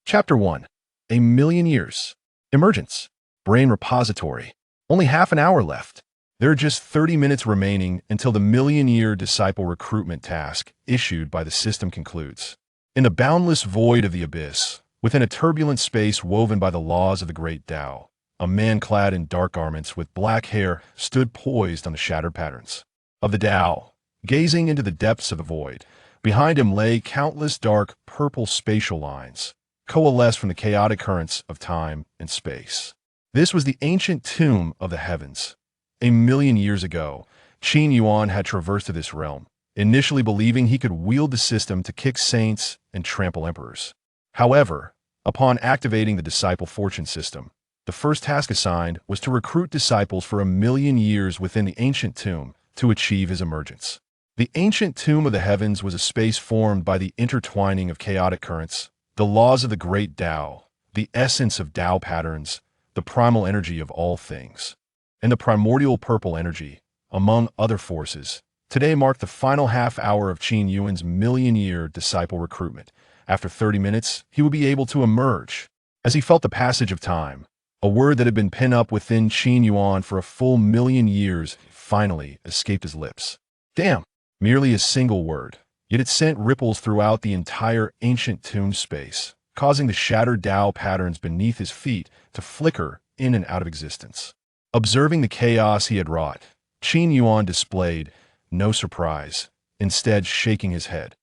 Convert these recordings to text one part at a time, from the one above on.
Chapter 1. A Million Years. Emergence. Brain Repository. Only half an hour left. There are just 30 minutes remaining until the million-year disciple recruitment task issued by the system concludes. In the boundless void of the abyss, within a turbulent space woven by the laws of the great Tao, a man clad in dark garments with black hair stood poised on the shattered patterns of the Tao, gazing into the depths of the void. Behind him lay countless dark, purple spatial lines, coalesced from the chaotic currents of time and space. This was the ancient tomb of the heavens. A million years ago, Qin Yuan had traversed this realm, initially believing he could wield the system to kick saints and trample emperors. However, upon activating the disciple fortune system, the first task assigned was to recruit disciples for a million years within the ancient tomb to achieve his emergence. The ancient tomb of the heavens was a space formed by the intertwining of chaotic currents, the laws of the great Tao, the essence of Tao patterns, the primal energy of all things, and the primordial purple energy, among other forces. Today marked the final half hour of Qin Yuan's million-year disciple recruitment. After 30 minutes, he would be able to emerge. As he felt the passage of time, a word that had been pinned up within Qin Yuan for a full million years finally escaped his lips. Damn! Merely a single word, yet it sent ripples throughout the entire ancient tomb space, causing the shattered Tao patterns beneath his feet to flicker in and out of existence. Observing the chaos he had wrought, Qin Yuan displayed no surprise, instead shaking his head.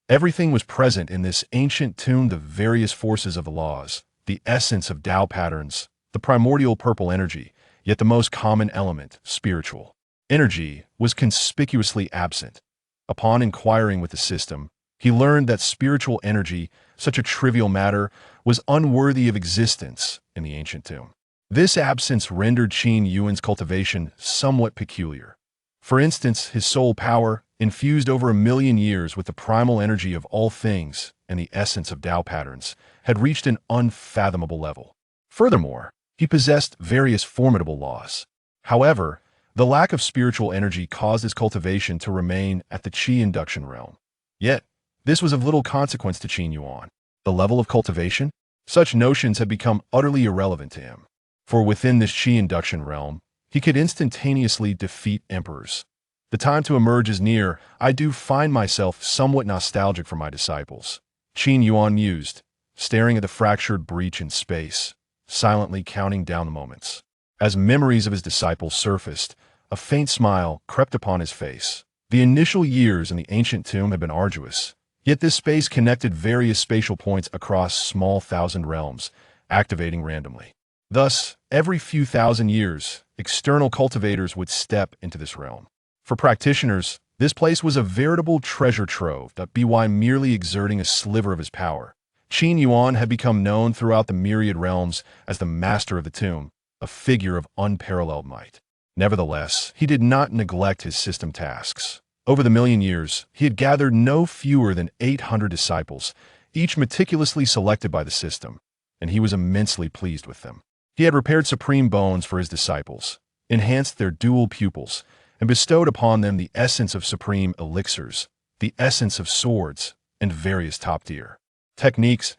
Everything was present in this ancient tomb: the various forces of the laws, the essence of Tao patterns, the primordial purple energy, yet the most common element, spiritual energy, was conspicuously absent. Upon inquiring with the system, he learned that spiritual energy, such a trivial matter, was unworthy of existence in the ancient tomb. This absence rendered Qin Yuan's cultivation somewhat peculiar. For instance, his soul power, infused over a million years with the primal energy of all things and the essence of Tao patterns, had reached an unfathomable level. Furthermore, he possessed various formidable laws. However, the lack of spiritual energy caused his cultivation to remain at the Qi induction realm. Yet, this was of little consequence to Qin Yuan. The level of cultivation? Such notions had become utterly irrelevant to him. For within this Qi induction realm, he could instantaneously defeat emperors. The time to emerge is near. I do find myself somewhat nostalgic for my disciples, Qin Yuan mused, staring at the fractured breach in space, silently counting down the moments. As memories of his disciples surfaced, a faint smile crept upon his face. The initial years in the ancient tomb had been arduous, yet this space connected various spatial points across small thousand realms, activating randomly. Thus, every few thousand years, external cultivators would step into this realm. For practitioners, this place was a veritable treasure trove, by merely exerting a sliver of his power. Qin Yuan had become known throughout the myriad realms as the master of the tomb, a figure of unparalleled might. Nevertheless, he did not neglect his system tasks. Over the million years, he had gathered no fewer than 800 disciples, each meticulously selected by the system, and he was immensely pleased with them. He had repaired supreme bones for his disciples, enhanced their dual pupils, and bestowed upon them the essence of supreme elixirs, the essence of swords, and various top-tier techniques.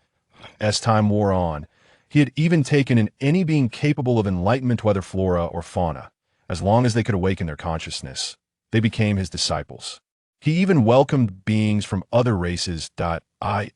As time wore on, he had even taken in any being capable of enlightenment, whether flora or fauna. As long as they could awaken their consciousness, they became his disciples. He even welcomed beings from other races.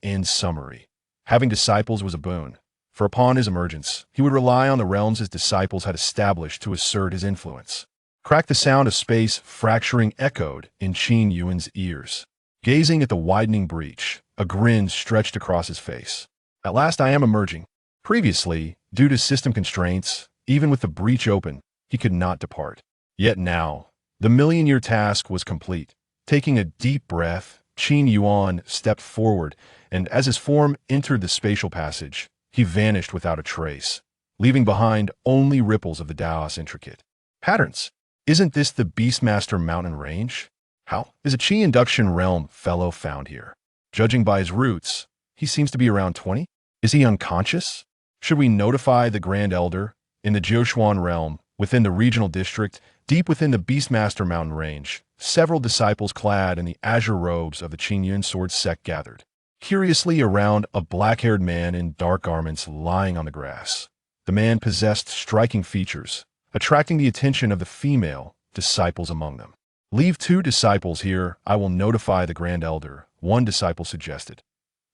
In summary, having disciples was a boon, for upon his emergence, he would rely on the realms his disciples had established to assert his influence. Crack! The sound of space fracturing echoed in Qin Yuan's ears. Gazing at the widening breach, a grin stretched across his face. At last I am emerging. Previously, due to system constraints, even with the breach open, he could not depart. Yet now, the million-year task was complete. Taking a deep breath, Qin Yuan stepped forward, and as his form entered the spatial passage, he vanished without a trace, leaving behind only ripples of the Tao's intricate patterns. Isn't this the Beastmaster mountain range? How is a Qi induction realm fellow found here? Judging by his roots, he seems to be around 20. Is he unconscious? Should we notify the Grand Elder? In the Jiushuan realm, within the regional district, deep within the Beastmaster mountain range, several disciples clad in the azure robes of the Qin Yuan sword sect gathered. curiously around a black-haired man in dark garments lying on the grass. The man possessed striking features, attracting the attention of the female disciples among them. "Leave 2 disciples here, I will notify the Grand Elder," one disciple suggested.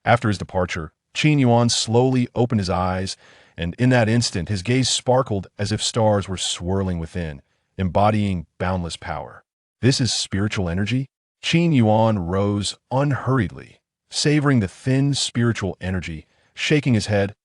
After his departure, Qin Yuan slowly opened his eyes, and in that instant his gaze sparkled as if stars were swirling within, embodying boundless power. "This is spiritual energy?" Qin Yuan rose unhurriedly, savoring the thin spiritual energy, shaking his head.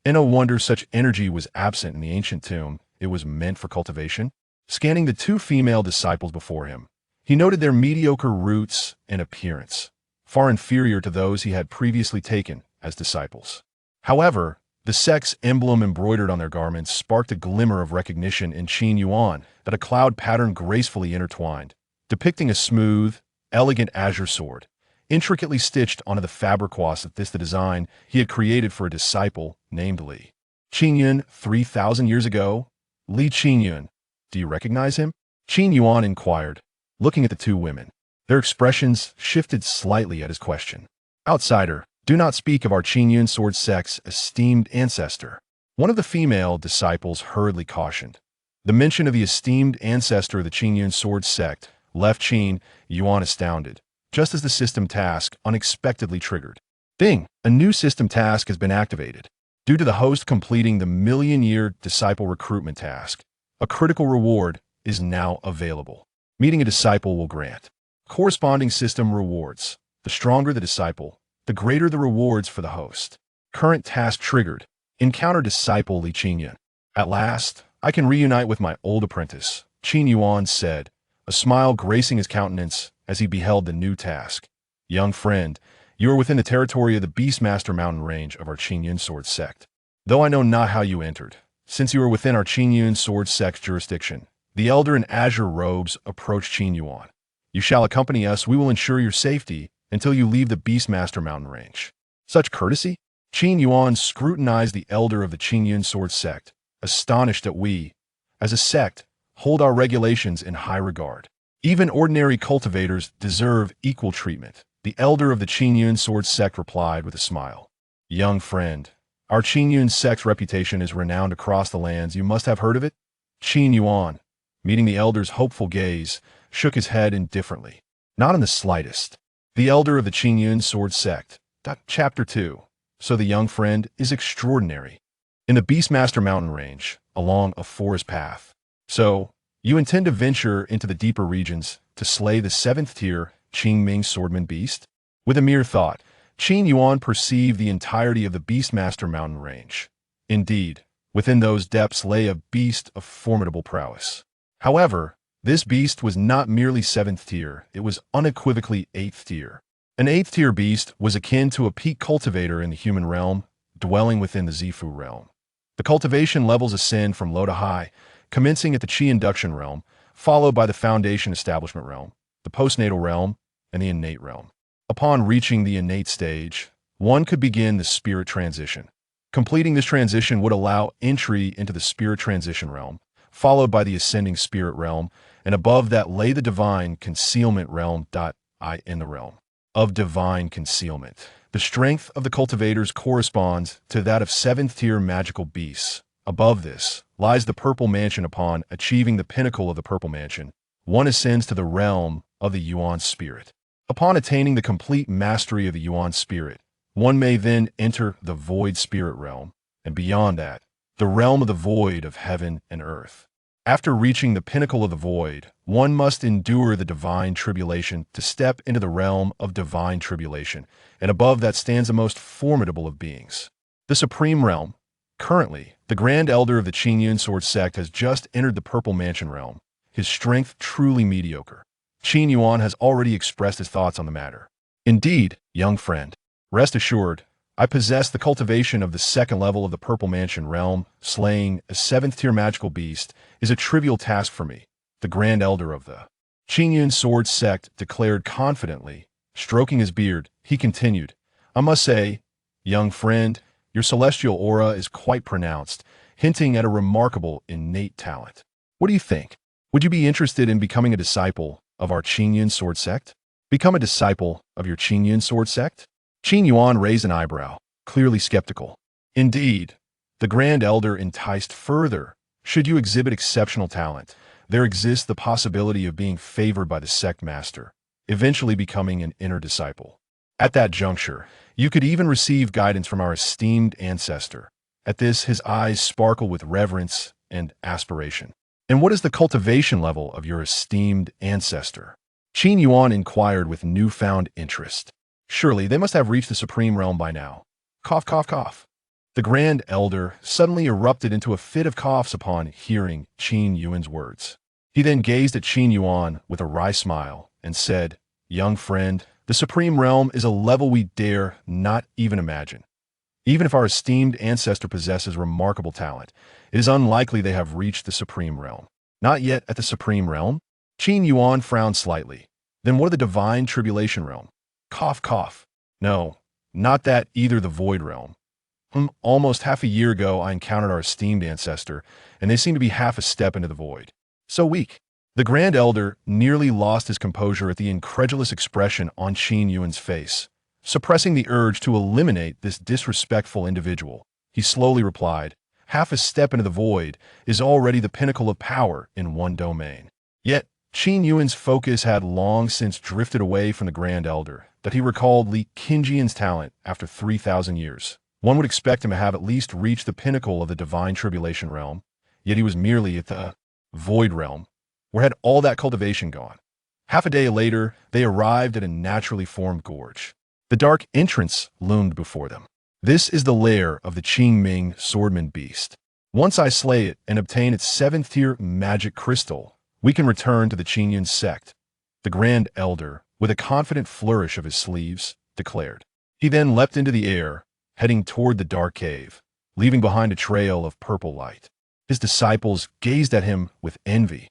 No wonder such energy was absent in the ancient tomb. It was meant for cultivation. Scanning the 2 female disciples before him, he noted their mediocre roots and appearance, far inferior to those he had previously taken as disciples. However, the sex emblem embroidered on their garments sparked a glimmer of recognition in Qin Yuan that a cloud pattern gracefully intertwined, depicting a smooth, elegant azure sword, intricately stitched onto the fabric wash of the design he had created for a disciple named Li. "Qin Yuan, 3,000 years ago? Li Qin Yuan. Do you recognize him?" Qin Yuan inquired, looking at the 2 women. Their expressions shifted slightly at his question. "Outsider, do not speak of our Qin Yuan sword sect's esteemed ancestor," one of the female disciples hurriedly cautioned. The mention of the esteemed ancestor of the Qin Yuan sword sect left Qin Yuan astounded, just as the system task unexpectedly triggered. Ding! A new system task has been activated. Due to the host completing the million-year disciple recruitment task, a critical reward is now available. Meeting a disciple will grant corresponding system rewards. The stronger the disciple, the greater the rewards for the host. Current task triggered. Encounter disciple Li Qinyan. "At last, I can reunite with my old apprentice," Qin Yuan said, a smile gracing his countenance as he beheld the new task. "Young friend, you are within the territory of the Beastmaster mountain range of our Qin Yuan sword sect. Though I know not how you entered, since you are within our Qin Yuan sword sect's jurisdiction." The elder in azure robes approached Qin Yuan. "You shall accompany us. We will ensure your safety until you leave the Beastmaster mountain range." Such courtesy? Qin Yuan scrutinized the elder of the Qin Yuan sword sect, astonished that we, as a sect, hold our regulations in high regard. Even ordinary cultivators deserve equal treatment. The elder of the Qin Yuan sword sect replied with a smile. "Young friend, our Qin Yuan sect's reputation is renowned across the lands. You must have heard of it?" Qin Yuan, meeting the elder's hopeful gaze, shook his head indifferently. "Not in the slightest." The elder of the Qin Yuan sword sect. Chapter 2. So the young friend is extraordinary. In the Beastmaster mountain range, along a forest path. "So, you intend to venture into the deeper regions to slay the 7th-tier Qingming swordman beast?" With a mere thought, Qin Yuan perceived the entirety of the Beastmaster mountain range. Indeed, within those depths lay a beast of formidable prowess. However, this beast was not merely 7th tier, it was unequivocally 8th tier. An 8th tier beast was akin to a peak cultivator in the human realm, dwelling within the Zifu realm. The cultivation levels ascend from low to high, commencing at the Qi induction realm, followed by the foundation establishment realm, the postnatal realm, and the innate realm. Upon reaching the innate stage, one could begin the spirit transition. Completing this transition would allow entry into the spirit transition realm, followed by the ascending spirit realm, and above that lay the divine concealment realm. In the realm of divine concealment, the strength of the cultivators corresponds to that of 7th tier magical beasts. Above this lies the purple mansion. Upon achieving the pinnacle of the purple mansion, one ascends to the realm of the Yuan spirit. Upon attaining the complete mastery of the Yuan spirit, one may then enter the void spirit realm, and beyond that, the realm of the void of heaven and earth. After reaching the pinnacle of the void, one must endure the divine tribulation to step into the realm of divine tribulation, and above that stands the most formidable of beings, the supreme realm. Currently, the Grand Elder of the Qin Yuan sword sect has just entered the purple mansion realm, his strength truly mediocre. Qin Yuan has already expressed his thoughts on the matter. "Indeed, young friend, rest assured, I possess the cultivation of the 2nd level of the Purple Mansion realm. Slaying a 7th tier magical beast is a trivial task for me," the Grand Elder of the Qin Yuan sword sect declared confidently. Stroking his beard, he continued, "I must say, young friend, your celestial aura is quite pronounced, hinting at a remarkable innate talent. What do you think? Would you be interested in becoming a disciple of our Qin Yuan sword sect? Become a disciple of your Qin Yuan sword sect?" Qin Yuan raised an eyebrow, clearly skeptical. Indeed, the Grand Elder enticed further. Should you exhibit exceptional talent, there exists the possibility of being favored by the sect master, eventually becoming an inner disciple. At that juncture, you could even receive guidance from our esteemed ancestor. At this, his eyes sparkle with reverence and aspiration. And what is the cultivation level of your esteemed ancestor? Qin Yuan inquired with newfound interest. Surely they must have reached the supreme realm by now. Cough, cough, cough. The Grand Elder suddenly erupted into a fit of coughs upon hearing Qin Yuan's words. He then gazed at Qin Yuan with a wry smile and said, "Young friend, the supreme realm is a level we dare not even imagine. Even if our esteemed ancestor possesses remarkable talent, it is unlikely they have reached the supreme realm." Not yet at the supreme realm? Qin Yuan frowned slightly. Then what of the divine tribulation realm? Cough, cough. No, not that either, the void realm. Almost half a year ago, I encountered our esteemed ancestor, and they seem to be half a step into the void. So weak. The Grand Elder nearly lost his composure at the incredulous expression on Qin Yuan's face. Suppressing the urge to eliminate this disrespectful individual, he slowly replied, "Half a step into the void is already the pinnacle of power in one domain." Yet, Qin Yuan's focus had long since drifted away from the Grand Elder, that he recalled Li Qingjian's talent after 3,000 years. One would expect him to have at least reached the pinnacle of the divine tribulation realm, yet he was merely at the void realm. Where had all that cultivation gone? Half a day later, they arrived at a naturally formed gorge. The dark entrance loomed before them. "This is the lair of the Qingming swordman beast. Once I slay it and obtain its 7th-tier magic crystal, we can return to the Qin Yuan sect," the Grand Elder, with a confident flourish of his sleeves, declared. He then leapt into the air, heading toward the dark cave, leaving behind a trail of purple light. His disciples gazed at him with envy.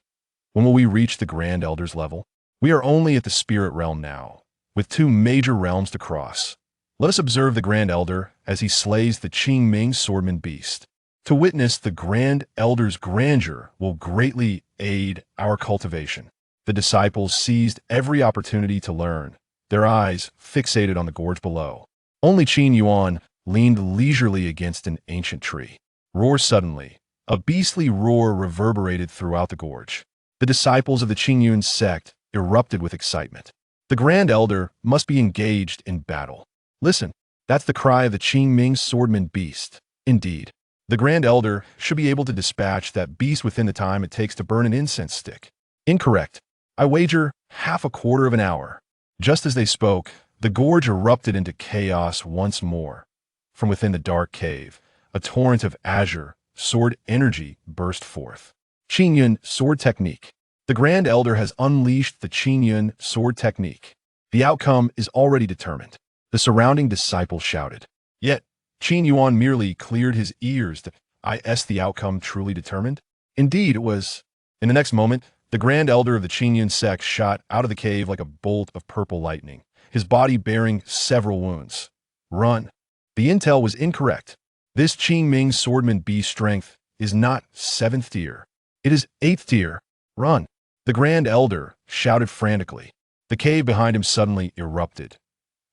When will we reach the Grand Elder's level? We are only at the spirit realm now, with 2 major realms to cross. Let us observe the Grand Elder as he slays the Qingming swordman beast. To witness the Grand Elder's grandeur will greatly aid our cultivation. The disciples seized every opportunity to learn, their eyes fixated on the gorge below. Only Qin Yuan leaned leisurely against an ancient tree. Roar suddenly. A beastly roar reverberated throughout the gorge. The disciples of the Qin Yuan sect erupted with excitement. The Grand Elder must be engaged in battle. Listen, that's the cry of the Qingming swordman beast. Indeed, the Grand Elder should be able to dispatch that beast within the time it takes to burn an incense stick. Incorrect. I wager half a quarter of an hour. Just as they spoke, the gorge erupted into chaos once more. From within the dark cave, a torrent of azure sword energy burst forth. Qin Yuan sword technique. The Grand Elder has unleashed the Qin Yuan sword technique. The outcome is already determined. The surrounding disciples shouted. Yet, Qin Yuan merely cleared his ears. Is the outcome truly determined? Indeed, it was. In the next moment, the Grand Elder of the Qin Yuan sect shot out of the cave like a bolt of purple lightning, his body bearing several wounds. Run. The intel was incorrect. This Qingming swordman beast strength is not 7th tier. It is 8th tier. Run. The Grand Elder shouted frantically. The cave behind him suddenly erupted.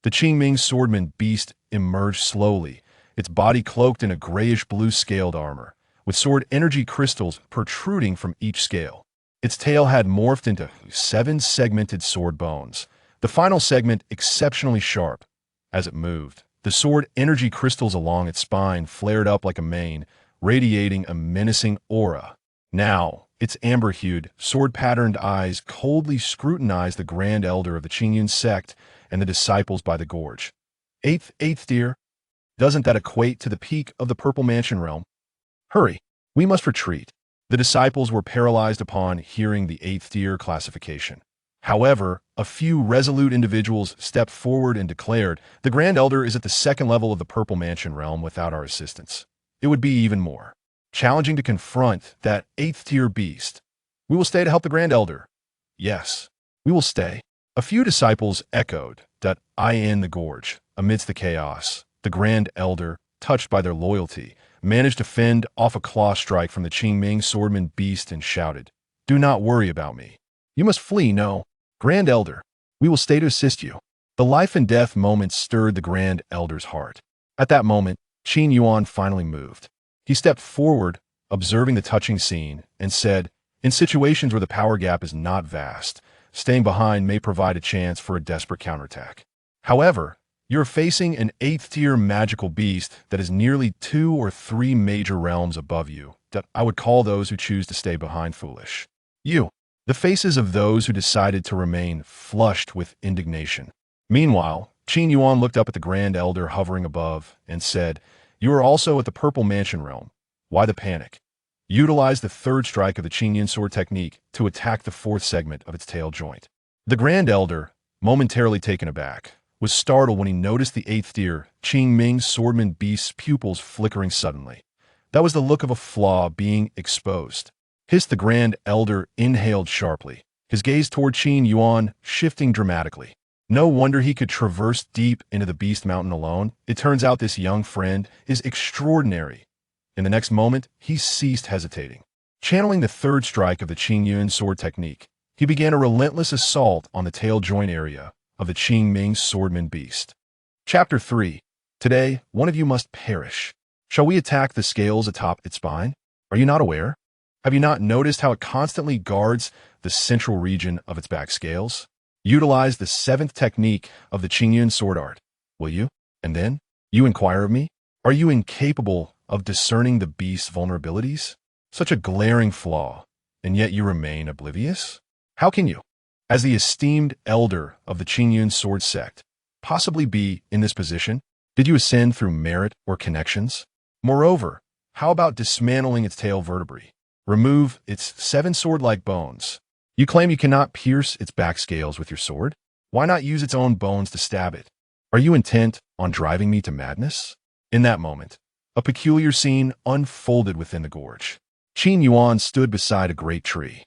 The Qingming swordman beast emerged slowly, its body cloaked in a grayish-blue scaled armor, with sword energy crystals protruding from each scale. Its tail had morphed into 7 segmented sword bones, the final segment exceptionally sharp. As it moved, the sword energy crystals along its spine flared up like a mane, radiating a menacing aura. Now, its amber-hued, sword-patterned eyes coldly scrutinized the Grand Elder of the Qin Yuan sect and the disciples by the gorge. Eighth tier? Doesn't that equate to the peak of the Purple Mansion realm? Hurry, we must retreat. The disciples were paralyzed upon hearing the 8th tier classification. However, a few resolute individuals stepped forward and declared, "The Grand Elder is at the 2nd level of the Purple Mansion realm without our assistance. It would be even more challenging to confront that 8th tier beast. We will stay to help the Grand Elder." Yes, we will stay. A few disciples echoed that in the gorge. Amidst the chaos, the Grand Elder, touched by their loyalty, managed to fend off a claw strike from the Qingming swordman beast and shouted, "Do not worry about me. You must flee, no. Grand Elder, we will stay to assist you." The life-and-death moment stirred the Grand Elder's heart. At that moment, Qin Yuan finally moved. He stepped forward, observing the touching scene, and said, "In situations where the power gap is not vast, staying behind may provide a chance for a desperate counterattack. However, you're facing an 8th-tier magical beast that is nearly 2 or 3 major realms above you. That I would call those who choose to stay behind foolish." The faces of those who decided to remain flushed with indignation. Meanwhile, Qin Yuan looked up at the Grand Elder hovering above and said, "You are also at the Purple Mansion realm. Why the panic? Utilize the 3rd strike of the Qin Yuan sword technique to attack the 4th segment of its tail joint." The Grand Elder, momentarily taken aback, was startled when he noticed the 8th-tier Qing Ming swordman beast's pupils flickering suddenly. That was the look of a flaw being exposed. The Grand Elder inhaled sharply, his gaze toward Qin Yuan shifting dramatically. No wonder he could traverse deep into the Beast Mountain alone. It turns out this young friend is extraordinary. In the next moment, he ceased hesitating. Channeling the 3rd strike of the Qin Yuan sword technique, he began a relentless assault on the tail joint area of the Qing Ming swordman beast. Chapter 3. Today, one of you must perish. Shall we attack the scales atop its spine? Are you not aware? Have you not noticed how it constantly guards the central region of its back scales? Utilize the 7th technique of the Qing Yuan sword art, will you? And then, you inquire of me? Are you incapable of discerning the beast's vulnerabilities? Such a glaring flaw, and yet you remain oblivious? How can you, as the esteemed elder of the Qin Yuan sword sect, possibly be in this position? Did you ascend through merit or connections? Moreover, how about dismantling its tail vertebrae? Remove its 7 sword-like bones. You claim you cannot pierce its back scales with your sword? Why not use its own bones to stab it? Are you intent on driving me to madness? In that moment, a peculiar scene unfolded within the gorge. Qin Yuan stood beside a great tree,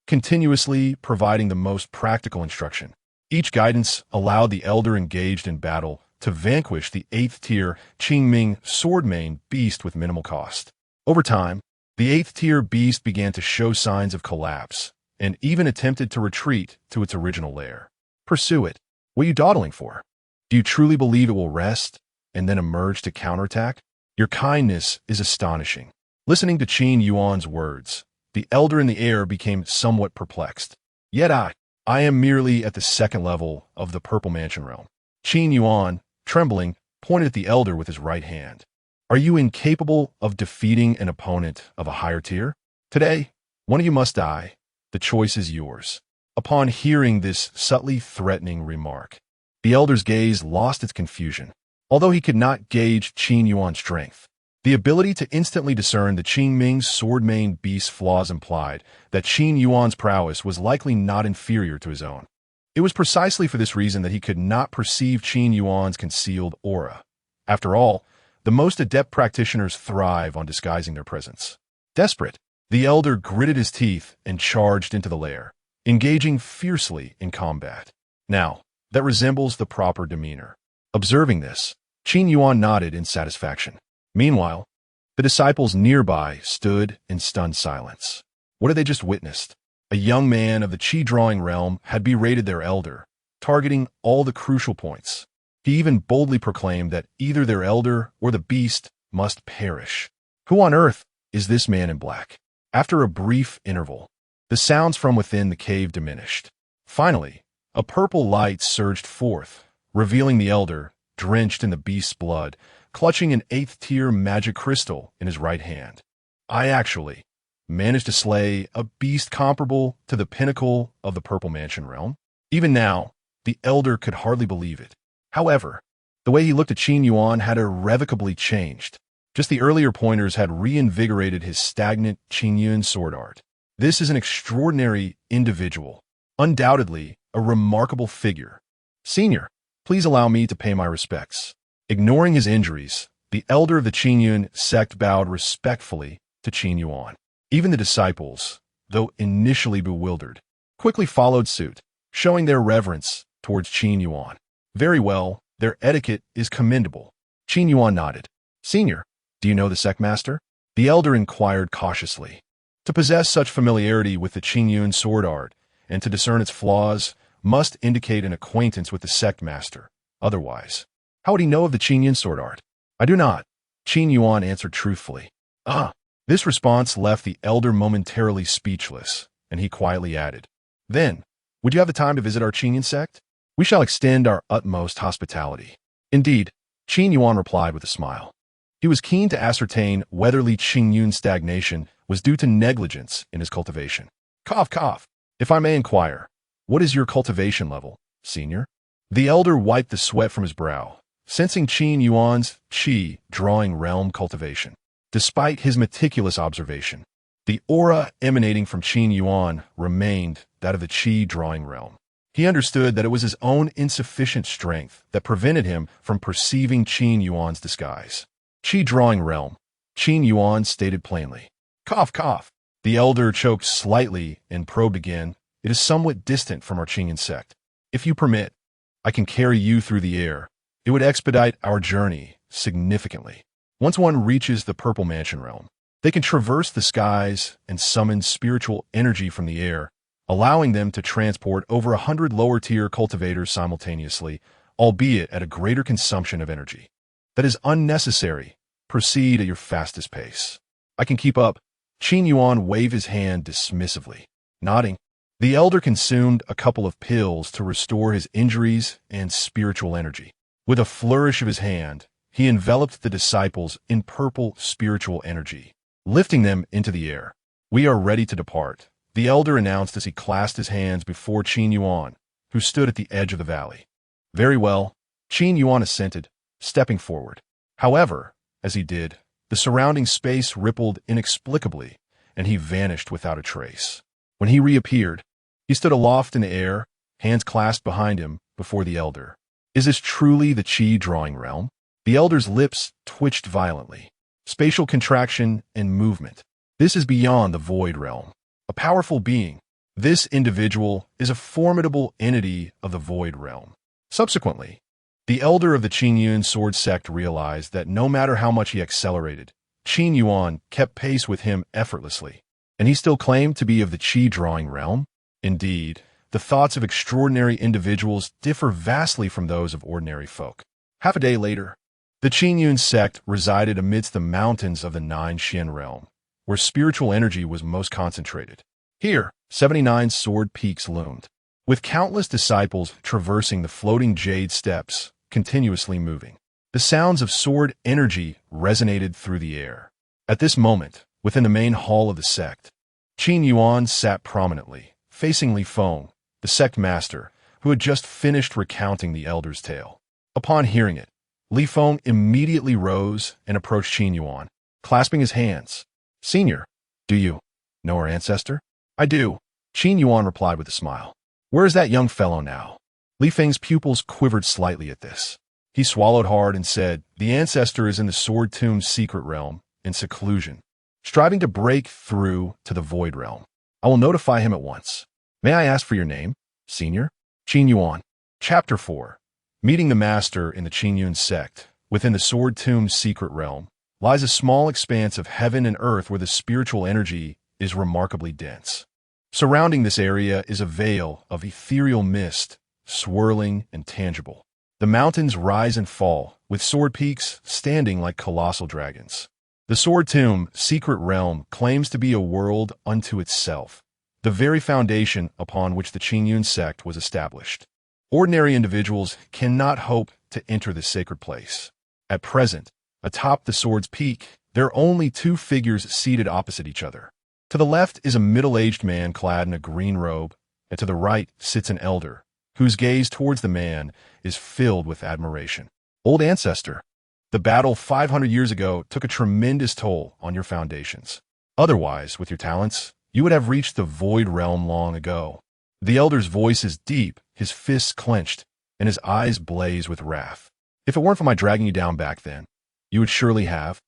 continuously providing the most practical instruction. Each guidance allowed the elder engaged in battle to vanquish the 8th-tier Qingming swordmane beast with minimal cost. Over time, the 8th-tier beast began to show signs of collapse, and even attempted to retreat to its original lair. Pursue it. What are you dawdling for? Do you truly believe it will rest and then emerge to counterattack? Your kindness is astonishing. Listening to Qin Yuan's words, the elder in the air became somewhat perplexed. Yet I am merely at the 2nd level of the Purple Mansion realm. Qin Yuan, trembling, pointed at the elder with his right hand. Are you incapable of defeating an opponent of a higher tier? Today, one of you must die. The choice is yours. Upon hearing this subtly threatening remark, the elder's gaze lost its confusion. Although he could not gauge Qin Yuan's strength, the ability to instantly discern the Qing Ming's swordmane beast's flaws implied that Qin Yuan's prowess was likely not inferior to his own. It was precisely for this reason that he could not perceive Qin Yuan's concealed aura. After all, the most adept practitioners thrive on disguising their presence. Desperate, the elder gritted his teeth and charged into the lair, engaging fiercely in combat. Now, that resembles the proper demeanor. Observing this, Qin Yuan nodded in satisfaction. Meanwhile, the disciples nearby stood in stunned silence. What had they just witnessed? A young man of the Qi-drawing realm had berated their elder, targeting all the crucial points. He even boldly proclaimed that either their elder or the beast must perish. Who on earth is this man in black? After a brief interval, the sounds from within the cave diminished. Finally, a purple light surged forth, revealing the elder, drenched in the beast's blood, clutching an 8th-tier magic crystal in his right hand. I actually managed to slay a beast comparable to the pinnacle of the Purple Mansion realm. Even now, the elder could hardly believe it. However, the way he looked at Qin Yuan had irrevocably changed. Just the earlier pointers had reinvigorated his stagnant Qin Yuan sword art. This is an extraordinary individual, undoubtedly a remarkable figure. Senior, please allow me to pay my respects. Ignoring his injuries, the elder of the Qin Yuan sect bowed respectfully to Qin Yuan. Even the disciples, though initially bewildered, quickly followed suit, showing their reverence towards Qin Yuan. Very well, their etiquette is commendable. Qin Yuan nodded. Senior, do you know the sect master? The elder inquired cautiously. To possess such familiarity with the Qin Yuan sword art and to discern its flaws must indicate an acquaintance with the sect master. Otherwise, how would he know of the Qin Yuan sword art? I do not, Qin Yuan answered truthfully. Ah. This response left the elder momentarily speechless, and he quietly added, Then, would you have the time to visit our Qin Yuan sect? We shall extend our utmost hospitality. Indeed, Qin Yuan replied with a smile. He was keen to ascertain whether Li Qingyun's stagnation was due to negligence in his cultivation. Cough, cough. If I may inquire, what is your cultivation level, senior? The elder wiped the sweat from his brow, sensing Qin Yuan's qi drawing realm cultivation. Despite his meticulous observation, the aura emanating from Qin Yuan remained that of the qi drawing realm. He understood that it was his own insufficient strength that prevented him from perceiving Qin Yuan's disguise. Qi drawing realm, Qin Yuan stated plainly. Cough, cough. The elder choked slightly and probed again. It is somewhat distant from our Qin Yuan sect. If you permit, I can carry you through the air. It would expedite our journey significantly. Once one reaches the Purple Mansion realm, they can traverse the skies and summon spiritual energy from the air, allowing them to transport over 100 lower-tier cultivators simultaneously, albeit at a greater consumption of energy. That is unnecessary. Proceed at your fastest pace. I can keep up. Qin Yuan waved his hand dismissively. Nodding, the elder consumed a couple of pills to restore his injuries and spiritual energy. With a flourish of his hand, he enveloped the disciples in purple spiritual energy, lifting them into the air. We are ready to depart, the elder announced as he clasped his hands before Qin Yuan, who stood at the edge of the valley. Very well, Qin Yuan assented, stepping forward. However, as he did, the surrounding space rippled inexplicably, and he vanished without a trace. When he reappeared, he stood aloft in the air, hands clasped behind him before the elder. Is this truly the qi drawing realm? The elder's lips twitched violently. Spatial contraction and movement. This is beyond the void realm. A powerful being. This individual is a formidable entity of the void realm. Subsequently, the elder of the Qin Yuan sword sect realized that no matter how much he accelerated, Qin Yuan kept pace with him effortlessly. And he still claimed to be of the qi drawing realm? Indeed, the thoughts of extraordinary individuals differ vastly from those of ordinary folk. Half a day later, the Qin Yuan sect resided amidst the mountains of the Nine Xian realm, where spiritual energy was most concentrated. Here, 79 sword peaks loomed, with countless disciples traversing the floating jade steps, continuously moving. The sounds of sword energy resonated through the air. At this moment, within the main hall of the sect, Qin Yuan sat prominently, facing Li Feng, the sect master, who had just finished recounting the elder's tale. Upon hearing it, Li Feng immediately rose and approached Qin Yuan, clasping his hands. Senior, do you know our ancestor? I do, Qin Yuan replied with a smile. Where is that young fellow now? Li Feng's pupils quivered slightly at this. He swallowed hard and said, The ancestor is in the sword tomb's secret realm, in seclusion, striving to break through to the void realm. I will notify him at once. May I ask for your name, senior? Qin Yuan. Chapter 4. Meeting the master in the Qin Yuan sect, within the sword tomb's secret realm, lies a small expanse of heaven and earth where the spiritual energy is remarkably dense. Surrounding this area is a veil of ethereal mist, swirling and tangible. The mountains rise and fall, with sword peaks standing like colossal dragons. The sword tomb, secret realm, claims to be a world unto itself, the very foundation upon which the Qin Yuan sect was established. Ordinary individuals cannot hope to enter this sacred place. At present, atop the sword's peak, there are only two figures seated opposite each other. To the left is a middle-aged man clad in a green robe, and to the right sits an elder, whose gaze towards the man is filled with admiration. Old Ancestor, the battle 500 years ago took a tremendous toll on your foundations. Otherwise, with your talents, you would have reached the void realm long ago. The elder's voice is deep, his fists clenched, and his eyes blaze with wrath. If it weren't for my dragging you down back then, you would surely have.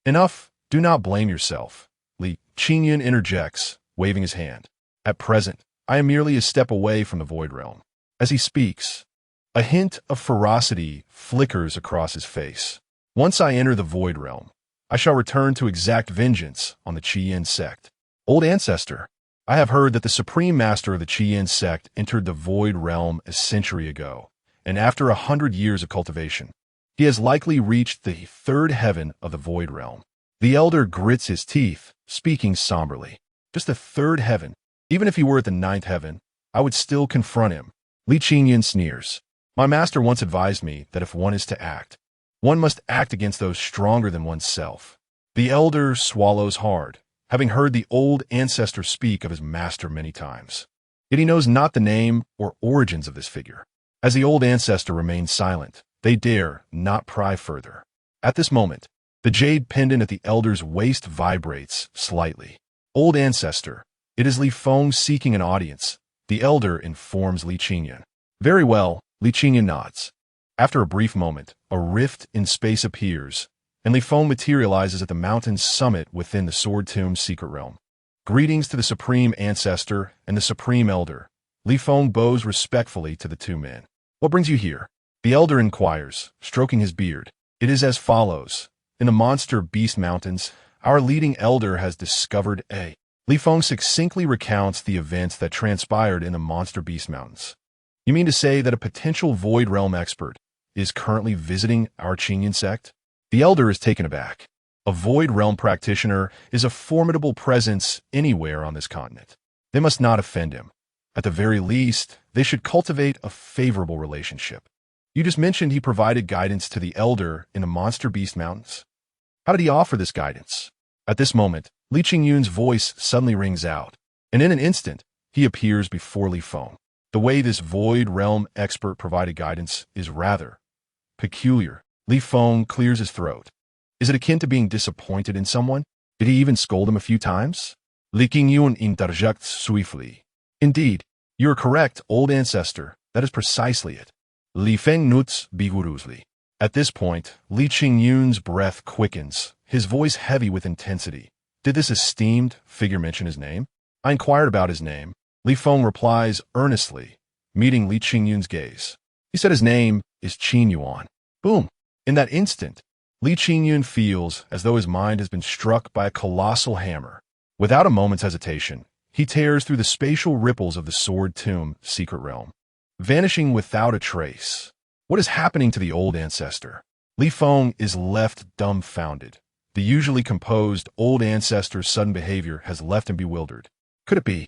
Enough, do not blame yourself, Li Qingyun interjects, waving his hand. At present, I am merely a step away from the void realm. As he speaks, a hint of ferocity flickers across his face. Once I enter the void realm, I shall return to exact vengeance on the Qin sect. Old Ancestor, I have heard that the supreme master of the Qin Yuan sect entered the void realm a century ago, and after 100 years of cultivation, he has likely reached the third heaven of the void realm. The elder grits his teeth, speaking somberly. Just the third heaven. Even if he were at the ninth heaven, I would still confront him. Qin Yuan sneers. My master once advised me that if one is to act, one must act against those stronger than oneself. The elder swallows hard, having heard the old ancestor speak of his master many times. Yet he knows not the name or origins of this figure. As the old ancestor remains silent, they dare not pry further. At this moment, the jade pendant at the elder's waist vibrates slightly. Old ancestor, it is Li Feng seeking an audience. The elder informs Qin Yuan. Very well, Qin Yuan nods. After a brief moment, a rift in space appears, and Li Feng materializes at the mountain's summit within the Sword Tomb secret realm. Greetings to the Supreme Ancestor and the Supreme Elder. Li Feng bows respectfully to the two men. What brings you here? The elder inquires, stroking his beard. It is as follows. In the Monster Beast Mountains, our leading elder has discovered a... Li Feng succinctly recounts the events that transpired in the Monster Beast Mountains. You mean to say that a potential Void Realm expert is currently visiting our Qin Yuan sect? The elder is taken aback. A Void Realm practitioner is a formidable presence anywhere on this continent. They must not offend him. At the very least, they should cultivate a favorable relationship. You just mentioned he provided guidance to the elder in the Monster Beast Mountains. How did he offer this guidance? At this moment, Qin Yuan's voice suddenly rings out, and in an instant, he appears before Li Feng. The way this Void Realm expert provided guidance is rather peculiar. Li Feng clears his throat. Is it akin to being disappointed in someone? Did he even scold him a few times? Qin Yuan interjects swiftly. Indeed, you are correct, old ancestor. That is precisely it. Li Feng nods vigorously. At this point, Qin Yuan's breath quickens, his voice heavy with intensity. Did this esteemed figure mention his name? I inquired about his name. Li Feng replies earnestly, meeting Qin Yuan's gaze. He said his name is Qin Yuan. Boom! In that instant, Qin Yuan feels as though his mind has been struck by a colossal hammer. Without a moment's hesitation, he tears through the spatial ripples of the Sword Tomb secret realm, vanishing without a trace. What is happening to the old ancestor? Li Feng is left dumbfounded. The usually composed old ancestor's sudden behavior has left him bewildered. Could it be?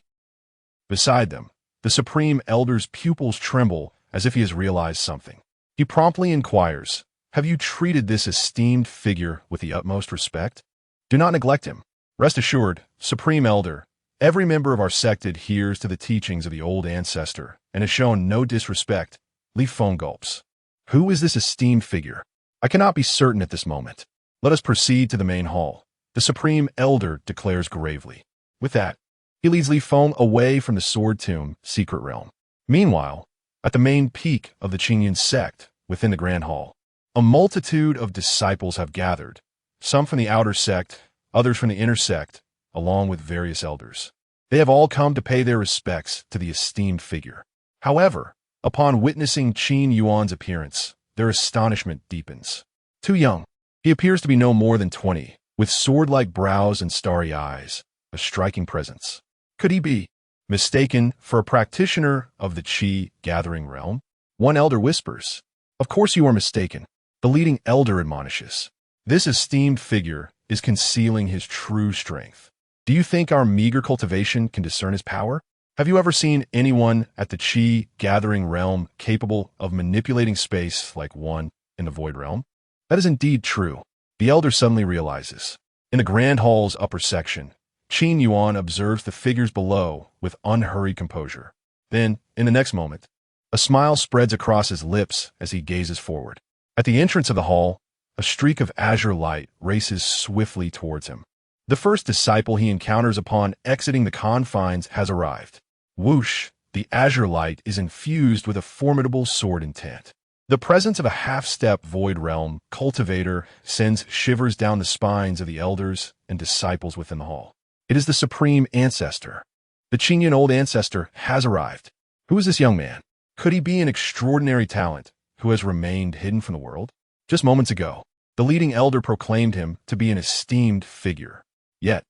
Beside them, the Supreme Elder's pupils tremble as if he has realized something. He promptly inquires, have you treated this esteemed figure with the utmost respect? Do not neglect him. Rest assured, Supreme Elder, every member of our sect adheres to the teachings of the old ancestor and has shown no disrespect. Li Feng gulps. Who is this esteemed figure? I cannot be certain at this moment. Let us proceed to the main hall. The Supreme Elder declares gravely. With that, he leads Li Feng away from the Sword Tomb secret realm. Meanwhile, at the main peak of the Qin Yuan sect, within the Grand Hall, a multitude of disciples have gathered, some from the outer sect, others from the inner sect, along with various elders. They have all come to pay their respects to the esteemed figure. However, upon witnessing Qin Yuan's appearance, their astonishment deepens. Too young, he appears to be no more than 20, with sword-like brows and starry eyes, a striking presence. Could he be mistaken for a practitioner of the Qi gathering realm? One elder whispers, "Of course you are mistaken." The leading elder admonishes, "This esteemed figure is concealing his true strength. Do you think our meager cultivation can discern his power? Have you ever seen anyone at the Qi gathering realm capable of manipulating space like one in the void realm?" That is indeed true. The elder suddenly realizes. In the Grand Hall's upper section, Qin Yuan observes the figures below with unhurried composure. Then, in the next moment, a smile spreads across his lips as he gazes forward. At the entrance of the hall, a streak of azure light races swiftly towards him. The first disciple he encounters upon exiting the confines has arrived. Whoosh! The azure light is infused with a formidable sword intent. The presence of a half-step void realm cultivator sends shivers down the spines of the elders and disciples within the hall. It is the Supreme Ancestor. The Qin Yuan old ancestor has arrived. Who is this young man? Could he be an extraordinary talent who has remained hidden from the world? Just moments ago, the leading elder proclaimed him to be an esteemed figure. Yet,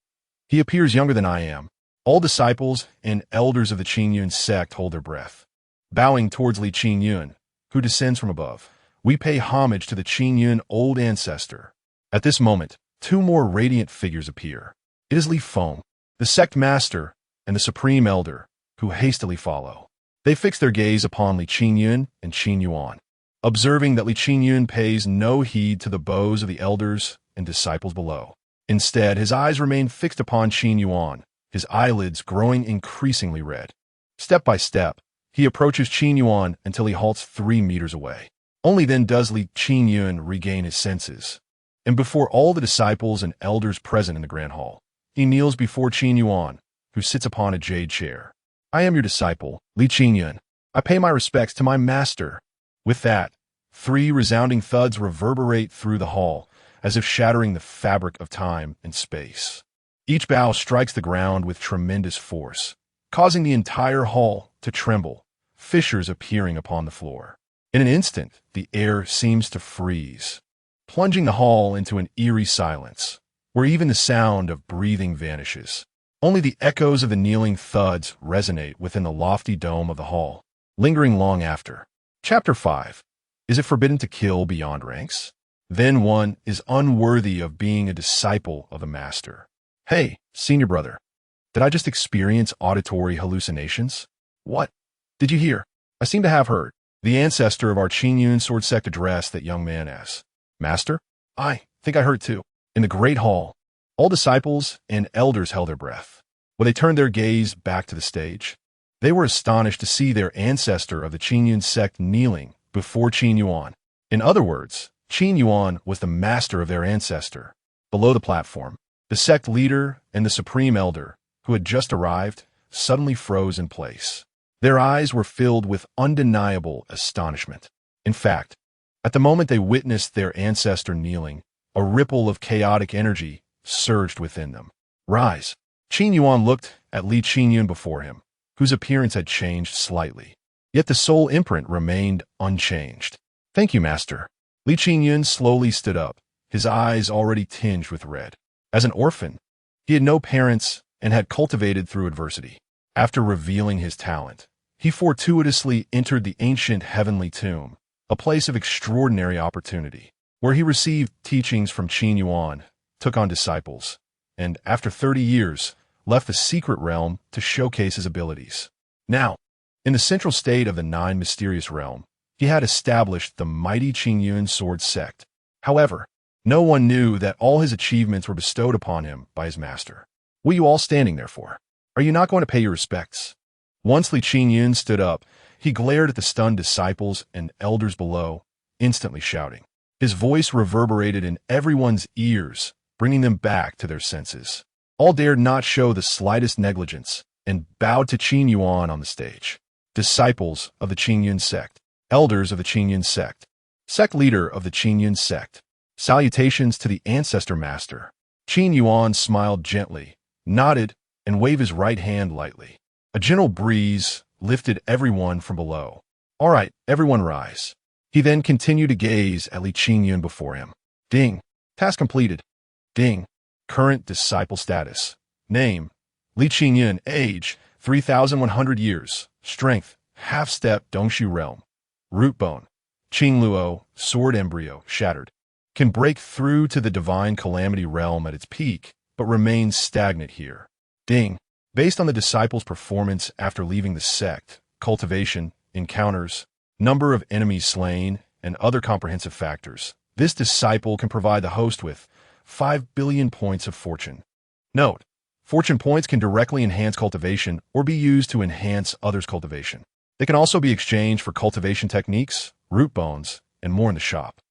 he appears younger than I am. All disciples and elders of the Qin Yuan sect hold their breath. Bowing towards Qin Yuan, who descends from above, we pay homage to the Qin Yuan old ancestor. At this moment, two more radiant figures appear. It is Li Feng, the sect master, and the supreme elder, who hastily follow. They fix their gaze upon Qin Yuan and Qin Yuan, observing that Qin Yuan pays no heed to the bows of the elders and disciples below. Instead, his eyes remain fixed upon Qin Yuan, his eyelids growing increasingly red. Step by step, he approaches Qin Yuan until he halts 3 meters away. Only then does Qin Yuan regain his senses. And before all the disciples and elders present in the grand hall, he kneels before Qin Yuan, who sits upon a jade chair. I am your disciple, Qin Yuan. I pay my respects to my master. With that, 3 resounding thuds reverberate through the hall, as if shattering the fabric of time and space. Each bow strikes the ground with tremendous force, causing the entire hall to tremble, fissures appearing upon the floor. In an instant, the air seems to freeze, plunging the hall into an eerie silence, where even the sound of breathing vanishes. Only the echoes of the kneeling thuds resonate within the lofty dome of the hall, lingering long after. Chapter 5. Is it forbidden to kill beyond ranks? Then one is unworthy of being a disciple of the master. Hey, senior brother, did I just experience auditory hallucinations? What did you hear? I seem to have heard the ancestor of our Qin Yuan sword sect address that young man as Master? I think I heard too. In the great hall, all disciples and elders held their breath. When they turned their gaze back to the stage, they were astonished to see their ancestor of the Qin Yuan sect kneeling before Qin Yuan. In other words, Qin Yuan was the master of their ancestor. Below the platform, the sect leader and the supreme elder, who had just arrived, suddenly froze in place. Their eyes were filled with undeniable astonishment. In fact, at the moment they witnessed their ancestor kneeling, a ripple of chaotic energy surged within them. Rise! Qin Yuan looked at Qin Yuan before him, whose appearance had changed slightly. Yet the soul imprint remained unchanged. Thank you, Master. Qin Yuan slowly stood up, his eyes already tinged with red. As an orphan, he had no parents and had cultivated through adversity. After revealing his talent, he fortuitously entered the ancient heavenly tomb, a place of extraordinary opportunity, where he received teachings from Qin Yuan, took on disciples, and after 30 years, left the secret realm to showcase his abilities. Now, in the central state of the 9 mysterious realm, he had established the mighty Qin Yuan sword sect. However, no one knew that all his achievements were bestowed upon him by his master. What are you all standing there for? Are you not going to pay your respects? Once Qin Yuan stood up, he glared at the stunned disciples and elders below, instantly shouting. His voice reverberated in everyone's ears, bringing them back to their senses. All dared not show the slightest negligence and bowed to Qin Yuan on the stage. Disciples of the Qin Yuan sect, elders of the Qin Yuan sect, sect leader of the Qin Yuan sect, salutations to the ancestor master. Qin Yuan smiled gently, nodded, and waved his right hand lightly. A gentle breeze lifted everyone from below. All right, everyone rise. He then continued to gaze at Qin Yuan before him. Ding. Task completed. Ding. Current disciple status. Name. Qin Yuan. Age. 3,100 years. Strength. Half-step Dongshu realm. Root bone. Qing Luo. Sword embryo. Shattered. Can break through to the divine calamity realm at its peak, but remains stagnant here. Ding. Based on the disciple's performance after leaving the sect, cultivation, encounters, number of enemies slain, and other comprehensive factors, this disciple can provide the host with 5 billion points of fortune. Note, fortune points can directly enhance cultivation or be used to enhance others' cultivation. They can also be exchanged for cultivation techniques, root bones, and more in the shop.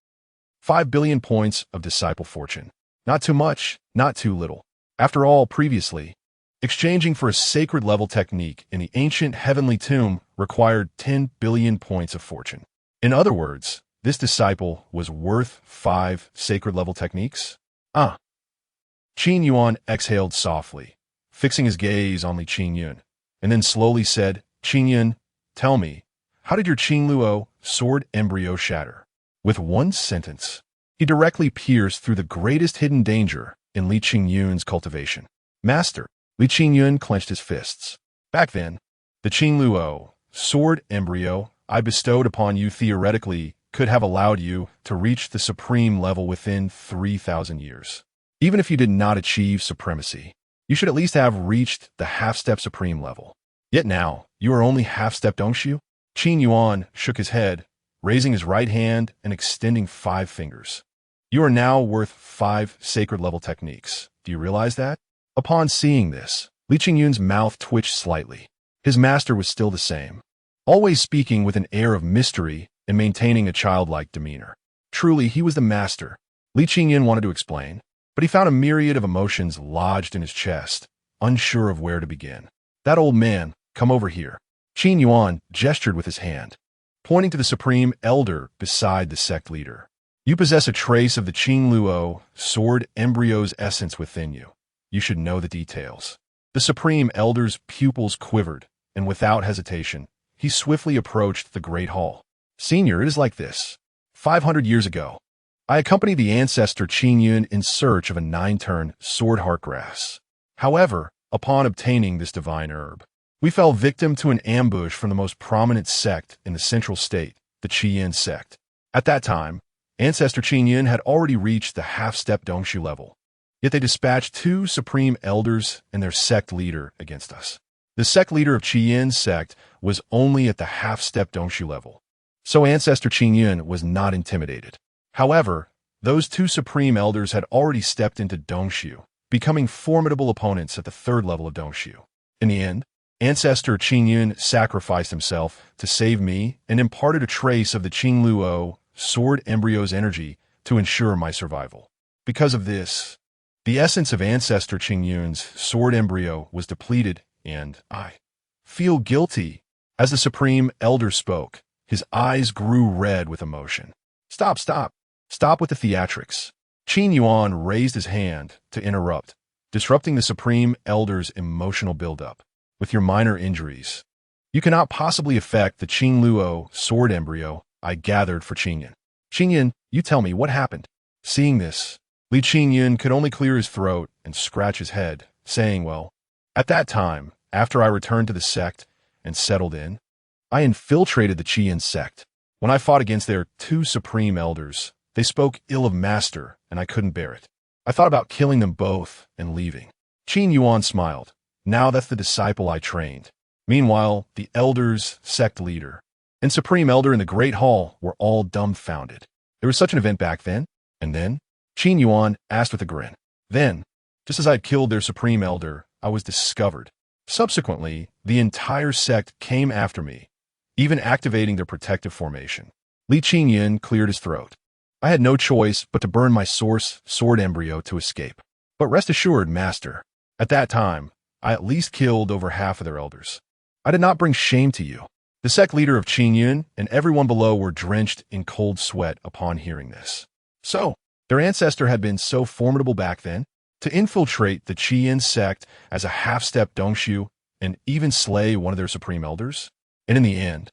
5 billion points of disciple fortune. Not too much, not too little. After all, previously, exchanging for a sacred level technique in the ancient heavenly tomb required 10 billion points of fortune. In other words, this disciple was worth 5 sacred level techniques? Qin Yuan exhaled softly, fixing his gaze on Qin Yuan, and then slowly said, Qin Yuan, tell me, how did your Qing Luo sword embryo shatter? With one sentence, he directly pierced through the greatest hidden danger in Qin Yuan's cultivation. Master, Li Qingyun clenched his fists. Back then, the Qin Luo, sword embryo, I bestowed upon you theoretically could have allowed you to reach the supreme level within 3,000 years. Even if you did not achieve supremacy, you should at least have reached the half-step supreme level. Yet now, you are only half-step Dongshu? Qin Yuan shook his head, raising his right hand and extending 5 fingers. You are now worth 5 sacred-level techniques. Do you realize that? Upon seeing this, Li Qingyun's mouth twitched slightly. His master was still the same, always speaking with an air of mystery and maintaining a childlike demeanor. Truly, he was the master. Li Qingyun wanted to explain, but he found a myriad of emotions lodged in his chest, unsure of where to begin. That old man, come over here. Qin Yuan gestured with his hand, pointing to the supreme elder beside the sect leader. You possess a trace of the Qin Luo, sword embryo's essence within you. You should know the details. The supreme elder's pupils quivered, and without hesitation, he swiftly approached the great hall. Senior, it is like this. 500 years ago, I accompanied the ancestor Qin Yuan in search of a 9-turn sword heartgrass. However, upon obtaining this divine herb, we fell victim to an ambush from the most prominent sect in the central state, the Qian sect. At that time, Ancestor Qin Yuan had already reached the half-step Dongshu level, yet they dispatched 2 supreme elders and their sect leader against us. The sect leader of Qian's sect was only at the half-step Dongshu level, so Ancestor Qin Yuan was not intimidated. However, those 2 supreme elders had already stepped into Dongshu, becoming formidable opponents at the 3rd level of Dongshu. In the end, Ancestor Qin Yuan sacrificed himself to save me and imparted a trace of the Qin Luo, sword embryo's energy to ensure my survival. Because of this, the essence of Ancestor Qin Yuan's sword embryo was depleted, and I feel guilty. As the supreme elder spoke, his eyes grew red with emotion. Stop with the theatrics. Qin Yuan raised his hand to interrupt, disrupting the supreme elder's emotional buildup. With your minor injuries, you cannot possibly affect the Qin Luo sword embryo I gathered for Qingyun. Qingyun, you tell me what happened. Seeing this, Li Qingyun could only clear his throat and scratch his head, saying, well, at that time, after I returned to the sect and settled in, I infiltrated the Qian sect. When I fought against their 2 supreme elders, they spoke ill of Master, and I couldn't bear it. I thought about killing them both and leaving. Qin Yuan smiled. Now that's the disciple I trained. Meanwhile, the elders, sect leader, and supreme elder in the great hall were all dumbfounded. There was such an event back then, and then? Qin Yuan asked with a grin. Then, just as I'd killed their supreme elder, I was discovered. Subsequently, the entire sect came after me, even activating their protective formation. Li Qingyun cleared his throat. I had no choice but to burn my source sword embryo to escape. But rest assured, Master, at that time, I at least killed over half of their elders. I did not bring shame to you. The sect leader of Qin Yuan and everyone below were drenched in cold sweat upon hearing this. So, their ancestor had been so formidable back then, to infiltrate the Qian sect as a half-step Dongshu and even slay one of their supreme elders? And in the end,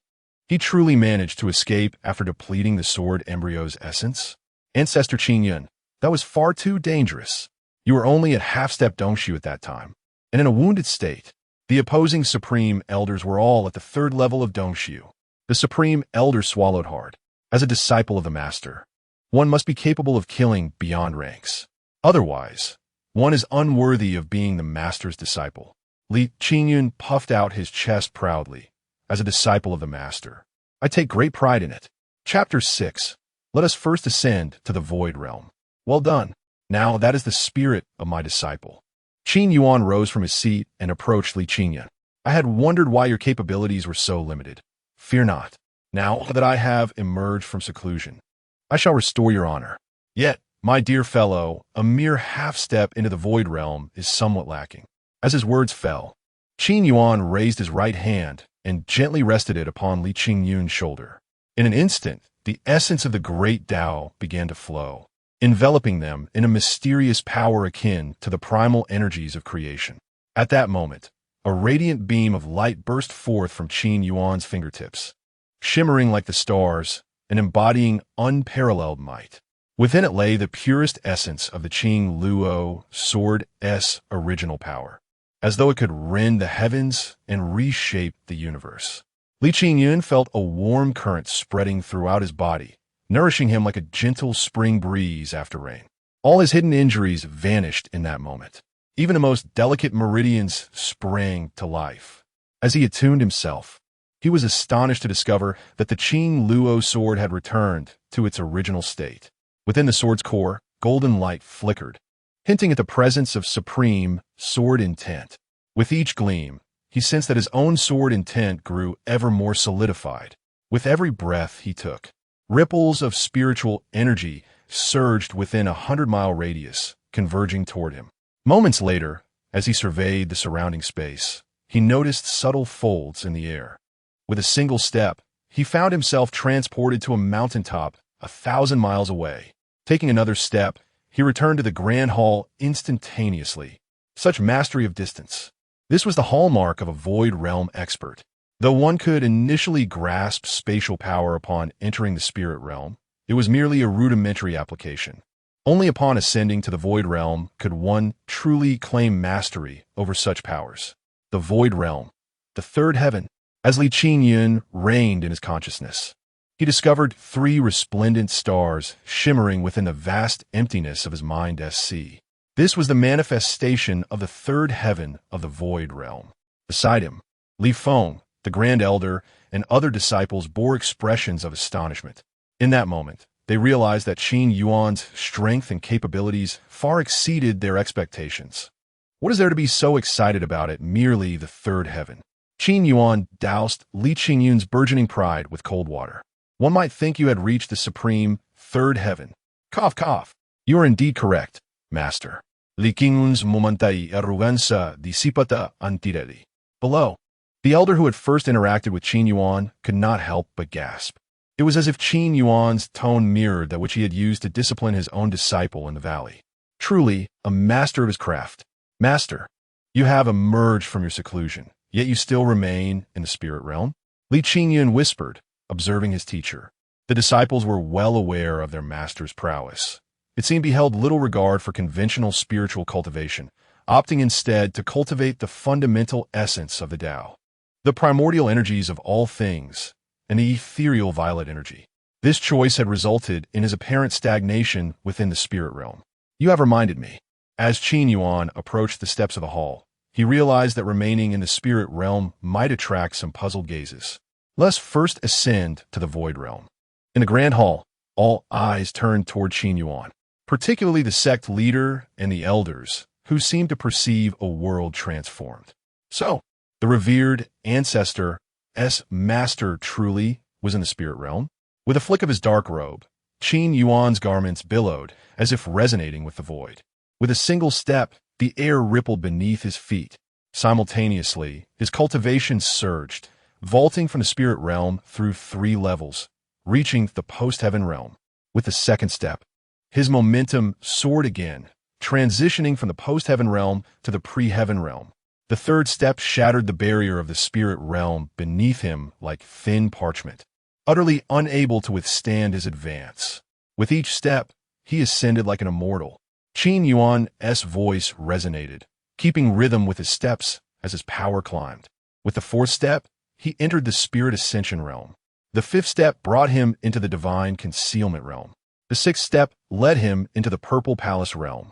he truly managed to escape after depleting the sword embryo's essence? Ancestor Qin Yuan, that was far too dangerous. You were only at half-step Dongshu at that time, and in a wounded state. The opposing supreme elders were all at the 3rd level of Dongshu. The supreme elder swallowed hard. As a disciple of the master, one must be capable of killing beyond ranks. Otherwise, one is unworthy of being the master's disciple. Li Qingyun puffed out his chest proudly. As a disciple of the master, I take great pride in it. Chapter 6. Let us first ascend to the void realm. Well done. Now that is the spirit of my disciple. Qin Yuan rose from his seat and approached Li Qingyun. I had wondered why your capabilities were so limited. Fear not. Now that I have emerged from seclusion, I shall restore your honor. Yet, my dear fellow, a mere half-step into the void realm is somewhat lacking. As his words fell, Qin Yuan raised his right hand and gently rested it upon Li Qingyun's shoulder. In an instant, the essence of the great Tao began to flow, enveloping them in a mysterious power akin to the primal energies of creation. At that moment, a radiant beam of light burst forth from Qin Yuan's fingertips, shimmering like the stars and embodying unparalleled might. Within it lay the purest essence of the Qin Luo Sword's original power. as though it could rend the heavens and reshape the universe. Qin Yuan felt a warm current spreading throughout his body, nourishing him like a gentle spring breeze after rain. All his hidden injuries vanished in that moment. Even the most delicate meridians sprang to life. As he attuned himself, he was astonished to discover that the Qin Luo sword had returned to its original state. Within the sword's core, golden light flickered, hinting at the presence of supreme sword intent. With each gleam, he sensed that his own sword intent grew ever more solidified. With every breath he took, ripples of spiritual energy surged within a 100-mile radius, converging toward him. Moments later, as he surveyed the surrounding space, he noticed subtle folds in the air. With a single step, he found himself transported to a mountaintop 1,000 miles away. Taking another step, he returned to the Grand Hall instantaneously. Such mastery of distance. This was the hallmark of a Void Realm expert. Though one could initially grasp spatial power upon entering the Spirit Realm, it was merely a rudimentary application. Only upon ascending to the Void Realm could one truly claim mastery over such powers. The Void Realm, the third heaven. As Qin Yuan reigned in his consciousness, he discovered 3 resplendent stars shimmering within the vast emptiness of his mind-SC. This was the manifestation of the third heaven of the Void Realm. Beside him, Li Feng, the Grand Elder, and other disciples bore expressions of astonishment. In that moment, they realized that Qin Yuan's strength and capabilities far exceeded their expectations. What is there to be so excited about it, merely the third heaven? Qin Yuan doused Qin Yuan's burgeoning pride with cold water. One might think you had reached the supreme third heaven. Cough, cough. You are indeed correct, Master. Qin Yuan's momentai arrogancia dissipata antireli. Below, the elder who had first interacted with Qin Yuan could not help but gasp. It was as if Qin Yuan's tone mirrored that which he had used to discipline his own disciple in the valley. Truly, a master of his craft. Master, you have emerged from your seclusion, yet you still remain in the spirit realm? Qin Yuan whispered, observing his teacher. The disciples were well aware of their master's prowess. It seemed he held little regard for conventional spiritual cultivation, opting instead to cultivate the fundamental essence of the Tao, the primordial energies of all things, and the ethereal violet energy. This choice had resulted in his apparent stagnation within the spirit realm. You have reminded me. As Qin Yuan approached the steps of the hall, he realized that remaining in the spirit realm might attract some puzzled gazes. Let's first ascend to the void realm. In the grand hall, all eyes turned toward Qin Yuan, particularly the sect leader and the elders, who seemed to perceive a world transformed. So, the revered Ancestor, master truly, was in the spirit realm. With a flick of his dark robe, Qin Yuan's garments billowed, as if resonating with the void. With a single step, the air rippled beneath his feet. Simultaneously, his cultivation surged, vaulting from the spirit realm through 3 levels, reaching the post-heaven realm. With the second step, his momentum soared again, transitioning from the post-heaven realm to the pre-heaven realm. The third step shattered the barrier of the spirit realm beneath him like thin parchment, utterly unable to withstand his advance. With each step, he ascended like an immortal. Qin Yuan's voice resonated, keeping rhythm with his steps as his power climbed. With the 4th step, he entered the spirit ascension realm. The 5th step brought him into the divine concealment realm. The 6th step led him into the purple palace realm.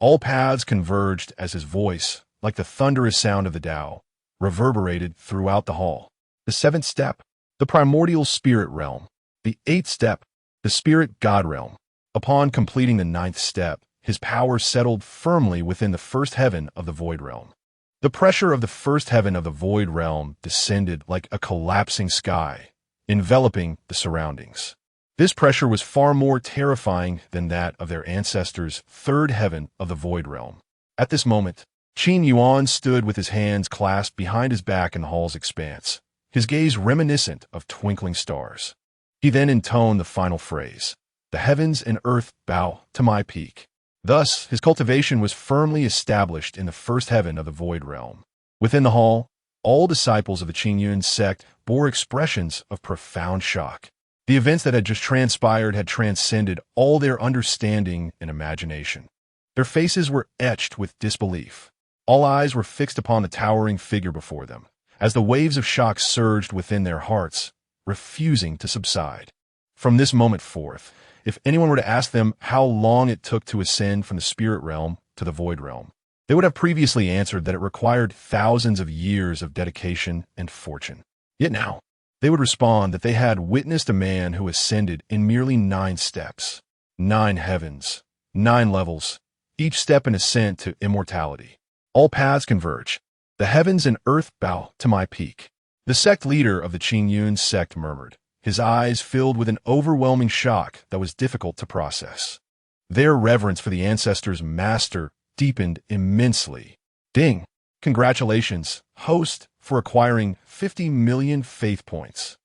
All paths converged as his voice, like the thunderous sound of the Tao, reverberated throughout the hall. The 7th step, the primordial spirit realm. The 8th step, the spirit god realm. Upon completing the 9th step, his power settled firmly within the first heaven of the void realm. The pressure of the first heaven of the void realm descended like a collapsing sky, enveloping the surroundings. This pressure was far more terrifying than that of their ancestors' third heaven of the void realm. At this moment, Qin Yuan stood with his hands clasped behind his back in the hall's expanse, his gaze reminiscent of twinkling stars. He then intoned the final phrase, "The heavens and earth bow to my peak." Thus, his cultivation was firmly established in the first heaven of the void realm. Within the hall, all disciples of the Qin Yuan sect bore expressions of profound shock. The events that had just transpired had transcended all their understanding and imagination. Their faces were etched with disbelief. All eyes were fixed upon the towering figure before them, as the waves of shock surged within their hearts, refusing to subside. From this moment forth, if anyone were to ask them how long it took to ascend from the spirit realm to the void realm, they would have previously answered that it required thousands of years of dedication and fortune. Yet now, they would respond that they had witnessed a man who ascended in merely 9 steps, 9 heavens, 9 levels, each step an ascent to immortality. All paths converge. The heavens and earth bow to my peak. The sect leader of the Qin Yuan sect murmured, his eyes filled with an overwhelming shock that was difficult to process. Their reverence for the ancestor's master deepened immensely. Ding! Congratulations, host, for acquiring 50 million faith points.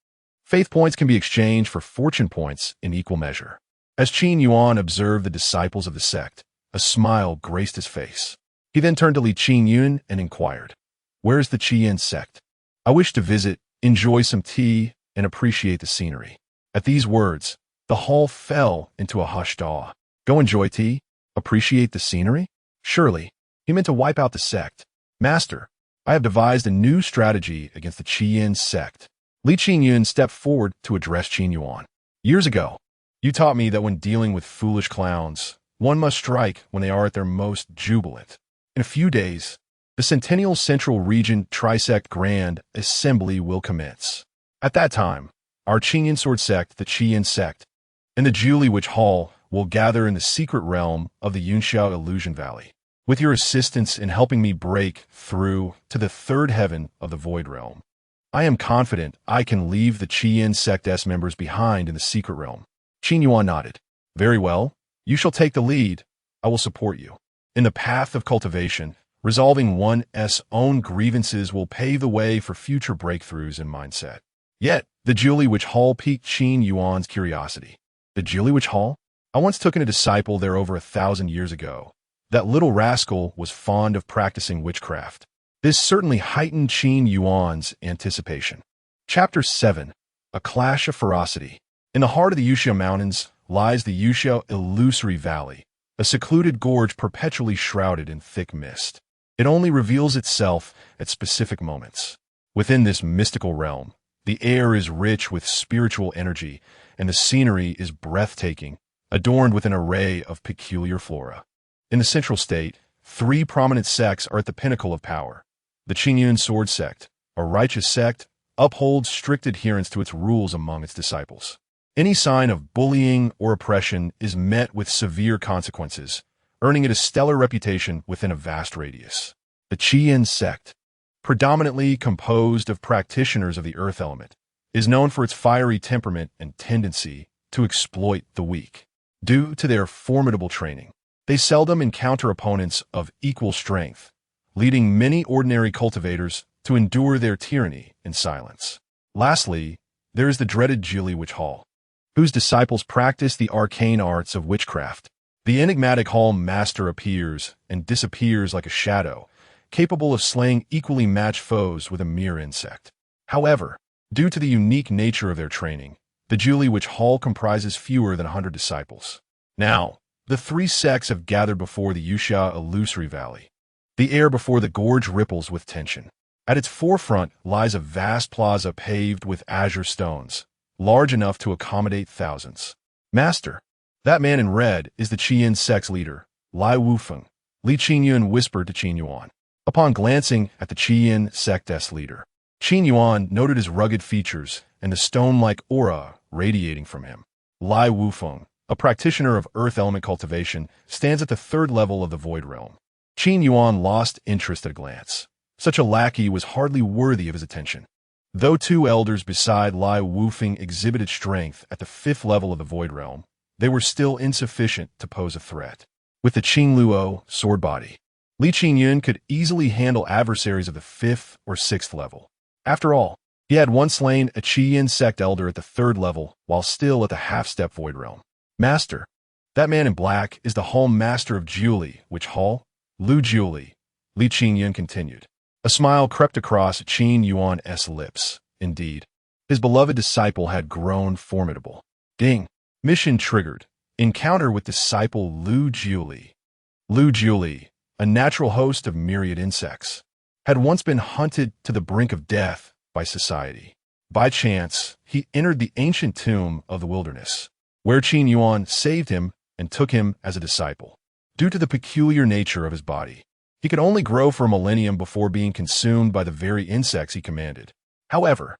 Faith points can be exchanged for fortune points in equal measure. As Qin Yuan observed the disciples of the sect, a smile graced his face. He then turned to Li Qin Yuan and inquired, "Where is the Qin sect? I wish to visit, enjoy some tea, and appreciate the scenery." At these words, the hall fell into a hushed awe. Go enjoy tea? Appreciate the scenery? Surely, he meant to wipe out the sect. Master, I have devised a new strategy against the Qin sect. Li Qin Yuan stepped forward to address Qin Yuan. Years ago, you taught me that when dealing with foolish clowns, one must strike when they are at their most jubilant. In a few days, the Centennial Central Region Trisect Grand Assembly will commence. At that time, our Qin Sword sect, the Qin sect, and the Julie Witch Hall will gather in the secret realm of the Yunxiao Illusion Valley. With your assistance in helping me break through to the third heaven of the Void Realm, I am confident I can leave the Qin sect S members behind in the secret realm. Qin Yuan nodded. Very well, you shall take the lead. I will support you. In the path of cultivation, resolving one's own grievances will pave the way for future breakthroughs in mindset. Yet, the Julie Witch Hall piqued Qin Yuan's curiosity. The Julie Witch Hall? I once took in a disciple there over 1,000 years ago. That little rascal was fond of practicing witchcraft. This certainly heightened Qin Yuan's anticipation. Chapter 7. A Clash of Ferocity. In the heart of the Yuxiao Mountains lies the Yuxiao Illusory Valley, a secluded gorge perpetually shrouded in thick mist. It only reveals itself at specific moments. Within this mystical realm, the air is rich with spiritual energy, and the scenery is breathtaking, adorned with an array of peculiar flora. In the central state, 3 prominent sects are at the pinnacle of power. The Qin Yuan Sword sect, a righteous sect, upholds strict adherence to its rules among its disciples. Any sign of bullying or oppression is met with severe consequences, earning it a stellar reputation within a vast radius. The Qin sect, predominantly composed of practitioners of the earth element, is known for its fiery temperament and tendency to exploit the weak. Due to their formidable training, they seldom encounter opponents of equal strength, leading many ordinary cultivators to endure their tyranny in silence. Lastly, there is the dreaded Julie Witch Hall, whose disciples practice the arcane arts of witchcraft. The enigmatic hall master appears and disappears like a shadow, capable of slaying equally matched foes with a mere insect. However, due to the unique nature of their training, the Julie Witch Hall comprises fewer than 100 disciples. Now, the 3 sects have gathered before the Yuxia Illusory Valley. The air before the gorge ripples with tension. At its forefront lies a vast plaza paved with azure stones, large enough to accommodate thousands. Master, that man in red is the Qin sect's leader, Lai Wufeng, Li Qin Yuan whispered to Qin Yuan. Upon glancing at the Qin sect's leader, Qin Yuan noted his rugged features and the stone-like aura radiating from him. Lai Wufeng, a practitioner of earth element cultivation, stands at the 3rd level of the void realm. Qin Yuan lost interest at a glance. Such a lackey was hardly worthy of his attention. Though 2 elders beside Lai Wufeng exhibited strength at the 5th level of the void realm, they were still insufficient to pose a threat. With the Qing Luo sword body, Li Qin Yuan could easily handle adversaries of the 5th or 6th level. After all, he had once slain a Qin sect elder at the 3rd level while still at the half-step void realm. Master, that man in black is the Hall Master of Julie Witch Hall, Lu Julie, Li Qin Yuan continued. A smile crept across Qin Yuan's lips. Indeed, his beloved disciple had grown formidable. Ding! Mission triggered. Encounter with disciple Lu Julie. Lu Julie, a natural host of myriad insects, had once been hunted to the brink of death by society. By chance, he entered the ancient tomb of the wilderness, where Qin Yuan saved him and took him as a disciple. Due to the peculiar nature of his body, he could only grow for a millennium before being consumed by the very insects he commanded. However,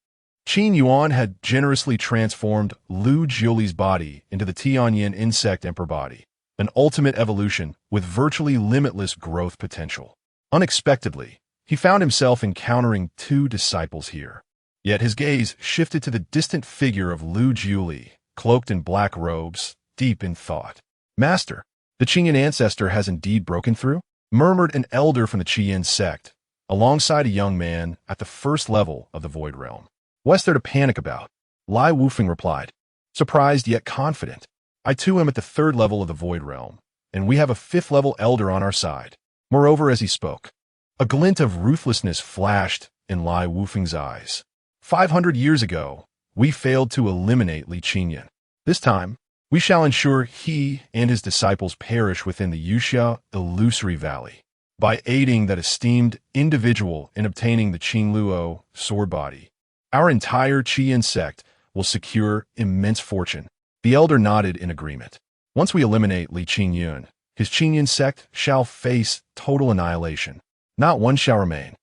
Qin Yuan had generously transformed Lu Jiuli's body into the Tianyin insect emperor body, an ultimate evolution with virtually limitless growth potential. Unexpectedly, he found himself encountering two disciples here. Yet his gaze shifted to the distant figure of Lu Jiuli, cloaked in black robes, deep in thought. "Master, the Qin Ancestor has indeed broken through?" murmured an elder from the Qin sect, alongside a young man at the first level of the Void Realm. "What's there to panic about?" Lai Wufeng replied, surprised yet confident. "I too am at the third level of the Void Realm, and we have a fifth-level elder on our side." Moreover, as he spoke, a glint of ruthlessness flashed in Lai Wufeng's eyes. 500 years ago, we failed to eliminate Li Qinyan. This time, we shall ensure he and his disciples perish within the Yuxia illusory valley. By aiding that esteemed individual in obtaining the Qinluo sword body, our entire Qin sect will secure immense fortune. The elder nodded in agreement. Once we eliminate Li Qinyan, his Qinyan sect shall face total annihilation. Not one shall remain,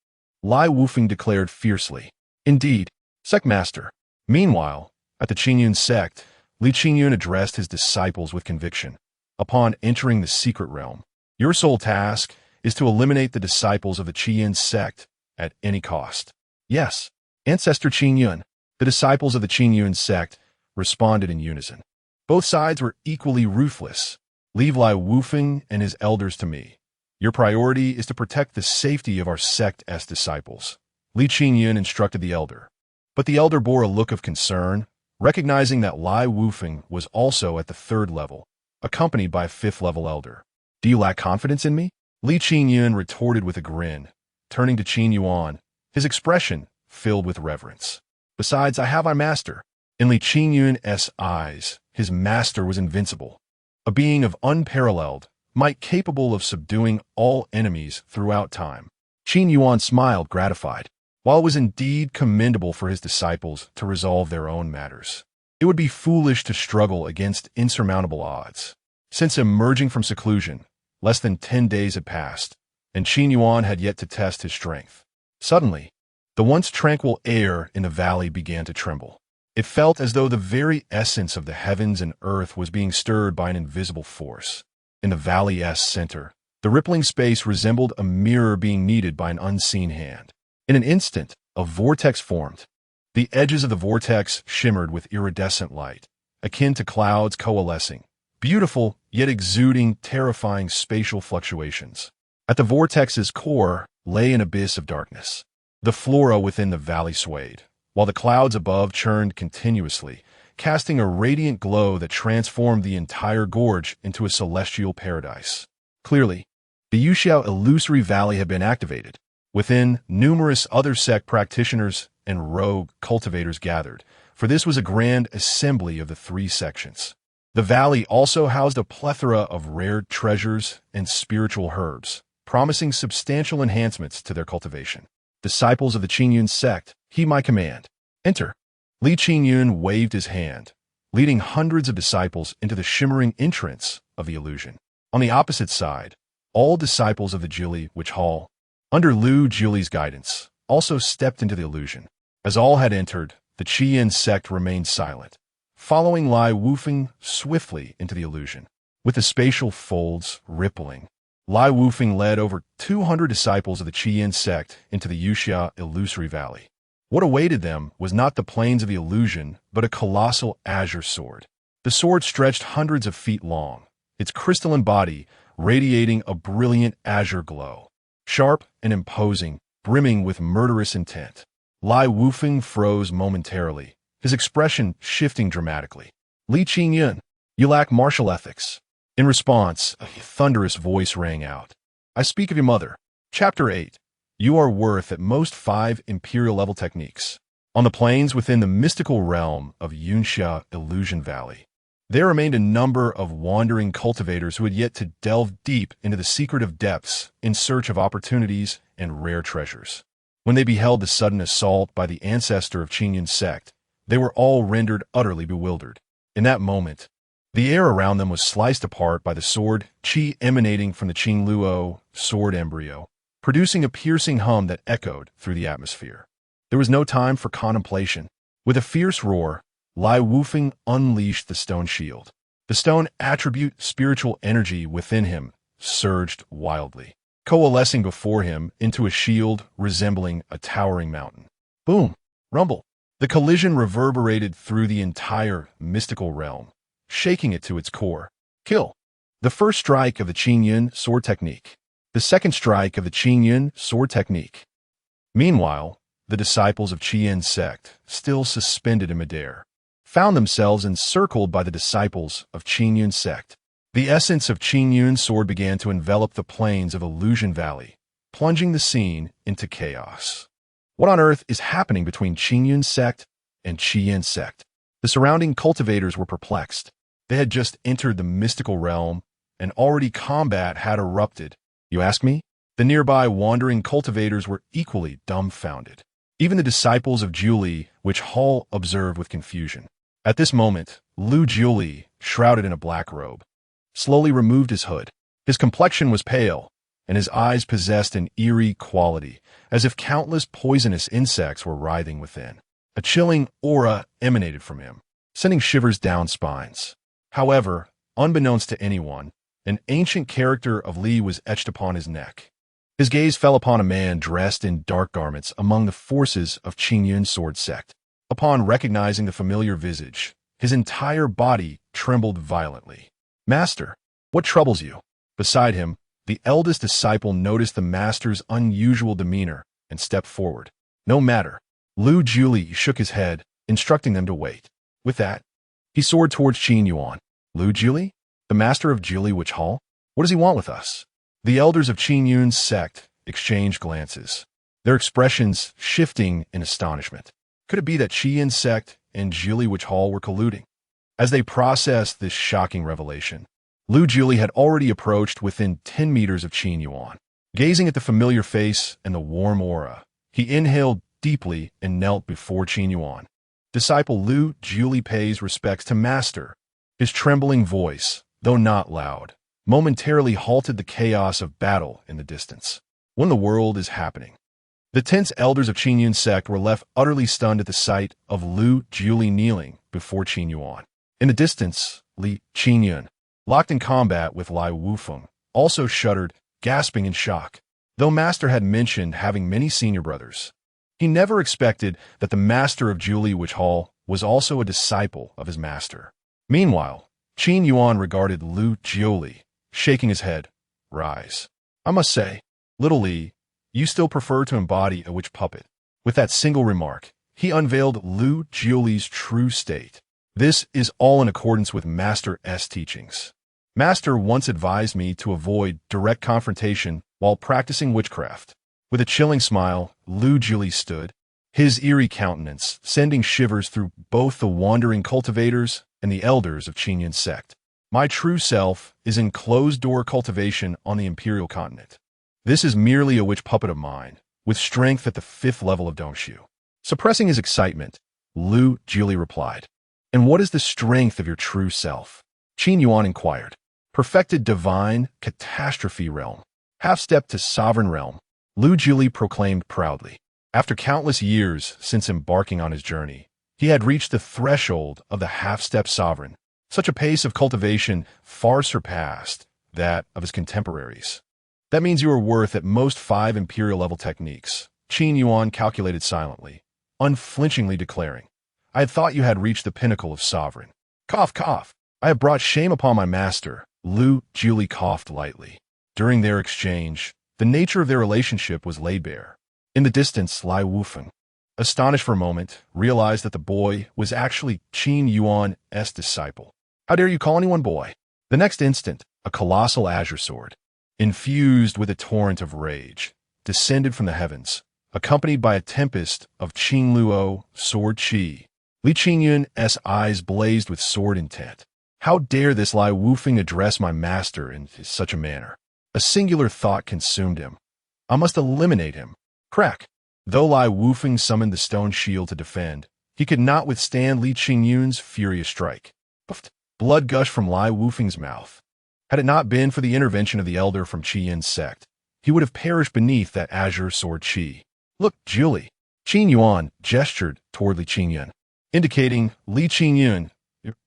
Lai Wufeng declared fiercely. Indeed, Sect Master. Meanwhile, at the Qingyun sect, Li Qingyun addressed his disciples with conviction. Upon entering the secret realm, your sole task is to eliminate the disciples of the Qingyun sect at any cost. Yes, Ancestor Qingyun, the disciples of the Qingyun sect, responded in unison. Both sides were equally ruthless. Leave Lai Wufeng and his elders to me. Your priority is to protect the safety of our sect as disciples. Li Qingyun instructed the elder. But the elder bore a look of concern, recognizing that Lai Wufeng was also at the third level, accompanied by a fifth-level elder. "Do you lack confidence in me?" Li Qingyun retorted with a grin, turning to Qin Yuan, his expression filled with reverence. "Besides, I have my master." In Li Qingyun's eyes, his master was invincible, a being of unparalleled might capable of subduing all enemies throughout time. Qin Yuan smiled, gratified. While it was indeed commendable for his disciples to resolve their own matters, it would be foolish to struggle against insurmountable odds. Since emerging from seclusion, less than 10 days had passed, and Qin Yuan had yet to test his strength. Suddenly, the once tranquil air in the valley began to tremble. It felt as though the very essence of the heavens and earth was being stirred by an invisible force. In the valley's center, the rippling space resembled a mirror being kneaded by an unseen hand. In an instant, a vortex formed. The edges of the vortex shimmered with iridescent light, akin to clouds coalescing, beautiful yet exuding terrifying spatial fluctuations. At the vortex's core lay an abyss of darkness. The flora within the valley swayed, while the clouds above churned continuously, casting a radiant glow that transformed the entire gorge into a celestial paradise. Clearly, the Yuxiao illusory valley had been activated. Within, numerous other sect practitioners and rogue cultivators gathered, for this was a grand assembly of the three sections. The valley also housed a plethora of rare treasures and spiritual herbs, promising substantial enhancements to their cultivation. "Disciples of the Qingyun sect, heed my command. Enter." Li Qingyun waved his hand, leading hundreds of disciples into the shimmering entrance of the illusion. On the opposite side, all disciples of the Jili Witch Hall, under Lu Jiuli's guidance, also stepped into the illusion. As all had entered, the Qin sect remained silent, following Lai Wufeng swiftly into the illusion. With the spatial folds rippling, Lai Wufeng led over 200 disciples of the Qin sect into the Yuxia illusory valley. What awaited them was not the plains of the illusion, but a colossal azure sword. The sword stretched hundreds of feet long, its crystalline body radiating a brilliant azure glow. Sharp and imposing, brimming with murderous intent. Lai Wufeng froze momentarily, his expression shifting dramatically. "Li Qingyun, you lack martial ethics." In response, a thunderous voice rang out. "I speak of your mother." Chapter 8. You are worth at most 5 imperial-level techniques. On the plains within the mystical realm of Yunxia Illusion Valley, There remained a number of wandering cultivators who had yet to delve deep into the secretive depths in search of opportunities and rare treasures. When they beheld the sudden assault by the ancestor of Qin Yuan's sect, they were all rendered utterly bewildered. In that moment, the air around them was sliced apart by the sword qi emanating from the Qin Luo sword embryo, producing a piercing hum that echoed through the atmosphere. There was no time for contemplation. With a fierce roar, Lai Wufeng unleashed the stone shield. The stone attribute spiritual energy within him surged wildly, coalescing before him into a shield resembling a towering mountain. Boom! Rumble! The collision reverberated through the entire mystical realm, shaking it to its core. Kill! The first strike of the Qin Yuan sword technique. The second strike of the Qin Yuan sword technique. Meanwhile, the disciples of Qin Yuan's sect, still suspended in midair, found themselves encircled by the disciples of Qin Yuan's sect. The essence of Qin Yuan's sword began to envelop the plains of Illusion Valley, plunging the scene into chaos. What on earth is happening between Qin Yuan's sect and Qin Yuan's sect? The surrounding cultivators were perplexed. They had just entered the mystical realm, and already combat had erupted. You ask me? The nearby wandering cultivators were equally dumbfounded. Even the disciples of Julie, which Hall observed with confusion. At this moment, Lu Julie, shrouded in a black robe, slowly removed his hood. His complexion was pale, and his eyes possessed an eerie quality, as if countless poisonous insects were writhing within. A chilling aura emanated from him, sending shivers down spines. However, unbeknownst to anyone, an ancient character of Li was etched upon his neck. His gaze fell upon a man dressed in dark garments among the forces of Qin Yuan's sword sect. Upon recognizing the familiar visage, his entire body trembled violently. Master, what troubles you? Beside him, the eldest disciple noticed the master's unusual demeanor and stepped forward. No matter. Lu Julie shook his head, instructing them to wait. With that, he soared towards Qin Yuan. Lu Julie? The master of Julie Witch Hall? What does he want with us? The elders of Qin Yuan's sect exchanged glances, their expressions shifting in astonishment. Could it be that Qin Yuan's sect and Julie Witch Hall were colluding? As they processed this shocking revelation, Lu Julie had already approached within 10 meters of Qin Yuan. Gazing at the familiar face and the warm aura, he inhaled deeply and knelt before Qin Yuan. Disciple Lu Julie pays respects to Master. His trembling voice, though not loud, momentarily halted the chaos of battle in the distance. When the world is happening. The tense elders of Qin Yuan's sect were left utterly stunned at the sight of Lu Julie kneeling before Qin Yuan. In the distance, Qin Yuan, locked in combat with Lai Wufeng, also shuddered, gasping in shock. Though Master had mentioned having many senior brothers, he never expected that the master of Julie Witch Hall was also a disciple of his master. Meanwhile, Qin Yuan regarded Lu Julie, shaking his head. Rise. I must say, little Li, you still prefer to embody a witch puppet. With that single remark, he unveiled Lu Julie's true state. This is all in accordance with Master S teachings. Master once advised me to avoid direct confrontation while practicing witchcraft. With a chilling smile, Lu Julie stood, his eerie countenance sending shivers through both the wandering cultivators and the elders of Qin Yuan's sect. My true self is in closed-door cultivation on the imperial continent. This is merely a witch puppet of mine, with strength at the 5th level of Dongshu. Suppressing his excitement, Lu Julie replied, And what is the strength of your true self? Qin Yuan inquired. Perfected divine catastrophe realm. Half-step to sovereign realm, Lu Julie proclaimed proudly. After countless years since embarking on his journey, he had reached the threshold of the half-step sovereign. Such a pace of cultivation far surpassed that of his contemporaries. That means you are worth at most 5 imperial-level techniques, Qin Yuan calculated silently, unflinchingly declaring. I had thought you had reached the pinnacle of sovereign. Cough, cough. I have brought shame upon my master, Lu Julie coughed lightly. During their exchange, the nature of their relationship was laid bare. In the distance, Lai Wufeng, astonished for a moment, realized that the boy was actually Qin Yuan's disciple. How dare you call anyone boy? The next instant, a colossal azure sword, infused with a torrent of rage, descended from the heavens, accompanied by a tempest of Qin Luo sword chi. Li Qin Yuan's eyes blazed with sword intent. How dare this Lai Wufeng address my master in such a manner? A singular thought consumed him. I must eliminate him. Crack. Though Lai Wufeng summoned the stone shield to defend, he could not withstand Qin Yuan's furious strike. Puffed. Blood gushed from Lai Wufeng's mouth. Had it not been for the intervention of the elder from Qin Yuan's sect, he would have perished beneath that azure sword Qi. Look, Julie. Qin Yuan gestured toward Qin Yuan, indicating Qin Yuan,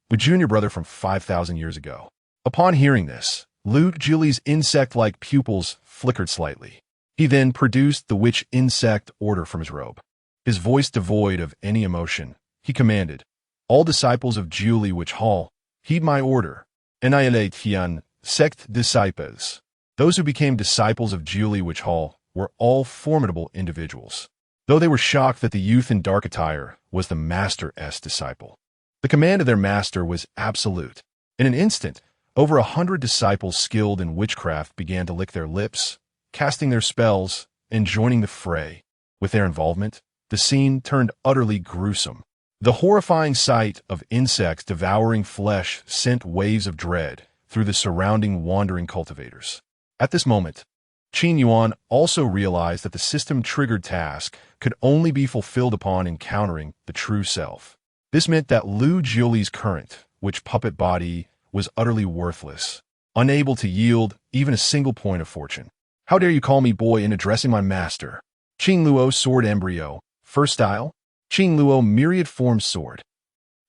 the junior brother from 5,000 years ago. Upon hearing this, Julie's insect-like pupils flickered slightly. He then produced the witch insect order from his robe. His voice devoid of any emotion, he commanded, "All disciples of Julie Witch Hall, heed my order. Annihilate Tian, sect disciples." Those who became disciples of Julie Witch Hall were all formidable individuals. Though they were shocked that the youth in dark attire was the master's disciple. The command of their master was absolute. In an instant, over 100 disciples skilled in witchcraft began to lick their lips, casting their spells, and joining the fray. With their involvement, the scene turned utterly gruesome. The horrifying sight of insects devouring flesh sent waves of dread through the surrounding wandering cultivators. At this moment, Qin Yuan also realized that the system-triggered task could only be fulfilled upon encountering the true self. This meant that Julie's current, witch puppet body, was utterly worthless, unable to yield even a single point of fortune. "How dare you call me boy in addressing my master?" Qin Luo sword embryo, first style, Qin Luo myriad form sword.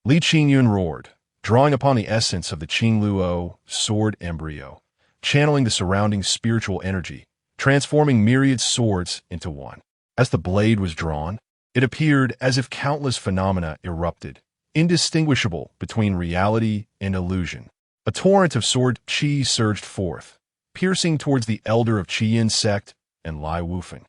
Qin Yuan roared, drawing upon the essence of the Qin Luo sword embryo, channeling the surrounding spiritual energy, transforming myriad swords into one. As the blade was drawn, it appeared as if countless phenomena erupted, indistinguishable between reality and illusion. A torrent of sword qi surged forth, piercing towards the elder of Qin Yuan's sect and Lai Wufeng,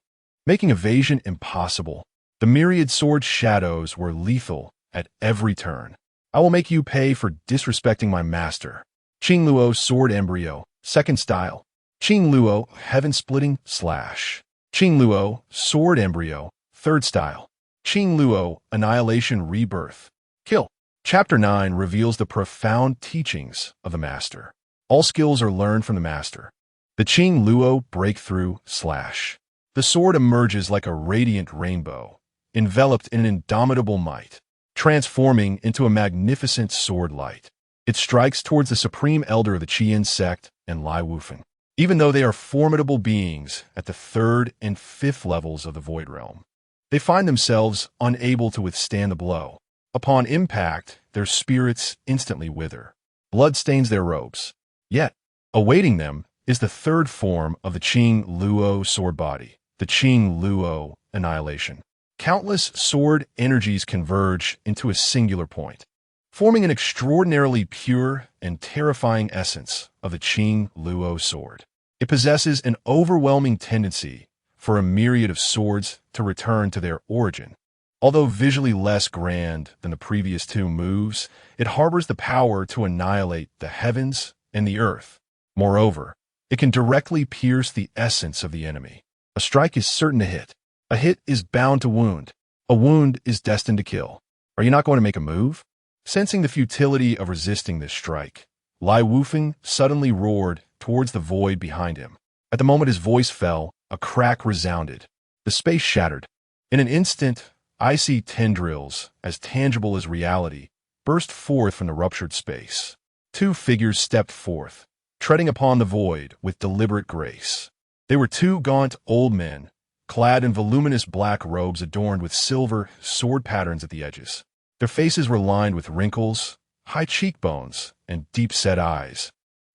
making evasion impossible. The myriad sword shadows were lethal at every turn. "I will make you pay for disrespecting my master." Qin Luo sword embryo, second style. Qin Luo heaven-splitting slash. Qin Luo sword embryo, third style. Qin Luo annihilation rebirth. Kill. Chapter 9 reveals the profound teachings of the master. All skills are learned from the master. The Qin Luo breakthrough slash. The sword emerges like a radiant rainbow, enveloped in an indomitable might, transforming into a magnificent sword light. It strikes towards the supreme elder of the Qin Yuan sect and Lai Wufeng. Even though they are formidable beings at the 3rd and 5th levels of the Void Realm, they find themselves unable to withstand the blow. Upon impact, their spirits instantly wither. Blood stains their robes. Yet, awaiting them is the 3rd form of the Qin Luo sword body, the Qin Luo annihilation. Countless sword energies converge into a singular point, forming an extraordinarily pure and terrifying essence of the Qin Luo sword. It possesses an overwhelming tendency for a myriad of swords to return to their origin. Although visually less grand than the previous 2 moves, it harbors the power to annihilate the heavens and the earth. Moreover, it can directly pierce the essence of the enemy. A strike is certain to hit. A hit is bound to wound. A wound is destined to kill. Are you not going to make a move? Sensing the futility of resisting this strike, Lai Wufeng suddenly roared towards the void behind him. At the moment his voice fell, a crack resounded. The space shattered. In an instant, icy tendrils, as tangible as reality, burst forth from the ruptured space. 2 figures stepped forth, treading upon the void with deliberate grace. They were 2 gaunt old men, clad in voluminous black robes adorned with silver sword patterns at the edges. Their faces were lined with wrinkles, high cheekbones, and deep-set eyes.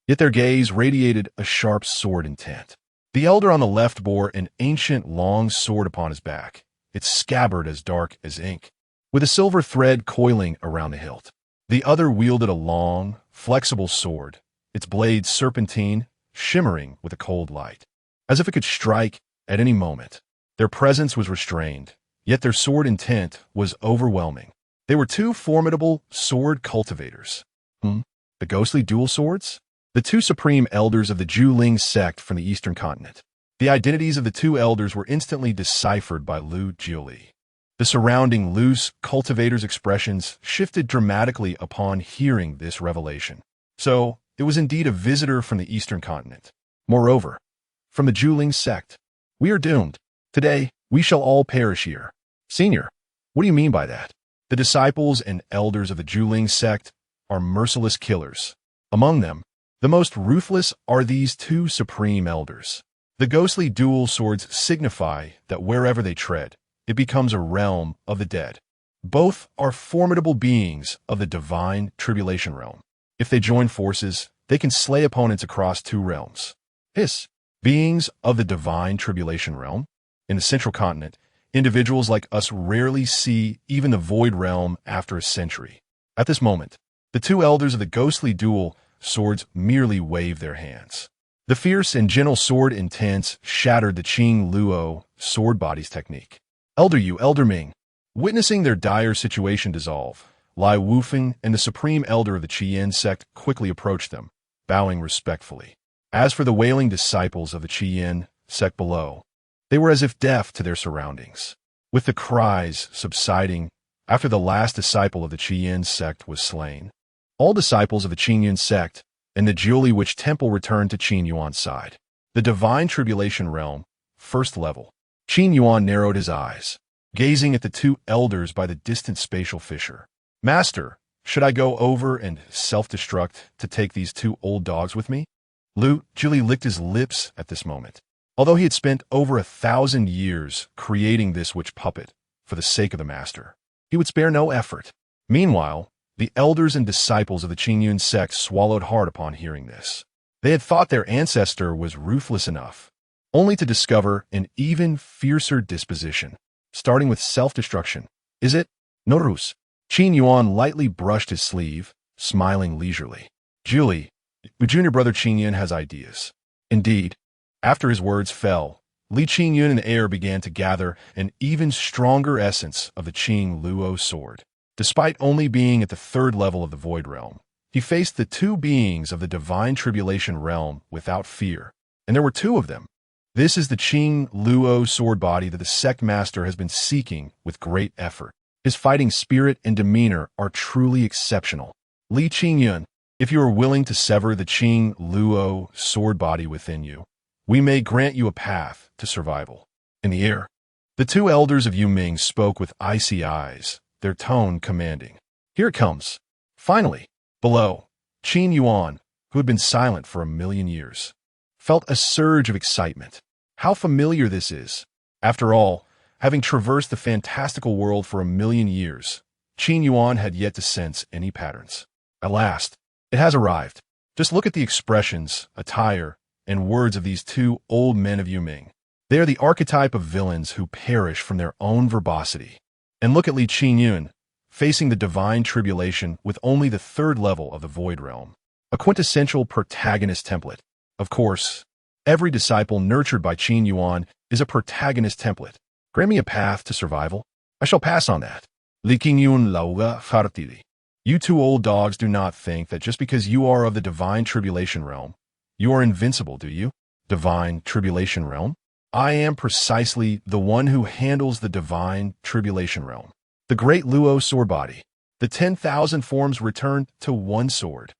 Yet their gaze radiated a sharp sword intent. The elder on the left bore an ancient long sword upon his back, its scabbard as dark as ink, with a silver thread coiling around the hilt. The other wielded a long, flexible sword, its blade serpentine, shimmering with a cold light, as if it could strike at any moment. Their presence was restrained, yet their sword intent was overwhelming. They were 2 formidable sword cultivators. The ghostly dual swords? The 2 supreme elders of the Zhuling sect from the eastern continent. The identities of the 2 elders were instantly deciphered by Julie. The surrounding loose cultivators' expressions shifted dramatically upon hearing this revelation. So, it was indeed a visitor from the eastern continent. Moreover, from the Zhuling sect. We are doomed. Today, we shall all perish here. Senior, what do you mean by that? The disciples and elders of the Zhuling sect are merciless killers. Among them, the most ruthless are these two supreme elders. The ghostly dual swords signify that wherever they tread, it becomes a realm of the dead. Both are formidable beings of the divine tribulation realm. If they join forces, they can slay opponents across two realms. Beings of the divine tribulation realm. In the central continent, individuals like us rarely see even the void realm after a century. At this moment, the two elders of the ghostly dual swords merely wave their hands. The fierce and gentle sword intense shattered the Qin Luo sword body's technique. Elder Yu, Elder Ming, witnessing their dire situation dissolve, Lai Wufeng and the supreme elder of the Qin sect quickly approached them, bowing respectfully. As for the wailing disciples of the Qin sect below, they were as if deaf to their surroundings. With the cries subsiding after the last disciple of the Qin sect was slain, all disciples of the Qin Yuan sect and the Jiuli Witch Temple returned to Qin Yuan's side. The divine tribulation realm, first level. Qin Yuan narrowed his eyes, gazing at the two elders by the distant spatial fissure. Master, should I go over and self-destruct to take these two old dogs with me? Lu Jiuli licked his lips at this moment. Although he had spent over 1,000 years creating this witch puppet for the sake of the master, he would spare no effort. Meanwhile, the elders and disciples of the Qin Yuan sect swallowed hard upon hearing this. They had thought their ancestor was ruthless enough, only to discover an even fiercer disposition, starting with self-destruction. Is it? Norus. Qin Yuan lightly brushed his sleeve, smiling leisurely. Julie, your junior brother Qin Yuan has ideas. Indeed, after his words fell, Li Qin Yuan and the air began to gather an even stronger essence of the Qin Luo sword. Despite only being at the third level of the void realm, he faced the two beings of the divine tribulation realm without fear, and there were two of them. This is the Qin Luo sword body that the sect master has been seeking with great effort. His fighting spirit and demeanor are truly exceptional. Li Qin Yuan, if you are willing to sever the Qin Luo sword body within you, we may grant you a path to survival. In the air, the two elders of Yuming spoke with icy eyes, their tone commanding. Here it comes. Finally, below, Qin Yuan, who had been silent for 1,000,000 years, felt a surge of excitement. How familiar this is. After all, having traversed the fantastical world for 1,000,000 years, Qin Yuan had yet to sense any patterns. At last, it has arrived. Just look at the expressions, attire, and words of these two old men of Yuming. They are the archetype of villains who perish from their own verbosity. And look at Li Qin Yuan, facing the divine tribulation with only the third level of the void realm. A quintessential protagonist template. Of course, every disciple nurtured by Qin Yuan is a protagonist template. Grant me a path to survival. I shall pass on that. Li Qin Yuan lauga fartili. You two old dogs do not think that just because you are of the divine tribulation realm, you are invincible, do you? Divine tribulation realm? I am precisely the one who handles the divine tribulation realm. The great Luo sword body. The 10,000 forms returned to one sword.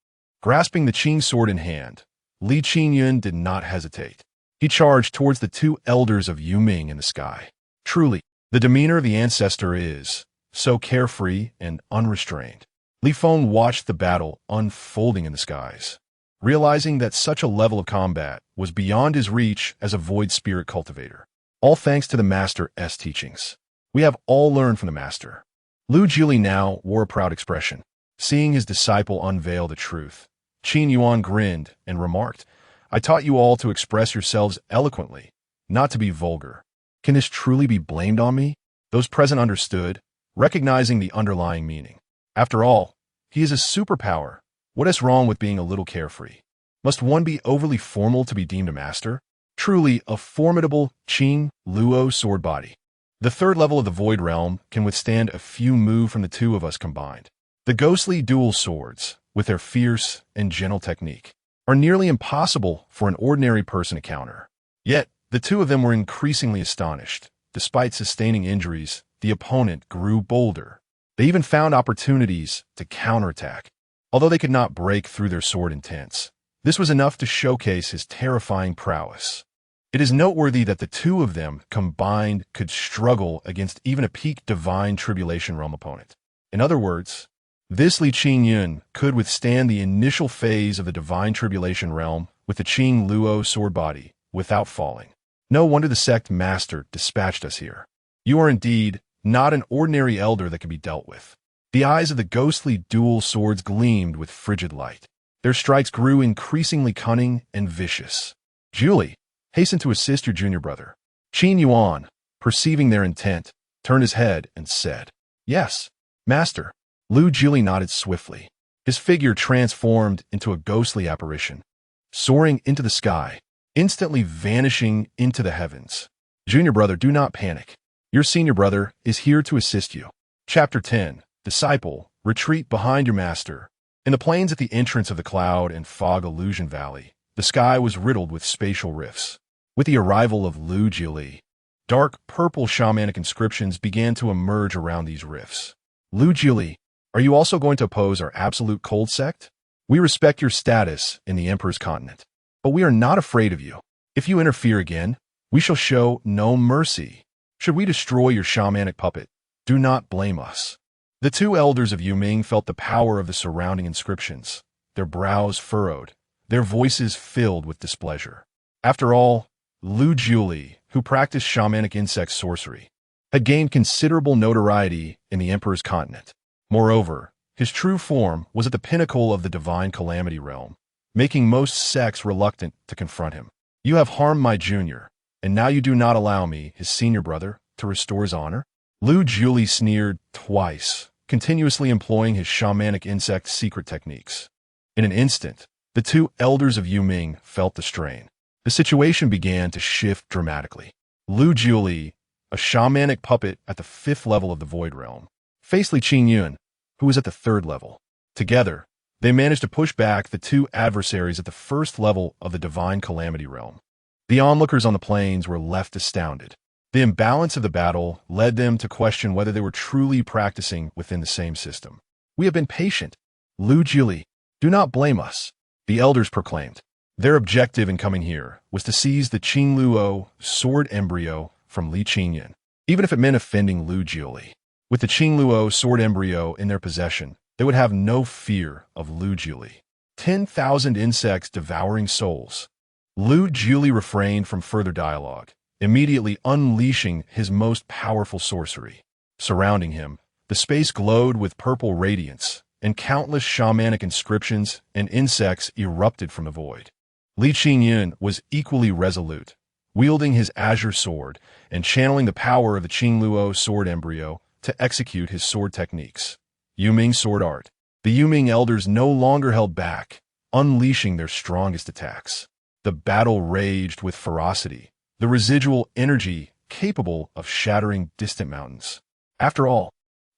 Grasping the Qin sword in hand, Li Qin Yuan did not hesitate. He charged towards the two elders of Yuming in the sky. Truly, the demeanor of the Ancestor is so carefree and unrestrained. Li Feng watched the battle unfolding in the skies, realizing that such a level of combat was beyond his reach as a void spirit cultivator. All thanks to the Master's teachings. We have all learned from the Master. Lu Jiuli now wore a proud expression. Seeing his disciple unveil the truth, Qin Yuan grinned and remarked, I taught you all to express yourselves eloquently, not to be vulgar. Can this truly be blamed on me? Those present understood, recognizing the underlying meaning. After all, he is a superpower. What is wrong with being a little carefree? Must one be overly formal to be deemed a master? Truly a formidable Qin Luo sword body. The third level of the void realm can withstand a few moves from the two of us combined. The ghostly dual swords, with their fierce and gentle technique, are nearly impossible for an ordinary person to counter. Yet, the two of them were increasingly astonished. Despite sustaining injuries, the opponent grew bolder. They even found opportunities to counterattack. Although they could not break through their sword intents, this was enough to showcase his terrifying prowess. It is noteworthy that the two of them combined could struggle against even a peak Divine Tribulation Realm opponent. In other words, this Qin Yuan could withstand the initial phase of the Divine Tribulation Realm with the Qin Luo sword body without falling. No wonder the sect master dispatched us here. You are indeed not an ordinary elder that can be dealt with. The eyes of the ghostly dual swords gleamed with frigid light. Their strikes grew increasingly cunning and vicious. Julie, hasten to assist your junior brother. Qin Yuan, perceiving their intent, turned his head and said, "Yes, master." Lu Jili nodded swiftly. His figure transformed into a ghostly apparition, soaring into the sky, instantly vanishing into the heavens. Junior brother, do not panic. Your senior brother is here to assist you. Chapter 10. Disciple, retreat behind your master. In the plains at the entrance of the Cloud and Fog Illusion Valley, the sky was riddled with spatial rifts. With the arrival of Lu Jili, dark purple shamanic inscriptions began to emerge around these rifts. Lu Jili, are you also going to oppose our absolute cold sect? We respect your status in the Emperor's continent, but we are not afraid of you. If you interfere again, we shall show no mercy. Should we destroy your shamanic puppet, do not blame us. The two elders of Yuming felt the power of the surrounding inscriptions, their brows furrowed, their voices filled with displeasure. After all, Lu Jili, who practiced shamanic insect sorcery, had gained considerable notoriety in the Emperor's continent. Moreover, his true form was at the pinnacle of the Divine Calamity realm, making most sects reluctant to confront him. You have harmed my junior, and now you do not allow me, his senior brother, to restore his honor? Lu Jili sneered twice, continuously employing his shamanic insect secret techniques. In an instant, the two elders of Yuming felt the strain. The situation began to shift dramatically. Lu Jili, a shamanic puppet at the 5th level of the Void Realm, faced Qin Yuan, who was at the 3rd level. Together, they managed to push back the two adversaries at the 1st level of the Divine Calamity Realm. The onlookers on the plains were left astounded. The imbalance of the battle led them to question whether they were truly practicing within the same system. We have been patient. Lu Jili, do not blame us, the elders proclaimed. Their objective in coming here was to seize the Qin Luo sword embryo from Qin Yuan, even if it meant offending Lu Jili. With the Qin Luo sword embryo in their possession, they would have no fear of Lu Jili. 10,000 insects devouring souls. Lu Jili refrained from further dialogue, immediately unleashing his most powerful sorcery. Surrounding him, the space glowed with purple radiance, and countless shamanic inscriptions and insects erupted from the void. Qin Yuan was equally resolute, wielding his azure sword and channeling the power of the Qin Luo sword embryo to execute his sword techniques. Yuming sword art. The Yuming elders no longer held back, unleashing their strongest attacks. The battle raged with ferocity, the residual energy capable of shattering distant mountains. After all,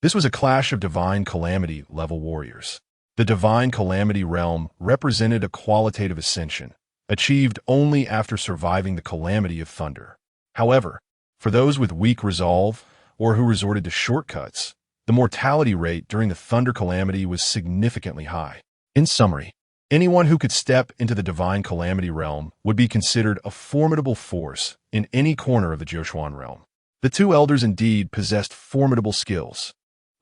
this was a clash of Divine Calamity level warriors. The Divine Calamity realm represented a qualitative ascension, achieved only after surviving the calamity of thunder. However, for those with weak resolve or who resorted to shortcuts, the mortality rate during the thunder calamity was significantly high. In summary, anyone who could step into the Divine Calamity realm would be considered a formidable force in any corner of the Joshuan realm. The two elders indeed possessed formidable skills.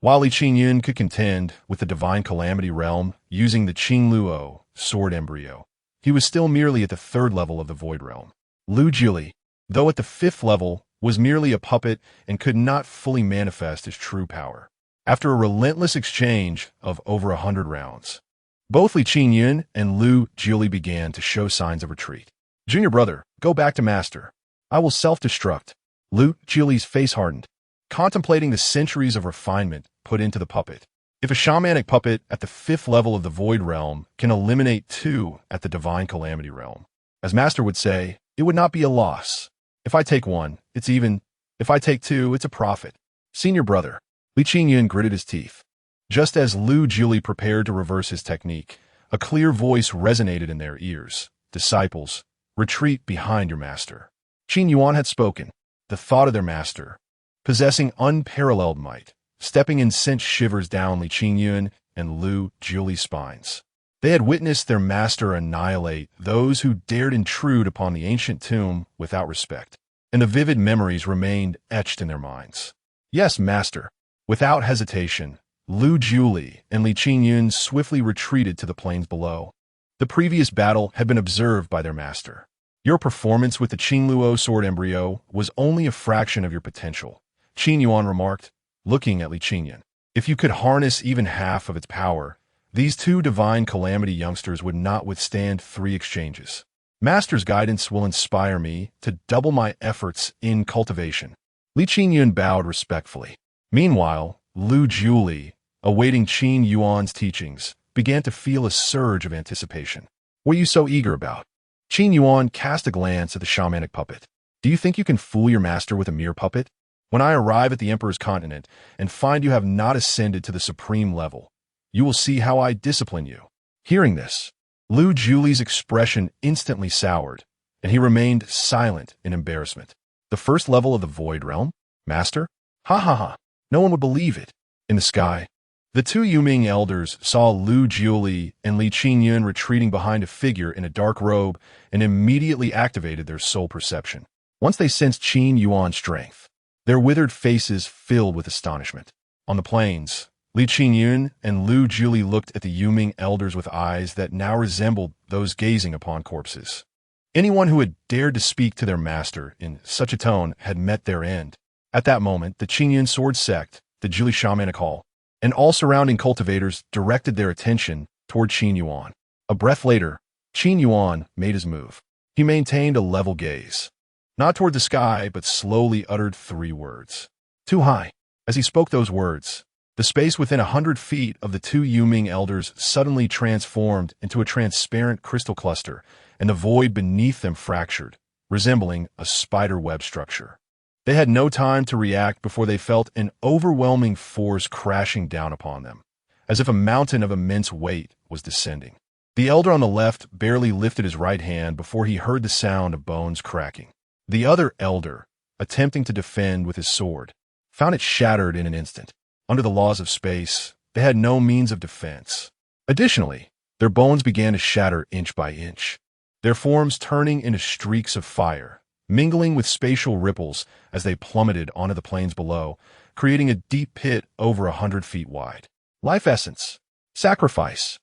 While Qin Yuan could contend with the Divine Calamity realm using the Qin Luo sword embryo, he was still merely at the 3rd level of the Void realm. Lu Jili, though at the 5th level, was merely a puppet and could not fully manifest his true power. After a relentless exchange of over 100 rounds, both Qin Yuan and Lu Jili began to show signs of retreat. Junior brother, go back to master. I will self-destruct. Lu Jili's face hardened, contemplating the centuries of refinement put into the puppet. If a shamanic puppet at the 5th level of the Void realm can eliminate 2 at the Divine Calamity realm, as master would say, it would not be a loss. If I take 1, it's even. If I take 2, it's a profit. Senior brother, Qin Yuan gritted his teeth. Just as Lu Jili prepared to reverse his technique, a clear voice resonated in their ears. Disciples, retreat behind your master. Qin Yuan had spoken. The thought of their master, possessing unparalleled might, stepping in sent shivers down Qin Yuan and Lu Juli's spines. They had witnessed their master annihilate those who dared intrude upon the ancient tomb without respect, and the vivid memories remained etched in their minds. Yes, master. Without hesitation, Lu Juli and Qin Yuan swiftly retreated to the plains below. The previous battle had been observed by their master. Your performance with the Qinluo sword embryo was only a fraction of your potential, Qin Yuan remarked, looking at Qin Yuan. If you could harness even half of its power, these two divine calamity youngsters would not withstand 3 exchanges. Master's guidance will inspire me to double my efforts in cultivation. Qin Yuan bowed respectfully. Meanwhile, Lu Juli, awaiting Qin Yuan's teachings, began to feel a surge of anticipation. What are you so eager about? Qin Yuan cast a glance at the shamanic puppet. Do you think you can fool your master with a mere puppet? When I arrive at the Emperor's continent and find you have not ascended to the supreme level, you will see how I discipline you. Hearing this, Lu Juli's expression instantly soured, and he remained silent in embarrassment. The first level of the Void Realm? Master? Ha ha ha. No one would believe it. In the sky, the 2 Yuming elders saw Lu Juli and Qin Yuan retreating behind a figure in a dark robe and immediately activated their soul perception. Once they sensed Qin Yuan's strength, their withered faces filled with astonishment. On the plains, Qin Yuan and Lu Juli looked at the Yuming elders with eyes that now resembled those gazing upon corpses. Anyone who had dared to speak to their master in such a tone had met their end. At that moment, the Qin Yuan sword sect, the Juli Shamanic Hall, and all surrounding cultivators directed their attention toward Qin Yuan. A breath later, Qin Yuan made his move. He maintained a level gaze. Not toward the sky, but slowly uttered 3 words. Too high. As he spoke those words, the space within 100 feet of the 2 Yuming elders suddenly transformed into a transparent crystal cluster, and the void beneath them fractured, resembling a spider web structure. They had no time to react before they felt an overwhelming force crashing down upon them, as if a mountain of immense weight was descending. The elder on the left barely lifted his right hand before he heard the sound of bones cracking. The other elder, attempting to defend with his sword, found it shattered in an instant. Under the laws of space, they had no means of defense. Additionally, their bones began to shatter inch by inch, their forms turning into streaks of fire, mingling with spatial ripples as they plummeted onto the plains below, creating a deep pit over 100 feet wide. Life essence. Sacrifice.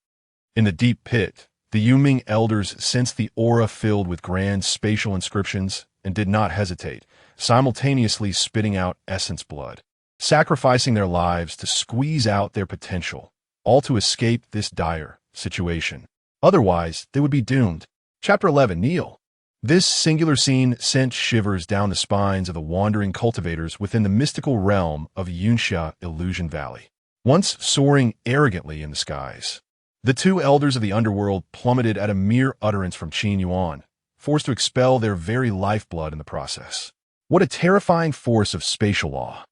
In the deep pit, the Yuming elders sensed the aura filled with grand spatial inscriptions and did not hesitate, simultaneously spitting out essence blood, sacrificing their lives to squeeze out their potential, all to escape this dire situation. Otherwise, they would be doomed. Chapter 11. Kneel. This singular scene sent shivers down the spines of the wandering cultivators within the mystical realm of Yunsha Illusion Valley. Once soaring arrogantly in the skies, the 2 elders of the underworld plummeted at a mere utterance from Qin Yuan, forced to expel their very lifeblood in the process. What a terrifying force of spatial law.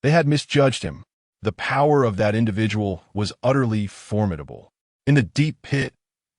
They had misjudged him. The power of that individual was utterly formidable. In the deep pit,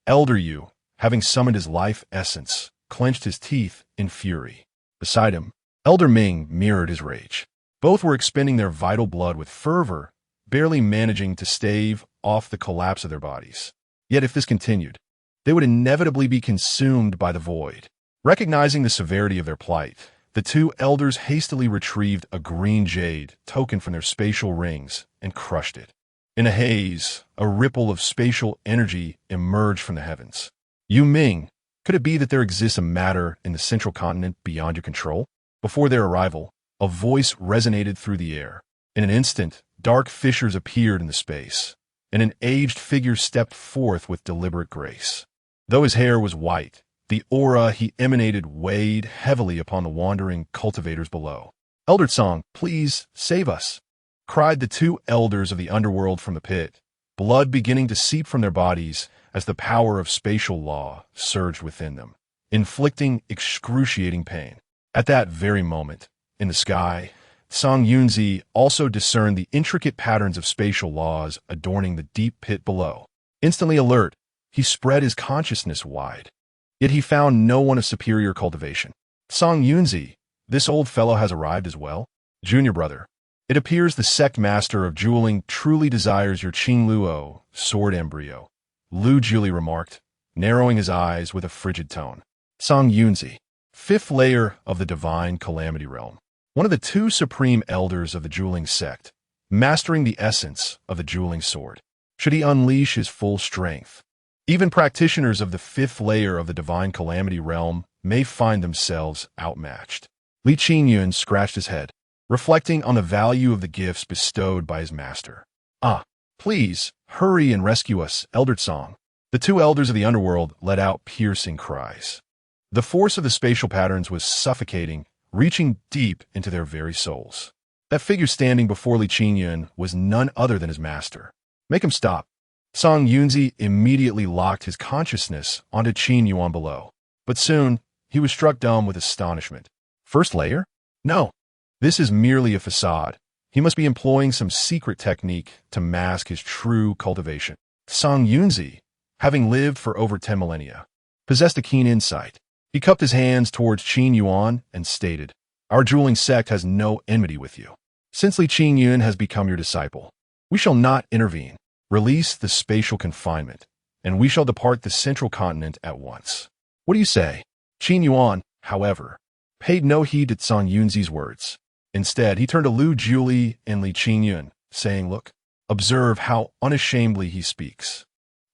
Elder Yu, having summoned his life essence, clenched his teeth in fury. Beside him, Elder Ming mirrored his rage. Both were expending their vital blood with fervor, barely managing to stave off the collapse of their bodies. Yet if this continued, they would inevitably be consumed by the void. Recognizing the severity of their plight, the 2 elders hastily retrieved a green jade token from their spatial rings and crushed it. In a haze, a ripple of spatial energy emerged from the heavens. Yu Ming, could it be that there exists a matter in the central continent beyond your control? Before their arrival, a voice resonated through the air. In an instant, dark fissures appeared in the space, and an aged figure stepped forth with deliberate grace. Though his hair was white, the aura he emanated weighed heavily upon the wandering cultivators below. Elder Song, please save us, cried the 2 elders of the underworld from the pit, blood beginning to seep from their bodies as the power of spatial law surged within them, inflicting excruciating pain. At that very moment, in the sky, Song Yunzi also discerned the intricate patterns of spatial laws adorning the deep pit below. Instantly alert, he spread his consciousness wide. Yet he found no one of superior cultivation. Song Yunzi, this old fellow has arrived as well? Junior brother. It appears the sect master of dueling truly desires your Qin Luo, sword embryo, Lu Juli remarked, narrowing his eyes with a frigid tone. Song Yunzi, fifth layer of the divine calamity realm, one of the two supreme elders of the dueling sect, mastering the essence of the dueling sword. Should he unleash his full strength, even practitioners of the fifth layer of the divine calamity realm may find themselves outmatched. Qin Yuan scratched his head, reflecting on the value of the gifts bestowed by his master. Ah, please, hurry and rescue us, Elder Song. The two elders of the underworld let out piercing cries. The force of the spatial patterns was suffocating, reaching deep into their very souls. That figure standing before Qin Yuan was none other than his master. Make him stop. Song Yunzi immediately locked his consciousness onto Qin Yuan below. But soon, he was struck dumb with astonishment. First layer? No. This is merely a facade. He must be employing some secret technique to mask his true cultivation. Song Yunzi, having lived for over 10 millennia, possessed a keen insight. He cupped his hands towards Qin Yuan and stated, "Our dueling sect has no enmity with you. Since Qin Yuan has become your disciple, we shall not intervene. Release the spatial confinement, and we shall depart the central continent at once." What do you say? Qin Yuan, however, paid no heed to Song Yunzi's words. Instead, he turned to Lu Juli and Qin Yuan, saying, "Look, observe how unashamedly he speaks,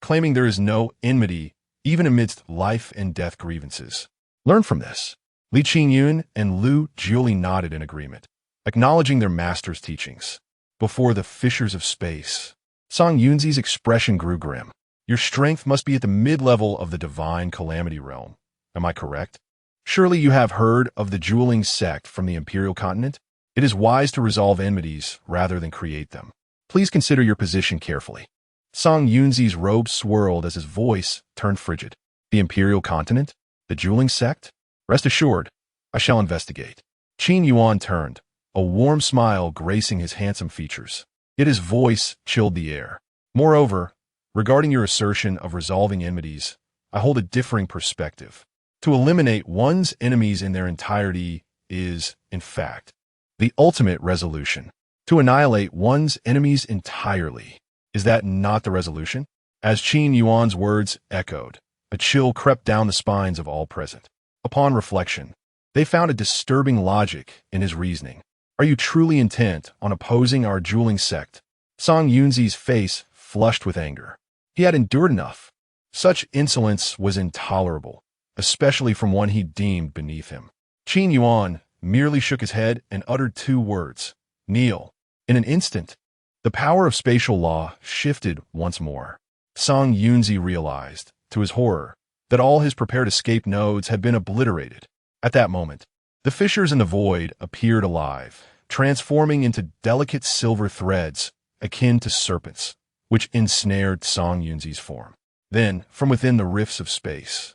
claiming there is no enmity even amidst life and death grievances. Learn from this." Qin Yuan and Lu Juli nodded in agreement, acknowledging their master's teachings. Before the fissures of space, Song Yunzi's expression grew grim. "Your strength must be at the mid-level of the divine calamity realm. Am I correct? Surely you have heard of the dueling sect from the imperial continent? It is wise to resolve enmities rather than create them. Please consider your position carefully." Song Yunzi's robe swirled as his voice turned frigid. "The imperial continent? The dueling sect? Rest assured, I shall investigate." Qin Yuan turned, a warm smile gracing his handsome features. Yet his voice chilled the air. "Moreover, regarding your assertion of resolving enmities, I hold a differing perspective. To eliminate one's enemies in their entirety is, in fact, the ultimate resolution. To annihilate one's enemies entirely, is that not the resolution?" As Qin Yuan's words echoed, a chill crept down the spines of all present. Upon reflection, they found a disturbing logic in his reasoning. "Are you truly intent on opposing our dueling sect?" Song Yunzi's face flushed with anger. He had endured enough. Such insolence was intolerable, especially from one he deemed beneath him. Qin Yuan merely shook his head and uttered two words, "Kneel." In an instant, the power of spatial law shifted once more. Song Yunzi realized, to his horror, that all his prepared escape nodes had been obliterated. At that moment, the fissures in the void appeared alive, transforming into delicate silver threads akin to serpents, which ensnared Song Yunzi's form. Then, from within the rifts of space,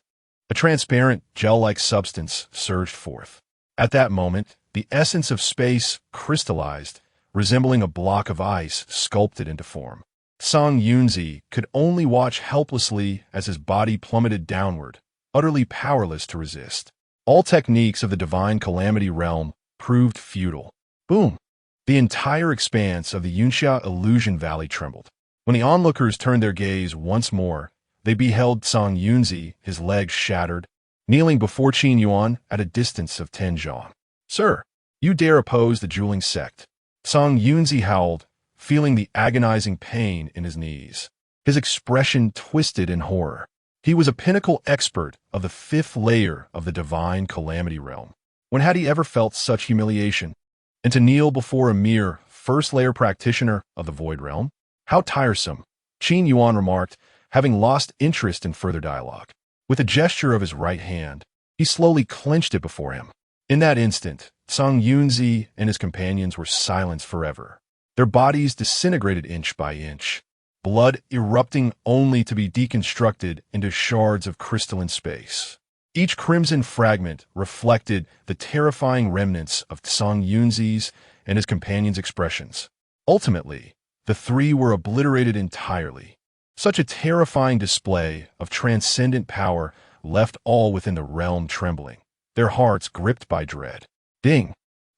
a transparent, gel-like substance surged forth. At that moment, the essence of space crystallized, resembling a block of ice sculpted into form. Song Yunzi could only watch helplessly as his body plummeted downward, utterly powerless to resist. All techniques of the divine calamity realm proved futile. Boom! The entire expanse of the Yunxia Illusion Valley trembled. When the onlookers turned their gaze once more, they beheld Song Yunzi, his legs shattered, kneeling before Qin Yuan at a distance of 10 zhang. "Sir, you dare oppose the dueling sect?" Song Yunzi howled, feeling the agonizing pain in his knees. His expression twisted in horror. He was a pinnacle expert of the fifth layer of the divine calamity realm. When had he ever felt such humiliation? And to kneel before a mere first-layer practitioner of the void realm? How tiresome, Qin Yuan remarked, having lost interest in further dialogue. With a gesture of his right hand, he slowly clenched it before him. In that instant, Song Yunzi and his companions were silenced forever. Their bodies disintegrated inch by inch, blood erupting only to be deconstructed into shards of crystalline space. Each crimson fragment reflected the terrifying remnants of Song Yunzi's and his companions' expressions. Ultimately, the three were obliterated entirely. Such a terrifying display of transcendent power left all within the realm trembling, their hearts gripped by dread. Ding!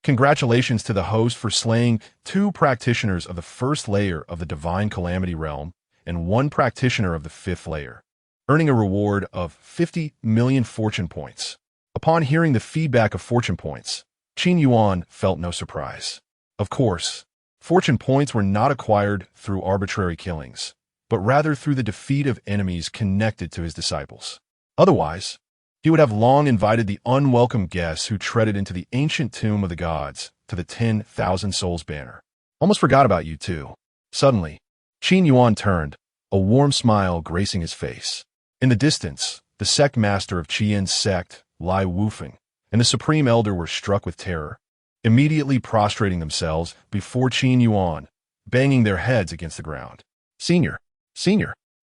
Congratulations to the host for slaying 2 practitioners of the first layer of the Divine Calamity realm and 1 practitioner of the 5th layer, earning a reward of 50 million fortune points. Upon hearing the feedback of fortune points, Qin Yuan felt no surprise. Of course, fortune points were not acquired through arbitrary killings, but rather through the defeat of enemies connected to his disciples. Otherwise, he would have long invited the unwelcome guests who treaded into the ancient tomb of the gods to the 10,000 souls banner. Almost forgot about you, too. Suddenly, Qin Yuan turned, a warm smile gracing his face. In the distance, the sect master of Qian's sect, Lai Wufeng, and the supreme elder were struck with terror, immediately prostrating themselves before Qin Yuan, banging their heads against the ground. Senior,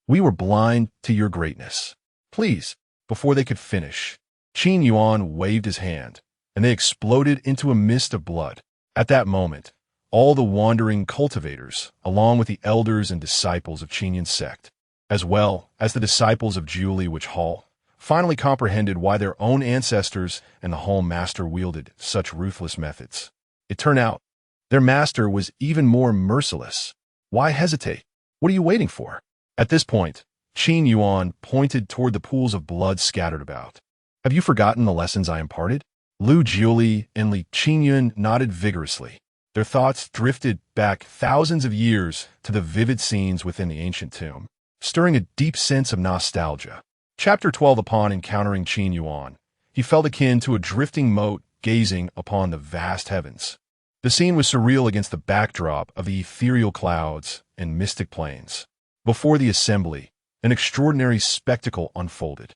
we were blind to your greatness. Please. Before they could finish, Qin Yuan waved his hand, and they exploded into a mist of blood. At that moment, all the wandering cultivators, along with the elders and disciples of Qin sect, as well as the disciples of Julie Witch Hall, finally comprehended why their own ancestors and the Hall Master wielded such ruthless methods. It turned out, their master was even more merciless. Why hesitate? What are you waiting for? At this point, Qin Yuan pointed toward the pools of blood scattered about. Have you forgotten the lessons I imparted? Lu Jiuli and Li Qingyun nodded vigorously. Their thoughts drifted back thousands of years to the vivid scenes within the ancient tomb, stirring a deep sense of nostalgia. Chapter 12. Upon encountering Qin Yuan, he felt akin to a drifting mote gazing upon the vast heavens. The scene was surreal against the backdrop of the ethereal clouds and mystic plains. Before the assembly, an extraordinary spectacle unfolded.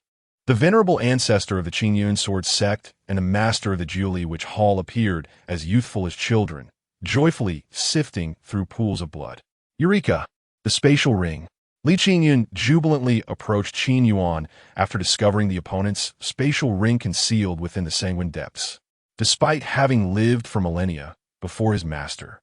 The venerable ancestor of the Qin Yuan sword sect and a master of the Julie Witch Hall appeared as youthful as children, joyfully sifting through pools of blood. Eureka! The spatial ring. Li Qingyun jubilantly approached Qin Yuan after discovering the opponent's spatial ring concealed within the sanguine depths. Despite having lived for millennia before his master,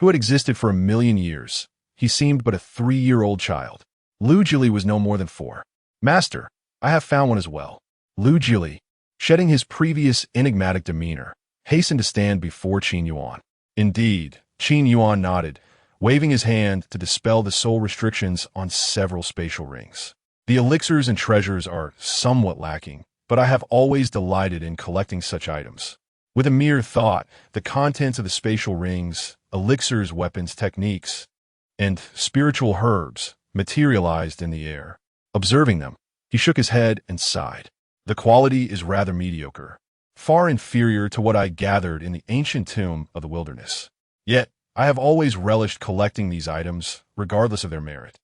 who had existed for 1,000,000 years, he seemed but a 3-year-old child. Lu Jili was no more than 4. Master, I have found one as well. Lu Jili, shedding his previous enigmatic demeanor, hastened to stand before Qin Yuan. Indeed, Qin Yuan nodded, waving his hand to dispel the soul restrictions on several spatial rings. The elixirs and treasures are somewhat lacking, but I have always delighted in collecting such items. With a mere thought, the contents of the spatial rings, elixirs, weapons, techniques, and spiritual herbs materialized in the air. Observing them, he shook his head and sighed. The quality is rather mediocre, far inferior to what I gathered in the ancient tomb of the wilderness. Yet, I have always relished collecting these items, regardless of their merit.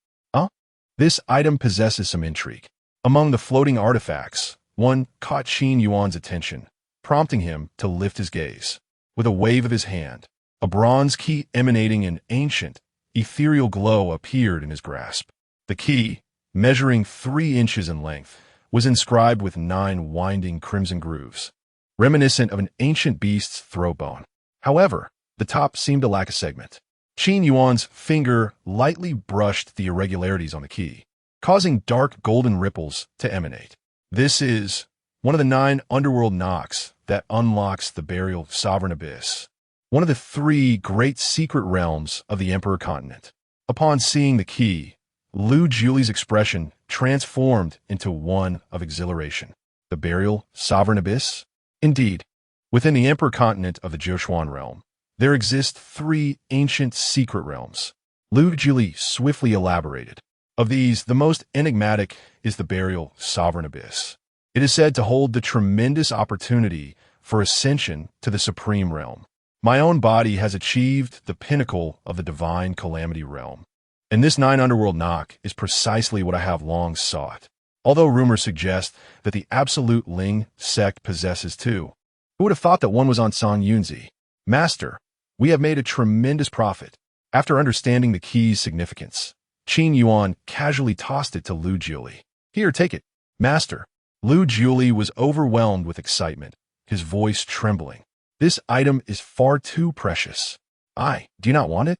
This item possesses some intrigue. Among the floating artifacts, one caught Qin Yuan's attention, prompting him to lift his gaze. With a wave of his hand, a bronze key emanating an ancient, ethereal glow appeared in his grasp. The key, measuring 3 inches in length, was inscribed with 9 winding crimson grooves, reminiscent of an ancient beast's throat bone. However, the top seemed to lack a segment. Qin Yuan's finger lightly brushed the irregularities on the key, causing dark golden ripples to emanate. This is one of the 9 underworld knocks that unlocks the burial sovereign abyss, one of the 3 great secret realms of the Emperor continent. Upon seeing the key, Lu Julie's expression transformed into one of exhilaration. The burial sovereign abyss? Indeed, within the Emperor continent of the Joshuan realm, there exist 3 ancient secret realms. Lu Julie swiftly elaborated. Of these, the most enigmatic is the burial sovereign abyss. It is said to hold the tremendous opportunity for ascension to the supreme realm. My own body has achieved the pinnacle of the divine calamity realm, and this 9 underworld knock is precisely what I have long sought. Although rumors suggest that the absolute Ling sect possesses 2. Who would have thought that one was on San Yunzi? Master, we have made a tremendous profit. After understanding the key's significance, Qin Yuan casually tossed it to Lu Julie. Here, take it. Master. Lu Julie was overwhelmed with excitement, his voice trembling. This item is far too precious. Do you not want it?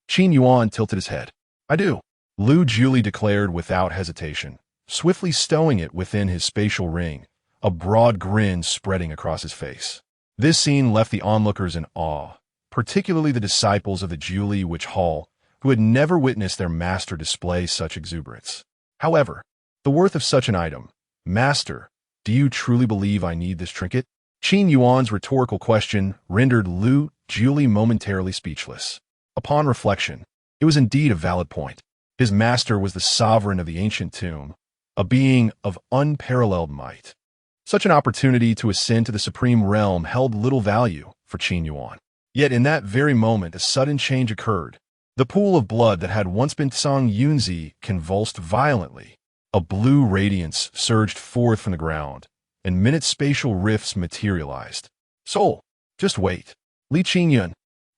Qin Yuan tilted his head. I do. Lu Julie declared without hesitation, swiftly stowing it within his spatial ring, a broad grin spreading across his face. This scene left the onlookers in awe, particularly the disciples of the Julie Witch Hall, who had never witnessed their master display such exuberance. However, the worth of such an item. Master, do you truly believe I need this trinket? Qin Yuan's rhetorical question rendered Lu Julie momentarily speechless. Upon reflection, it was indeed a valid point. His master was the sovereign of the ancient tomb, a being of unparalleled might. Such an opportunity to ascend to the supreme realm held little value for Qin Yuan. Yet in that very moment, a sudden change occurred. The pool of blood that had once been Song Yunzi convulsed violently. A blue radiance surged forth from the ground, and minute spatial rifts materialized. Soul, just wait. Li Qingyun,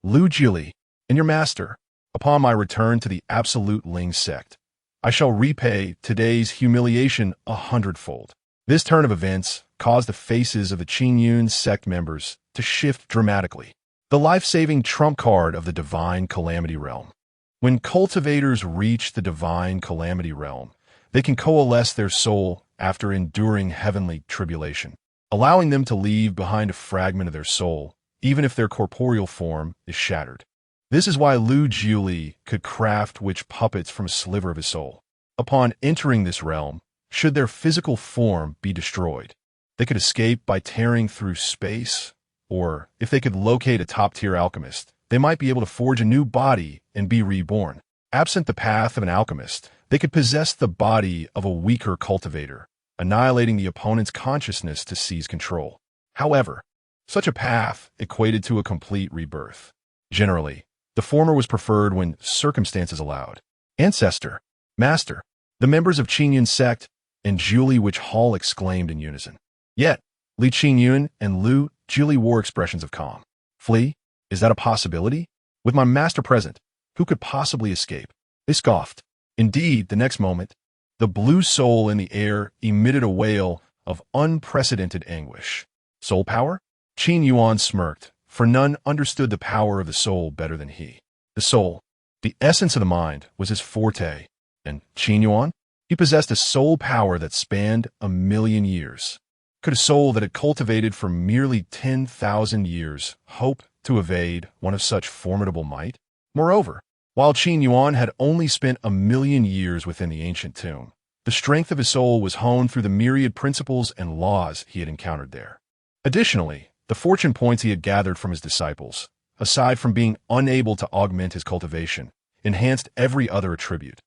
Lu Jili, and your master. Upon my return to the Absolute Ling sect, I shall repay today's humiliation 100-fold. This turn of events caused the faces of the Qin Yuan sect members to shift dramatically. The life-saving trump card of the Divine Calamity Realm. When cultivators reach the Divine Calamity Realm, they can coalesce their soul after enduring heavenly tribulation, allowing them to leave behind a fragment of their soul, even if their corporeal form is shattered. This is why Lu Jiuli could craft witch puppets from a sliver of his soul. Upon entering this realm, should their physical form be destroyed, they could escape by tearing through space, or if they could locate a top-tier alchemist, they might be able to forge a new body and be reborn. Absent the path of an alchemist, they could possess the body of a weaker cultivator, annihilating the opponent's consciousness to seize control. However, such a path equated to a complete rebirth. Generally, the former was preferred when circumstances allowed. Ancestor, Master, the members of Qin Yuan sect and Julie Witch Hall exclaimed in unison. Yet, Li Qingyun and Lu Jili wore expressions of calm. Flee? Is that a possibility? With my master present, who could possibly escape? They scoffed. Indeed, the next moment, the blue soul in the air emitted a wail of unprecedented anguish. Soul power? Qin Yuan smirked, for none understood the power of the soul better than he. The soul, the essence of the mind, was his forte, and Qin Yuan? He possessed a soul power that spanned 1,000,000 years. Could a soul that had cultivated for merely 10,000 years hope to evade one of such formidable might? Moreover, while Qin Yuan had only spent 1,000,000 years within the ancient tomb, the strength of his soul was honed through the myriad principles and laws he had encountered there. Additionally, the fortune points he had gathered from his disciples, aside from being unable to augment his cultivation, enhanced every other attribute.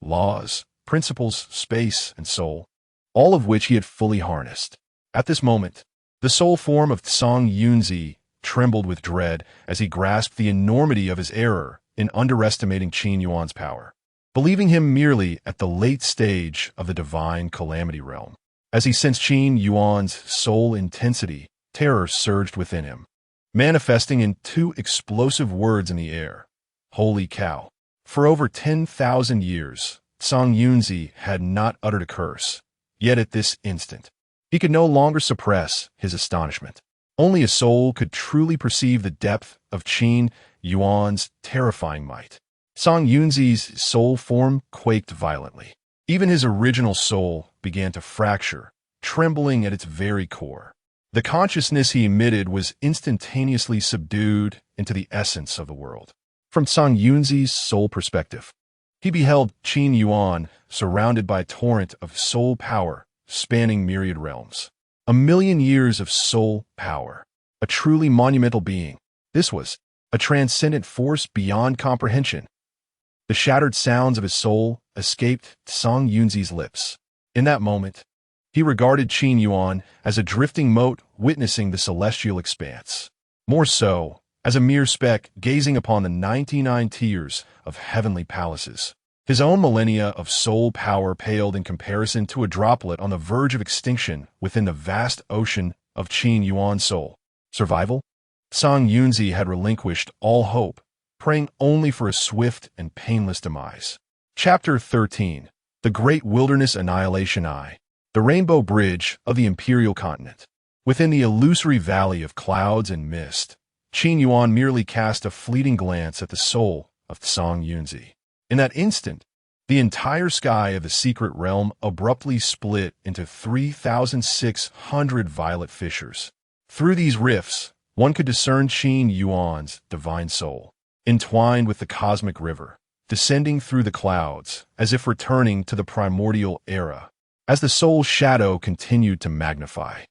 Laws, principles, space, and soul, all of which he had fully harnessed. At this moment, the soul form of Song Yunzi trembled with dread as he grasped the enormity of his error in underestimating Qin Yuan's power, believing him merely at the late stage of the Divine Calamity Realm. As he sensed Qin Yuan's soul intensity, terror surged within him, manifesting in two explosive words in the air. Holy cow! For over 10,000 years, Song Yunzi had not uttered a curse, yet at this instant, he could no longer suppress his astonishment. Only a soul could truly perceive the depth of Qin Yuan's terrifying might. Song Yunzi's soul form quaked violently. Even his original soul began to fracture, trembling at its very core. The consciousness he emitted was instantaneously subdued into the essence of the world. From Song Yunzi's soul perspective, he beheld Qin Yuan surrounded by a torrent of soul power spanning myriad realms. 1,000,000 years of soul power. A truly monumental being. This was a transcendent force beyond comprehension. The shattered sounds of his soul escaped Song Yunzi's lips. In that moment, he regarded Qin Yuan as a drifting mote witnessing the celestial expanse. More so, as a mere speck gazing upon the 99 tiers of heavenly palaces. His own millennia of soul power paled in comparison to a droplet on the verge of extinction within the vast ocean of Qin Yuan's soul. Survival? Song Yunzi had relinquished all hope, praying only for a swift and painless demise. Chapter 13. The Great Wilderness Annihilation Eye. The Rainbow Bridge of the Imperial Continent. Within the illusory valley of clouds and mist, Qin Yuan merely cast a fleeting glance at the soul of Song Yunzi. In that instant, the entire sky of the secret realm abruptly split into 3,600 violet fissures. Through these rifts, one could discern Qin Yuan's divine soul, entwined with the cosmic river, descending through the clouds, as if returning to the primordial era. As the soul's shadow continued to magnify,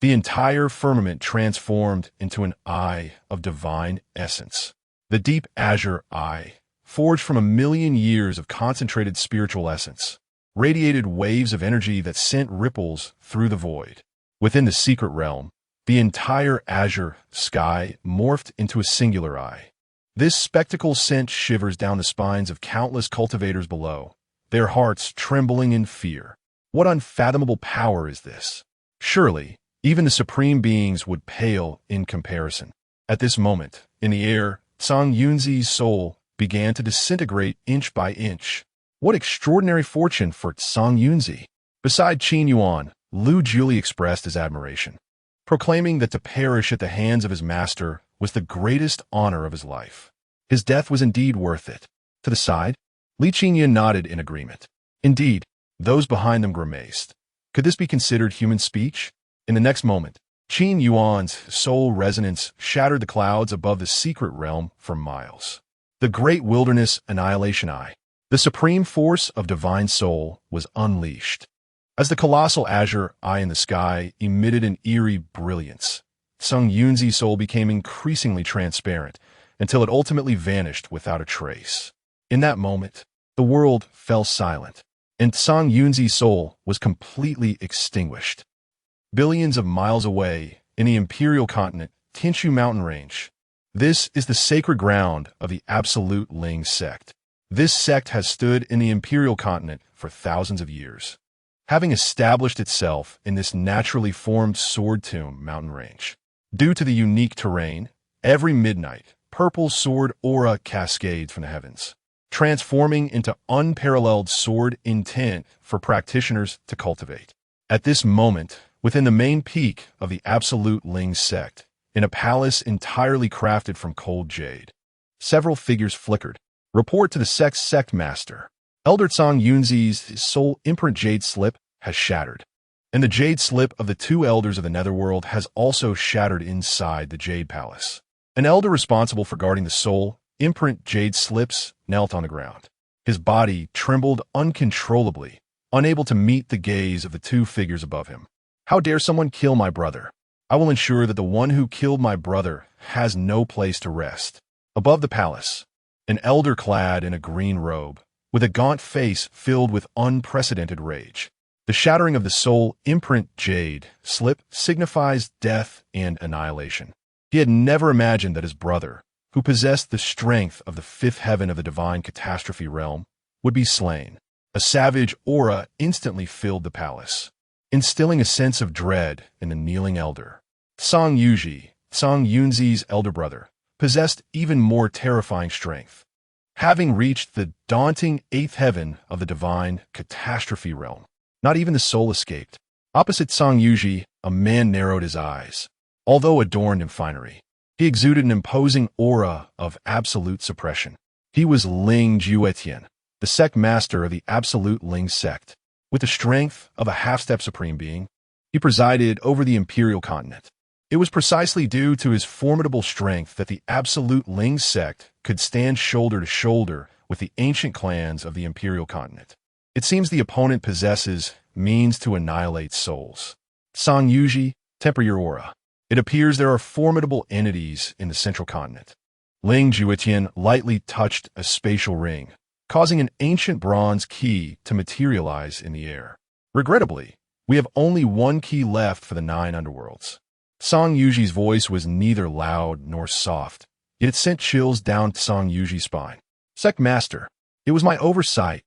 the entire firmament transformed into an eye of divine essence. The deep azure eye, forged from 1,000,000 years of concentrated spiritual essence, radiated waves of energy that sent ripples through the void. Within the secret realm, the entire azure sky morphed into a singular eye. This spectacle sent shivers down the spines of countless cultivators below, their hearts trembling in fear. What unfathomable power is this? Surely, even the supreme beings would pale in comparison. At this moment, in the air, Zhang Yunzi's soul began to disintegrate inch by inch. What extraordinary fortune for Zhang Yunzi! Beside Qin Yuan, Lu Juli expressed his admiration, proclaiming that to perish at the hands of his master was the greatest honor of his life. His death was indeed worth it. To the side, Li Qinyan nodded in agreement. Indeed, those behind them grimaced. Could this be considered human speech? In the next moment, Qin Yuan's soul resonance shattered the clouds above the secret realm for miles. The great wilderness annihilation eye, the supreme force of divine soul, was unleashed. As the colossal azure eye in the sky emitted an eerie brilliance, Zhang Yunzi's soul became increasingly transparent until it ultimately vanished without a trace. In that moment, the world fell silent, and Zhang Yunzi's soul was completely extinguished. Billions of miles away, in the imperial continent, Tinshu mountain range, this is the sacred ground of the Absolute Ling sect. This sect has stood in the imperial continent for thousands of years, having established itself in this naturally formed sword tomb mountain range. Due to the unique terrain, every midnight, purple sword aura cascades from the heavens, transforming into unparalleled sword intent for practitioners to cultivate. At this moment, within the main peak of the Absolute Ling sect, in a palace entirely crafted from cold jade, several figures flickered. Report to the sect master. Elder Zhang Yunzi's soul imprint jade slip has shattered, and the jade slip of the two elders of the netherworld has also shattered inside the jade palace. An elder responsible for guarding the soul imprint jade slips knelt on the ground. His body trembled uncontrollably, unable to meet the gaze of the two figures above him. How dare someone kill my brother? I will ensure that the one who killed my brother has no place to rest. Above the palace, an elder clad in a green robe, with a gaunt face filled with unprecedented rage. The shattering of the soul imprint jade slip signifies death and annihilation. He had never imagined that his brother, who possessed the strength of the fifth heaven of the divine catastrophe realm, would be slain. A savage aura instantly filled the palace, instilling a sense of dread in the kneeling elder. Zhang Yunzi's elder brother, possessed even more terrifying strength. Having reached the daunting eighth heaven of the divine catastrophe realm, not even the soul escaped. Opposite Zhang Yunzi, a man narrowed his eyes. Although adorned in finery, he exuded an imposing aura of absolute suppression. He was Ling Juetian, the sect master of the Absolute Ling sect. With the strength of a half-step supreme being, he presided over the imperial continent. It was precisely due to his formidable strength that the Absolute Ling sect could stand shoulder to shoulder with the ancient clans of the imperial continent. It seems the opponent possesses means to annihilate souls. Zhang Yunzi, temper your aura. It appears there are formidable entities in the central continent. Ling Juetian lightly touched a spatial ring, causing an ancient bronze key to materialize in the air. Regrettably, we have only one key left for the 9 underworlds. Zhang Yunzi's voice was neither loud nor soft, yet it sent chills down Zhang Yunzi's spine. Sect Master, it was my oversight.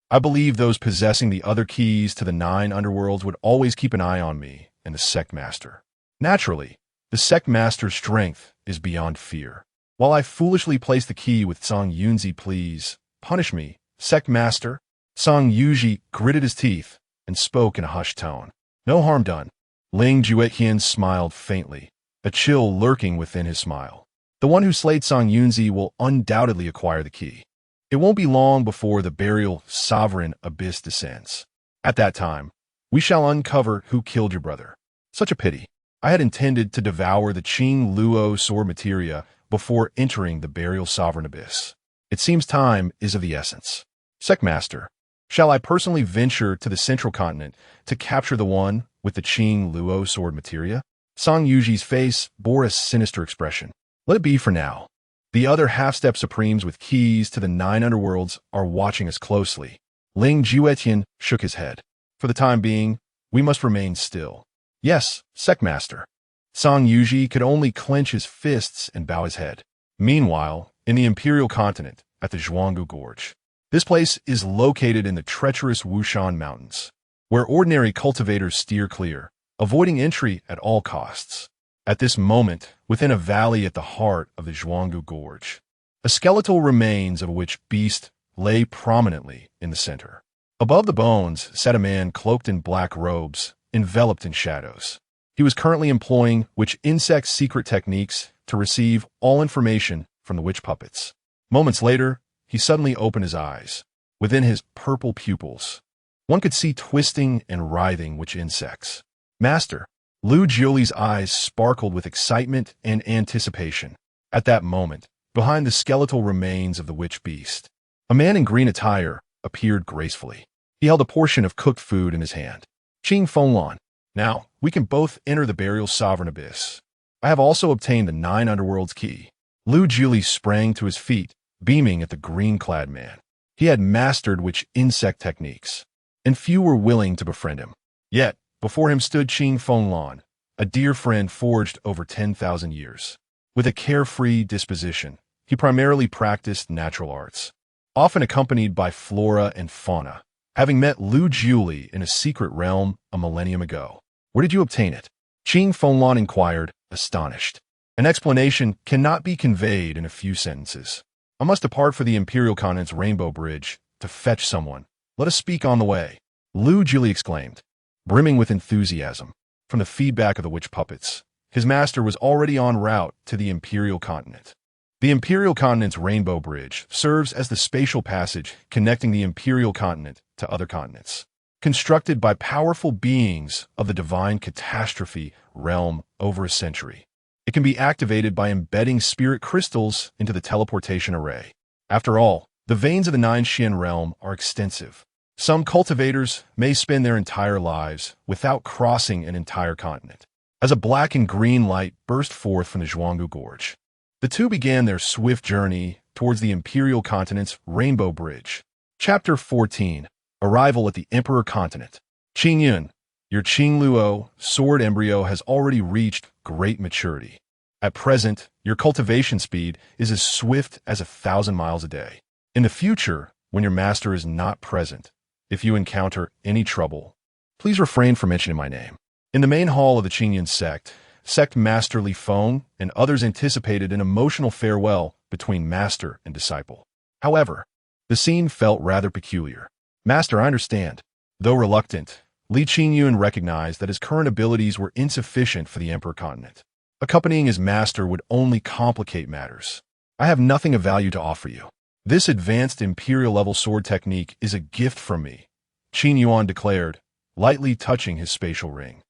I believe those possessing the other keys to the 9 underworlds would always keep an eye on me and the Sect Master. Naturally, the Sect Master's strength is beyond fear. While I foolishly placed the key with Zhang Yunzi, please punish me, Sect Master. Zhang Yunzi gritted his teeth and spoke in a hushed tone. No harm done. Ling Juetian smiled faintly, a chill lurking within his smile. The one who slayed Zhang Yunzi will undoubtedly acquire the key. It won't be long before the burial sovereign abyss descends. At that time, we shall uncover who killed your brother. Such a pity. I had intended to devour the Qin Luo sword materia before entering the burial sovereign abyss. It seems time is of the essence. Secmaster, shall I personally venture to the central continent to capture the one with the Qin Luo sword materia? Song Yuji's face bore a sinister expression. Let it be for now. The other half-step supremes with keys to the 9 underworlds are watching us closely. Ling Juetian shook his head. For the time being, we must remain still. Yes, Secmaster. Song Yuji could only clench his fists and bow his head. Meanwhile, in the Imperial Continent, at the Zhuanggu Gorge. This place is located in the treacherous Wushan Mountains, where ordinary cultivators steer clear, avoiding entry at all costs. At this moment, within a valley at the heart of the Zhuanggu Gorge, a skeletal remains of a witch beast lay prominently in the center. Above the bones sat a man cloaked in black robes, enveloped in shadows. He was currently employing witch insect's secret techniques to receive all information from the witch puppets. Moments later, he suddenly opened his eyes. Within his purple pupils, one could see twisting and writhing witch insects. Master, Lu Jiuli's eyes sparkled with excitement and anticipation. At that moment, behind the skeletal remains of the witch beast, a man in green attire appeared gracefully. He held a portion of cooked food in his hand. Qing Fenglan, now we can both enter the burial sovereign abyss. I have also obtained the 9 underworlds key. Lu Jiuli sprang to his feet, beaming at the green-clad man. He had mastered witch insect techniques, and few were willing to befriend him. Yet, before him stood Qing Fenglan, a dear friend forged over 10,000 years. With a carefree disposition, he primarily practiced natural arts, often accompanied by flora and fauna, having met Lu Jiuli in a secret realm a millennium ago. Where did you obtain it? Qing Fenglan inquired, astonished. An explanation cannot be conveyed in a few sentences. I must depart for the Imperial Continent's Rainbow Bridge to fetch someone. Let us speak on the way. Lu Jiuli exclaimed, brimming with enthusiasm. From the feedback of the witch puppets, his master was already en route to the Imperial Continent. The Imperial Continent's Rainbow Bridge serves as the spatial passage connecting the Imperial Continent to other continents. Constructed by powerful beings of the divine catastrophe realm over a century, it can be activated by embedding spirit crystals into the teleportation array. After all, the veins of the 9 Xian realm are extensive. Some cultivators may spend their entire lives without crossing an entire continent. As a black and green light burst forth from the Zhuanggu Gorge, the two began their swift journey towards the Imperial Continent's Rainbow Bridge. Chapter 14. Arrival at the Emperor Continent. Qin Yuan, your Qin Luo sword embryo has already reached great maturity. At present, your cultivation speed is as swift as 1,000 miles a day. In the future, when your master is not present, if you encounter any trouble, please refrain from mentioning my name. In the main hall of the Qin Yuan Sect Master Li Feng and others anticipated an emotional farewell between master and disciple. However, the scene felt rather peculiar. Master, I understand. Though reluctant, Li Qingyun recognized that his current abilities were insufficient for the Emperor Continent. Accompanying his master would only complicate matters. I have nothing of value to offer you. This advanced Imperial-level sword technique is a gift from me, Qin Yuan declared, lightly touching his spatial ring,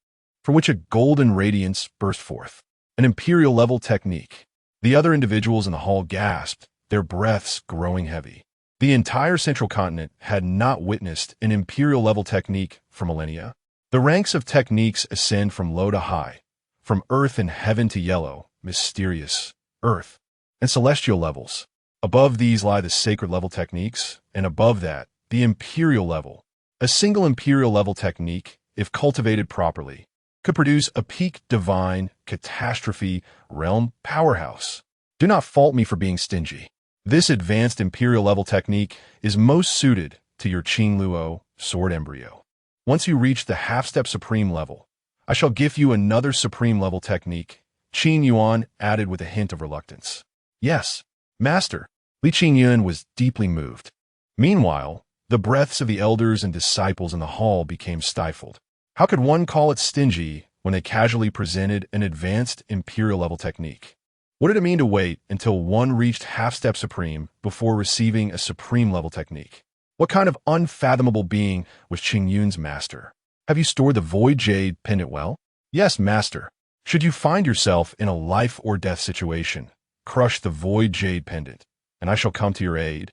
from which a golden radiance burst forth. An Imperial-level technique. The other individuals in the hall gasped, their breaths growing heavy. The entire central continent had not witnessed an Imperial-level technique for millennia. The ranks of techniques ascend from low to high, from earth and heaven to yellow, mysterious, earth, and celestial levels. Above these lie the sacred-level techniques, and above that, the Imperial level. A single Imperial-level technique, if cultivated properly, could produce a peak divine catastrophe realm powerhouse. Do not fault me for being stingy. This advanced Imperial-level technique is most suited to your Qin Luo sword embryo. Once you reach the half-step supreme level, I shall give you another supreme-level technique, Qin Yuan added with a hint of reluctance. Yes, Master. Li Qingyun was deeply moved. Meanwhile, the breaths of the elders and disciples in the hall became stifled. How could one call it stingy when they casually presented an advanced Imperial-level technique? What did it mean to wait until one reached half-step supreme before receiving a supreme-level technique? What kind of unfathomable being was Qingyun's master? Have you stored the Void Jade pendant well? Yes, Master. Should you find yourself in a life-or-death situation, crush the void jade pendant, and I shall come to your aid."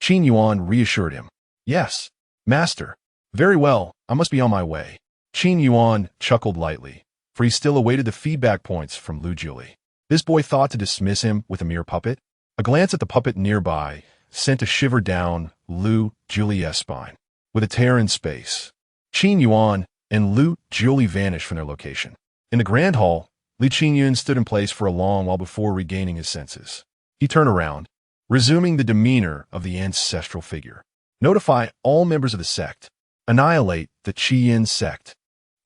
Qin Yuan reassured him. "Yes, master. Very well, I must be on my way." Qin Yuan chuckled lightly, for he still awaited the feedback points from Lu Juli. This boy thought to dismiss him with a mere puppet. A glance at the puppet nearby sent a shiver down Lu Juli's spine. With a tear in space, Qin Yuan and Lu Juli vanished from their location. In the grand hall, Li Qingyun stood in place for a long while before regaining his senses. He turned around, resuming the demeanor of the ancestral figure. "Notify all members of the sect. Annihilate the Qin sect."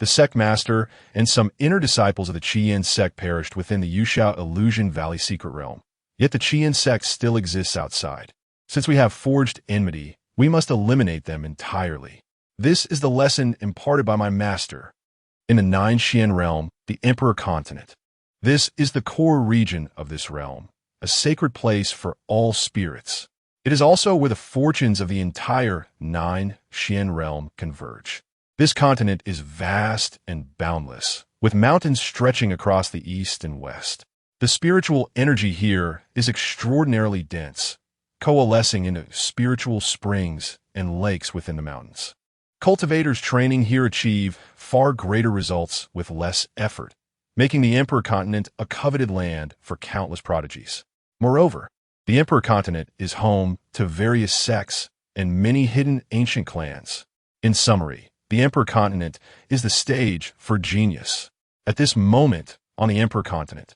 The sect master and some inner disciples of the Qin sect perished within the Yuxiao Illusion Valley secret realm. Yet the Qin sect still exists outside. Since we have forged enmity, we must eliminate them entirely. This is the lesson imparted by my master. In the 9 Xian realm, the Emperor continent. This is the core region of this realm, a sacred place for all spirits. It is also where the fortunes of the entire 9 Xian realm converge. This continent is vast and boundless, with mountains stretching across the east and west. The spiritual energy here is extraordinarily dense, coalescing into spiritual springs and lakes within the mountains. Cultivators training here achieve far greater results with less effort, making the Emperor continent a coveted land for countless prodigies. Moreover, the Emperor continent is home to various sects and many hidden ancient clans. In summary, the Emperor continent is the stage for genius. At this moment, on the Emperor continent,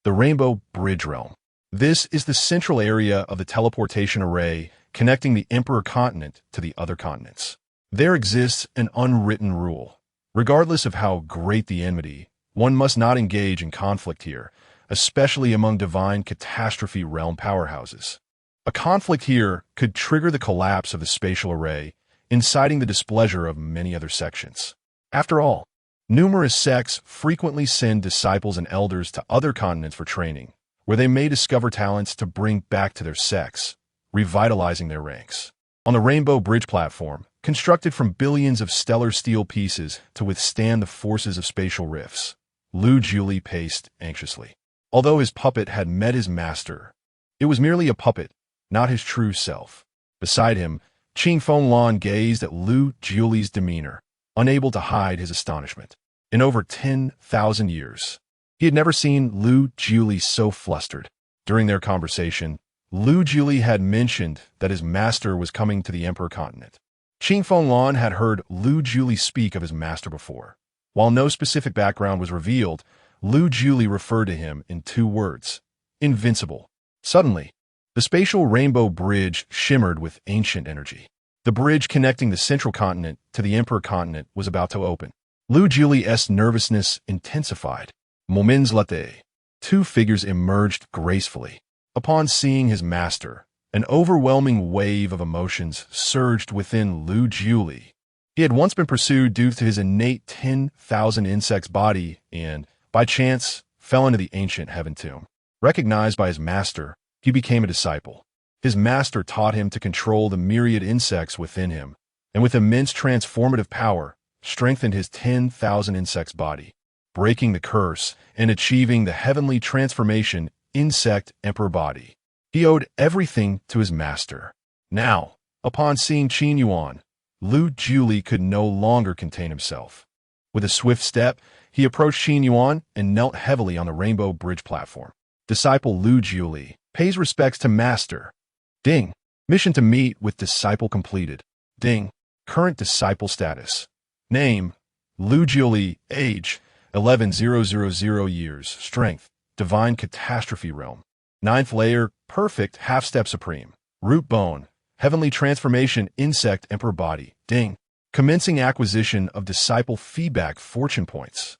the Rainbow Bridge realm. This is the central area of the teleportation array connecting the Emperor continent to the other continents. There exists an unwritten rule. Regardless of how great the enmity, one must not engage in conflict here, especially among divine catastrophe realm powerhouses. A conflict here could trigger the collapse of the spatial array, inciting the displeasure of many other sections. After all, numerous sects frequently send disciples and elders to other continents for training, where they may discover talents to bring back to their sects, revitalizing their ranks. On the Rainbow Bridge platform, constructed from billions of stellar steel pieces to withstand the forces of spatial rifts, Lu Juli paced anxiously. Although his puppet had met his master, it was merely a puppet, not his true self. Beside him, Qin Fenglan gazed at Lu Juli's demeanor, unable to hide his astonishment. In over 10,000 years, he had never seen Lu Juli so flustered. During their conversation, Lu Juli had mentioned that his master was coming to the Emperor continent. Qin Fenglan had heard Lu Juli speak of his master before. While no specific background was revealed, Lu Juli referred to him in 2 words: Invincible. Suddenly, the spatial rainbow bridge shimmered with ancient energy. The bridge connecting the central continent to the Emperor continent was about to open. Lu Juli's nervousness intensified. Moments later, 2 figures emerged gracefully. Upon seeing his master, an overwhelming wave of emotions surged within Lu Juli. He had once been pursued due to his innate 10,000 insects body and, by chance, fell into the ancient heaven tomb. Recognized by his master, he became a disciple. His master taught him to control the myriad insects within him, and with immense transformative power, strengthened his 10,000 insects body, breaking the curse and achieving the heavenly transformation insect emperor body. He owed everything to his master. Now, upon seeing Qin Yuan, Lu Juli could no longer contain himself. With a swift step, he approached Qin Yuan and knelt heavily on the Rainbow Bridge platform. Disciple Lu Juli pays respects to master. Ding. Mission to meet with disciple completed. Ding. Current disciple status. Name: Lu Juli. Age: 11,000 years. Strength: Divine Catastrophe Realm. 9th layer: Perfect Half-Step Supreme. Root Bone: Heavenly Transformation Insect Emperor Body. Ding. Commencing acquisition of Disciple Feedback Fortune Points.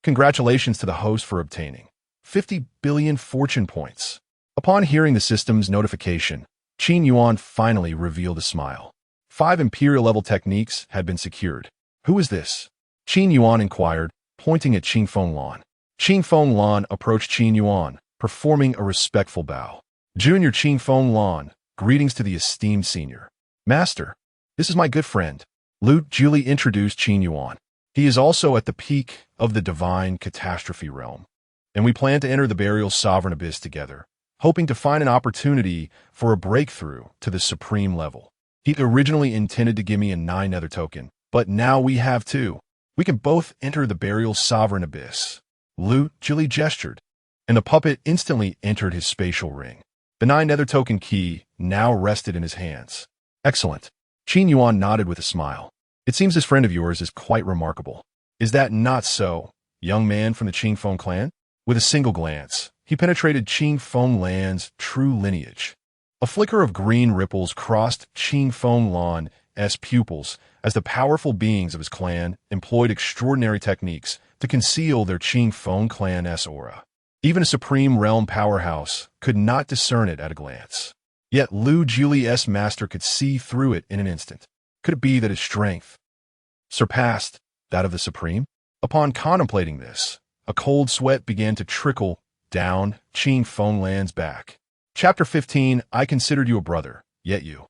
Congratulations to the host for obtaining 50 billion fortune points. Upon hearing the system's notification, Qin Yuan finally revealed a smile. 5 Imperial-level techniques had been secured. Who is this? Qin Yuan inquired, pointing at Qin Fenglan. Qin Fenglan approached Qin Yuan, performing a respectful bow. Junior Qin Fenglan, greetings to the esteemed senior. Master, this is my good friend. Lu Juli introduced Qin Yuan. He is also at the peak of the divine catastrophe realm, and we plan to enter the burial sovereign abyss together, hoping to find an opportunity for a breakthrough to the supreme level. He originally intended to give me a 9 nether token, but now we have 2. We can both enter the burial sovereign abyss. Lu Jili gestured, and the puppet instantly entered his spatial ring. The 9 nether token key now rested in his hands. Excellent. Qin Yuan nodded with a smile. It seems this friend of yours is quite remarkable. Is that not so, young man from the Qin Feng clan? With a single glance, he penetrated Qin Feng Lan's true lineage. A flicker of green ripples crossed Qin Feng Lan's pupils as the powerful beings of his clan employed extraordinary techniques to conceal their Qin Feng clan's aura. Even a supreme realm powerhouse could not discern it at a glance. Yet Lu Juli's master could see through it in an instant. Could it be that his strength surpassed that of the supreme? Upon contemplating this, a cold sweat began to trickle down Qin Feng Lan's back. Chapter 15. I considered you a brother, yet you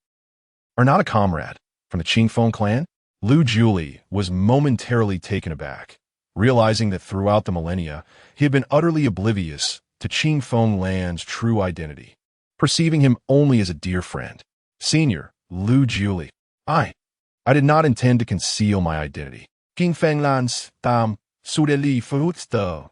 are not a comrade. From the Qin Feng clan? Lu Juli was momentarily taken aback, realizing that throughout the millennia, he had been utterly oblivious to Qin Feng Lan's true identity, perceiving him only as a dear friend. Senior, Lu Juli. I did not intend to conceal my identity. Qin Feng Lan's Sudeli Fuutsto.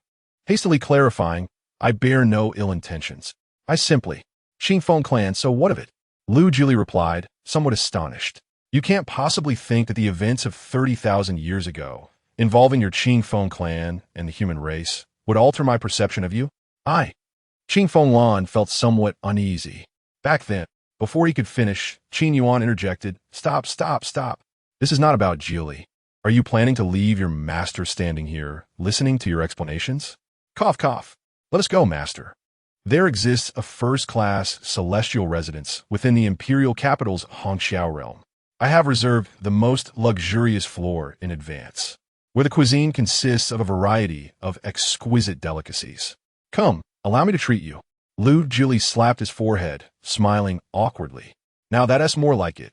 Hastily clarifying, I bear no ill intentions. I simply, Qin Feng clan, so what of it? Lu Juli replied, somewhat astonished. You can't possibly think that the events of 30,000 years ago, involving your Qin Feng clan and the human race, would alter my perception of you? Qin Feng Lan felt somewhat uneasy. Back then, before he could finish, Qin Yuan interjected, Stop. This is not about Jili. Are you planning to leave your master standing here, listening to your explanations? Cough. Let us go, master. There exists a first-class celestial residence within the imperial capital's Hongxiao realm. I have reserved the most luxurious floor in advance, where the cuisine consists of a variety of exquisite delicacies. Come, allow me to treat you. Lu Jili slapped his forehead, smiling awkwardly. Now that's more like it.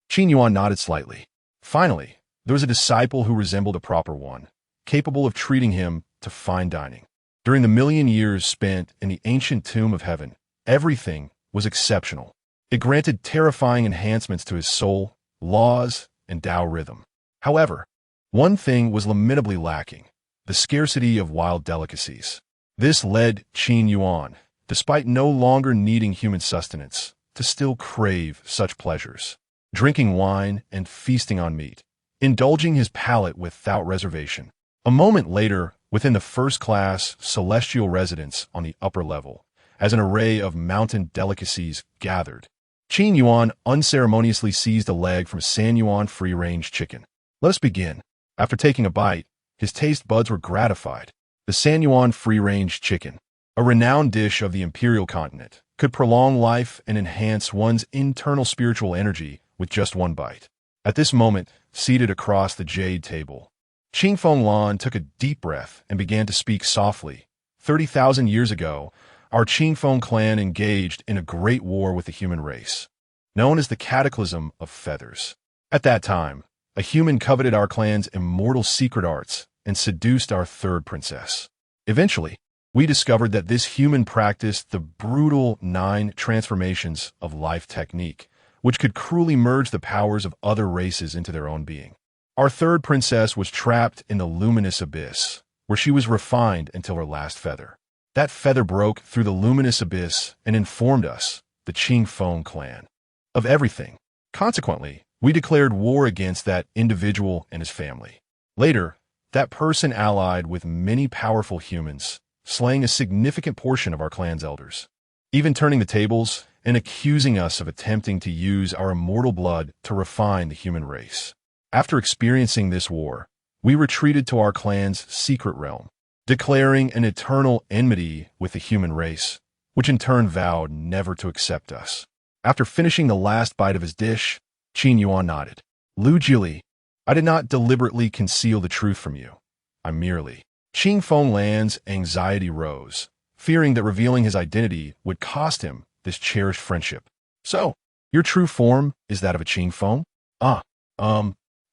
Qin Yuan nodded slightly. Finally, there was a disciple who resembled a proper one, capable of treating him to fine dining. During the 1,000,000 years spent in the ancient tomb of heaven, everything was exceptional. It granted terrifying enhancements to his soul, laws, and Tao rhythm. However, one thing was lamentably lacking, the scarcity of wild delicacies. This led Qin Yuan, despite no longer needing human sustenance, to still crave such pleasures, drinking wine and feasting on meat, indulging his palate without reservation. A moment later, within the first-class celestial residence on the upper level, as an array of mountain delicacies gathered, Qin Yuan unceremoniously seized a leg from San Yuan free-range chicken. Let us begin. After taking a bite, his taste buds were gratified. The San Yuan free-range chicken, a renowned dish of the imperial continent, could prolong life and enhance one's internal spiritual energy with just one bite. At this moment, seated across the jade table, Qin Feng Lan took a deep breath and began to speak softly. 30,000 years ago, our Qin Feng clan engaged in a great war with the human race, known as the Cataclysm of Feathers. At that time, a human coveted our clan's immortal secret arts and seduced our third princess. Eventually, we discovered that this human practiced the brutal 9 transformations of life technique, which could cruelly merge the powers of other races into their own being. Our third princess was trapped in the luminous abyss, where she was refined until her last feather. That feather broke through the luminous abyss and informed us, the Qin Feng clan, of everything. Consequently, we declared war against that individual and his family. Later, that person allied with many powerful humans, slaying a significant portion of our clan's elders, even turning the tables and accusing us of attempting to use our immortal blood to refine the human race. After experiencing this war, we retreated to our clan's secret realm, declaring an eternal enmity with the human race, which in turn vowed never to accept us. After finishing the last bite of his dish, Qin Yuan nodded. Lu Jili, I did not deliberately conceal the truth from you. I merely... Qin Feng Lan's anxiety rose, fearing that revealing his identity would cost him this cherished friendship. So, your true form is that of a Qin Feng?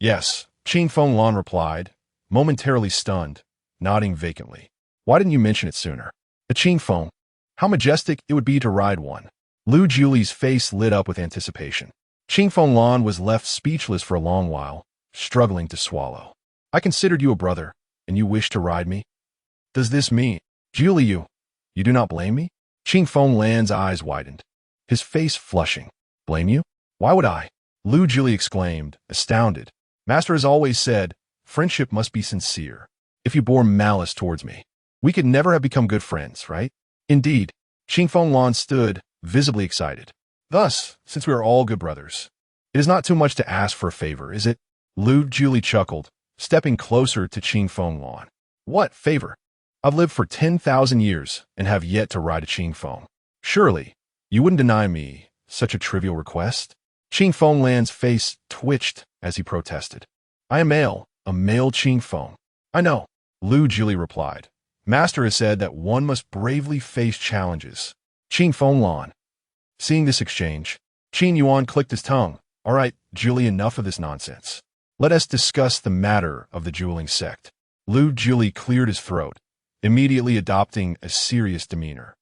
Yes, Qin Feng Lan replied, momentarily stunned, nodding vacantly. Why didn't you mention it sooner? A Qin phone. How majestic it would be to ride one. Lu Julie's face lit up with anticipation. Qin Fenglan was left speechless for a long while, struggling to swallow. I considered you a brother, and you wish to ride me? Does this mean, Julie, you do not blame me? Qin Fenglan's eyes widened, his face flushing. Blame you? Why would I? Lu Julie exclaimed, astounded. Master has always said, friendship must be sincere. If you bore malice towards me, we could never have become good friends, right? Indeed. Qin Fenglan stood, visibly excited. Thus, since we are all good brothers, it is not too much to ask for a favor, is it? Lu Julie chuckled, stepping closer to Qin Fenglan. What favor? I've lived for 10,000 years and have yet to ride a Qin Feng. Surely, you wouldn't deny me such a trivial request? Qin Fenglan's face twitched as he protested. I am a male Qin Feng. I know, Lu Julie replied. Master has said that one must bravely face challenges. Qin Fenglan. Seeing this exchange, Qin Yuan clicked his tongue. All right, Julie, enough of this nonsense. Let us discuss the matter of the dueling sect. Lu Julie cleared his throat, immediately adopting a serious demeanor.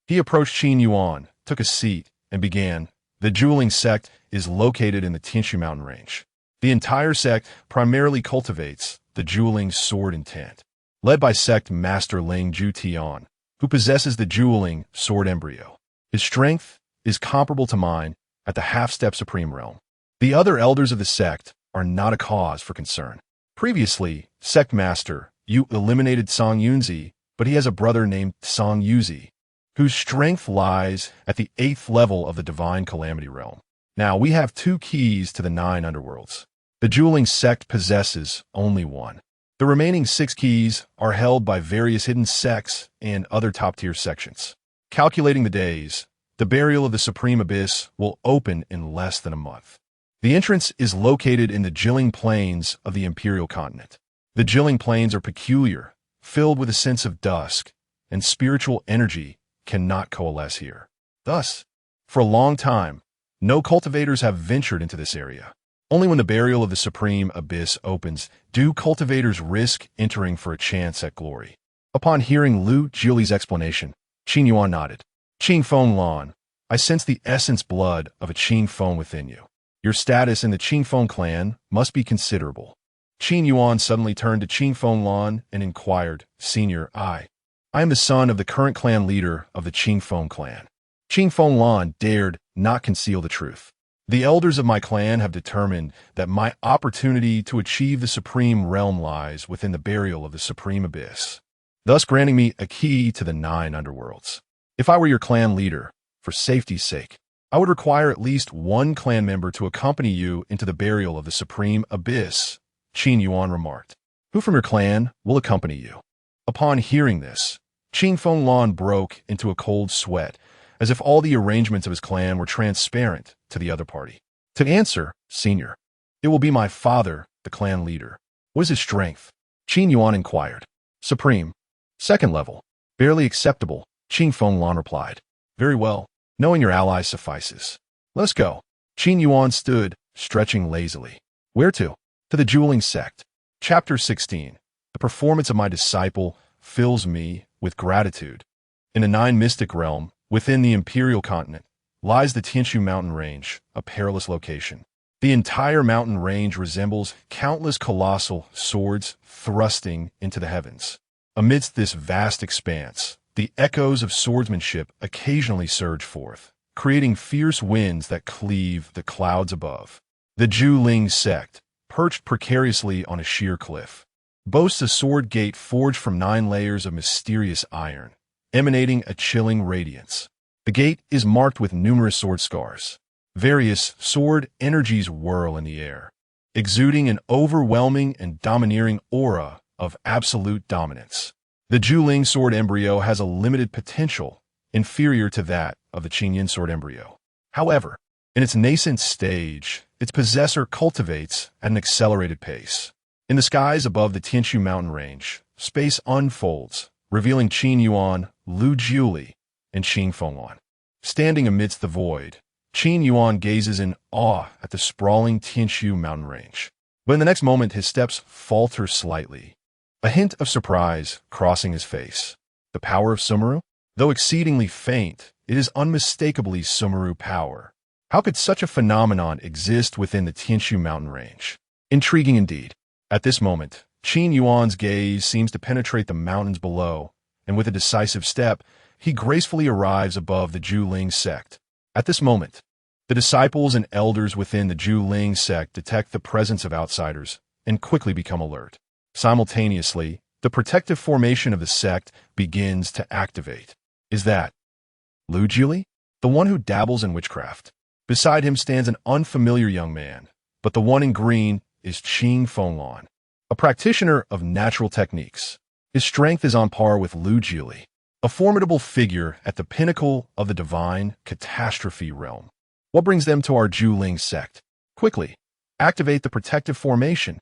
He approached Qin Yuan, took a seat, and began. The dueling sect is located in the Tianshu mountain range. The entire sect primarily cultivates the dueling sword intent, led by sect master Ling Jutian, who possesses the dueling sword embryo. His strength is comparable to mine at the half-step supreme realm. The other elders of the sect are not a cause for concern. Previously, sect master Yu eliminated Song Yunzi, but he has a brother named Song Yuzi, whose strength lies at the 8th level of the divine calamity realm. Now, we have 2 keys to the 9 underworlds. The dueling sect possesses only one. The remaining 6 keys are held by various hidden sects and other top-tier sections. Calculating the days, the burial of the Supreme Abyss will open in less than a month. The entrance is located in the Jilling Plains of the Imperial Continent. The Jilling Plains are peculiar, filled with a sense of dusk, and spiritual energy cannot coalesce here. Thus, for a long time, no cultivators have ventured into this area. Only when the burial of the Supreme Abyss opens do cultivators risk entering for a chance at glory. Upon hearing Lu Julie's explanation, Qin Yuan nodded. Qin Fenglan, I sense the essence blood of a Qin Feng within you. Your status in the Qin Feng clan must be considerable. Qin Yuan suddenly turned to Qin Fenglan and inquired, Senior, I am the son of the current clan leader of the Qin Feng clan. Qin Fenglan dared not conceal the truth. The elders of my clan have determined that my opportunity to achieve the supreme realm lies within the burial of the Supreme Abyss, thus granting me a key to the 9 underworlds. If I were your clan leader, for safety's sake, I would require at least one clan member to accompany you into the burial of the Supreme Abyss, Qin Yuan remarked. Who from your clan will accompany you? Upon hearing this, Qin Fenglan broke into a cold sweat, as if all the arrangements of his clan were transparent to the other party. To answer, Senior, it will be my father, the clan leader. What is his strength? Qin Yuan inquired. Supreme. 2nd level. Barely acceptable, Qin Fenglan replied. Very well. Knowing your allies suffices. Let's go. Qin Yuan stood, stretching lazily. Where to? To the dueling sect. Chapter 16. The performance of my disciple fills me with gratitude. In the 9 mystic realm, within the Imperial Continent, lies the Tianshu mountain range, a perilous location. The entire mountain range resembles countless colossal swords thrusting into the heavens. Amidst this vast expanse, the echoes of swordsmanship occasionally surge forth, creating fierce winds that cleave the clouds above. The Zhuling sect, perched precariously on a sheer cliff, boasts a sword gate forged from 9 layers of mysterious iron, emanating a chilling radiance. The gate is marked with numerous sword scars. Various sword energies whirl in the air, exuding an overwhelming and domineering aura of absolute dominance. The Zhuling sword embryo has a limited potential, inferior to that of the Qin Yuan sword embryo. However, in its nascent stage, its possessor cultivates at an accelerated pace. In the skies above the Tianshu mountain range, space unfolds, revealing Qin Yuan, Lu Julie, and Qin Fenglan. Standing amidst the void, Qin Yuan gazes in awe at the sprawling Tianshu mountain range. But in the next moment, his steps falter slightly, a hint of surprise crossing his face. The power of Sumeru? Though exceedingly faint, it is unmistakably Sumeru power. How could such a phenomenon exist within the Tianshu mountain range? Intriguing indeed. At this moment, Qin Yuan's gaze seems to penetrate the mountains below, and with a decisive step, he gracefully arrives above the Zhuling sect. At this moment, the disciples and elders within the Zhuling sect detect the presence of outsiders and quickly become alert. Simultaneously, the protective formation of the sect begins to activate. Is that Lu Jili, the one who dabbles in witchcraft? Beside him stands an unfamiliar young man, but the one in green is Qing Fenglan, a practitioner of natural techniques. His strength is on par with Lu Jili, a formidable figure at the pinnacle of the divine catastrophe realm. What brings them to our Zhuling sect? Quickly, activate the protective formation.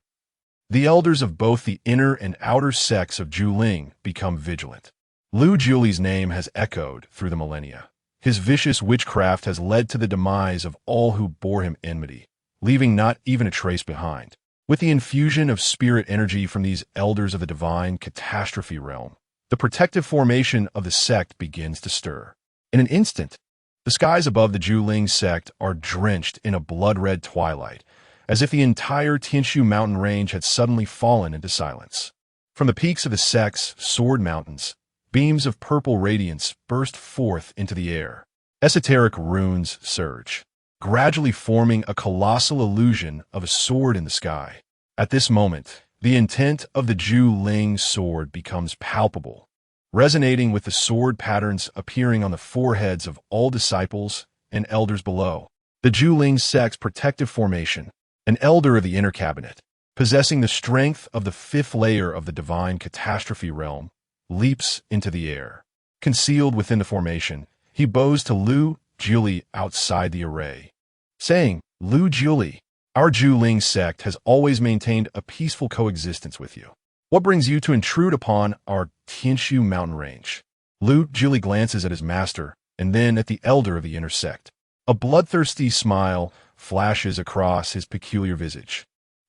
The elders of both the inner and outer sects of Zhuling become vigilant. Lu Jili's name has echoed through the millennia. His vicious witchcraft has led to the demise of all who bore him enmity, leaving not even a trace behind. With the infusion of spirit energy from these elders of the divine catastrophe realm, the protective formation of the sect begins to stir. In an instant, the skies above the Zhuling sect are drenched in a blood-red twilight, as if the entire Tianshu mountain range had suddenly fallen into silence. From the peaks of the sect's sword mountains, beams of purple radiance burst forth into the air. Esoteric runes surge, gradually forming a colossal illusion of a sword in the sky. At this moment, the intent of the Zhuling sword becomes palpable, resonating with the sword patterns appearing on the foreheads of all disciples and elders below. The Zhuling sect's protective formation, an elder of the inner cabinet, possessing the strength of the fifth layer of the divine catastrophe realm, leaps into the air. Concealed within the formation, he bows to Lu Jili outside the array, saying, "Lu Jili, our Zhuling sect has always maintained a peaceful coexistence with you. What brings you to intrude upon our Tianshu mountain range?" Lu Jili glances at his master and then at the elder of the inner sect. A bloodthirsty smile flashes across his peculiar visage.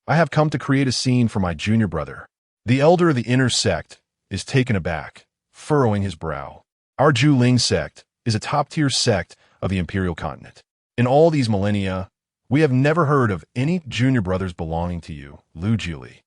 "I have come to create a scene for my junior brother." The elder of the inner sect is taken aback, furrowing his brow. "Our Zhuling sect is a top-tier sect of the imperial continent. In all these millennia, we have never heard of any junior brothers belonging to you, Lu Jili.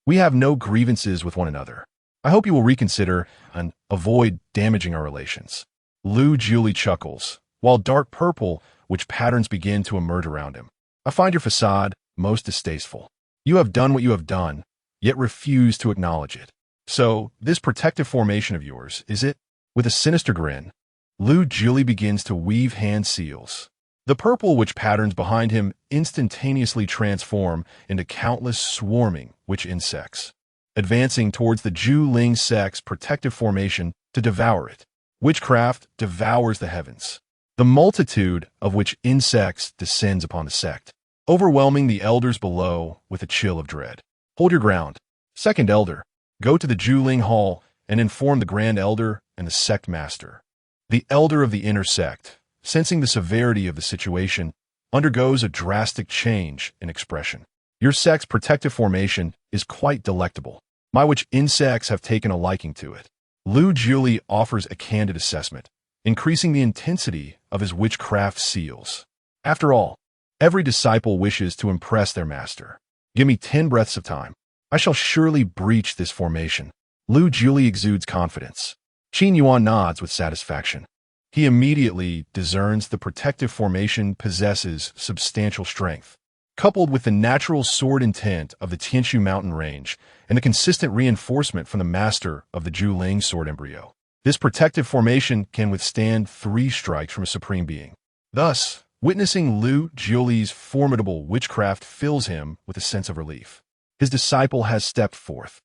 We have no grievances with one another. I hope you will reconsider and avoid damaging our relations." Lu Jili chuckles, while dark purple, which patterns begin to emerge around him. "I find your facade most distasteful. You have done what you have done, yet refuse to acknowledge it. So, this protective formation of yours, is it?" With a sinister grin, Lu Jili begins to weave hand seals. The purple which patterns behind him instantaneously transform into countless swarming witch insects, advancing towards the Zhuling sect's protective formation to devour it. Witchcraft devours the heavens. The multitude of which insects descends upon the sect, overwhelming the elders below with a chill of dread. "Hold your ground. Second elder, go to the Zhuling hall and inform the grand elder and the sect master." The elder of the inner sect, sensing the severity of the situation, undergoes a drastic change in expression. "Your sect's protective formation is quite delectable. My witch insects have taken a liking to it." Lu Jili offers a candid assessment, increasing the intensity of his witchcraft seals. After all, every disciple wishes to impress their master. "Give me 10 breaths of time. I shall surely breach this formation." Lu Jili exudes confidence. Qin Yuan nods with satisfaction. He immediately discerns the protective formation possesses substantial strength. Coupled with the natural sword intent of the Tianshu mountain range and the consistent reinforcement from the master of the Zhuling sword embryo, this protective formation can withstand 3 strikes from a supreme being. Thus, witnessing Lu Jili's formidable witchcraft fills him with a sense of relief. His disciple has stepped forth,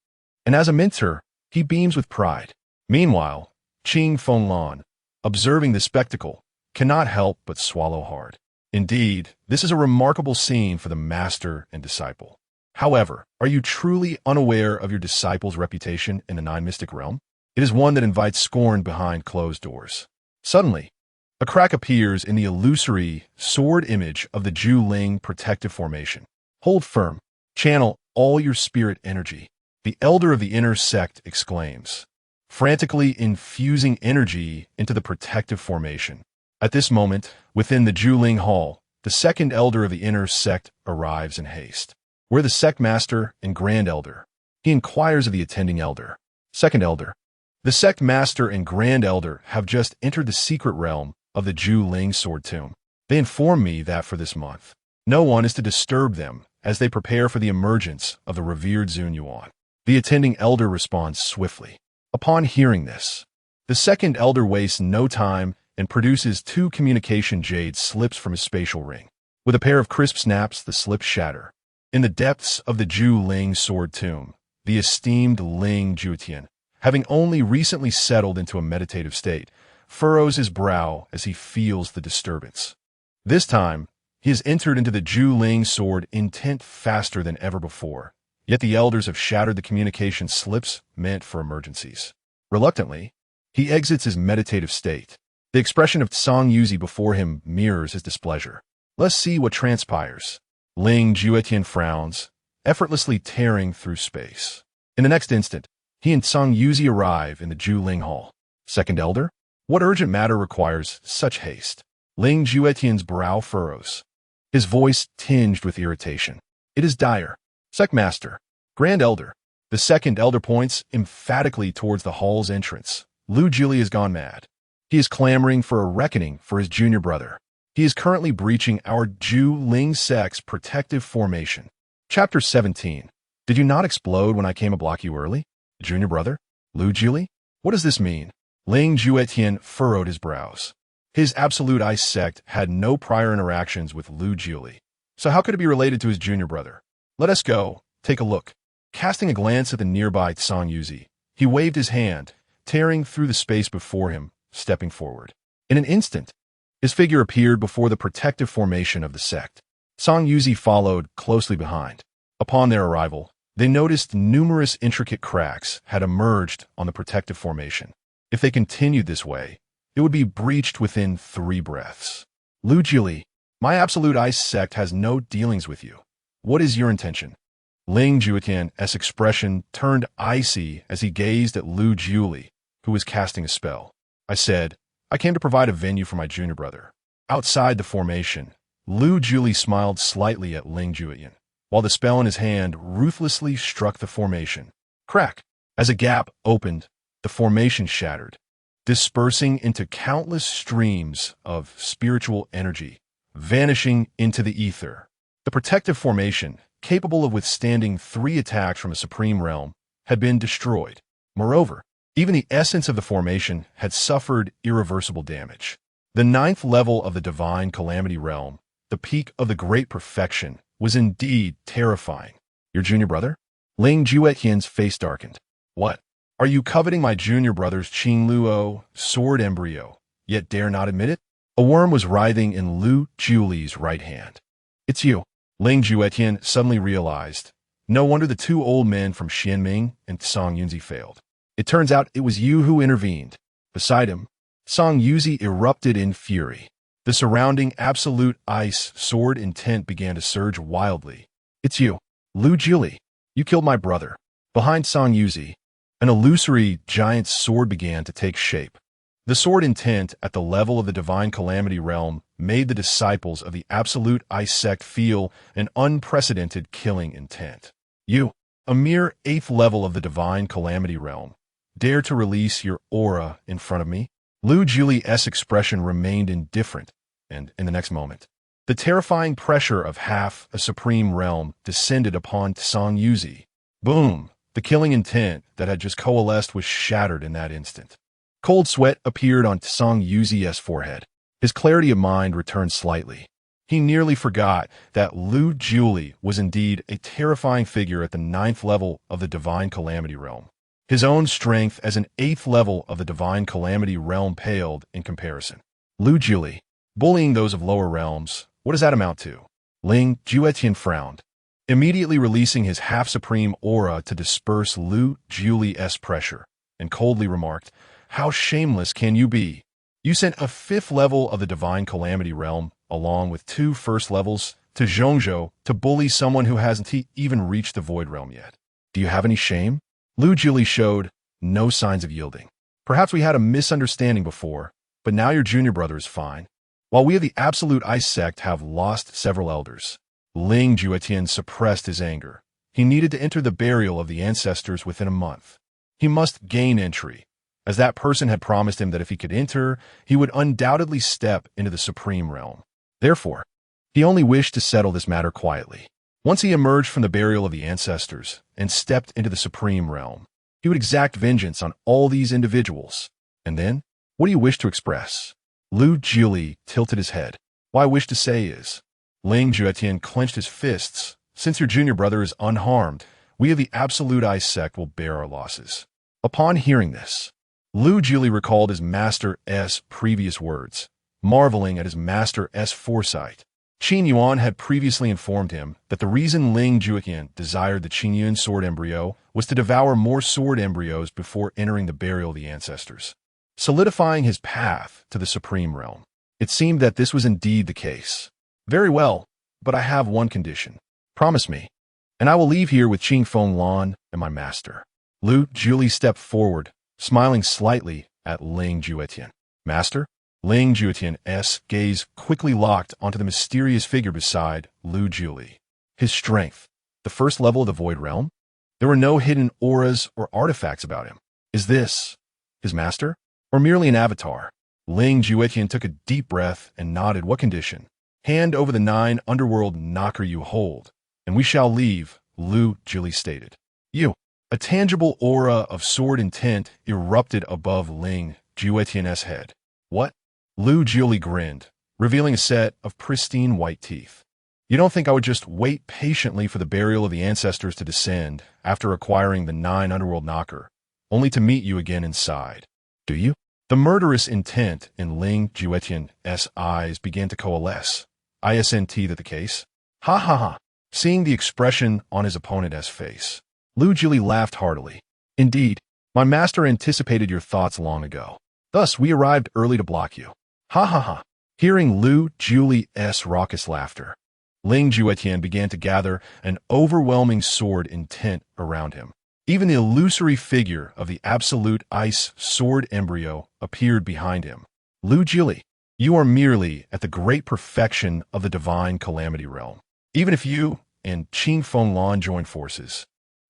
and as a mentor, he beams with pride. Meanwhile, Qing Fenglan, observing the spectacle, cannot help but swallow hard. Indeed, this is a remarkable scene for the master and disciple. However, are you truly unaware of your disciple's reputation in the Nine Mystic realm? It is one that invites scorn behind closed doors. Suddenly, a crack appears in the illusory sword image of the Zhuling protective formation. Hold firm. Channel all your spirit energy. the elder of the inner sect exclaims, frantically infusing energy into the protective formation. At this moment, within the Juling Hall, the second elder of the inner sect arrives in haste. Where the sect master and grand elder? He inquires of the attending elder. Second elder. The sect master and grand elder have just entered the secret realm of the Juling sword tomb. They inform me that for this month, no one is to disturb them as they prepare for the emergence of the revered Qin Yuan. The attending elder responds swiftly. Upon hearing this, the second elder wastes no time and produces 2 communication jade slips from his spatial ring. With a pair of crisp snaps, the slips shatter. In the depths of the Juling sword tomb, the esteemed Ling Juetian, having only recently settled into a meditative state, furrows his brow as he feels the disturbance. This time, he has entered into the Juling sword intent faster than ever before, yet the elders have shattered the communication slips meant for emergencies. Reluctantly, he exits his meditative state. The expression of Song Yuzi before him mirrors his displeasure. Let's see what transpires. Ling Juetian frowns, effortlessly tearing through space. In the next instant, he and Song Yuzi arrive in the Juling Hall. Second elder? What urgent matter requires such haste? Ling Juetian's brow furrows, his voice tinged with irritation. It is dire. Sect master, grand elder. The second elder points emphatically towards the hall's entrance. Lu Jili has gone mad. He is clamoring for a reckoning for his junior brother. He is currently breaching our Juling sect's protective formation. Chapter 17. Did you not explode when I came to block you early? Junior brother? Lu Jili? What does this mean? Ling Juetian furrowed his brows. His absolute ice sect had no prior interactions with Lu Jili, so how could it be related to his junior brother? Let us go, take a look. Casting a glance at the nearby Song Yuzi, he waved his hand, tearing through the space before him, stepping forward. In an instant, his figure appeared before the protective formation of the sect. Song Yuzi followed closely behind. Upon their arrival, they noticed numerous intricate cracks had emerged on the protective formation. If they continued this way, it would be breached within 3 breaths. Lu Jili, my absolute ice sect has no dealings with you. What is your intention? Ling Juetian's expression turned icy as he gazed at Lu Jili, who was casting a spell. I said, I came to provide a venue for my junior brother. Outside the formation, Lu Jili smiled slightly at Ling Juetian, while the spell in his hand ruthlessly struck the formation. Crack! As a gap opened, the formation shattered, dispersing into countless streams of spiritual energy, vanishing into the ether. The protective formation, capable of withstanding 3 attacks from a supreme realm, had been destroyed. Moreover, even the essence of the formation had suffered irreversible damage. The 9th level of the divine calamity realm, the peak of the great perfection, was indeed terrifying. Your junior brother? Ling Juetian's face darkened. What? Are you coveting my junior brother's Qingluo sword embryo, yet dare not admit it? A worm was writhing in Lu Juli's right hand. It's you. Ling Juetian suddenly realized. No wonder the 2 old men from Xianming and Song Yuzi failed. It turns out it was you who intervened. Beside him, Song Yuzi erupted in fury. The surrounding absolute ice sword intent began to surge wildly. It's you, Lu Jili. You killed my brother. Behind Song Yuzi, an illusory giant sword began to take shape. The sword intent at the level of the divine calamity realm made the disciples of the absolute ice sect feel an unprecedented killing intent. You, a mere 8th level of the divine calamity realm, dare to release your aura in front of me? Lu Jili's expression remained indifferent, and in the next moment, the terrifying pressure of half a supreme realm descended upon Song Yuzi. Boom! The killing intent that had just coalesced was shattered in that instant. Cold sweat appeared on Song Yuzi's forehead. His clarity of mind returned slightly. He nearly forgot that Lu Jili was indeed a terrifying figure at the 9th level of the divine calamity realm. His own strength as an 8th level of the divine calamity realm paled in comparison. Lu Jili, bullying those of lower realms, what does that amount to? Ling Juetian frowned, immediately releasing his half-supreme aura to disperse Lu Jili's pressure, and coldly remarked, how shameless can you be? You sent a 5th level of the divine calamity realm, along with 2 first levels, to Zhongzhou to bully someone who hasn't even reached the void realm yet. Do you have any shame? Lu Jili showed no signs of yielding. Perhaps we had a misunderstanding before, but now your junior brother is fine. While we of the Absolute Ice sect have lost several elders, Ling Juetian suppressed his anger. He needed to enter the burial of the ancestors within a month. He must gain entry, as that person had promised him that if he could enter, he would undoubtedly step into the Supreme Realm. Therefore, he only wished to settle this matter quietly. Once he emerged from the burial of the ancestors and stepped into the Supreme Realm, he would exact vengeance on all these individuals. And then, what do you wish to express? Lu Jili tilted his head. What I wish to say is, Ling Juetian clenched his fists. Since your junior brother is unharmed, we of the Absolute Ice sect will bear our losses. Upon hearing this, Lu Jili recalled his master's previous words, marveling at his master's foresight. Qin Yuan had previously informed him that the reason Ling Juetian desired the Qin Yuan sword embryo was to devour more sword embryos before entering the burial of the ancestors, solidifying his path to the Supreme Realm. It seemed that this was indeed the case. Very well, but I have one condition. Promise me, and I will leave here with Qing Fenglan and my master. Lu Jili stepped forward, smiling slightly at Ling Juetian. Master? Ling Juetian's gaze quickly locked onto the mysterious figure beside Lu Jili. His strength, the first level of the Void Realm? There were no hidden auras or artifacts about him. Is this his master, or merely an avatar? Ling Juetian took a deep breath and nodded. What condition? Hand over the 9 underworld knocker you hold, and we shall leave, Lu Jili stated. You. A tangible aura of sword intent erupted above Ling Juetian's head. What? Lu Jili grinned, revealing a set of pristine white teeth. You don't think I would just wait patiently for the burial of the ancestors to descend after acquiring the 9 underworld knocker, only to meet you again inside, do you? The murderous intent in Ling Juetian's eyes began to coalesce. Isn't that the case? Ha ha ha. Seeing the expression on his opponent's face, Lu Jili laughed heartily. Indeed, my master anticipated your thoughts long ago. Thus, we arrived early to block you. Ha ha ha. Hearing Lu Jili's raucous laughter, Ling Juetian began to gather an overwhelming sword intent around him. Even the illusory figure of the Absolute Ice sword embryo appeared behind him. Lu Jili, you are merely at the great perfection of the Divine Calamity Realm. Even if you and Qing Fenglan join forces,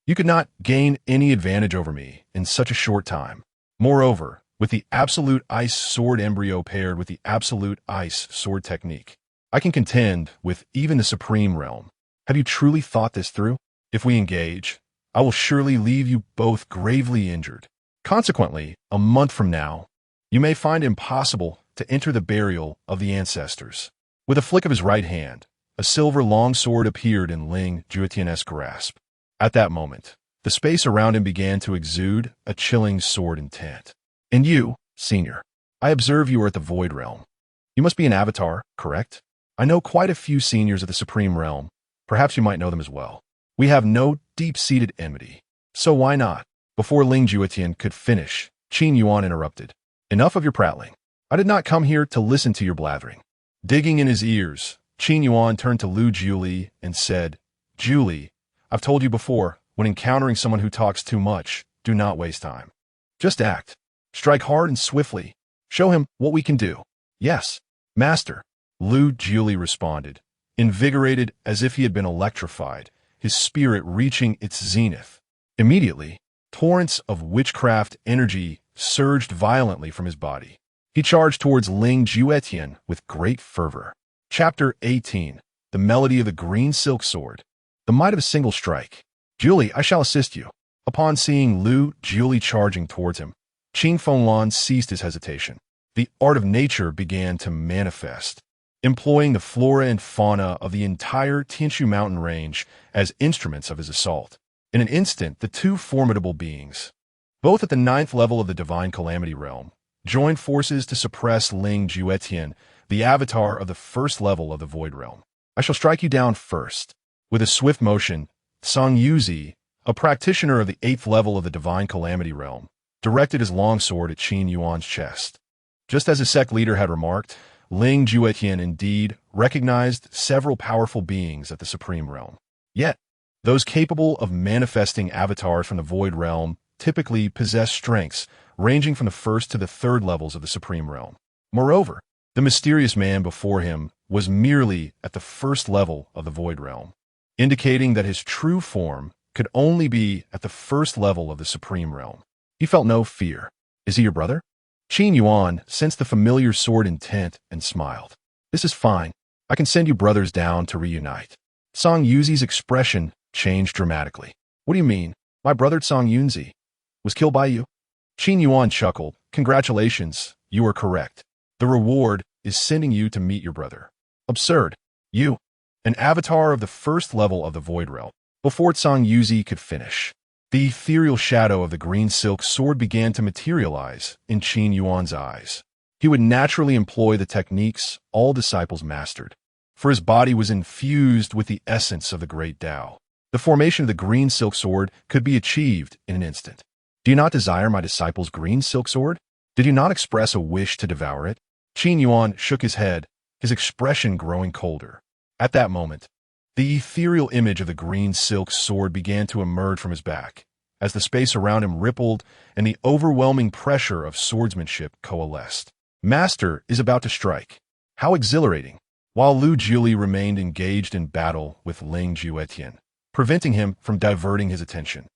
you could not gain any advantage over me in such a short time. Moreover, with the Absolute Ice sword embryo paired with the Absolute Ice sword technique, I can contend with even the Supreme Realm. Have you truly thought this through? If we engage, I will surely leave you both gravely injured. Consequently, a month from now, you may find it impossible to enter the burial of the ancestors. With a flick of his right hand, a silver longsword appeared in Ling Juetian's grasp. At that moment, the space around him began to exude a chilling sword intent. And you, senior, I observe you are at the Void Realm. You must be an avatar, correct? I know quite a few seniors of the Supreme Realm. Perhaps you might know them as well. We have no deep-seated enmity. So why not? Before Ling Juetian could finish, Qin Yuan interrupted. Enough of your prattling. I did not come here to listen to your blathering. Digging in his ears, Qin Yuan turned to Lu Jili and said, Jili, I've told you before, when encountering someone who talks too much, do not waste time. Just act. Strike hard and swiftly. Show him what we can do. Yes, master, Lu Jili responded, invigorated as if he had been electrified, his spirit reaching its zenith. Immediately, torrents of witchcraft energy surged violently from his body. He charged towards Ling Juetian with great fervor. Chapter 18. The Melody of the Green Silk Sword. The might of a single strike. Jili, I shall assist you. Upon seeing Lu Jili charging towards him, Qing Fenglan ceased his hesitation. The art of nature began to manifest, employing the flora and fauna of the entire Tianshu mountain range as instruments of his assault. In an instant, the two formidable beings, both at the 9th level of the Divine Calamity Realm, joined forces to suppress Ling Juetian, the avatar of the 1st level of the Void Realm. I shall strike you down first. With a swift motion, Song Yuzi, a practitioner of the 8th level of the Divine Calamity Realm, directed his longsword at Qin Yuan's chest. Just as his sect leader had remarked, Ling Juetian indeed recognized several powerful beings at the Supreme Realm. Yet, Those capable of manifesting avatars from the Void Realm typically possess strengths ranging from the first to the third levels of the Supreme Realm. Moreover, the mysterious man before him was merely at the first level of the Void Realm, indicating that his true form could only be at the first level of the Supreme Realm. He felt no fear. Is he your brother? Qin Yuan sensed the familiar sword intent and smiled. This is fine. I can send you brothers down to reunite. Song Yuzi's expression changed dramatically. What do you mean? My brother Song Yunzi was killed by you? Qin Yuan chuckled. Congratulations, you are correct. The reward is sending you to meet your brother. Absurd. You, an avatar of the first level of the Void Realm. Before Song Yuzi could finish, the ethereal shadow of the green silk sword began to materialize in Qin Yuan's eyes. He would naturally employ the techniques all disciples mastered, for his body was infused with the essence of the great Tao. The formation of the green silk sword could be achieved in an instant. Do you not desire my disciple's green silk sword? Did you not express a wish to devour it? Qin Yuan shook his head, his expression growing colder. At that moment, the ethereal image of the green silk sword began to emerge from his back, as the space around him rippled and the overwhelming pressure of swordsmanship coalesced. Master is about to strike. How exhilarating! While Lu Jili remained engaged in battle with Ling Juetian, preventing him from diverting his attention.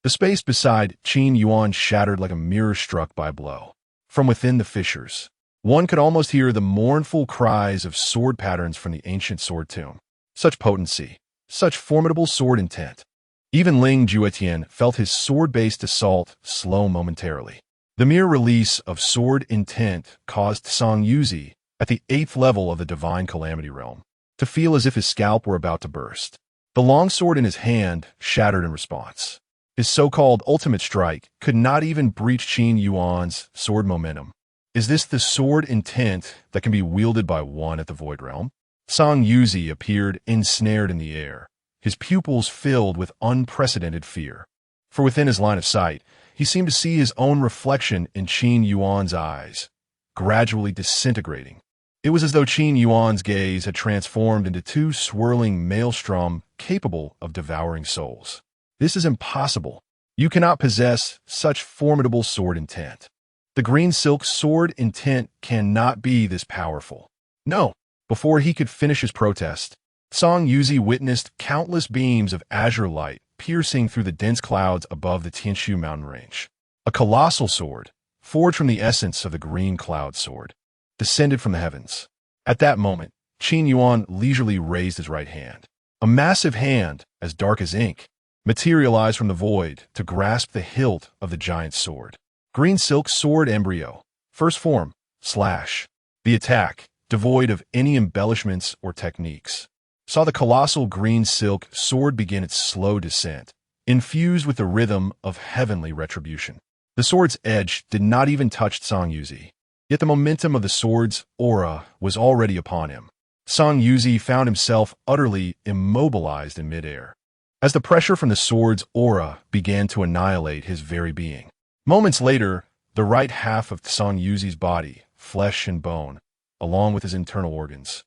The space beside Qin Yuan shattered like a mirror struck by a blow. From within the fissures, one could almost hear the mournful cries of sword patterns from the ancient sword tomb. Such potency, such formidable sword intent. Even Ling Juetian felt his sword-based assault slow momentarily. The mere release of sword intent caused Song Yuzi, at the 8th level of the Divine Calamity Realm, to feel as if his scalp were about to burst. The long sword in his hand shattered in response. His so-called ultimate strike could not even breach Qin Yuan's sword momentum. Is this the sword intent that can be wielded by one at the Void Realm? Song Yuzi appeared ensnared in the air, his pupils filled with unprecedented fear. For within his line of sight, he seemed to see his own reflection in Qin Yuan's eyes, gradually disintegrating. It was as though Qin Yuan's gaze had transformed into two swirling maelstrom capable of devouring souls. This is impossible. You cannot possess such formidable sword intent. The green silk sword intent cannot be this powerful. No. Before he could finish his protest, Song Yuzi witnessed countless beams of azure light piercing through the dense clouds above the Tianshu mountain range. A colossal sword, forged from the essence of the green cloud sword, descended from the heavens. At that moment, Qin Yuan leisurely raised his right hand. A massive hand, as dark as ink, materialized from the void to grasp the hilt of the giant sword. Green silk sword embryo, first form, slash. The attack, devoid of any embellishments or techniques, saw the colossal green silk sword begin its slow descent, infused with the rhythm of heavenly retribution. The sword's edge did not even touch Song Yuzi, yet the momentum of the sword's aura was already upon him. Song Yuzi found himself utterly immobilized in midair, as the pressure from the sword's aura began to annihilate his very being. Moments later, the right half of Song Yuzi's body, flesh and bone, along with his internal organs,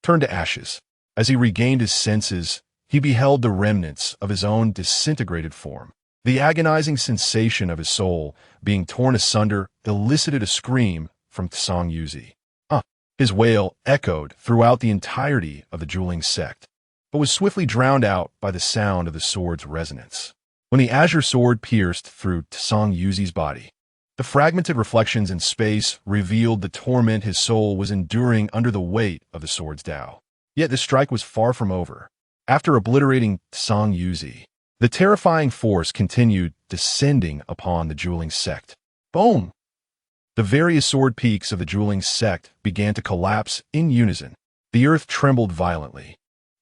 turned to ashes. As he regained his senses, he beheld the remnants of his own disintegrated form. The agonizing sensation of his soul being torn asunder elicited a scream from Song Yuzi. His wail echoed throughout the entirety of the dueling sect, but was swiftly drowned out by the sound of the sword's resonance. When the azure sword pierced through Song Yuzi's body, the fragmented reflections in space revealed the torment his soul was enduring under the weight of the sword's Tao. Yet the strike was far from over. After obliterating Song Yuzi, the terrifying force continued descending upon the dueling sect. Boom! The various sword peaks of the dueling sect began to collapse in unison. The earth trembled violently,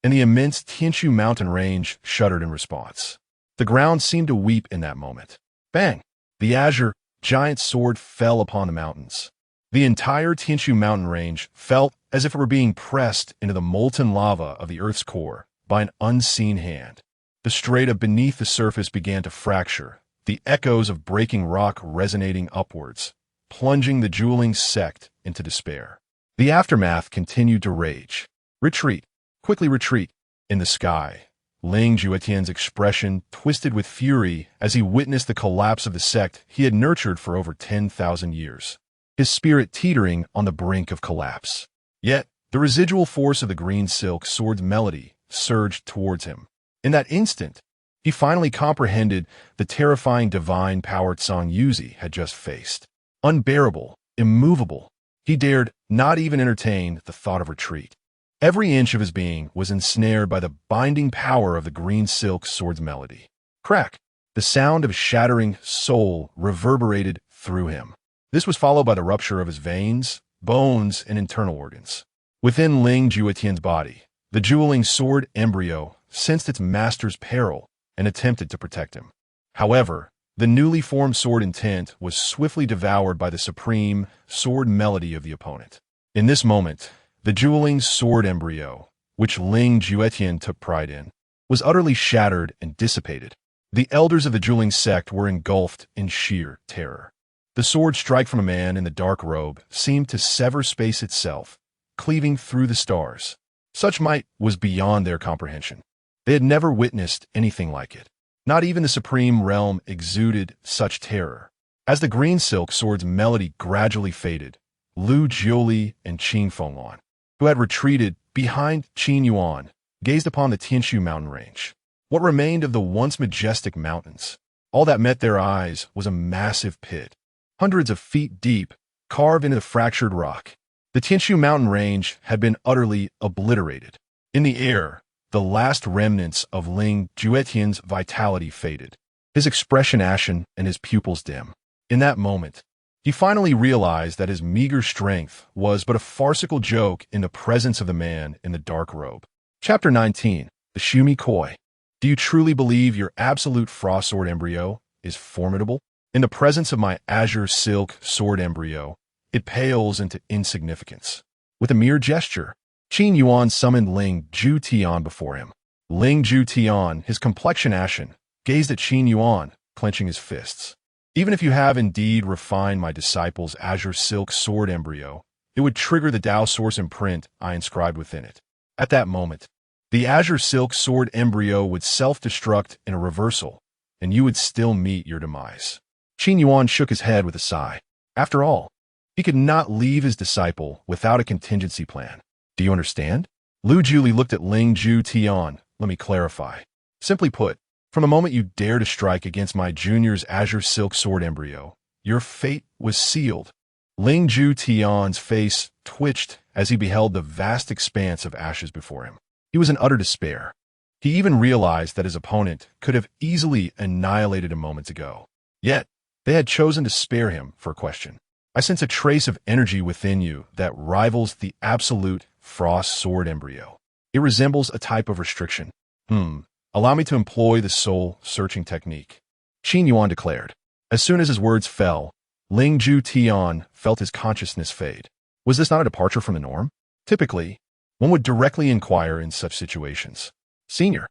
and the immense Tianshu mountain range shuddered in response. The ground seemed to weep in that moment. Bang! The azure giant sword fell upon the mountains. The entire Tianshu mountain range felt as if it were being pressed into the molten lava of the Earth's core by an unseen hand. The strata beneath the surface began to fracture, the echoes of breaking rock resonating upwards, plunging the dueling sect into despair. The aftermath continued to rage. Retreat, quickly retreat. In the sky, Ling Juetian's expression twisted with fury as he witnessed the collapse of the sect he had nurtured for over 10,000 years, his spirit teetering on the brink of collapse. Yet, the residual force of the green silk sword's melody surged towards him. In that instant, he finally comprehended the terrifying divine power Tsang Yuzi had just faced. Unbearable, immovable, he dared not even entertain the thought of retreat. Every inch of his being was ensnared by the binding power of the green silk sword's melody. Crack! The sound of shattering soul reverberated through him. This was followed by the rupture of his veins, bones, and internal organs. Within Ling Juetian's body, the dueling sword embryo sensed its master's peril and attempted to protect him. However, the newly formed sword intent was swiftly devoured by the supreme sword melody of the opponent. In this moment, the dueling sword embryo, which Ling Juetian took pride in, was utterly shattered and dissipated. The elders of the dueling sect were engulfed in sheer terror. The sword strike from a man in the dark robe seemed to sever space itself, cleaving through the stars. Such might was beyond their comprehension. They had never witnessed anything like it. Not even the supreme realm exuded such terror. As the green silk sword's melody gradually faded, Lu Jiuli and Qin Fenglan, who had retreated behind Qin Yuan, gazed upon the Tianshu mountain range. What remained of the once majestic mountains? All that met their eyes was a massive pit, hundreds of feet deep, carved into the fractured rock. The Tianshu mountain range had been utterly obliterated. In the air, the last remnants of Ling Juetian's vitality faded, his expression ashen and his pupils dim. In that moment, he finally realized that his meager strength was but a farcical joke in the presence of the man in the dark robe. Chapter 19. The Shumi Koi. Do you truly believe your absolute frost sword embryo is formidable? In the presence of my azure silk sword embryo, it pales into insignificance. With a mere gesture, Qin Yuan summoned Ling Juetian before him. Ling Juetian, his complexion ashen, gazed at Qin Yuan, clenching his fists. Even if you have indeed refined my disciple's azure silk sword embryo, it would trigger the Tao source imprint I inscribed within it. At that moment, the azure silk sword embryo would self-destruct in a reversal, and you would still meet your demise. Qin Yuan shook his head with a sigh. After all, he could not leave his disciple without a contingency plan. Do you understand? Lu Jiuli looked at Ling Juetian. Let me clarify. Simply put, from the moment you dare to strike against my junior's azure silk sword embryo, your fate was sealed. Ling Juetian's face twitched as he beheld the vast expanse of ashes before him. He was in utter despair. He even realized that his opponent could have easily annihilated him moments ago. Yet, they had chosen to spare him for a question. I sense a trace of energy within you that rivals the absolute frost sword embryo. It resembles a type of restriction. Allow me to employ the soul-searching technique, Qin Yuan declared. As soon as his words fell, Ling Juetian felt his consciousness fade. Was this not a departure from the norm? Typically, one would directly inquire in such situations. Senior,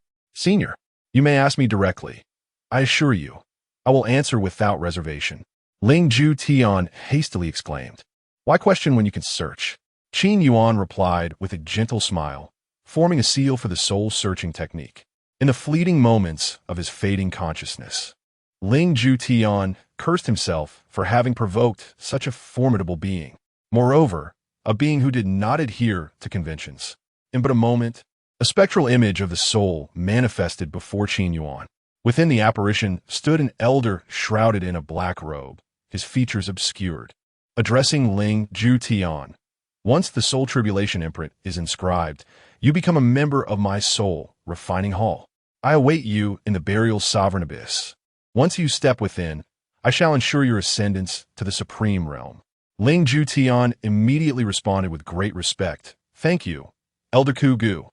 you may ask me directly. I assure you, I will answer without reservation. Ling Juetian hastily exclaimed. Why question when you can search? Qin Yuan replied with a gentle smile, forming a seal for the soul-searching technique. In the fleeting moments of his fading consciousness, Ling Juetian cursed himself for having provoked such a formidable being. Moreover, a being who did not adhere to conventions. In but a moment, a spectral image of the soul manifested before Qin Yuan. Within the apparition stood an elder shrouded in a black robe, his features obscured. Addressing Ling Juetian, once the soul tribulation imprint is inscribed, you become a member of my soul refining hall. I await you in the burial sovereign abyss. Once you step within, I shall ensure your ascendance to the supreme realm. Ling Juetian immediately responded with great respect. Thank you, Elder Ku Gu.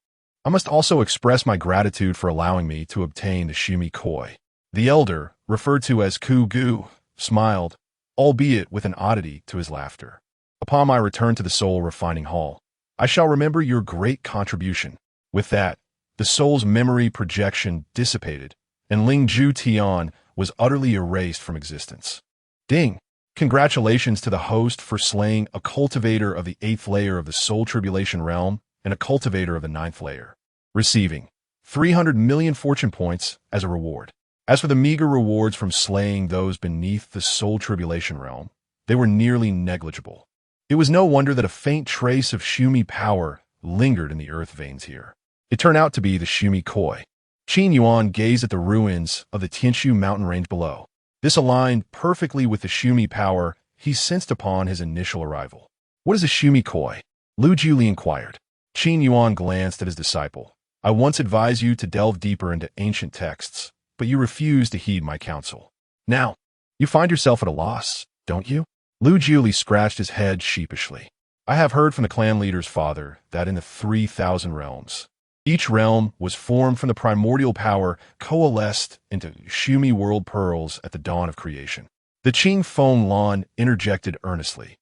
I must also express my gratitude for allowing me to obtain the Shumi Koi. The elder, referred to as Ku Gu, smiled, albeit with an oddity to his laughter. Upon my return to the soul refining hall, I shall remember your great contribution. With that, the soul's memory projection dissipated, and Ling Juetian was utterly erased from existence. Ding! Congratulations to the host for slaying a cultivator of the 8th layer of the soul tribulation realm and a cultivator of the 9th layer. Receiving 300 million fortune points as a reward. As for the meager rewards from slaying those beneath the soul tribulation realm, they were nearly negligible. It was no wonder that a faint trace of Shumi power lingered in the earth veins here. It turned out to be the Shumi Koi. Qin Yuan gazed at the ruins of the Tianshu mountain range below. This aligned perfectly with the Shumi power he sensed upon his initial arrival. What is a Shumi Koi? Lu Jiuli inquired. Qin Yuan glanced at his disciple. I once advised you to delve deeper into ancient texts, but you refused to heed my counsel. Now, you find yourself at a loss, don't you? Lu Jiuli scratched his head sheepishly. I have heard from the clan leader's father that in the 3,000 realms, each realm was formed from the primordial power coalesced into Shumi world pearls at the dawn of creation. The Qing Feng Lan interjected earnestly,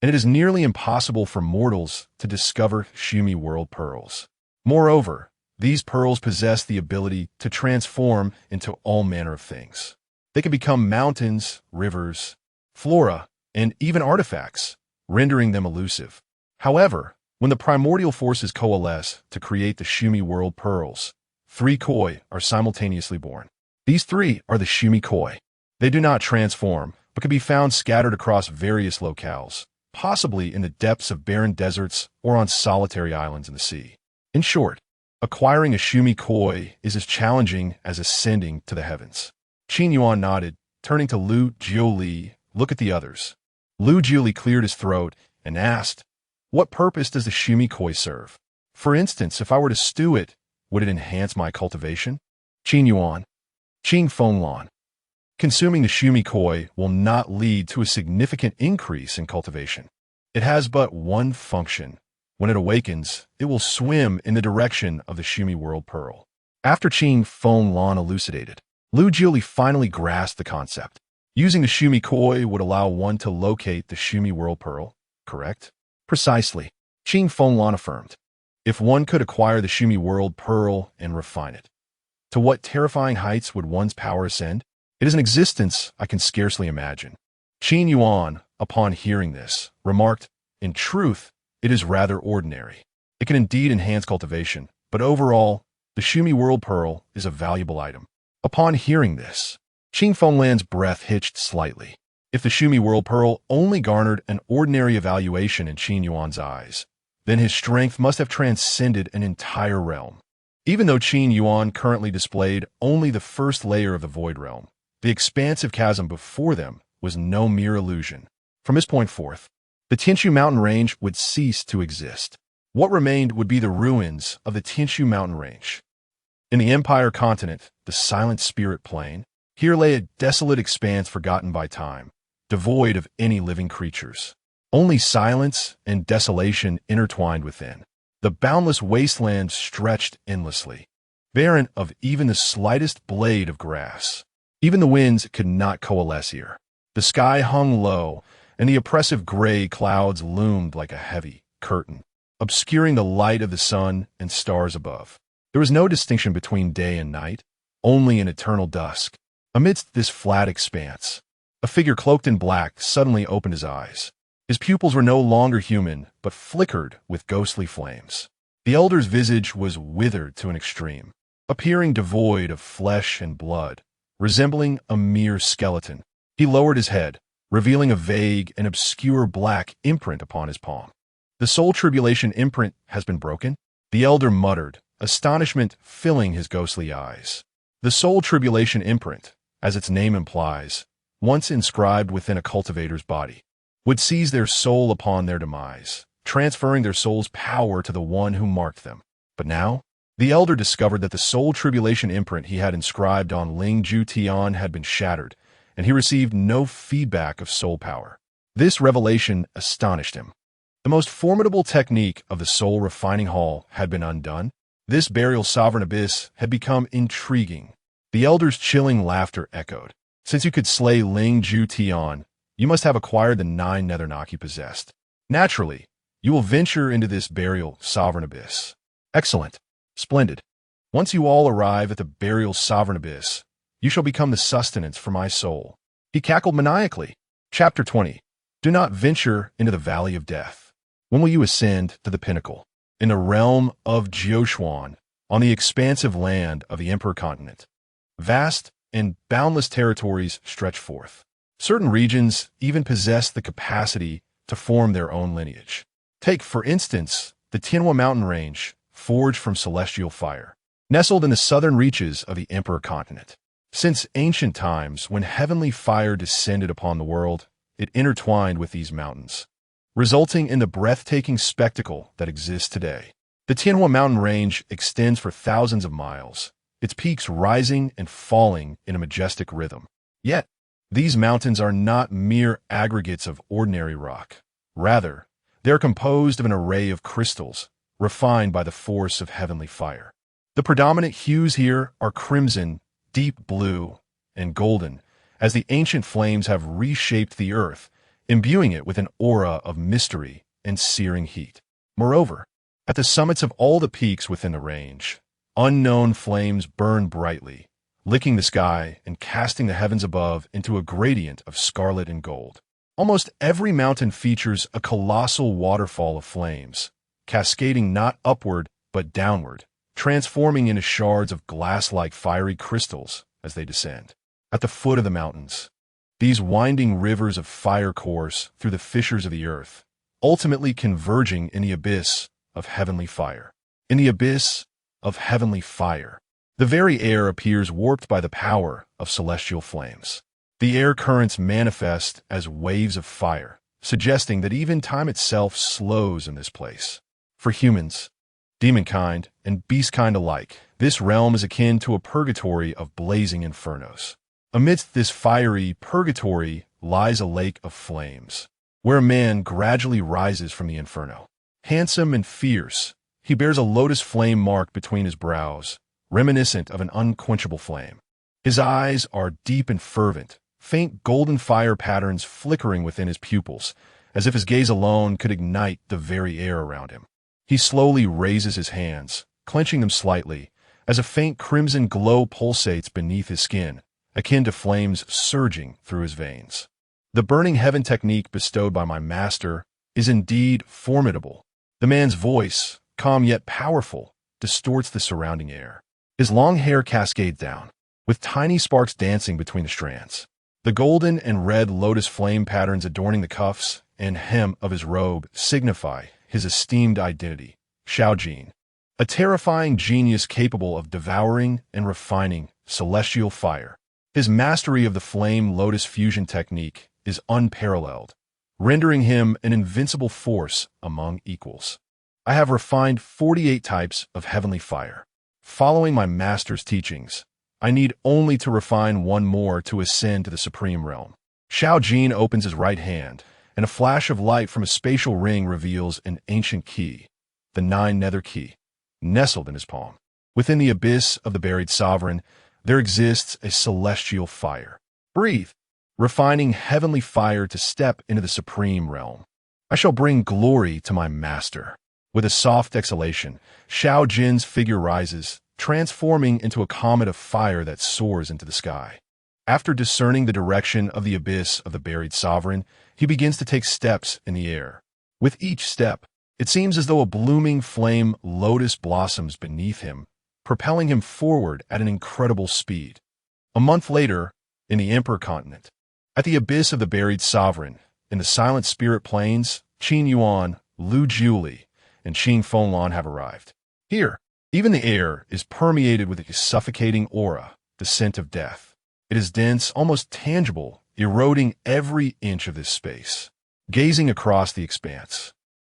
and it is nearly impossible for mortals to discover Shumi world pearls. Moreover, these pearls possess the ability to transform into all manner of things. They can become mountains, rivers, flora, and even artifacts, rendering them elusive. However, when the primordial forces coalesce to create the Shumi world pearls, 3 koi are simultaneously born. These 3 are the Shumi koi. They do not transform, but can be found scattered across various locales, possibly in the depths of barren deserts or on solitary islands in the sea. In short, acquiring a Shumi koi is as challenging as ascending to the heavens. Qin Yuan nodded, turning to Lu Jiuli. Look at the others. Lu Jiuli cleared his throat and asked, what purpose does the Shumi Koi serve? For instance, if I were to stew it, would it enhance my cultivation? Qin Yuan. Qing Feng Lan. Consuming the Shumi Koi will not lead to a significant increase in cultivation. It has but one function. When it awakens, it will swim in the direction of the Shumi world pearl. After Qing Feng Lan elucidated, Lu Jiuli finally grasped the concept. Using the Shumi Koi would allow one to locate the Shumi world pearl, correct? Precisely, Qing Feng Lan affirmed. If one could acquire the Shumi world pearl and refine it, to what terrifying heights would one's power ascend? It is an existence I can scarcely imagine. Qin Yuan, upon hearing this, remarked, in truth, it is rather ordinary. It can indeed enhance cultivation, but overall, the Shumi world pearl is a valuable item. Upon hearing this, Qing Fenglan's breath hitched slightly. If the Shumi world pearl only garnered an ordinary evaluation in Qin Yuan's eyes, then his strength must have transcended an entire realm. Even though Qin Yuan currently displayed only the first layer of the void realm, the expansive chasm before them was no mere illusion. From this point forth, the Tianshu mountain range would cease to exist. What remained would be the ruins of the Tianshu mountain range. In the Empire continent, the silent spirit plain, here lay a desolate expanse forgotten by time, devoid of any living creatures. Only silence and desolation intertwined within. The boundless wasteland stretched endlessly, barren of even the slightest blade of grass. Even the winds could not coalesce here. The sky hung low, and the oppressive gray clouds loomed like a heavy curtain, obscuring the light of the sun and stars above. There was no distinction between day and night, only an eternal dusk. Amidst this flat expanse, a figure cloaked in black suddenly opened his eyes. His pupils were no longer human, but flickered with ghostly flames. The elder's visage was withered to an extreme, appearing devoid of flesh and blood, resembling a mere skeleton. He lowered his head, revealing a vague and obscure black imprint upon his palm. The soul tribulation imprint has been broken? The elder muttered, astonishment filling his ghostly eyes. The soul tribulation imprint, as its name implies, once inscribed within a cultivator's body, would seize their soul upon their demise, transferring their soul's power to the one who marked them. But now, the elder discovered that the soul tribulation imprint he had inscribed on Ling Ju Tian had been shattered, and he received no feedback of soul power. This revelation astonished him. The most formidable technique of the soul refining hall had been undone. This burial sovereign abyss had become intriguing. The elder's chilling laughter echoed. Since you could slay Ling Ju Tian, you must have acquired the 9 Nethernock you possessed. Naturally, you will venture into this burial sovereign abyss. Excellent. Splendid. Once you all arrive at the burial sovereign abyss, you shall become the sustenance for my soul. He cackled maniacally. Chapter 20. Do not venture into the valley of death. When will you ascend to the pinnacle? In the realm of Jioshuan, on the expansive land of the Emperor continent. Vast and boundless territories stretch forth. Certain regions even possess the capacity to form their own lineage. Take, for instance, the Qin Yuan mountain range, forged from celestial fire, nestled in the southern reaches of the Emperor continent. Since ancient times, when heavenly fire descended upon the world, it intertwined with these mountains, resulting in the breathtaking spectacle that exists today. The Qin Yuan mountain range extends for thousands of miles, its peaks rising and falling in a majestic rhythm. Yet, these mountains are not mere aggregates of ordinary rock. Rather, they are composed of an array of crystals, refined by the force of heavenly fire. The predominant hues here are crimson, deep blue, and golden, as the ancient flames have reshaped the earth, imbuing it with an aura of mystery and searing heat. Moreover, at the summits of all the peaks within the range, unknown flames burn brightly, licking the sky and casting the heavens above into a gradient of scarlet and gold. Almost every mountain features a colossal waterfall of flames, cascading not upward but downward, transforming into shards of glass-like fiery crystals as they descend. At the foot of the mountains, these winding rivers of fire course through the fissures of the earth, ultimately converging in the abyss of heavenly fire. In the abyss of heavenly fire, the very air appears warped by the power of celestial flames. The air currents manifest as waves of fire, suggesting that even time itself slows in this place. For humans, demonkind, and beastkind alike, this realm is akin to a purgatory of blazing infernos. Amidst this fiery purgatory lies a lake of flames, where a man gradually rises from the inferno. Handsome and fierce, he bears a lotus flame mark between his brows, reminiscent of an unquenchable flame. His eyes are deep and fervent, faint golden fire patterns flickering within his pupils, as if his gaze alone could ignite the very air around him. He slowly raises his hands, clenching them slightly, as a faint crimson glow pulsates beneath his skin, akin to flames surging through his veins. The burning heaven technique bestowed by my master is indeed formidable. The man's voice, calm yet powerful, distorts the surrounding air. His long hair cascades down, with tiny sparks dancing between the strands. The golden and red lotus flame patterns adorning the cuffs and hem of his robe signify his esteemed identity, Xiaojin, a terrifying genius capable of devouring and refining celestial fire. His mastery of the flame lotus fusion technique is unparalleled, rendering him an invincible force among equals. I have refined 48 types of heavenly fire. Following my master's teachings, I need only to refine one more to ascend to the supreme realm. Xiaojin opens his right hand, and a flash of light from a spatial ring reveals an ancient key, the 9 nether key, nestled in his palm. Within the abyss of the buried sovereign, there exists a celestial fire. Breathe, refining heavenly fire to step into the supreme realm. I shall bring glory to my master. With a soft exhalation, Xiaojin's figure rises, transforming into a comet of fire that soars into the sky. After discerning the direction of the abyss of the buried sovereign, he begins to take steps in the air. With each step, it seems as though a blooming flame lotus blossoms beneath him, propelling him forward at an incredible speed. A month later, in the Emperor continent, at the abyss of the buried sovereign, in the silent spirit plains, Qin Yuan, Lu Jiuli, and Qin Fenglan have arrived. Here, even the air is permeated with a suffocating aura, the scent of death. It is dense, almost tangible, eroding every inch of this space. Gazing across the expanse,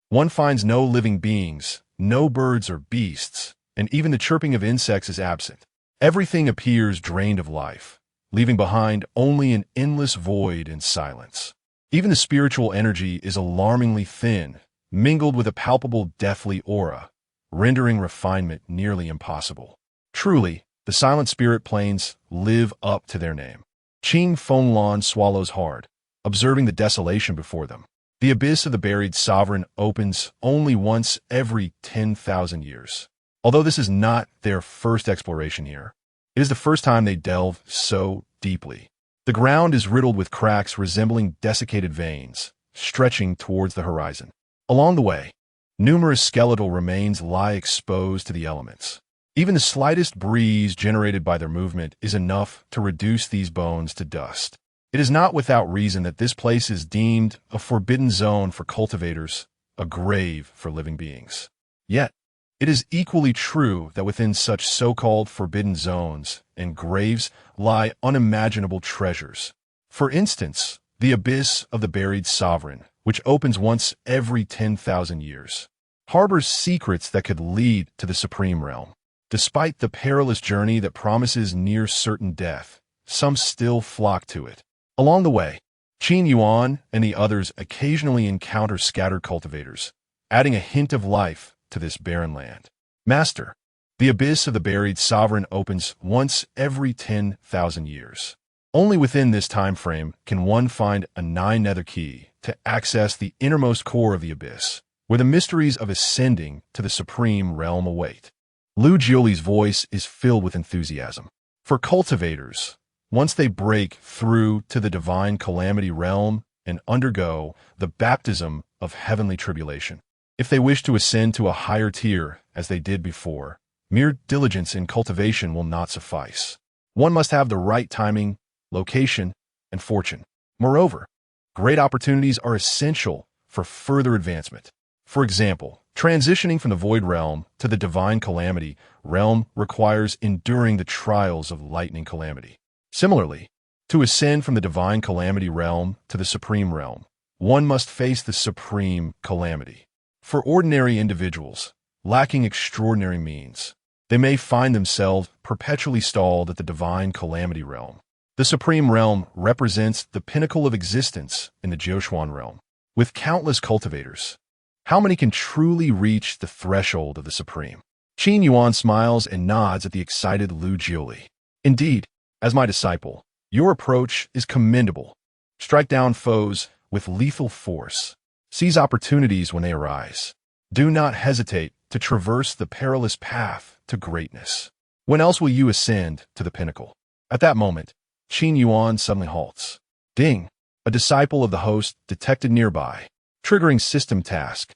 one finds no living beings, no birds or beasts, and even the chirping of insects is absent. Everything appears drained of life, leaving behind only an endless void and silence. Even the spiritual energy is alarmingly thin, mingled with a palpable deathly aura, rendering refinement nearly impossible. Truly, the silent spirit planes live up to their name. Qin Fenglan swallows hard, observing the desolation before them. The abyss of the buried sovereign opens only once every 10,000 years. Although this is not their first exploration here, it is the first time they delve so deeply. The ground is riddled with cracks resembling desiccated veins, stretching towards the horizon. Along the way, numerous skeletal remains lie exposed to the elements. Even the slightest breeze generated by their movement is enough to reduce these bones to dust. It is not without reason that this place is deemed a forbidden zone for cultivators, a grave for living beings. Yet, it is equally true that within such so-called forbidden zones and graves lie unimaginable treasures. For instance, the abyss of the buried sovereign, which opens once every 10,000 years, harbors secrets that could lead to the supreme realm. Despite the perilous journey that promises near certain death, some still flock to it. Along the way, Qin Yuan and the others occasionally encounter scattered cultivators, adding a hint of life to this barren land. Master, the abyss of the buried sovereign opens once every 10,000 years. Only within this time frame can one find a 9-nether key to access the innermost core of the abyss, where the mysteries of ascending to the supreme realm await. Lu Jiuli's voice is filled with enthusiasm. For cultivators, once they break through to the divine calamity realm and undergo the baptism of heavenly tribulation, if they wish to ascend to a higher tier as they did before, mere diligence in cultivation will not suffice. One must have the right timing, location, and fortune. Moreover, great opportunities are essential for further advancement. For example, transitioning from the void realm to the divine calamity realm requires enduring the trials of lightning calamity. Similarly, to ascend from the divine calamity realm to the supreme realm, one must face the supreme calamity. For ordinary individuals, lacking extraordinary means, they may find themselves perpetually stalled at the divine calamity realm. The supreme realm represents the pinnacle of existence in the Jiuquan realm. With countless cultivators, how many can truly reach the threshold of the supreme? Qin Yuan smiles and nods at the excited Lu Jiuli. Indeed, as my disciple, your approach is commendable. Strike down foes with lethal force. Seize opportunities when they arise. Do not hesitate to traverse the perilous path to greatness. When else will you ascend to the pinnacle? At that moment, Qin Yuan suddenly halts. Ding! A disciple of the host detected nearby. Triggering system task.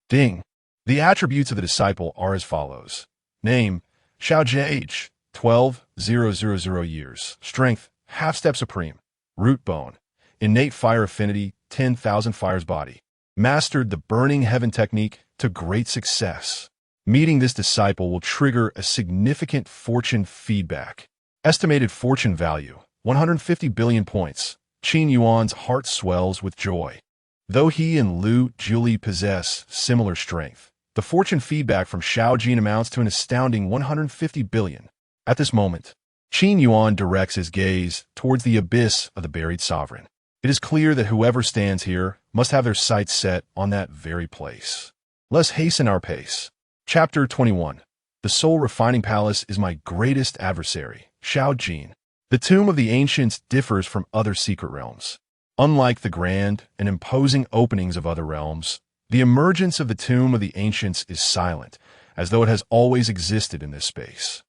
Ding! The attributes of the disciple are as follows. Name, Xiaojie age, 12,000 years. Strength, half-step supreme. Root bone. Innate fire affinity, 10,000 fires body. Mastered the burning heaven technique to great success. Meeting this disciple will trigger a significant fortune feedback. Estimated fortune value, 150 billion points. Qin Yuan's heart swells with joy. Though he and Lu Jiuli possess similar strength, the fortune feedback from Xiaojin amounts to an astounding 150 billion. At this moment, Qin Yuan directs his gaze towards the abyss of the buried sovereign. It is clear that whoever stands here must have their sights set on that very place. Let's hasten our pace. Chapter 21. The Soul Refining Palace is my greatest adversary, Xiaojin. The Tomb of the Ancients differs from other secret realms. Unlike the grand and imposing openings of other realms, the emergence of the Tomb of the Ancients is silent, as though it has always existed in this space.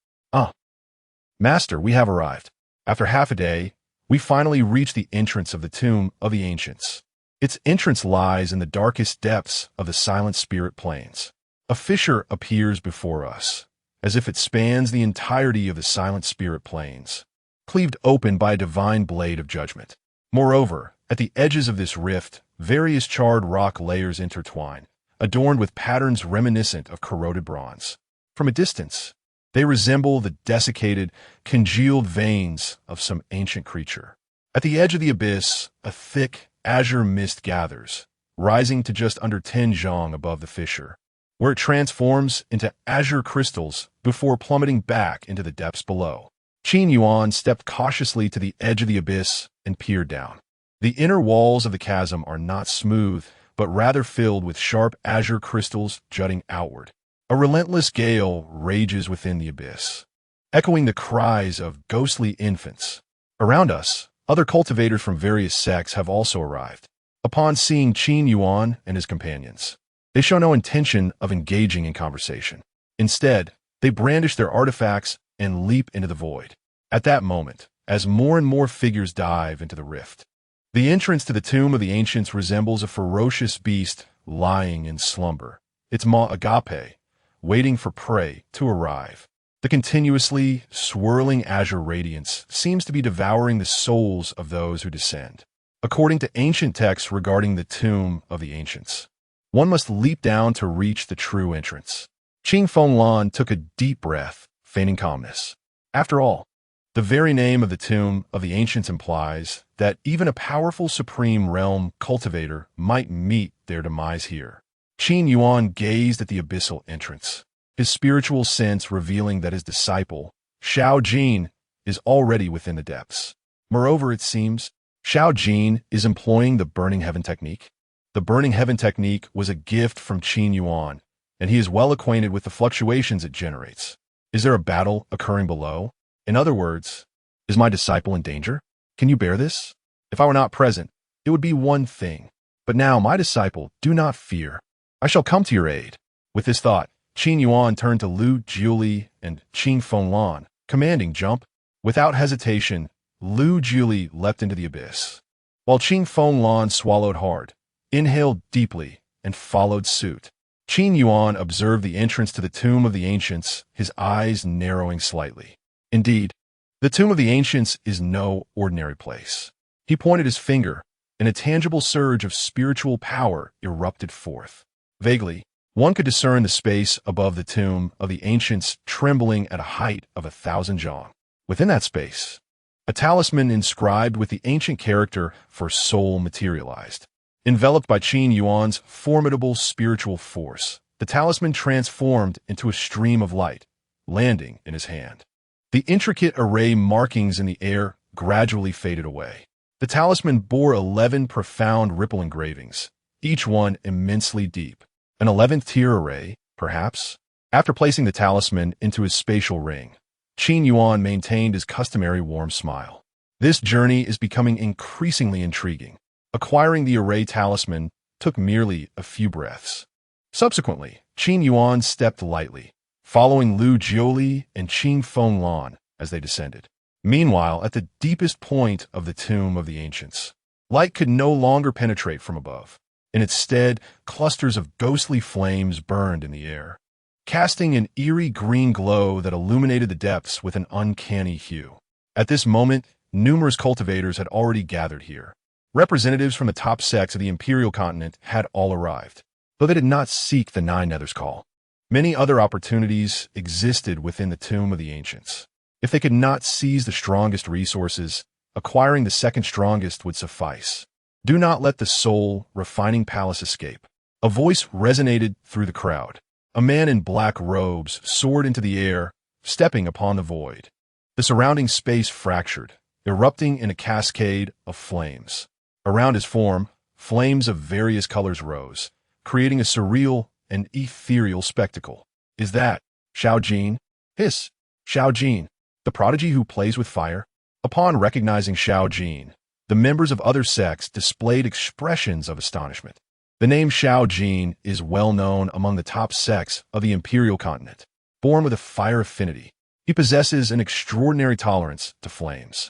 Master, we have arrived. After half a day, we finally reach the entrance of the Tomb of the Ancients. Its entrance lies in the darkest depths of the silent spirit plains. A fissure appears before us, as if it spans the entirety of the silent spirit plains, cleaved open by a divine blade of judgment. Moreover, at the edges of this rift, various charred rock layers intertwine, adorned with patterns reminiscent of corroded bronze. From a distance, they resemble the desiccated, congealed veins of some ancient creature. At the edge of the abyss, a thick, azure mist gathers, rising to just under 10 zhang above the fissure, where it transforms into azure crystals before plummeting back into the depths below. Qin Yuan stepped cautiously to the edge of the abyss and peered down. The inner walls of the chasm are not smooth, but rather filled with sharp azure crystals jutting outward. A relentless gale rages within the abyss, echoing the cries of ghostly infants. Around us, other cultivators from various sects have also arrived. Upon seeing Qin Yuan and his companions, they show no intention of engaging in conversation. Instead, they brandish their artifacts and leap into the void. At that moment, as more and more figures dive into the rift, the entrance to the Tomb of the Ancients resembles a ferocious beast lying in slumber, its maw agape, waiting for prey to arrive. The continuously swirling azure radiance seems to be devouring the souls of those who descend. According to ancient texts regarding the tomb of the ancients, one must leap down to reach the true entrance. Qin Yuan took a deep breath, feigning calmness. After all, the very name of the tomb of the ancients implies that even a powerful supreme realm cultivator might meet their demise here. Qin Yuan gazed at the abyssal entrance, his spiritual sense revealing that his disciple, Xiao Jin, is already within the depths. Moreover, it seems, Xiao Jin is employing the Burning Heaven technique. The Burning Heaven technique was a gift from Qin Yuan, and he is well acquainted with the fluctuations it generates. Is there a battle occurring below? In other words, is my disciple in danger? Can you bear this? If I were not present, it would be one thing. But now, my disciple, do not fear. I shall come to your aid. With this thought, Qin Yuan turned to Lu Jiuli and Qin Yuan, commanding jump. Without hesitation, Lu Jiuli leapt into the abyss, while Qin Yuan swallowed hard, inhaled deeply, and followed suit. Qin Yuan observed the entrance to the tomb of the ancients, his eyes narrowing slightly. Indeed, the tomb of the ancients is no ordinary place. He pointed his finger, and a tangible surge of spiritual power erupted forth. Vaguely, one could discern the space above the tomb of the ancients trembling at a height of 1,000 zhang. Within that space, a talisman inscribed with the ancient character for soul materialized. Enveloped by Qin Yuan's formidable spiritual force, the talisman transformed into a stream of light, landing in his hand. The intricate array markings in the air gradually faded away. The talisman bore 11 profound ripple engravings, each one immensely deep. An 11th tier array, perhaps? After placing the talisman into his spatial ring, Qin Yuan maintained his customary warm smile. This journey is becoming increasingly intriguing. Acquiring the array talisman took merely a few breaths. Subsequently, Qin Yuan stepped lightly, following Lu Jiuli and Qin Yuan as they descended. Meanwhile, at the deepest point of the tomb of the ancients, light could no longer penetrate from above. In its stead, clusters of ghostly flames burned in the air, casting an eerie green glow that illuminated the depths with an uncanny hue. At this moment, numerous cultivators had already gathered here. Representatives from the top sects of the imperial continent had all arrived, though they did not seek the Nine Nether's call. Many other opportunities existed within the tomb of the ancients. If they could not seize the strongest resources, acquiring the second strongest would suffice. Do not let the soul refining palace escape. A voice resonated through the crowd. A man in black robes soared into the air, stepping upon the void. The surrounding space fractured, erupting in a cascade of flames. Around his form, flames of various colors rose, creating a surreal and ethereal spectacle. Is that Xiao Jin? Hiss! Xiao Jin, the prodigy who plays with fire? Upon recognizing Xiao Jin, the members of other sects displayed expressions of astonishment. The name Xiao Jin is well known among the top sects of the imperial continent. Born with a fire affinity, he possesses an extraordinary tolerance to flames,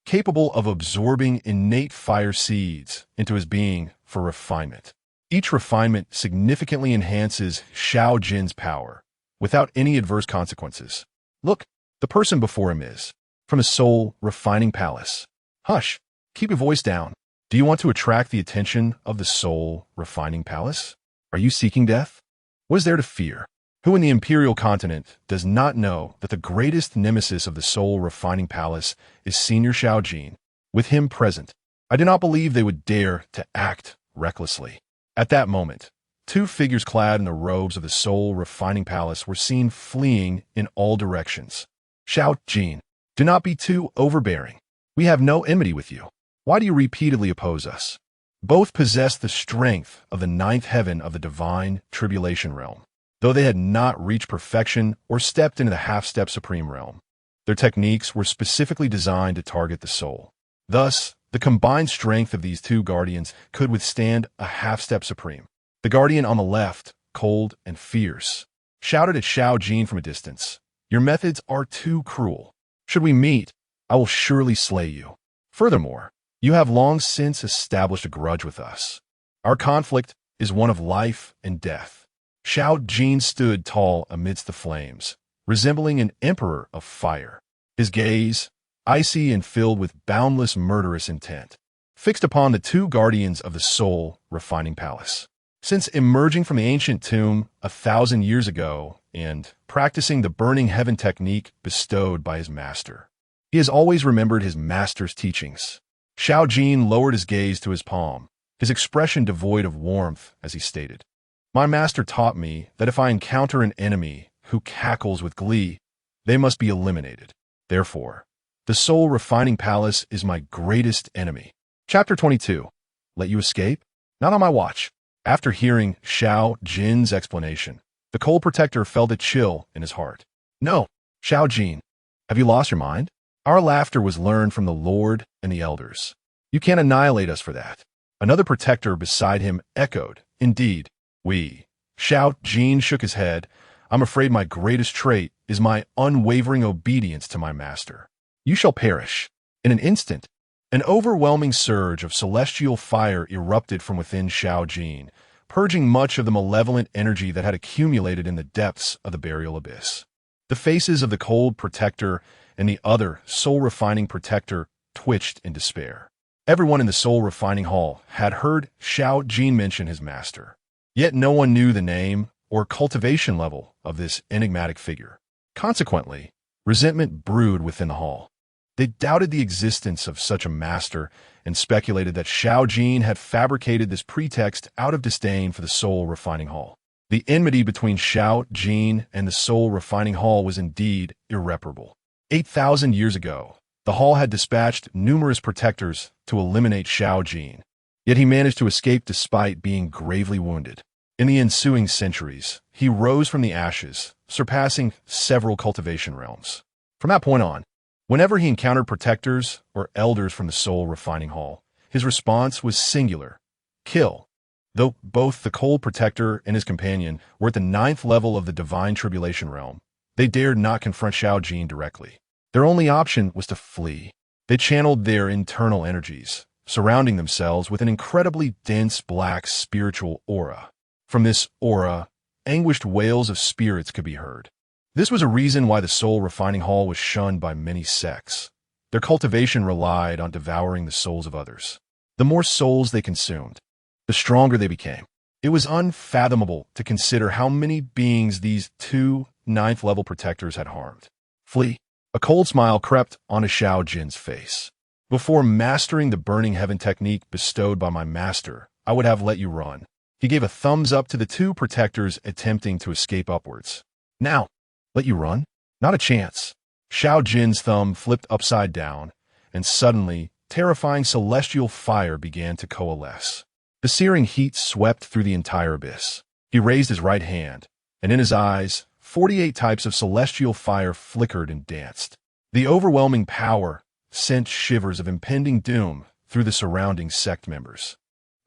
capable of absorbing innate fire seeds into his being for refinement. Each refinement significantly enhances Xiao Jin's power, without any adverse consequences. Look, the person before him is from a soul refining palace. Hush! Keep your voice down. Do you want to attract the attention of the soul refining palace? Are you seeking death? What is there to fear? Who in the imperial continent does not know that the greatest nemesis of the soul refining palace is Senior Xiao Jin? With him present, I do not believe they would dare to act recklessly. At that moment, two figures clad in the robes of the soul refining palace were seen fleeing in all directions. Xiao Jin, do not be too overbearing. We have no enmity with you. Why do you repeatedly oppose us? Both possessed the strength of the ninth heaven of the divine tribulation realm, though they had not reached perfection or stepped into the half-step supreme realm. Their techniques were specifically designed to target the soul. Thus, the combined strength of these two guardians could withstand a half-step supreme. The guardian on the left, cold and fierce, shouted at Xiao Jin from a distance, "Your methods are too cruel. Should we meet, I will surely slay you. Furthermore, you have long since established a grudge with us. Our conflict is one of life and death." Xiao Jin stood tall amidst the flames, resembling an emperor of fire. His gaze, icy and filled with boundless murderous intent, fixed upon the two guardians of the soul refining palace. Since emerging from the ancient tomb 1,000 years ago and practicing the burning heaven technique bestowed by his master, he has always remembered his master's teachings. Xiao Jin lowered his gaze to his palm, his expression devoid of warmth as he stated, "My master taught me that if I encounter an enemy who cackles with glee, they must be eliminated. Therefore, the soul refining palace is my greatest enemy." Chapter 22. Let you escape? Not on my watch. After hearing Xiao Jin's explanation, the cold protector felt a chill in his heart. "No, Xiao Jin, have you lost your mind? Our laughter was learned from the Lord and the elders. You can't annihilate us for that." Another protector beside him echoed, "Indeed, we." Xiao Jin shook his head. "I'm afraid my greatest trait is my unwavering obedience to my master. You shall perish." In an instant, an overwhelming surge of celestial fire erupted from within Xiao Jin, purging much of the malevolent energy that had accumulated in the depths of the burial abyss. The faces of the cold protector and the other soul-refining protector twitched in despair. Everyone in the soul-refining hall had heard Xiao Jin mention his master, yet no one knew the name or cultivation level of this enigmatic figure. Consequently, resentment brewed within the hall. They doubted the existence of such a master and speculated that Xiao Jin had fabricated this pretext out of disdain for the soul refining hall. The enmity between Xiao Jin and the soul refining hall was indeed irreparable. 8,000 years ago, the hall had dispatched numerous protectors to eliminate Xiao Jin, yet he managed to escape despite being gravely wounded. In the ensuing centuries, he rose from the ashes, surpassing several cultivation realms. From that point on, whenever he encountered protectors or elders from the soul refining hall, his response was singular: kill. Though both the cold protector and his companion were at the 9th level of the divine tribulation realm, they dared not confront Xiao Jin directly. Their only option was to flee. They channeled their internal energies, surrounding themselves with an incredibly dense black spiritual aura. From this aura, anguished wails of spirits could be heard. This was a reason why the soul refining hall was shunned by many sects. Their cultivation relied on devouring the souls of others. The more souls they consumed, the stronger they became. It was unfathomable to consider how many beings these two 9th-level protectors had harmed. Flee. A cold smile crept onto Xiao Jin's face. "Before mastering the burning heaven technique bestowed by my master, I would have let you run." He gave a thumbs up to the two protectors attempting to escape upwards. "Now, let you run? Not a chance." Xiao Jin's thumb flipped upside down, and suddenly, terrifying celestial fire began to coalesce. The searing heat swept through the entire abyss. He raised his right hand, and in his eyes, 48 types of celestial fire flickered and danced. The overwhelming power sent shivers of impending doom through the surrounding sect members.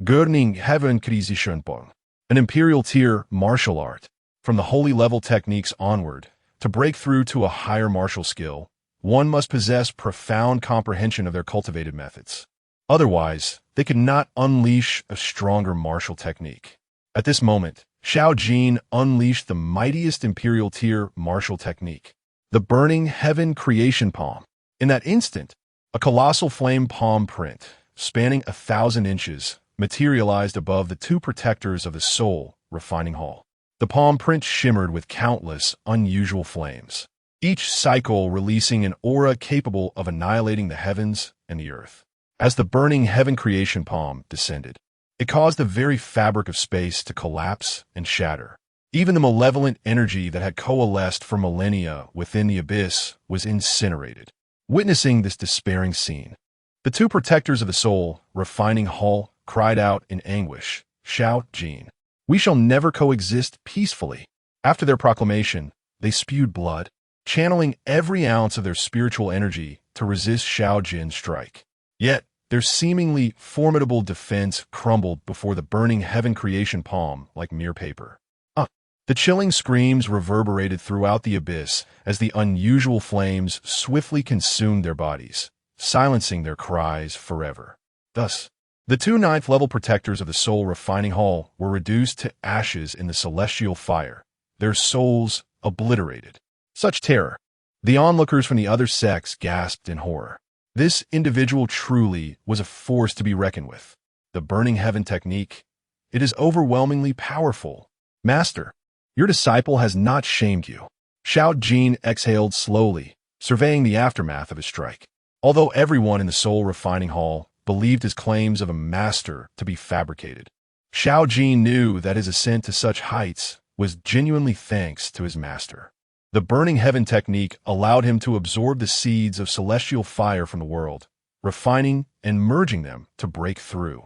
Gurning Heaven Krizischönpong, an imperial tier martial art. From the holy level techniques onward, to break through to a higher martial skill, one must possess profound comprehension of their cultivated methods. Otherwise, they could not unleash a stronger martial technique. At this moment, Xiao Jin unleashed the mightiest imperial tier martial technique, the burning heaven creation palm. In that instant, a colossal flame palm print, spanning 1,000 inches, materialized above the two protectors of the soul refining hall. The palm print shimmered with countless unusual flames, each cycle releasing an aura capable of annihilating the heavens and the earth. As the burning heaven creation palm descended, it caused the very fabric of space to collapse and shatter. Even the malevolent energy that had coalesced for millennia within the abyss was incinerated. Witnessing this despairing scene, the two protectors of the soul refining hall cried out in anguish, "Xiao Jin, we shall never coexist peacefully." After their proclamation, they spewed blood, channeling every ounce of their spiritual energy to resist Xiao Jin's strike. Yet, their seemingly formidable defense crumbled before the burning heaven creation palm like mere paper. The chilling screams reverberated throughout the abyss as the unusual flames swiftly consumed their bodies, silencing their cries forever. Thus, the two 9th-level protectors of the soul refining hall were reduced to ashes in the celestial fire, their souls obliterated. Such terror. The onlookers from the other sects gasped in horror. This individual truly was a force to be reckoned with. The burning heaven technique. It is overwhelmingly powerful. Master, your disciple has not shamed you. Xiao Jin exhaled slowly, surveying the aftermath of his strike. Although everyone in the soul refining hall believed his claims of a master to be fabricated, Xiao Jin knew that his ascent to such heights was genuinely thanks to his master. The burning heaven technique allowed him to absorb the seeds of celestial fire from the world, refining and merging them to break through.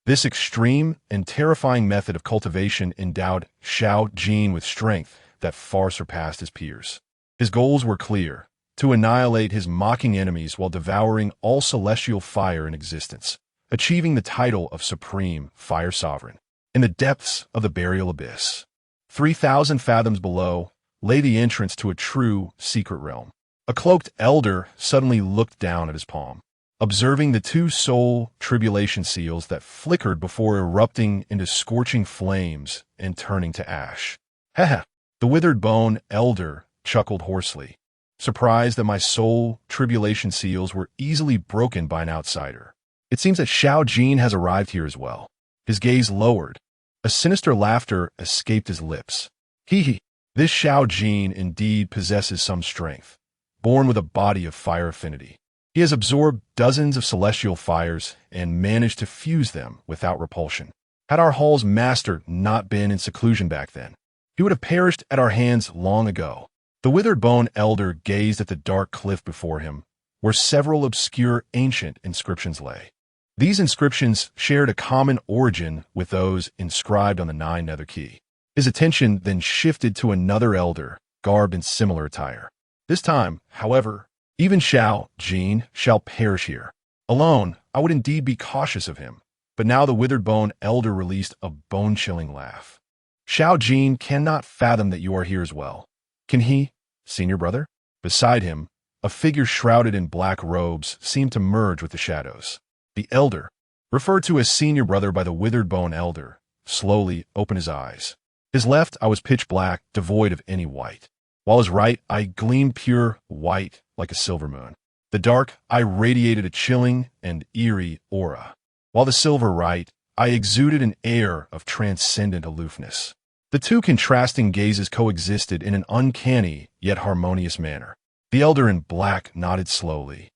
This extreme and terrifying method of cultivation endowed Xiao Jin with strength that far surpassed his peers. His goals were clear: to annihilate his mocking enemies while devouring all celestial fire in existence, achieving the title of Supreme Fire Sovereign. In the depths of the burial abyss, 3,000 fathoms below, lay the entrance to a true secret realm. A cloaked elder suddenly looked down at his palm, observing the two soul tribulation seals that flickered before erupting into scorching flames and turning to ash. Heh. The withered bone elder chuckled hoarsely, surprised that my soul tribulation seals were easily broken by an outsider. It seems that Xiao Jin has arrived here as well. His gaze lowered. A sinister laughter escaped his lips. Hee. This Xiao Jin indeed possesses some strength, born with a body of fire affinity. He has absorbed dozens of celestial fires and managed to fuse them without repulsion. Had our hall's master not been in seclusion back then, he would have perished at our hands long ago. The withered bone elder gazed at the dark cliff before him, where several obscure ancient inscriptions lay. These inscriptions shared a common origin with those inscribed on the 9 nether key. His attention then shifted to another elder, garbed in similar attire. This time, however, even Xiao Jin shall perish here. Alone, I would indeed be cautious of him, but now the withered bone elder released a bone-chilling laugh. Xiao Jin cannot fathom that you are here as well. Can he, senior brother? Beside him, a figure shrouded in black robes seemed to merge with the shadows. The elder, referred to as senior brother by the withered bone elder, slowly opened his eyes. His left eye was pitch black, devoid of any white, while his right eye gleamed pure white like a silver moon. The dark eye radiated a chilling and eerie aura, while the silver right eye exuded an air of transcendent aloofness. The two contrasting gazes coexisted in an uncanny yet harmonious manner. The elder in black nodded slowly,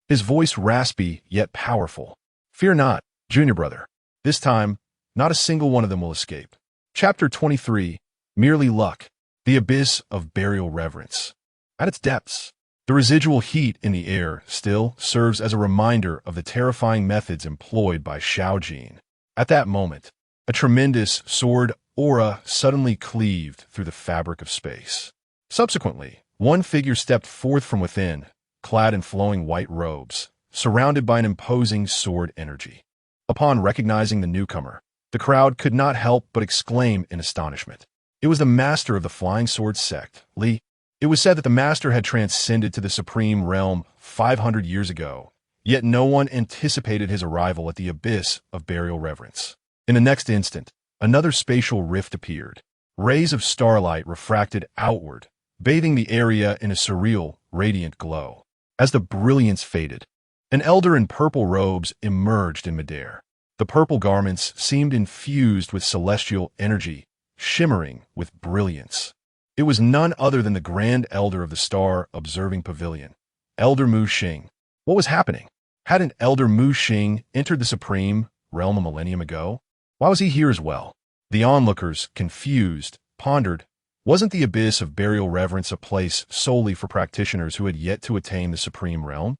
his voice raspy yet powerful. Fear not, junior brother. This time, not a single one of them will escape. Chapter 23, Merely Luck, the Abyss of Burial Reverence. At its depths, the residual heat in the air still serves as a reminder of the terrifying methods employed by Xiao Jin. At that moment, a tremendous sword aura suddenly cleaved through the fabric of space. Subsequently, one figure stepped forth from within, clad in flowing white robes, surrounded by an imposing sword energy. Upon recognizing the newcomer, the crowd could not help but exclaim in astonishment. It was the master of the Flying Sword sect, Li. It was said that the master had transcended to the supreme realm 500 years ago, yet no one anticipated his arrival at the abyss of burial reverence. In the next instant, another spatial rift appeared. Rays of starlight refracted outward, bathing the area in a surreal, radiant glow. As the brilliance faded, an elder in purple robes emerged in midair. The purple garments seemed infused with celestial energy, shimmering with brilliance. It was none other than the Grand Elder of the Star Observing Pavilion, Elder Mu Xing. What was happening? Hadn't Elder Mu Xing entered the Supreme Realm a millennium ago? Why was he here as well? The onlookers, confused, pondered, wasn't the abyss of burial reverence a place solely for practitioners who had yet to attain the Supreme Realm?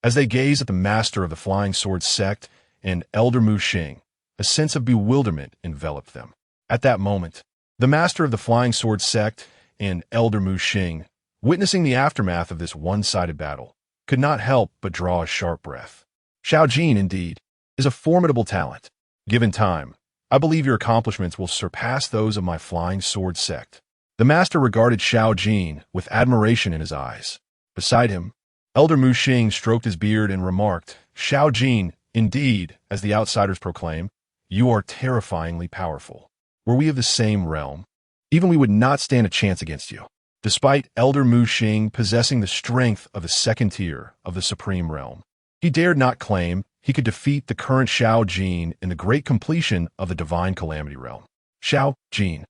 As they gazed at the master of the Flying Sword sect and Elder Mu Xing, a sense of bewilderment enveloped them. At that moment, the master of the Flying Sword sect and Elder Mu Xing, witnessing the aftermath of this one-sided battle, could not help but draw a sharp breath. Xiao Jin, indeed, is a formidable talent. Given time, I believe your accomplishments will surpass those of my Flying Sword sect. The master regarded Xiao Jin with admiration in his eyes. Beside him, Elder Mu Xing stroked his beard and remarked, Xiao Jin, indeed, as the outsiders proclaim, you are terrifyingly powerful. Were we of the same realm, even we would not stand a chance against you. Despite Elder Mu Xing possessing the strength of the second tier of the Supreme Realm, he dared not claim he could defeat the current Xiao Jin in the great completion of the Divine Calamity Realm. Xiao Jin,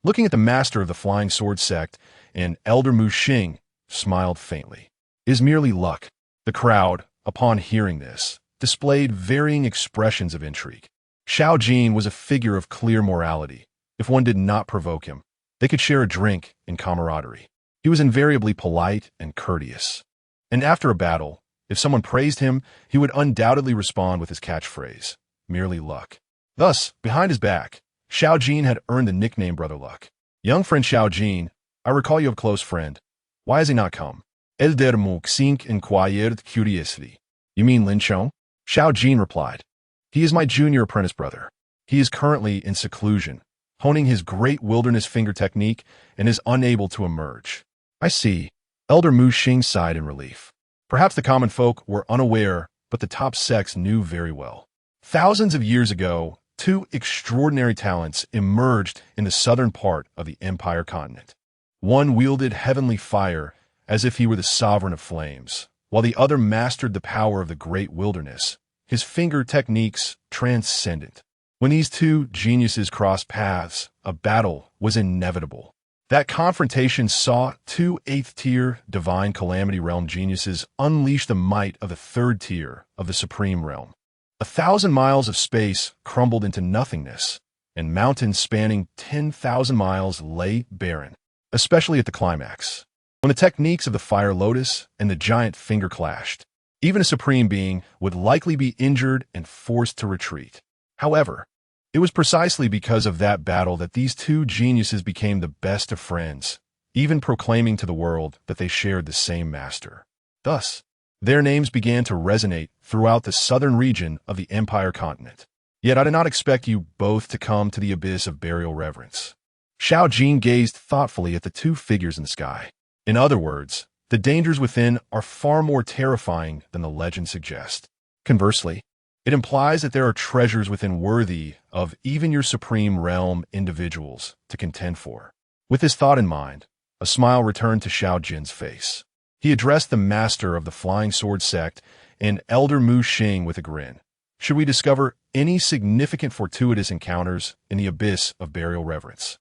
looking at the master of the Flying Sword sect and Elder Mu Xing, smiled faintly. Is merely luck. The crowd, upon hearing this, displayed varying expressions of intrigue. Xiao Jin was a figure of clear morality. If one did not provoke him, they could share a drink in camaraderie. He was invariably polite and courteous. And after a battle, if someone praised him, he would undoubtedly respond with his catchphrase, merely luck. Thus, behind his back, Xiao Jin had earned the nickname Brother Luck. Young friend Xiao Jin, I recall you have a close friend. Why has he not come? Elder Mu Xing inquired curiously. You mean Lin Chong? Xiao Jin replied. He is my junior apprentice brother. He is currently in seclusion, honing his great wilderness finger technique, and is unable to emerge. I see. Elder Mu Xing sighed in relief. Perhaps the common folk were unaware, but the top sects knew very well. Thousands of years ago, two extraordinary talents emerged in the southern part of the Empire continent. One wielded heavenly fire as if he were the sovereign of flames, while the other mastered the power of the great wilderness, his finger techniques transcendent. When these two geniuses crossed paths, a battle was inevitable. That confrontation saw two 8th-tier Divine Calamity Realm geniuses unleash the might of the 3rd tier of the Supreme Realm. 1,000 miles of space crumbled into nothingness, and mountains spanning 10,000 miles lay barren, especially at the climax, when the techniques of the Fire Lotus and the Giant Finger clashed. Even a supreme being would likely be injured and forced to retreat. However, it was precisely because of that battle that these two geniuses became the best of friends, even proclaiming to the world that they shared the same master. Thus, their names began to resonate throughout the southern region of the Empire continent. Yet I did not expect you both to come to the abyss of burial reverence. Xiao Jin gazed thoughtfully at the two figures in the sky. In other words, the dangers within are far more terrifying than the legend suggests. Conversely, it implies that there are treasures within worthy of even your supreme realm individuals to contend for. With this thought in mind, a smile returned to Xiao Jin's face. He addressed the master of the Flying Sword sect and Elder Mu Xing with a grin. Should we discover any significant fortuitous encounters in the abyss of burial reverence,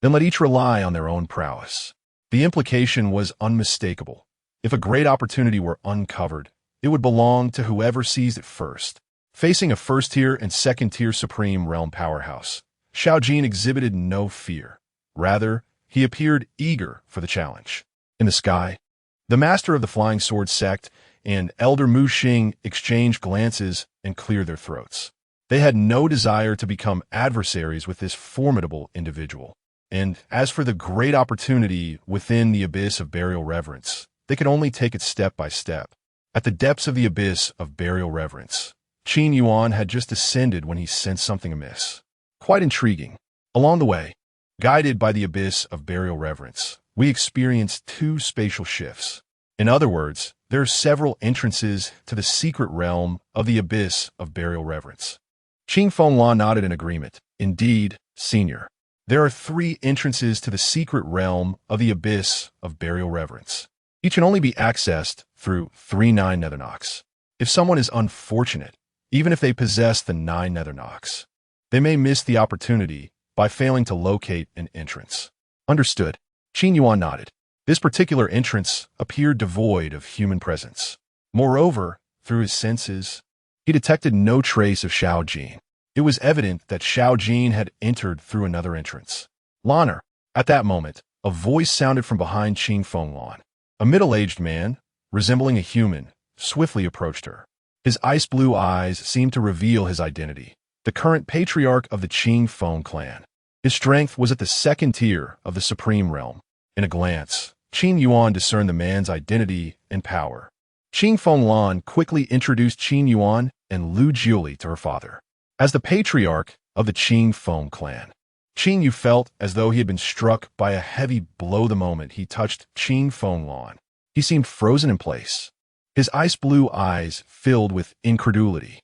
then let each rely on their own prowess. The implication was unmistakable. If a great opportunity were uncovered, it would belong to whoever seized it first. Facing a 1st-tier and 2nd-tier Supreme Realm powerhouse, Xiao Jin exhibited no fear. Rather, he appeared eager for the challenge. In the sky, the master of the Flying Sword sect and Elder Mu Xing exchanged glances and cleared their throats. They had no desire to become adversaries with this formidable individual. And as for the great opportunity within the abyss of burial reverence, they could only take it step by step. At the depths of the abyss of burial reverence, Qin Yuan had just ascended when he sensed something amiss. Quite intriguing. Along the way, guided by the abyss of burial reverence, we experienced two spatial shifts. In other words, there are several entrances to the secret realm of the abyss of burial reverence. Qing Fenglan nodded in agreement. Indeed, senior. There are 3 entrances to the secret realm of the abyss of burial reverence. Each can only be accessed through 3 9 nether knocks. If someone is unfortunate, even if they possess the 9 nether knocks, they may miss the opportunity by failing to locate an entrance. Understood. Qin Yuan nodded. This particular entrance appeared devoid of human presence. Moreover, through his senses, he detected no trace of Xiao Jin. It was evident that Xiao Jin had entered through another entrance. Lanner. At that moment, a voice sounded from behind Qing Fenglan. A middle-aged man, resembling a human, swiftly approached her. His ice-blue eyes seemed to reveal his identity, the current patriarch of the Qing Feng clan. His strength was at the 2nd tier of the Supreme Realm. In a glance, Qin Yuan discerned the man's identity and power. Qing Fenglan quickly introduced Qin Yuan and Lu Jiuli to her father. As the patriarch of the Qing Feng clan, Qin Yu felt as though he had been struck by a heavy blow the moment he touched Qing Fenglan. He seemed frozen in place. His ice-blue eyes filled with incredulity.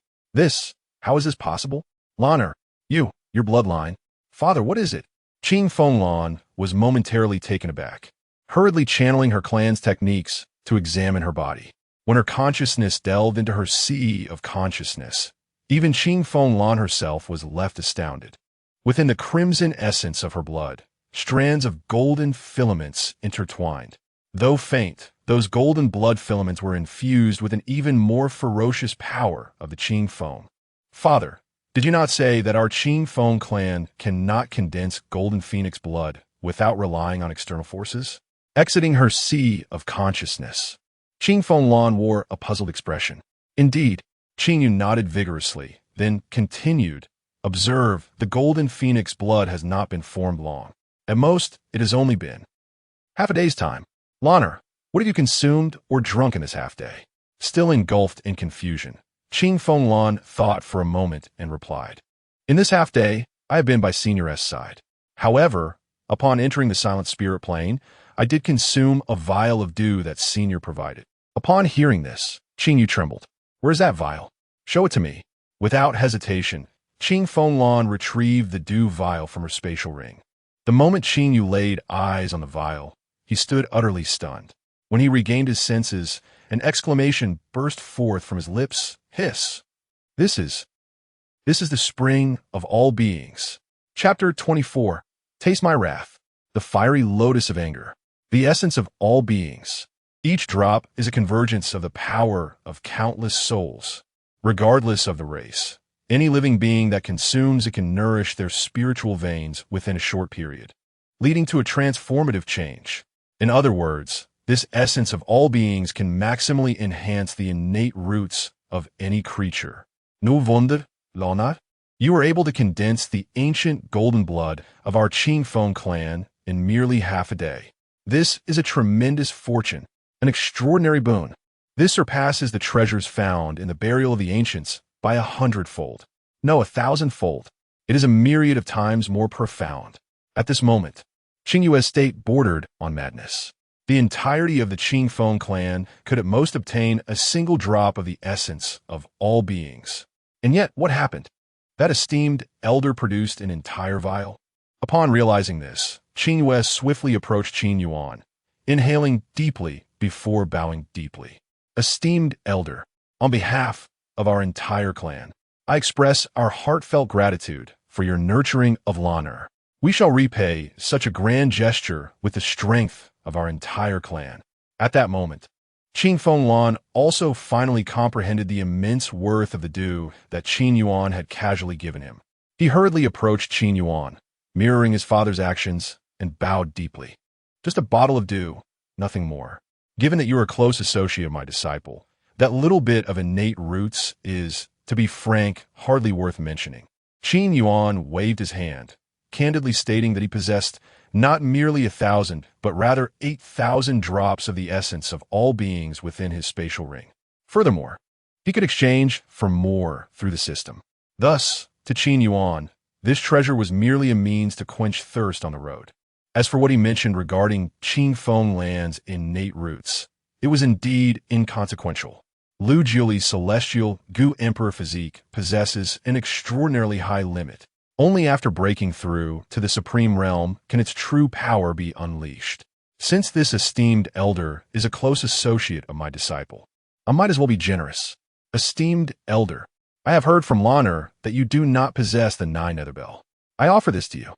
How is this possible? Lanner, your bloodline. Father, what is it? Qing Fenglan was momentarily taken aback. hurriedly channeling her clan's techniques to examine her body. When her consciousness delved into her sea of consciousness, even Qin Yuan herself was left astounded. Within the crimson essence of her blood, strands of golden filaments intertwined. Though faint, those golden blood filaments were infused with an even more ferocious power of the Qin Yuan. Father, did you not say that our Qin Yuan clan cannot condense golden phoenix blood without relying on external forces? Exiting her sea of consciousness, Qin Yuan wore a puzzled expression. Indeed, Qin Yu nodded vigorously, then continued, "Observe, the golden phoenix blood has not been formed long. At most, it has only been half a day's time. Lanner, what have you consumed or drunk in this half-day?" Still engulfed in confusion, Qin Yuan thought for a moment and replied, "In this half-day, I have been by Senior S side. However, upon entering the silent spirit plane, I did consume a vial of dew that Senior provided." Upon hearing this, Qin Yu trembled. "Where is that vial? Show it to me." Without hesitation, Qin Yuan retrieved the dew vial from her spatial ring. The moment Qin Yu laid eyes on the vial, he stood utterly stunned. When he regained his senses, an exclamation burst forth from his lips. Hiss! This is the spring of all beings. Chapter 24. Taste my wrath, the fiery lotus of anger, the essence of all beings. Each drop is a convergence of the power of countless souls. Regardless of the race, any living being that consumes it can nourish their spiritual veins within a short period, leading to a transformative change. In other words, this essence of all beings can maximally enhance the innate roots of any creature. No wonder, Lonat, you were able to condense the ancient golden blood of our Qin Yuan clan in merely half a day. This is a tremendous fortune, an extraordinary boon. This surpasses the treasures found in the burial of the ancients by 100-fold. No, 1,000-fold. It is a myriad of times more profound. At this moment, Qin Yuan's state bordered on madness. The entirety of the Qin Yuan clan could at most obtain a single drop of the essence of all beings. And yet, what happened? That esteemed elder produced an entire vial. Upon realizing this, Qin Yuan swiftly approached Qin Yuan, inhaling deeply before bowing deeply. "Esteemed elder, on behalf of our entire clan, I express our heartfelt gratitude for your nurturing of Lanner. We shall repay such a grand gesture with the strength of our entire clan." At that moment, Qin Yuan also finally comprehended the immense worth of the dew that Qin Yuan had casually given him. He hurriedly approached Qin Yuan, mirroring his father's actions, and bowed deeply. "Just a bottle of dew, nothing more. Given that you are a close associate of my disciple, that little bit of innate roots is, to be frank, hardly worth mentioning." Qin Yuan waved his hand, candidly stating that he possessed not merely 1,000, but rather 8,000 drops of the essence of all beings within his spatial ring. Furthermore, he could exchange for more through the system. Thus, to Qin Yuan, this treasure was merely a means to quench thirst on the road. As for what he mentioned regarding Qin Yuan land's innate roots, it was indeed inconsequential. Lu Jiuli's celestial Gu Emperor physique possesses an extraordinarily high limit. Only after breaking through to the supreme realm can its true power be unleashed. Since this esteemed elder is a close associate of my disciple, I might as well be generous. Esteemed elder, I have heard from Lanner that you do not possess the 9 nether bell. I offer this to you.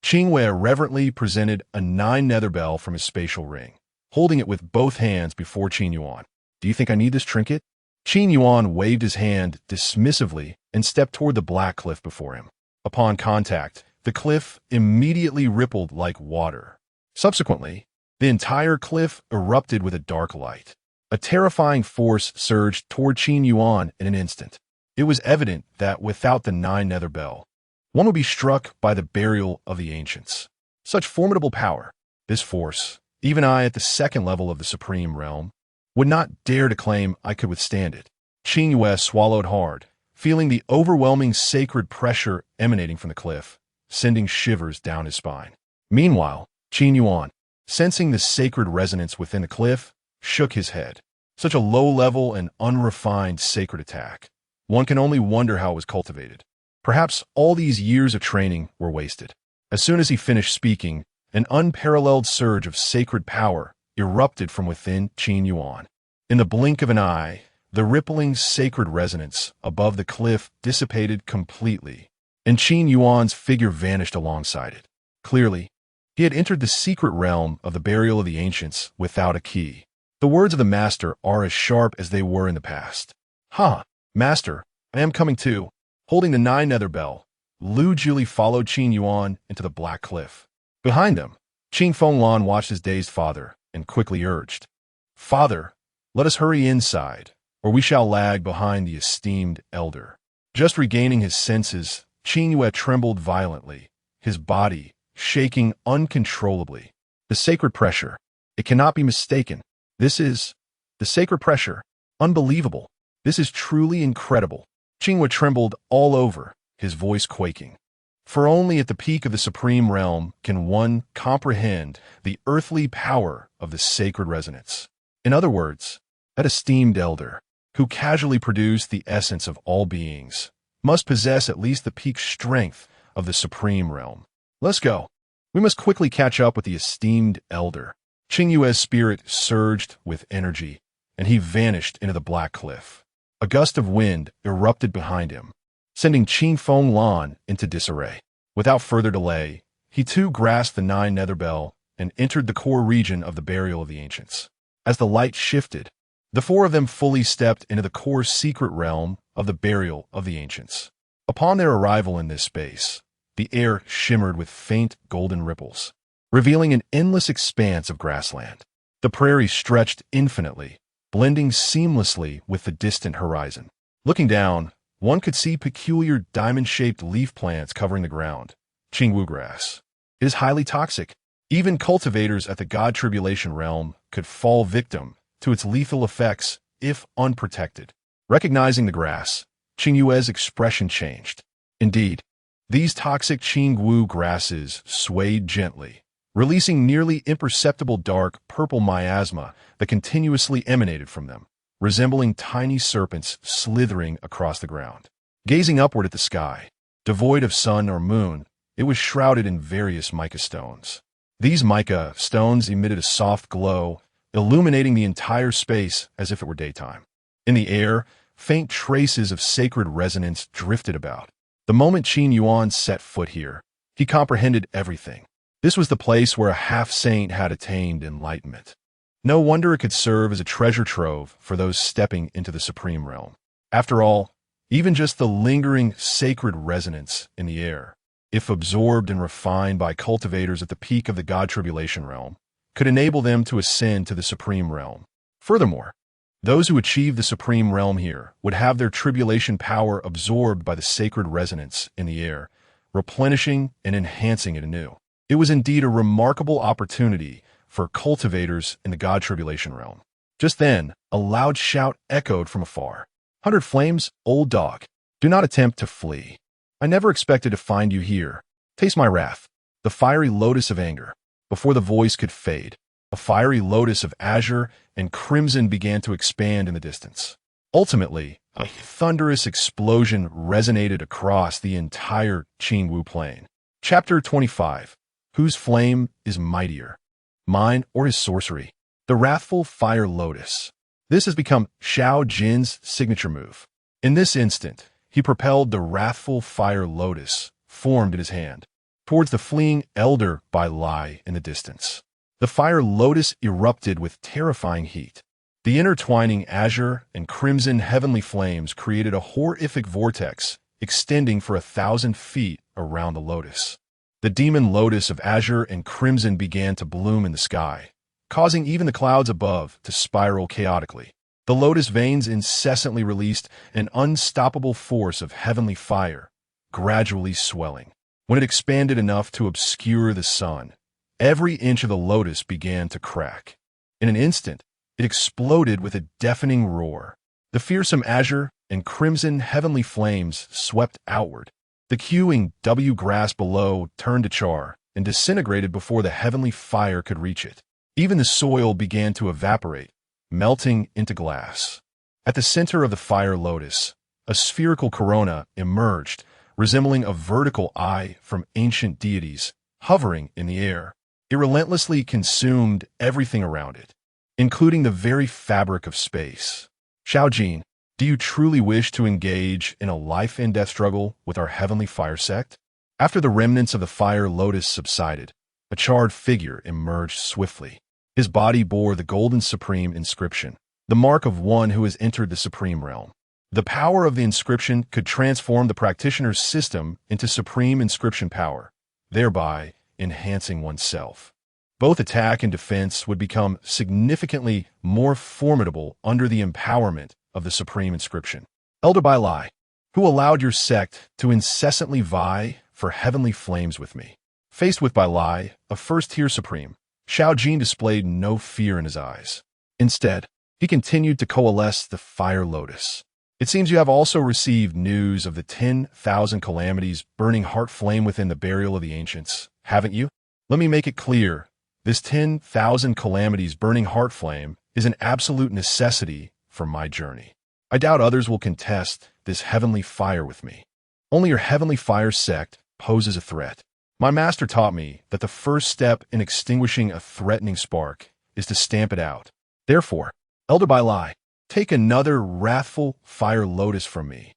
Qin Wei reverently presented a 9 nether bell from his spatial ring, holding it with both hands before Qin Yuan. "Do you think I need this trinket?" Qin Yuan waved his hand dismissively and stepped toward the black cliff before him. Upon contact, the cliff immediately rippled like water. Subsequently, the entire cliff erupted with a dark light. A terrifying force surged toward Qin Yuan in an instant. It was evident that without the 9 nether bell, one would be struck by the burial of the ancients. Such formidable power, this force, even I at the 2nd level of the supreme realm, would not dare to claim I could withstand it. Qin Yuan swallowed hard, feeling the overwhelming sacred pressure emanating from the cliff, sending shivers down his spine. Meanwhile, Qin Yuan, sensing the sacred resonance within the cliff, shook his head. Such a low-level and unrefined sacred attack. One can only wonder how it was cultivated. Perhaps all these years of training were wasted. As soon as he finished speaking, An unparalleled surge of sacred power erupted from within Qin Yuan. In the blink of an eye, the rippling sacred resonance above the cliff dissipated completely, and Qin Yuan's figure vanished alongside it. Clearly, he had entered the secret realm of the burial of the ancients without a key. The words of the master are as sharp as they were in the past. "Ha, master, I am coming too." Holding the 9 nether bell, Lu Juli followed Qin Yuan into the black cliff. Behind them, Qin Fenglan watched his dazed father and quickly urged, "Father, let us hurry inside, or we shall lag behind the esteemed elder." Just regaining his senses, Qin Yuan trembled violently, his body shaking uncontrollably. The sacred pressure. It cannot be mistaken. This is the sacred pressure. Unbelievable. This is truly incredible. Qin Yuan trembled all over, his voice quaking. For only at the peak of the supreme realm can one comprehend the earthly power of the sacred resonance. In other words, that esteemed elder, who casually produced the essence of all beings, must possess at least the peak strength of the supreme realm. Let's go. We must quickly catch up with the esteemed elder. Qin Yuan's spirit surged with energy, and he vanished into the black cliff. A gust of wind erupted behind him, sending Qin Fenglan into disarray. Without further delay, he too grasped the 9 nether bell and entered the core region of the burial of the ancients. As the light shifted, the 4 of them fully stepped into the core secret realm of the burial of the ancients. Upon their arrival in this space, the air shimmered with faint golden ripples, revealing an endless expanse of grassland. The prairie stretched infinitely, blending seamlessly with the distant horizon. Looking down, one could see peculiar diamond-shaped leaf plants covering the ground, Qingwu grass. It is highly toxic. Even cultivators at the God Tribulation realm could fall victim to its lethal effects if unprotected. Recognizing the grass, Qin Yuan's expression changed. Indeed, these toxic Qingwu grasses swayed gently, releasing nearly imperceptible dark purple miasma that continuously emanated from them, resembling tiny serpents slithering across the ground. Gazing upward at the sky, devoid of sun or moon, it was shrouded in various mica stones. These mica stones emitted a soft glow, illuminating the entire space as if it were daytime. In the air, faint traces of sacred resonance drifted about. The moment Qin Yuan set foot here, he comprehended everything. This was the place where a half-saint had attained enlightenment. No wonder it could serve as a treasure trove for those stepping into the supreme realm. After all, even just the lingering sacred resonance in the air, if absorbed and refined by cultivators at the peak of the God Tribulation realm, could enable them to ascend to the supreme realm. Furthermore, those who achieve the supreme realm here would have their tribulation power absorbed by the sacred resonance in the air, replenishing and enhancing it anew. It was indeed a remarkable opportunity for cultivators in the God Tribulation realm. Just then, a loud shout echoed from afar. "100 flames, old dog. Do not attempt to flee. I never expected to find you here. Taste my wrath." The fiery lotus of anger. Before the voice could fade, a fiery lotus of azure and crimson began to expand in the distance. Ultimately, a thunderous explosion resonated across the entire Qingwu plain. Chapter 25. Whose flame is mightier, mine or his sorcery? The wrathful fire lotus. This has become Xiao Jin's signature move. In this instant, he propelled the wrathful fire lotus, formed in his hand, towards the fleeing elder by Lai in the distance. The fire lotus erupted with terrifying heat. The intertwining azure and crimson heavenly flames created a horrific vortex extending for 1,000 feet around the lotus. The demon lotus of azure and crimson began to bloom in the sky, causing even the clouds above to spiral chaotically. The lotus veins incessantly released an unstoppable force of heavenly fire, gradually swelling. When it expanded enough to obscure the sun, every inch of the lotus began to crack. In an instant, it exploded with a deafening roar. The fearsome azure and crimson heavenly flames swept outward. The queuing W grass below turned to char and disintegrated before the heavenly fire could reach it. Even the soil began to evaporate, melting into glass. At the center of the fire lotus, a spherical corona emerged, resembling a vertical eye from ancient deities, hovering in the air. It relentlessly consumed everything around it, including the very fabric of space. Xiao Jin, do you truly wish to engage in a life-and-death struggle with our heavenly fire sect? After the remnants of the fire lotus subsided, a charred figure emerged swiftly. His body bore the golden supreme inscription, the mark of one who has entered the supreme realm. The power of the inscription could transform the practitioner's system into supreme inscription power, thereby enhancing oneself. Both attack and defense would become significantly more formidable under the empowerment of the supreme inscription. Elder Bai Lai, who allowed your sect to incessantly vie for heavenly flames with me. Faced with Bai Lai, a first-tier supreme, Xiao Jin displayed no fear in his eyes. Instead, he continued to coalesce the fire lotus. It seems you have also received news of the 10,000 calamities burning heart flame within the burial of the ancients, haven't you? Let me make it clear. This 10,000 calamities burning heart flame is an absolute necessity for my journey. I doubt others will contest this heavenly fire with me. Only your heavenly fire sect poses a threat. My master taught me that the first step in extinguishing a threatening spark is to stamp it out. Therefore, Elder Bai Lai, take another wrathful fire lotus from me.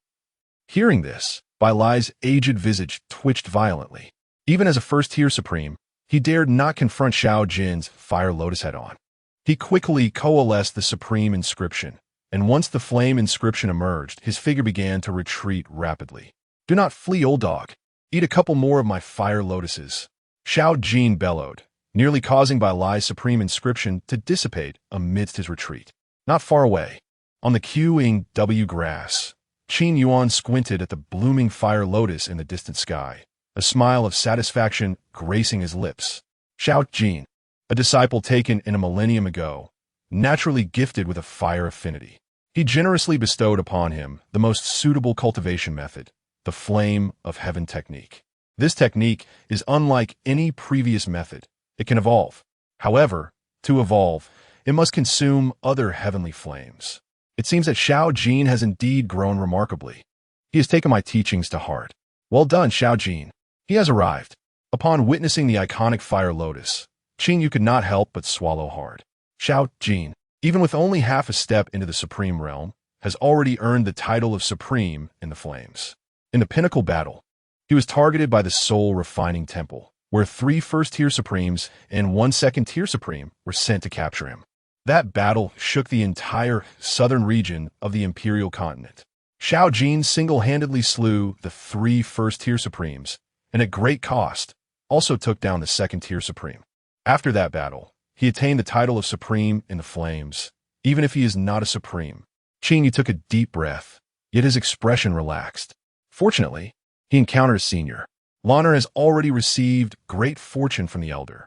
Hearing this, Bai Lai's aged visage twitched violently. Even as a first-tier supreme, he dared not confront Xiao Jin's fire lotus head-on. He quickly coalesced the supreme inscription, and once the flame inscription emerged, his figure began to retreat rapidly. Do not flee, old dog. Eat a couple more of my fire lotuses. Xiao Jin bellowed, nearly causing Bai Lai's supreme inscription to dissipate amidst his retreat. Not far away, on the QW grass, Qin Yuan squinted at the blooming fire lotus in the distant sky, a smile of satisfaction gracing his lips. Xiao Jin, a disciple taken in a millennium ago, naturally gifted with a fire affinity. He generously bestowed upon him the most suitable cultivation method, the Flame of Heaven technique. This technique is unlike any previous method. It can evolve. However, to evolve, it must consume other heavenly flames. It seems that Xiao Jin has indeed grown remarkably. He has taken my teachings to heart. Well done, Xiao Jin. He has arrived. Upon witnessing the iconic fire lotus, Qin Yu could not help but swallow hard. Xiao Jin, even with only half a step into the supreme realm, has already earned the title of supreme in the flames. In the pinnacle battle, he was targeted by the soul-refining temple, where 3 first-tier supremes and 1 second-tier supreme were sent to capture him. That battle shook the entire southern region of the imperial continent. Xiao Jin single-handedly slew the 3 first-tier supremes, and at great cost, also took down the second-tier supreme. After that battle, he attained the title of supreme in the flames, even if he is not a supreme. Qin Yu took a deep breath, yet his expression relaxed. Fortunately, he encountered a senior. Loner has already received great fortune from the elder,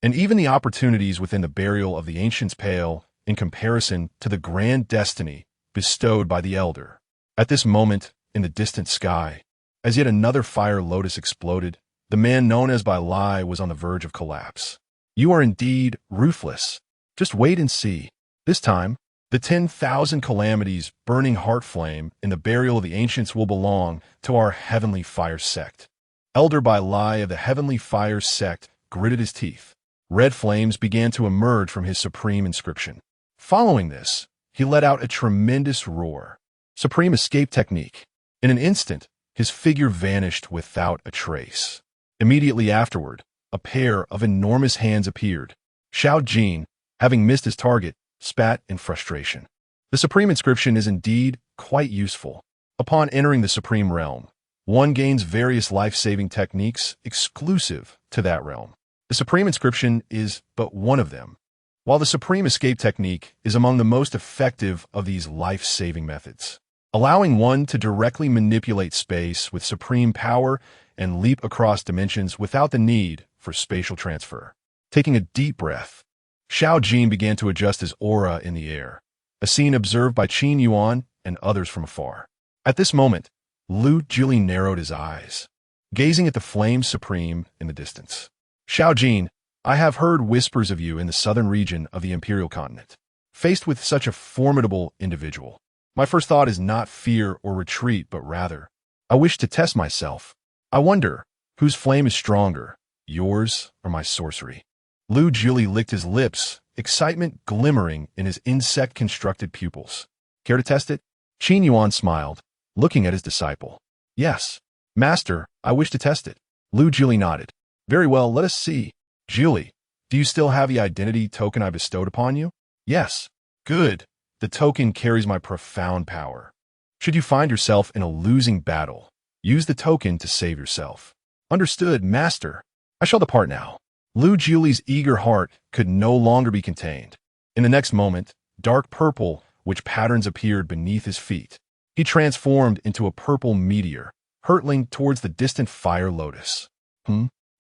and even the opportunities within the burial of the ancients pale in comparison to the grand destiny bestowed by the elder. At this moment, in the distant sky, as yet another fire lotus exploded, the man known as Bai Lai was on the verge of collapse. You are indeed ruthless. Just wait and see. This time, the 10,000 calamities burning heart flame in the burial of the ancients will belong to our heavenly fire sect. Elder Bai Lai of the heavenly fire sect gritted his teeth. Red flames began to emerge from his supreme inscription. Following this, he let out a tremendous roar. Supreme escape technique. In an instant, his figure vanished without a trace. Immediately afterward, a pair of enormous hands appeared. Xiao Jin, having missed his target, spat in frustration. The supreme inscription is indeed quite useful. Upon entering the supreme realm, one gains various life-saving techniques exclusive to that realm. The supreme inscription is but one of them, while the supreme escape technique is among the most effective of these life-saving methods, allowing one to directly manipulate space with supreme power and leap across dimensions without the need for spatial transfer. Taking a deep breath, Xiao Jin began to adjust his aura in the air, a scene observed by Qin Yuan and others from afar. At this moment, Lu Jili narrowed his eyes, gazing at the flame supreme in the distance. Xiao Jin, I have heard whispers of you in the southern region of the imperial continent. Faced with such a formidable individual, my first thought is not fear or retreat, but rather, I wish to test myself. I wonder, whose flame is stronger, yours or my sorcery? Lu Juli licked his lips, excitement glimmering in his insect-constructed pupils. Care to test it? Qin Yuan smiled, looking at his disciple. Yes, Master, I wish to test it. Lu Juli nodded. Very well, let us see. Juli, do you still have the identity token I bestowed upon you? Yes. Good. The token carries my profound power. Should you find yourself in a losing battle, use the token to save yourself. Understood, Master. I shall depart now. Lu Juli's eager heart could no longer be contained. In the next moment, dark purple, which patterns appeared beneath his feet. He transformed into a purple meteor, hurtling towards the distant fire lotus.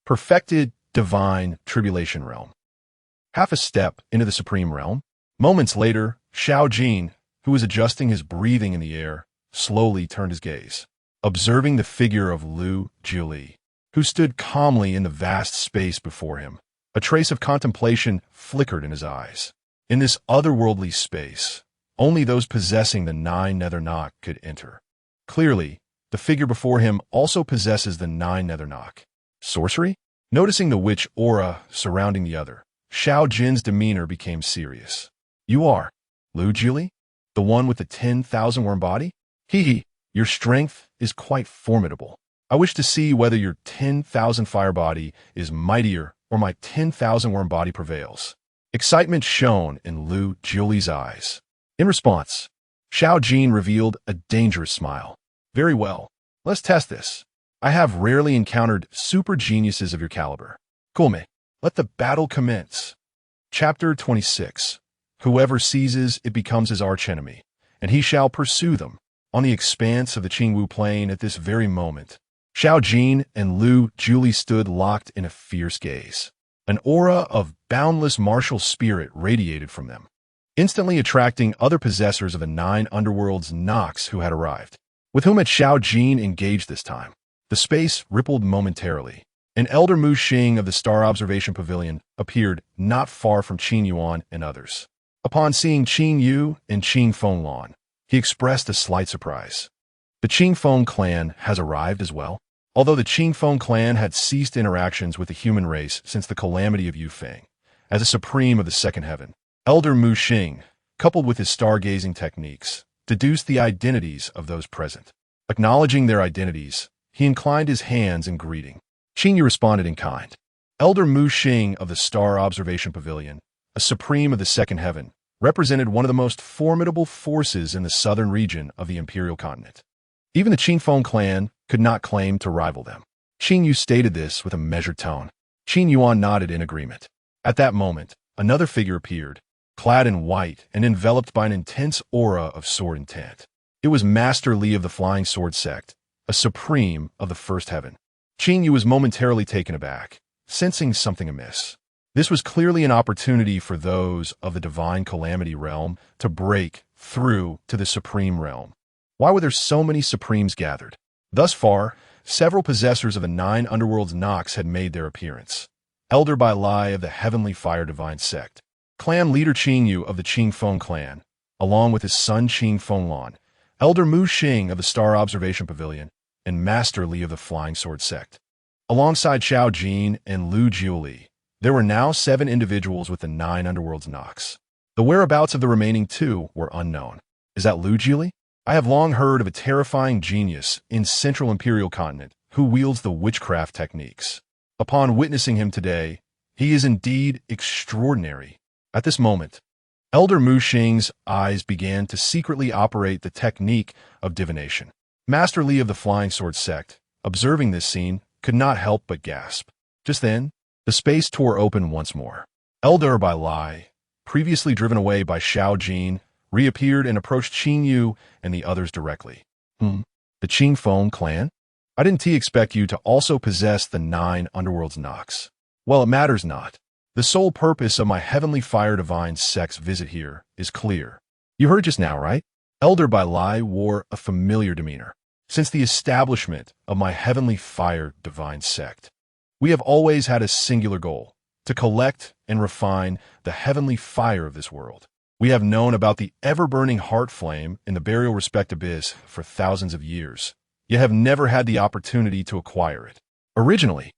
Perfected, divine, tribulation realm. Half a step into the supreme realm. Moments later, Xiao Jin, who was adjusting his breathing in the air, slowly turned his gaze, observing the figure of Lu Juli, who stood calmly in the vast space before him. A trace of contemplation flickered in his eyes. In this otherworldly space, only those possessing the 9 Nether Knock could enter. Clearly, the figure before him also possesses the 9 Nether Knock. Sorcery? Noticing the witch aura surrounding the other, Xiao Jin's demeanor became serious. You are Lu Juli? The one with the 10,000 worm body? Hee, your strength is quite formidable. I wish to see whether your 10,000 fire body is mightier or my 10,000 worm body prevails. Excitement shone in Lu Juli's eyes. In response, Xiao Jin revealed a dangerous smile. Very well, let's test this. I have rarely encountered super geniuses of your caliber. Kulme, let the battle commence. Chapter 26. Whoever seizes it becomes his archenemy, and he shall pursue them. On the expanse of the Qingwu Plain at this very moment, Xiao Jin and Lu Juli stood locked in a fierce gaze. An aura of boundless martial spirit radiated from them, instantly attracting other possessors of the 9 underworld's knocks who had arrived. With whom had Xiao Jin engaged this time? The space rippled momentarily. An elder Mu Xing of the Star Observation Pavilion appeared not far from Qin Yuan and others. Upon seeing Qin Yu and Qin Fenglan, he expressed a slight surprise. The Qin Feng clan has arrived as well. Although the Qin Feng clan had ceased interactions with the human race since the calamity of Yufeng, as a supreme of the second heaven, Elder Mu Xing, coupled with his stargazing techniques, deduced the identities of those present. Acknowledging their identities, he inclined his hands in greeting. Qin Yu responded in kind. Elder Mu Xing of the Star Observation Pavilion, a supreme of the second heaven, represented one of the most formidable forces in the southern region of the imperial continent. Even the Qin Feng clan could not claim to rival them. Qin Yu stated this with a measured tone. Qin Yuan nodded in agreement. At that moment, another figure appeared, clad in white and enveloped by an intense aura of sword intent. It was Master Li of the Flying Sword Sect, a supreme of the first heaven. Qin Yu was momentarily taken aback, sensing something amiss. This was clearly an opportunity for those of the Divine Calamity realm to break through to the Supreme realm. Why were there so many Supremes gathered? Thus far, several possessors of the 9 underworld's knocks had made their appearance. Elder Bai Lai of the Heavenly Fire Divine Sect, Clan Leader Qin Yu of the Qin Feng clan, along with his son Qin Fenglan, Elder Mu Xing of the Star Observation Pavilion, and Master Li of the Flying Sword Sect. Alongside Xiao Jin and Lu Juli, there were now 7 individuals with the 9 underworld's knocks. The whereabouts of the remaining 2 were unknown. Is that Lu Juli? I have long heard of a terrifying genius in Central Imperial Continent who wields the witchcraft techniques. Upon witnessing him today, he is indeed extraordinary. At this moment, Elder Mu Xing's eyes began to secretly operate the technique of divination. Master Li of the Flying Sword Sect, observing this scene, could not help but gasp. Just then, the space tore open once more. Elder Bai Lai, previously driven away by Xiao Jin, reappeared and approached Qin Yu and the others directly. The Qin Feng clan? I didn't expect you to also possess the 9 underworld's knocks. Well, it matters not. The sole purpose of my Heavenly Fire Divine Sect's visit here is clear. You heard just now, right? Elder Bai Lai wore a familiar demeanor. Since the establishment of my Heavenly Fire Divine Sect, we have always had a singular goal, to collect and refine the heavenly fire of this world. We have known about the ever-burning heart flame in the burial respect abyss for thousands of years, yet have never had the opportunity to acquire it. Originally,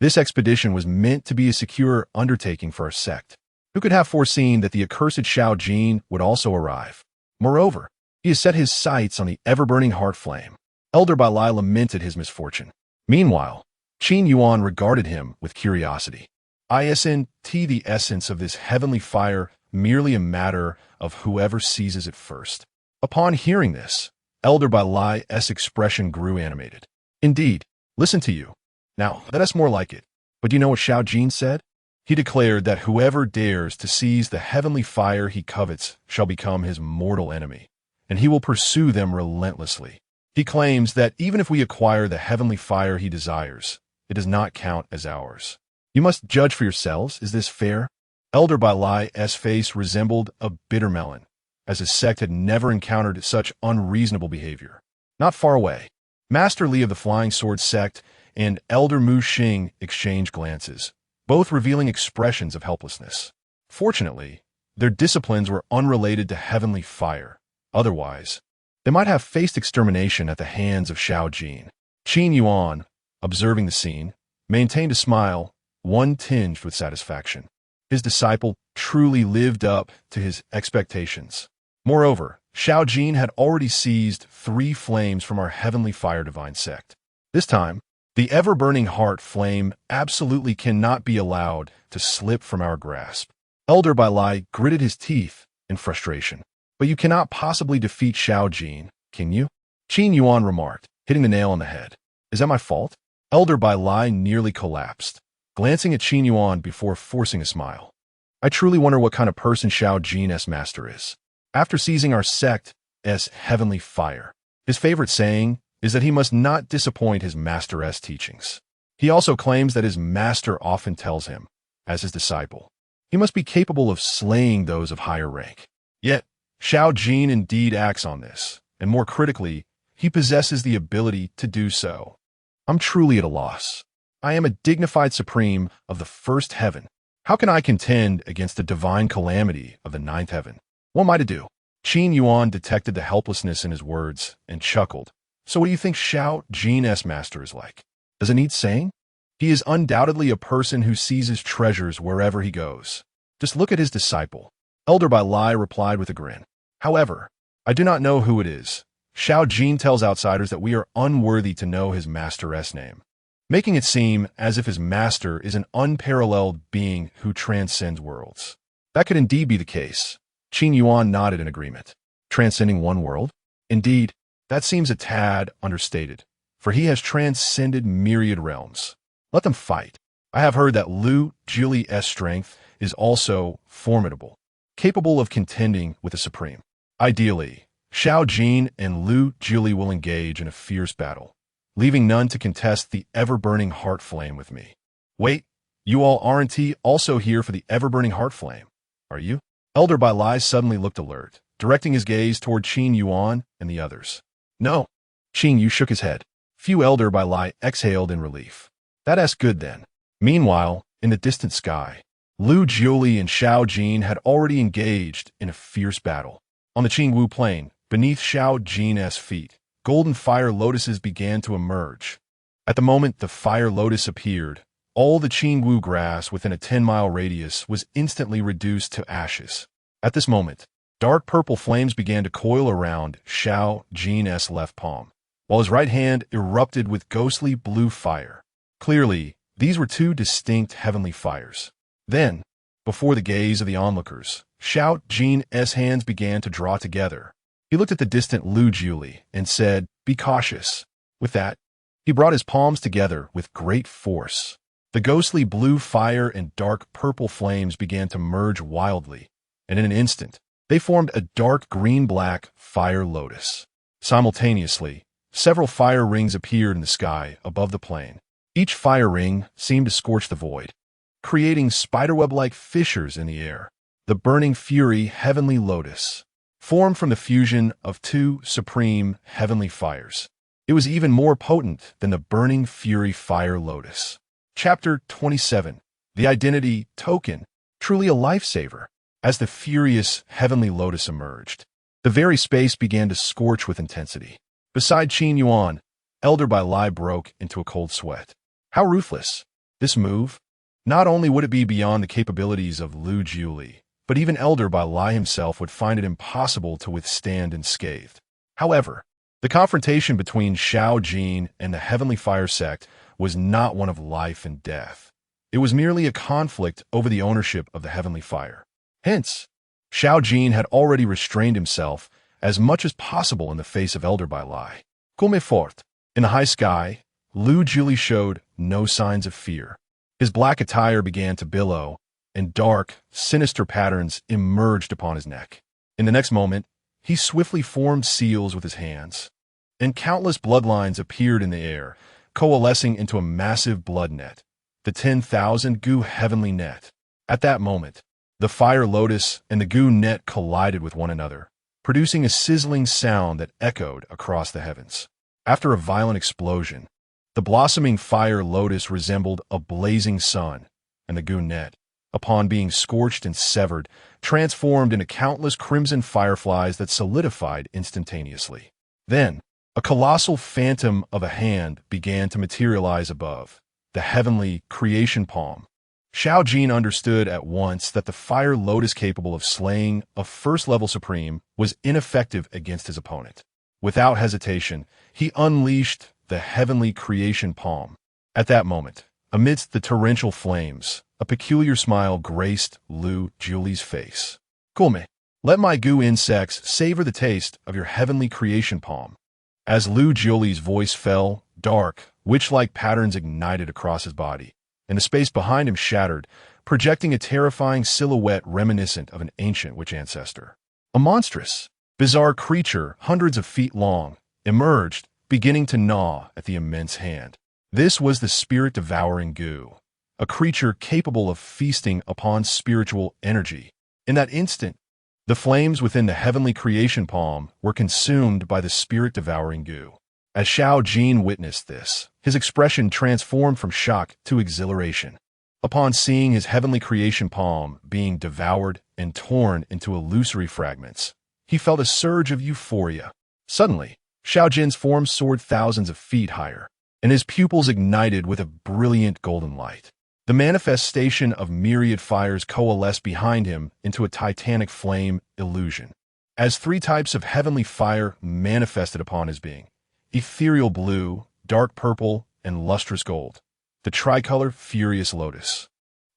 This expedition was meant to be a secure undertaking for our sect. Who could have foreseen that the accursed Xiao Jin would also arrive? Moreover, he has set his sights on the ever-burning heart flame. Elder Bailai lamented his misfortune. Meanwhile, Qin Yuan regarded him with curiosity. Isn't the essence of this heavenly fire merely a matter of whoever seizes it first? Upon hearing this, Elder Bailai's expression grew animated. Indeed, listen to you. Now, that's more like it. But do you know what Xiao Jin said? He declared that whoever dares to seize the heavenly fire he covets shall become his mortal enemy, and he will pursue them relentlessly. He claims that even if we acquire the heavenly fire he desires, it does not count as ours. You must judge for yourselves. Is this fair? Elder Bailai's face resembled a bitter melon, as his sect had never encountered such unreasonable behavior. Not far away, Master Li of the Flying Sword sect and Elder Mu Xing exchanged glances, both revealing expressions of helplessness. Fortunately, their disciplines were unrelated to heavenly fire. Otherwise, they might have faced extermination at the hands of Xiao Jin. Qin Yuan, observing the scene, maintained a smile, one tinged with satisfaction. His disciple truly lived up to his expectations. Moreover, Xiao Jin had already seized 3 flames from our heavenly fire divine sect. This time, the ever-burning heart flame absolutely cannot be allowed to slip from our grasp. Elder Bailai gritted his teeth in frustration. But you cannot possibly defeat Xiao Jin, can you? Qin Yuan remarked, hitting the nail on the head. Is that my fault? Elder Bailai nearly collapsed, glancing at Qin Yuan before forcing a smile. I truly wonder what kind of person Xiao Jin's master is. After seizing our sect's heavenly fire, his favorite saying is that he must not disappoint his master's teachings. He also claims that his master often tells him, as his disciple, he must be capable of slaying those of higher rank. Yet, Xiao Jin indeed acts on this, and more critically, he possesses the ability to do so. I'm truly at a loss. I am a dignified supreme of the first heaven. How can I contend against the divine calamity of the 9th heaven? What am I to do? Qin Yuan detected the helplessness in his words and chuckled. So what do you think Xiao Jin's master is like? Does it need saying? He is undoubtedly a person who seizes treasures wherever he goes. Just look at his disciple. Elder Bailai replied with a grin. However, I do not know who it is. Xiao Jin tells outsiders that we are unworthy to know his master's name, making it seem as if his master is an unparalleled being who transcends worlds. That could indeed be the case. Qin Yuan nodded in agreement. Transcending one world? Indeed, that seems a tad understated, for he has transcended myriad realms. Let them fight. I have heard that Lu Juli's strength is also formidable, capable of contending with the Supreme. Ideally, Xiao Jin and Lu Juli will engage in a fierce battle, leaving none to contest the ever-burning heart flame with me. Wait, you all aren't also here for the ever-burning heart flame, are you? Elder Bailai suddenly looked alert, directing his gaze toward Qin Yuan and the others. No. Qin Yu shook his head. Few Elder Bailai exhaled in relief. That's good then. Meanwhile, in the distant sky, Lu Jiuli and Xiao Jin had already engaged in a fierce battle. On the Qingwu plain, beneath Xiao Jin's feet, golden fire lotuses began to emerge. At the moment the fire lotus appeared, all the Qingwu grass within a 10-mile radius was instantly reduced to ashes. At this moment, dark purple flames began to coil around Xiao Jin's left palm, while his right hand erupted with ghostly blue fire. Clearly, these were 2 distinct heavenly fires. Then, before the gaze of the onlookers, Xiao Jin's hands began to draw together. He looked at the distant Lu Jiuli and said, "Be cautious." With that, he brought his palms together with great force. The ghostly blue fire and dark purple flames began to merge wildly, and in an instant, they formed a dark green-black fire lotus. Simultaneously, several fire rings appeared in the sky above the plain. Each fire ring seemed to scorch the void, creating spiderweb-like fissures in the air. The burning fury heavenly lotus formed from the fusion of 2 supreme heavenly fires. It was even more potent than the burning fury fire lotus. Chapter 27. The Identity Token, truly a lifesaver. As the furious heavenly lotus emerged, the very space began to scorch with intensity. Beside Qin Yuan, Elder Bailai broke into a cold sweat. How ruthless! This move, not only would it be beyond the capabilities of Lu Jiuli, but even Elder Bai Lai himself would find it impossible to withstand unscathed. However, the confrontation between Xiao Jin and the Heavenly Fire sect was not one of life and death. It was merely a conflict over the ownership of the Heavenly Fire. Hence, Xiao Jin had already restrained himself as much as possible in the face of Elder Bai Lai. Comme fort. In the high sky, Lu Jiuli showed no signs of fear. His black attire began to billow, and dark, sinister patterns emerged upon his neck. In the next moment, he swiftly formed seals with his hands, and countless bloodlines appeared in the air, coalescing into a massive blood net, the 10,000 Gu heavenly net. At that moment, the fire lotus and the Gu net collided with one another, producing a sizzling sound that echoed across the heavens. After a violent explosion, the blossoming fire lotus resembled a blazing sun, and the Gu net, upon being scorched and severed, transformed into countless crimson fireflies that solidified instantaneously. Then, a colossal phantom of a hand began to materialize above, the heavenly creation palm. Xiao Jin understood at once that the fire lotus capable of slaying a first-level supreme was ineffective against his opponent. Without hesitation, he unleashed the heavenly creation palm. At that moment, amidst the torrential flames, a peculiar smile graced Lu Jiuli's face. Come, let my Gu insects savor the taste of your heavenly creation palm. As Lu Jiuli's voice fell, dark, witch-like patterns ignited across his body, and the space behind him shattered, projecting a terrifying silhouette reminiscent of an ancient witch ancestor. A monstrous, bizarre creature, hundreds of feet long, emerged, beginning to gnaw at the immense hand. This was the spirit-devouring Gu, a creature capable of feasting upon spiritual energy. In that instant, the flames within the heavenly creation palm were consumed by the spirit-devouring Gu. As Xiao Jin witnessed this, his expression transformed from shock to exhilaration. Upon seeing his heavenly creation palm being devoured and torn into illusory fragments, he felt a surge of euphoria. Suddenly, Xiao Jin's form soared thousands of feet higher, and his pupils ignited with a brilliant golden light. The manifestation of myriad fires coalesced behind him into a titanic flame illusion. As three types of heavenly fire manifested upon his being: ethereal blue, dark purple, and lustrous gold, the tricolor furious lotus.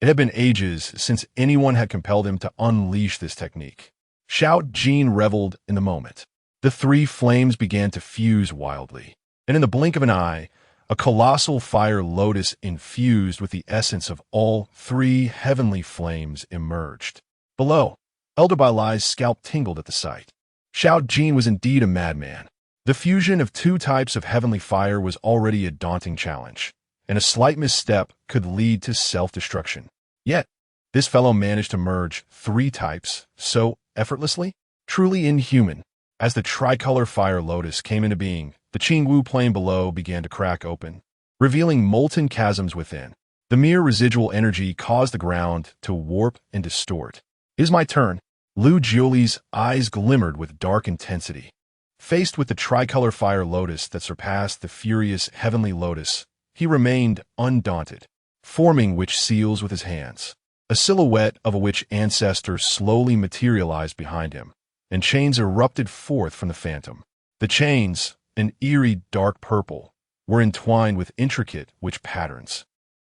It had been ages since anyone had compelled him to unleash this technique. Xiao Jin reveled in the moment. The three flames began to fuse wildly, and in the blink of an eye, a colossal fire lotus infused with the essence of all three heavenly flames emerged. Below, Elder Bai Lai's scalp tingled at the sight. Xiao Jin was indeed a madman. The fusion of two types of heavenly fire was already a daunting challenge, and a slight misstep could lead to self-destruction. Yet, this fellow managed to merge three types so effortlessly, truly inhuman. As the tricolor fire lotus came into being, the Qingwu plain below began to crack open, revealing molten chasms within. The mere residual energy caused the ground to warp and distort. "It is my turn." Lu Jiuli's eyes glimmered with dark intensity. Faced with the tricolor fire lotus that surpassed the furious heavenly lotus, he remained undaunted, forming witch seals with his hands. A silhouette of a witch ancestor slowly materialized behind him, and chains erupted forth from the phantom. The chains, an eerie dark purple, were entwined with intricate witch patterns,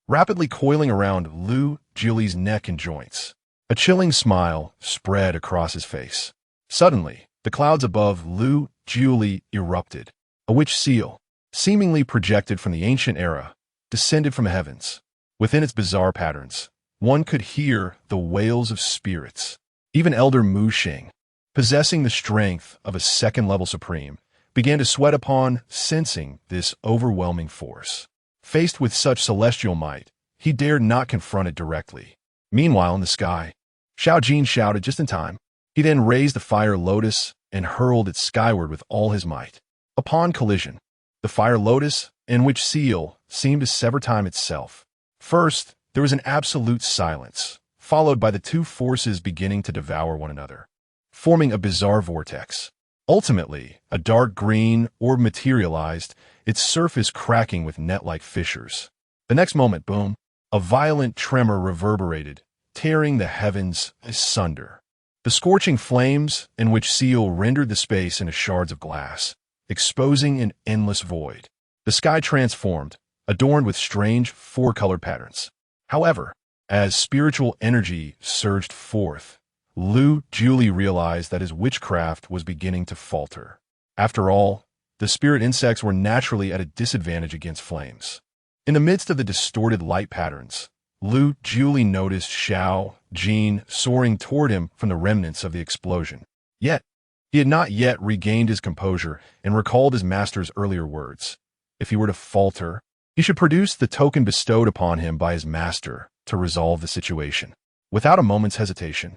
rapidly coiling around Lu Jiuli's neck and joints. A chilling smile spread across his face. Suddenly, the clouds above Lu Jiuli erupted. A witch seal, seemingly projected from the ancient era, descended from the heavens. Within its bizarre patterns, one could hear the wails of spirits. Even Elder Mu Xing, possessing the strength of a second-level supreme, began to sweat upon sensing this overwhelming force. Faced with such celestial might, he dared not confront it directly. Meanwhile, in the sky, Xiao Jin shouted just in time. He then raised the fire lotus and hurled it skyward with all his might. Upon collision, the fire lotus and witch seal seemed to sever time itself. First, there was an absolute silence, followed by the two forces beginning to devour one another, forming a bizarre vortex. Ultimately, a dark green orb materialized, its surface cracking with net-like fissures. The next moment, boom, A violent tremor reverberated, tearing the heavens asunder. The scorching flames in which Seal rendered the space into shards of glass, exposing an endless void. The sky transformed, adorned with strange four-colored patterns. However, as spiritual energy surged forth, Lu Juli realized that his witchcraft was beginning to falter. After all, the spirit insects were naturally at a disadvantage against flames. In the midst of the distorted light patterns, Lu Juli noticed Xiao Jin soaring toward him from the remnants of the explosion. Yet, he had not yet regained his composure and recalled his master's earlier words. If he were to falter, he should produce the token bestowed upon him by his master to resolve the situation. Without a moment's hesitation,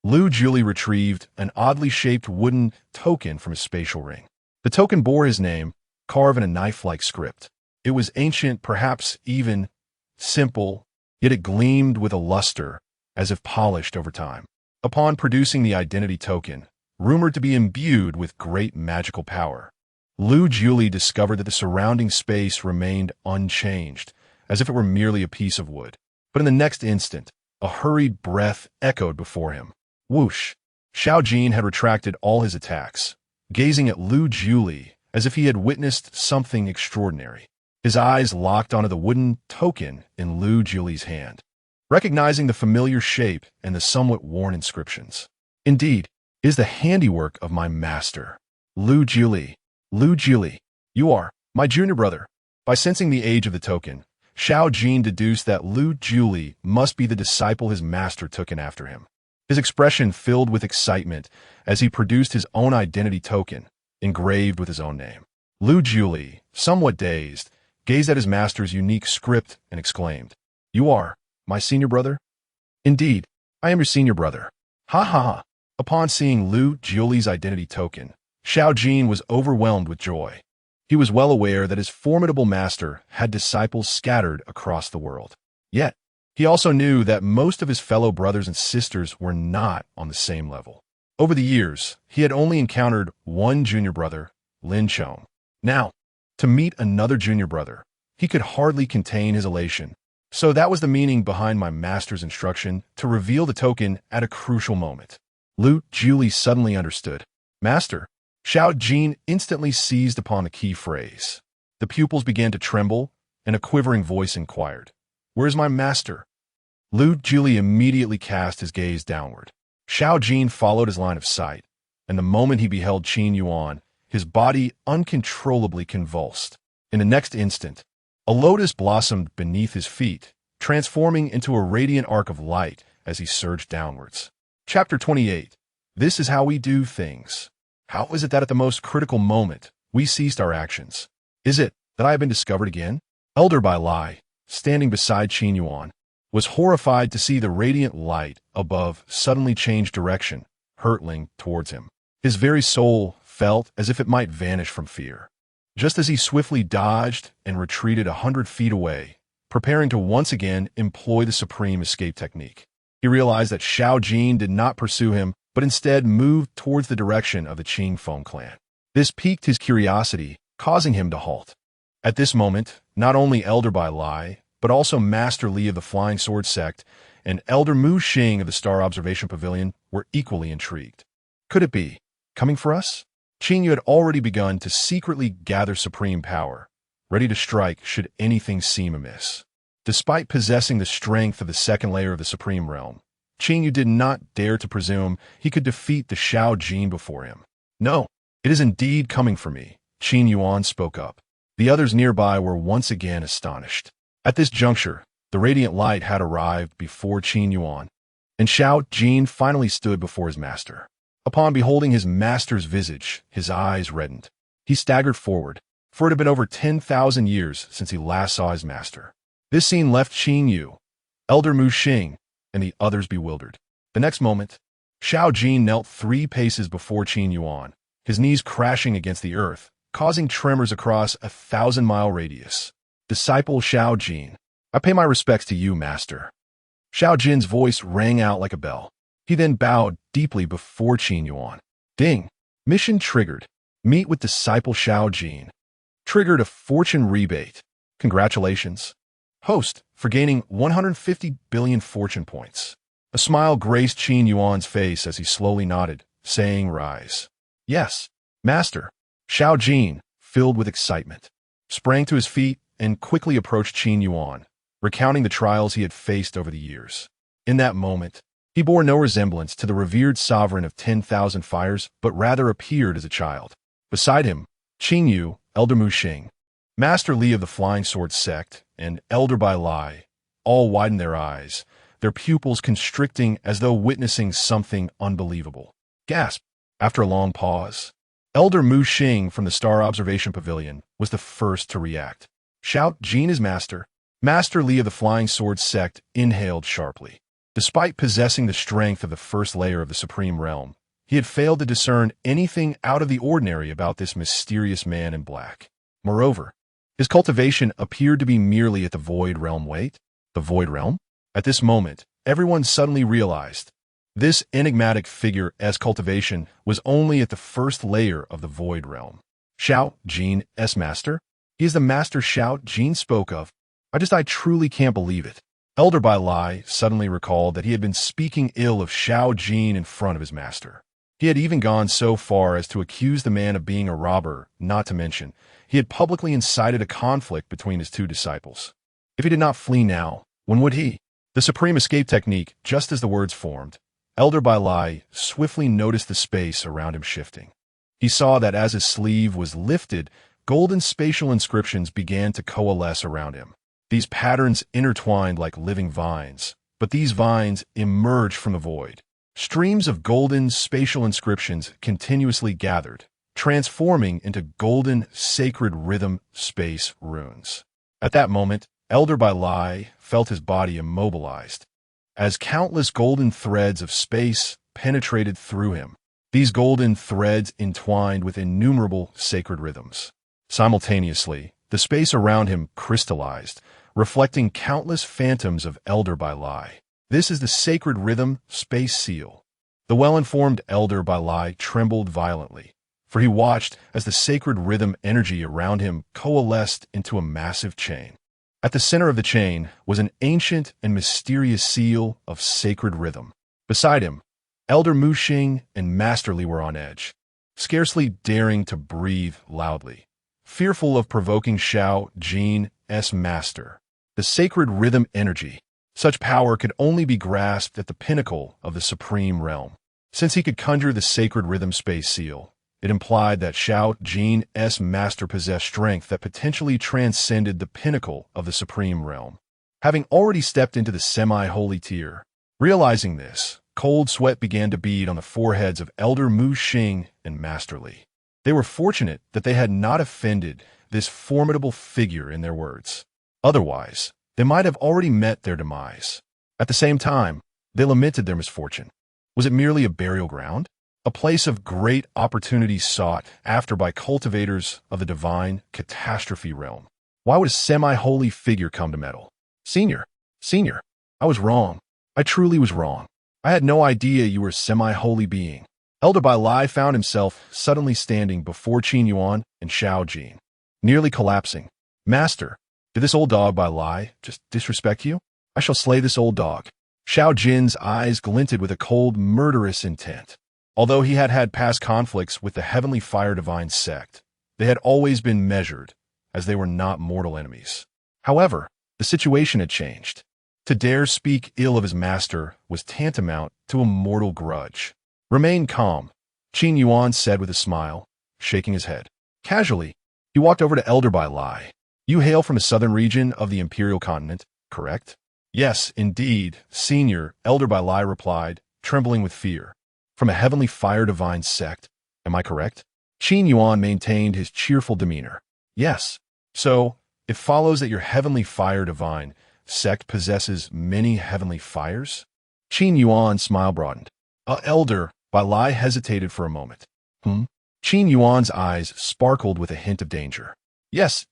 Lu Juli retrieved an oddly shaped wooden token from his spatial ring. The token bore his name, carved in a knife-like script. It was ancient, perhaps even simple, yet it gleamed with a luster, as if polished over time. Upon producing the identity token, rumored to be imbued with great magical power, Lu Juli discovered that the surrounding space remained unchanged, as if it were merely a piece of wood. But in the next instant, a hurried breath echoed before him. Whoosh! Xiao Jin had retracted all his attacks, gazing at Lu Juli as if he had witnessed something extraordinary. His eyes locked onto the wooden token in Lu Juli's hand, recognizing the familiar shape and the somewhat worn inscriptions. Indeed, it is the handiwork of my master. Lu Juli, you are my junior brother. By sensing the age of the token, Xiao Jin deduced that Lu Juli must be the disciple his master took in after him. His expression filled with excitement as he produced his own identity token, engraved with his own name. Lu Juli, somewhat dazed, gazed at his master's unique script and exclaimed, "You are my senior brother?" "Indeed, I am your senior brother." Ha ha ha. Upon seeing Lu Juli's identity token, Xiao Jin was overwhelmed with joy. He was well aware that his formidable master had disciples scattered across the world. Yet, he also knew that most of his fellow brothers and sisters were not on the same level. Over the years, he had only encountered one junior brother, Lin Chong. Now, to meet another junior brother, he could hardly contain his elation. So that was the meaning behind my master's instruction to reveal the token at a crucial moment. Lu Juli suddenly understood. "Master." Xiao Jin instantly seized upon the key phrase. The pupils began to tremble, and a quivering voice inquired, "Where is my master?" Lu Juli immediately cast his gaze downward. Xiao Jin followed his line of sight, and the moment he beheld Qin Yuan, his body uncontrollably convulsed. In the next instant, a lotus blossomed beneath his feet, transforming into a radiant arc of light as he surged downwards. Chapter 28. This is how we do things. How is it that at the most critical moment, we ceased our actions? Is it that I have been discovered again? Elder Bai Lai, standing beside Qin Yuan, was horrified to see the radiant light above suddenly change direction, hurtling towards him. His very soul felt as if it might vanish from fear. Just as he swiftly dodged and retreated 100 feet away, preparing to once again employ the supreme escape technique, he realized that Xiao Jin did not pursue him, but instead moved towards the direction of the Qing Feng clan. This piqued his curiosity, causing him to halt. At this moment, not only Elder Bai Lai, but also Master Li of the Flying Sword Sect and Elder Mu Xing of the Star Observation Pavilion were equally intrigued. Could it be coming for us? Qin Yu had already begun to secretly gather supreme power, ready to strike should anything seem amiss. Despite possessing the strength of the second layer of the Supreme Realm, Qin Yu did not dare to presume he could defeat the Xiao Jin before him. "No, it is indeed coming for me," Qin Yuan spoke up. The others nearby were once again astonished. At this juncture, the radiant light had arrived before Qin Yuan, and Xiao Jin finally stood before his master. Upon beholding his master's visage, his eyes reddened. He staggered forward, for it had been over 10,000 years since he last saw his master. This scene left Qin Yu, Elder Mu Xing, and the others bewildered. The next moment, Xiao Jin knelt 3 paces before Qin Yuan, his knees crashing against the earth, causing tremors across a 1,000-mile radius. "Disciple Xiao Jin, I pay my respects to you, master." Xiao Jin's voice rang out like a bell. He then bowed deeply before Qin Yuan. Ding! Mission triggered. Meet with Disciple Xiao Jin. Triggered a fortune rebate. Congratulations. Host, for gaining 150 billion fortune points. A smile graced Qin Yuan's face as he slowly nodded, saying, "Rise." "Yes, Master." Xiao Jin, filled with excitement, sprang to his feet and quickly approached Qin Yuan, recounting the trials he had faced over the years. In that moment, he bore no resemblance to the revered sovereign of 10,000 fires, but rather appeared as a child. Beside him, Qin Yu, Elder Mu Xing, Master Li of the Flying Sword Sect, and Elder Bai Lai, all widened their eyes, their pupils constricting as though witnessing something unbelievable. Gasp! After a long pause, Elder Mu Xing from the Star Observation Pavilion was the first to react. Xiao Jin is Master. Master Li of the Flying Sword Sect inhaled sharply. Despite possessing the strength of the first layer of the Supreme Realm, he had failed to discern anything out of the ordinary about this mysterious man in black. Moreover, his cultivation appeared to be merely at the Void Realm. Wait, the Void Realm? At this moment, everyone suddenly realized this enigmatic figure's cultivation was only at the first layer of the Void Realm. Xiao Jin's master? He is the master Xiao Jin spoke of. I truly can't believe it. Elder Bai Lai suddenly recalled that he had been speaking ill of Xiao Jin in front of his master. He had even gone so far as to accuse the man of being a robber, not to mention, he had publicly incited a conflict between his two disciples. If he did not flee now, when would he? The supreme escape technique, just as the words formed, Elder Bai Lai swiftly noticed the space around him shifting. He saw that as his sleeve was lifted, golden spatial inscriptions began to coalesce around him. These patterns intertwined like living vines, but these vines emerged from the void. Streams of golden spatial inscriptions continuously gathered, transforming into golden sacred rhythm space runes. At that moment, Elder Bai Lai felt his body immobilized, as countless golden threads of space penetrated through him. These golden threads entwined with innumerable sacred rhythms. Simultaneously, the space around him crystallized, reflecting countless phantoms of Elder Bai Lai. This is the sacred rhythm space seal. The well-informed Elder Bai Lai trembled violently, for he watched as the sacred rhythm energy around him coalesced into a massive chain. At the center of the chain was an ancient and mysterious seal of sacred rhythm. Beside him, Elder Mu Xing and Master Li were on edge, scarcely daring to breathe loudly, fearful of provoking Xiao Jin's master. The sacred rhythm energy. Such power could only be grasped at the pinnacle of the Supreme Realm. Since he could conjure the sacred rhythm space seal, it implied that Xiao Jin's master possessed strength that potentially transcended the pinnacle of the Supreme Realm. Having already stepped into the semi-holy tier, realizing this, cold sweat began to bead on the foreheads of Elder Mu Xing and Master Li. They were fortunate that they had not offended this formidable figure in their words. Otherwise, they might have already met their demise. At the same time, they lamented their misfortune. Was it merely a burial ground? A place of great opportunity sought after by cultivators of the divine catastrophe realm? Why would a semi-holy figure come to meddle? Senior, I was wrong. I truly was wrong. I had no idea you were a semi-holy being. Elder Bai Lai found himself suddenly standing before Qin Yuan and Xiao Jin, nearly collapsing. Master, did this old dog Bai Lai just disrespect you? I shall slay this old dog. Xiao Jin's eyes glinted with a cold, murderous intent. Although he had had past conflicts with the Heavenly Fire Divine sect, they had always been measured, as they were not mortal enemies. However, the situation had changed. To dare speak ill of his master was tantamount to a mortal grudge. Remain calm, Qin Yuan said with a smile, shaking his head. Casually, he walked over to Elder Bai Lai. You hail from the southern region of the Imperial Continent, correct? Yes, indeed, Senior, Elder Bai Lai replied, trembling with fear. From a Heavenly Fire Divine sect, am I correct? Qin Yuan maintained his cheerful demeanor. Yes. So, it follows that your Heavenly Fire Divine sect possesses many heavenly fires? Qin Yuan's smile broadened. Elder Bai Lai hesitated for a moment. Qin Yuan's eyes sparkled with a hint of danger. Yes,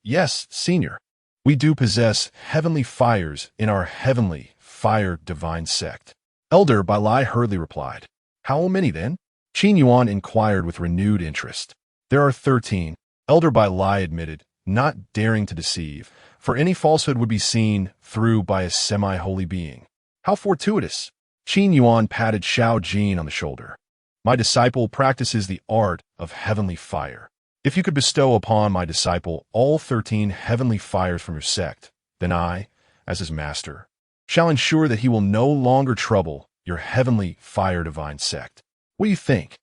Senior. We do possess heavenly fires in our Heavenly Fire Divine sect. Elder Bai Lai hurriedly replied. How many then? Qin Yuan inquired with renewed interest. There are 13, Elder Bai Lai admitted, not daring to deceive, for any falsehood would be seen through by a semi-holy being. How fortuitous! Qin Yuan patted Xiao Jin on the shoulder. My disciple practices the art of heavenly fire. If you could bestow upon my disciple all 13 heavenly fires from your sect, then I, as his master, shall ensure that he will no longer trouble your heavenly fire divine sect. What do you think?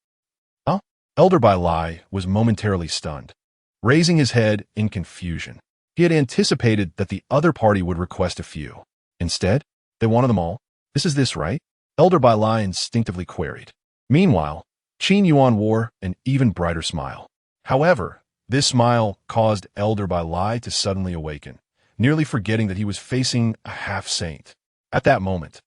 Huh? Elder Bai Lai was momentarily stunned, raising his head in confusion. He had anticipated that the other party would request a few. Instead, they wanted them all. This right? Elder Bai Lai instinctively queried. Meanwhile, Qin Yuan wore an even brighter smile. However, this smile caused Elder Bai Lai to suddenly awaken, nearly forgetting that he was facing a half-saint. At that moment,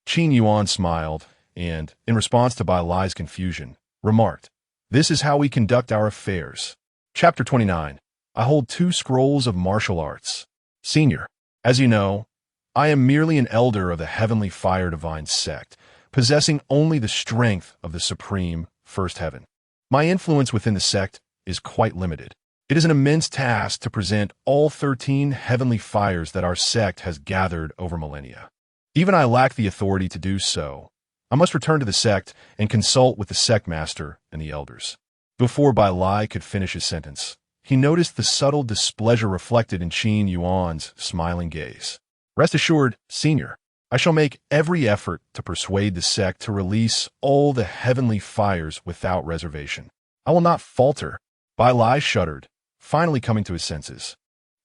Qin Yuan smiled and, in response to Bai Lai's confusion, remarked, "This is how we conduct our affairs." Chapter 29. I hold 2 scrolls of martial arts. Senior, as you know, I am merely an elder of the Heavenly Fire Divine Sect, possessing only the strength of the Supreme First Heaven. My influence within the sect is quite limited. It is an immense task to present all 13 heavenly fires that our sect has gathered over millennia. Even I lack the authority to do so. I must return to the sect and consult with the sect master and the elders. Before Bai Lai could finish his sentence, he noticed the subtle displeasure reflected in Qin Yuan's smiling gaze. Rest assured, Senior, I shall make every effort to persuade the sect to release all the heavenly fires without reservation. I will not falter. Bai Lai shuddered, finally coming to his senses.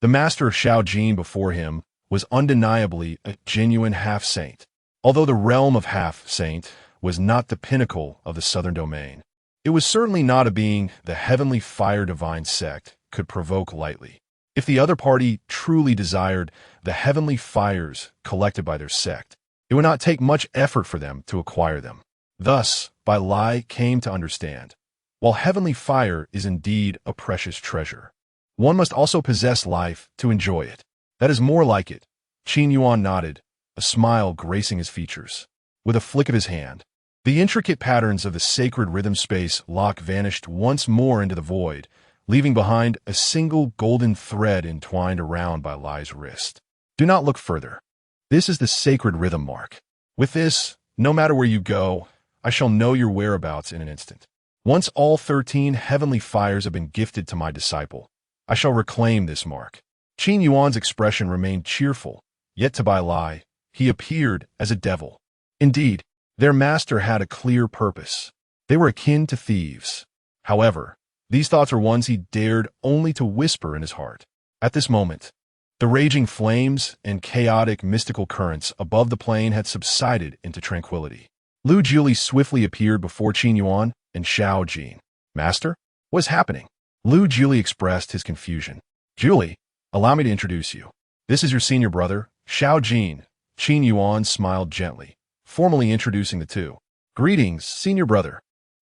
The master of Xiao Jin before him was undeniably a genuine half-saint, although the realm of half-saint was not the pinnacle of the southern domain. It was certainly not a being the Heavenly Fire Divine Sect could provoke lightly. If the other party truly desired the heavenly fires collected by their sect, it would not take much effort for them to acquire them. Thus, Bai Lai came to understand, while heavenly fire is indeed a precious treasure, one must also possess life to enjoy it. That is more like it. Qin Yuan nodded, a smile gracing his features. With a flick of his hand, the intricate patterns of the sacred rhythm space lock vanished once more into the void, leaving behind a single golden thread entwined around Bai Lai's wrist. Do not look further. This is the sacred rhythm mark. With this, no matter where you go, I shall know your whereabouts in an instant. Once all 13 heavenly fires have been gifted to my disciple, I shall reclaim this mark. Qin Yuan's expression remained cheerful, yet to Bai Lai, he appeared as a devil. Indeed, their master had a clear purpose. They were akin to thieves. However, these thoughts are ones he dared only to whisper in his heart. At this moment, the raging flames and chaotic mystical currents above the plain had subsided into tranquility. Lu Juli swiftly appeared before Qin Yuan and Xiao Jin. Master, what is happening? Lu Juli expressed his confusion. Juli, allow me to introduce you. This is your senior brother, Xiao Jin. Qin Yuan smiled gently, formally introducing the two. Greetings, senior brother.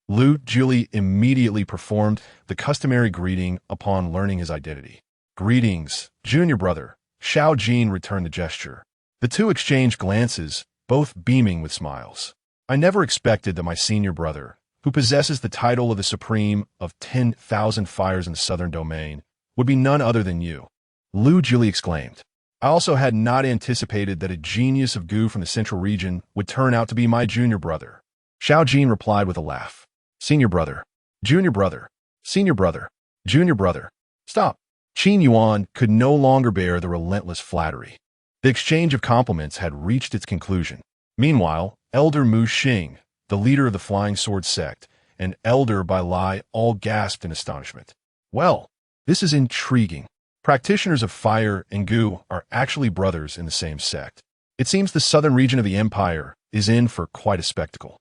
Lu Juli immediately performed the customary greeting upon learning his identity. Greetings, junior brother. Xiao Jin returned the gesture. The two exchanged glances, both beaming with smiles. I never expected that my senior brother, who possesses the title of the Supreme of 10,000 fires in the southern domain, would be none other than you. Lu Juli exclaimed. I also had not anticipated that a genius of Gu from the central region would turn out to be my junior brother. Xiao Jin replied with a laugh. Senior brother, junior brother, senior brother, junior brother. Stop. Qin Yuan could no longer bear the relentless flattery. The exchange of compliments had reached its conclusion. Meanwhile, Elder Mu Xing, the leader of the Flying Sword sect, and Elder Bai Lai all gasped in astonishment. Well, this is intriguing. Practitioners of fire and Gu are actually brothers in the same sect. It seems the southern region of the empire is in for quite a spectacle.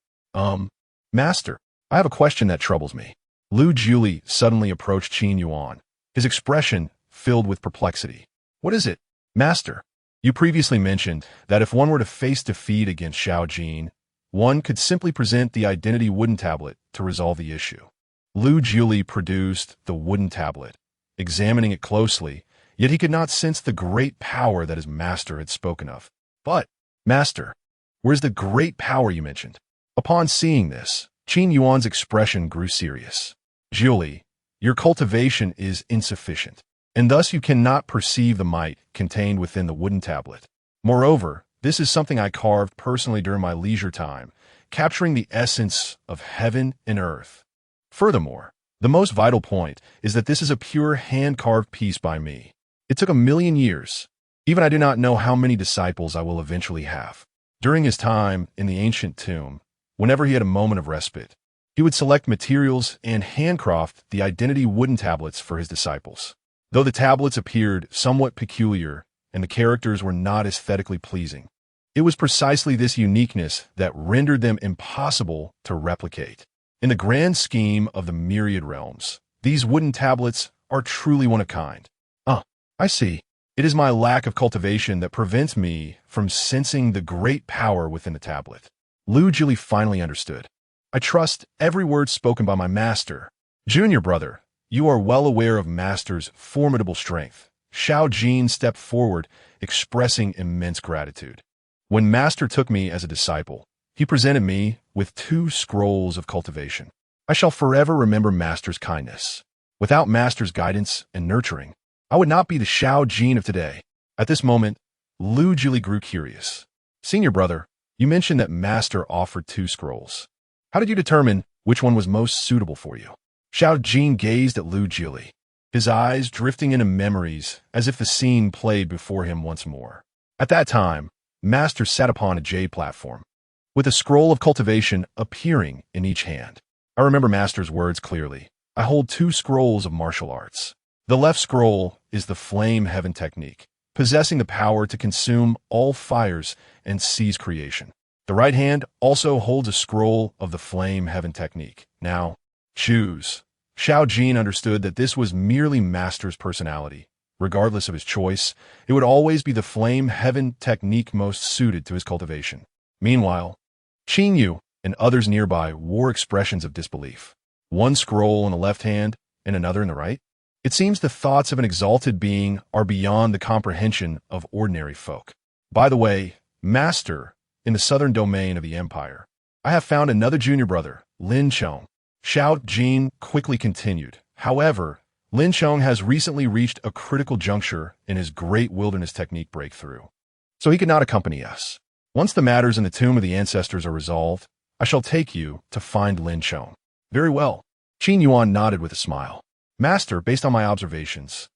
Master, I have a question that troubles me. Lu Juli suddenly approached Qin Yuan, his expression filled with perplexity. What is it? Master, you previously mentioned that if one were to face defeat against Xiao Jin, one could simply present the identity wooden tablet to resolve the issue. Lu Juli produced the wooden tablet, examining it closely, yet he could not sense the great power that his master had spoken of. But, Master, where's the great power you mentioned? Upon seeing this, Qin Yuan's expression grew serious. Juli, your cultivation is insufficient. and thus you cannot perceive the might contained within the wooden tablet. Moreover, this is something I carved personally during my leisure time, capturing the essence of heaven and earth. Furthermore, the most vital point is that this is a pure hand-carved piece by me. It took 1,000,000 years. Even I do not know how many disciples I will eventually have. During his time in the ancient tomb, whenever he had a moment of respite, he would select materials and handcraft the identity wooden tablets for his disciples. Though the tablets appeared somewhat peculiar and the characters were not aesthetically pleasing, it was precisely this uniqueness that rendered them impossible to replicate. In the grand scheme of the myriad realms, these wooden tablets are truly one of a kind. I see. It is my lack of cultivation that prevents me from sensing the great power within the tablet. Lu Jili finally understood. I trust every word spoken by my master. Junior brother, you are well aware of master's formidable strength. Xiao Jin stepped forward, expressing immense gratitude. When master took me as a disciple, he presented me with 2 scrolls of cultivation. I shall forever remember master's kindness. Without master's guidance and nurturing, I would not be the Xiao Jin of today. At this moment, Lu Jili grew curious. Senior brother, you mentioned that master offered 2 scrolls. How did you determine which one was most suitable for you? Xiao Jin gazed at Lu Jili, his eyes drifting into memories as if the scene played before him once more. At that time, master sat upon a jade platform, with a scroll of cultivation appearing in each hand. I remember master's words clearly. I hold 2 scrolls of martial arts. The left scroll is the Flame Heaven technique, possessing the power to consume all fires and seize creation. The right hand also holds a scroll of the Flame Heaven technique. Now, choose. Xiao Jin understood that this was merely master's personality. Regardless of his choice, it would always be the Flame Heaven technique most suited to his cultivation. Meanwhile, Qin Yuan and others nearby wore expressions of disbelief. One scroll in the left hand and another in the right? It seems the thoughts of an exalted being are beyond the comprehension of ordinary folk. By the way, master, in the southern domain of the empire, I have found another junior brother, Lin Chong. Xiao Jin quickly continued. However, Lin Chong has recently reached a critical juncture in his great wilderness technique breakthrough, so he could not accompany us. Once the matters in the tomb of the ancestors are resolved, I shall take you to find Lin Chong. Very well. Qin Yuan nodded with a smile. Master, based on my observations,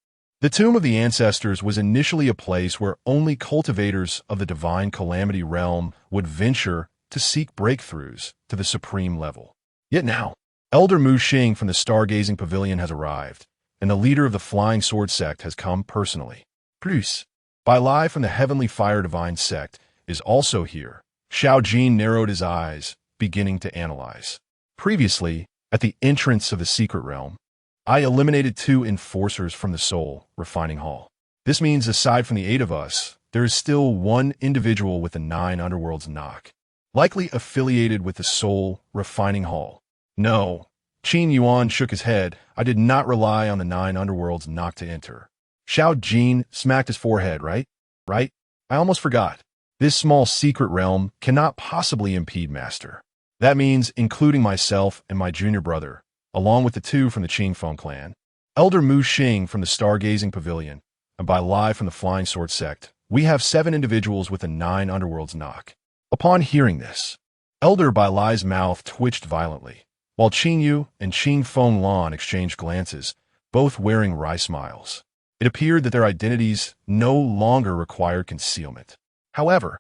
the tomb of the ancestors was initially a place where only cultivators of the divine calamity realm would venture to seek breakthroughs to the supreme level. Yet now, Elder Mu Xing from the Stargazing Pavilion has arrived, and the leader of the Flying Sword sect has come personally. Plus, Bai Lai from the Heavenly Fire Divine sect is also here. Xiao Jin narrowed his eyes, beginning to analyze. Previously, at the entrance of the secret realm, I eliminated 2 enforcers from the Soul Refining Hall. This means aside from the 8 of us, there is still 1 individual with the 9 underworlds knock, likely affiliated with the Soul Refining Hall. No, Qin Yuan shook his head. I did not rely on the 9 underworlds knock to enter. Xiao Jin smacked his forehead, right? I almost forgot. This small secret realm cannot possibly impede master. That means including myself and my junior brother, along with the 2 from the Qingfeng clan, Elder Mu Xing from the Stargazing Pavilion, and Bai Lai from the Flying Sword sect, we have 7 individuals with the 9 underworlds knock. Upon hearing this, Elder Bai Lai's mouth twitched violently, while Qin Yu and Qingfeng Lan exchanged glances, both wearing wry smiles. It appeared that their identities no longer required concealment. However,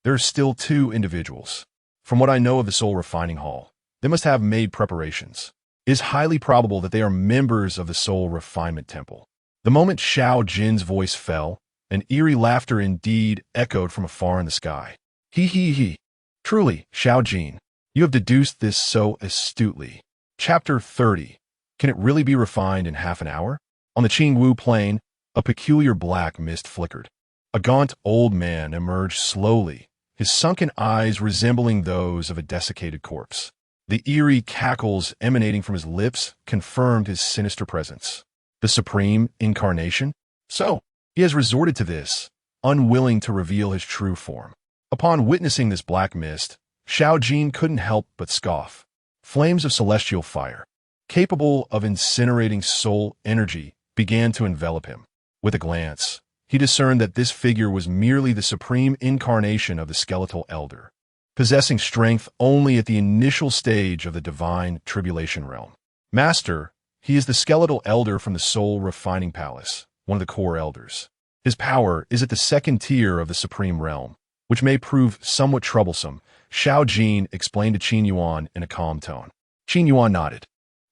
there are still 2 individuals. From what I know of the Soul Refining Hall, they must have made preparations. It is highly probable that they are members of the Soul Refinement Temple. The moment Xiao Jin's voice fell, an eerie laughter indeed echoed from afar in the sky. He. Truly, Xiao Jin, you have deduced this so astutely. Chapter 30. Can it really be refined in half an hour? On the Qingwu plain, a peculiar black mist flickered. A gaunt old man emerged slowly, his sunken eyes resembling those of a desiccated corpse. The eerie cackles emanating from his lips confirmed his sinister presence. The Supreme Incarnation? So, he has resorted to this, unwilling to reveal his true form. Upon witnessing this black mist, Xiao Jin couldn't help but scoff. Flames of celestial fire, capable of incinerating soul energy began to envelop him. With a glance, he discerned that this figure was merely the supreme incarnation of the skeletal elder, possessing strength only at the initial stage of the divine tribulation realm. Master, he is the skeletal elder from the soul refining palace, one of the core elders. His power is at the second tier of the supreme realm, which may prove somewhat troublesome, Xiao Jin explained to Qin Yuan in a calm tone. Qin Yuan nodded.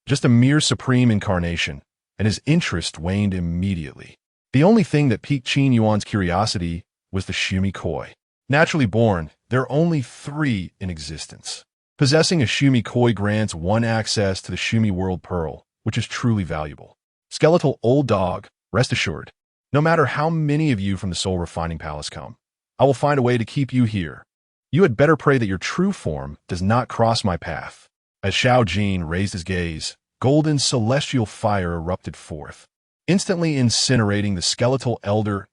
Just a mere supreme incarnation, and his interest waned immediately. The only thing that piqued Qin Yuan's curiosity was the Shumi Koi. Naturally born, there are only 3 in existence. Possessing a Shumi Koi grants one access to the Shumi World Pearl, which is truly valuable. Skeletal old dog, rest assured, no matter how many of you from the Soul Refining Palace come, I will find a way to keep you here. You had better pray that your true form does not cross my path. As Xiao Jin raised his gaze, golden celestial fire erupted forth, instantly incinerating the skeletal elder's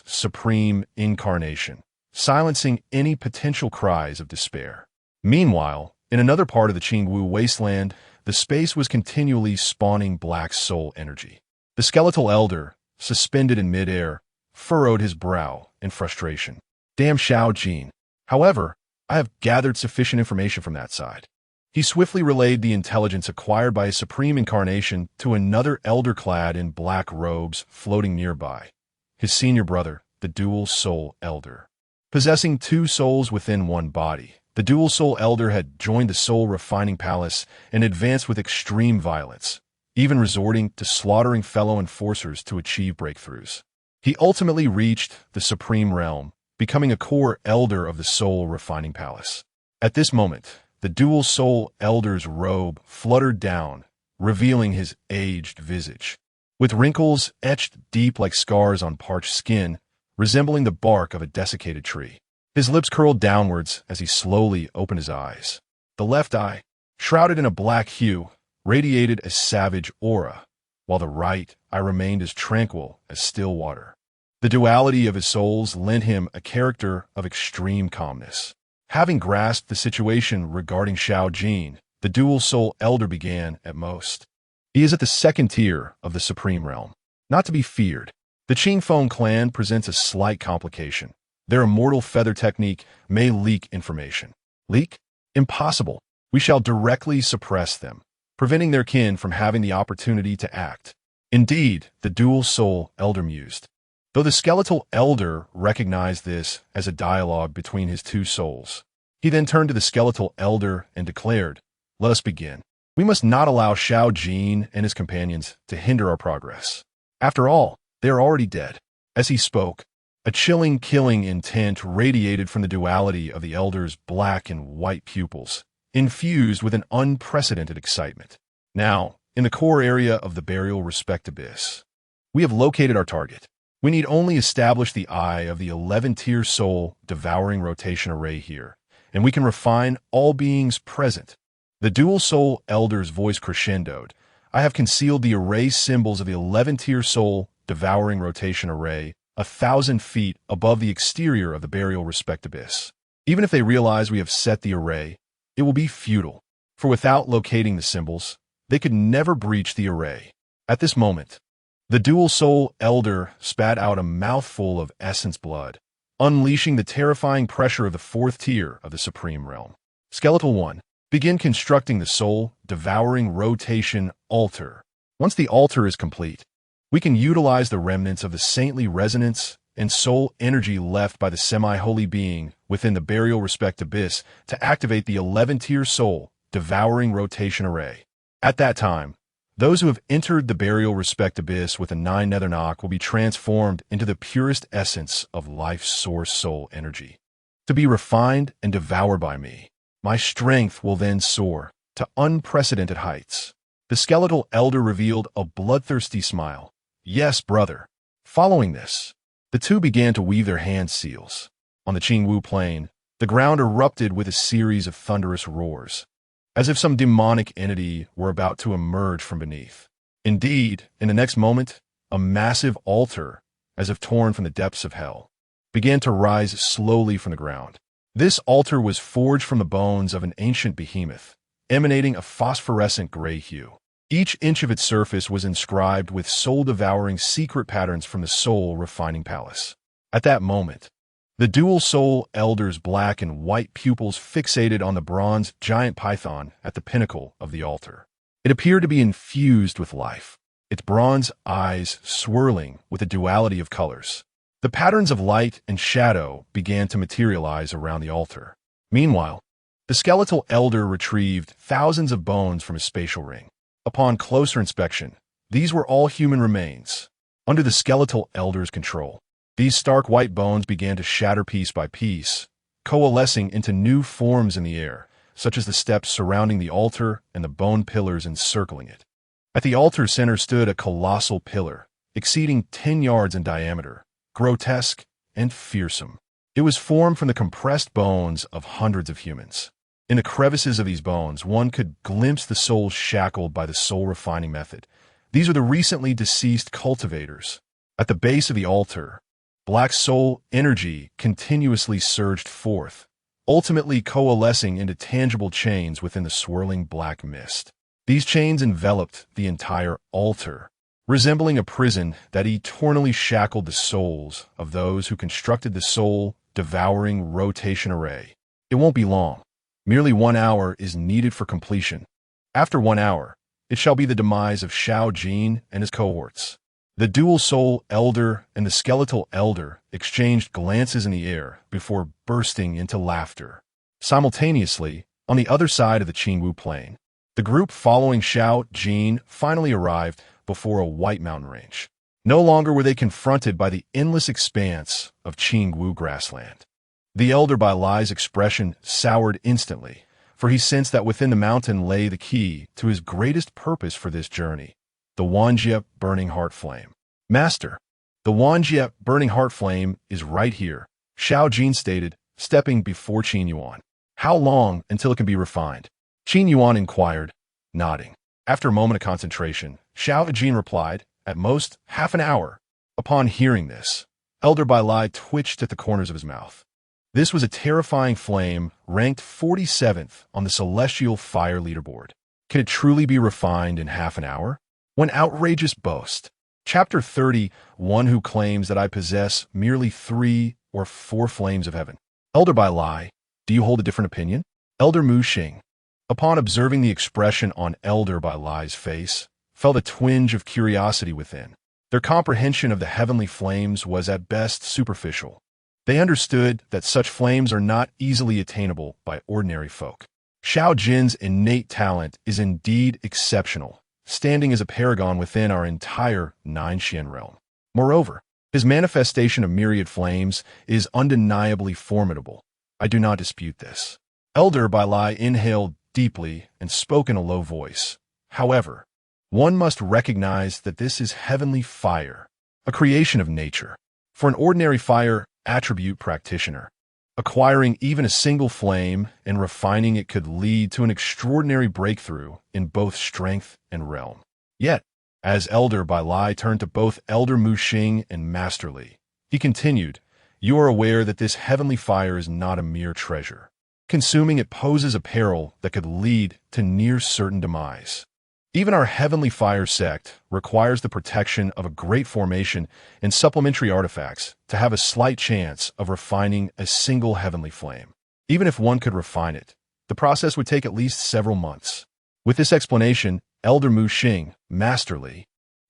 supreme incarnation, silencing any potential cries of despair. Meanwhile, in another part of the Qingwu wasteland, the space was continually spawning black soul energy. The skeletal elder, suspended in midair, furrowed his brow in frustration. Damn Xiao Jin. However, I have gathered sufficient information from that side. He swiftly relayed the intelligence acquired by his supreme incarnation to another elder clad in black robes floating nearby, his senior brother, the dual soul elder. Possessing 2 souls within one body, the dual soul elder had joined the soul refining palace and advanced with extreme violence, even resorting to slaughtering fellow enforcers to achieve breakthroughs. He ultimately reached the supreme realm, becoming a core elder of the soul refining palace. At this moment, the dual soul elder's robe fluttered down, revealing his aged visage, with wrinkles etched deep like scars on parched skin, resembling the bark of a desiccated tree. His lips curled downwards as he slowly opened his eyes. The left eye, shrouded in a black hue, radiated a savage aura, while the right eye remained as tranquil as still water. The duality of his souls lent him a character of extreme calmness. Having grasped the situation regarding Xiao Jin, the dual soul elder began at most. He is at the second tier of the supreme realm. Not to be feared, the Qingfeng clan presents a slight complication. Their immortal feather technique may leak information. Leak? Impossible. We shall directly suppress them, preventing their kin from having the opportunity to act. Indeed, the dual soul elder mused. Though the skeletal elder recognized this as a dialogue between his 2 souls, he then turned to the skeletal elder and declared, "Let us begin. We must not allow Xiao Jin and his companions to hinder our progress. After all, they are already dead." As he spoke, a chilling, killing intent radiated from the duality of the elder's black and white pupils, infused with an unprecedented excitement. Now, in the core area of the burial respect abyss, we have located our target. We need only establish the eye of the 11-tier soul devouring rotation array here, and we can refine all beings present. The dual soul elder's voice crescendoed. I have concealed the array symbols of the 11-tier soul devouring rotation array 1,000 feet above the exterior of the burial respect abyss. Even if they realize we have set the array, it will be futile, for without locating the symbols, they could never breach the array. At this moment, the dual soul elder spat out a mouthful of essence blood, unleashing the terrifying pressure of the 4th tier of the supreme realm. Skeletal 1, begin constructing the soul devouring rotation altar. Once the altar is complete, we can utilize the remnants of the saintly resonance and soul energy left by the semi-holy being within the burial respect abyss to activate the 11-tier soul devouring rotation array. At that time, those who have entered the burial respect abyss with a 9 Nethernock will be transformed into the purest essence of life's source soul energy, to be refined and devoured by me. My strength will then soar to unprecedented heights. The skeletal elder revealed a bloodthirsty smile. Yes, brother. Following this, the 2 began to weave their hand seals. On the Qingwu plain, the ground erupted with a series of thunderous roars, as if some demonic entity were about to emerge from beneath. Indeed, in the next moment, a massive altar, as if torn from the depths of hell, began to rise slowly from the ground. This altar was forged from the bones of an ancient behemoth, emanating a phosphorescent gray hue. Each inch of its surface was inscribed with soul-devouring secret patterns from the soul-refining palace. At that moment, the dual-soul elder's black and white pupils fixated on the bronze giant python at the pinnacle of the altar. It appeared to be infused with life, its bronze eyes swirling with a duality of colors. The patterns of light and shadow began to materialize around the altar. Meanwhile, the skeletal elder retrieved thousands of bones from his spatial ring. Upon closer inspection, these were all human remains. Under the skeletal elder's control, these stark white bones began to shatter piece by piece, coalescing into new forms in the air, such as the steps surrounding the altar and the bone pillars encircling it. At the altar's center stood a colossal pillar, exceeding 10 yards in diameter, grotesque and fearsome. It was formed from the compressed bones of hundreds of humans. In the crevices of these bones, one could glimpse the souls shackled by the soul-refining method. These are the recently deceased cultivators. At the base of the altar, black soul energy continuously surged forth, ultimately coalescing into tangible chains within the swirling black mist. These chains enveloped the entire altar, resembling a prison that eternally shackled the souls of those who constructed the soul-devouring rotation array. It won't be long. Merely 1 hour is needed for completion. After 1 hour, it shall be the demise of Shao Jin and his cohorts. The dual-soul elder and the skeletal elder exchanged glances in the air before bursting into laughter. Simultaneously, on the other side of the Qin plain, the group following Shao Jin finally arrived before a white mountain range. No longer were they confronted by the endless expanse of Qin grassland. The elder by Lai's expression soured instantly, for he sensed that within the mountain lay the key to his greatest purpose for this journey, the Wanjie burning heart flame. Master, the Wanjie burning heart flame is right here, Shao Jin stated, stepping before Qin Yuan. How long until it can be refined? Qin Yuan inquired, nodding. After a moment of concentration, Shao Jin replied, at most, half an hour. Upon hearing this, Elder Bai Lai twitched at the corners of his mouth. This was a terrifying flame, ranked 47th on the celestial fire leaderboard. Can it truly be refined in half an hour? What outrageous boast. Chapter 30, one who claims that I possess merely 3 or 4 flames of heaven. Elder Bai Lai, do you hold a different opinion? Elder Mu Xing, upon observing the expression on Elder Bai Lai's face, felt a twinge of curiosity within. Their comprehension of the heavenly flames was at best superficial. They understood that such flames are not easily attainable by ordinary folk. Shao Jin's innate talent is indeed exceptional, standing as a paragon within our entire Nine-Xian realm. Moreover, his manifestation of myriad flames is undeniably formidable. I do not dispute this. Elder Bai Lai inhaled deeply and spoke in a low voice. However, one must recognize that this is heavenly fire, a creation of nature. For an ordinary fire attribute practitioner, acquiring even a single flame and refining it could lead to an extraordinary breakthrough in both strength and realm. Yet, as Elder Bai Lai turned to both Elder Mu Xing and Master Li, he continued, you are aware that this heavenly fire is not a mere treasure. Consuming it poses a peril that could lead to near certain demise. Even our heavenly fire sect requires the protection of a great formation and supplementary artifacts to have a slight chance of refining a single heavenly flame. Even if one could refine it, the process would take at least several months. With this explanation, Elder Mu Xing, Master Li,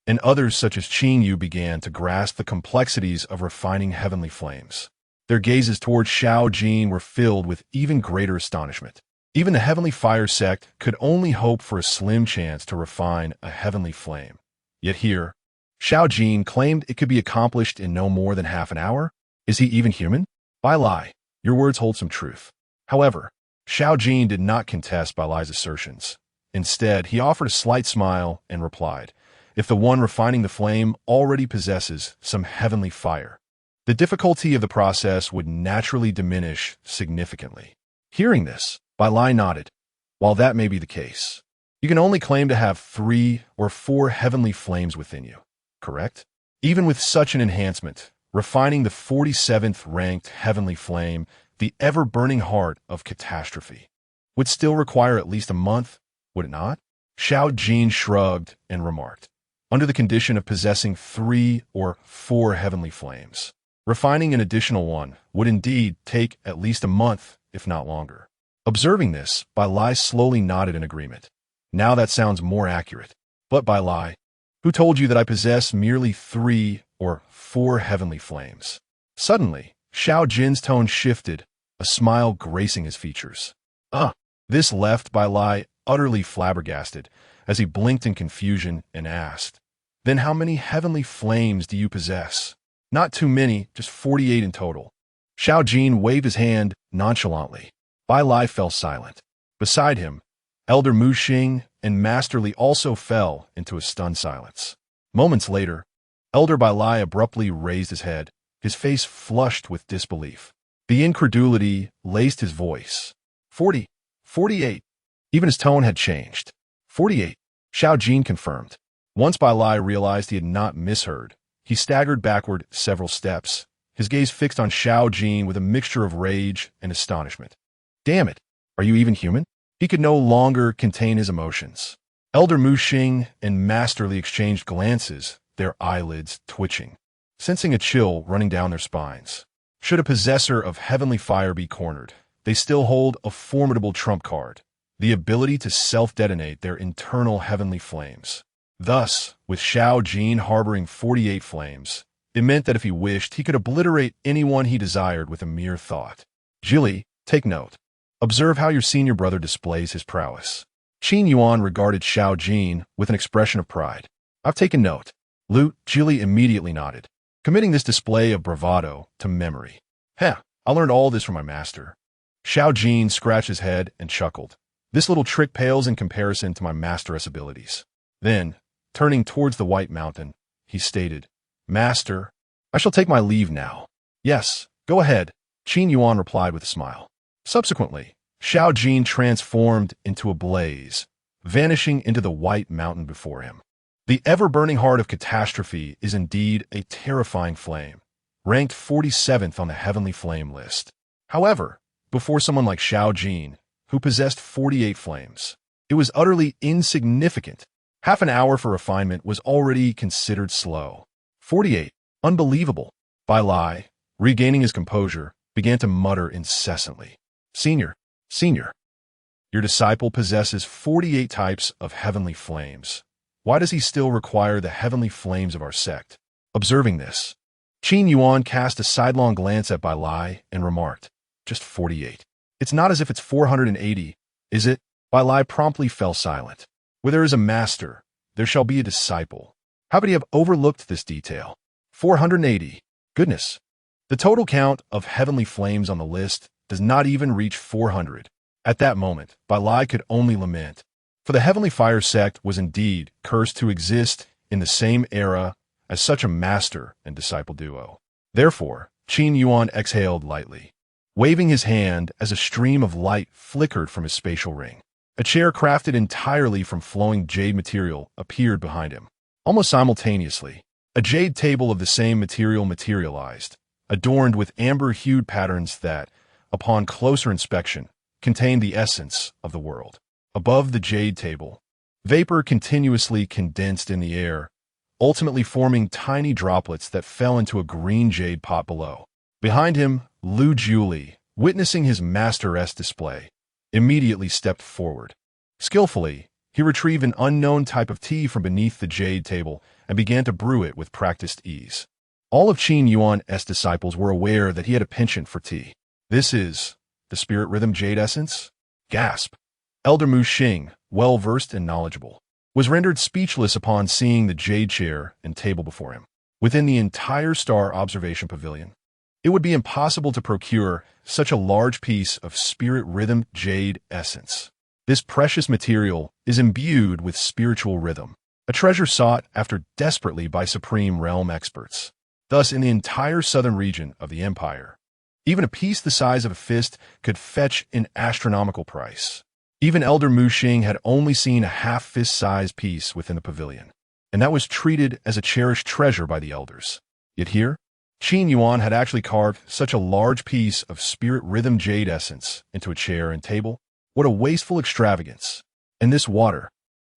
and others such as Qin Yu began to grasp the complexities of refining heavenly flames. Their gazes towards Shao Jin were filled with even greater astonishment. Even the Heavenly Fire sect could only hope for a slim chance to refine a heavenly flame. Yet here, Shao Jin claimed it could be accomplished in no more than half an hour. Is he even human? Bai Lai, your words hold some truth. However, Shao Jin did not contest Bai Lai's assertions. Instead, he offered a slight smile and replied, if the one refining the flame already possesses some heavenly fire, the difficulty of the process would naturally diminish significantly. Hearing this, Bai Lai nodded. While that may be the case, you can only claim to have 3 or 4 heavenly flames within you, correct? Even with such an enhancement, refining the 47th ranked heavenly flame, the ever-burning heart of catastrophe, would still require at least a month, would it not? Xiao Jin shrugged and remarked, under the condition of possessing 3 or 4 heavenly flames. Refining an additional one would indeed take at least a month, if not longer. Observing this, Bai Lai slowly nodded in agreement. Now that sounds more accurate. But Bai Lai, who told you that I possess merely 3 or 4 heavenly flames? Suddenly, Xiao Jin's tone shifted, a smile gracing his features. This left Bai Lai utterly flabbergasted as he blinked in confusion and asked, then how many heavenly flames do you possess? Not too many, just 48 in total. Xiao Jin waved his hand nonchalantly. Bai Lai fell silent. Beside him, Elder Mu Xing and Master Li also fell into a stunned silence. Moments later, Elder Bai Lai abruptly raised his head, his face flushed with disbelief. The incredulity laced his voice. 48. Even his tone had changed. 48. Xiao Jin confirmed. Once Bai Lai realized he had not misheard, he staggered backward several steps, his gaze fixed on Xiao Jin with a mixture of rage and astonishment. Damn it, are you even human? He could no longer contain his emotions. Elder Mu Xing and Master Li exchanged glances, their eyelids twitching, sensing a chill running down their spines. Should a possessor of heavenly fire be cornered, they still hold a formidable trump card, the ability to self-detonate their internal heavenly flames. Thus, with Xiao Jin harboring 48 flames, it meant that if he wished, he could obliterate anyone he desired with a mere thought. Jili, take note. Observe how your senior brother displays his prowess. Qin Yuan regarded Xiao Jin with an expression of pride. I've taken note. Jili immediately nodded, committing this display of bravado to memory. I learned all this from my master. Xiao Jin scratched his head and chuckled. This little trick pales in comparison to my master's abilities. Then, turning towards the White Mountain, he stated, Master, I shall take my leave now. Yes, go ahead, Qin Yuan replied with a smile. Subsequently, Xiao Jin transformed into a blaze, vanishing into the White Mountain before him. The ever-burning heart of catastrophe is indeed a terrifying flame, ranked 47th on the heavenly flame list. However, before someone like Xiao Jin, who possessed 48 flames, it was utterly insignificant. Half an hour for refinement was already considered slow. 48. Unbelievable. Bai Lai, regaining his composure, began to mutter incessantly. Senior, your disciple possesses 48 types of heavenly flames. Why does he still require the heavenly flames of our sect? Observing this, Qin Yuan cast a sidelong glance at Bai Lai and remarked, just 48. It's not as if it's 480, is it? Bai Lai promptly fell silent. Where there is a master, there shall be a disciple. How could he have overlooked this detail? 480. Goodness. The total count of heavenly flames on the list does not even reach 400. At that moment, Bai Lai could only lament, for the Heavenly Fire sect was indeed cursed to exist in the same era as such a master and disciple duo. Therefore, Qin Yuan exhaled lightly, waving his hand as a stream of light flickered from his spatial ring. A chair crafted entirely from flowing jade material appeared behind him. Almost simultaneously, a jade table of the same material materialized, adorned with amber-hued patterns that, upon closer inspection, contained the essence of the world. Above the jade table, vapor continuously condensed in the air, ultimately forming tiny droplets that fell into a green jade pot below. Behind him, Lu Juli, witnessing his master-esque display, immediately stepped forward. Skillfully, he retrieved an unknown type of tea from beneath the jade table and began to brew it with practiced ease. All of Qin Yuan's disciples were aware that he had a penchant for tea. This is the spirit rhythm jade essence? Gasp. Elder Mu Xing, well-versed and knowledgeable, was rendered speechless upon seeing the jade chair and table before him. Within the entire star observation pavilion, it would be impossible to procure such a large piece of spirit rhythm jade essence. This precious material is imbued with spiritual rhythm, a treasure sought after desperately by supreme realm experts. Thus, in the entire southern region of the empire, even a piece the size of a fist could fetch an astronomical price. Even Elder Mu Xing had only seen a half-fist-sized piece within the pavilion, and that was treated as a cherished treasure by the elders. Yet here, Qin Yuan had actually carved such a large piece of spirit rhythm jade essence into a chair and table. What a wasteful extravagance! And this water,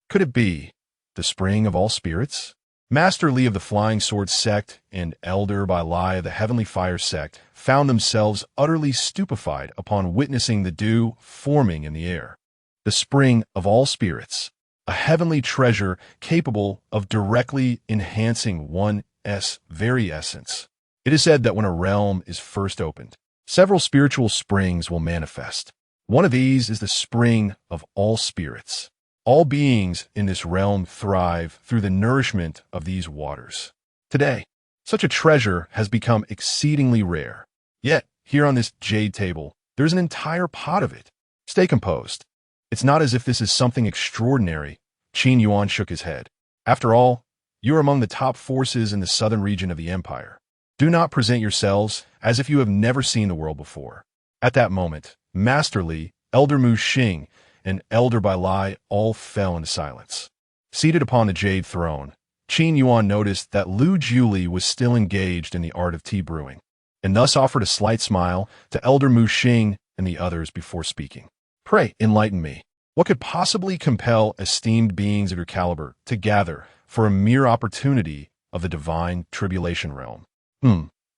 Could it be the spring of all spirits? Master Li of the Flying Sword sect and Elder Bai Lai of the Heavenly Fire sect found themselves utterly stupefied upon witnessing the dew forming in the air. The spring of all spirits, a heavenly treasure capable of directly enhancing one's very essence. It is said that when a realm is first opened, several spiritual springs will manifest. One of these is the spring of all spirits. All beings in this realm thrive through the nourishment of these waters. Today, such a treasure has become exceedingly rare. Yet, here on this jade table, there's an entire pot of it. Stay composed. It's not as if this is something extraordinary. Qin Yuan shook his head. After all, you are among the top forces in the southern region of the empire. Do not present yourselves as if you have never seen the world before. At that moment, Master Li, Elder Mu Xing, and Elder Bai Lai all fell into silence. Seated upon the jade throne, Qin Yuan noticed that Lu Juli was still engaged in the art of tea brewing, and thus offered a slight smile to Elder Mu Xing and the others before speaking. Pray, enlighten me. What could possibly compel esteemed beings of your caliber to gather for a mere opportunity of the divine tribulation realm?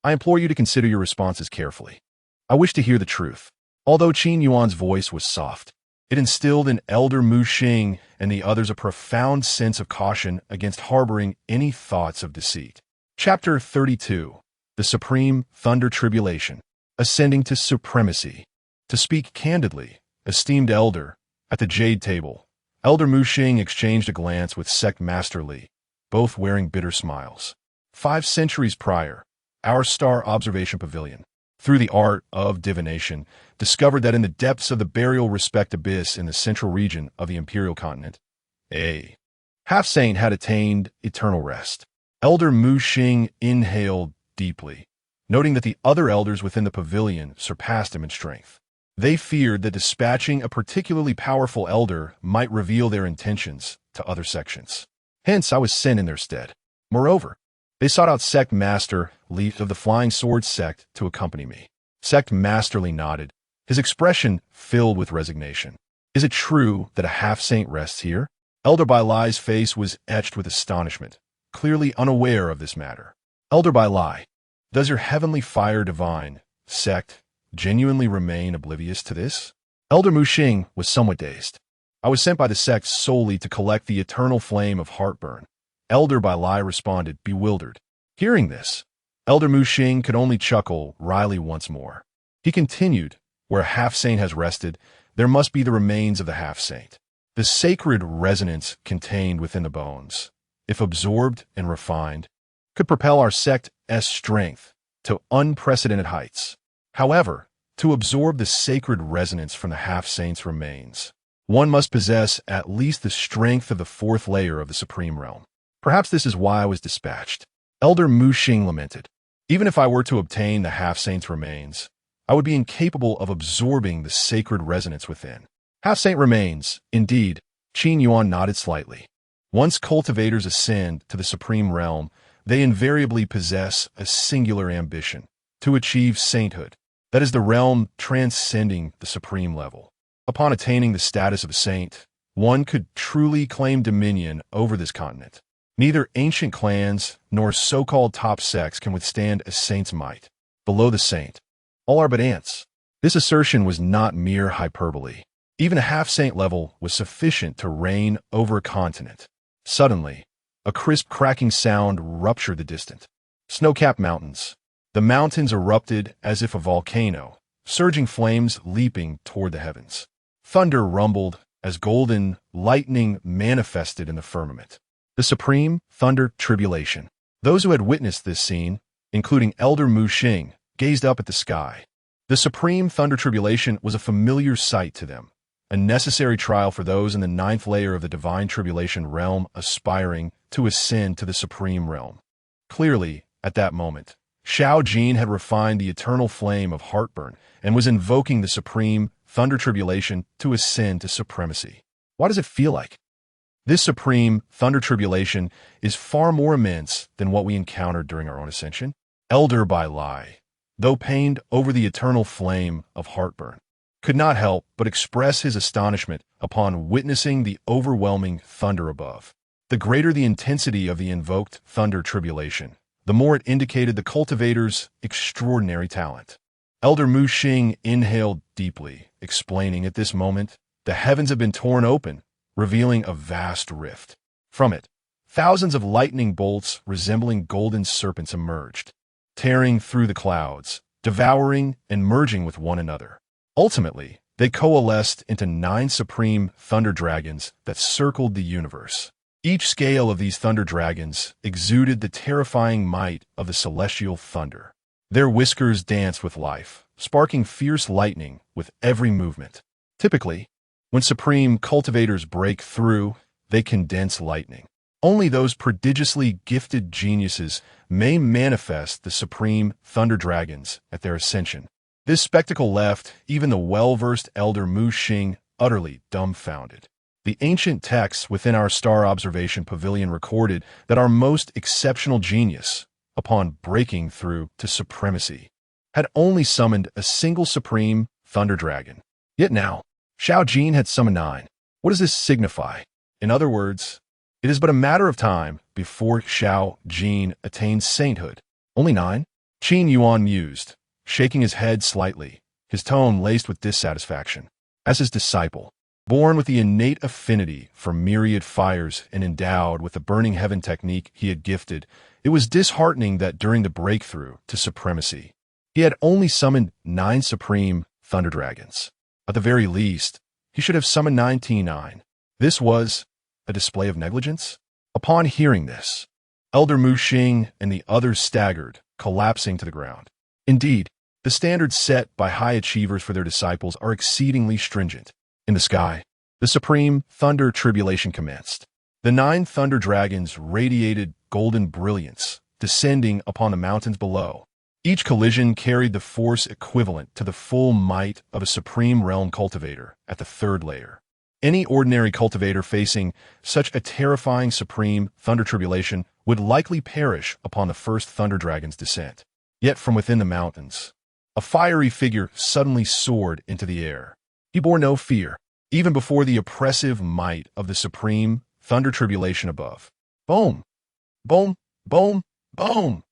I implore you to consider your responses carefully. I wish to hear the truth. Although Qin Yuan's voice was soft, it instilled in Elder Mu Xing and the others a profound sense of caution against harboring any thoughts of deceit. Chapter 32. The Supreme Thunder Tribulation. Ascending to Supremacy. To speak candidly, esteemed Elder, at the jade table, Elder Mu Xing exchanged a glance with Sect Master Li, both wearing bitter smiles. 5 centuries prior, our star observation pavilion, through the art of divination, discovered that in the depths of the burial respect abyss in the central region of the imperial continent, a half-saint had attained eternal rest. Elder Mu Xing inhaled deeply, noting that the other elders within the pavilion surpassed him in strength. They feared that dispatching a particularly powerful elder might reveal their intentions to other sections. Hence, I was sent in their stead. Moreover, they sought out Sect Master Li of the Flying Sword sect to accompany me. Sect Master Li nodded, his expression filled with resignation. Is it true that a half-saint rests here? Elder Bai Lai's face was etched with astonishment, clearly unaware of this matter. Elder Bai Lai, does your heavenly fire divine sect genuinely remain oblivious to this? Elder Mu Xing was somewhat dazed. I was sent by the sect solely to collect the eternal flame of heartburn. Elder Bai Lai responded, bewildered. Hearing this, Elder Mu Xing could only chuckle wryly once more. He continued, where a half-saint has rested, there must be the remains of the half-saint. The sacred resonance contained within the bones, if absorbed and refined, could propel our sect's strength to unprecedented heights. However, to absorb the sacred resonance from the half-saint's remains, one must possess at least the strength of the 4th layer of the supreme realm. Perhaps this is why I was dispatched. Elder Mu Xing lamented. Even if I were to obtain the half-saint's remains, I would be incapable of absorbing the sacred resonance within. Half-saint remains, indeed. Qin Yuan nodded slightly. Once cultivators ascend to the supreme realm, they invariably possess a singular ambition, to achieve sainthood. That is the realm transcending the supreme level. Upon attaining the status of a saint, one could truly claim dominion over this continent. Neither ancient clans nor so-called top sects can withstand a saint's might. Below the saint, all are but ants. This assertion was not mere hyperbole. Even a half-saint level was sufficient to reign over a continent. Suddenly, a crisp cracking sound ruptured the distant snow-capped mountains. The mountains erupted as if a volcano, surging flames leaping toward the heavens. Thunder rumbled as golden lightning manifested in the firmament. The Supreme Thunder Tribulation. Those who had witnessed this scene, including Elder Mu Xing, gazed up at the sky. The Supreme Thunder Tribulation was a familiar sight to them, a necessary trial for those in the 9th layer of the Divine Tribulation realm aspiring to ascend to the Supreme Realm. Clearly, at that moment, Xiao Jin had refined the eternal flame of heartburn and was invoking the Supreme Thunder Tribulation to ascend to supremacy. Why does it feel like? This Supreme Thunder Tribulation is far more immense than what we encountered during our own ascension. Elder Bai Lai, though pained over the eternal flame of heartburn, could not help but express his astonishment upon witnessing the overwhelming thunder above. The greater the intensity of the invoked thunder tribulation, the more it indicated the cultivator's extraordinary talent. Elder Mu Xing inhaled deeply, explaining at this moment, the heavens have been torn open, revealing a vast rift. From it, thousands of lightning bolts resembling golden serpents emerged, tearing through the clouds, devouring and merging with one another. Ultimately, they coalesced into 9 supreme thunder dragons that circled the universe. Each scale of these thunder dragons exuded the terrifying might of the celestial thunder. Their whiskers danced with life, sparking fierce lightning with every movement. Typically, when supreme cultivators break through, they condense lightning. Only those prodigiously gifted geniuses may manifest the supreme thunder dragons at their ascension. This spectacle left even the well-versed Elder Mu Xing utterly dumbfounded. The ancient texts within our star observation pavilion recorded that our most exceptional genius, upon breaking through to supremacy, had only summoned a single supreme thunder dragon. Yet now, Xiao Jin had summoned 9. What does this signify? In other words, it is but a matter of time before Xiao Jin attains sainthood. Only 9? Qin Yuan mused, shaking his head slightly, his tone laced with dissatisfaction. As his disciple, born with the innate affinity for myriad fires and endowed with the burning heaven technique he had gifted, it was disheartening that during the breakthrough to supremacy, he had only summoned 9 supreme thunder dragons. At the very least, he should have summoned 99. This was a display of negligence? Upon hearing this, Elder Mu Xing and the others staggered, collapsing to the ground. Indeed, the standards set by high achievers for their disciples are exceedingly stringent. In the sky, the supreme thunder tribulation commenced. The 9 thunder dragons radiated golden brilliance, descending upon the mountains below. Each collision carried the force equivalent to the full might of a supreme realm cultivator at the 3rd layer. Any ordinary cultivator facing such a terrifying supreme thunder tribulation would likely perish upon the first thunder dragon's descent. Yet from within the mountains, a fiery figure suddenly soared into the air. He bore no fear, even before the oppressive might of the supreme thunder tribulation above. Boom! Boom! Boom! Boom!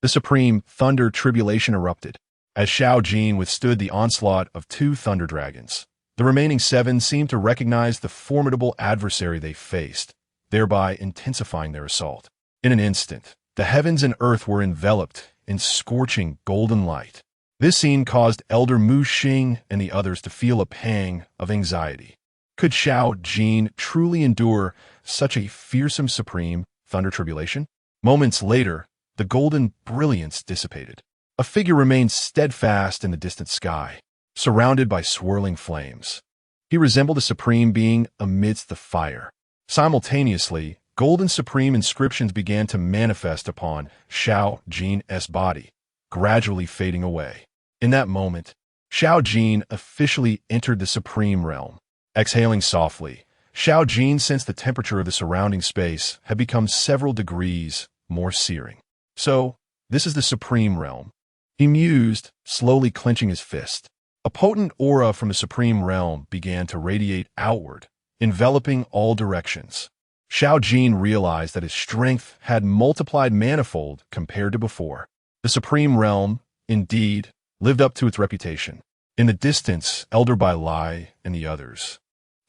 The supreme thunder tribulation erupted. As Xiao Jin withstood the onslaught of 2 thunder dragons, the remaining 7 seemed to recognize the formidable adversary they faced, thereby intensifying their assault. In an instant, the heavens and earth were enveloped in scorching golden light. This scene caused Elder Mu Xing and the others to feel a pang of anxiety. Could Xiao Jin truly endure such a fearsome supreme thunder tribulation? Moments later, the golden brilliance dissipated. A figure remained steadfast in the distant sky, surrounded by swirling flames. He resembled a supreme being amidst the fire. Simultaneously, golden supreme inscriptions began to manifest upon Xiao Jin's body, gradually fading away. In that moment, Xiao Jin officially entered the supreme realm. Exhaling softly, Xiao Jin sensed the temperature of the surrounding space had become several degrees more searing. So, this is the supreme realm. He mused, slowly clenching his fist. A potent aura from the supreme realm began to radiate outward, enveloping all directions. Xiao Jin realized that his strength had multiplied manifold compared to before. The supreme realm, indeed, lived up to its reputation. In the distance, Elder Bai Lai and the others,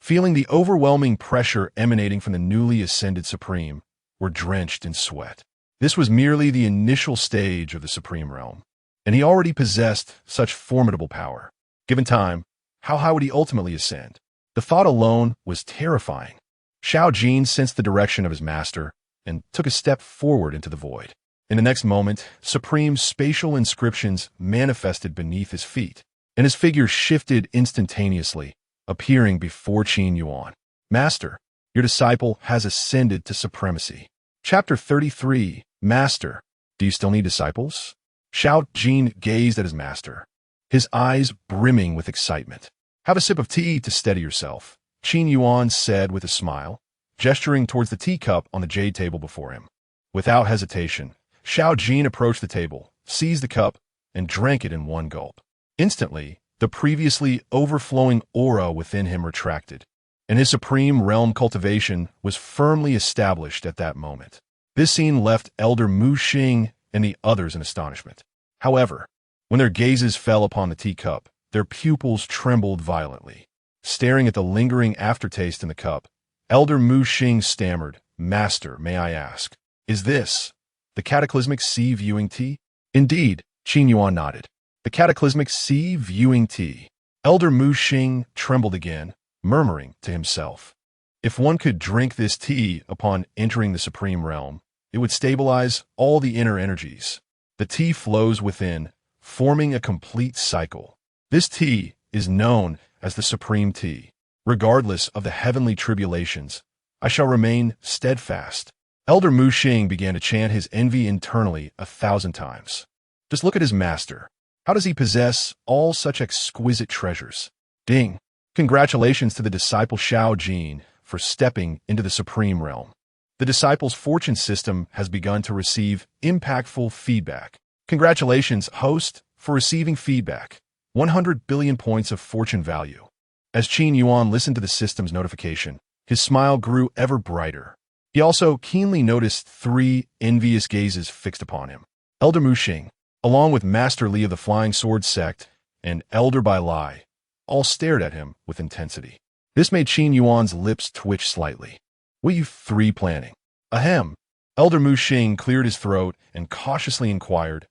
feeling the overwhelming pressure emanating from the newly ascended supreme, were drenched in sweat. This was merely the initial stage of the supreme realm, and he already possessed such formidable power. Given time, how high would he ultimately ascend? The thought alone was terrifying. Xiao Jin sensed the direction of his master and took a step forward into the void. In the next moment, supreme spatial inscriptions manifested beneath his feet, and his figure shifted instantaneously, appearing before Qin Yuan. Master, your disciple has ascended to supremacy. Chapter 33, Master, do you still need disciples? Xiao Jin gazed at his master, his eyes brimming with excitement. Have a sip of tea to steady yourself, Qin Yuan said with a smile, gesturing towards the teacup on the jade table before him. Without hesitation, Xiao Jin approached the table, seized the cup, and drank it in one gulp. Instantly, The previously overflowing aura within him retracted, and his supreme realm cultivation was firmly established at that moment. This scene left Elder Mu Xing and the others in astonishment. However, when their gazes fell upon the teacup, their pupils trembled violently. Staring at the lingering aftertaste in the cup, Elder Mu Xing stammered, "Master, may I ask, is this the cataclysmic sea viewing tea?" "Indeed," Qin Yuan nodded. "The cataclysmic sea viewing tea." Elder Mu Xing trembled again, murmuring to himself, "If one could drink this tea upon entering the supreme realm, it would stabilize all the inner energies. The tea flows within, forming a complete cycle. This tea is known as the supreme tea. Regardless of the heavenly tribulations, I shall remain steadfast." Elder Mu Xing began to chant his envy internally 1,000 times. Just look at his master. How does he possess all such exquisite treasures? Ding! Congratulations to the disciple Shao Jin for stepping into the supreme realm. The disciple's fortune system has begun to receive impactful feedback. Congratulations, host, for receiving feedback. 100 billion points of fortune value. As Qin Yuan listened to the system's notification, his smile grew ever brighter. He also keenly noticed 3 envious gazes fixed upon him. Elder Mu Xing, along with Master Li of the Flying Sword Sect, and Elder Bai Lai, all stared at him with intensity. This made Qin Yuan's lips twitch slightly. "What you 3 planning?" "Ahem." Elder Mu Xing cleared his throat and cautiously inquired,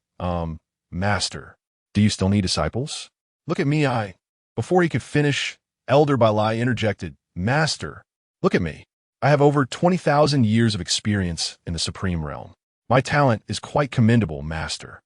Master, do you still need disciples?" "Look at me, Before he could finish, Elder Bai Lai interjected, "Master, look at me. I have over 20,000 years of experience in the Supreme Realm. My talent is quite commendable, Master."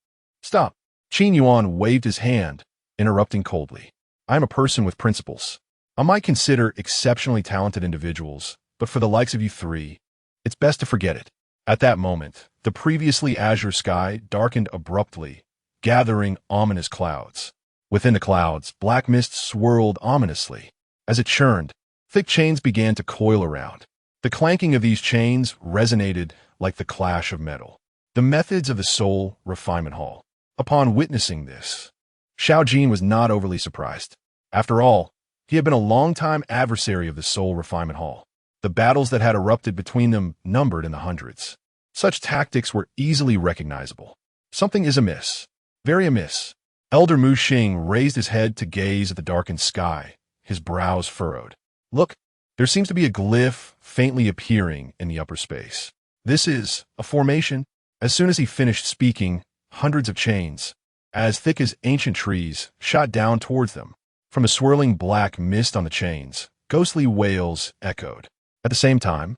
"Stop." Qin Yuan waved his hand, interrupting coldly. "I am a person with principles. I might consider exceptionally talented individuals, but for the likes of you 3, it's best to forget it." At that moment, the previously azure sky darkened abruptly, gathering ominous clouds. Within the clouds, black mist swirled ominously. As it churned, thick chains began to coil around. The clanking of these chains resonated like the clash of metal. The methods of the Soul Refinement Hall. Upon witnessing this, Shao Jin was not overly surprised. After all, he had been a long-time adversary of the Soul Refinement Hall. The battles that had erupted between them numbered in the hundreds. Such tactics were easily recognizable. Something is amiss. Very amiss. Elder Mu Xing raised his head to gaze at the darkened sky, his brows furrowed. "Look, there seems to be a glyph faintly appearing in the upper space. This is a formation." As soon as he finished speaking, hundreds of chains, as thick as ancient trees, shot down towards them. From the swirling black mist on the chains, ghostly wails echoed. At the same time,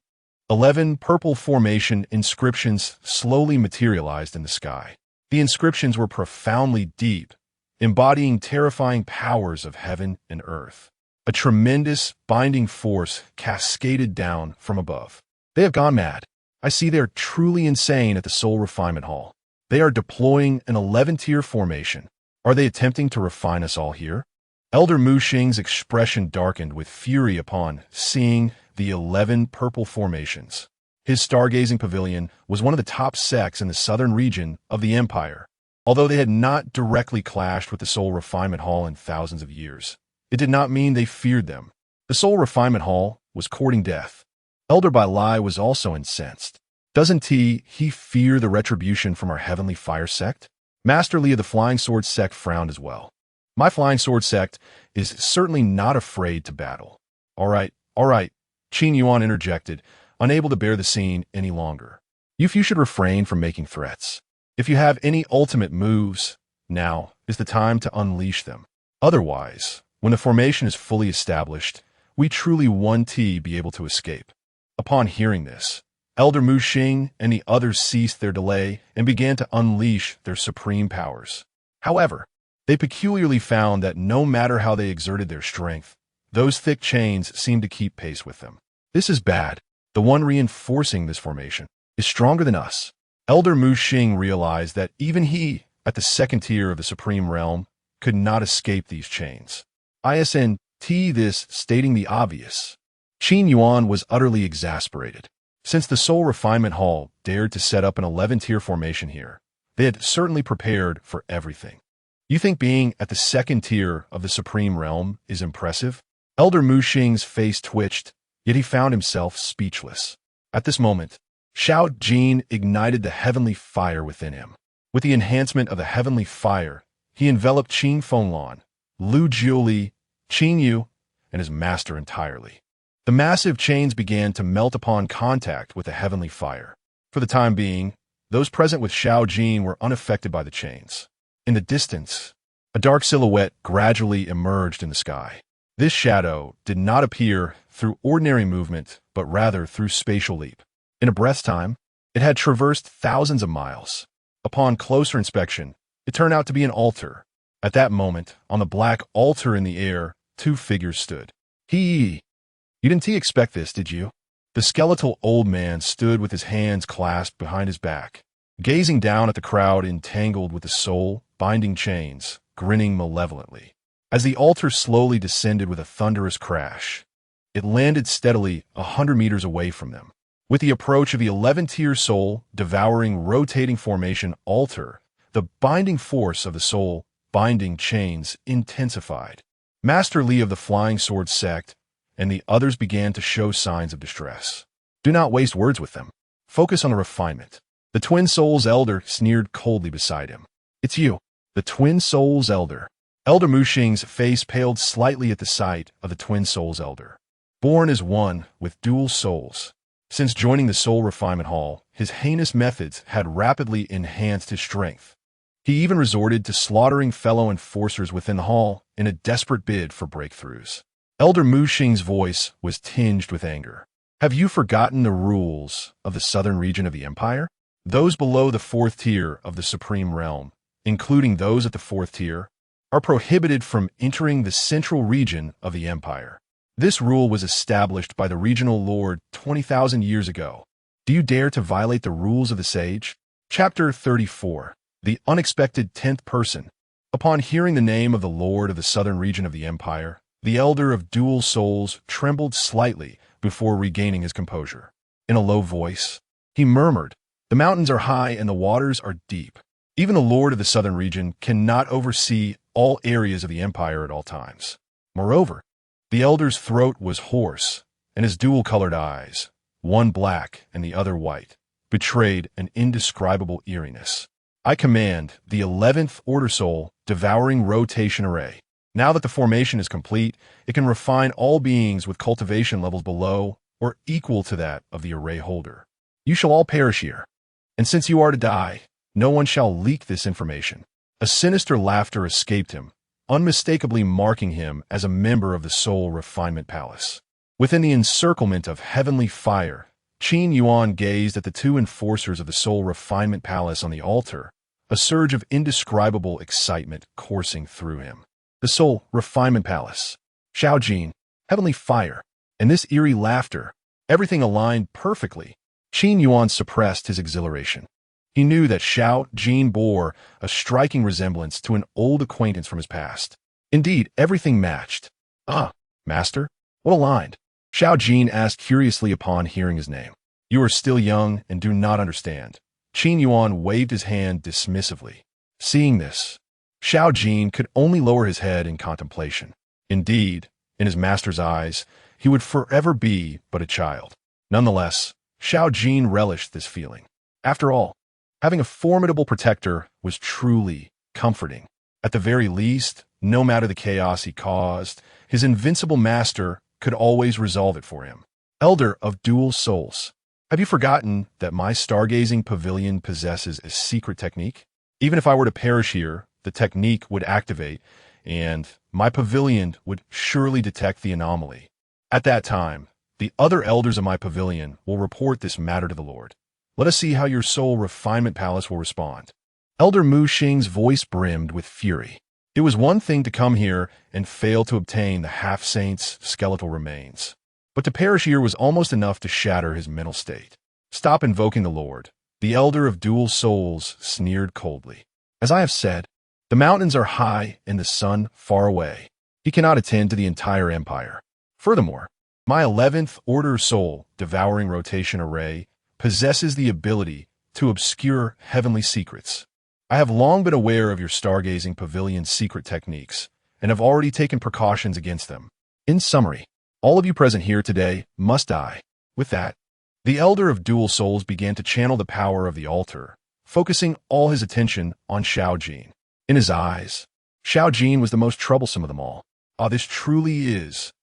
11 purple formation inscriptions slowly materialized in the sky. The inscriptions were profoundly deep, embodying terrifying powers of heaven and earth. A tremendous binding force cascaded down from above. "They have gone mad. I see they're truly insane at the Soul Refinement Hall. They are deploying an 11-tier formation. Are they attempting to refine us all here?" Elder Mu Xing's expression darkened with fury upon seeing the 11 purple formations. His stargazing pavilion was one of the top sects in the southern region of the empire. Although they had not directly clashed with the Soul Refinement Hall in thousands of years, it did not mean they feared them. The Soul Refinement Hall was courting death. Elder Bai Lai was also incensed. "Doesn't he fear the retribution from our heavenly fire sect?" Master Li of the Flying Sword Sect frowned as well. "My Flying Sword Sect is certainly not afraid to battle." All right, Qin Yuan interjected, unable to bear the scene any longer. "You few should refrain from making threats. If you have any ultimate moves, now is the time to unleash them. Otherwise, when the formation is fully established, we truly won't be able to escape." Upon hearing this, Elder Mu Xing and the others ceased their delay and began to unleash their supreme powers. However, they peculiarly found that no matter how they exerted their strength, those thick chains seemed to keep pace with them. "This is bad. The one reinforcing this formation is stronger than us." Elder Mu Xing realized that even he, at the 2nd tier of the Supreme Realm, could not escape these chains. Isn't this stating the obvious? Qin Yuan was utterly exasperated. Since the Soul Refinement Hall dared to set up an 11-tier formation here, they had certainly prepared for everything. You think being at the second tier of the Supreme Realm is impressive? Elder Mu Xing's face twitched, yet he found himself speechless. At this moment, Shao Jin ignited the heavenly fire within him. With the enhancement of the heavenly fire, he enveloped Qin Fenglan, Lu Jiuli, Qin Yu, and his master entirely. The massive chains began to melt upon contact with the heavenly fire. For the time being, those present with Shao Jin were unaffected by the chains. In the distance, a dark silhouette gradually emerged in the sky. This shadow did not appear through ordinary movement, but rather through spatial leap. In a breath's time, it had traversed thousands of miles. Upon closer inspection, it turned out to be an altar. At that moment, on the black altar in the air, two figures stood. You didn't expect this, did you? The skeletal old man stood with his hands clasped behind his back, gazing down at the crowd entangled with the soul-binding chains, grinning malevolently. As the altar slowly descended with a thunderous crash, it landed steadily 100 meters away from them. With the approach of the 11-tier soul-devouring rotating formation altar, the binding force of the soul-binding chains intensified. Master Li of the Flying Sword sect and the others began to show signs of distress. Do not waste words with them. Focus on the refinement. The Twin Souls Elder sneered coldly beside him. It's you, the Twin Souls Elder. Elder Mu Xing's face paled slightly at the sight of the Twin Souls Elder. Born as one with dual souls. Since joining the Soul Refinement Hall, his heinous methods had rapidly enhanced his strength. He even resorted to slaughtering fellow enforcers within the hall in a desperate bid for breakthroughs. Elder Mu Xing's voice was tinged with anger. Have you forgotten the rules of the southern region of the Empire? Those below the 4th tier of the Supreme Realm, including those at the 4th tier, are prohibited from entering the central region of the Empire. This rule was established by the regional lord 20,000 years ago. Do you dare to violate the rules of the sage? Chapter 34. The Unexpected 10th Person. Upon hearing the name of the lord of the southern region of the Empire, the Elder of Dual Souls trembled slightly before regaining his composure. In a low voice, he murmured, "The mountains are high and the waters are deep. Even the lord of the southern region cannot oversee all areas of the empire at all times." Moreover, the elder's throat was hoarse, and his dual-colored eyes, one black and the other white, betrayed an indescribable eeriness. I command the 11th Order Soul Devouring Rotation Array. Now that the formation is complete, it can refine all beings with cultivation levels below or equal to that of the array holder. You shall all perish here, and since you are to die, no one shall leak this information. A sinister laughter escaped him, unmistakably marking him as a member of the Soul Refinement Palace. Within the encirclement of heavenly fire, Qin Yuan gazed at the two enforcers of the Soul Refinement Palace on the altar, a surge of indescribable excitement coursing through him. The Soul Refinement Palace, Shao Jin, heavenly fire, and this eerie laughter, everything aligned perfectly. Qin Yuan suppressed his exhilaration. He knew that Shao Jin bore a striking resemblance to an old acquaintance from his past. Indeed, everything matched. "Ah, master, what aligned?" Shao Jin asked curiously upon hearing his name. "You are still young and do not understand." Qin Yuan waved his hand dismissively. Seeing this, Shao Jin could only lower his head in contemplation. Indeed, in his master's eyes, he would forever be but a child. Nonetheless, Shao Jin relished this feeling. After all, having a formidable protector was truly comforting. At the very least, no matter the chaos he caused, his invincible master could always resolve it for him. Elder of Dual Souls, have you forgotten that my stargazing pavilion possesses a secret technique? Even if I were to perish here, the technique would activate, and my pavilion would surely detect the anomaly. At that time, the other elders of my pavilion will report this matter to the Lord. Let us see how your Soul Refinement Palace will respond. Elder Mu Xing's voice brimmed with fury. It was one thing to come here and fail to obtain the half-saint's skeletal remains, but to perish here was almost enough to shatter his mental state. Stop invoking the Lord. The Elder of Dual Souls sneered coldly. As I have said, the mountains are high and the sun far away. He cannot attend to the entire empire. Furthermore, my 11th Order Soul Devouring Rotation Array possesses the ability to obscure heavenly secrets. I have long been aware of your stargazing pavilion's secret techniques, and have already taken precautions against them. In summary, all of you present here today must die. With that, the Elder of Dual Souls began to channel the power of the altar, focusing all his attention on Xiao Jin. In his eyes, Xiao Jin was the most troublesome of them all. This truly is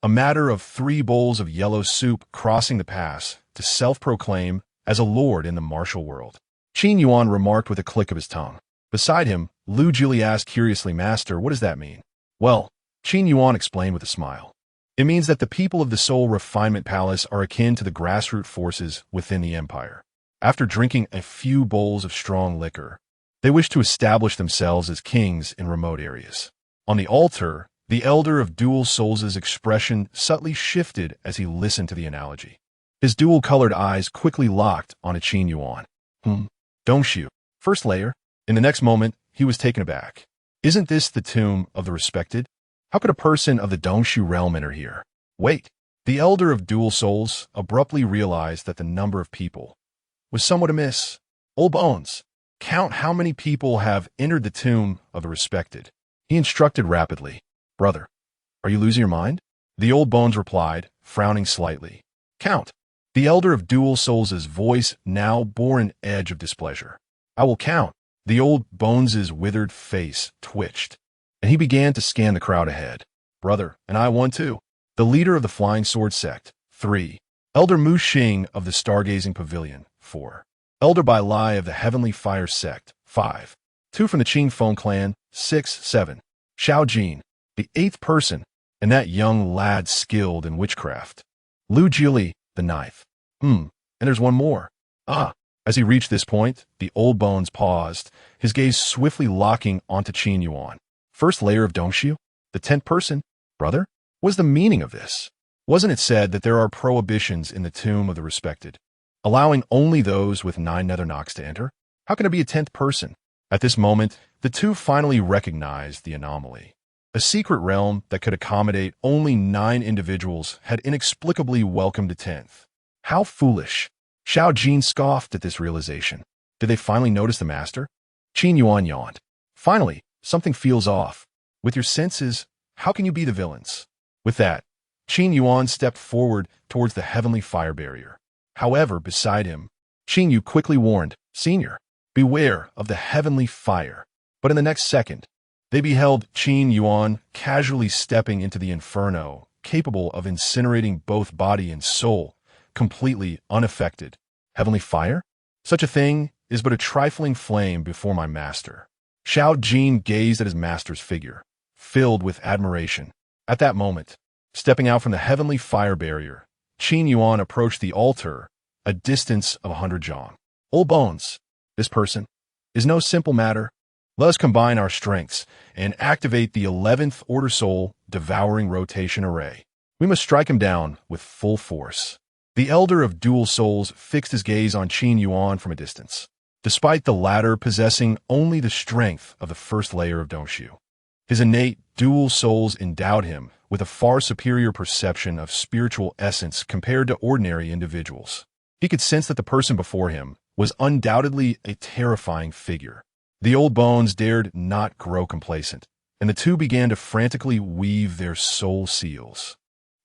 a matter of 3 bowls of yellow soup crossing the pass to self-proclaim as a lord in the martial world. Qin Yuan remarked with a click of his tongue. Beside him, Lu Jili asked curiously, Master, what does that mean? Well, Qin Yuan explained with a smile. It means that the people of the Soul Refinement Palace are akin to the grassroots forces within the empire. After drinking a few bowls of strong liquor, they wish to establish themselves as kings in remote areas. On the altar, the Elder of Dual Souls' expression subtly shifted as he listened to the analogy. His dual-colored eyes quickly locked on a Qin Yuan. Dongshu. First layer. In the next moment, he was taken aback. Isn't this the tomb of the respected? How could a person of the Dongshu realm enter here? Wait. The Elder of Dual Souls abruptly realized that the number of people was somewhat amiss. Old Bones, count how many people have entered the tomb of the respected. He instructed rapidly. Brother, are you losing your mind? The Old Bones replied, frowning slightly. Count. The Elder of Dual Souls' voice now bore an edge of displeasure. I will count. The Old Bones' withered face twitched, and he began to scan the crowd ahead. Brother, and I won too. The leader of the Flying Sword Sect, 3. Elder Mu Xing of the Stargazing Pavilion, 4. Elder Bai Lai of the Heavenly Fire Sect, 5. 2 from the Qing Feng clan, 6, 7. Xiao Jin, the 8th person, and that young lad skilled in witchcraft. Lu Jili, the 9th. And there's one more. As he reached this point, the Old Bones paused, his gaze swiftly locking onto Qin Yuan. First layer of Dongshu? The 10th person? Brother? What is the meaning of this? Wasn't it said that there are prohibitions in the tomb of the respected, allowing only those with 9 nether knocks to enter? How can it be a 10th person? At this moment, the two finally recognized the anomaly. A secret realm that could accommodate only 9 individuals had inexplicably welcomed a 10th. How foolish! Xiao Jin scoffed at this realization. Did they finally notice the master? Qin Yuan yawned. Finally, something feels off. With your senses, how can you be the villains? With that, Qin Yuan stepped forward towards the heavenly fire barrier. However, beside him, Qin Yu quickly warned, Senior, beware of the heavenly fire. But in the next second, they beheld Qin Yuan casually stepping into the inferno, capable of incinerating both body and soul, completely unaffected. Heavenly fire? Such a thing is but a trifling flame before my master. Xiao Jin gazed at his master's figure, filled with admiration. At that moment, stepping out from the heavenly fire barrier, Qin Yuan approached the altar, a distance of 100 zhang. Old Bones, this person is no simple matter. Let us combine our strengths and activate the 11th Order Soul Devouring Rotation Array. We must strike him down with full force. The Elder of Dual Souls fixed his gaze on Qin Yuan from a distance, despite the latter possessing only the strength of the first layer of Dongshu. His innate dual souls endowed him with a far superior perception of spiritual essence compared to ordinary individuals. He could sense that the person before him was undoubtedly a terrifying figure. The Old Bones dared not grow complacent, and the two began to frantically weave their soul seals.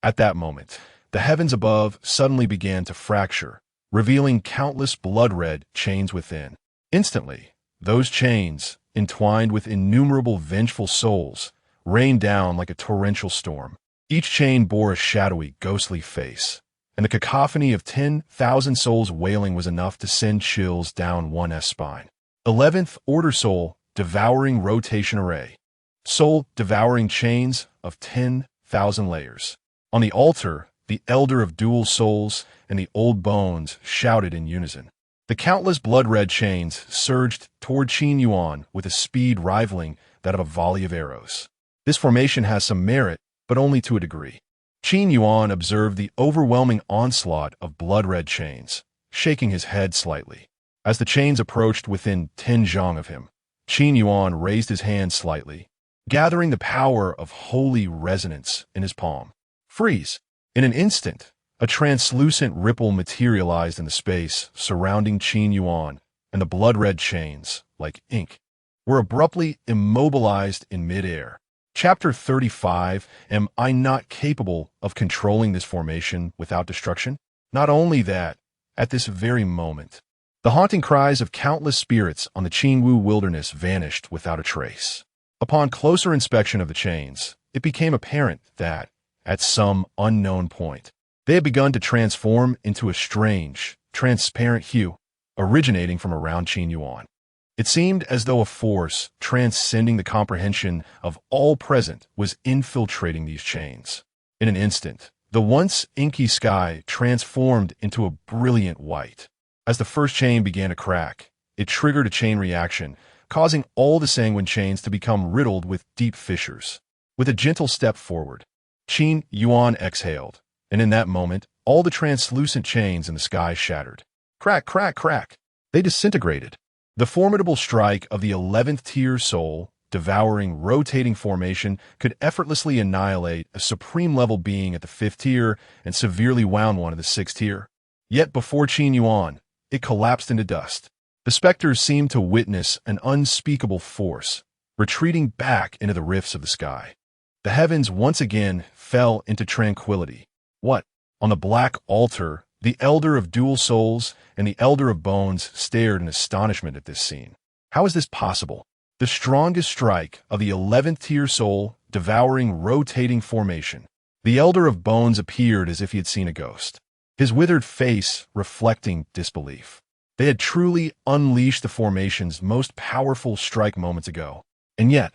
At that moment, the heavens above suddenly began to fracture, revealing countless blood-red chains within. Instantly, those chains, entwined with innumerable vengeful souls, rained down like a torrential storm. Each chain bore a shadowy, ghostly face, and the cacophony of 10,000 souls wailing was enough to send chills down one's spine. 11th Order Soul Devouring Rotation Array. Soul Devouring Chains of 10,000 layers. On the altar, the Elder of Dual Souls and the Old Bones shouted in unison. The countless blood-red chains surged toward Qin Yuan with a speed rivaling that of a volley of arrows. This formation has some merit, but only to a degree. Qin Yuan observed the overwhelming onslaught of blood-red chains, shaking his head slightly. As the chains approached within 10 zhang of him, Qin Yuan raised his hand slightly, gathering the power of holy resonance in his palm. Freeze! In an instant, a translucent ripple materialized in the space surrounding Qin Yuan, and the blood-red chains, like ink, were abruptly immobilized in midair. Chapter 35, Am I not capable of controlling this formation without destruction? Not only that, at this very moment, the haunting cries of countless spirits on the Qin wilderness vanished without a trace. Upon closer inspection of the chains, it became apparent that, at some unknown point, they had begun to transform into a strange, transparent hue, originating from around Qin Yuan. It seemed as though a force transcending the comprehension of all present was infiltrating these chains. In an instant, the once inky sky transformed into a brilliant white. As the first chain began to crack, it triggered a chain reaction, causing all the sanguine chains to become riddled with deep fissures. With a gentle step forward, Qin Yuan exhaled, and in that moment, all the translucent chains in the sky shattered. Crack, crack, crack. They disintegrated. The formidable strike of the 11th tier soul, devouring, rotating formation could effortlessly annihilate a supreme-level being at the 5th tier and severely wound one at the 6th tier. Yet before Qin Yuan, it collapsed into dust. The specters seemed to witness an unspeakable force, retreating back into the rifts of the sky. The heavens once again fell into tranquility. What? On the black altar, the Elder of Dual Souls and the Elder of Bones stared in astonishment at this scene. How is this possible? The strongest strike of the 11th tier soul, devouring, rotating formation. The Elder of Bones appeared as if he had seen a ghost, his withered face reflecting disbelief. They had truly unleashed the formation's most powerful strike moments ago. And yet,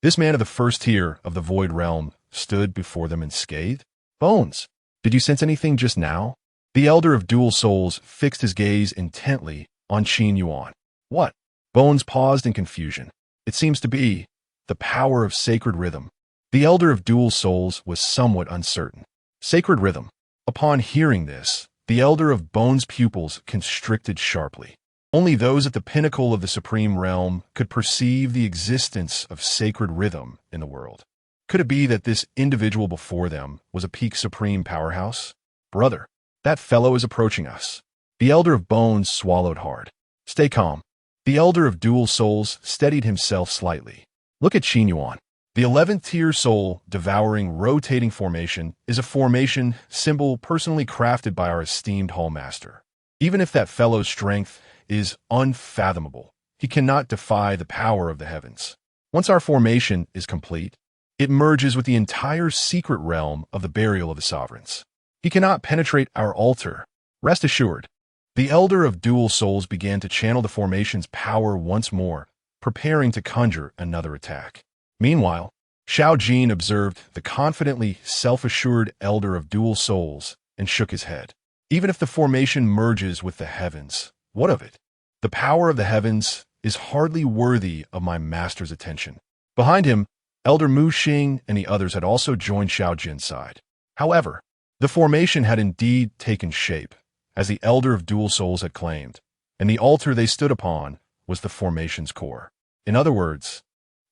this man of the 1st tier of the Void Realm stood before them unscathed. Bones, did you sense anything just now? The Elder of Dual Souls fixed his gaze intently on Qin Yuan. What? Bones paused in confusion. It seems to be the power of sacred rhythm. The Elder of Dual Souls was somewhat uncertain. Sacred rhythm. Upon hearing this, the Elder of Bones' pupils constricted sharply. Only those at the pinnacle of the Supreme Realm could perceive the existence of sacred rhythm in the world. Could it be that this individual before them was a peak supreme powerhouse? Brother, that fellow is approaching us. The Elder of Bones swallowed hard. Stay calm. The Elder of Dual Souls steadied himself slightly. Look at Qin Yuan. The 11th tier soul, devouring, rotating formation, is a formation symbol personally crafted by our esteemed Hallmaster. Even if that fellow's strength is unfathomable, he cannot defy the power of the heavens. Once our formation is complete, it merges with the entire secret realm of the burial of the sovereigns. He cannot penetrate our altar. Rest assured. The Elder of Dual Souls began to channel the formation's power once more, preparing to conjure another attack. Meanwhile, Xiao Jin observed the confidently self-assured Elder of Dual Souls and shook his head. Even if the formation merges with the heavens, what of it? The power of the heavens is hardly worthy of my master's attention. Behind him, Elder Mu Xing and the others had also joined Xiao Jin's side. However, the formation had indeed taken shape, as the Elder of Dual Souls had claimed, and the altar they stood upon was the formation's core. In other words,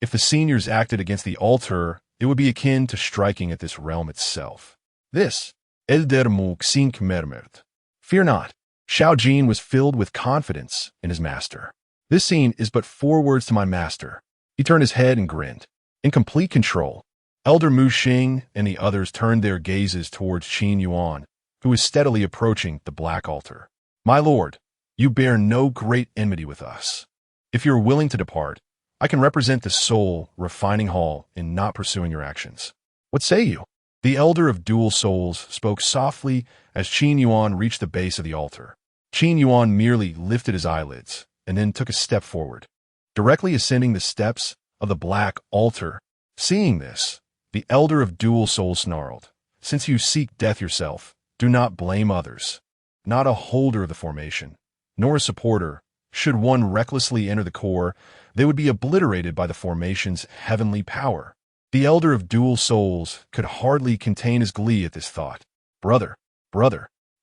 if the seniors acted against the altar, it would be akin to striking at this realm itself. This, Elder Mu Xing mermert. Fear not. Xiao Jin was filled with confidence in his master. This scene is but 4 words to my master. He turned his head and grinned. In complete control, Elder Mu Xing and the others turned their gazes towards Qin Yuan, who was steadily approaching the black altar. My lord, you bear no great enmity with us. If you're willing to depart, I can represent the soul refining hall in not pursuing your actions. What say you? The Elder of Dual Souls spoke softly as Qin Yuan reached the base of the altar. Qin Yuan merely lifted his eyelids and then took a step forward, directly ascending the steps of the black altar. Seeing this, the Elder of Dual Souls snarled, Since you seek death yourself, do not blame others. Not a holder of the formation, nor a supporter. Should one recklessly enter the core, they would be obliterated by the formation's heavenly power. The Elder of Dual Souls could hardly contain his glee at this thought. Brother,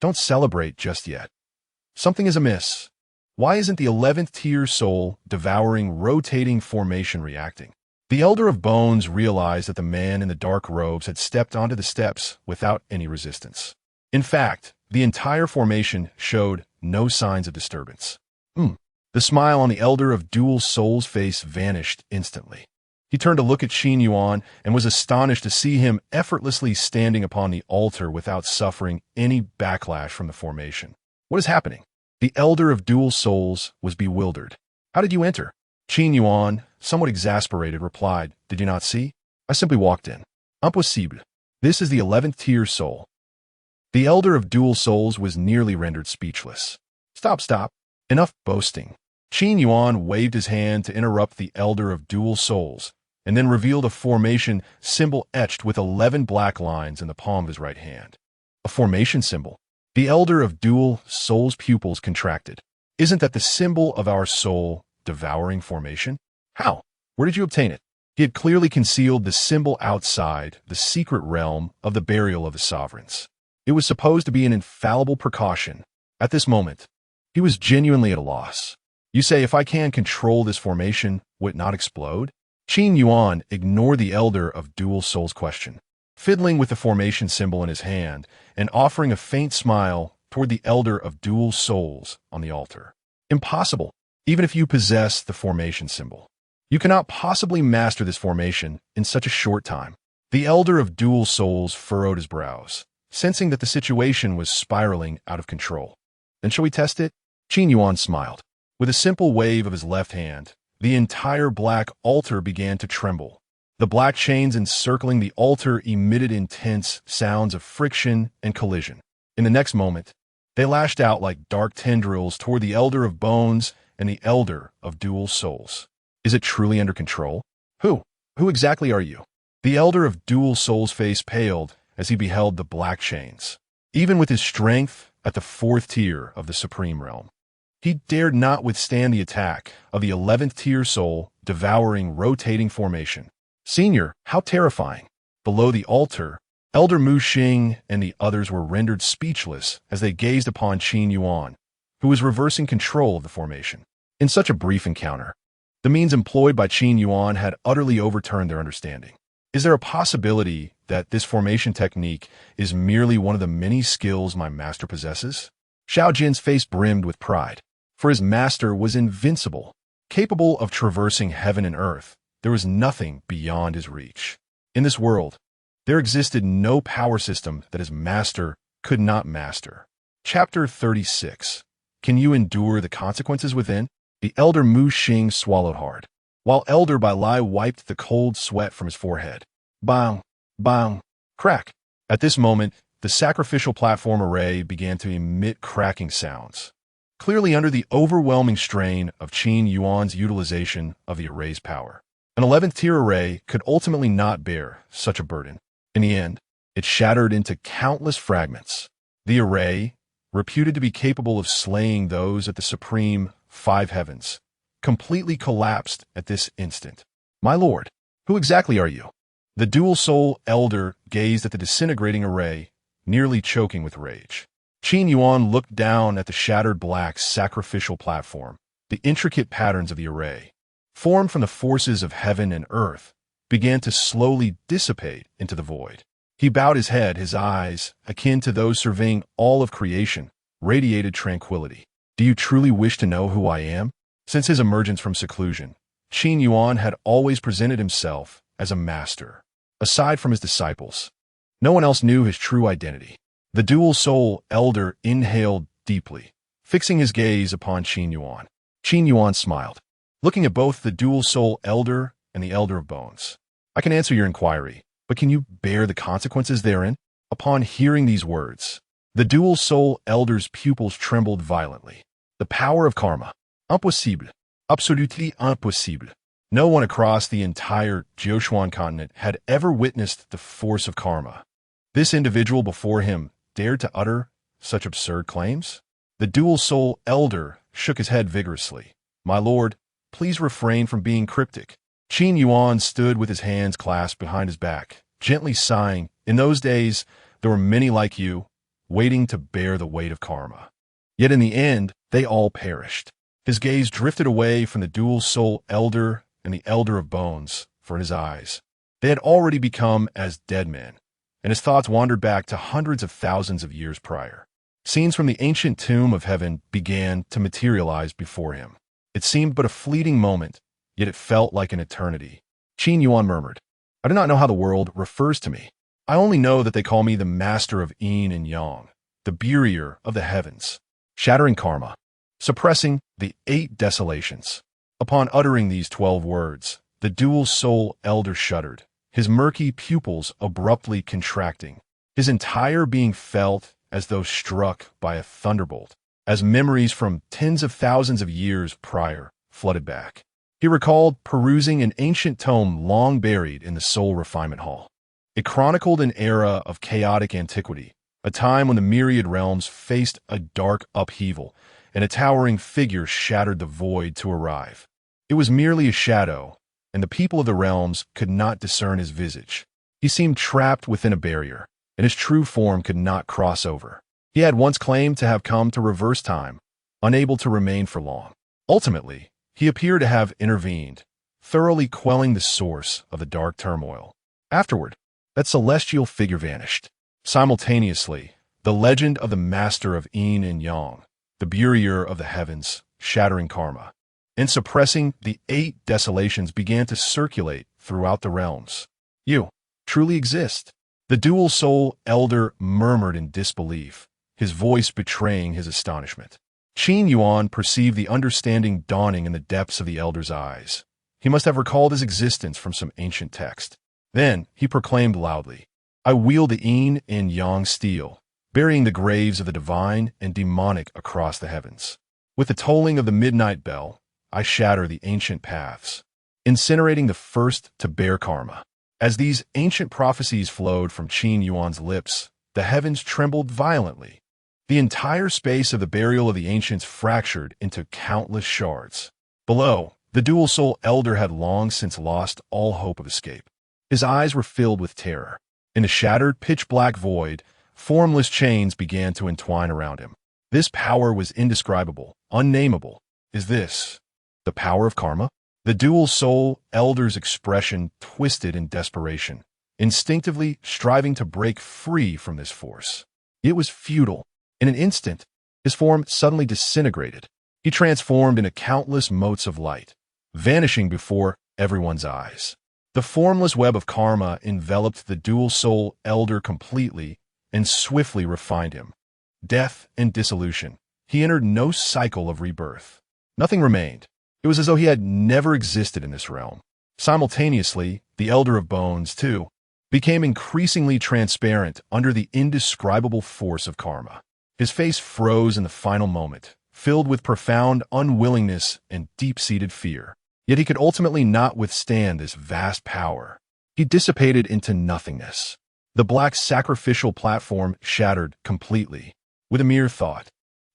don't celebrate just yet. Something is amiss. Why isn't the 11th tier soul devouring, rotating formation reacting? The Elder of Bones realized that the man in the dark robes had stepped onto the steps without any resistance. In fact, the entire formation showed no signs of disturbance. The smile on the elder of dual souls' face vanished instantly. He turned to look at Qin Yuan and was astonished to see him effortlessly standing upon the altar without suffering any backlash from the formation. What is happening? The elder of dual souls was bewildered. How did you enter? Qin Yuan, somewhat exasperated, replied, Did you not see? I simply walked in. Impossible. This is the 11th tier soul. The elder of dual souls was nearly rendered speechless. Stop. Enough boasting. Qin Yuan waved his hand to interrupt the elder of dual souls, and then revealed a formation symbol etched with 11 black lines in the palm of his right hand. A formation symbol. The elder of dual souls' pupils contracted. Isn't that the symbol of our soul devouring formation? How? Where did you obtain it? He had clearly concealed the symbol outside the secret realm of the burial of the sovereigns. It was supposed to be an infallible precaution. At this moment, he was genuinely at a loss. You say, if I can control this formation, would it not explode? Qin Yuan ignored the elder of dual souls' question, fiddling with the formation symbol in his hand and offering a faint smile toward the elder of dual souls on the altar. Impossible, even if you possess the formation symbol. You cannot possibly master this formation in such a short time. The elder of dual souls furrowed his brows, sensing that the situation was spiraling out of control. Then shall we test it? Qin Yuan smiled. With a simple wave of his left hand, the entire black altar began to tremble. The black chains encircling the altar emitted intense sounds of friction and collision. In the next moment, they lashed out like dark tendrils toward the elder of bones and the elder of dual souls. Is it truly under control? Who exactly are you? The elder of dual souls' face paled as he beheld the black chains. Even with his strength at the 4th tier of the supreme realm, he dared not withstand the attack of the 11th tier soul devouring rotating formation. Senior, how terrifying. Below the altar, Elder Mu Xing and the others were rendered speechless as they gazed upon Qin Yuan, who was reversing control of the formation. In such a brief encounter, the means employed by Qin Yuan had utterly overturned their understanding. Is there a possibility that this formation technique is merely one of the many skills my master possesses? Xiao Jin's face brimmed with pride, for his master was invincible, capable of traversing heaven and earth. There was nothing beyond his reach. In this world, there existed no power system that his master could not master. Chapter 36. Can you endure the consequences within? The elder Mu Xing swallowed hard, while Elder Bai Lai wiped the cold sweat from his forehead. Bang, bang, crack. At this moment, the sacrificial platform array began to emit cracking sounds, clearly under the overwhelming strain of Qin Yuan's utilization of the array's power. An 11th tier array could ultimately not bear such a burden. In the end, it shattered into countless fragments. The array, reputed to be capable of slaying those at the supreme 5 heavens, completely collapsed at this instant. My lord, who exactly are you? The dual soul elder gazed at the disintegrating array, nearly choking with rage. Qin Yuan looked down at the shattered black sacrificial platform. The intricate patterns of the array, formed from the forces of heaven and earth, began to slowly dissipate into the void. He bowed his head, his eyes, akin to those surveying all of creation, radiated tranquility. Do you truly wish to know who I am? Since his emergence from seclusion, Qin Yuan had always presented himself as a master. Aside from his disciples, no one else knew his true identity. The dual soul elder inhaled deeply, fixing his gaze upon Qin Yuan. Qin Yuan smiled, looking at both the dual soul elder and the elder of bones. I can answer your inquiry, but can you bear the consequences therein? Upon hearing these words, the dual soul elder's pupils trembled violently. The power of karma. Impossible. Absolutely impossible. No one across the entire Jioshuan continent had ever witnessed the force of karma. This individual before him dared to utter such absurd claims? The dual soul elder shook his head vigorously. My lord, please refrain from being cryptic. Qin Yuan stood with his hands clasped behind his back, gently sighing. In those days, there were many like you, waiting to bear the weight of karma. Yet in the end, they all perished. His gaze drifted away from the dual soul elder and the elder of bones, for in his eyes, they had already become as dead men, and his thoughts wandered back to hundreds of thousands of years prior. Scenes from the ancient tomb of heaven began to materialize before him. It seemed but a fleeting moment, yet it felt like an eternity. Qin Yuan murmured, I do not know how the world refers to me. I only know that they call me the master of yin and yang, the burier of the heavens, shattering karma, suppressing the 8 desolations. Upon uttering these 12 words, the dual-soul elder shuddered, his murky pupils abruptly contracting, his entire being felt as though struck by a thunderbolt, as memories from tens of thousands of years prior flooded back. He recalled perusing an ancient tome long buried in the Soul Refinement Hall. It chronicled an era of chaotic antiquity, a time when the myriad realms faced a dark upheaval, and a towering figure shattered the void to arrive. It was merely a shadow, and the people of the realms could not discern his visage. He seemed trapped within a barrier, and his true form could not cross over. He had once claimed to have come to reverse time, unable to remain for long. Ultimately, he appeared to have intervened, thoroughly quelling the source of the dark turmoil. Afterward, that celestial figure vanished. Simultaneously, the legend of the master of yin and yang, the burier of the heavens, shattering karma, and suppressing the 8 desolations began to circulate throughout the realms. You truly exist. The dual-soul elder murmured in disbelief, his voice betraying his astonishment. Qin Yuan perceived the understanding dawning in the depths of the elder's eyes. He must have recalled his existence from some ancient text. Then he proclaimed loudly, I wield the yin and yang steel, burying the graves of the divine and demonic across the heavens. With the tolling of the midnight bell, I shatter the ancient paths, incinerating the first to bear karma. As these ancient prophecies flowed from Qin Yuan's lips, the heavens trembled violently. The entire space of the burial of the ancients fractured into countless shards. Below, the dual-soul elder had long since lost all hope of escape. His eyes were filled with terror. In the shattered, pitch-black void, formless chains began to entwine around him. This power was indescribable, unnameable. Is this the power of karma? The dual-soul elder's expression twisted in desperation, instinctively striving to break free from this force. It was futile. In an instant, his form suddenly disintegrated. He transformed into countless motes of light, vanishing before everyone's eyes. The formless web of karma enveloped the dual-soul elder completely and swiftly refined him. Death and dissolution. He entered no cycle of rebirth. Nothing remained. It was as though he had never existed in this realm. Simultaneously, the Elder of Bones, too, became increasingly transparent under the indescribable force of karma. His face froze in the final moment, filled with profound unwillingness and deep-seated fear. Yet he could ultimately not withstand this vast power. He dissipated into nothingness. The black sacrificial platform shattered completely. With a mere thought,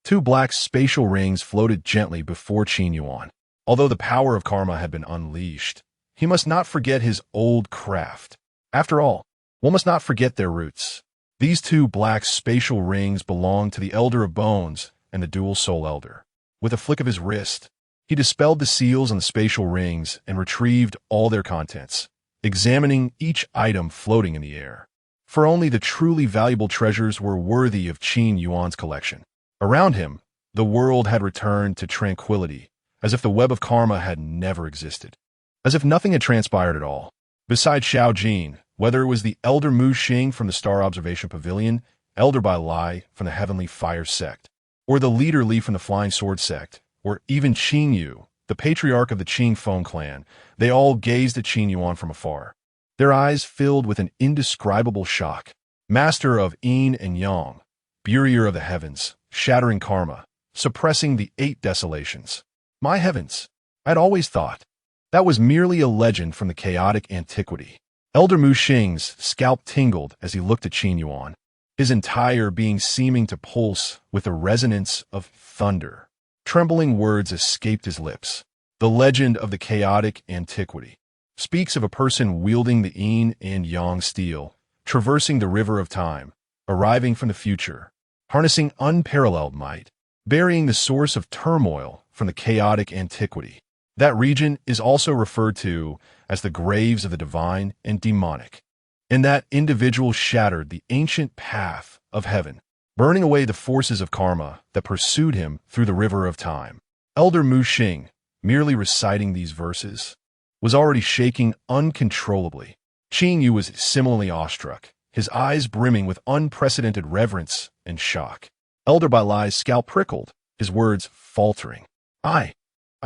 2 black spatial rings floated gently before Qin Yuan. Although the power of karma had been unleashed, he must not forget his old craft. After all, one must not forget their roots. These 2 black spatial rings belonged to the Elder of Bones and the dual-soul elder. With a flick of his wrist, he dispelled the seals on the spatial rings and retrieved all their contents, examining each item floating in the air. For only the truly valuable treasures were worthy of Qin Yuan's collection. Around him, the world had returned to tranquility, as if the web of karma had never existed. As if nothing had transpired at all. Besides Xiao Jin, whether it was the Elder Mu Xing from the Star Observation Pavilion, Elder Bai Lai from the Heavenly Fire Sect, or the Leader Li from the Flying Sword Sect, or even Qin Yu, the patriarch of the Qing Feng clan, they all gazed at Qin Yuan from afar, their eyes filled with an indescribable shock. Master of yin and yang, burier of the heavens, shattering karma, suppressing the 8 desolations. My heavens, I'd always thought that was merely a legend from the chaotic antiquity. Elder Mu Xing's scalp tingled as he looked at Qin Yuan, his entire being seeming to pulse with the resonance of thunder. Trembling words escaped his lips. The legend of the chaotic antiquity speaks of a person wielding the yin and yang steel, traversing the river of time, arriving from the future, harnessing unparalleled might, burying the source of turmoil from the chaotic antiquity. That region is also referred to as the graves of the divine and demonic. And that individual shattered the ancient path of heaven, burning away the forces of karma that pursued him through the river of time. Elder Mu Xing, merely reciting these verses, was already shaking uncontrollably. Qin Yuan was similarly awestruck, his eyes brimming with unprecedented reverence and shock. Elder Bai Lai's scalp prickled, his words faltering. I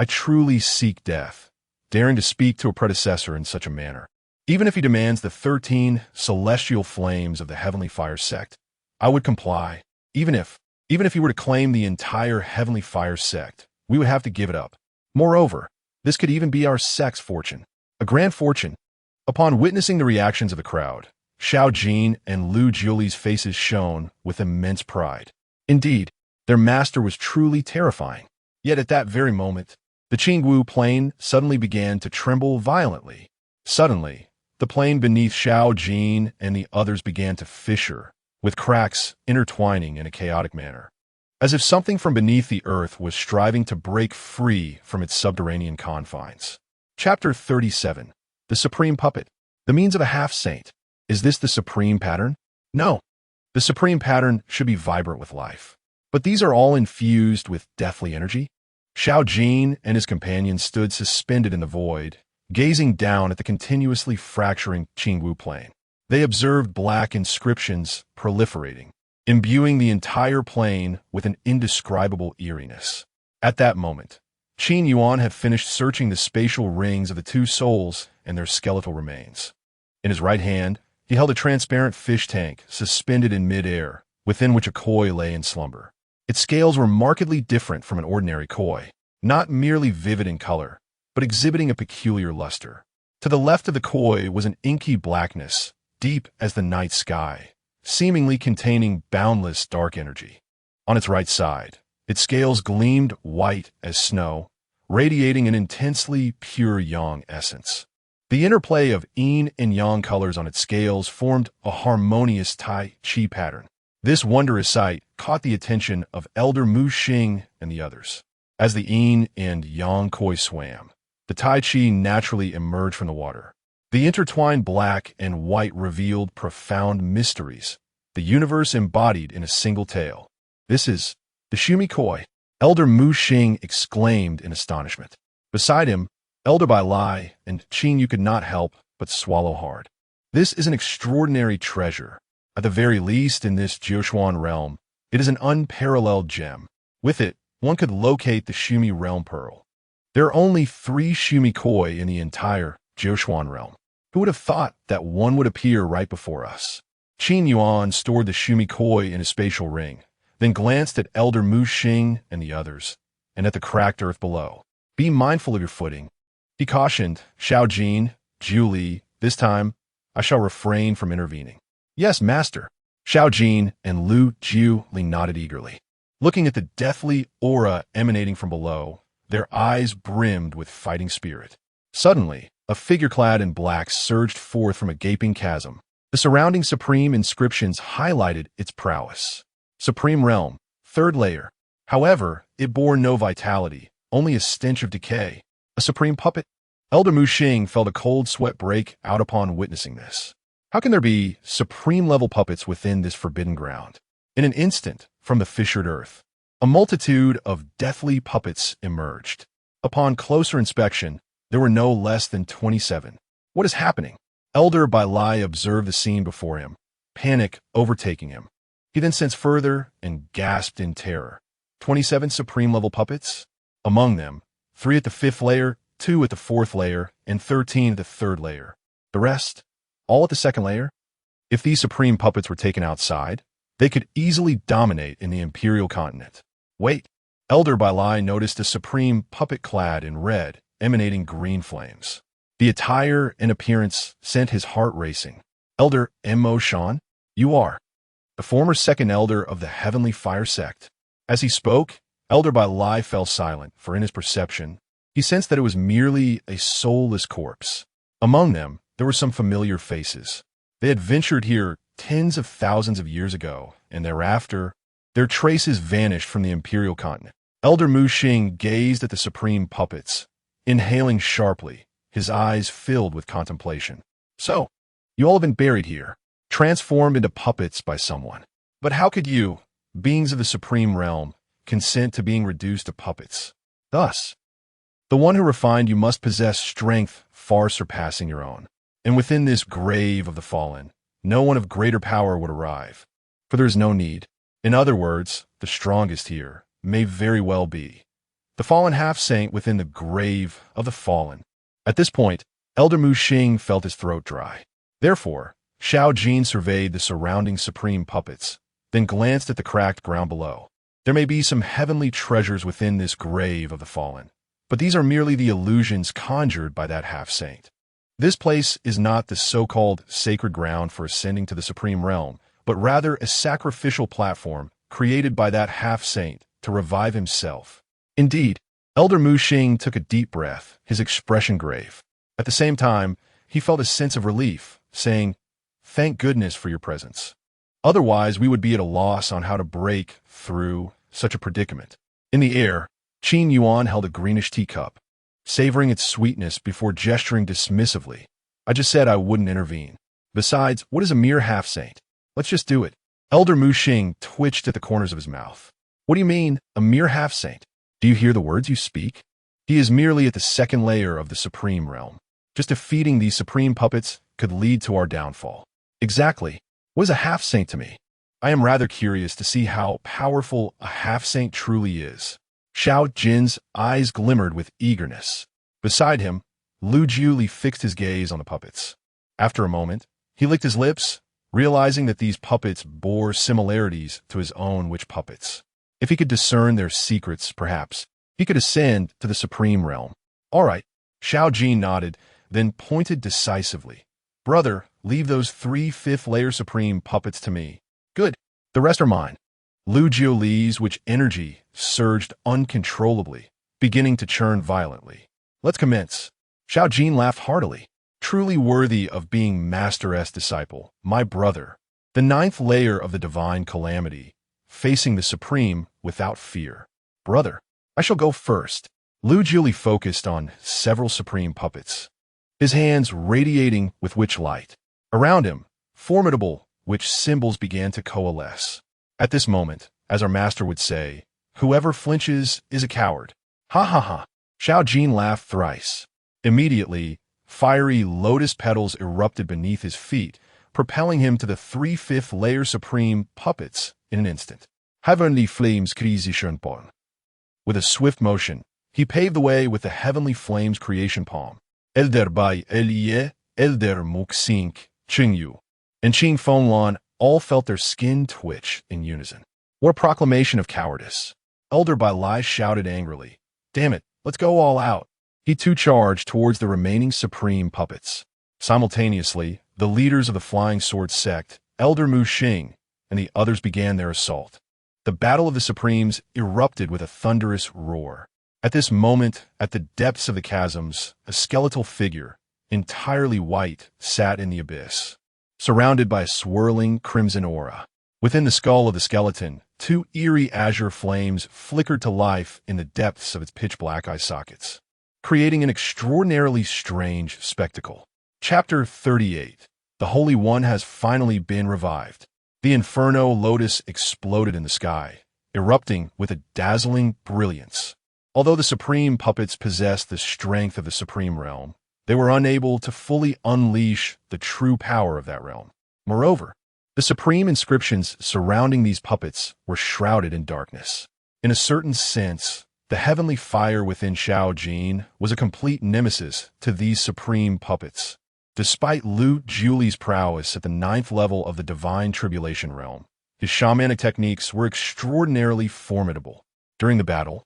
truly seek death, daring to speak to a predecessor in such a manner. Even if he demands the 13 celestial flames of the heavenly fire sect, I would comply. Even if he were to claim the entire heavenly fire sect, we would have to give it up. Moreover, this could even be our sect's fortune, a grand fortune. Upon witnessing the reactions of the crowd, Xiao Jin and Lu Jiuli's faces shone with immense pride. Indeed, their master was truly terrifying. Yet at that very moment, the Qingwu plain suddenly began to tremble violently. Suddenly, the plain beneath Xiao Jin and the others began to fissure, with cracks intertwining in a chaotic manner, as if something from beneath the earth was striving to break free from its subterranean confines. Chapter 37. The Supreme Puppet. The means of a half-saint. Is this the supreme pattern? No. The supreme pattern should be vibrant with life. But these are all infused with deathly energy. Xiao Jin and his companions stood suspended in the void, gazing down at the continuously fracturing Qingwu plain. They observed black inscriptions proliferating, imbuing the entire plain with an indescribable eeriness. At that moment, Qin Yuan had finished searching the spatial rings of the two souls and their skeletal remains. In his right hand, he held a transparent fish tank suspended in mid-air, within which a koi lay in slumber. Its scales were markedly different from an ordinary koi, not merely vivid in color, but exhibiting a peculiar luster. To the left of the koi was an inky blackness, deep as the night sky, seemingly containing boundless dark energy. On its right side, its scales gleamed white as snow, radiating an intensely pure yang essence. The interplay of yin and yang colors on its scales formed a harmonious Tai Chi pattern. This wondrous sight caught the attention of Elder Mu Xing and the others. As the yin and yang koi swam, the Tai Chi naturally emerged from the water. The intertwined black and white revealed profound mysteries, the universe embodied in a single tale. This is the Shumi Koi, Elder Mu Xing exclaimed in astonishment. Beside him, Elder Bai Lai and Qin Yu could not help but swallow hard. This is an extraordinary treasure. At the very least in this Jiushuan realm, it is an unparalleled gem. With it, one could locate the Shumi realm pearl. There are only 3 Shumi Koi in the entire Jiushuan realm. Who would have thought that one would appear right before us? Qin Yuan stored the Shumi Koi in a spatial ring, then glanced at Elder Mu Xing and the others, and at the cracked earth below. Be mindful of your footing. He cautioned Xiao Jin, Jiuli, this time, I shall refrain from intervening. Yes, master. Xiao Jin and Lu Jiuli nodded eagerly. Looking at the deathly aura emanating from below, their eyes brimmed with fighting spirit. Suddenly, a figure clad in black surged forth from a gaping chasm. The surrounding supreme inscriptions highlighted its prowess. Supreme Realm, 3rd layer. However, it bore no vitality, only a stench of decay. A supreme puppet? Elder Mu Xing felt a cold sweat break out upon witnessing this. How can there be supreme-level puppets within this forbidden ground? In an instant, from the fissured earth, a multitude of deathly puppets emerged. Upon closer inspection, there were no less than 27. What is happening? Elder Bai Lai observed the scene before him, panic overtaking him. He then sensed further and gasped in terror. 27 supreme-level puppets? Among them, 3 at the 5th layer, 2 at the 4th layer, and 13 at the 3rd layer. The rest? All at the 2nd layer? If these supreme puppets were taken outside, they could easily dominate in the imperial continent. Wait, Elder Bai Lai noticed a supreme puppet clad in red, emanating green flames. The attire and appearance sent his heart racing. Elder Mo Shan, you are the former 2nd elder of the Heavenly Fire Sect. As he spoke, Elder Bai Lai fell silent, for in his perception, he sensed that it was merely a soulless corpse. Among them, there were some familiar faces. They had ventured here tens of thousands of years ago, and thereafter, their traces vanished from the imperial continent. Elder Mu Xing gazed at the supreme puppets, inhaling sharply, his eyes filled with contemplation. So, you all have been buried here, transformed into puppets by someone. But how could you, beings of the supreme realm, consent to being reduced to puppets? Thus, The one who refined you must possess strength far surpassing your own. And within this grave of the fallen, no one of greater power would arrive, for there is no need. In other words, the strongest here may very well be the fallen half-saint within the grave of the fallen. At this point, Elder Mu Xing felt his throat dry. Therefore, Xiao Jin surveyed the surrounding supreme puppets, then glanced at the cracked ground below. There may be some heavenly treasures within this grave of the fallen, but these are merely the illusions conjured by that half-saint. This place is not the so-called sacred ground for ascending to the supreme realm, but rather a sacrificial platform created by that half-saint to revive himself. Indeed, Elder Mu Xing took a deep breath, his expression grave. At the same time, he felt a sense of relief, saying, "Thank goodness for your presence. Otherwise, we would be at a loss on how to break through such a predicament." In the air, Qin Yuan held a greenish teacup, savoring its sweetness before gesturing dismissively. "I just said I wouldn't intervene. Besides, what is a mere half-saint? Let's just do it." Elder Mu Xing twitched at the corners of his mouth. "What do you mean, a mere half-saint? Do you hear the words you speak? He is merely at the second layer of the supreme realm. Just defeating these supreme puppets could lead to our downfall." "Exactly. What is a half-saint to me? I am rather curious to see how powerful a half-saint truly is." Xiao Jin's eyes glimmered with eagerness. Beside him, Lu Jiuli fixed his gaze on the puppets. After a moment, he licked his lips, realizing that these puppets bore similarities to his own witch puppets. If he could discern their secrets, perhaps, he could ascend to the supreme realm. "All right," Xiao Jin nodded, then pointed decisively. "Brother, leave those 3 fifth-layer supreme puppets to me." "Good. The rest are mine." Lu Jiuli's witch energy surged uncontrollably, beginning to churn violently. "Let's commence." Xiao Jin laughed heartily. "Truly worthy of being Master-S disciple, my brother. The 9th layer of the divine calamity, facing the supreme without fear. Brother, I shall go first." Lu Jiuli focused on several supreme puppets, his hands radiating with witch light. Around him, formidable witch symbols began to coalesce. At this moment, as our master would say, whoever flinches is a coward. "Ha ha ha." Xiao Jin laughed thrice. Immediately, fiery lotus petals erupted beneath his feet, propelling him to the 3 fifth-layer supreme puppets in an instant. Heavenly flames creation palm. With a swift motion, he paved the way with the heavenly flames creation palm. Elder Bai Elie, Elder Muxink, Qin Yu, and Qing Fenglan all felt their skin twitch in unison. What a proclamation of cowardice. Elder Bai Lai shouted angrily, "Damn it, let's go all out." He too charged towards the remaining supreme puppets. Simultaneously, the leaders of the Flying Sword sect, Elder Mu Xing, and the others began their assault. The battle of the Supremes erupted with a thunderous roar. At this moment, at the depths of the chasms, a skeletal figure, entirely white, sat in the abyss, surrounded by a swirling crimson aura. Within the skull of the skeleton, 2 eerie azure flames flickered to life in the depths of its pitch-black eye sockets, creating an extraordinarily strange spectacle. Chapter 38. The Holy One has finally been revived. The Inferno Lotus exploded in the sky, erupting with a dazzling brilliance. Although the supreme puppets possessed the strength of the supreme realm, they were unable to fully unleash the true power of that realm. Moreover, the supreme inscriptions surrounding these puppets were shrouded in darkness. In a certain sense, the heavenly fire within Xiao Jin was a complete nemesis to these supreme puppets. Despite Lu Jiuli's prowess at the 9th level of the divine tribulation realm, his shamanic techniques were extraordinarily formidable. During the battle,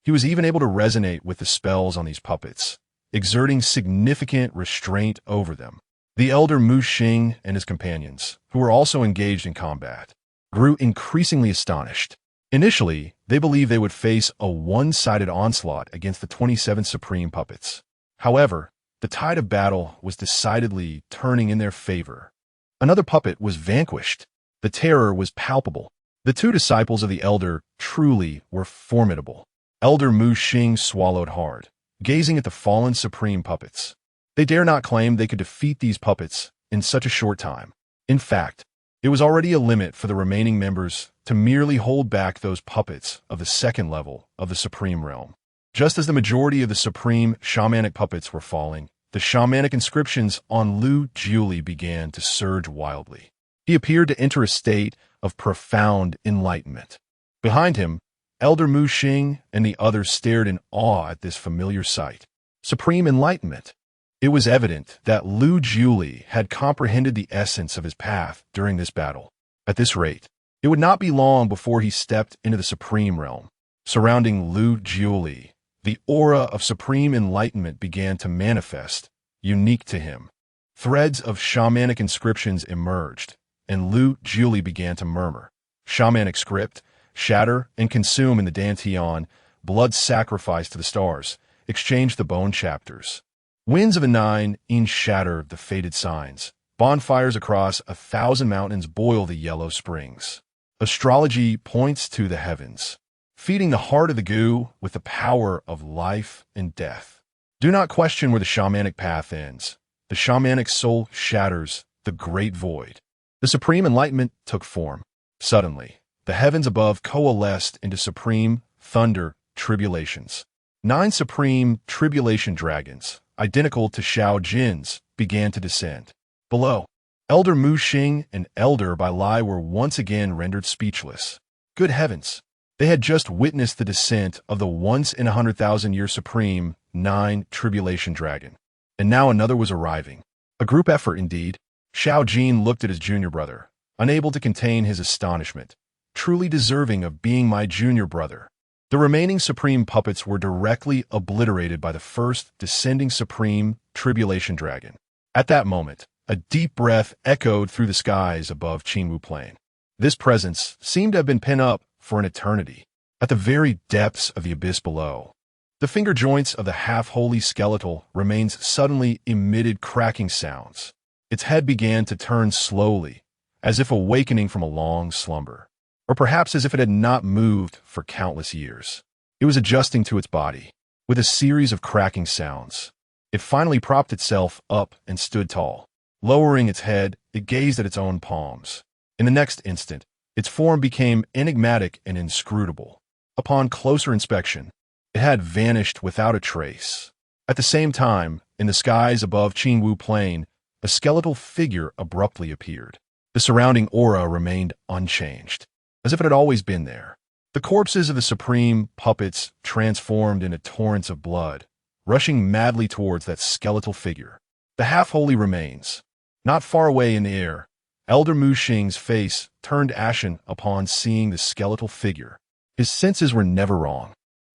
he was even able to resonate with the spells on these puppets, exerting significant restraint over them. The elder Mu Xing and his companions, who were also engaged in combat, grew increasingly astonished. Initially, they believed they would face a one-sided onslaught against the 27 supreme puppets. However, the tide of battle was decidedly turning in their favor. Another puppet was vanquished. The terror was palpable. The 2 disciples of the elder truly were formidable. Elder Mu Xing swallowed hard, gazing at the fallen supreme puppets. They dare not claim they could defeat these puppets in such a short time. In fact, it was already a limit for the remaining members to merely hold back those puppets of the 2nd level of the supreme realm. Just as the majority of the supreme shamanic puppets were falling, the shamanic inscriptions on Lu Jiuli began to surge wildly. He appeared to enter a state of profound enlightenment. Behind him, Elder Mu Xing and the others stared in awe at this familiar sight. Supreme enlightenment. It was evident that Lu Jiuli had comprehended the essence of his path during this battle. At this rate, it would not be long before he stepped into the supreme realm. Surrounding Lu Jiuli, the aura of supreme enlightenment began to manifest, unique to him. Threads of shamanic inscriptions emerged, and Lu Jiuli began to murmur. Shamanic script, shatter and consume in the Dantian, blood sacrifice to the stars, exchange the bone chapters. Winds of a nine in shatter the fated signs. Bonfires across 1,000 mountains boil the yellow springs. Astrology points to the heavens, feeding the heart of the goo with the power of life and death. Do not question where the shamanic path ends. The shamanic soul shatters the great void. The supreme enlightenment took form. Suddenly, the heavens above coalesced into supreme thunder tribulations. 9 supreme tribulation dragons, identical to Shao Jin's, began to descend. Below, Elder Mu Xing and Elder Bai Lai were once again rendered speechless. Good heavens! They had just witnessed the descent of the once-in-100,000-year supreme 9 tribulation dragon. And now another was arriving. A group effort indeed. Shao Jin looked at his junior brother, unable to contain his astonishment. Truly deserving of being my junior brother. The remaining supreme puppets were directly obliterated by the first descending supreme tribulation dragon. At that moment, a deep breath echoed through the skies above Qin Plain. This presence seemed to have been pent up for an eternity, at the very depths of the abyss below. The finger joints of the half-holy skeletal remains suddenly emitted cracking sounds. Its head began to turn slowly, as if awakening from a long slumber, or perhaps as if it had not moved for countless years. It was adjusting to its body, with a series of cracking sounds. It finally propped itself up and stood tall. Lowering its head, it gazed at its own palms. In the next instant, its form became enigmatic and inscrutable. Upon closer inspection, it had vanished without a trace. At the same time, in the skies above Qin Plain, a skeletal figure abruptly appeared. The surrounding aura remained unchanged, as if it had always been there. The corpses of the supreme puppets transformed into torrents of blood, rushing madly towards that skeletal figure. The half-holy remains. Not far away in the air, Elder Mu Xing's face turned ashen upon seeing the skeletal figure. His senses were never wrong.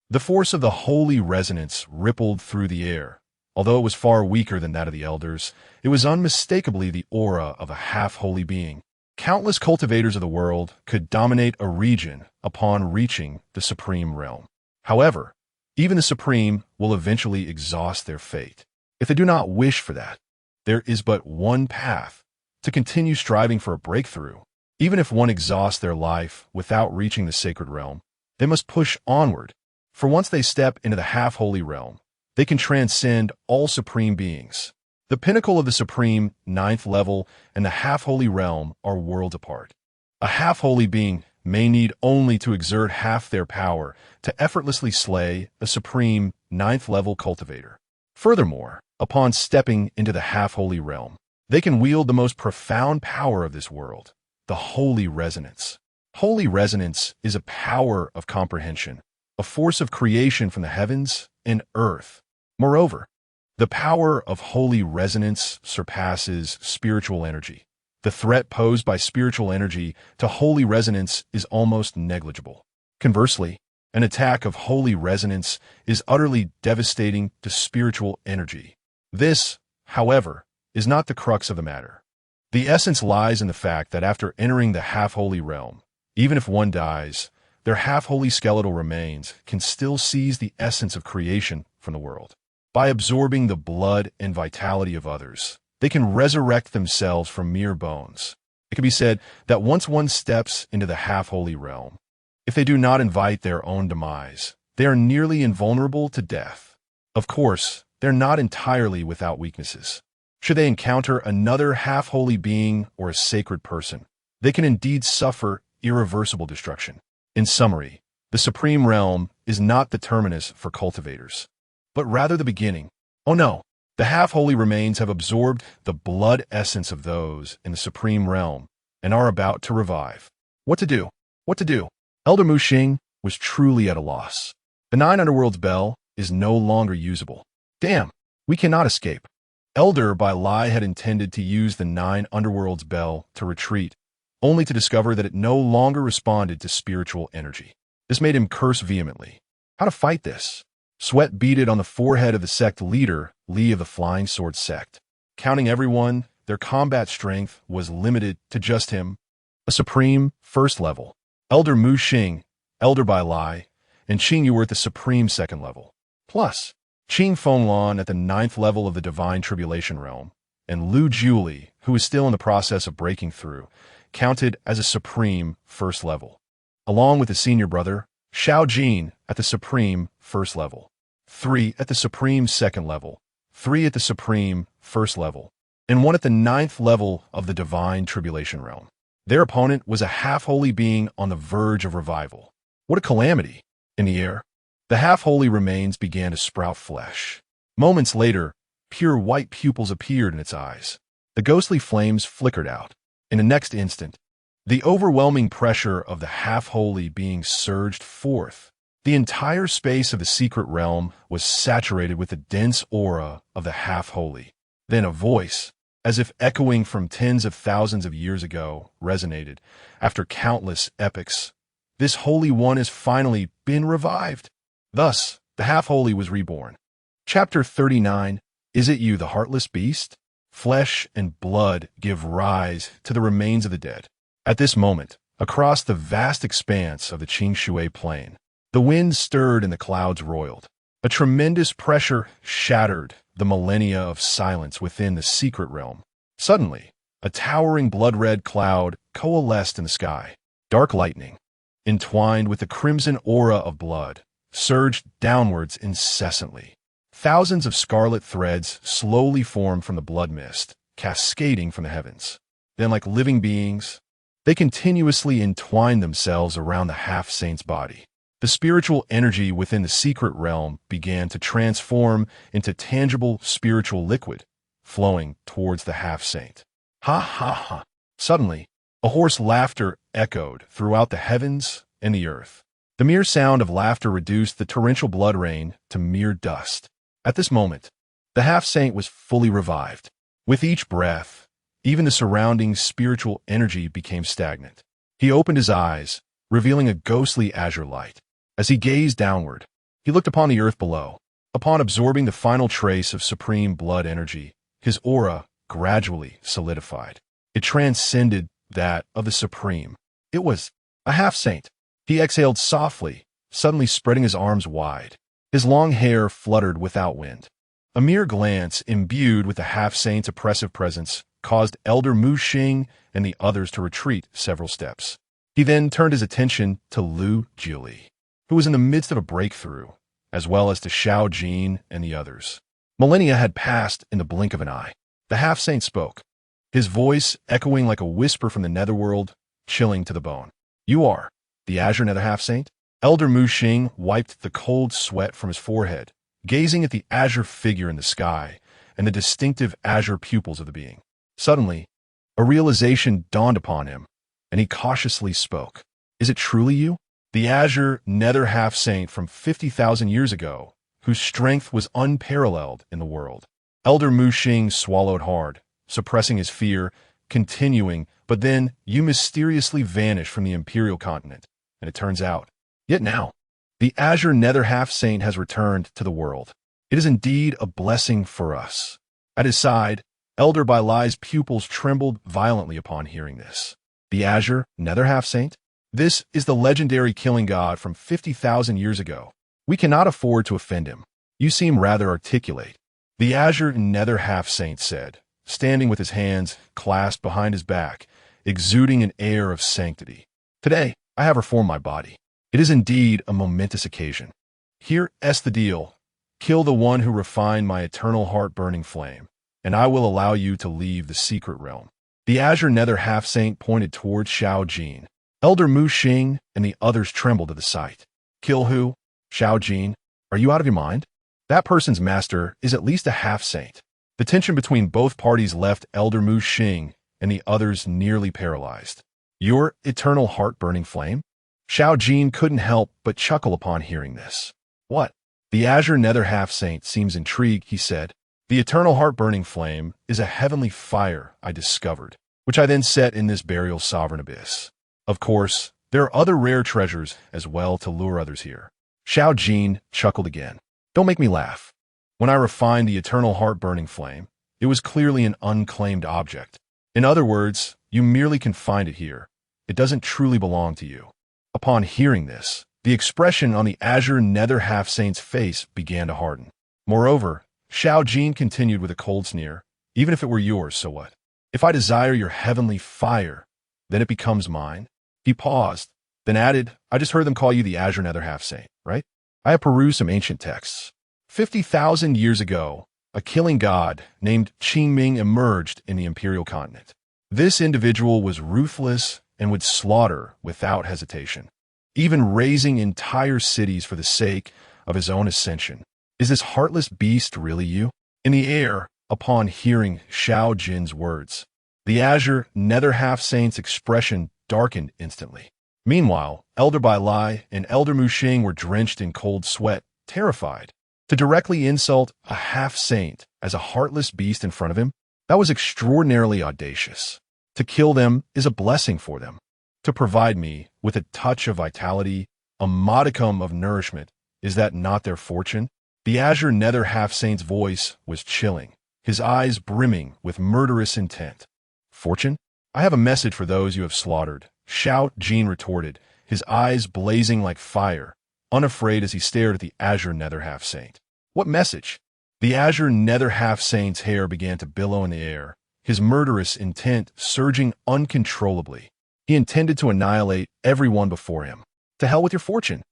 The force of the holy resonance rippled through the air. Although it was far weaker than that of the elders, it was unmistakably the aura of a half-holy being. Countless cultivators of the world could dominate a region upon reaching the supreme realm. However, even the supreme will eventually exhaust their fate. If they do not wish for that, there is but one path: to continue striving for a breakthrough. Even if one exhausts their life without reaching the sacred realm, they must push onward, for once they step into the half-holy realm, they can transcend all supreme beings. The pinnacle of the supreme 9th level and the half-holy realm are worlds apart. A half-holy being may need only to exert half their power to effortlessly slay a supreme 9th level cultivator. Furthermore, upon stepping into the half-holy realm, they can wield the most profound power of this world, the holy resonance. Holy resonance is a power of comprehension, a force of creation from the heavens and earth. Moreover, the power of holy resonance surpasses spiritual energy. The threat posed by spiritual energy to holy resonance is almost negligible. Conversely, an attack of holy resonance is utterly devastating to spiritual energy. This, however, is not the crux of the matter. The essence lies in the fact that after entering the half-holy realm, even if one dies, their half-holy skeletal remains can still seize the essence of creation from the world. By absorbing the blood and vitality of others, they can resurrect themselves from mere bones. It can be said that once one steps into the half-holy realm, if they do not invite their own demise, they are nearly invulnerable to death. Of course, they're not entirely without weaknesses. Should they encounter another half-holy being or a sacred person, they can indeed suffer irreversible destruction. In summary, the supreme realm is not the terminus for cultivators, but rather the beginning. Oh no, the half-holy remains have absorbed the blood essence of those in the supreme realm and are about to revive. What to do? What to do? Elder Mu Xing was truly at a loss. The Nine Underworld's bell is no longer usable. Damn, we cannot escape. Elder Bai Lai had intended to use the Nine Underworld's bell to retreat, only to discover that it no longer responded to spiritual energy. This made him curse vehemently. How to fight this? Sweat beaded on the forehead of the sect leader, Li of the Flying Sword sect. Counting everyone, their combat strength was limited to just him. A supreme first level. Elder Mu Xing, Elder Bai Lai, and Qin Yuan were at the supreme second level. Plus, Qing Fenglan at the ninth level of the divine tribulation realm, and Lu Juli, who was still in the process of breaking through, counted as a supreme first level, along with the senior brother, Shao Jin, at the supreme first level, 3 at the supreme second level, 3 at the supreme first level, and 1 at the ninth level of the divine tribulation realm. Their opponent was a half-holy being on the verge of revival. What a calamity! In the air, the half-holy remains began to sprout flesh. Moments later, pure white pupils appeared in its eyes. The ghostly flames flickered out. In the next instant, the overwhelming pressure of the half-holy being surged forth. The entire space of the secret realm was saturated with the dense aura of the half-holy. Then a voice, as if echoing from tens of thousands of years ago, resonated. After countless epochs, this Holy One has finally been revived. Thus, the half-holy was reborn. Chapter 39, Is It You, the Heartless Beast? Flesh and blood give rise to the remains of the dead. At this moment, across the vast expanse of the Qingshui plain, the wind stirred and the clouds roiled. A tremendous pressure shattered the millennia of silence within the secret realm. Suddenly, a towering blood-red cloud coalesced in the sky. Dark lightning, entwined with the crimson aura of blood, surged downwards incessantly. Thousands of scarlet threads slowly formed from the blood mist, cascading from the heavens. Then, like living beings, they continuously entwined themselves around the half-saint's body. The spiritual energy within the secret realm began to transform into tangible spiritual liquid, flowing towards the half-saint. Ha ha ha! Suddenly, a hoarse laughter echoed throughout the heavens and the earth. The mere sound of laughter reduced the torrential blood rain to mere dust. At this moment, the half-saint was fully revived. With each breath, even the surrounding spiritual energy became stagnant. He opened his eyes, revealing a ghostly azure light. As he gazed downward, he looked upon the earth below. Upon absorbing the final trace of supreme blood energy, his aura gradually solidified. It transcended that of the supreme. It was a half-saint. He exhaled softly, suddenly spreading his arms wide. His long hair fluttered without wind. A mere glance imbued with the half-saint's oppressive presence caused Elder Mu Xing and the others to retreat several steps. He then turned his attention to Lu Jili, who was in the midst of a breakthrough, as well as to Shao Jin and the others. Millennia had passed in the blink of an eye. The half-saint spoke, his voice echoing like a whisper from the netherworld, chilling to the bone. You are the Azure Nether Half-Saint? Elder Mu Xing wiped the cold sweat from his forehead, gazing at the azure figure in the sky and the distinctive azure pupils of the being. Suddenly, a realization dawned upon him, and he cautiously spoke. Is it truly you? The Azure Nether Half-Saint from 50,000 years ago, whose strength was unparalleled in the world. Elder Mu Xing swallowed hard, suppressing his fear, continuing, but then you mysteriously vanished from the Imperial continent, and it turns out, yet now, the Azure Nether Half-Saint has returned to the world. It is indeed a blessing for us. At his side, Elder Bai Lai's pupils trembled violently upon hearing this. The Azure Nether Half-Saint? This is the legendary killing god from 50,000 years ago. We cannot afford to offend him. You seem rather articulate. The Azure Nether Half-Saint said, standing with his hands clasped behind his back, exuding an air of sanctity. Today, I have reformed my body. It is indeed a momentous occasion. Here is the deal. Kill the one who refined my eternal heart-burning flame, and I will allow you to leave the secret realm. The Azure Nether Half-Saint pointed towards Shao Jin. Elder Mu Xing and the others trembled at the sight. Kill who? Xiao Jin, are you out of your mind? That person's master is at least a half-saint. The tension between both parties left Elder Mu Xing and the others nearly paralyzed. Your eternal heart-burning flame? Xiao Jin couldn't help but chuckle upon hearing this. What? The Azure Nether Half-Saint seems intrigued, he said. The eternal heart-burning flame is a heavenly fire I discovered, which I then set in this burial sovereign abyss. Of course, there are other rare treasures as well to lure others here. Xiao Jin chuckled again. Don't make me laugh. When I refined the eternal heart-burning flame, it was clearly an unclaimed object. In other words, you merely can find it here. It doesn't truly belong to you. Upon hearing this, the expression on the Azure Nether Half-Saint's face began to harden. Moreover, Xiao Jin continued with a cold sneer, even if it were yours, so what? If I desire your heavenly fire, then it becomes mine. He paused, then added, I just heard them call you the Azure Nether Half-Saint, right? I have perused some ancient texts. 50,000 years ago, a killing god named Qin Ming emerged in the imperial continent. This individual was ruthless and would slaughter without hesitation, even razing entire cities for the sake of his own ascension. Is this heartless beast really you? In the air, upon hearing Xiao Jin's words, the Azure Nether Half-Saint's expression darkened instantly. Meanwhile, Elder Bai Lai and Elder Mu Xing were drenched in cold sweat, terrified. To directly insult a half-saint as a heartless beast in front of him, that was extraordinarily audacious. To kill them is a blessing for them. To provide me with a touch of vitality, a modicum of nourishment, is that not their fortune? The Azure Nether Half-Saint's voice was chilling, his eyes brimming with murderous intent. Fortune? I have a message for those you have slaughtered, Xiao Jin retorted, his eyes blazing like fire, unafraid as he stared at the Azure Nether Half-Saint. What message? The Azure Nether Half-Saint's hair began to billow in the air, his murderous intent surging uncontrollably. He intended to annihilate everyone before him. To hell with your fortune!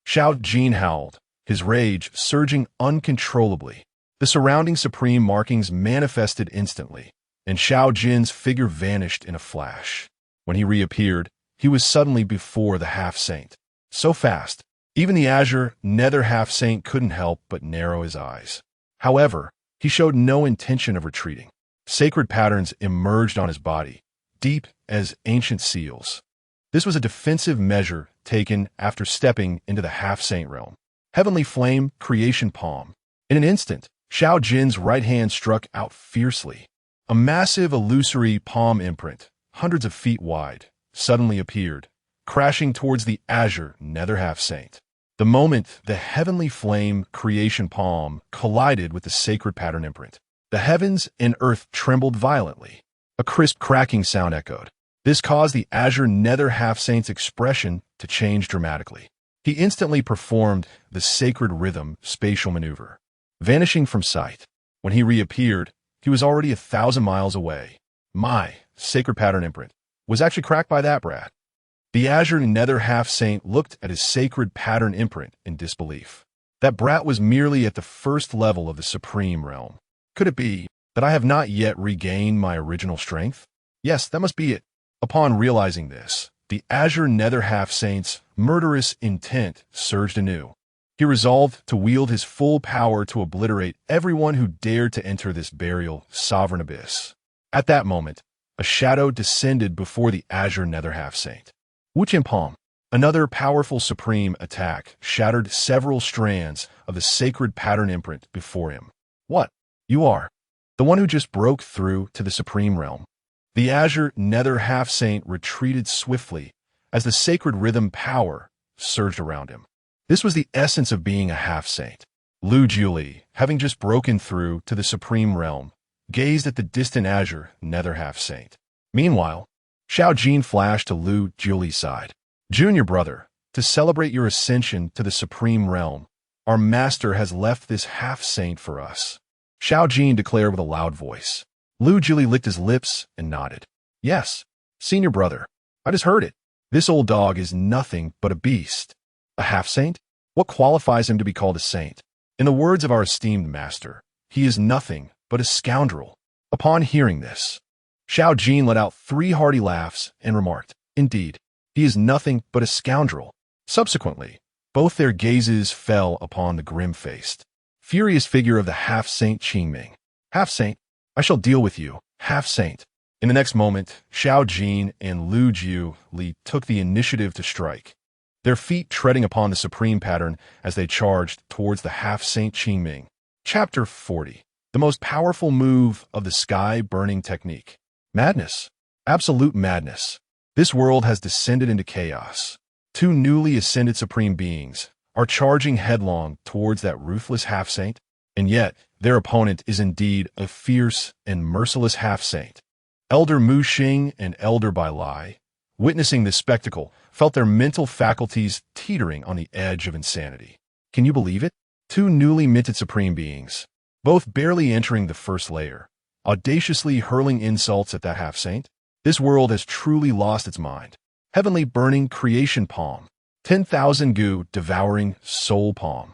Xiao Jin howled, his rage surging uncontrollably. The surrounding supreme markings manifested instantly, and Xiao Jin's figure vanished in a flash. When he reappeared, he was suddenly before the Half-Saint. So fast, even the Azure Nether Half-Saint couldn't help but narrow his eyes. However, he showed no intention of retreating. Sacred patterns emerged on his body, deep as ancient seals. This was a defensive measure taken after stepping into the Half-Saint realm. Heavenly Flame, Creation Palm. In an instant, Xiao Jin's right hand struck out fiercely. A massive illusory palm imprint, hundreds of feet wide, suddenly appeared, crashing towards the Azure Nether Half-Saint. The moment the Heavenly Flame Creation Palm collided with the sacred pattern imprint, the heavens and earth trembled violently. A crisp cracking sound echoed. This caused the Azure Nether Half-Saint's expression to change dramatically. He instantly performed the sacred rhythm spatial maneuver, vanishing from sight. When he reappeared, he was already 1,000 miles away. My sacred pattern imprint was actually cracked by that brat. The Azure Nether Half-Saint looked at his sacred pattern imprint in disbelief. That brat was merely at the first level of the supreme realm. Could it be that I have not yet regained my original strength? Yes, that must be it. Upon realizing this, the Azure Nether Half-Saint's murderous intent surged anew. He resolved to wield his full power to obliterate everyone who dared to enter this burial sovereign abyss. At that moment, a shadow descended before the Azure Nether Half-Saint. Wuqian Palm, another powerful supreme attack, shattered several strands of the sacred pattern imprint before him. What? You are the one who just broke through to the supreme realm. The Azure Nether Half-Saint retreated swiftly as the sacred rhythm power surged around him. This was the essence of being a half-saint. Lu Juli, having just broken through to the supreme realm, gazed at the distant Azure Nether Half-Saint. Meanwhile, Xiao Jin flashed to Lu Juli's side. Junior brother, to celebrate your ascension to the supreme realm, our master has left this half-saint for us. Xiao Jin declared with a loud voice. Lu Juli licked his lips and nodded. Yes, senior brother, I just heard it. This old dog is nothing but a beast. A half-saint? What qualifies him to be called a saint? In the words of our esteemed master, he is nothing but a scoundrel. Upon hearing this, Xiao Jin let out 3 hearty laughs and remarked, Indeed, he is nothing but a scoundrel. Subsequently, Both their gazes fell upon the grim-faced, furious figure of the half-saint Qingming. Half-saint, I shall deal with you, half-saint. In the next moment, Xiao Jin and Lu Jiuli took the initiative to strike, their feet treading upon the supreme pattern as they charged towards the half-saint Qingming. Chapter 40. The most powerful move of the sky-burning technique. Madness. Absolute madness. This world has descended into chaos. Two newly ascended supreme beings are charging headlong towards that ruthless half-saint, and yet their opponent is indeed a fierce and merciless half-saint. Elder Mu Xing and Elder Bai Lai, witnessing this spectacle, felt their mental faculties teetering on the edge of insanity. Can you believe it? Two newly minted supreme beings, both barely entering the first layer, audaciously hurling insults at that half-saint. This world has truly lost its mind. Heavenly burning creation palm. 10,000 gu devouring soul palm.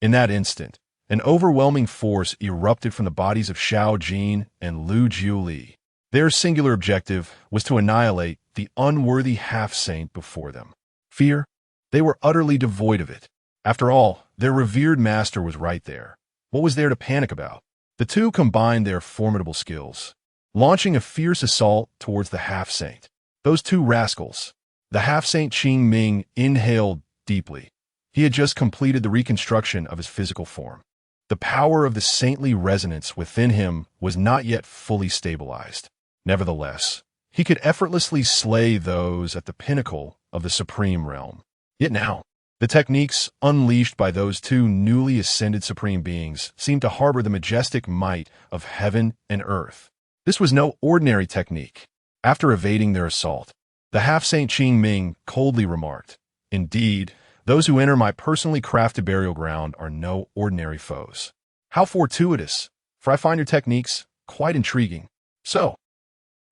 In that instant, an overwhelming force erupted from the bodies of Xiao Jin and Lu Jiuli. Their singular objective was to annihilate the unworthy half-saint before them. Fear? They were utterly devoid of it. After all, their revered master was right there. What was there to panic about? The two combined their formidable skills, launching a fierce assault towards the half-saint. Those two rascals. The half-saint Qingming inhaled deeply. He had just completed the reconstruction of his physical form. The power of the saintly resonance within him was not yet fully stabilized. Nevertheless, he could effortlessly slay those at the pinnacle of the supreme realm. Yet now, the techniques unleashed by those two newly ascended supreme beings seemed to harbor the majestic might of heaven and earth. This was no ordinary technique. After evading their assault, the half-saint Qingming coldly remarked, "Indeed, those who enter my personally crafted burial ground are no ordinary foes. How fortuitous, for I find your techniques quite intriguing." So,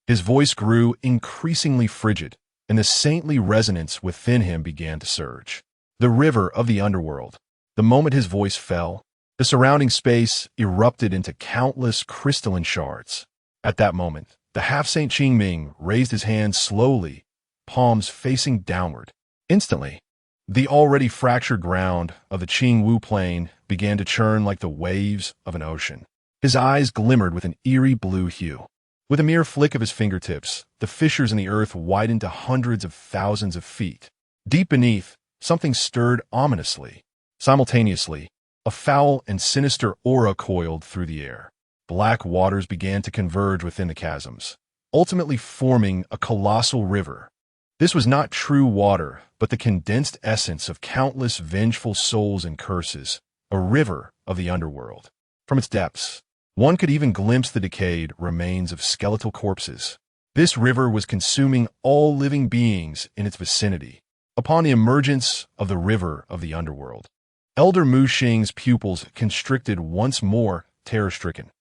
his voice grew increasingly frigid, and the saintly resonance within him began to surge. The river of the underworld. The moment his voice fell, the surrounding space erupted into countless crystalline shards. At that moment, the half-saint Qingming raised his hands slowly, palms facing downward. Instantly, the already fractured ground of the Qingwu plain began to churn like the waves of an ocean. His eyes glimmered with an eerie blue hue. With a mere flick of his fingertips, the fissures in the earth widened to hundreds of thousands of feet. Deep beneath, something stirred ominously. Simultaneously, a foul and sinister aura coiled through the air. Black waters began to converge within the chasms, ultimately forming a colossal river. This was not true water, but the condensed essence of countless vengeful souls and curses, a river of the underworld. From its depths, one could even glimpse the decayed remains of skeletal corpses. This river was consuming all living beings in its vicinity. Upon the emergence of the river of the underworld, Elder Mu Xing's pupils constricted once more, terror-stricken.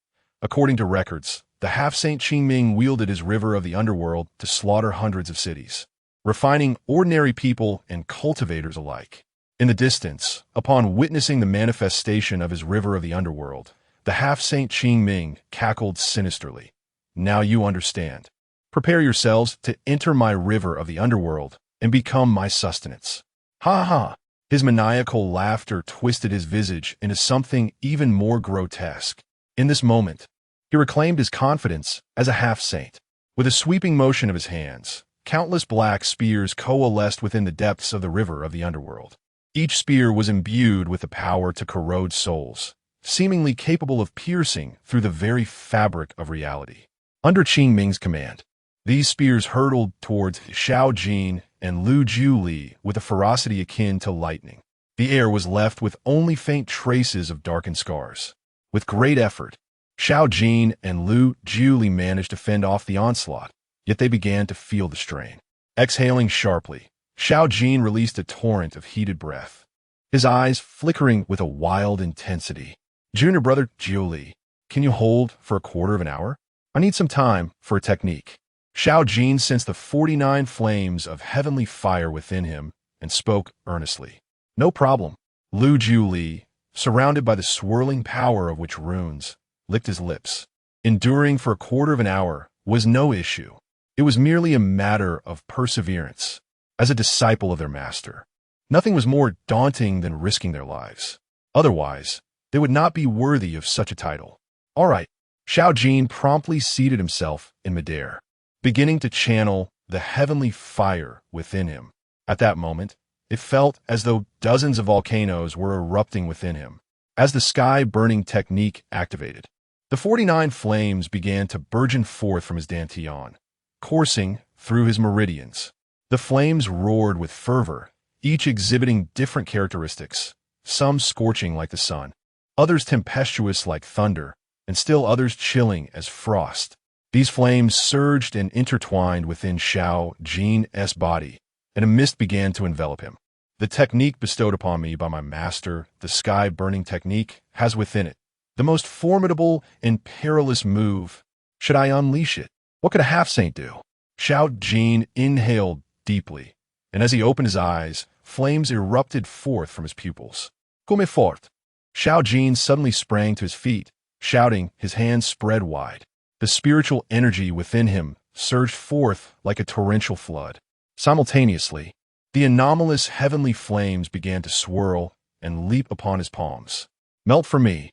According to records, the half-saint Qingming wielded his river of the underworld to slaughter hundreds of cities, refining ordinary people and cultivators alike. In the distance, upon witnessing the manifestation of his river of the underworld, the half-saint Qingming cackled sinisterly. "Now you understand. Prepare yourselves to enter my river of the underworld and become my sustenance." Ha ha! His maniacal laughter twisted his visage into something even more grotesque. In this moment, he reclaimed his confidence as a half-saint. With a sweeping motion of his hands, countless black spears coalesced within the depths of the river of the underworld. Each spear was imbued with the power to corrode souls, seemingly capable of piercing through the very fabric of reality. Under Qingming's command, these spears hurtled towards Xiao Jin and Lu Jiuli with a ferocity akin to lightning. The air was left with only faint traces of darkened scars. With great effort, Xiao Jin and Lu Jiuli managed to fend off the onslaught, yet they began to feel the strain. Exhaling sharply, Xiao Jin released a torrent of heated breath, his eyes flickering with a wild intensity. "Junior brother Jiuli, can you hold for a quarter of an hour? I need some time for a technique." Xiao Jin sensed the 49 flames of heavenly fire within him and spoke earnestly. "No problem." Lu Jiuli, surrounded by the swirling power of which runes, licked his lips. Enduring for a quarter of an hour was no issue. It was merely a matter of perseverance, as a disciple of their master. Nothing was more daunting than risking their lives. Otherwise, they would not be worthy of such a title. All right, Xiao Jin promptly seated himself in midair, beginning to channel the heavenly fire within him. At that moment, it felt as though dozens of volcanoes were erupting within him. As the sky-burning technique activated, the 49 flames began to burgeon forth from his dantian, coursing through his meridians. The flames roared with fervor, each exhibiting different characteristics, some scorching like the sun, others tempestuous like thunder, and still others chilling as frost. These flames surged and intertwined within Xiao Jin's body, and a mist began to envelop him. The technique bestowed upon me by my master, the sky-burning technique, has within it the most formidable and perilous move. Should I unleash it? What could a half-saint do? Xiao Jin inhaled deeply, and as he opened his eyes, flames erupted forth from his pupils. Come fort! Xiao Jin suddenly sprang to his feet, shouting, his hands spread wide. The spiritual energy within him surged forth like a torrential flood. Simultaneously, the anomalous heavenly flames began to swirl and leap upon his palms. Melt for me.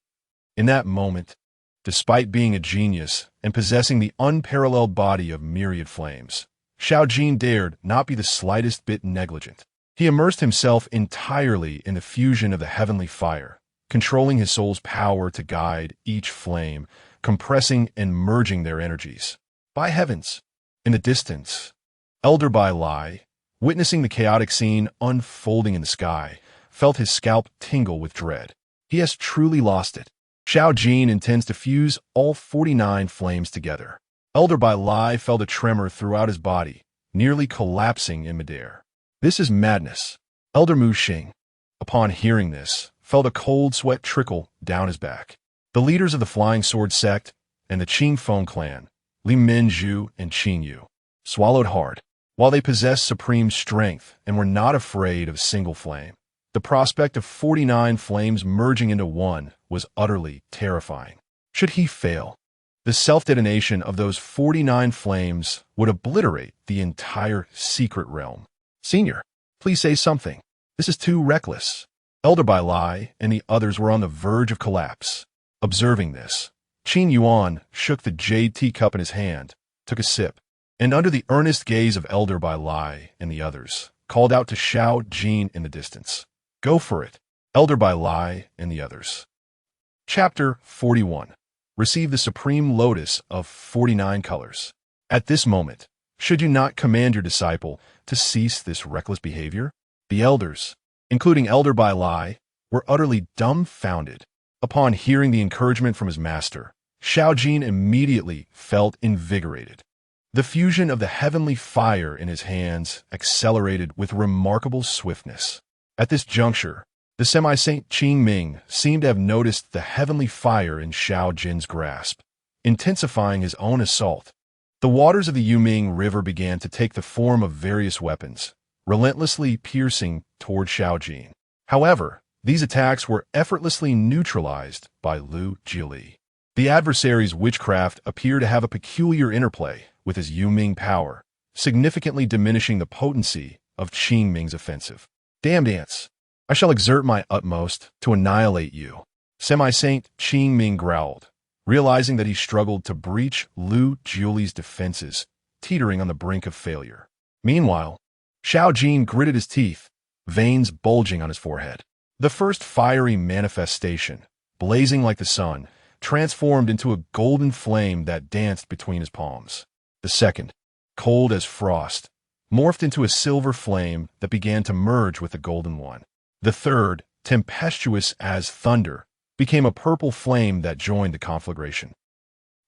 In that moment, despite being a genius and possessing the unparalleled body of myriad flames, Xiao Jin dared not be the slightest bit negligent. He immersed himself entirely in the fusion of the heavenly fire, controlling his soul's power to guide each flame, compressing and merging their energies. By heavens! In the distance, Elder Bai Lai, witnessing the chaotic scene unfolding in the sky, felt his scalp tingle with dread. He has truly lost it. Xiao Jin intends to fuse all 49 flames together. Elder Bai Lai felt a tremor throughout his body, nearly collapsing in midair. This is madness. Elder Mu Xing, upon hearing this, felt a cold sweat trickle down his back. The leaders of the Flying Sword sect and the Qing Feng clan, Li Minju and Qin Yuan, swallowed hard. While they possessed supreme strength and were not afraid of a single flame, the prospect of 49 flames merging into one was utterly terrifying. Should he fail, the self-detonation of those 49 flames would obliterate the entire secret realm. Senior, please say something. This is too reckless. Elder Bai Lai and the others were on the verge of collapse. Observing this, Qin Yuan shook the jade teacup in his hand, took a sip, and under the earnest gaze of Elder Bai Lai and the others, called out to Xiao Jin in the distance. Go for it, Elder Bai Lai and the others. Chapter 41. Receive the supreme lotus of 49 colors. At this moment, should you not command your disciple to cease this reckless behavior? The elders, including Elder Bai Lai, were utterly dumbfounded. Upon hearing the encouragement from his master, Xiao Jin immediately felt invigorated. The fusion of the heavenly fire in his hands accelerated with remarkable swiftness. At this juncture, the semi-saint Qing Ming seemed to have noticed the heavenly fire in Xiao Jin's grasp, intensifying his own assault. The waters of the Yuming River began to take the form of various weapons, relentlessly piercing toward Xiao Jin. However, these attacks were effortlessly neutralized by Lu Jili. The adversary's witchcraft appeared to have a peculiar interplay with his Yuming power, significantly diminishing the potency of Qing Ming's offensive. Damned ants! I shall exert my utmost to annihilate you, Semi-Saint Qing Ming growled, realizing that he struggled to breach Lu Juli's defenses, teetering on the brink of failure. Meanwhile, Xiao Jin gritted his teeth, veins bulging on his forehead. The first fiery manifestation, blazing like the sun, transformed into a golden flame that danced between his palms. The second, cold as frost, morphed into a silver flame that began to merge with the golden one. The third, tempestuous as thunder, became a purple flame that joined the conflagration.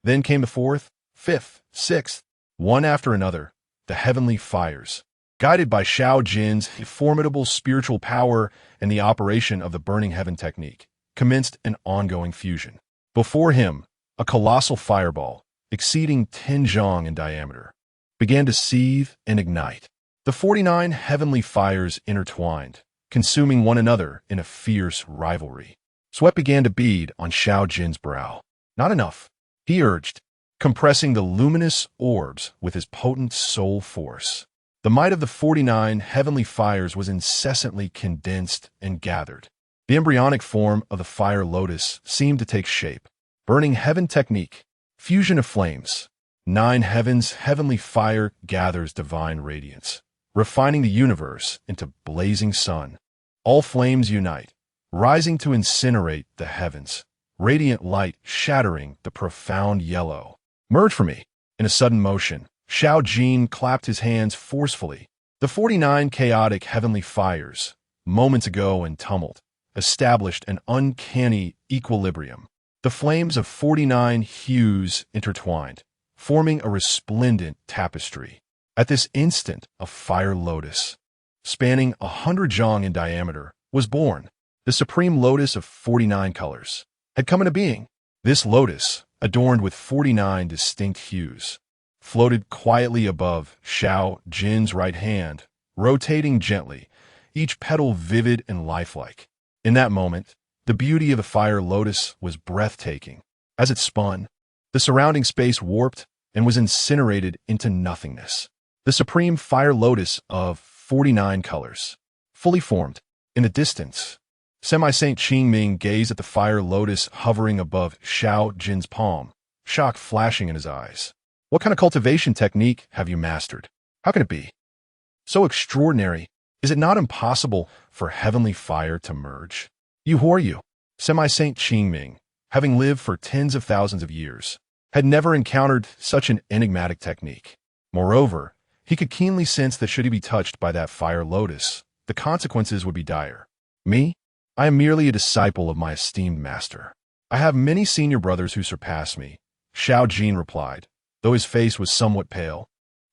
Then came the fourth, fifth, sixth, one after another, the heavenly fires. Guided by Xiao Jin's formidable spiritual power and the operation of the burning heaven technique, commenced an ongoing fusion. Before him, a colossal fireball, exceeding 10 zhang in diameter, began to seethe and ignite. The 49 heavenly fires intertwined, consuming one another in a fierce rivalry. Sweat began to bead on Xiao Jin's brow. Not enough, he urged, compressing the luminous orbs with his potent soul force. The might of the 49 heavenly fires was incessantly condensed and gathered. The embryonic form of the fire lotus seemed to take shape. Burning heaven technique. Fusion of flames. 9 heavens, heavenly fire gathers divine radiance, refining the universe into blazing sun. All flames unite, rising to incinerate the heavens. Radiant light shattering the profound yellow. Merge for me. In a sudden motion, Xiao Jin clapped his hands forcefully. The 49 chaotic heavenly fires, moments ago in tumult, established an uncanny equilibrium. The flames of 49 hues intertwined, forming a resplendent tapestry. At this instant, a fire lotus, spanning 100 zhang in diameter, was born. The supreme lotus of 49 colors had come into being. This lotus, adorned with 49 distinct hues, floated quietly above Xiao Jin's right hand, rotating gently, each petal vivid and lifelike. In that moment, the beauty of the fire lotus was breathtaking. As it spun, the surrounding space warped and was incinerated into nothingness. The supreme fire lotus of 49 colors, fully formed. In the distance, Semi-Saint Qingming gazed at the fire lotus hovering above Xiao Jin's palm, shock flashing in his eyes. What kind of cultivation technique have you mastered? How can it be so extraordinary? Is it not impossible for heavenly fire to merge? Who are you? Semi-Saint Qingming, having lived for tens of thousands of years, had never encountered such an enigmatic technique. Moreover, he could keenly sense that should he be touched by that fire lotus, the consequences would be dire. Me? I am merely a disciple of my esteemed master. I have many senior brothers who surpass me, Xiao Jin replied, though his face was somewhat pale,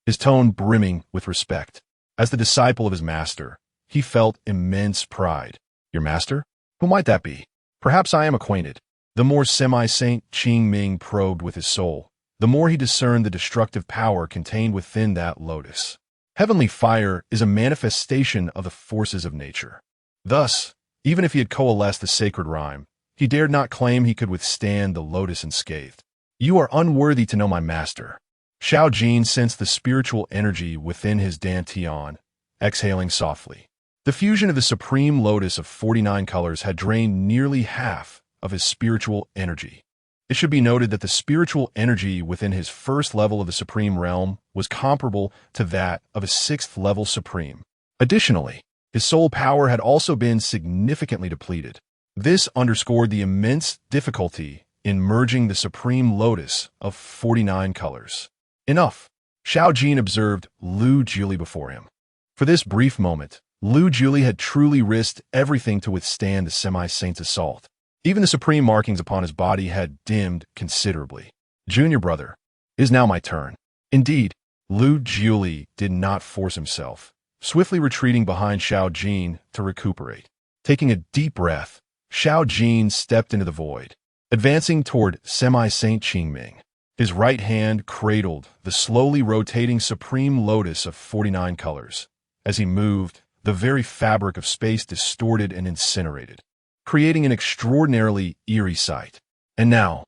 his tone brimming with respect. As the disciple of his master, he felt immense pride. Your master? Who might that be? Perhaps I am acquainted. The more Semi-Saint Qingming probed with his soul, the more he discerned the destructive power contained within that lotus. Heavenly fire is a manifestation of the forces of nature. Thus, even if he had coalesced the sacred rhyme, he dared not claim he could withstand the lotus unscathed. You are unworthy to know my master. Xiao Jin sensed the spiritual energy within his dantian, exhaling softly. The fusion of the supreme lotus of 49 colors had drained nearly half of his spiritual energy. It should be noted that the spiritual energy within his first level of the supreme realm was comparable to that of a 6th level supreme. Additionally, his soul power had also been significantly depleted. This underscored the immense difficulty in merging the supreme lotus of 49 colors. Enough. Xiao Jin observed Lu Juli before him. For this brief moment, Lu Juli had truly risked everything to withstand the Semi-Saint's assault. Even the supreme markings upon his body had dimmed considerably. Junior brother, it is now my turn. Indeed, Lu Juli did not force himself, swiftly retreating behind Xiao Jin to recuperate. Taking a deep breath, Xiao Jin stepped into the void, advancing toward Semi-Saint Qingming. His right hand cradled the slowly rotating supreme lotus of 49 colors. As he moved, the very fabric of space distorted and incinerated, creating an extraordinarily eerie sight. And now,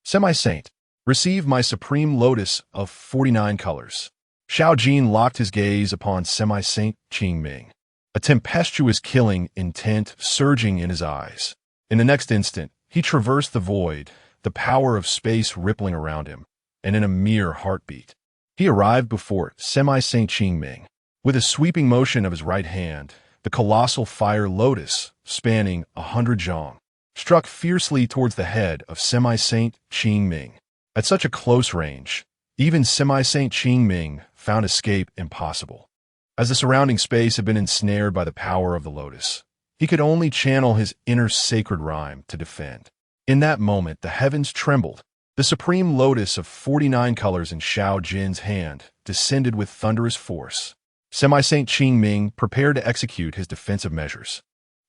Semi-Saint, receive my supreme lotus of 49 colors. Xiao Jin locked his gaze upon Semi-Saint Qingming, a tempestuous killing intent surging in his eyes. In the next instant, he traversed the void, the power of space rippling around him, and in a mere heartbeat, he arrived before Semi-Saint Qingming. With a sweeping motion of his right hand, the colossal fire lotus, spanning 100 zhang, struck fiercely towards the head of Semi-Saint Qingming. At such a close range, even Semi-Saint Qingming found escape impossible. As the surrounding space had been ensnared by the power of the lotus, he could only channel his inner sacred rhyme to defend. In that moment, the heavens trembled. The supreme lotus of 49 colors in Xiao Jin's hand descended with thunderous force. Semi-Saint Qingming prepared to execute his defensive measures,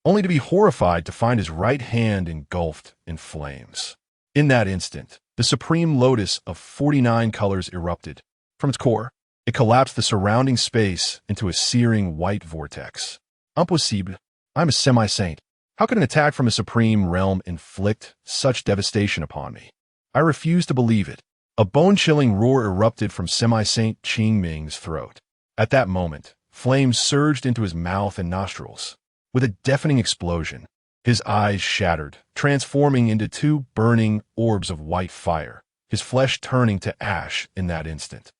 only to be horrified to find his right hand engulfed in flames. In that instant, the supreme lotus of 49 colors erupted. From its core, it collapsed the surrounding space into a searing white vortex. Impossible. I'm a Semi-Saint. How could an attack from a supreme realm inflict such devastation upon me? I refuse to believe it. A bone-chilling roar erupted from Semi-Saint Qingming's throat. At that moment, flames surged into his mouth and nostrils. With a deafening explosion, his eyes shattered, transforming into two burning orbs of white fire, his flesh turning to ash in that instant.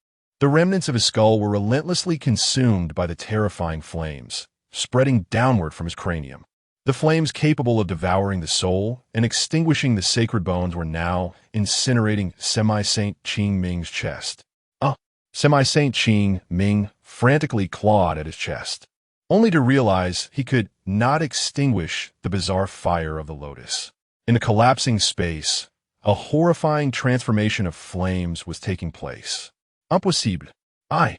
The remnants of his skull were relentlessly consumed by the terrifying flames, spreading downward from his cranium. The flames capable of devouring the soul and extinguishing the sacred bones were now incinerating Semi-Saint Qing Ming's chest. Semi-Saint Qing Ming frantically clawed at his chest, only to realize he could not extinguish the bizarre fire of the lotus. In the collapsing space, a horrifying transformation of flames was taking place. Impossible. I'm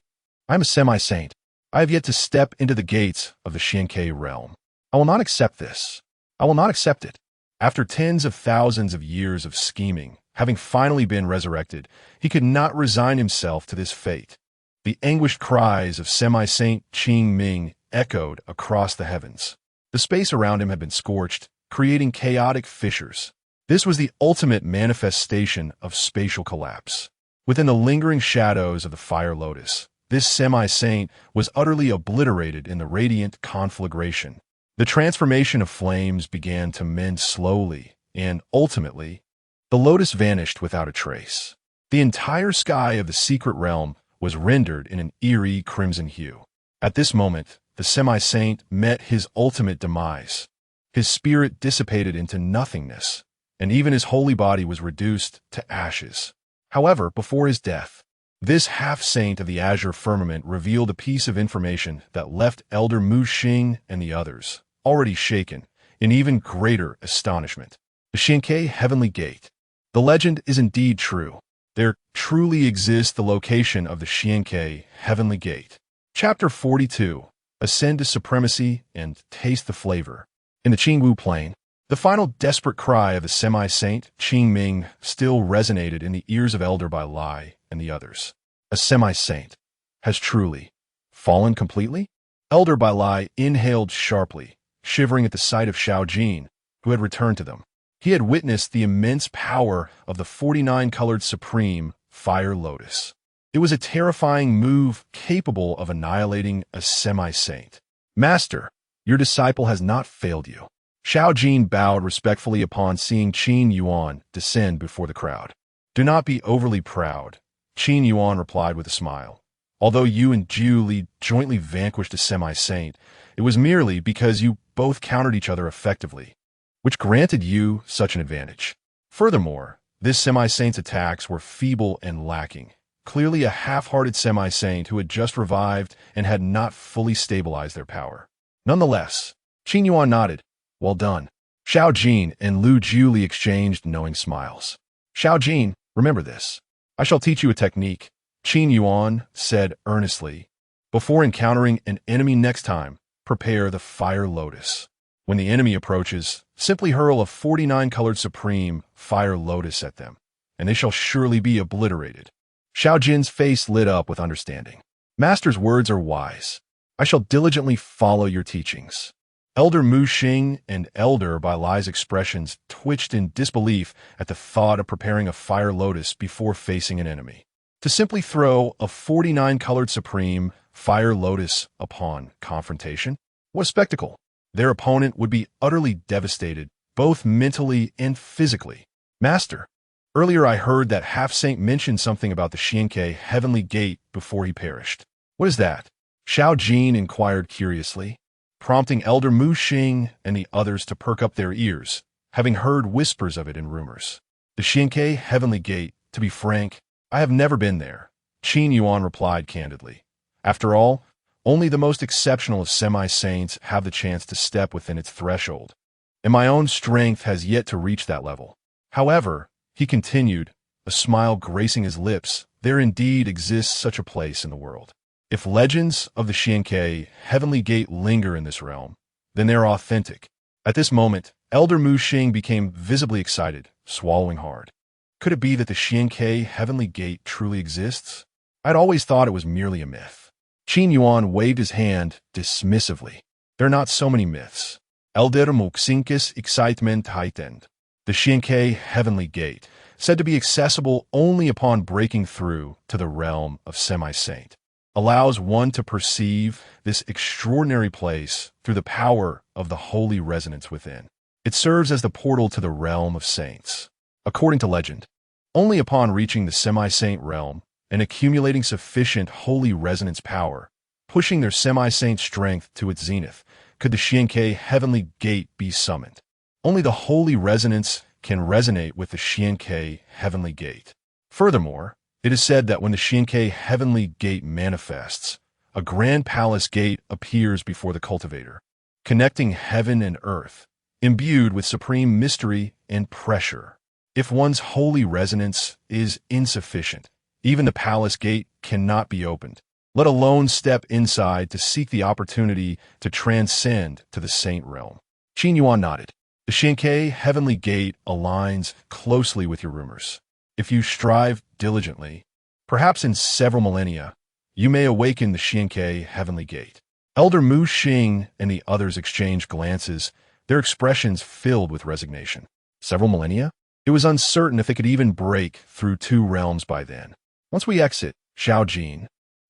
a semi-saint. I have yet to step into the gates of the Xianke realm. I will not accept this. I will not accept it. After tens of thousands of years of scheming, having finally been resurrected, he could not resign himself to this fate. The anguished cries of Semi-Saint Qing Ming echoed across the heavens. The space around him had been scorched, creating chaotic fissures. This was the ultimate manifestation of spatial collapse. Within the lingering shadows of the fire lotus, this semi-saint was utterly obliterated in the radiant conflagration. The transformation of flames began to mend slowly, and ultimately, the lotus vanished without a trace. The entire sky of the secret realm was rendered in an eerie crimson hue. At this moment, the semi-saint met his ultimate demise. His spirit dissipated into nothingness, and even his holy body was reduced to ashes. However, before his death, this half-saint of the azure firmament revealed a piece of information that left Elder Mu Xing and the others, already shaken, in even greater astonishment. The Xianke Heavenly Gate. The legend is indeed true. There truly exists the location of the Xianke Heavenly Gate. Chapter 42. Ascend to Supremacy and Taste the Flavor. In the Qingwu Plain, the final desperate cry of the semi-saint, Qing Ming, still resonated in the ears of Elder Bai Lai and the others. A semi-saint has truly fallen completely? Elder Bai Lai inhaled sharply, shivering at the sight of Xiao Jin, who had returned to them. He had witnessed the immense power of the 49-colored Supreme Fire Lotus. It was a terrifying move capable of annihilating a semi-saint. Master, your disciple has not failed you. Xiao Jin bowed respectfully upon seeing Qin Yuan descend before the crowd. Do not be overly proud, Qin Yuan replied with a smile. Although you and Jiu Li jointly vanquished a semi-saint, it was merely because you both countered each other effectively, which granted you such an advantage. Furthermore, this semi-saint's attacks were feeble and lacking. Clearly a half-hearted semi-saint who had just revived and had not fully stabilized their power. Nonetheless, Qin Yuan nodded. Well done. Xiao Jin and Lu Jiuli exchanged knowing smiles. Xiao Jin, remember this. I shall teach you a technique, Qin Yuan said earnestly. Before encountering an enemy next time, prepare the Fire Lotus. When the enemy approaches, simply hurl a 49-colored Supreme Fire Lotus at them, and they shall surely be obliterated. Xiao Jin's face lit up with understanding. Master's words are wise. I shall diligently follow your teachings. Elder Mu Xing and Elder Bai Lai's expressions twitched in disbelief at the thought of preparing a Fire Lotus before facing an enemy. To simply throw a 49-colored Supreme Fire Lotus upon confrontation? What a spectacle! Their opponent would be utterly devastated, both mentally and physically. Master, earlier I heard that Half-Saint mentioned something about the Xianke Heavenly Gate before he perished. What is that? Xiao Jin inquired curiously, prompting Elder Mu Xing and the others to perk up their ears, having heard whispers of it in rumors. The Xianke Heavenly Gate, to be frank, I have never been there, Qin Yuan replied candidly. After all, only the most exceptional of semi-saints have the chance to step within its threshold, and my own strength has yet to reach that level. However, he continued, a smile gracing his lips, there indeed exists such a place in the world. If legends of the Xianke Heavenly Gate linger in this realm, then they are authentic. At this moment, Elder Mu Xing became visibly excited, swallowing hard. Could it be that the Xianke Heavenly Gate truly exists? I'd always thought it was merely a myth. Qin Yuan waved his hand dismissively. There are not so many myths. Elder Muxinkis Excitement Heightened. The Xianke Heavenly Gate, said to be accessible only upon breaking through to the realm of semi-saint. allows one to perceive this extraordinary place through the power of the holy resonance within. It serves as the portal to the realm of saints. According to legend, only upon reaching the semi-saint realm and accumulating sufficient holy resonance power, pushing their semi-saint strength to its zenith, could the Qian heavenly gate be summoned. Only the holy resonance can resonate with the Qian heavenly gate. Furthermore, it is said that when the Qian heavenly gate manifests, a grand palace gate appears before the cultivator, connecting heaven and earth, imbued with supreme mystery and pressure. If one's holy resonance is insufficient, even the palace gate cannot be opened, let alone step inside to seek the opportunity to transcend to the saint realm. Qin Yuan nodded. The Qian heavenly gate aligns closely with your rumors. If you strive diligently, perhaps in several millennia, you may awaken the Qian heavenly gate. Elder Mu Xing and the others exchanged glances, their expressions filled with resignation. Several millennia? It was uncertain if they could even break through two realms by then. Once we exit Shaojin,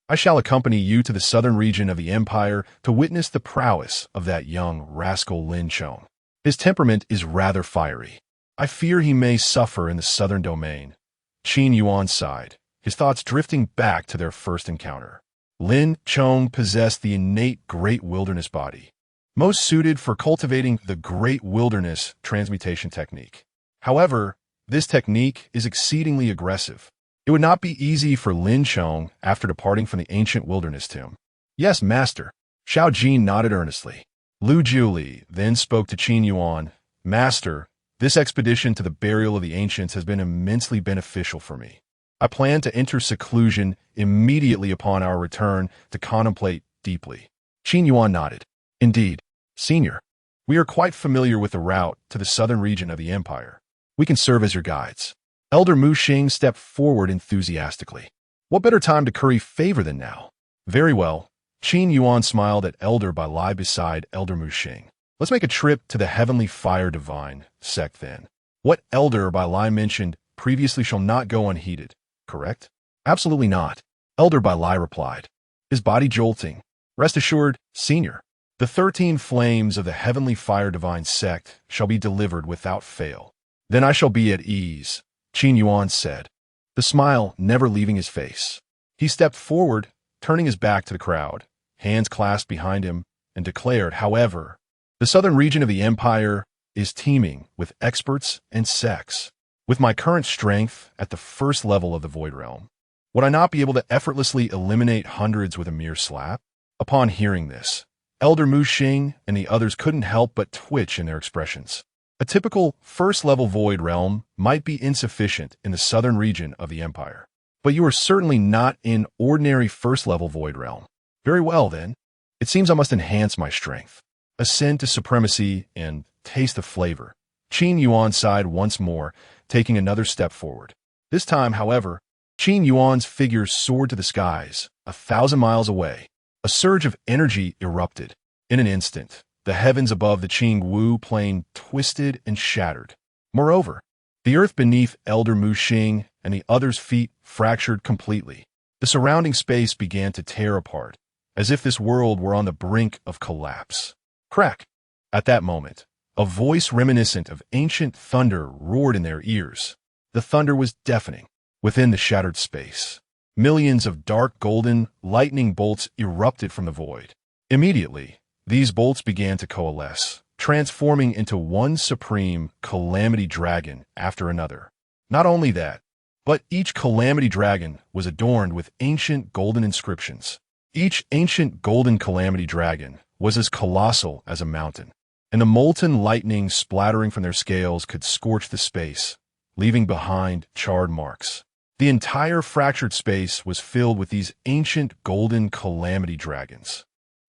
I shall accompany you to the southern region of the empire to witness the prowess of that young rascal Lin Chong. His temperament is rather fiery. I fear he may suffer in the southern domain. Qin Yuan sighed, his thoughts drifting back to their first encounter. Lin Chong possessed the innate great wilderness body, most suited for cultivating the great wilderness transmutation technique. However, this technique is exceedingly aggressive. It would not be easy for Lin Chong after departing from the ancient wilderness tomb. Yes, master. Xiao Jin nodded earnestly. Lu Jiuli then spoke to Qin Yuan. Master, this expedition to the burial of the ancients has been immensely beneficial for me. I plan to enter seclusion immediately upon our return to contemplate deeply. Qin Yuan nodded. Indeed, senior, we are quite familiar with the route to the southern region of the empire. We can serve as your guides. Elder Mu Xing stepped forward enthusiastically. What better time to curry favor than now? Very well. Qin Yuan smiled at Elder Bai Lai beside Elder Mu Xing. Let's make a trip to the Heavenly Fire Divine sect then. What Elder Bai Lai mentioned previously shall not go unheeded, correct? Absolutely not. Elder Bai Lai replied, his body jolting. Rest assured, senior, the 13 flames of the Heavenly Fire Divine sect shall be delivered without fail. Then I shall be at ease, Qin Yuan said, the smile never leaving his face. He stepped forward, turning his back to the crowd, hands clasped behind him, and declared, however, the southern region of the empire is teeming with experts and sects. With my current strength at the first level of the Void Realm, would I not be able to effortlessly eliminate hundreds with a mere slap? Upon hearing this, Elder Mu Xing and the others couldn't help but twitch in their expressions. A typical first-level Void Realm might be insufficient in the southern region of the empire, but you are certainly not in ordinary first-level Void Realm. Very well, then. It seems I must enhance my strength, ascend to supremacy, and taste the flavor. Qin Yuan sighed once more, taking another step forward. This time, however, Qin Yuan's figure soared to the skies, 1,000 miles away. A surge of energy erupted. In an instant, the heavens above the Qing Wu plain twisted and shattered. Moreover, the earth beneath Elder Mu Xing and the others' feet fractured completely. The surrounding space began to tear apart, as if this world were on the brink of collapse. Crack! At that moment, a voice reminiscent of ancient thunder roared in their ears. The thunder was deafening. Within the shattered space, millions of dark golden lightning bolts erupted from the void. Immediately, these bolts began to coalesce, transforming into one supreme calamity dragon after another. Not only that, but each calamity dragon was adorned with ancient golden inscriptions. Each ancient golden calamity dragon was as colossal as a mountain, and the molten lightning splattering from their scales could scorch the space, leaving behind charred marks. The entire fractured space was filled with these ancient golden calamity dragons.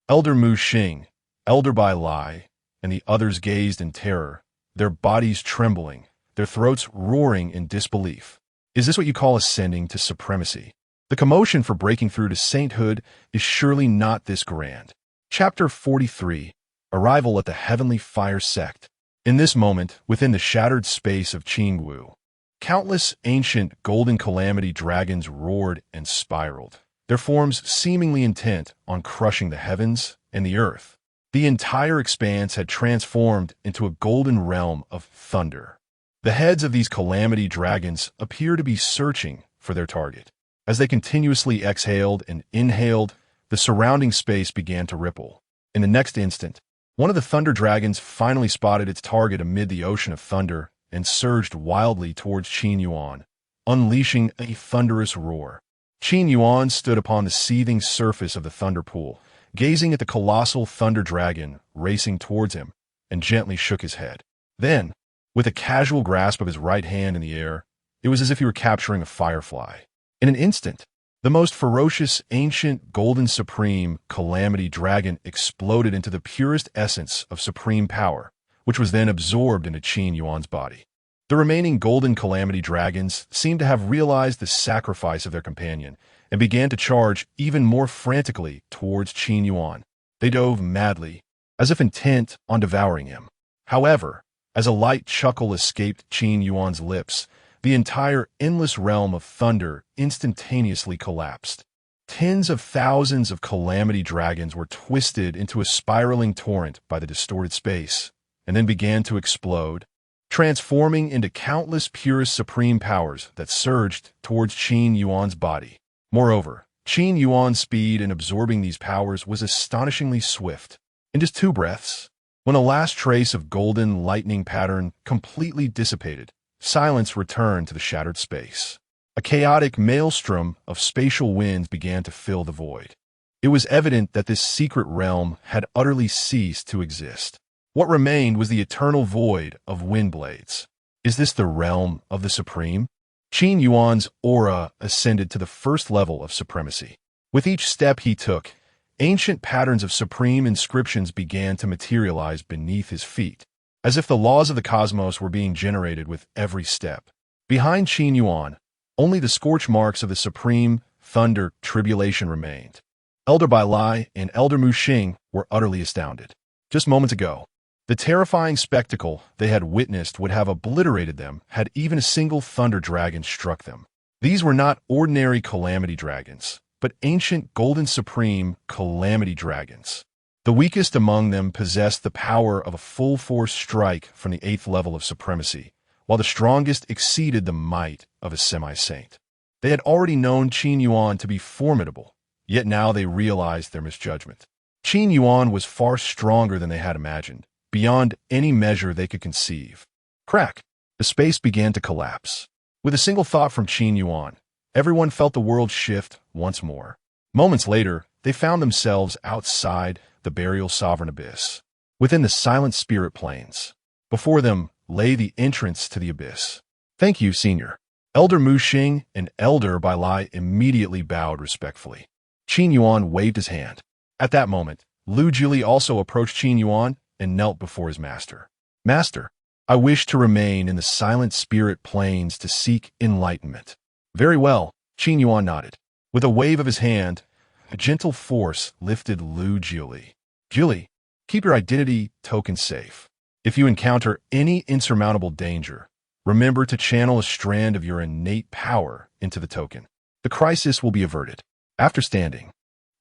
Elder Mu Xing, Elder Bai Lai, and the others gazed in terror, their bodies trembling, their throats roaring in disbelief. Is this what you call ascending to supremacy? The commotion for breaking through to sainthood is surely not this grand. Chapter 43, Arrival at the Heavenly Fire Sect. In this moment, within the shattered space of Qing Wu, countless ancient golden calamity dragons roared and spiraled, their forms seemingly intent on crushing the heavens and the earth. The entire expanse had transformed into a golden realm of thunder. The heads of these calamity dragons appear to be searching for their target. As they continuously exhaled and inhaled, the surrounding space began to ripple. In the next instant, one of the thunder dragons finally spotted its target amid the ocean of thunder and surged wildly towards Qin Yuan, unleashing a thunderous roar. Qin Yuan stood upon the seething surface of the thunder pool, gazing at the colossal thunder dragon racing towards him, and gently shook his head. Then, with a casual grasp of his right hand in the air, it was as if he were capturing a firefly. In an instant, the most ferocious, ancient, golden supreme calamity dragon exploded into the purest essence of supreme power, which was then absorbed into Qin Yuan's body. The remaining golden calamity dragons seemed to have realized the sacrifice of their companion and began to charge even more frantically towards Qin Yuan. They dove madly, as if intent on devouring him. However, as a light chuckle escaped Qin Yuan's lips, the entire endless realm of thunder instantaneously collapsed. Tens of thousands of calamity dragons were twisted into a spiraling torrent by the distorted space, and then began to explode, transforming into countless purest supreme powers that surged towards Qin Yuan's body. Moreover, Qin Yuan's speed in absorbing these powers was astonishingly swift. In just 2 breaths, when a last trace of golden lightning pattern completely dissipated, silence returned to the shattered space. A chaotic maelstrom of spatial winds began to fill the void. It was evident that this secret realm had utterly ceased to exist. What remained was the eternal void of wind blades. Is this the realm of the supreme? Qin Yuan's aura ascended to the first level of supremacy. With each step he took, ancient patterns of supreme inscriptions began to materialize beneath his feet, as if the laws of the cosmos were being generated with every step. Behind Qin Yuan, only the scorch marks of the supreme thunder tribulation remained. Elder Bai Lai and Elder Mu Xing were utterly astounded. Just moments ago, the terrifying spectacle they had witnessed would have obliterated them had even a single thunder dragon struck them. These were not ordinary calamity dragons, but ancient golden supreme calamity dragons. The weakest among them possessed the power of a full-force strike from the 8th level of supremacy, while the strongest exceeded the might of a semi-saint. They had already known Qin Yuan to be formidable, yet now they realized their misjudgment. Qin Yuan was far stronger than they had imagined, beyond any measure they could conceive. Crack! The space began to collapse. With a single thought from Qin Yuan, everyone felt the world shift once more. Moments later, they found themselves outside the burial sovereign abyss, within the silent spirit planes. Before them lay the entrance to the abyss. Thank you, Senior. Elder Mu Xing and Elder Bai Lai immediately bowed respectfully. Qin Yuan waved his hand. At that moment, Lu Jili also approached Qin Yuan and knelt before his master. Master, I wish to remain in the silent spirit planes to seek enlightenment. Very well, Qin Yuan nodded. With a wave of his hand, a gentle force lifted Lu Jili. Jili, keep your identity token safe. If you encounter any insurmountable danger, remember to channel a strand of your innate power into the token. The crisis will be averted. After standing,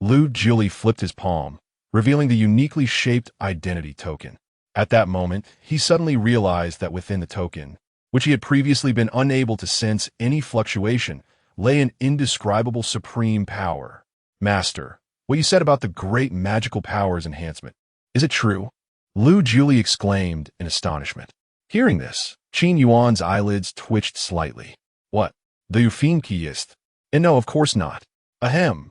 Lu Jili flipped his palm, revealing the uniquely shaped identity token. At that moment, he suddenly realized that within the token, which he had previously been unable to sense any fluctuation, lay an indescribable supreme power. Master, what you said about the great magical powers enhancement, is it true? Lu Jili exclaimed in astonishment. Hearing this, Qin Yuan's eyelids twitched slightly. What? The Yufin Kiyist? And no, of course not. Ahem.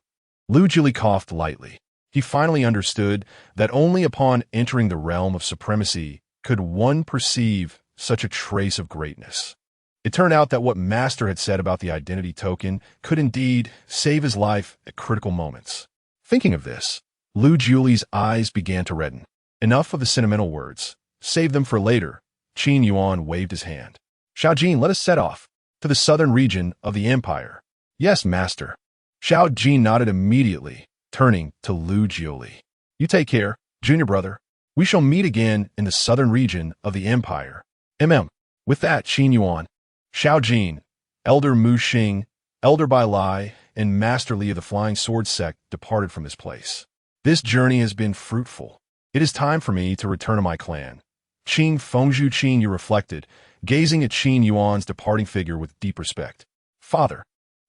Lu Jili coughed lightly. He finally understood that only upon entering the realm of supremacy could one perceive such a trace of greatness. It turned out that what Master had said about the identity token could indeed save his life at critical moments. Thinking of this, Lu Jili's eyes began to redden. Enough of the sentimental words. Save them for later. Qin Yuan waved his hand. Xiao Jin, let us set off to the southern region of the empire. Yes, Master. Xiao Jin nodded immediately, turning to Lu Jili. You take care, junior brother. We shall meet again in the southern region of the empire. With that, Qin Yuan, Xiao Jin, Elder Mu Xing, Elder Bai Lai and Master Li of the Flying Sword sect departed from this place. This journey has been fruitful. It is time for me to return to my clan. Qin Fengzhu Qin Yu reflected, gazing at Qin Yuan's departing figure with deep respect. Father,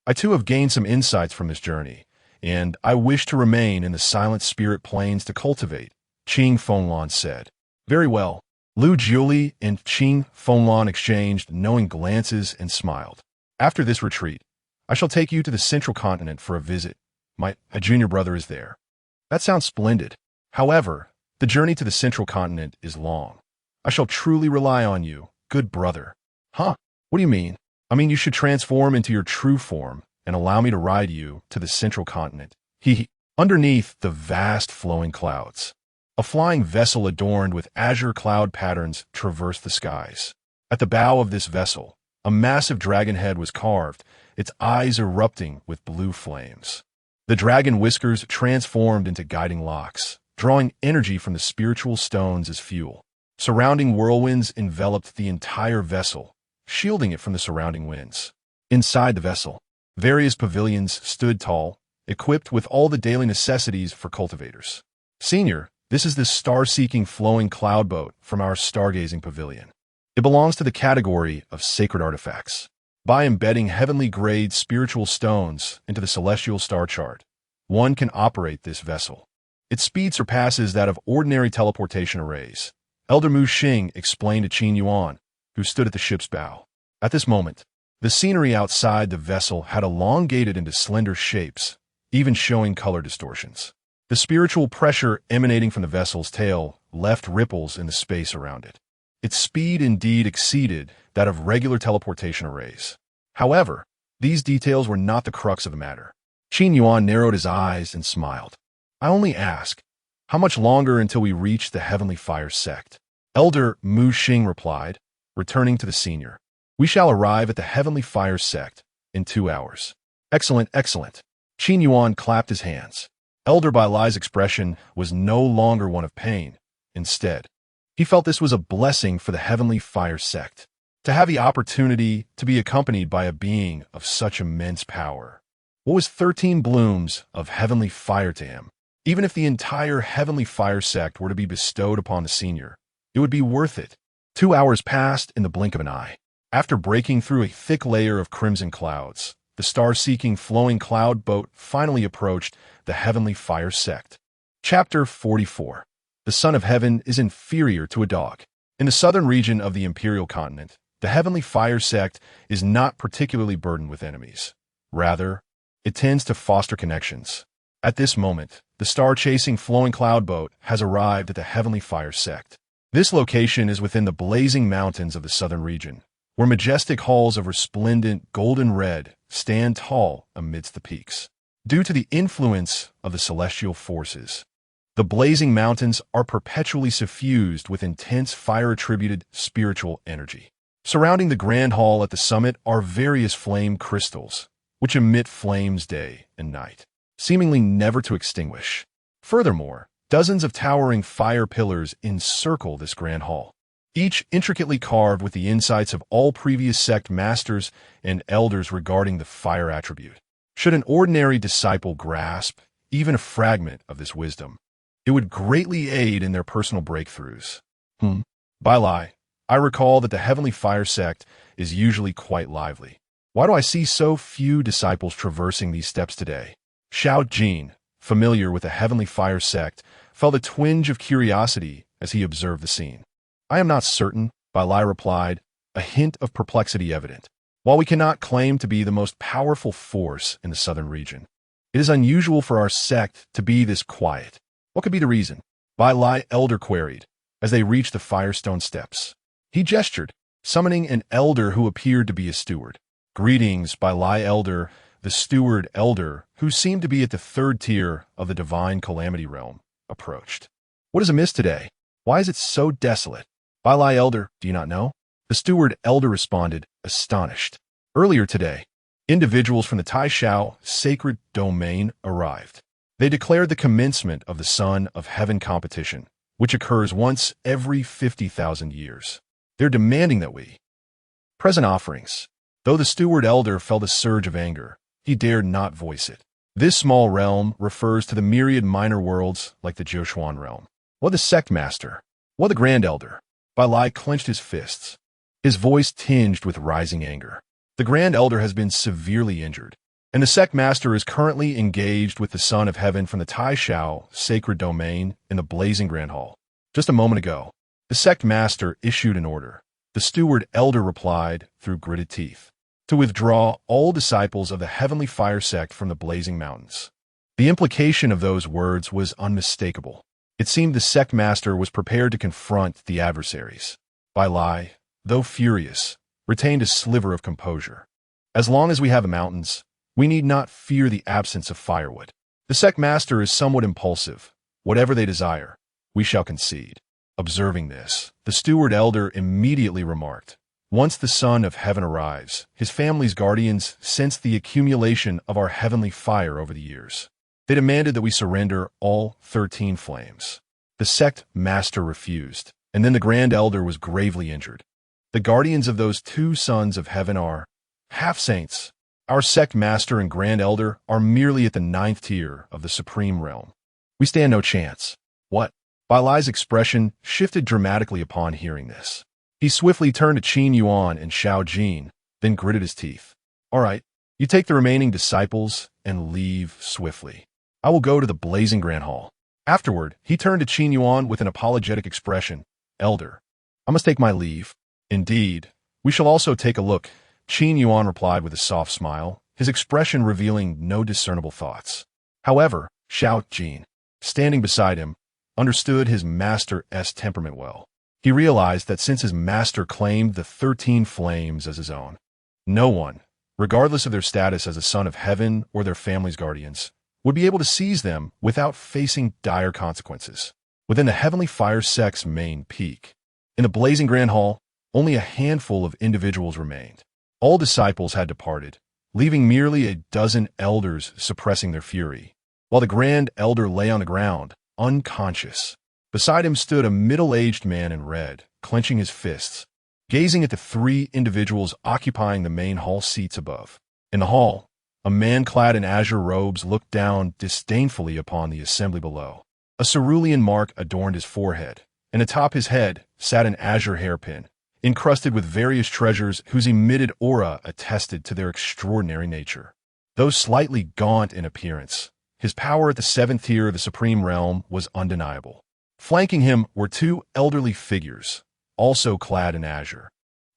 I too have gained some insights from this journey, and I wish to remain in the silent spirit planes to cultivate, Qin Fenglan said. Very well. Lu Jiuli and Qin Fenglan exchanged knowing glances and smiled. After this retreat, I shall take you to the central continent for a visit. My junior brother is there. That sounds splendid. However, the journey to the central continent is long. I shall truly rely on you, good brother. Huh? What do you mean? I mean you should transform into your true form and allow me to ride you to the central continent. Underneath the vast flowing clouds, a flying vessel adorned with azure cloud patterns traversed the skies. At the bow of this vessel, a massive dragon head was carved, its eyes erupting with blue flames. The dragon whiskers transformed into guiding locks, drawing energy from the spiritual stones as fuel. Surrounding whirlwinds enveloped the entire vessel, shielding it from the surrounding winds. Inside the vessel, various pavilions stood tall, equipped with all the daily necessities for cultivators. Senior, this is the star-seeking flowing cloud boat from our stargazing pavilion. It belongs to the category of sacred artifacts. By embedding heavenly-grade spiritual stones into the celestial star chart, one can operate this vessel. Its speed surpasses that of ordinary teleportation arrays. Elder Mu Xing explained to Qin Yuan, who stood at the ship's bow. At this moment, the scenery outside the vessel had elongated into slender shapes, even showing color distortions. The spiritual pressure emanating from the vessel's tail left ripples in the space around it. Its speed indeed exceeded that of regular teleportation arrays. However, these details were not the crux of the matter. Qin Yuan narrowed his eyes and smiled. I only ask, how much longer until we reach the Heavenly Fire sect? Elder Mu Xing replied, returning to the senior. We shall arrive at the Heavenly Fire sect in 2 hours. Excellent, excellent. Qin Yuan clapped his hands. Elder Bai Lai's expression was no longer one of pain. Instead, he felt this was a blessing for the Heavenly Fire sect, to have the opportunity to be accompanied by a being of such immense power. What was 13 blooms of heavenly fire to him? Even if the entire Heavenly Fire sect were to be bestowed upon the senior, it would be worth it. 2 hours passed in the blink of an eye. After breaking through a thick layer of crimson clouds, the star-seeking flowing cloud boat finally approached the Heavenly Fire sect. Chapter 44. The Son of Heaven is inferior to a dog. In the southern region of the Imperial Continent, the Heavenly Fire sect is not particularly burdened with enemies. Rather, it tends to foster connections. At this moment, the star-chasing flowing cloud boat has arrived at the Heavenly Fire sect. This location is within the blazing mountains of the southern region, where majestic halls of resplendent golden red stand tall amidst the peaks. Due to the influence of the celestial forces, the blazing mountains are perpetually suffused with intense fire-attributed spiritual energy. Surrounding the grand hall at the summit are various flame crystals, which emit flames day and night, seemingly never to extinguish. Furthermore, dozens of towering fire pillars encircle this grand hall, each intricately carved with the insights of all previous sect masters and elders regarding the fire attribute. Should an ordinary disciple grasp even a fragment of this wisdom, it would greatly aid in their personal breakthroughs. Bai Lai, I recall that the Heavenly Fire sect is usually quite lively. Why do I see so few disciples traversing these steps today? Xiao Jin, familiar with the Heavenly Fire sect, felt a twinge of curiosity as he observed the scene. I am not certain, Bai Lai replied, a hint of perplexity evident. While we cannot claim to be the most powerful force in the southern region, it is unusual for our sect to be this quiet. What could be the reason? Bai Lai elder queried, as they reached the Firestone steps. He gestured, summoning an elder who appeared to be a steward. Greetings, Bai Lai elder. The steward elder, who seemed to be at the third tier of the divine calamity realm, approached. What is amiss today? Why is it so desolate? Bai Lai elder, do you not know? The steward elder responded, astonished. Earlier today, individuals from the Taishao sacred domain arrived. They declared the commencement of the Son of Heaven competition, which occurs once every 50,000 years. They're demanding that we present offerings. Though the steward elder felt a surge of anger, he dared not voice it. This small realm refers to the myriad minor worlds like the Joshuan realm. What the sect master, what the Grand Elder, Bai Lai clenched his fists, his voice tinged with rising anger. The Grand Elder has been severely injured, and the sect master is currently engaged with the Son of Heaven from the Tai Shao sacred domain in the Blazing Grand Hall. Just a moment ago, the sect master issued an order. The steward elder replied through gritted teeth, to withdraw all disciples of the Heavenly Fire sect from the Blazing Mountains. The implication of those words was unmistakable. It seemed the sect master was prepared to confront the adversaries. Bai Lai, though furious, retained a sliver of composure. As long as we have the mountains, we need not fear the absence of firewood. The sect master is somewhat impulsive. Whatever they desire, we shall concede. Observing this, the steward elder immediately remarked, once the Son of Heaven arrives, his family's guardians sense the accumulation of our heavenly fire over the years. They demanded that we surrender all 13 flames. The sect master refused, and then the Grand Elder was gravely injured. The guardians of those two sons of heaven are half-saints. Our sect master and Grand Elder are merely at the 9th tier of the supreme realm. We stand no chance. What? Bai Lai's expression shifted dramatically upon hearing this. He swiftly turned to Qin Yuan and Shao Jin, then gritted his teeth. All right, you take the remaining disciples and leave swiftly. I will go to the Blazing Grand Hall. Afterward, he turned to Qin Yuan with an apologetic expression. Elder, I must take my leave. Indeed, we shall also take a look, Qin Yuan replied with a soft smile, his expression revealing no discernible thoughts. However, Shao Jin, standing beside him, understood his master's temperament well. He realized that since his master claimed the 13 flames as his own, no one, regardless of their status as a son of heaven or their family's guardians, would be able to seize them without facing dire consequences. Within the Heavenly Fire sect's main peak, in the Blazing Grand Hall, only a handful of individuals remained. All disciples had departed, leaving merely a dozen elders suppressing their fury, while the Grand Elder lay on the ground, unconscious. Beside him stood a middle-aged man in red, clenching his fists, gazing at the 3 individuals occupying the main hall seats above. In the hall, a man clad in azure robes looked down disdainfully upon the assembly below. A cerulean mark adorned his forehead, and atop his head sat an azure hairpin, encrusted with various treasures whose emitted aura attested to their extraordinary nature. Though slightly gaunt in appearance, his power at the 7th tier of the Supreme Realm was undeniable. Flanking him were 2 elderly figures, also clad in azure,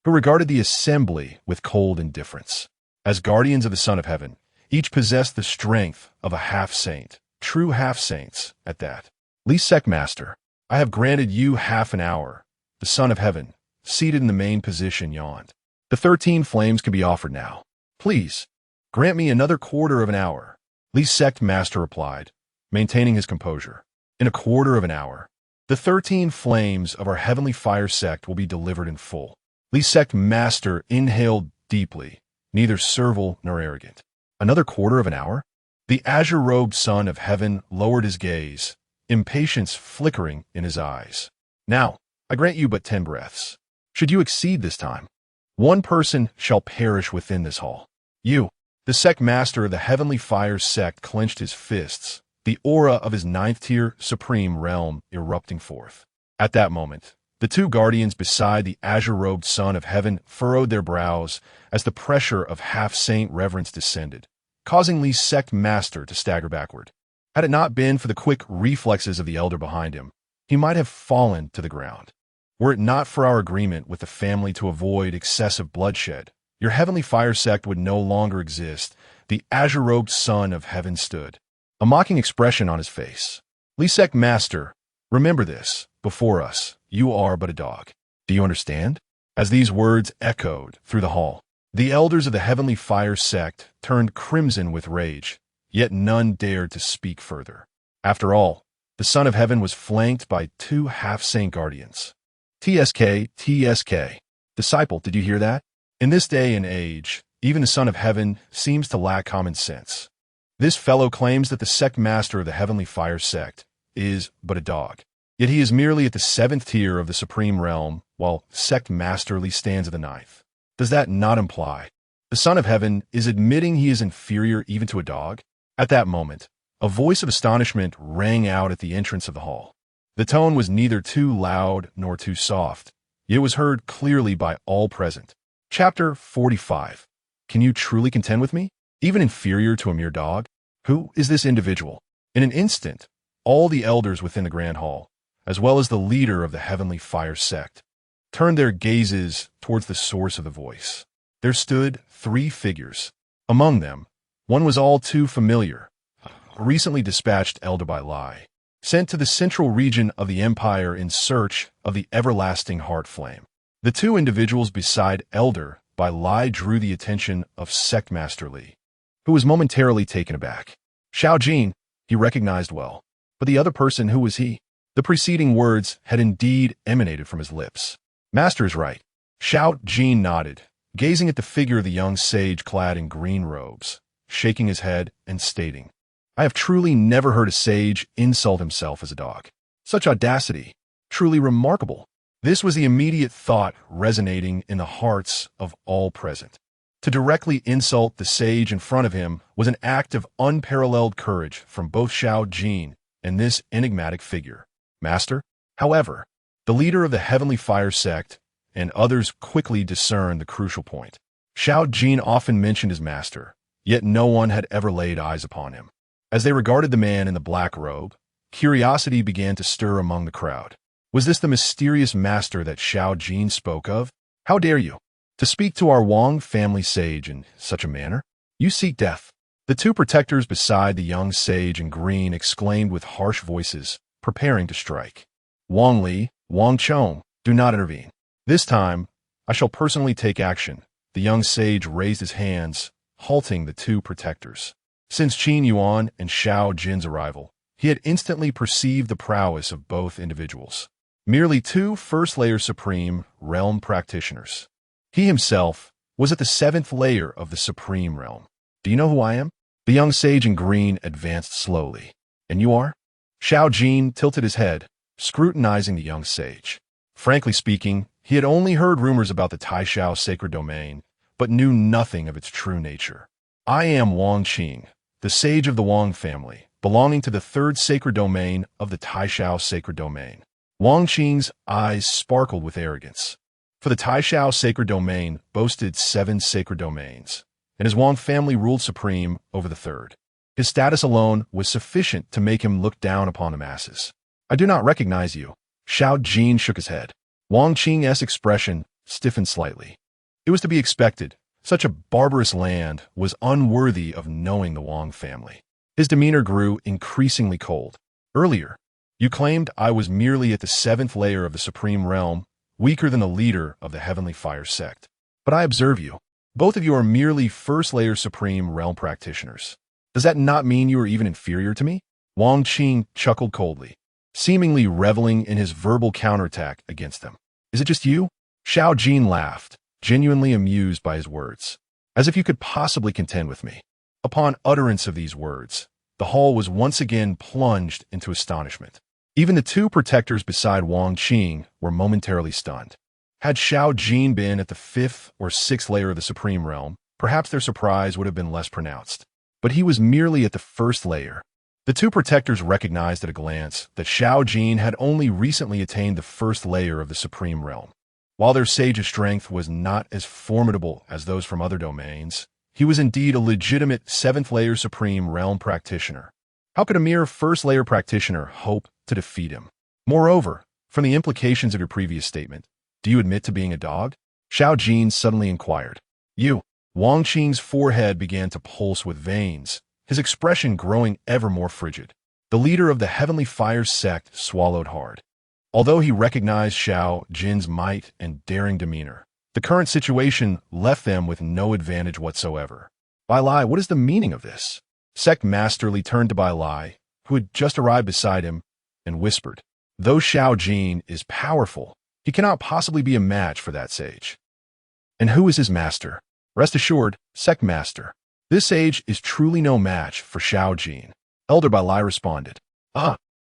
who regarded the assembly with cold indifference. As guardians of the Son of Heaven, each possessed the strength of a half-saint, true half-saints at that. Lee Sect Master, I have granted you half an hour. The Son of Heaven, seated in the main position, yawned. The 13 flames can be offered now. Please, grant me another quarter of an hour. Lee Sect Master replied, maintaining his composure. In a quarter of an hour, the 13 flames of our Heavenly Fire sect will be delivered in full. Lee Sect Master inhaled deeply, neither servile nor arrogant. Another quarter of an hour? The azure-robed Son of Heaven lowered his gaze, impatience flickering in his eyes. Now, I grant you but 10 breaths. Should you exceed this time, 1 person shall perish within this hall. You, the sect master of the Heavenly Fire sect, clenched his fists, the aura of his 9th tier supreme realm erupting forth. At that moment, the 2 guardians beside the azure-robed Son of Heaven furrowed their brows as the pressure of half-saint reverence descended, causing Lee's sect master to stagger backward. Had it not been for the quick reflexes of the elder behind him, he might have fallen to the ground. Were it not for our agreement with the family to avoid excessive bloodshed, your Heavenly Fire sect would no longer exist. The azure-robed Son of Heaven stood, a mocking expression on his face. Lee Sect Master, remember this, before us, you are but a dog. Do you understand? As these words echoed through the hall, the elders of the Heavenly Fire sect turned crimson with rage, yet none dared to speak further. After all, the Son of Heaven was flanked by 2 half-saint guardians. TSK. Disciple, did you hear that? In this day and age, even the Son of Heaven seems to lack common sense. This fellow claims that the sect master of the Heavenly Fire sect is but a dog. Yet he is merely at the 7th tier of the Supreme Realm, while sect masterly stands at the 9th. Does that not imply The Son of Heaven is admitting he is inferior even to a dog? At that moment, a voice of astonishment rang out at the entrance of the hall. The tone was neither too loud nor too soft. It was heard clearly by all present. Chapter 45. Can you truly contend with me, even inferior to a mere dog? Who is this individual? In an instant, all the elders within the grand hall, as well as the leader of the heavenly fire sect, turned their gazes towards the source of the voice. There stood 3 figures. Among them, one was all too familiar, a recently dispatched elder by Lai, sent to the central region of the empire in search of the everlasting heart flame. The 2 individuals beside Elder by Lai drew the attention of Sect Master Li, who was momentarily taken aback. Xiao Jin, he recognized well, but the other person, who was he? The preceding words had indeed emanated from his lips. Master is right. Xiao Jin nodded, gazing at the figure of the young sage clad in green robes, shaking his head and stating, I have truly never heard a sage insult himself as a dog. Such audacity, truly remarkable. This was the immediate thought resonating in the hearts of all present. To directly insult the sage in front of him was an act of unparalleled courage from both Xiao Jin and this enigmatic figure. Master, however, the leader of the Heavenly Fire sect and others quickly discerned the crucial point. Xiao Jin often mentioned his master, yet no one had ever laid eyes upon him. As they regarded the man in the black robe, curiosity began to stir among the crowd. Was this the mysterious master that Xiao Jin spoke of? How dare you to speak to our Wang family sage in such a manner? You seek death. The 2 protectors beside the young sage in green exclaimed with harsh voices, preparing to strike. Wang Li, Wang Chong, do not intervene. This time, I shall personally take action. The young sage raised his hands, halting the 2 protectors. Since Qin Yuan and Xiao Jin's arrival, he had instantly perceived the prowess of both individuals. Merely 2 first-layer Supreme Realm practitioners. He himself was at the 7th layer of the Supreme Realm. Do you know who I am? The young sage in green advanced slowly. And you are? Xiao Jin tilted his head, scrutinizing the young sage. Frankly speaking, he had only heard rumors about the Taishao sacred domain, but knew nothing of its true nature. I am Wang Qing, the sage of the Wang family, belonging to the 3rd sacred domain of the Taishao sacred domain. Wang Qing's eyes sparkled with arrogance. For the Taishao sacred domain boasted 7 sacred domains, and his Wang family ruled supreme over the 3rd. His status alone was sufficient to make him look down upon the masses. I do not recognize you. Xiao Jin shook his head. Wang Qing's expression stiffened slightly. It was to be expected. Such a barbarous land was unworthy of knowing the Wang family. His demeanor grew increasingly cold. Earlier, you claimed I was merely at the 7th layer of the Supreme Realm, weaker than the leader of the Heavenly Fire sect. But I observe you. Both of you are merely first-layer Supreme Realm practitioners. Does that not mean you are even inferior to me? Wang Qing chuckled coldly, seemingly reveling in his verbal counterattack against them. Is it just you? Xiao Jin laughed, genuinely amused by his words. As if you could possibly contend with me. Upon utterance of these words, the hall was once again plunged into astonishment. Even the 2 protectors beside Wang Qing were momentarily stunned. Had Xiao Jin been at the 5th or 6th layer of the Supreme Realm, perhaps their surprise would have been less pronounced. But he was merely at the 1st layer. The 2 protectors recognized at a glance that Xiao Jin had only recently attained the 1st layer of the Supreme Realm. While their sage's strength was not as formidable as those from other domains, he was indeed a legitimate 7th layer Supreme Realm practitioner. How could a mere 1st layer practitioner hope to defeat him? Moreover, from the implications of your previous statement, do you admit to being a dog? Xiao Jin suddenly inquired. You. Wang Qing's forehead began to pulse with veins, his expression growing ever more frigid. The leader of the Heavenly Fire sect swallowed hard. Although he recognized Xiao Jin's might and daring demeanor, the current situation left them with no advantage whatsoever. Bai Lai, what is the meaning of this? Sect Master Li turned to Bai Lai, who had just arrived beside him, and whispered, Though Xiao Jin is powerful, he cannot possibly be a match for that sage. And who is his master? Rest assured, Sect Master, this sage is truly no match for Xiao Jin. Elder Bai Lai responded.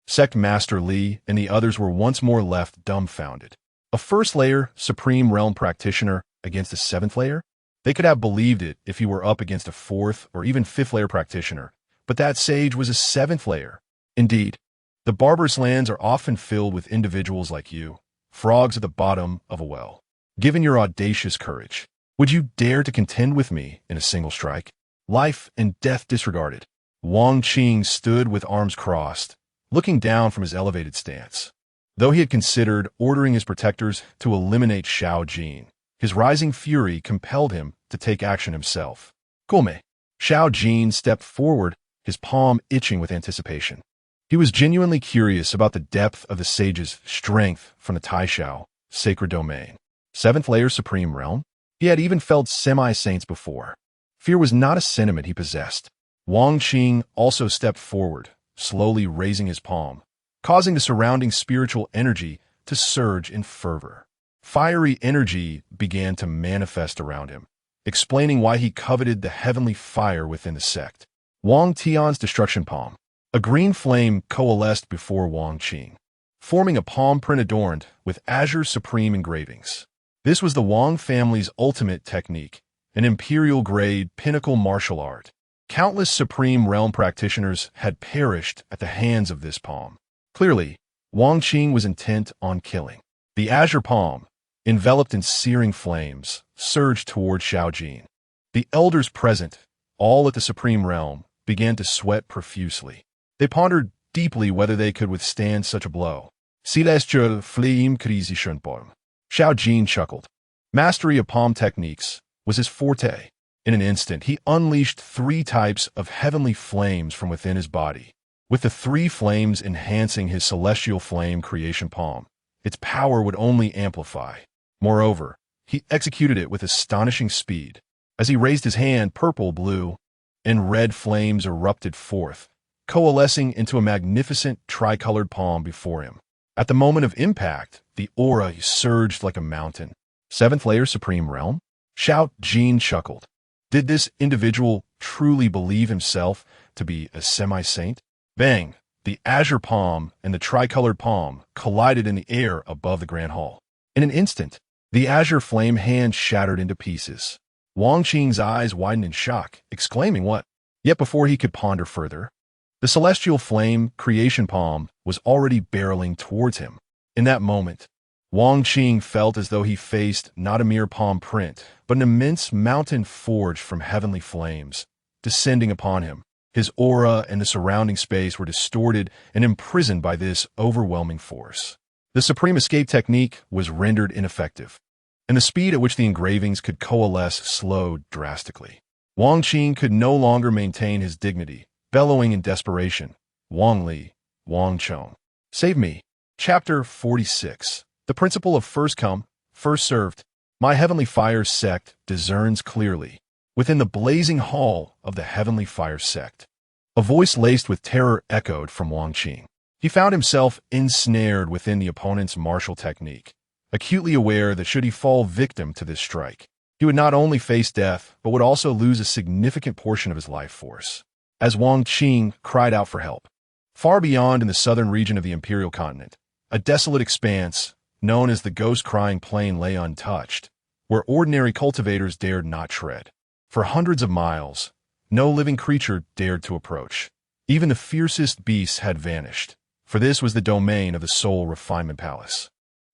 Sect Master Li and the others were once more left dumbfounded. A 1st layer Supreme Realm practitioner against a 7th layer? They could have believed it if he were up against a 4th or even 5th layer practitioner, but that sage was a 7th layer. Indeed, the barbarous lands are often filled with individuals like you, frogs at the bottom of a well. Given your audacious courage, would you dare to contend with me in a single strike? Life and death disregarded, Wang Qing stood with arms crossed, looking down from his elevated stance. Though he had considered ordering his protectors to eliminate Xiao Jin, his rising fury compelled him to take action himself. Come. Xiao Jin stepped forward, his palm itching with anticipation. He was genuinely curious about the depth of the sage's strength from the Taishao, sacred domain. 7th layer supreme realm? He had even felt semi-saints before. Fear was not a sentiment he possessed. Wang Qing also stepped forward, slowly raising his palm, causing the surrounding spiritual energy to surge in fervor. Fiery energy began to manifest around him, explaining why he coveted the heavenly fire within the sect. Wang Tian's destruction palm. A green flame coalesced before Wang Qing, forming a palm print adorned with azure supreme engravings. This was the Wang family's ultimate technique, an imperial-grade pinnacle martial art. Countless supreme realm practitioners had perished at the hands of this palm. Clearly, Wang Qing was intent on killing. The azure palm, enveloped in searing flames, surged toward Xiao Jin. The elders present, all at the supreme realm, began to sweat profusely. They pondered deeply whether they could withstand such a blow. Celestial flame creation palm. Xiao Jin chuckled. Mastery of palm techniques was his forte. In an instant, he unleashed 3 types of heavenly flames from within his body, with the 3 flames enhancing his celestial flame creation palm. Its power would only amplify. Moreover, he executed it with astonishing speed. As he raised his hand, purple, blue, and red flames erupted forth, coalescing into a magnificent tricolored palm before him. At the moment of impact, the aura surged like a mountain. 7th layer supreme realm? Xiao Jin chuckled. Did this individual truly believe himself to be a semi-saint? Bang! The azure palm and the tricolored palm collided in the air above the grand hall. In an instant, the azure flame hand shattered into pieces. Wang Qing's eyes widened in shock, exclaiming what? Yet before he could ponder further, the celestial flame creation palm was already barreling towards him. In that moment, Wang Qing felt as though he faced not a mere palm print, but an immense mountain forged from heavenly flames, descending upon him. His aura and the surrounding space were distorted and imprisoned by this overwhelming force. The supreme escape technique was rendered ineffective, and the speed at which the engravings could coalesce slowed drastically. Wang Qing could no longer maintain his dignity, bellowing in desperation, Wang Li, Wang Chong. Save me. Chapter 46. The principle of first come, first served. My heavenly fire sect discerns clearly. Within the blazing hall of the heavenly fire sect, a voice laced with terror echoed from Wang Qing. He found himself ensnared within the opponent's martial technique, acutely aware that should he fall victim to this strike, he would not only face death, but would also lose a significant portion of his life force. As Wang Qing cried out for help, far beyond in the southern region of the imperial continent, a desolate expanse, known as the ghost-crying plain, lay untouched, where ordinary cultivators dared not tread. For hundreds of miles, no living creature dared to approach. Even the fiercest beasts had vanished, for this was the domain of the Soul Refinement Palace.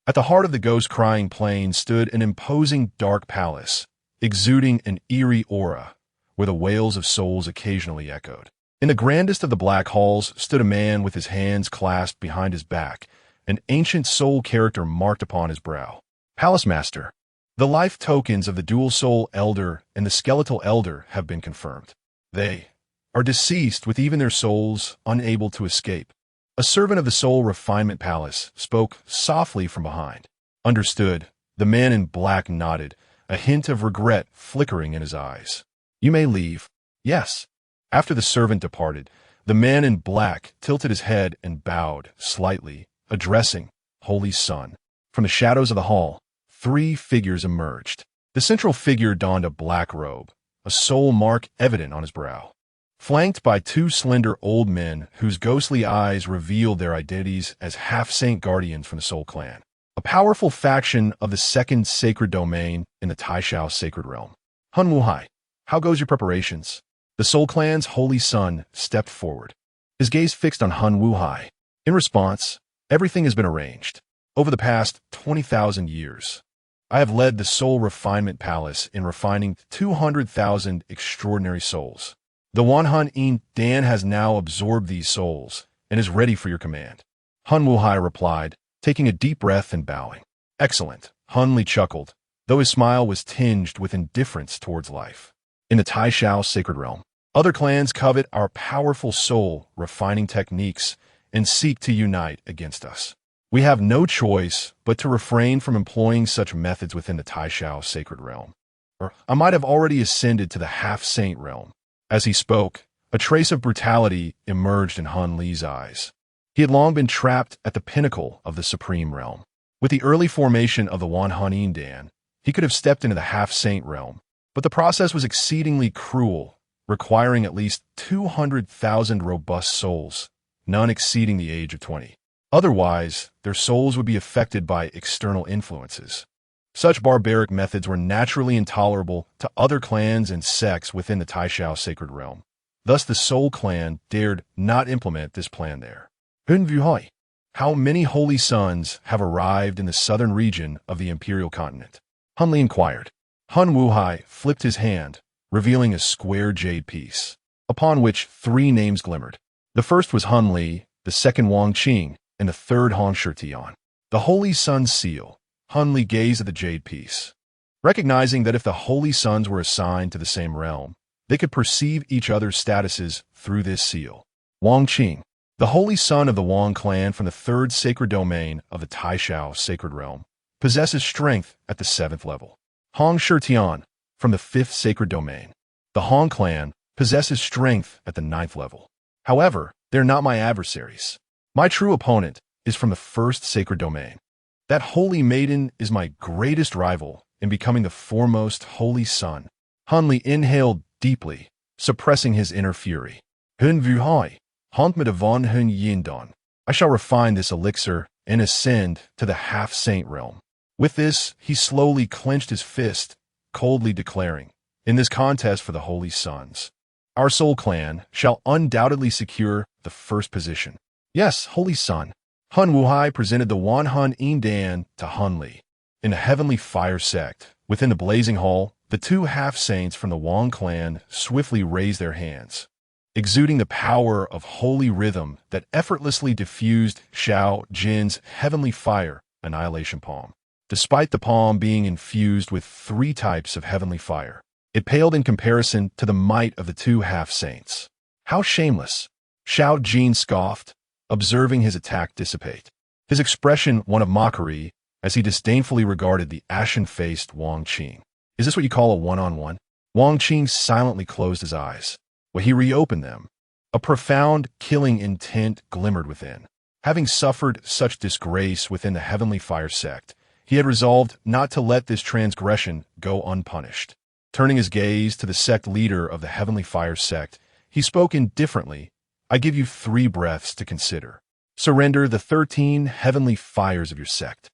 At the heart of the ghost-crying plain stood an imposing dark palace, exuding an eerie aura, where the wails of souls occasionally echoed. In the grandest of the black halls stood a man with his hands clasped behind his back, an ancient soul character marked upon his brow. Palace Master. The life tokens of the dual soul elder and the skeletal elder have been confirmed. They are deceased with even their souls unable to escape. A servant of the Soul Refinement Palace spoke softly from behind. Understood. The man in black nodded, a hint of regret flickering in his eyes. You may leave. Yes. After the servant departed, the man in black tilted his head and bowed slightly, addressing Holy Son. From the shadows of the hall, 3 figures emerged. The central figure donned a black robe, a soul mark evident on his brow, flanked by 2 slender old men whose ghostly eyes revealed their identities as half-saint guardians from the Soul Clan, a powerful faction of the second sacred domain in the Taishao sacred realm. Hun Wuhai, how goes your preparations? The Soul Clan's holy son stepped forward, his gaze fixed on Hun Wuhai. In response, everything has been arranged. Over the past 20,000 years, I have led the Soul Refinement Palace in refining 200,000 extraordinary souls. The Wanhun In Dan has now absorbed these souls and is ready for your command. Hun Wuhai replied, taking a deep breath and bowing. Excellent, Hun Li chuckled, though his smile was tinged with indifference towards life. In the Tai Shao sacred realm, other clans covet our powerful soul refining techniques and seek to unite against us. We have no choice but to refrain from employing such methods within the Tai Shao sacred realm. Or I might have already ascended to the half-saint realm. As he spoke, a trace of brutality emerged in Hun Li's eyes. He had long been trapped at the pinnacle of the supreme realm. With the early formation of the Wanhun Dan, he could have stepped into the half-saint realm, but the process was exceedingly cruel, requiring at least 200,000 robust souls, none exceeding the age of 20. Otherwise, their souls would be affected by external influences. Such barbaric methods were naturally intolerable to other clans and sects within the Tai Shao sacred realm. Thus, the Soul Clan dared not implement this plan there. Hun Vuhai, how many holy sons have arrived in the southern region of the imperial continent? Hun Li inquired. Hun Wuhai flipped his hand, revealing a square jade piece, upon which 3 names glimmered. The first was Hun Li, the second Wang Qing, and the third Hong Shitian. The Holy Sun's seal. Hun Li gazed at the jade piece, recognizing that if the Holy Sons were assigned to the same realm, they could perceive each other's statuses through this seal. Wang Qing, the Holy Son of the Wang clan from the 3rd sacred domain of the Tai Shao sacred realm, possesses strength at the 7th level. Hong Shitian, from the 5th sacred domain. The Hong clan possesses strength at the 9th level. However, they're not my adversaries. My true opponent is from the 1st sacred domain. That holy maiden is my greatest rival in becoming the foremost holy son. Hun Li inhaled deeply, suppressing his inner fury. Hun Vuhai, Hont mit von Hun Yindon. I shall refine this elixir and ascend to the half-saint realm. With this, he slowly clenched his fist, coldly declaring, in this contest for the holy sons, our Soul Clan shall undoubtedly secure the 1st position. Yes, holy son. Hun Wuhai presented the Wanhun Dan to Hun Li. In the heavenly fire sect, within the blazing hall, the 2 half-saints from the Wang clan swiftly raised their hands, exuding the power of holy rhythm that effortlessly diffused Xiao Jin's heavenly fire annihilation palm. Despite the palm being infused with 3 types of heavenly fire, it paled in comparison to the might of the 2 half-saints. How shameless! Xiao Jin scoffed, observing his attack dissipate. His expression one of mockery as he disdainfully regarded the ashen-faced Wang Qing. Is this what you call a one-on-one? Wang Qing silently closed his eyes. When he reopened them, a profound, killing intent glimmered within. Having suffered such disgrace within the heavenly fire sect, he had resolved not to let this transgression go unpunished. Turning his gaze to the sect leader of the heavenly fire sect, he spoke indifferently. I give you 3 breaths to consider. Surrender the 13 heavenly fires of your sect,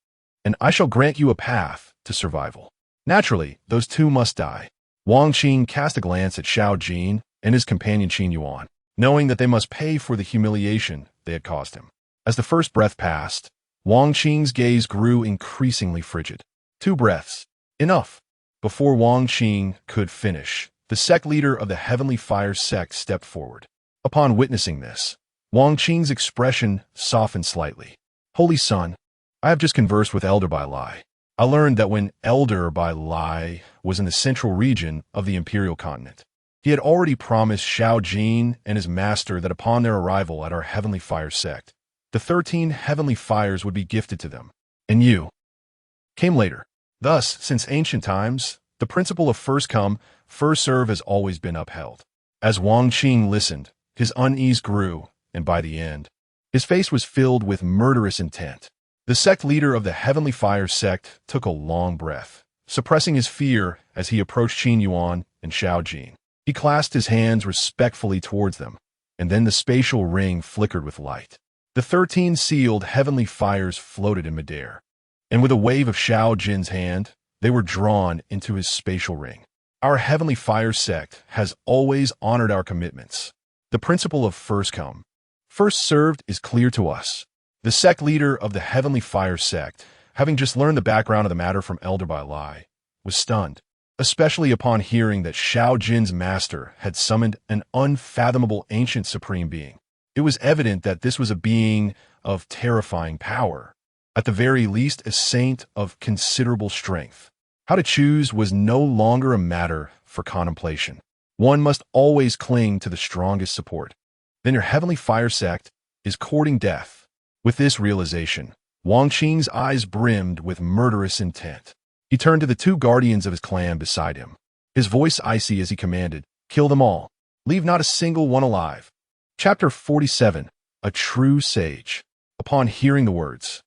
and I shall grant you a path to survival. Naturally, those 2 must die. Wang Qing cast a glance at Xiao Jin and his companion Qin Yuan, knowing that they must pay for the humiliation they had caused him. As the first breath passed, Wang Qing's gaze grew increasingly frigid. 2 breaths. Enough. Before Wang Qing could finish, the sect leader of the heavenly fire sect stepped forward. Upon witnessing this, Wang Qing's expression softened slightly. Holy Son, I have just conversed with Elder Bai Lai. I learned that when Elder Bai Lai was in the central region of the imperial continent, he had already promised Xiao Jin and his master that upon their arrival at our heavenly fire sect, the 13 heavenly fires would be gifted to them. And you came later. Thus, since ancient times, the principle of first come, first serve has always been upheld. As Wang Qing listened, his unease grew, and by the end, his face was filled with murderous intent. The sect leader of the heavenly fire sect took a long breath, suppressing his fear as he approached Qin Yuan and Xiao Jin. He clasped his hands respectfully towards them, and then the spatial ring flickered with light. The 13 sealed heavenly fires floated in midair, and with a wave of Xiao Jin's hand, they were drawn into his spatial ring. Our Heavenly Fire sect has always honored our commitments. The principle of first come, first served is clear to us. The sect leader of the Heavenly Fire sect, having just learned the background of the matter from Elder Bai Lai, was stunned, especially upon hearing that Shao Jin's master had summoned an unfathomable ancient supreme being. It was evident that this was a being of terrifying power, at the very least a saint of considerable strength. How to choose was no longer a matter for contemplation. One must always cling to the strongest support. Then your Heavenly Fire sect is courting death. With this realization, Wang Qing's eyes brimmed with murderous intent. He turned to the two guardians of his clan beside him, his voice icy as he commanded, "Kill them all. Leave not a single one alive." Chapter 47, A True Sage. Upon hearing the words,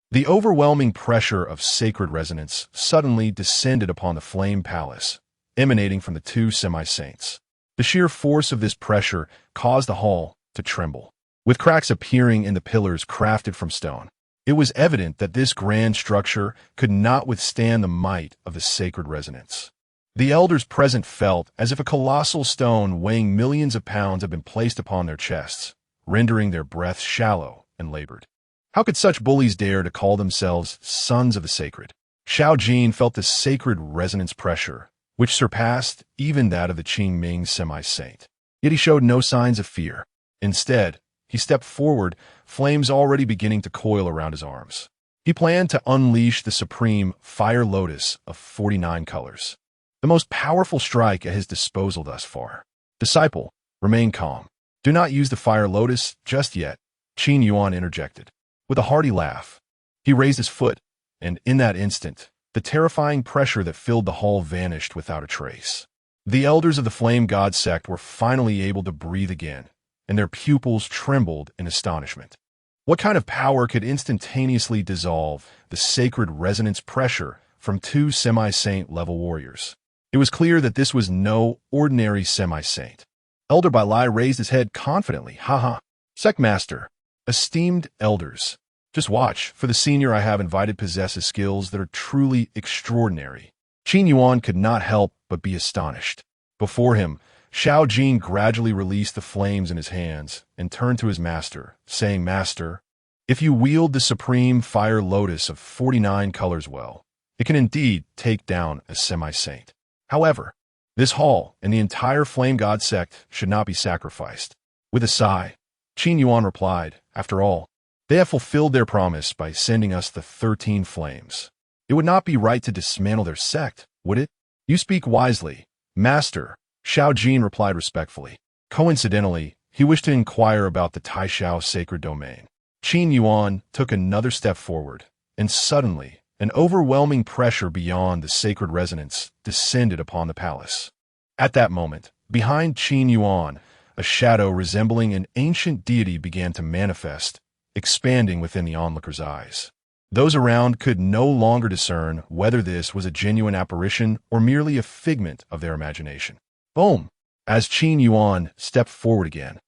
the overwhelming pressure of sacred resonance suddenly descended upon the flame palace, emanating from the two semi-saints. The sheer force of this pressure caused the hall to tremble, with cracks appearing in the pillars crafted from stone. It was evident that this grand structure could not withstand the might of the sacred resonance. The elders present felt as if a colossal stone weighing millions of pounds had been placed upon their chests, rendering their breaths shallow and labored. How could such bullies dare to call themselves sons of the sacred? Shao Jin felt the sacred resonance pressure, which surpassed even that of the Qingming semi-saint. Yet he showed no signs of fear. Instead, he stepped forward, flames already beginning to coil around his arms. He planned to unleash the supreme fire lotus of 49 colors, the most powerful strike at his disposal thus far. Disciple, remain calm. Do not use the fire lotus just yet, Qin Yuan interjected. With a hearty laugh, he raised his foot, and in that instant, the terrifying pressure that filled the hall vanished without a trace. The elders of the Flame God sect were finally able to breathe again, and their pupils trembled in astonishment. What kind of power could instantaneously dissolve the sacred resonance pressure from two semi-saint level warriors? It was clear that this was no ordinary semi-saint. Elder Bai Lai raised his head confidently. Haha. Sect Master, esteemed elders, just watch, for the senior I have invited possesses skills that are truly extraordinary. Qin Yuan could not help but be astonished. Before him, Shao Jin gradually released the flames in his hands and turned to his master, saying, "Master, if you wield the supreme fire lotus of 49 colors well, it can indeed take down a semi-saint. However, this hall and the entire Flame God sect should not be sacrificed." With a sigh, Qin Yuan replied, "After all, they have fulfilled their promise by sending us the 13 flames. It would not be right to dismantle their sect, would it?" "You speak wisely, Master," Shao Jin replied respectfully. Coincidentally, he wished to inquire about the Taishao sacred domain. Qin Yuan took another step forward, and suddenly, an overwhelming pressure beyond the sacred resonance descended upon the palace. At that moment, behind Qin Yuan, a shadow resembling an ancient deity began to manifest, expanding within the onlookers' eyes. Those around could no longer discern whether this was a genuine apparition or merely a figment of their imagination. Boom! As Qin Yuan stepped forward again,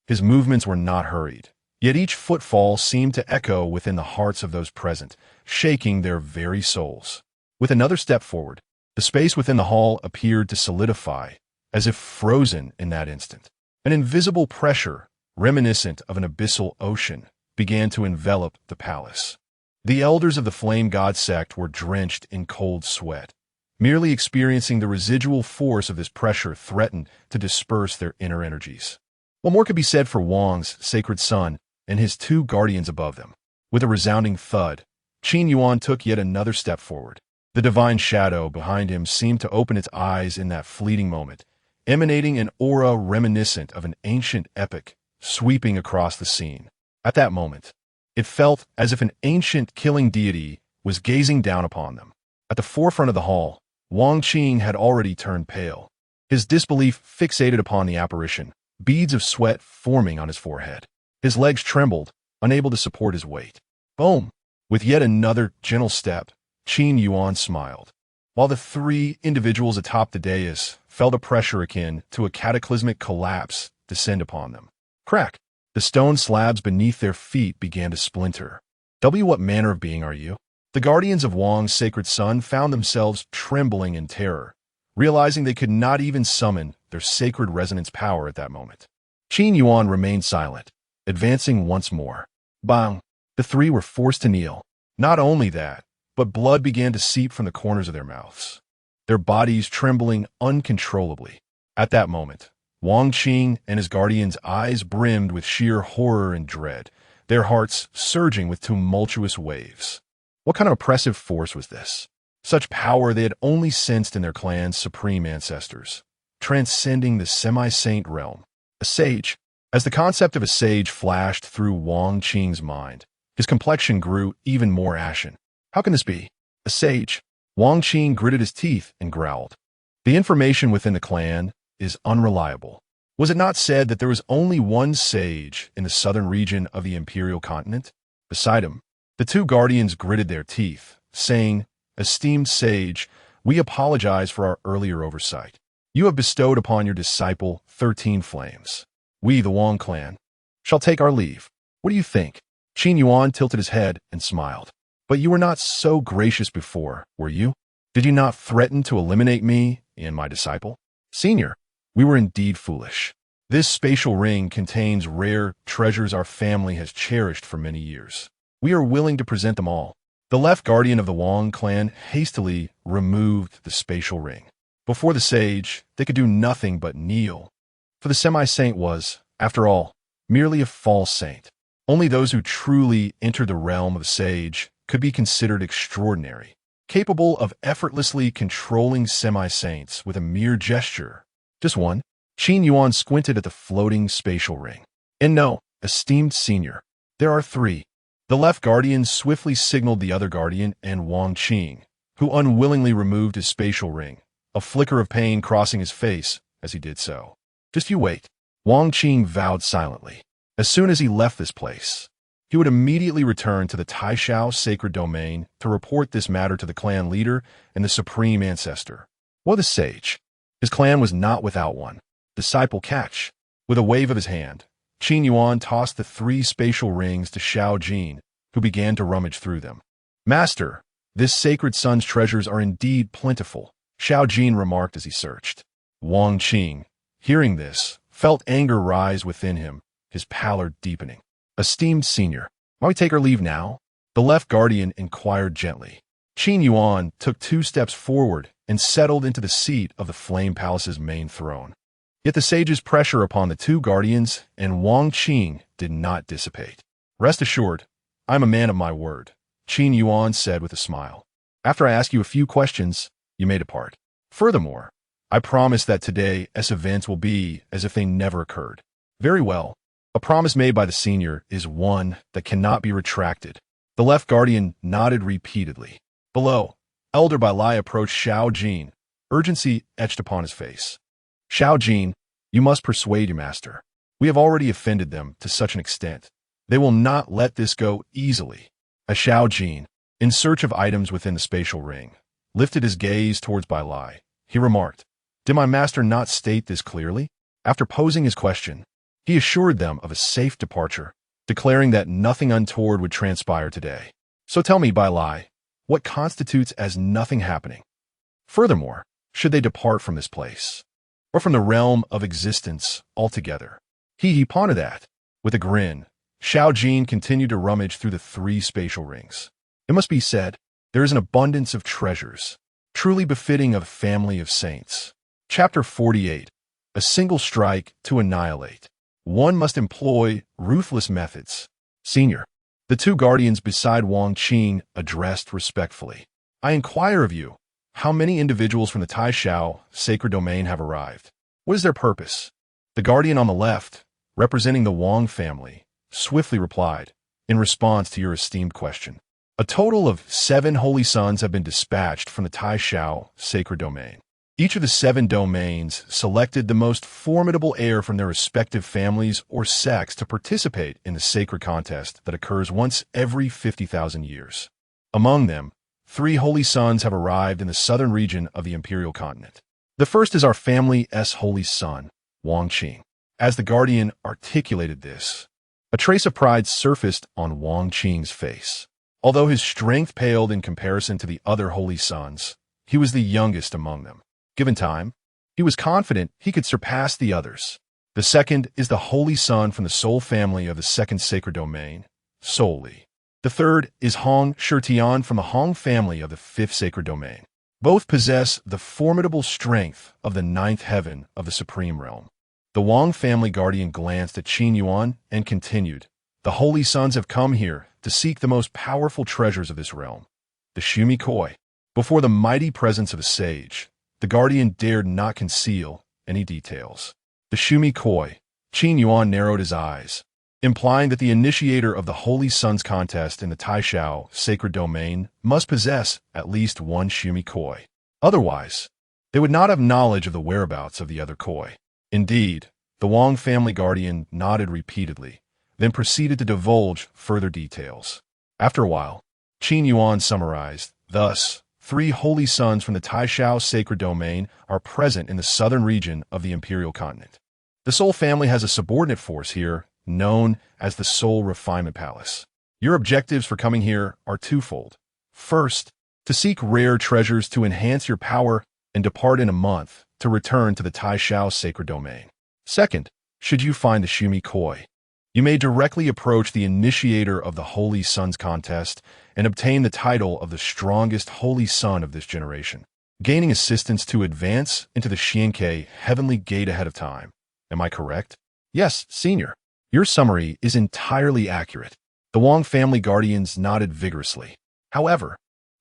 his movements were not hurried, yet each footfall seemed to echo within the hearts of those present, shaking their very souls. With another step forward, the space within the hall appeared to solidify, as if frozen in that instant. An invisible pressure, reminiscent of an abyssal ocean, began to envelop the palace. The elders of the Flame God sect were drenched in cold sweat. Merely experiencing the residual force of this pressure threatened to disperse their inner energies. What more could be said for Wang's sacred son and his two guardians above them? With a resounding thud, Qin Yuan took yet another step forward. The divine shadow behind him seemed to open its eyes in that fleeting moment, emanating an aura reminiscent of an ancient epic sweeping across the scene. At that moment, it felt as if an ancient killing deity was gazing down upon them. At the forefront of the hall, Wang Qing had already turned pale, his disbelief fixated upon the apparition, beads of sweat forming on his forehead. His legs trembled, unable to support his weight. Boom! With yet another gentle step, Qin Yuan smiled. While the three individuals atop the dais felt a pressure akin to a cataclysmic collapse descend upon them. Crack! The stone slabs beneath their feet began to splinter. What manner of being are you? The guardians of Wang's sacred son found themselves trembling in terror, realizing they could not even summon their sacred resonance power at that moment. Qin Yuan remained silent, advancing once more. Bang! The three were forced to kneel. Not only that, but blood began to seep from the corners of their mouths, their bodies trembling uncontrollably. At that moment, Wang Qing and his guardian's eyes brimmed with sheer horror and dread, their hearts surging with tumultuous waves. What kind of oppressive force was this? Such power they had only sensed in their clan's supreme ancestors, transcending the semi-saint realm. A sage. As the concept of a sage flashed through Wang Qing's mind, his complexion grew even more ashen. How can this be? A sage? Wang Qing gritted his teeth and growled. The information within the clan is unreliable. Was it not said that there was only one sage in the southern region of the imperial continent? Beside him, the two guardians gritted their teeth, saying, "Esteemed sage, we apologize for our earlier oversight. You have bestowed upon your disciple 13 flames. We, the Wang clan, shall take our leave. What do you think?" Qin Yuan tilted his head and smiled. "But you were not so gracious before, were you? Did you not threaten to eliminate me and my disciple?" "Senior, we were indeed foolish. This spatial ring contains rare treasures our family has cherished for many years. We are willing to present them all." The left guardian of the Wang clan hastily removed the spatial ring. Before the sage, they could do nothing but kneel. For the semi-saint was, after all, merely a false saint. Only those who truly entered the realm of the sage could be considered extraordinary, capable of effortlessly controlling semi-saints with a mere gesture. Just one. Qin Yuan squinted at the floating spatial ring. "And no, esteemed senior, there are 3. The left guardian swiftly signaled the other guardian and Wang Qing, who unwillingly removed his spatial ring, a flicker of pain crossing his face as he did so. "Just you wait." Wang Qing vowed silently. As soon as he left this place, he would immediately return to the Taishao sacred domain to report this matter to the clan leader and the supreme ancestor. What a sage! His clan was not without one. Disciple catch. With a wave of his hand, Qin Yuan tossed the 3 spatial rings to Xiao Jin, who began to rummage through them. "Master, this sacred son's treasures are indeed plentiful," Xiao Jin remarked as he searched. Wang Qing, hearing this, felt anger rise within him, his pallor deepening. "Esteemed senior, might we take our leave now?" The left guardian inquired gently. Qin Yuan took 2 steps forward and settled into the seat of the Flame Palace's main throne. Yet the sage's pressure upon the 2 guardians and Wang Qing did not dissipate. "Rest assured, I'm a man of my word," Qin Yuan said with a smile. "After I ask you a few questions, you may depart. Furthermore, I promise that today's events will be as if they never occurred." "Very well. A promise made by the senior is one that cannot be retracted." The left guardian nodded repeatedly. Below, Elder Bailai approached Xiao Jin, urgency etched upon his face. "Xiao Jin, you must persuade your master. We have already offended them to such an extent. They will not let this go easily." As Xiao Jin, in search of items within the spatial ring, lifted his gaze towards Bailai, he remarked, "Did my master not state this clearly?" After posing his question, he assured them of a safe departure, declaring that nothing untoward would transpire today. "So tell me, Bailai, what constitutes as nothing happening? Furthermore, should they depart from this place, or from the realm of existence altogether?" He pondered that. With a grin, Xiao Jin continued to rummage through the 3 spatial rings. It must be said, there is an abundance of treasures, truly befitting of a family of saints. Chapter 48. A single strike to annihilate. One must employ ruthless methods. "Senior," the 2 guardians beside Wang Qing addressed respectfully, "I inquire of you, how many individuals from the Taishao sacred domain have arrived? What is their purpose?" The guardian on the left, representing the Wang family, swiftly replied, in response to your esteemed question. "A total of 7 holy sons have been dispatched from the Taishao sacred domain. Each of the 7 domains selected the most formidable heir from their respective families or sects to participate in the sacred contest that occurs once every 50,000 years. Among them, 3 holy sons have arrived in the southern region of the imperial continent. The first is our family's holy son, Wang Qing." As the guardian articulated this, a trace of pride surfaced on Wang Qing's face. Although his strength paled in comparison to the other holy sons, he was the youngest among them. Given time, he was confident he could surpass the others. The second is the Holy Son from the Soul family of the second sacred domain, Souli. The third is Hong Shirtian from the Hong family of the fifth sacred domain. Both possess the formidable strength of the ninth heaven of the supreme realm. The Wang family guardian glanced at Qin Yuan and continued, "The Holy Sons have come here to seek the most powerful treasures of this realm, the Shumi Koi." Before the mighty presence of a sage, the guardian dared not conceal any details. The Shumi Koi. Qin Yuan narrowed his eyes, implying that the initiator of the Holy Sons contest in the Taishao sacred domain must possess at least one Shumi Koi. Otherwise, they would not have knowledge of the whereabouts of the other Koi. Indeed, the Wang family guardian nodded repeatedly, then proceeded to divulge further details. After a while, Qin Yuan summarized, "Thus, 3 holy sons from the Taishao sacred domain are present in the southern region of the imperial continent. The Soul family has a subordinate force here, known as the Soul Refinement Palace. Your objectives for coming here are twofold. First, to seek rare treasures to enhance your power and depart in a month to return to the Taishao sacred domain. Second, should you find the Shumi Koi, you may directly approach the initiator of the Holy Sons contest and obtain the title of the strongest Holy Son of this generation, gaining assistance to advance into the Xiankei heavenly gate ahead of time. Am I correct?" "Yes, Senior. Your summary is entirely accurate." The Wang family guardians nodded vigorously. "However,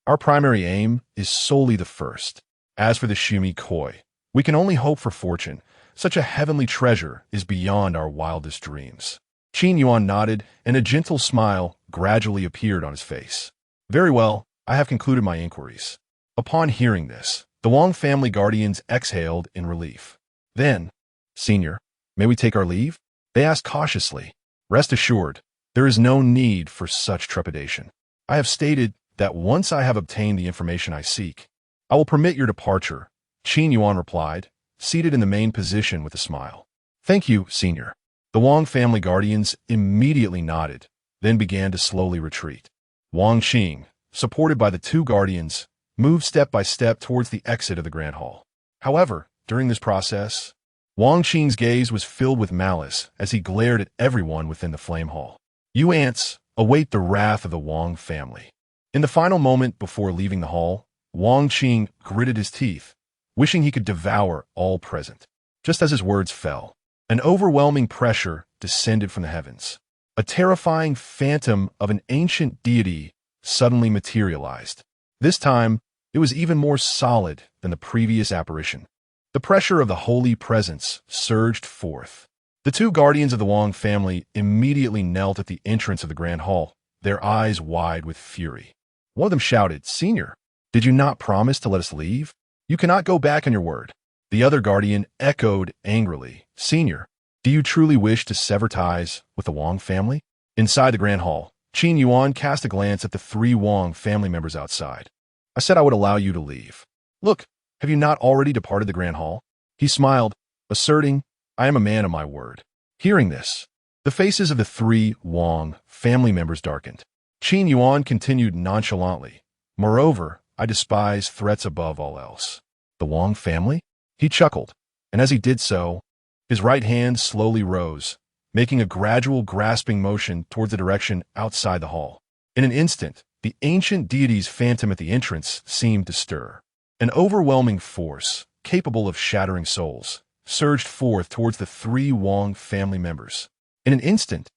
our primary aim is solely the first. As for the Shumi Koi, we can only hope for fortune. Such a heavenly treasure is beyond our wildest dreams." Qin Yuan nodded, and a gentle smile gradually appeared on his face. "Very well, I have concluded my inquiries." Upon hearing this, the Wang family guardians exhaled in relief. Then, "Senior, may we take our leave?" they asked cautiously. "Rest assured, there is no need for such trepidation. I have stated that once I have obtained the information I seek, I will permit your departure," Qin Yuan replied, seated in the main position with a smile. "Thank you, Senior." The Wang family guardians immediately nodded, then began to slowly retreat. Wang Qing, supported by the 2 guardians, moved step by step towards the exit of the Grand Hall. However, during this process, Wang Qing's gaze was filled with malice as he glared at everyone within the Flame Hall. "You ants await the wrath of the Wang family." In the final moment before leaving the hall, Wang Qing gritted his teeth, wishing he could devour all present. Just as his words fell, an overwhelming pressure descended from the heavens. A terrifying phantom of an ancient deity suddenly materialized. This time, it was even more solid than the previous apparition. The pressure of the holy presence surged forth. The 2 guardians of the Wang family immediately knelt at the entrance of the Grand Hall, their eyes wide with fury. One of them shouted, "Senior, did you not promise to let us leave? You cannot go back on your word." The other guardian echoed angrily, "Senior, do you truly wish to sever ties with the Wang family?" Inside the Grand Hall, Qin Yuan cast a glance at the 3 Wang family members outside. "I said I would allow you to leave. Look, have you not already departed the Grand Hall?" He smiled, asserting, "I am a man of my word." Hearing this, the faces of the 3 Wang family members darkened. Qin Yuan continued nonchalantly, "Moreover, I despise threats above all else." "The Wang family?" He chuckled, and as he did so, his right hand slowly rose, making a gradual grasping motion towards the direction outside the hall. In an instant, the ancient deity's phantom at the entrance seemed to stir. An overwhelming force, capable of shattering souls, surged forth towards the 3 Wang family members. In an instant,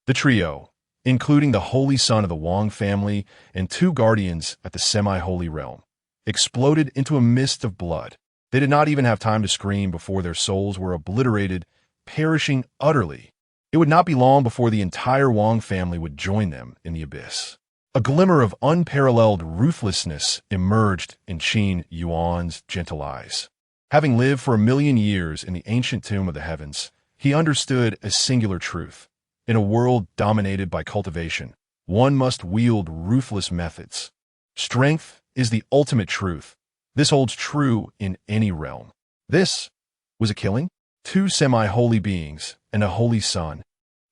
the trio, including the Holy Son of the Wang family and 2 guardians at the semi-holy realm, exploded into a mist of blood. They did not even have time to scream before their souls were obliterated, perishing utterly. It would not be long before the entire Wang family would join them in the abyss. A glimmer of unparalleled ruthlessness emerged in Qin Yuan's gentle eyes. Having lived for 1,000,000 years in the ancient tomb of the heavens, he understood a singular truth. In a world dominated by cultivation, one must wield ruthless methods. Strength is the ultimate truth. This holds true in any realm. This was a killing? 2 semi-holy beings and a holy son.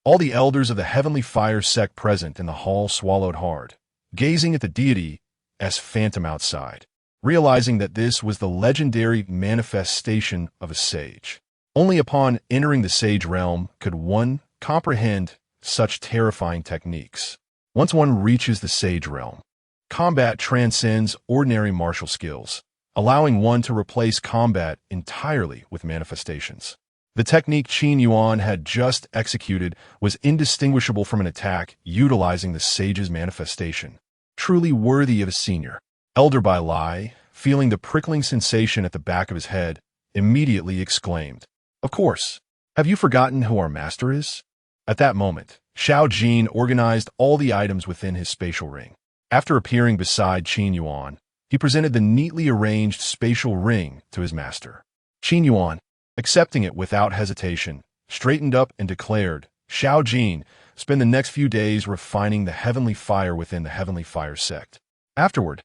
All the elders of the heavenly fire sect present in the hall swallowed hard, gazing at the deity as phantom outside. realizing that this was the legendary manifestation of a sage. Only upon entering the sage realm could one comprehend such terrifying techniques. Once one reaches the sage realm, combat transcends ordinary martial skills, allowing one to replace combat entirely with manifestations. The technique Qin Yuan had just executed was indistinguishable from an attack utilizing the sage's manifestation, truly worthy of a senior. Elder Bai Lai, feeling the prickling sensation at the back of his head, immediately exclaimed, "Of course, have you forgotten who our master is?" At that moment, Xiao Jin organized all the items within his spatial ring. After appearing beside Qin Yuan, he presented the neatly arranged spatial ring to his master. Qin Yuan, accepting it without hesitation, straightened up and declared, "Xiao Jin, spend the next few days refining the heavenly fire within the heavenly fire sect. Afterward,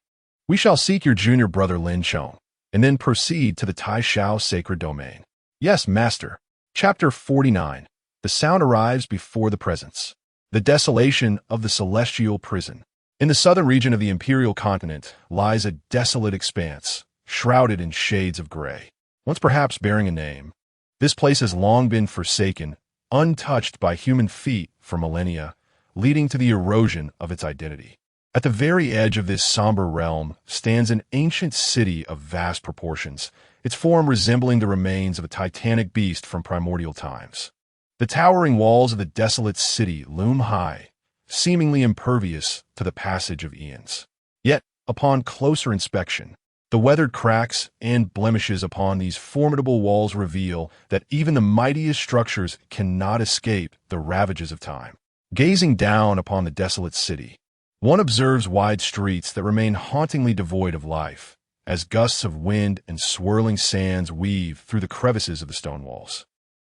we shall seek your junior brother Lin Chong, and then proceed to the Tai Shao sacred domain." Yes, master. Chapter 49. The sound arrives before the presence. The desolation of the celestial prison. In the southern region of the imperial continent lies a desolate expanse, shrouded in shades of gray. Once perhaps bearing a name, this place has long been forsaken, untouched by human feet for millennia, leading to the erosion of its identity. At the very edge of this somber realm stands an ancient city of vast proportions, its form resembling the remains of a titanic beast from primordial times. The towering walls of the desolate city loom high, seemingly impervious to the passage of eons. Yet, upon closer inspection, the weathered cracks and blemishes upon these formidable walls reveal that even the mightiest structures cannot escape the ravages of time. Gazing down upon the desolate city, one observes wide streets that remain hauntingly devoid of life, as gusts of wind and swirling sands weave through the crevices of the stone walls.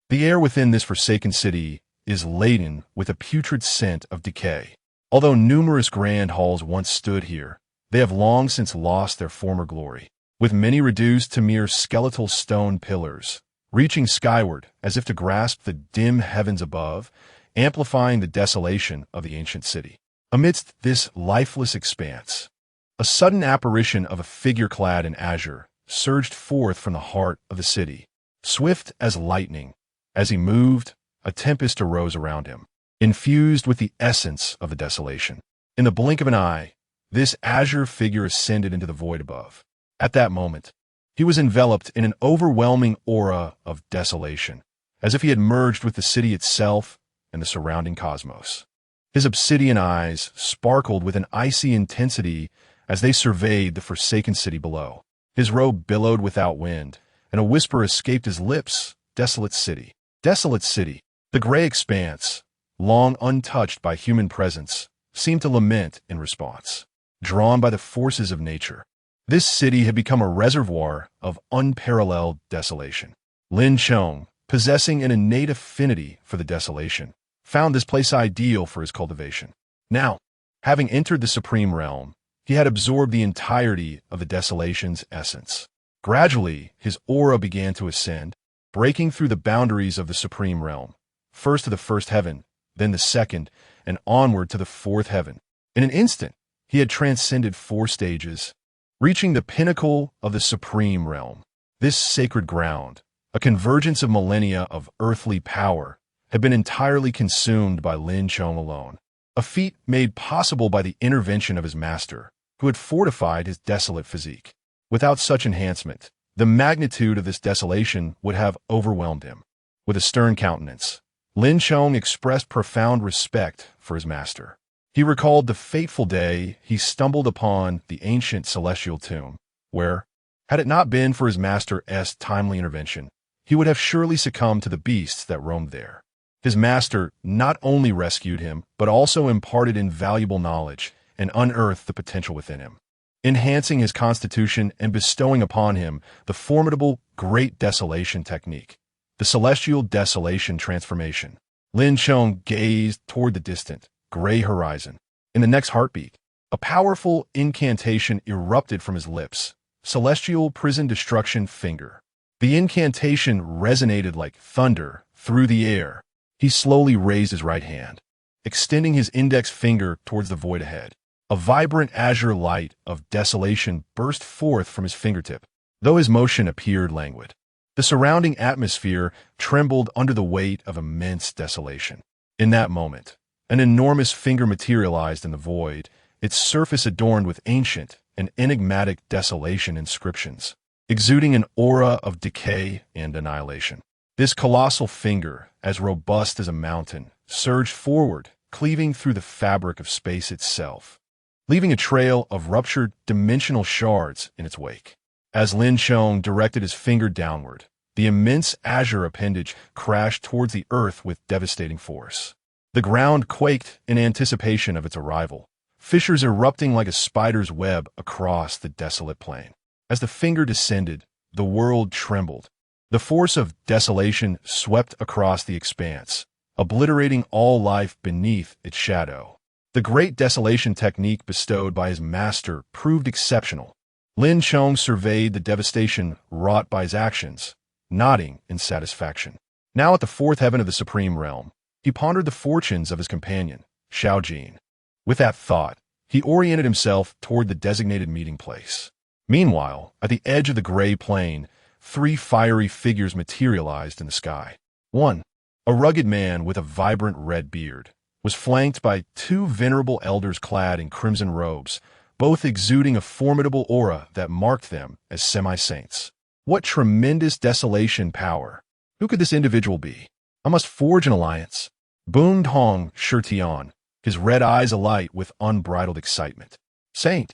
The air within this forsaken city is laden with a putrid scent of decay. Although numerous grand halls once stood here, they have long since lost their former glory, with many reduced to mere skeletal stone pillars, reaching skyward as if to grasp the dim heavens above, amplifying the desolation of the ancient city. Amidst this lifeless expanse, a sudden apparition of a figure clad in azure surged forth from the heart of the city. Swift as lightning, as he moved, a tempest arose around him, infused with the essence of the desolation. In the blink of an eye, this azure figure ascended into the void above. At that moment, he was enveloped in an overwhelming aura of desolation, as if he had merged with the city itself and the surrounding cosmos. His obsidian eyes sparkled with an icy intensity as they surveyed the forsaken city below. His robe billowed without wind, and a whisper escaped his lips, "Desolate city. Desolate city." The gray expanse, long untouched by human presence, seemed to lament in response. Drawn by the forces of nature, this city had become a reservoir of unparalleled desolation. Lin Chong, possessing an innate affinity for the desolation, found this place ideal for his cultivation. Now, having entered the supreme realm, he had absorbed the entirety of the desolation's essence. Gradually, his aura began to ascend, breaking through the boundaries of the supreme realm, first to the first heaven, then the second, and onward to the fourth heaven. In an instant, he had transcended 4 stages, reaching the pinnacle of the supreme realm. This sacred ground, a convergence of millennia of earthly power, had been entirely consumed by Lin Chong alone, a feat made possible by the intervention of his master, who had fortified his desolate physique. Without such enhancement, the magnitude of this desolation would have overwhelmed him. With a stern countenance, Lin Chong expressed profound respect for his master. He recalled the fateful day he stumbled upon the ancient celestial tomb, where, had it not been for his master's timely intervention, he would have surely succumbed to the beasts that roamed there. His master not only rescued him, but also imparted invaluable knowledge and unearthed the potential within him, enhancing his constitution and bestowing upon him the formidable Great Desolation technique, the Celestial Desolation Transformation. Lin Chong gazed toward the distant, gray horizon. In the next heartbeat, a powerful incantation erupted from his lips, Celestial Prison Destruction Finger. The incantation resonated like thunder through the air. He slowly raised his right hand, extending his index finger towards the void ahead. A vibrant azure light of desolation burst forth from his fingertip, though his motion appeared languid. The surrounding atmosphere trembled under the weight of immense desolation. In that moment, an enormous finger materialized in the void, its surface adorned with ancient and enigmatic desolation inscriptions, exuding an aura of decay and annihilation. This colossal finger, as robust as a mountain, surged forward, cleaving through the fabric of space itself, leaving a trail of ruptured dimensional shards in its wake. As Lin Chong directed his finger downward, the immense azure appendage crashed towards the earth with devastating force. The ground quaked in anticipation of its arrival, fissures erupting like a spider's web across the desolate plain. As the finger descended, the world trembled. The force of desolation swept across the expanse, obliterating all life beneath its shadow. The great desolation technique bestowed by his master proved exceptional. Lin Chong surveyed the devastation wrought by his actions, nodding in satisfaction. Now at the fourth heaven of the Supreme Realm, he pondered the fortunes of his companion, Xiao Jin. With that thought, he oriented himself toward the designated meeting place. Meanwhile, at the edge of the gray plain, 3 fiery figures materialized in the sky. One, a rugged man with a vibrant red beard, was flanked by 2 venerable elders clad in crimson robes, both exuding a formidable aura that marked them as semi-saints. What tremendous desolation power! Who could this individual be? I must forge an alliance, boomed Hong Shirtian, his red eyes alight with unbridled excitement. Saint,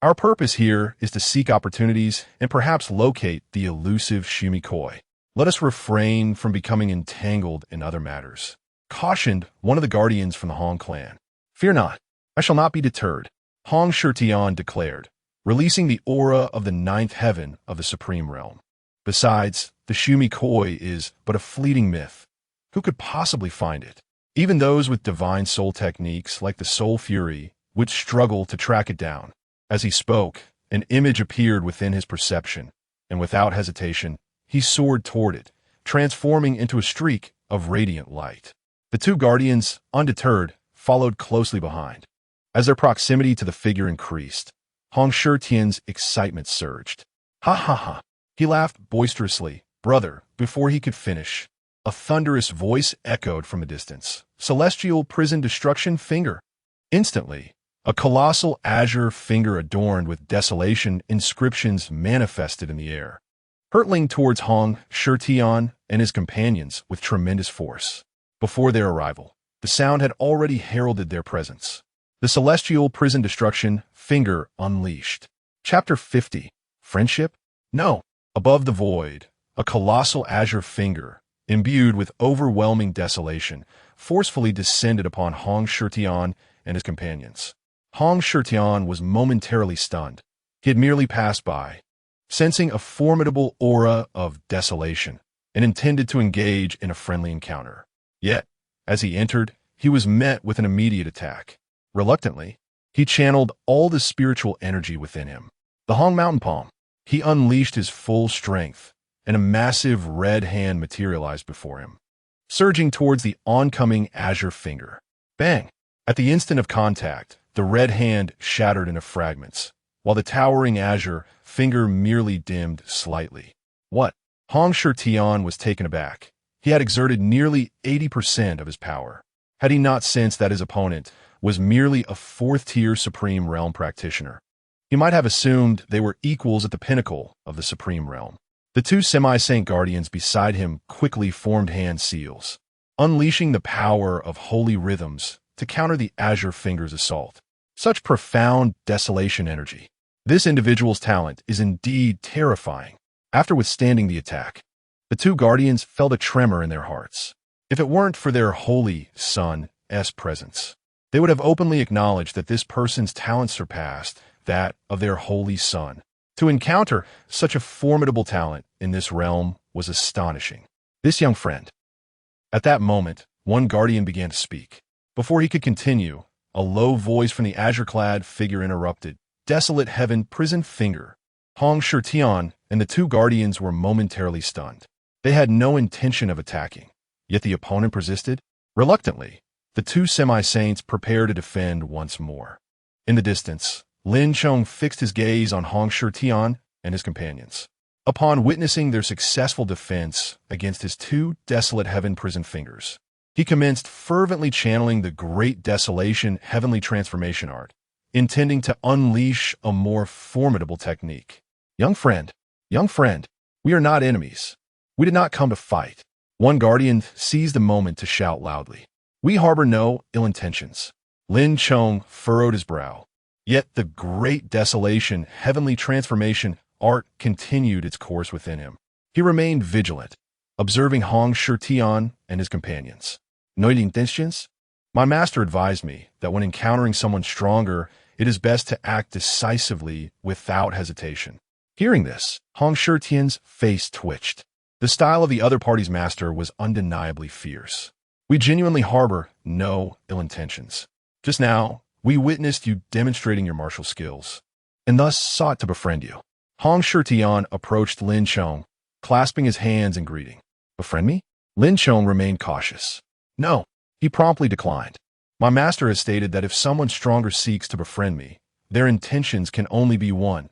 our purpose here is to seek opportunities and perhaps locate the elusive Shumikoi. Let us refrain from becoming entangled in other matters, cautioned one of the guardians from the Hong clan. Fear not, I shall not be deterred, Hong Shirtian declared, releasing the aura of the 9th heaven of the Supreme Realm. Besides, the Shumikoi is but a fleeting myth. Who could possibly find it? Even those with divine soul techniques like the Soul Fury would struggle to track it down. As he spoke, an image appeared within his perception, and without hesitation, he soared toward it, transforming into a streak of radiant light. The 2 guardians, undeterred, followed closely behind. As their proximity to the figure increased, Hong Shirtian's excitement surged. Ha ha ha! He laughed boisterously. Brother, before he could finish, a thunderous voice echoed from a distance. Celestial prison destruction finger. Instantly, a colossal azure finger adorned with desolation inscriptions manifested in the air, hurtling towards Hong Shirtian and his companions with tremendous force. Before their arrival, the sound had already heralded their presence. The celestial prison destruction finger unleashed. Chapter 50. Friendship? No. Above the void, a colossal azure finger, imbued with overwhelming desolation, forcefully descended upon Hong Shirtian and his companions. Hong Shirtian was momentarily stunned. He had merely passed by, sensing a formidable aura of desolation, and intended to engage in a friendly encounter. Yet, as he entered, he was met with an immediate attack. Reluctantly, he channeled all the spiritual energy within him. The Hong Mountain Palm. He unleashed his full strength, and a massive red hand materialized before him, surging towards the oncoming azure finger. Bang! At the instant of contact, the red hand shattered into fragments, while the towering azure finger merely dimmed slightly. What? Hong Shirtian was taken aback. He had exerted nearly 80% of his power. Had he not sensed that his opponent was merely a 4th-tier Supreme Realm practitioner, he might have assumed they were equals at the pinnacle of the Supreme Realm. The 2 semi-saint guardians beside him quickly formed hand seals, unleashing the power of holy rhythms to counter the azure finger's assault. Such profound desolation energy. This individual's talent is indeed terrifying. After withstanding the attack, the 2 guardians felt a tremor in their hearts. If it weren't for their holy son's presence, they would have openly acknowledged that this person's talent surpassed that of their holy son. To encounter such a formidable talent in this realm was astonishing. This young friend. At that moment, one guardian began to speak. Before he could continue, a low voice from the azure-clad figure interrupted. Desolate heaven prison finger. Hong Shirtian and the 2 guardians were momentarily stunned. They had no intention of attacking, yet the opponent persisted. Reluctantly, the 2 semi-saints prepared to defend once more. In the distance, Lin Chong fixed his gaze on Hong Shitian and his companions. Upon witnessing their successful defense against his two desolate heaven prison fingers, he commenced fervently channeling the Great Desolation Heavenly Transformation art, intending to unleash a more formidable technique. Young friend, we are not enemies. We did not come to fight. One guardian seized the moment to shout loudly. We harbor no ill intentions. Lin Chong furrowed his brow. Yet the Great Desolation Heavenly Transformation art continued its course within him. He remained vigilant, observing Hong Shitian and his companions. No ill intentions? My master advised me that when encountering someone stronger, it is best to act decisively without hesitation. Hearing this, Hong Shitian's face twitched. The style of the other party's master was undeniably fierce. We genuinely harbor no ill intentions. Just now, we witnessed you demonstrating your martial skills, and thus sought to befriend you. Hong Shitian approached Lin Chong, clasping his hands in greeting. Befriend me? Lin Chong remained cautious. No, he promptly declined. My master has stated that if someone stronger seeks to befriend me, their intentions can only be one: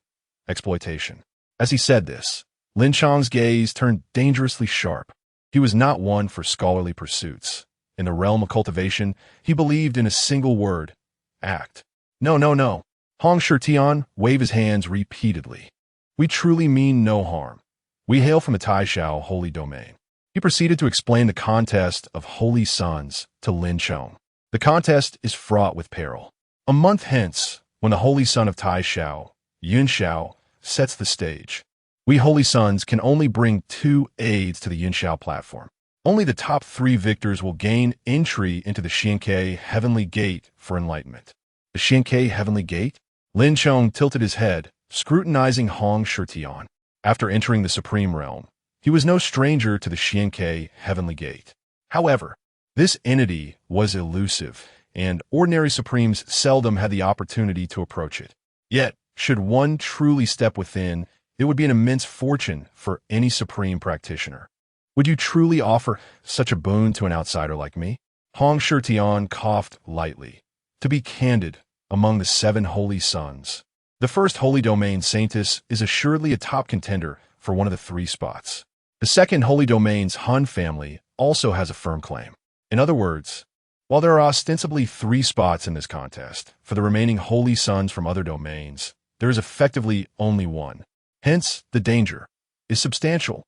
exploitation. As he said this, Lin Chong's gaze turned dangerously sharp. He was not one for scholarly pursuits. In the realm of cultivation, he believed in a single word: act. No. Hong Shitian waved his hands repeatedly. We truly mean no harm. We hail from the Taishao holy domain. He proceeded to explain the contest of holy sons to Lin Chong. The contest is fraught with peril. A month hence, when the holy son of Taishao, Yunshao, sets the stage, we holy sons can only bring 2 aides to the Yunshao platform. Only the top 3 victors will gain entry into the Xiankei Heavenly Gate for enlightenment. The Xiankei Heavenly Gate? Lin Chong tilted his head, scrutinizing Hong Shitian. After entering the Supreme Realm, he was no stranger to the Xiankei Heavenly Gate. However, this entity was elusive, and ordinary Supremes seldom had the opportunity to approach it. Yet, should one truly step within, it would be an immense fortune for any Supreme practitioner. Would you truly offer such a boon to an outsider like me? Hong Shitian coughed lightly. To be candid, among the 7 holy sons, the first holy domain, Sentience, is assuredly a top contender for one of the 3 spots. The second holy domain's Han family also has a firm claim. In other words, while there are ostensibly 3 spots in this contest, for the remaining holy sons from other domains, there is effectively only one. Hence, the danger is substantial.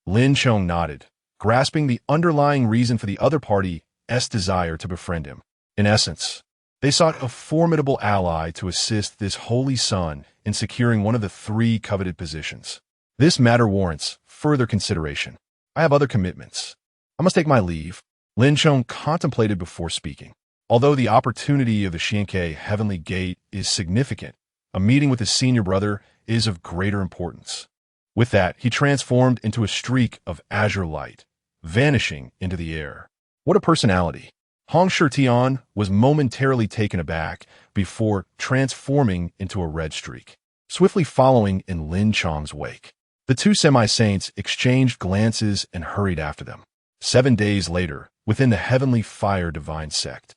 Lin Chong nodded, grasping the underlying reason for the other party's desire to befriend him. In essence, they sought a formidable ally to assist this holy son in securing one of the 3 coveted positions. This matter warrants further consideration. I have other commitments. I must take my leave. Lin Chong contemplated before speaking. Although the opportunity of the Xiankei Heavenly Gate is significant, a meeting with his senior brother is of greater importance. With that, he transformed into a streak of azure light, vanishing into the air. What a personality! Hong Shitian was momentarily taken aback before transforming into a red streak, swiftly following in Lin Chong's wake. The 2 semi-saints exchanged glances and hurried after them. 7 days later, within the Heavenly Fire Divine Sect,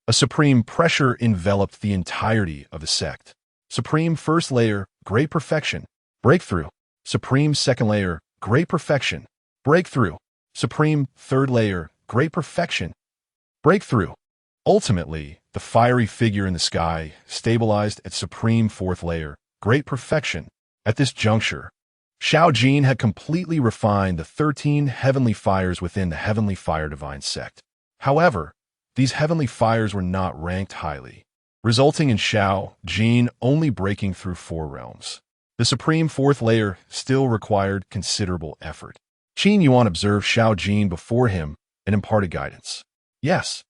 a supreme pressure enveloped the entirety of the sect. Supreme First Layer, Great Perfection, Breakthrough. Supreme Second Layer, Great Perfection, Breakthrough. Supreme Third Layer, Great Perfection, Breakthrough. Ultimately, the fiery figure in the sky stabilized at Supreme Fourth Layer, Great Perfection. At this juncture, Xiao Jin had completely refined the 13 heavenly fires within the Heavenly Fire Divine Sect. However, these heavenly fires were not ranked highly, resulting in Xiao Jin only breaking through 4 realms. The Supreme Fourth Layer still required considerable effort. Qin Yuan observed Xiao Jin before him and imparted guidance. Yes.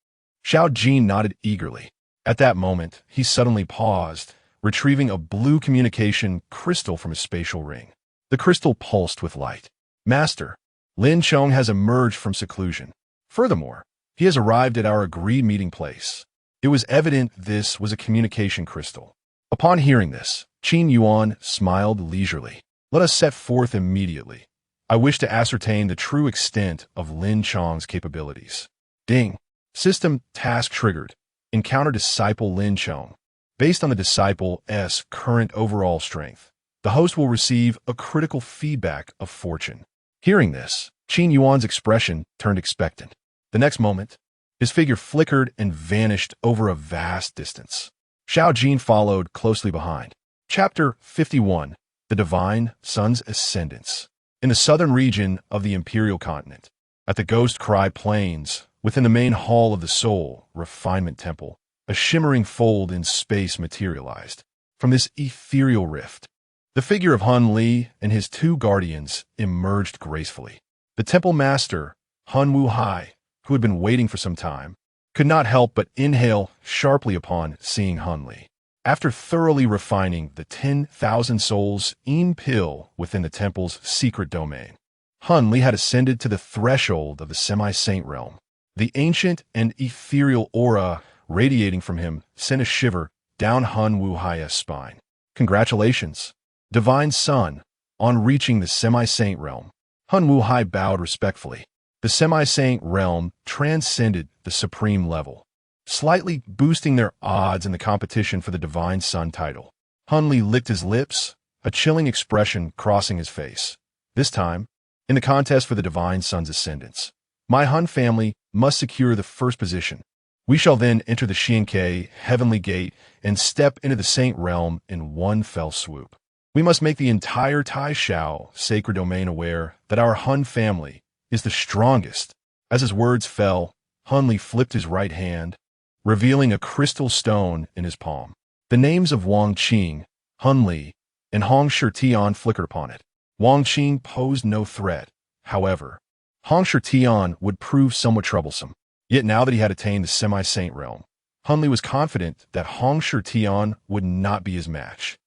Xiao Jin nodded eagerly. At that moment, he suddenly paused, retrieving a blue communication crystal from his spatial ring. The crystal pulsed with light. Master, Lin Chong has emerged from seclusion. Furthermore, he has arrived at our agreed meeting place. It was evident this was a communication crystal. Upon hearing this, Qin Yuan smiled leisurely. Let us set forth immediately. I wish to ascertain the true extent of Lin Chong's capabilities. Ding. System task triggered. Encounter disciple Lin Chong. Based on the disciple's current overall strength, the host will receive a critical feedback of fortune. Hearing this, Qin Yuan's expression turned expectant. The next moment, his figure flickered and vanished over a vast distance. Xiao Jin followed closely behind. Chapter 51. The Divine Sun's Ascendance. In the southern region of the Imperial Continent, at the Ghost Cry Plains, within the main hall of the Soul Refinement Temple, a shimmering fold in space materialized. From this ethereal rift, the figure of Han Li and his two guardians emerged gracefully. The temple master, Han Wuhai, who had been waiting for some time, could not help but inhale sharply upon seeing Han Li. After thoroughly refining the 10,000 souls in pill within the temple's secret domain, Han Li had ascended to the threshold of the semi-saint realm. The ancient and ethereal aura radiating from him sent a shiver down Han Wuhai's spine. Congratulations, Divine Sun, on reaching the semi-saint realm. Han Wuhai bowed respectfully. The semi-saint realm transcended the supreme level, slightly boosting their odds in the competition for the Divine Sun title. Han Li licked his lips, a chilling expression crossing his face. This time, in the contest for the Divine Sun's ascendance, my Han family must secure the first position. We shall then enter the Xiankei Heavenly Gate and step into the Saint Realm in one fell swoop. We must make the entire Taishao sacred domain aware that our Han family is the strongest. As his words fell, Han Li flipped his right hand, revealing a crystal stone in his palm. The names of Wang Qing, Han Li, and Hong Shitian flickered upon it. Wang Qing posed no threat. However, Hong Shitian would prove somewhat troublesome. Yet now that he had attained the semi-saint realm, Han Li was confident that Hong Shitian would not be his match.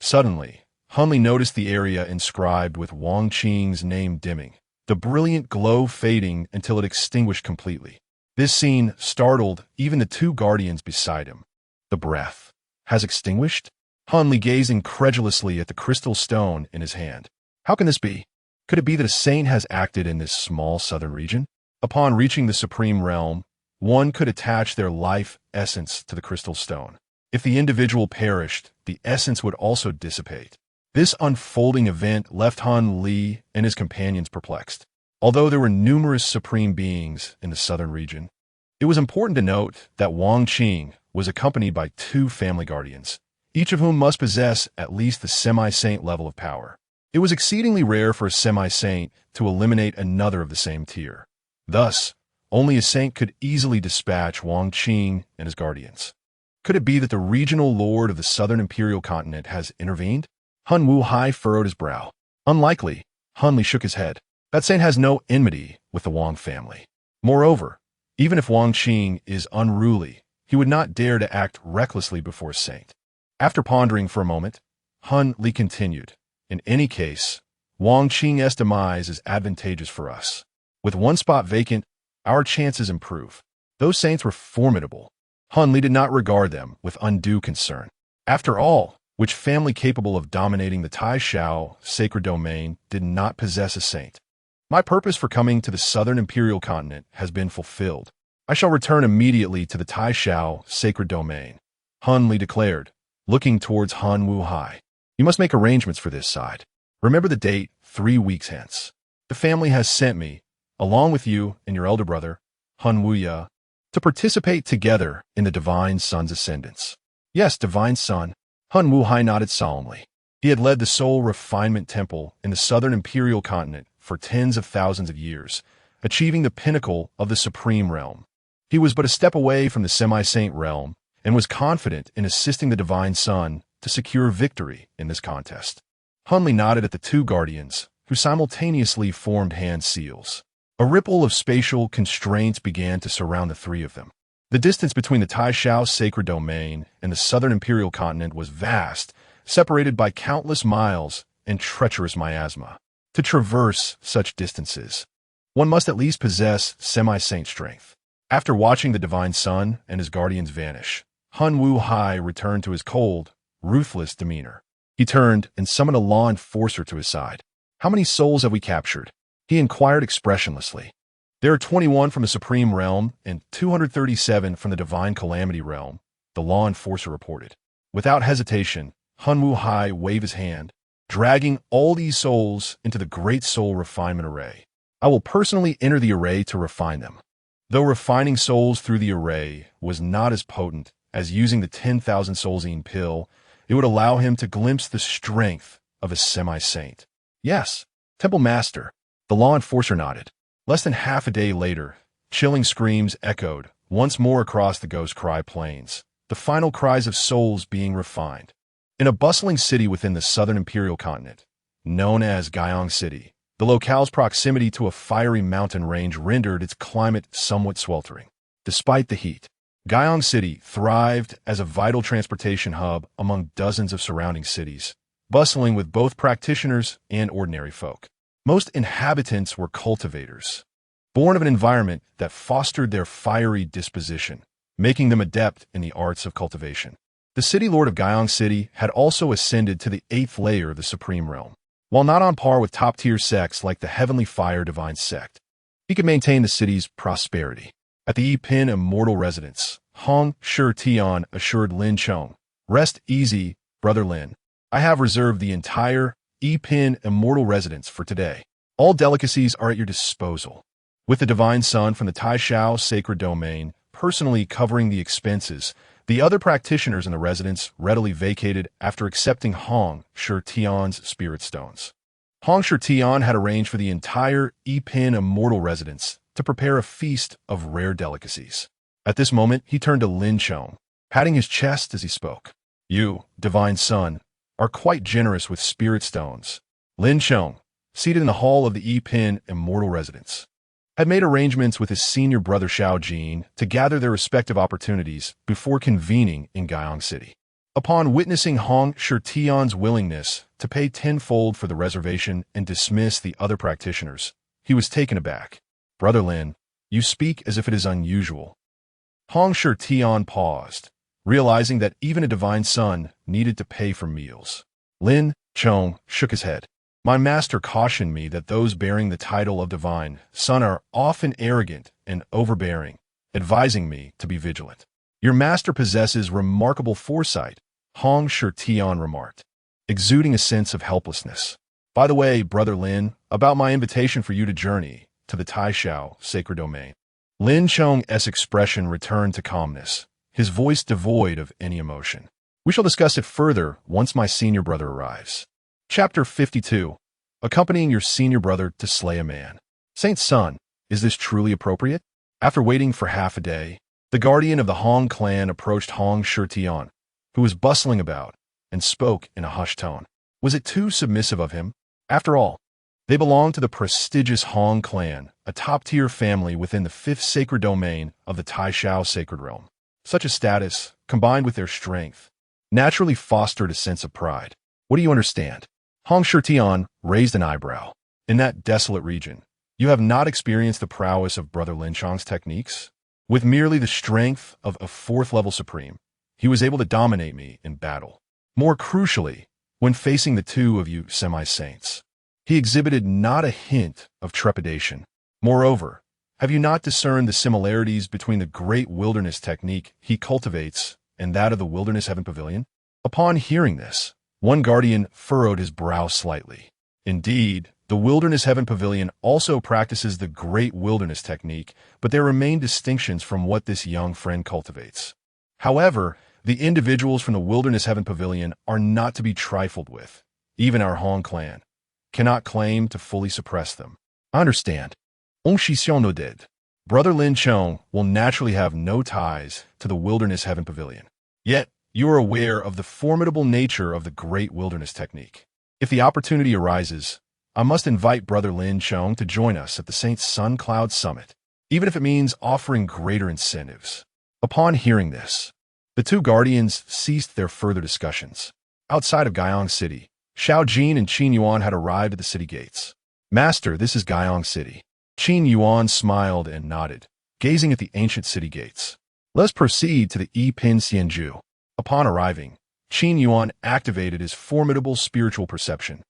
Suddenly, Han Li noticed the area inscribed with Wang Qing's name dimming, the brilliant glow fading until it extinguished completely. This scene startled even the two guardians beside him. The breath has extinguished? Han Li gazed incredulously at the crystal stone in his hand. How can this be? Could it be that a saint has acted in this small southern region? Upon reaching the supreme realm, one could attach their life essence to the crystal stone. If the individual perished, the essence would also dissipate. This unfolding event left Han Li and his companions perplexed. Although there were numerous supreme beings in the southern region, it was important to note that Wang Qing was accompanied by two family guardians, each of whom must possess at least the semi-saint level of power. It was exceedingly rare for a semi-saint to eliminate another of the same tier. Thus, only a saint could easily dispatch Wang Qing and his guardians. Could it be that the regional lord of the southern imperial continent has intervened? Han Wuhai furrowed his brow. Unlikely. Han Li shook his head. That saint has no enmity with the Wang family. Moreover, even if Wang Qing is unruly, he would not dare to act recklessly before a saint. After pondering for a moment, Han Li continued. In any case, Wang Qing's demise is advantageous for us. With one spot vacant, our chances improve. Those saints were formidable. Han Li did not regard them with undue concern. After all, which family capable of dominating the Taishao sacred domain did not possess a saint? My purpose for coming to the southern imperial continent has been fulfilled. I shall return immediately to the Taishao sacred domain, Han Li declared, looking towards Han Wuhai. You must make arrangements for this side. Remember the date 3 weeks hence. The family has sent me, along with you and your elder brother, Han Wuya, to participate together in the Divine Sun's ascendance. Yes, Divine Sun. Han Wuhai nodded solemnly. He had led the Soul Refinement Temple in the southern imperial continent for tens of thousands of years, achieving the pinnacle of the supreme realm. He was but a step away from the semi-saint realm and was confident in assisting the Divine Sun to secure victory in this contest. Han Li nodded at the two guardians, who simultaneously formed hand seals. A ripple of spatial constraints began to surround the three of them. The distance between the Taishao sacred domain and the southern imperial continent was vast, separated by countless miles and treacherous miasma. To traverse such distances, one must at least possess semi-saint strength. After watching the Divine Sun and his guardians vanish, Han Wuhai returned to his cold, ruthless demeanor. He turned and summoned a law enforcer to his side. How many souls have we captured? He inquired expressionlessly. There are 21 from the Supreme Realm and 237 from the Divine Calamity Realm, the law enforcer reported. Without hesitation, Hun Wu Hai waved his hand, dragging all these souls into the Great Soul Refinement Array. I will personally enter the array to refine them. Though refining souls through the array was not as potent as using the 10,000 soulsine pill, it would allow him to glimpse the strength of a semi-saint. Yes, Temple Master, the law enforcer nodded. Less than half a day later, chilling screams echoed once more across the Ghost Cry Plains, the final cries of souls being refined. In a bustling city within the southern imperial continent, known as Guyong City, the locale's proximity to a fiery mountain range rendered its climate somewhat sweltering. Despite the heat, Guyong City thrived as a vital transportation hub among dozens of surrounding cities, bustling with both practitioners and ordinary folk. Most inhabitants were cultivators, born of an environment that fostered their fiery disposition, making them adept in the arts of cultivation. The city lord of Guyong City had also ascended to the 8th layer of the Supreme Realm. While not on par with top-tier sects like the Heavenly Fire Divine Sect, he could maintain the city's prosperity. At the Yi-Pin Immortal Residence, Hong Shi Tian assured Lin Chong, "Rest easy, Brother Lin. I have reserved the entire Yi-Pin Immortal Residence for today. All delicacies are at your disposal." With the Divine Son from the Taishao Sacred Domain personally covering the expenses, the other practitioners in the residence readily vacated after accepting Hong Shi Tian's spirit stones. Hong Shi Tian had arranged for the entire Yi-Pin Immortal Residence to prepare a feast of rare delicacies. At this moment, he turned to Lin Chong, patting his chest as he spoke. "You, Divine Son, are quite generous with spirit stones." Lin Chong, seated in the hall of the Yi-Pin Immortal Residence, had made arrangements with his senior brother Xiao Jin to gather their respective opportunities before convening in Guyong City. Upon witnessing Hong Shi Tian's willingness to pay tenfold for the reservation and dismiss the other practitioners, he was taken aback. "Brother Lin, you speak as if it is unusual." Hong Shi Tian paused, realizing that even a divine son needed to pay for meals. Lin Chong shook his head. "My master cautioned me that those bearing the title of divine son are often arrogant and overbearing, advising me to be vigilant." "Your master possesses remarkable foresight," Hong Shi Tian remarked, exuding a sense of helplessness. "By the way, Brother Lin, about my invitation for you to journey to the Taishao Sacred Domain." Lin Chong's expression returned to calmness, his voice devoid of any emotion. "We shall discuss it further once my senior brother arrives." Chapter 52. Accompanying your senior brother to slay a man. Saint Sun, is this truly appropriate? After waiting for half a day, the guardian of the Hong clan approached Hong Shi Tian, who was bustling about, and spoke in a hushed tone. Was it too submissive of him? After all, they belonged to the prestigious Hong clan, a top-tier family within the 5th sacred domain of the Taishao Sacred Realm. Such a status, combined with their strength, naturally fostered a sense of pride. "What do you understand?" Hong Shi Tian raised an eyebrow. "In that desolate region, you have not experienced the prowess of Brother Lin Chong's techniques? With merely the strength of a 4th-level supreme, he was able to dominate me in battle. More crucially, when facing the two of you semi-saints, he exhibited not a hint of trepidation. Moreover, have you not discerned the similarities between the great wilderness technique he cultivates and that of the Wilderness Heaven Pavilion?" Upon hearing this, one guardian furrowed his brow slightly. Indeed, the Wilderness Heaven Pavilion also practices the Great Wilderness technique, but there remain distinctions from what this young friend cultivates. However, the individuals from the Wilderness Heaven Pavilion are not to be trifled with. Even our Hong clan cannot claim to fully suppress them. "I understand." On Shixiong nodded. Brother Lin Chong will naturally have no ties to the Wilderness Heaven Pavilion. Yet, you are aware of the formidable nature of the Great Wilderness technique. If the opportunity arises, I must invite Brother Lin Chong to join us at the Saint Sun Cloud Summit, even if it means offering greater incentives. Upon hearing this, the two guardians ceased their further discussions. Outside of Guyong City, Xiao Jin and Qin Yuan had arrived at the city gates. "Master, this is Guyong City." Qin Yuan smiled and nodded, gazing at the ancient city gates. "Let's proceed to the Yi-Pin Xianju." Upon arriving, Qin Yuan activated his formidable spiritual perception,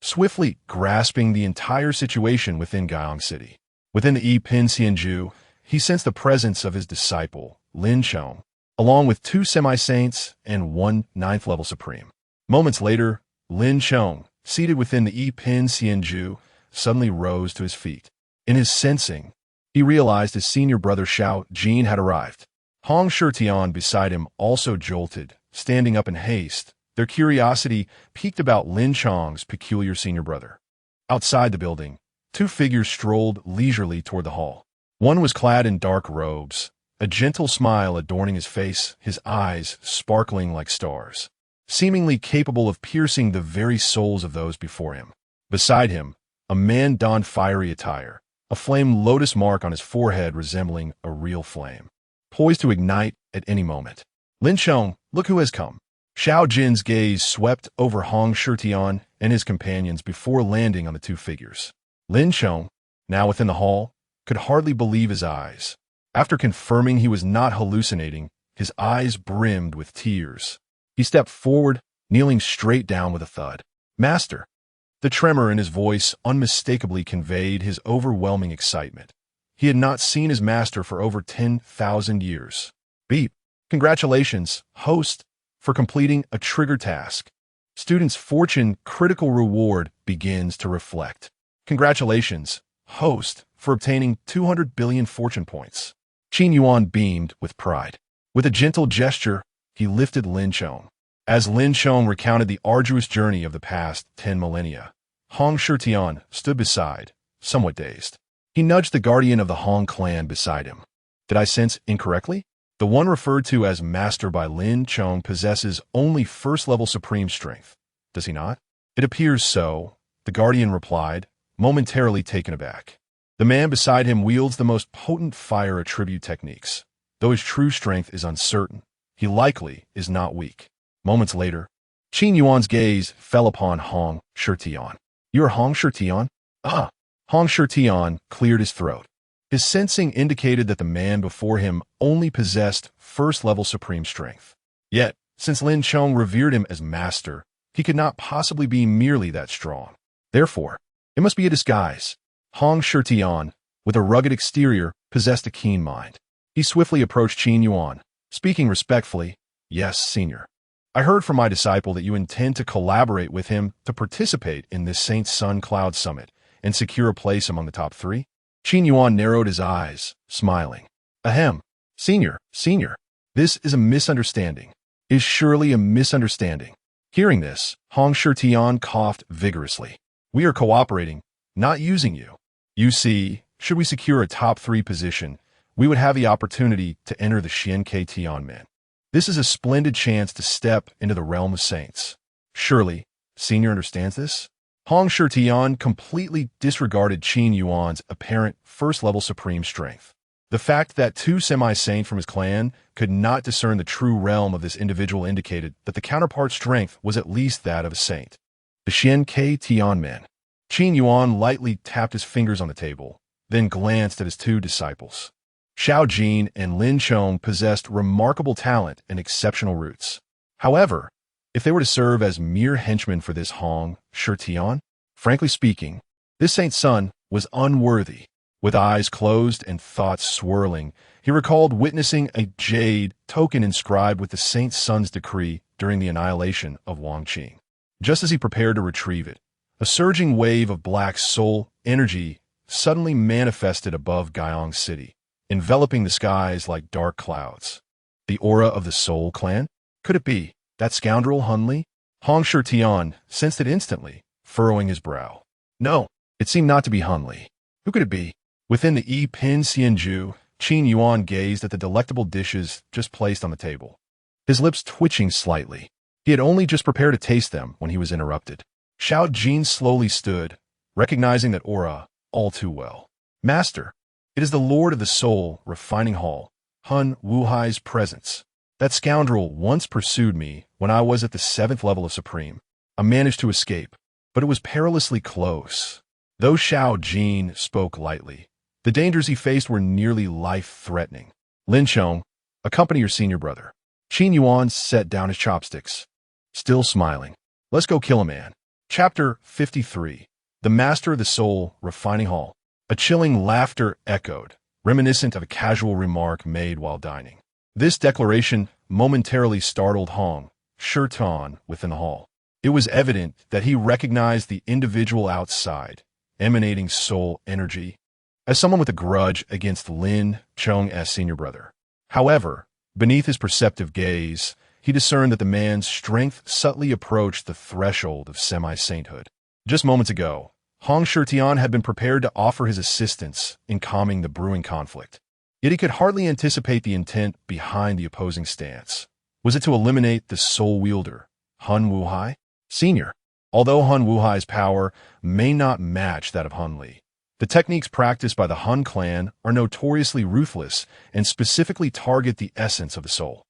swiftly grasping the entire situation within Guyong City. Within the Yi-Pin Xianju, he sensed the presence of his disciple, Lin Chong, along with 2 semi-saints and 1 ninth-level supreme. Moments later, Lin Chong, seated within the Yi-Pin Xianju, suddenly rose to his feet. In his sensing, he realized his senior brother Xiao Jin had arrived. Hong Shitian beside him also jolted, standing up in haste. Their curiosity piqued about Lin Chong's peculiar senior brother. Outside the building, 2 figures strolled leisurely toward the hall. One was clad in dark robes, a gentle smile adorning his face, his eyes sparkling like stars, seemingly capable of piercing the very souls of those before him. Beside him, a man donned fiery attire, a flame lotus mark on his forehead resembling a real flame, poised to ignite at any moment. Lin Chong, look who has come. Xiao Jin's gaze swept over Hong Shitian and his companions before landing on the 2 figures. Lin Chong, now within the hall, could hardly believe his eyes. After confirming he was not hallucinating, his eyes brimmed with tears. He stepped forward, kneeling straight down with a thud. Master! The tremor in his voice unmistakably conveyed his overwhelming excitement. He had not seen his master for over 10,000 years. Beep! Congratulations, host, for completing a trigger task. Student's fortune critical reward begins to reflect. Congratulations, host, for obtaining 200 billion fortune points. Qin Yuan beamed with pride. With a gentle gesture, he lifted Lin Chong. As Lin Chong recounted the arduous journey of the past 10 millennia, Hong Shitian stood beside, somewhat dazed. He nudged the guardian of the Hong clan beside him. Did I sense incorrectly? The one referred to as Master by Lin Chong possesses only first-level supreme strength, does he not? It appears so, the guardian replied, momentarily taken aback. The man beside him wields the most potent fire attribute techniques. Though his true strength is uncertain, he likely is not weak. Moments later, Qin Yuan's gaze fell upon Hong Shitian. You are Hong Shitian? Ah! Hong Shitian cleared his throat. His sensing indicated that the man before him only possessed first-level supreme strength. Yet, since Lin Chong revered him as master, he could not possibly be merely that strong. Therefore, it must be a disguise. Hong Shitian, with a rugged exterior, possessed a keen mind. He swiftly approached Qin Yuan, speaking respectfully, Yes, senior. I heard from my disciple that you intend to collaborate with him to participate in this Saint Sun Cloud Summit and secure a place among the top 3. Qin Yuan narrowed his eyes, smiling. Ahem. Senior. This is a misunderstanding. Is surely a misunderstanding. Hearing this, Hong Shitian coughed vigorously. We are cooperating, not using you. You see, should we secure a top 3 position, we would have the opportunity to enter the Xianke Tianmen. This is a splendid chance to step into the realm of saints. Surely, senior understands this? Hong Shitian completely disregarded Qin Yuan's apparent first-level supreme strength. The fact that 2 semi-saints from his clan could not discern the true realm of this individual indicated that the counterpart's strength was at least that of a saint. The Xianke Tianmen. Qin Yuan lightly tapped his fingers on the table, then glanced at his 2 disciples. Xiao Jin and Lin Chong possessed remarkable talent and exceptional roots. However, if they were to serve as mere henchmen for this Hong Shitian, frankly speaking, this saint's son was unworthy. With eyes closed and thoughts swirling, he recalled witnessing a jade token inscribed with the saint's son's decree during the annihilation of Wangqing. Just as he prepared to retrieve it, a surging wave of black soul energy suddenly manifested above Guyong City, enveloping the skies like dark clouds. The aura of the Soul Clan? Could it be that scoundrel Hunli? Hong Shitian sensed it instantly, furrowing his brow. No, it seemed not to be Hunli. Who could it be? Within the Yi-Pin Xianju, Qin Yuan gazed at the delectable dishes just placed on the table, his lips twitching slightly. He had only just prepared to taste them when he was interrupted. Xiao Jin slowly stood, recognizing that aura all too well. Master, it is the Lord of the Soul Refining Hall, Hun Wuhai's presence. That scoundrel once pursued me when I was at the 7th level of Supreme. I managed to escape, but it was perilously close. Though Xiao Jin spoke lightly, the dangers he faced were nearly life-threatening. Lin Chong, accompany your senior brother. Qin Yuan set down his chopsticks. Still smiling. Let's go kill a man. Chapter 53. The Master of the Soul Refining Hall. A chilling laughter echoed, reminiscent of a casual remark made while dining. This declaration momentarily startled Hong Shirtan within the hall. It was evident that he recognized the individual outside, emanating soul energy, as someone with a grudge against Lin Chong's senior brother. However, beneath his perceptive gaze, he discerned that the man's strength subtly approached the threshold of semi-sainthood. Just moments ago, Hong Shirtian had been prepared to offer his assistance in calming the brewing conflict. Yet he could hardly anticipate the intent behind the opposing stance. Was it to eliminate the soul wielder, Hun Wuhai? Senior. Although Hun Wuhai's power may not match that of Hun Li, the techniques practiced by the Hun clan are notoriously ruthless and specifically target the essence of the soul.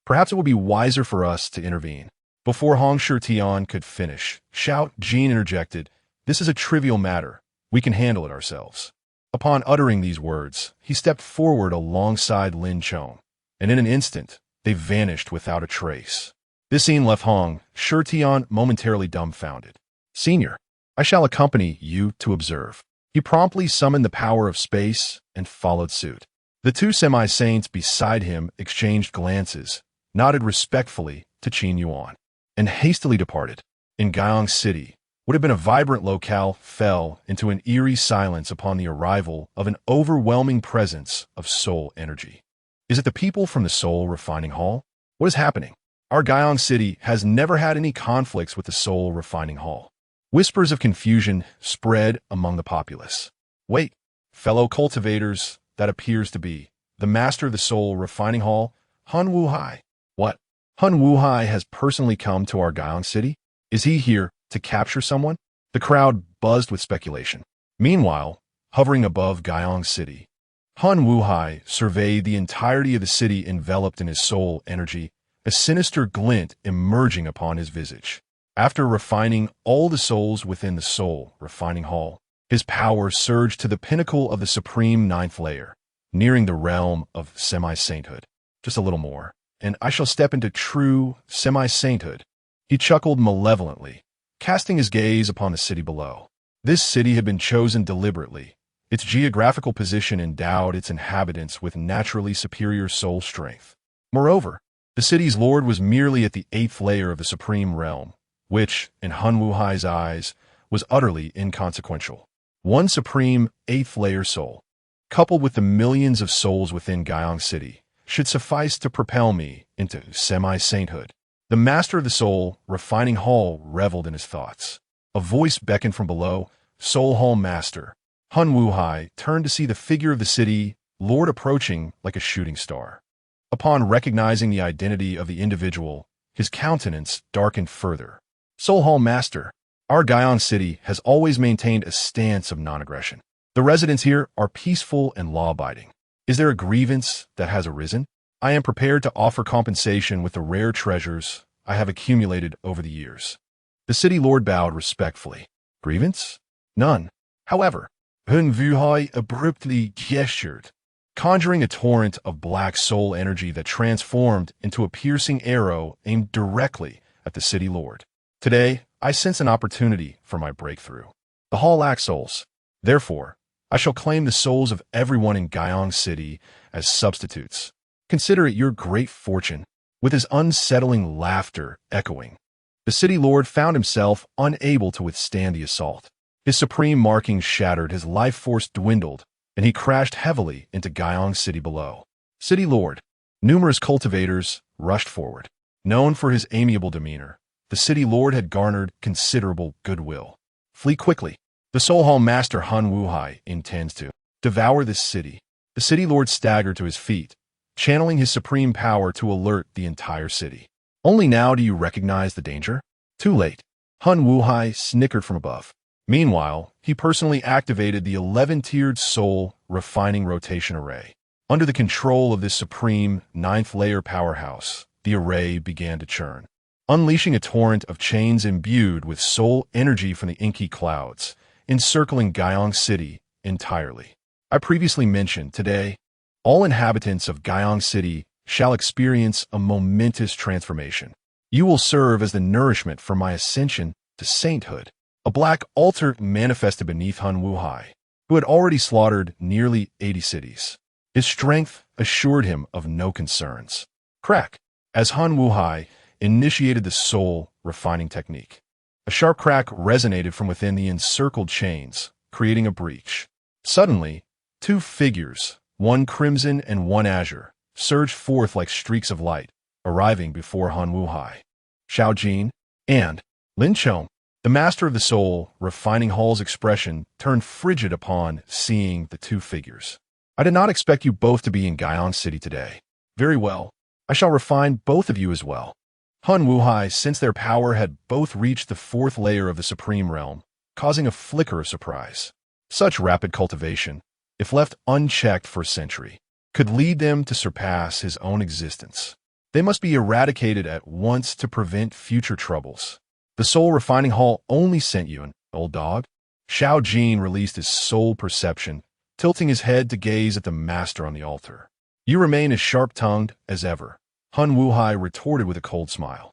Perhaps it would be wiser for us to intervene. Before Hong Shirtian could finish, Jean interjected, "This is a trivial matter. We can handle it ourselves." Upon uttering these words, he stepped forward alongside Lin Chong, and in an instant, they vanished without a trace. This scene left Hong Shirtian momentarily dumbfounded. "Senior, I shall accompany you to observe." He promptly summoned the power of space and followed suit. The two semi-saints beside him exchanged glances, nodded respectfully to Qin Yuan, and hastily departed. In Guyong City, what had been a vibrant locale fell into an eerie silence upon the arrival of an overwhelming presence of soul energy. Is it the people from the Soul Refining Hall? What is happening? Our Guyong City has never had any conflicts with the Soul Refining Hall. Whispers of confusion spread among the populace. Wait, fellow cultivators, that appears to be the master of the Soul Refining Hall, Hun Wuhai. What? Hun Wuhai has personally come to our Guyong City? Is he here to capture someone? The crowd buzzed with speculation. Meanwhile, hovering above Guyong City, Hun Wuhai surveyed the entirety of the city enveloped in his soul energy, a sinister glint emerging upon his visage. After refining all the souls within the Soul Refining Hall, his power surged to the pinnacle of the supreme ninth layer, nearing the realm of semi-sainthood. Just a little more, and I shall step into true semi-sainthood. He chuckled malevolently, casting his gaze upon the city below. This city had been chosen deliberately. Its geographical position endowed its inhabitants with naturally superior soul strength. Moreover, the city's lord was merely at the eighth layer of the supreme realm, which, in Hun Wuhai's eyes, was utterly inconsequential. One supreme eighth-layer soul, coupled with the millions of souls within Guyong City, should suffice to propel me into semi-sainthood. The master of the Soul Refining Hall reveled in his thoughts. A voice beckoned from below. "Soul Hall Master." Hun Wuhai turned to see the figure of the city lord approaching like a shooting star. Upon recognizing the identity of the individual, his countenance darkened further. "Soul Hall Master, our Guyong City has always maintained a stance of non-aggression. The residents here are peaceful and law-abiding. Is there a grievance that has arisen? I am prepared to offer compensation with the rare treasures I have accumulated over the years." The city lord bowed respectfully. "Grievance? None. However," Hun Wuhai abruptly gestured, conjuring a torrent of black soul energy that transformed into a piercing arrow aimed directly at the city lord. "Today, I sense an opportunity for my breakthrough. The hall lacks souls. Therefore, I shall claim the souls of everyone in Guyong City as substitutes. Consider it your great fortune." With his unsettling laughter echoing, the city lord found himself unable to withstand the assault. His supreme markings shattered, his life force dwindled, and he crashed heavily into Guyong City below. City lord. Numerous cultivators rushed forward. Known for his amiable demeanor, the city lord had garnered considerable goodwill. "Flee quickly. The Soul Hall Master Hun Wuhai intends to devour this city." The city lord staggered to his feet, channeling his supreme power to alert the entire city. "Only now do you recognize the danger? Too late." Hun Wuhai snickered from above. Meanwhile, he personally activated the 11-tiered soul refining rotation array. Under the control of this supreme ninth-layer powerhouse, the array began to churn, unleashing a torrent of chains imbued with soul energy from the inky clouds, encircling Guyong City entirely. I previously mentioned today, all inhabitants of Guyong City shall experience a momentous transformation. You will serve as the nourishment for my ascension to sainthood. A black altar manifested beneath Hun Wuhai, who had already slaughtered nearly 80 cities. His strength assured him of no concerns. Crack! As Han Wuhai initiated the soul refining technique. A sharp crack resonated from within the encircled chains, creating a breach. Suddenly, two figures, one crimson and one azure, surged forth like streaks of light, arriving before Han Wuhai. Xiao Jin and Lin Chong, the master of the soul refining hall's expression, turned frigid upon seeing the two figures. I did not expect you both to be in Guion City today. Very well. I shall refine both of you as well. Han Wuhai sensed their power had both reached the fourth layer of the Supreme Realm, causing a flicker of surprise. Such rapid cultivation, if left unchecked for a century, could lead them to surpass his own existence. They must be eradicated at once to prevent future troubles. The soul refining hall only sent you an old dog. Xiao Jin released his soul perception, tilting his head to gaze at the master on the altar. You remain as sharp-tongued as ever, Han Wuhai retorted with a cold smile.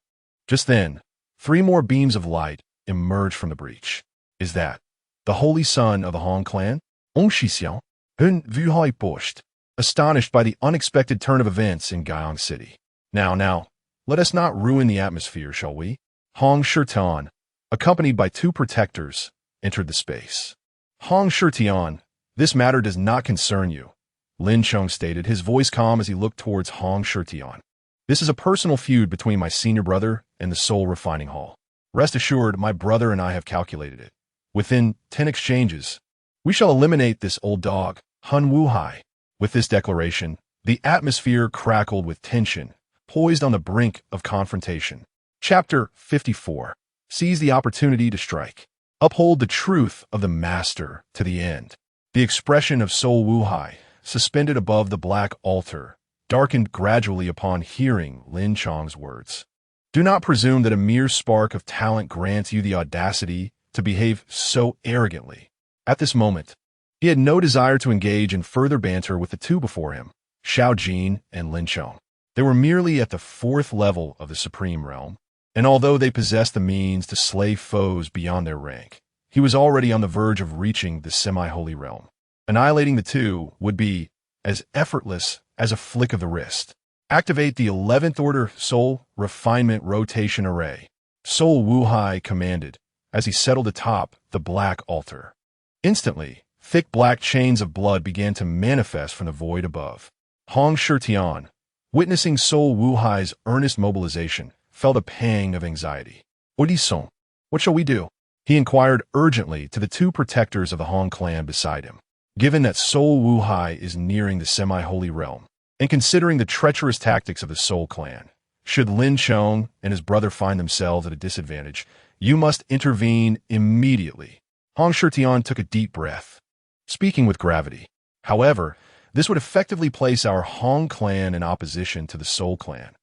Just then, 3 more beams of light emerged from the breach. Is that the holy son of the Han clan? On Shixiao, Hun Wuhai pushed, astonished by the unexpected turn of events in Guion City. Now, let us not ruin the atmosphere, shall we? Hong Shirtian, accompanied by 2 protectors, entered the space. Hong Shirtian, this matter does not concern you, Lin Chong stated, his voice calm as he looked towards Hong Shirtian. This is a personal feud between my senior brother and the Soul Refining Hall. Rest assured, my brother and I have calculated it. Within 10 exchanges, we shall eliminate this old dog, Han Wuhai. With this declaration, the atmosphere crackled with tension, poised on the brink of confrontation. Chapter 54. Seize the opportunity to strike. Uphold the truth of the master to the end. The expression of Soul Wuhai, suspended above the black altar, darkened gradually upon hearing Lin Chong's words. Do not presume that a mere spark of talent grants you the audacity to behave so arrogantly. At this moment, he had no desire to engage in further banter with the 2 before him, Xiao Jin and Lin Chong. They were merely at the 4th level of the Supreme Realm, and although they possessed the means to slay foes beyond their rank, he was already on the verge of reaching the semi-holy realm. Annihilating the 2 would be as effortless as a flick of the wrist. Activate the 11th order Soul Refinement Rotation Array, Soul Wuhai commanded, as he settled atop the black altar. Instantly, thick black chains of blood began to manifest from the void above. Hong Shirtian, witnessing Soul Wuhai's earnest mobilization, felt a pang of anxiety. Odison, what shall we do? He inquired urgently to the 2 protectors of the Han clan beside him. Given that Soul Wuhai is nearing the semi-holy realm, and considering the treacherous tactics of the Soul clan, should Lin Chong and his brother find themselves at a disadvantage, you must intervene immediately. Hong Shirtian took a deep breath, speaking with gravity. However, this would effectively place our Han clan in opposition to the Soul clan.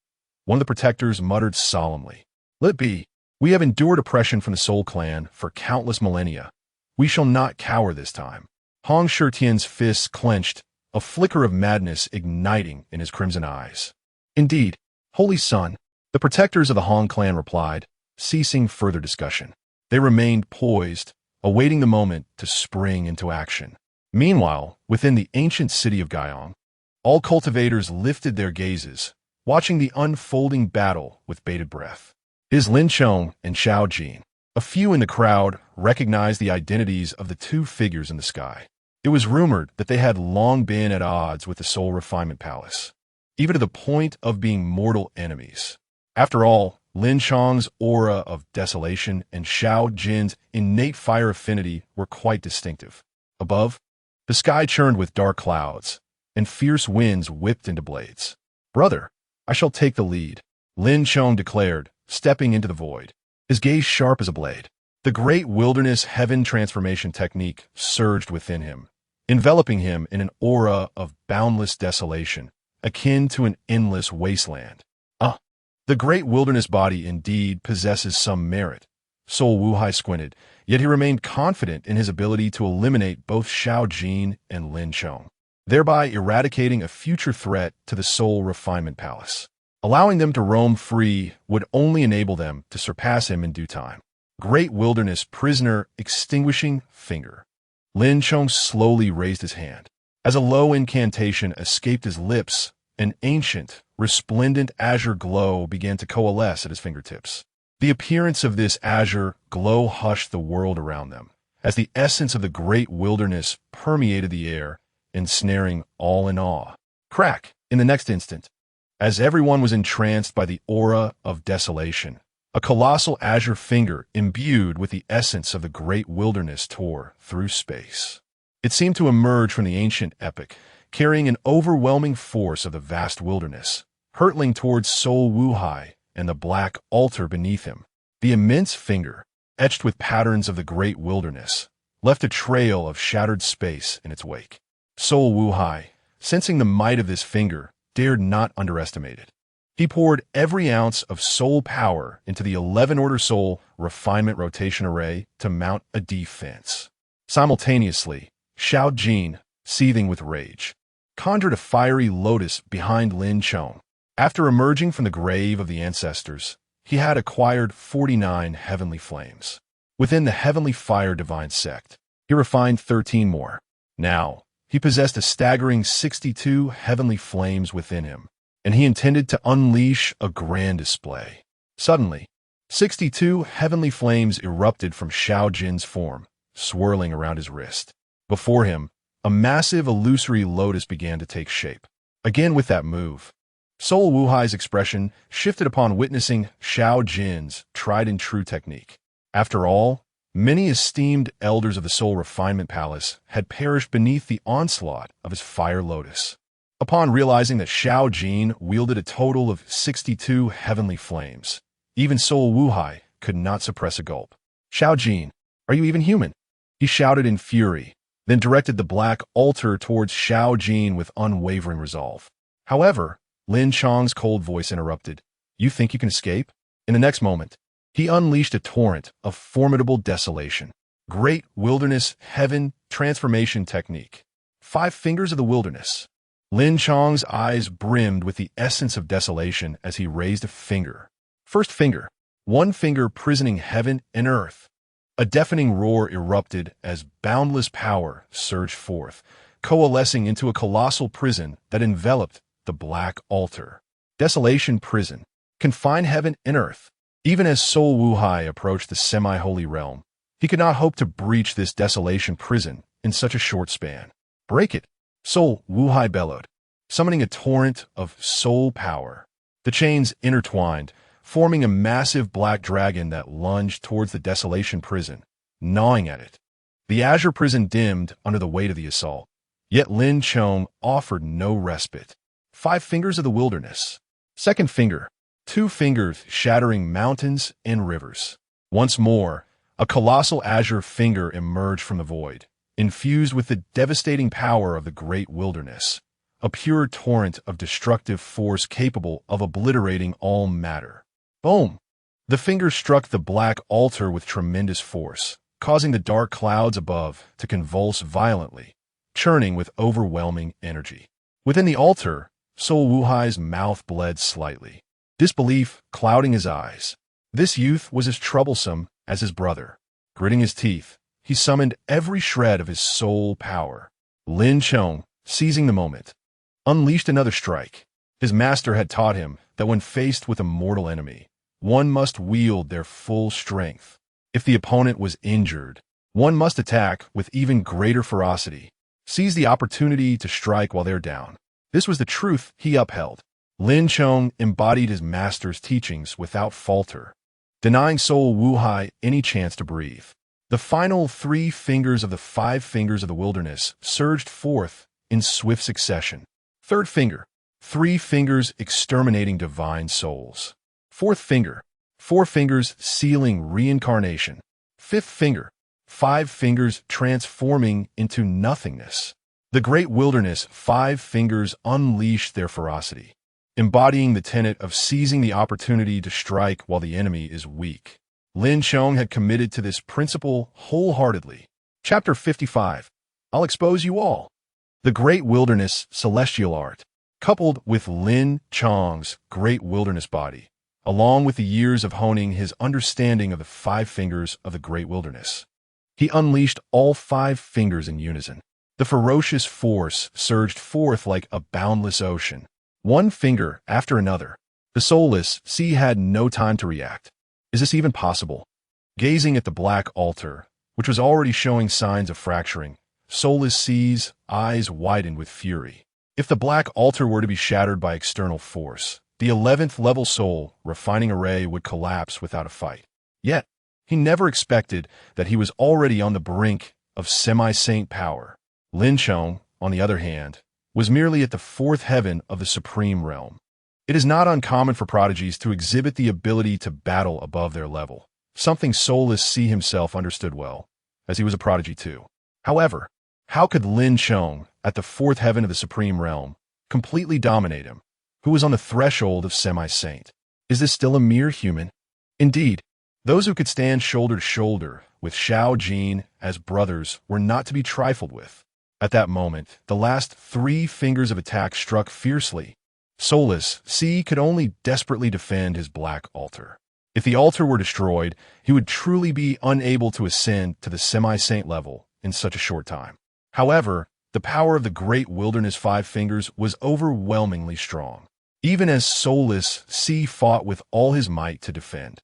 One of the protectors muttered solemnly, "Let be. We have endured oppression from the Soul clan for countless millennia. We shall not cower this time." Hong Shirtian's fists clenched, a flicker of madness igniting in his crimson eyes. "Indeed, Holy Son," the protectors of the Han clan replied, ceasing further discussion. They remained poised, awaiting the moment to spring into action. Meanwhile, within the ancient city of Guion, all cultivators lifted their gazes, watching the unfolding battle with bated breath. It is Lin Chong and Xiao Jin. A few in the crowd recognized the identities of the 2 figures in the sky. It was rumored that they had long been at odds with the Soul Refinement Palace, even to the point of being mortal enemies. After all, Lin Chong's aura of desolation and Xiao Jin's innate fire affinity were quite distinctive. Above, the sky churned with dark clouds, and fierce winds whipped into blades. "Brother, I shall take the lead," Lin Chong declared, stepping into the void, his gaze sharp as a blade. The great wilderness heaven transformation technique surged within him, enveloping him in an aura of boundless desolation, akin to an endless wasteland. The great wilderness body indeed possesses some merit. Soul Wuhai squinted, yet he remained confident in his ability to eliminate both Xiao Jin and Lin Chong, thereby eradicating a future threat to the Soul Refinement Palace. Allowing them to roam free would only enable them to surpass him in due time. Great wilderness prisoner extinguishing finger. Lin Chong slowly raised his hand. As a low incantation escaped his lips, an ancient, resplendent azure glow began to coalesce at his fingertips. The appearance of this azure glow hushed the world around them, as the essence of the great wilderness permeated the air, ensnaring all in awe. Crack! In the next instant, as everyone was entranced by the aura of desolation, a colossal azure finger imbued with the essence of the great wilderness tore through space. It seemed to emerge from the ancient epic, carrying an overwhelming force of the vast wilderness, hurtling towards Sol Wuhai and the black altar beneath him. The immense finger, etched with patterns of the great wilderness, left a trail of shattered space in its wake. Sol Wuhai, sensing the might of this finger, dared not underestimate it. He poured every ounce of soul power into the 11-order soul refinement rotation array to mount a defense. Simultaneously, Xiao Jin, seething with rage, conjured a fiery lotus behind Lin Chong. After emerging from the grave of the ancestors, he had acquired 49 heavenly flames. Within the heavenly fire divine sect, he refined 13 more. Now, he possessed a staggering 62 heavenly flames within him, and he intended to unleash a grand display. Suddenly, 62 heavenly flames erupted from Xiao Jin's form, swirling around his wrist. Before him, a massive illusory lotus began to take shape. Again with that move, Sol Wuhai's expression shifted upon witnessing Xiao Jin's tried-and-true technique. After all, many esteemed elders of the Soul Refinement Palace had perished beneath the onslaught of his fire lotus. Upon realizing that Xiao Jin wielded a total of 62 heavenly flames, even Sol Wuhai could not suppress a gulp. "Xiao Jin, are you even human?" he shouted in fury, then directed the black altar towards Xiao Jin with unwavering resolve. However, Lin Chong's cold voice interrupted. "You think you can escape?" In the next moment, he unleashed a torrent of formidable desolation. Great Wilderness Heaven Transformation Technique. 5 fingers of the wilderness. Lin Chong's eyes brimmed with the essence of desolation as he raised a finger. First finger. One finger prisoning heaven and earth. A deafening roar erupted as boundless power surged forth, coalescing into a colossal prison that enveloped the black altar. Desolation prison. Confine heaven and earth. Even as Sol Wuhai approached the semi-holy realm, he could not hope to breach this desolation prison in such a short span. "Break it!" Sol Wuhai bellowed, summoning a torrent of soul power. The chains intertwined, forming a massive black dragon that lunged towards the desolation prison, gnawing at it. The azure prison dimmed under the weight of the assault, yet Lin Chong offered no respite. 5 fingers of the wilderness. Second finger. 2 fingers shattering mountains and rivers. Once more, a colossal azure finger emerged from the void, infused with the devastating power of the great wilderness, a pure torrent of destructive force capable of obliterating all matter. Boom! The finger struck the black altar with tremendous force, causing the dark clouds above to convulse violently, churning with overwhelming energy. Within the altar, Sol Wuhai's mouth bled slightly, disbelief clouding his eyes. This youth was as troublesome as his brother. Gritting his teeth, he summoned every shred of his soul power. Lin Chong, seizing the moment, unleashed another strike. His master had taught him that when faced with a mortal enemy, one must wield their full strength. If the opponent was injured, one must attack with even greater ferocity. Seize the opportunity to strike while they're down. This was the truth he upheld. Lin Chong embodied his master's teachings without falter, denying Sol Wuhai any chance to breathe. The final 3 fingers of the 5 fingers of the wilderness surged forth in swift succession. Third finger. 3 fingers exterminating divine souls. Fourth finger. 4 fingers sealing reincarnation. Fifth finger. 5 fingers transforming into nothingness. The great wilderness 5 fingers unleashed their ferocity, embodying the tenet of seizing the opportunity to strike while the enemy is weak. Lin Chong had committed to this principle wholeheartedly. Chapter 55. I'll expose you all. The Great Wilderness Celestial Art, coupled with Lin Chong's Great Wilderness Body, along with the years of honing his understanding of the 5 fingers of the Great Wilderness. He unleashed all 5 fingers in unison. The ferocious force surged forth like a boundless ocean, one finger after another. The soulless sea had no time to react. Is this even possible? Gazing at the black altar, which was already showing signs of fracturing, soulless sea's eyes widened with fury. If the black altar were to be shattered by external force, the 11th level soul refining array would collapse without a fight. Yet, he never expected that he was already on the brink of semi-saint power. Lin Chong, on the other hand, was merely at the 4th heaven of the supreme realm. It is not uncommon for prodigies to exhibit the ability to battle above their level, something soulless C himself understood well, as he was a prodigy too. However, how could Lin Chong, at the 4th heaven of the supreme realm, completely dominate him, who was on the threshold of semi-saint? Is this still a mere human? Indeed, those who could stand shoulder to shoulder with Xiao Jin as brothers were not to be trifled with. At that moment, the last 3 fingers of attack struck fiercely. Soulless C could only desperately defend his black altar. If the altar were destroyed, he would truly be unable to ascend to the semi-saint level in such a short time. However, the power of the great wilderness 5 fingers was overwhelmingly strong. Even as soulless C fought with all his might to defend,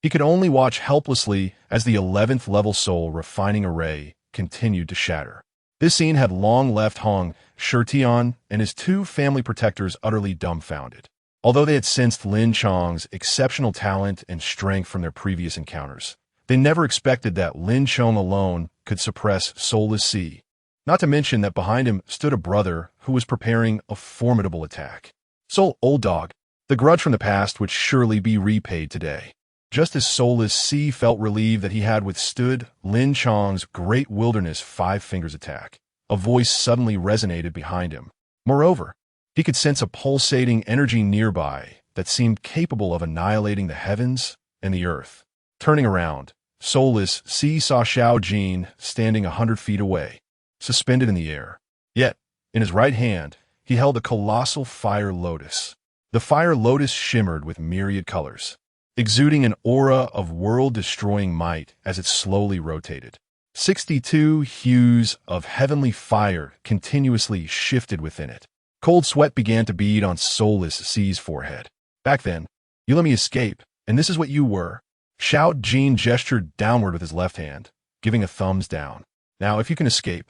he could only watch helplessly as the 11th level soul refining array continued to shatter. This scene had long left Hong Shirtian and his 2 family protectors utterly dumbfounded. Although they had sensed Lin Chong's exceptional talent and strength from their previous encounters, they never expected that Lin Chong alone could suppress soulless C. Not to mention that behind him stood a brother who was preparing a formidable attack. Soul Old Dog, the grudge from the past would surely be repaid today. Just as soulless C felt relieved that he had withstood Lin Chong's great wilderness 5 fingers attack, a voice suddenly resonated behind him. Moreover, he could sense a pulsating energy nearby that seemed capable of annihilating the heavens and the earth. Turning around, soulless C saw Xiao Jin standing 100 feet away, suspended in the air. Yet, in his right hand, he held a colossal fire lotus. The fire lotus shimmered with myriad colors, exuding an aura of world-destroying might as it slowly rotated. 62 hues of heavenly fire continuously shifted within it. Cold sweat began to bead on soulless C's forehead. Back then, you let me escape, and this is what you were. Xiao Jin gestured downward with his left hand, giving a thumbs down. Now, if you can escape,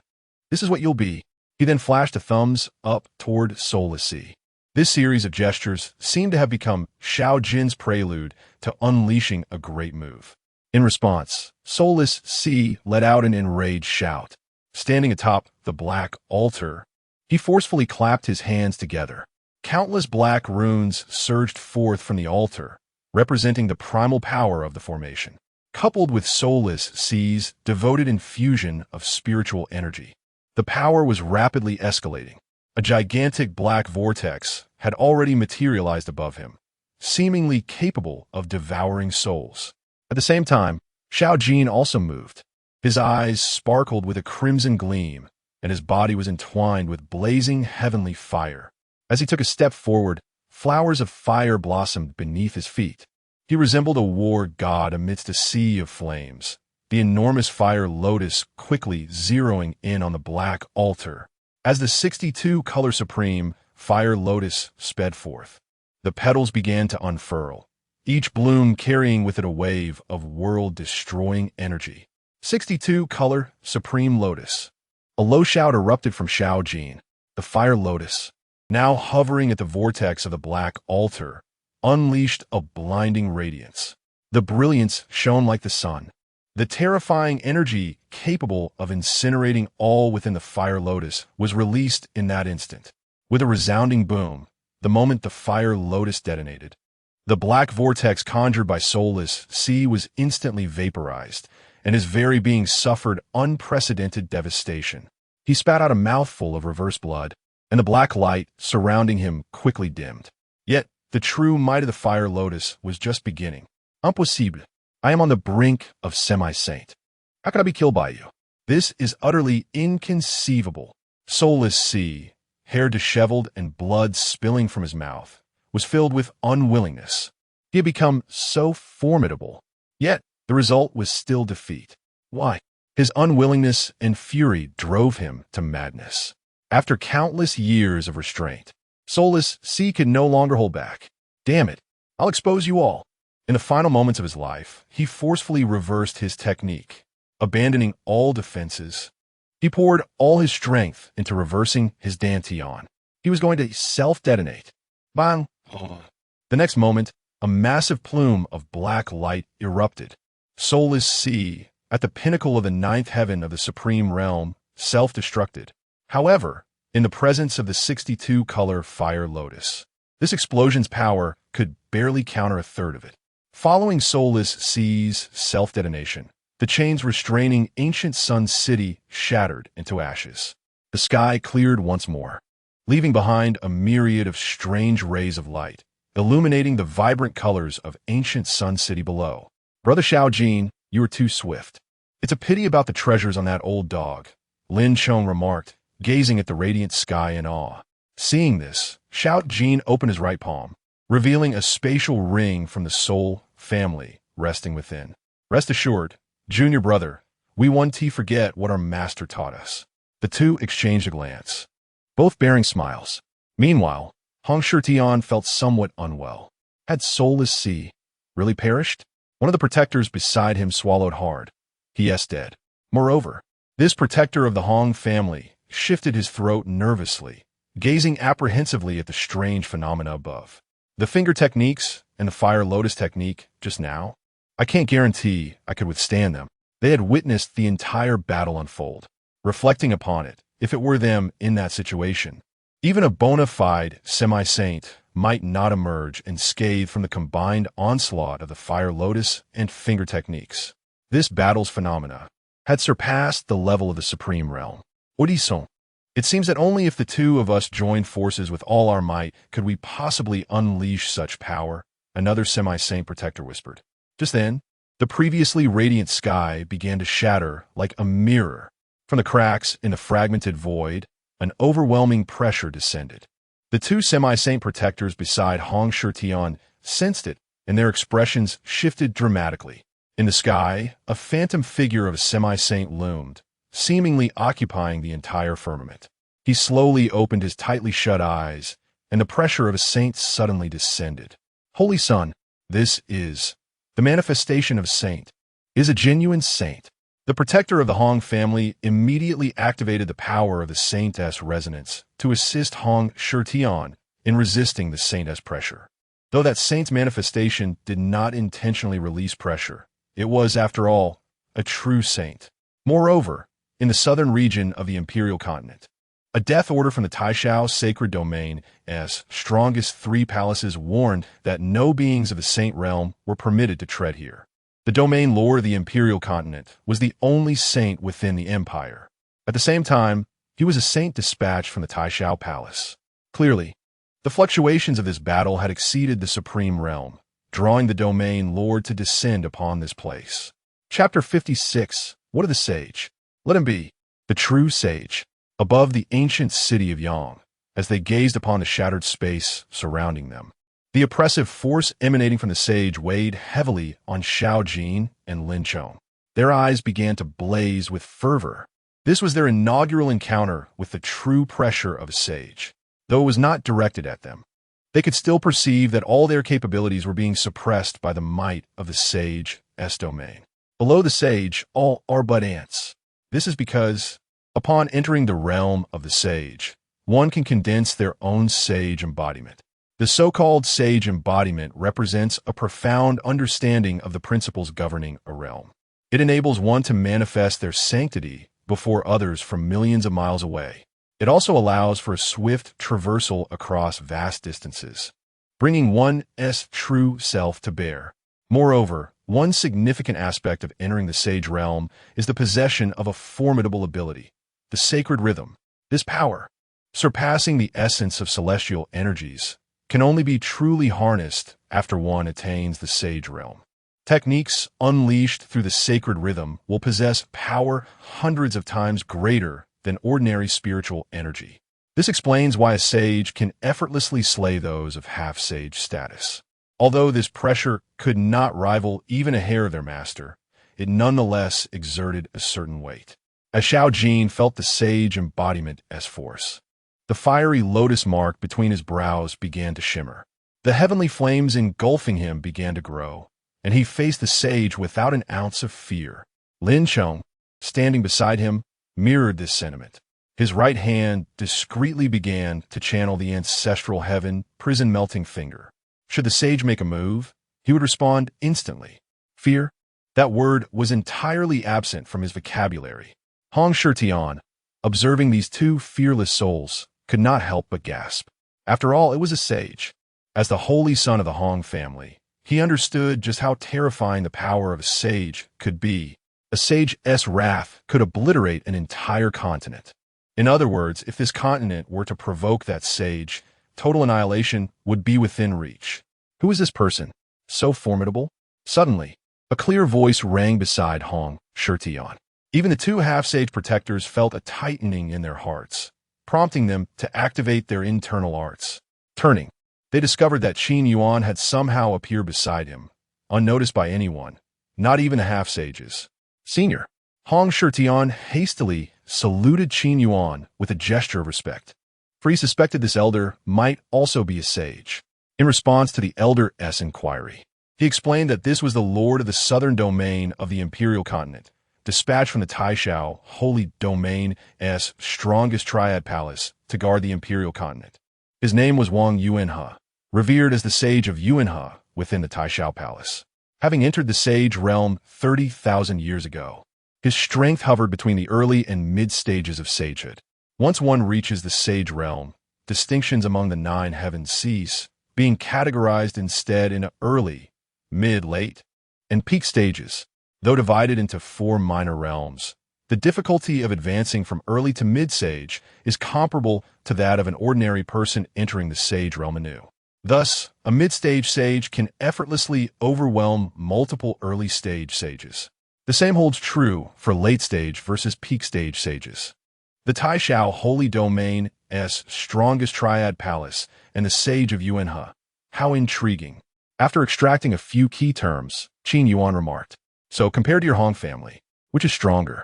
this is what you'll be. He then flashed a thumbs up toward soulless C. This series of gestures seemed to have become Xiao Jin's prelude to unleashing a great move. In response, soulless C let out an enraged shout. Standing atop the black altar, he forcefully clapped his hands together. Countless black runes surged forth from the altar, representing the primal power of the formation, coupled with soulless C's devoted infusion of spiritual energy. The power was rapidly escalating. A gigantic black vortex had already materialized above him, seemingly capable of devouring souls. At the same time, Xiao Jin also moved. His eyes sparkled with a crimson gleam, and his body was entwined with blazing heavenly fire. As he took a step forward, flowers of fire blossomed beneath his feet. He resembled a war god amidst a sea of flames, the enormous fire lotus quickly zeroing in on the black altar. As the 62-color supreme fire lotus sped forth, the petals began to unfurl, each bloom carrying with it a wave of world-destroying energy. 62-color supreme lotus. A low shout erupted from Xiao Jin. The fire lotus, now hovering at the vortex of the black altar, unleashed a blinding radiance. The brilliance shone like the sun. The terrifying energy capable of incinerating all within the fire lotus was released in that instant. With a resounding boom, the moment the fire lotus detonated, the black vortex conjured by soulless C was instantly vaporized, and his very being suffered unprecedented devastation. He spat out a mouthful of reverse blood, and the black light surrounding him quickly dimmed. Yet, the true might of the fire lotus was just beginning. Impossible. I am on the brink of semi-saint. How can I be killed by you? This is utterly inconceivable. Soulless C, hair disheveled and blood spilling from his mouth, was filled with unwillingness. He had become so formidable. Yet, the result was still defeat. Why? His unwillingness and fury drove him to madness. After countless years of restraint, soulless C could no longer hold back. Damn it, I'll expose you all. In the final moments of his life, he forcefully reversed his technique. Abandoning all defenses, he poured all his strength into reversing his dantian. He was going to self-detonate. Bang! The next moment, a massive plume of black light erupted. Soulless C, at the pinnacle of the ninth heaven of the supreme realm, self-destructed. However, in the presence of the 62-color fire lotus, this explosion's power could barely counter a third of it. Following Soulless C's self-detonation, the chains restraining ancient Sun City shattered into ashes. The sky cleared once more, leaving behind a myriad of strange rays of light, illuminating the vibrant colors of ancient Sun City below. Brother Xiaojin, you were too swift. It's a pity about the treasures on that old dog, Lin Chong remarked, gazing at the radiant sky in awe. Seeing this, Xiaojin opened his right palm, revealing a spatial ring from the soul family resting within. Rest assured, junior brother, we won't forget what our master taught us. The two exchanged a glance, both bearing smiles. Meanwhile, Hong Shitian felt somewhat unwell. Had Soulless C really perished? One of the protectors beside him swallowed hard. He is dead. Moreover, this protector of the Hong family shifted his throat nervously, gazing apprehensively at the strange phenomena above. The finger techniques and the fire lotus technique just now, I can't guarantee I could withstand them. They had witnessed the entire battle unfold. Reflecting upon it, if it were them in that situation, even a bona fide semi-saint might not emerge unscathed from the combined onslaught of the fire lotus and finger techniques. This battle's phenomena had surpassed the level of the supreme realm. Odisson. It seems that only if the two of us joined forces with all our might could we possibly unleash such power, another semi-saint protector whispered. Just then, the previously radiant sky began to shatter like a mirror. From the cracks in the fragmented void, an overwhelming pressure descended. The two semi-saint protectors beside Hong Shitian sensed it, and their expressions shifted dramatically. In the sky, a phantom figure of a semi-saint loomed, seemingly occupying the entire firmament. He slowly opened his tightly shut eyes, and the pressure of a saint suddenly descended. Holy Son, this is the manifestation of a saint, is a genuine saint. The protector of the Hong family immediately activated the power of the Saintess resonance to assist Hong Shitian in resisting the Saintess pressure. Though that saint's manifestation did not intentionally release pressure, it was, after all, a true saint. Moreover, in the southern region of the imperial continent, a death order from the Taishao sacred domain as strongest three palaces warned that no beings of the saint realm were permitted to tread here. The domain lord of the imperial continent was the only saint within the empire. At the same time, he was a saint dispatched from the Taishao palace. Clearly, the fluctuations of this battle had exceeded the supreme realm, drawing the domain lord to descend upon this place. Chapter 56. What of the sage? Let him be the true sage, above the ancient city of Yang, as they gazed upon the shattered space surrounding them. The oppressive force emanating from the sage weighed heavily on Xiaojin and Lin Chong. Their eyes began to blaze with fervor. This was their inaugural encounter with the true pressure of a sage. Though it was not directed at them, they could still perceive that all their capabilities were being suppressed by the might of the sage's domain. Below the sage, all are but ants. This is because, upon entering the realm of the sage, one can condense their own sage embodiment. The so-called sage embodiment represents a profound understanding of the principles governing a realm. It enables one to manifest their sanctity before others from millions of miles away. It also allows for a swift traversal across vast distances, bringing one's true self to bear. Moreover, one significant aspect of entering the sage realm is the possession of a formidable ability, the sacred rhythm. This power, surpassing the essence of celestial energies, can only be truly harnessed after one attains the sage realm. Techniques unleashed through the sacred rhythm will possess power hundreds of times greater than ordinary spiritual energy. This explains why a sage can effortlessly slay those of half-sage status. Although this pressure could not rival even a hair of their master, it nonetheless exerted a certain weight. As Xiao Jin felt the sage embodiment as force, the fiery lotus mark between his brows began to shimmer. The heavenly flames engulfing him began to grow, and he faced the sage without an ounce of fear. Lin Chong, standing beside him, mirrored this sentiment. His right hand discreetly began to channel the ancestral heaven prison-melting finger. Should the sage make a move, he would respond instantly. Fear? That word was entirely absent from his vocabulary. Hong Shitian, observing these two fearless souls, could not help but gasp. After all, it was a sage. As the holy son of the Hong family, he understood just how terrifying the power of a sage could be. A sage's wrath could obliterate an entire continent. In other words, if this continent were to provoke that sage, total annihilation would be within reach. Who is this person? So formidable? Suddenly, a clear voice rang beside Hong Shitian. Even the two half-sage protectors felt a tightening in their hearts, prompting them to activate their internal arts. Turning, they discovered that Qin Yuan had somehow appeared beside him, unnoticed by anyone, not even the half-sages. Senior, Hong Shitian hastily saluted Qin Yuan with a gesture of respect, for he suspected this elder might also be a sage. In response to the elder's inquiry, he explained that this was the lord of the southern domain of the imperial continent, dispatched from the Taishao holy domain's strongest triad palace to guard the imperial continent. His name was Wang Yuanhe, revered as the sage of Yuanhe within the Taishao palace. Having entered the sage realm 30,000 years ago, his strength hovered between the early and mid stages of sagehood. Once one reaches the sage realm, distinctions among the 9 heavens cease, being categorized instead into early, mid, late, and peak stages. Though divided into 4 minor realms, the difficulty of advancing from early to mid-sage is comparable to that of an ordinary person entering the sage realm anew. Thus, a mid-stage sage can effortlessly overwhelm multiple early-stage sages. The same holds true for late-stage versus peak-stage sages. The Taishao Holy Domain's strongest triad palace and the sage of Yuanhe. How intriguing. After extracting a few key terms, Qin Yuan remarked, "So, compared to your Hong family, which is stronger?"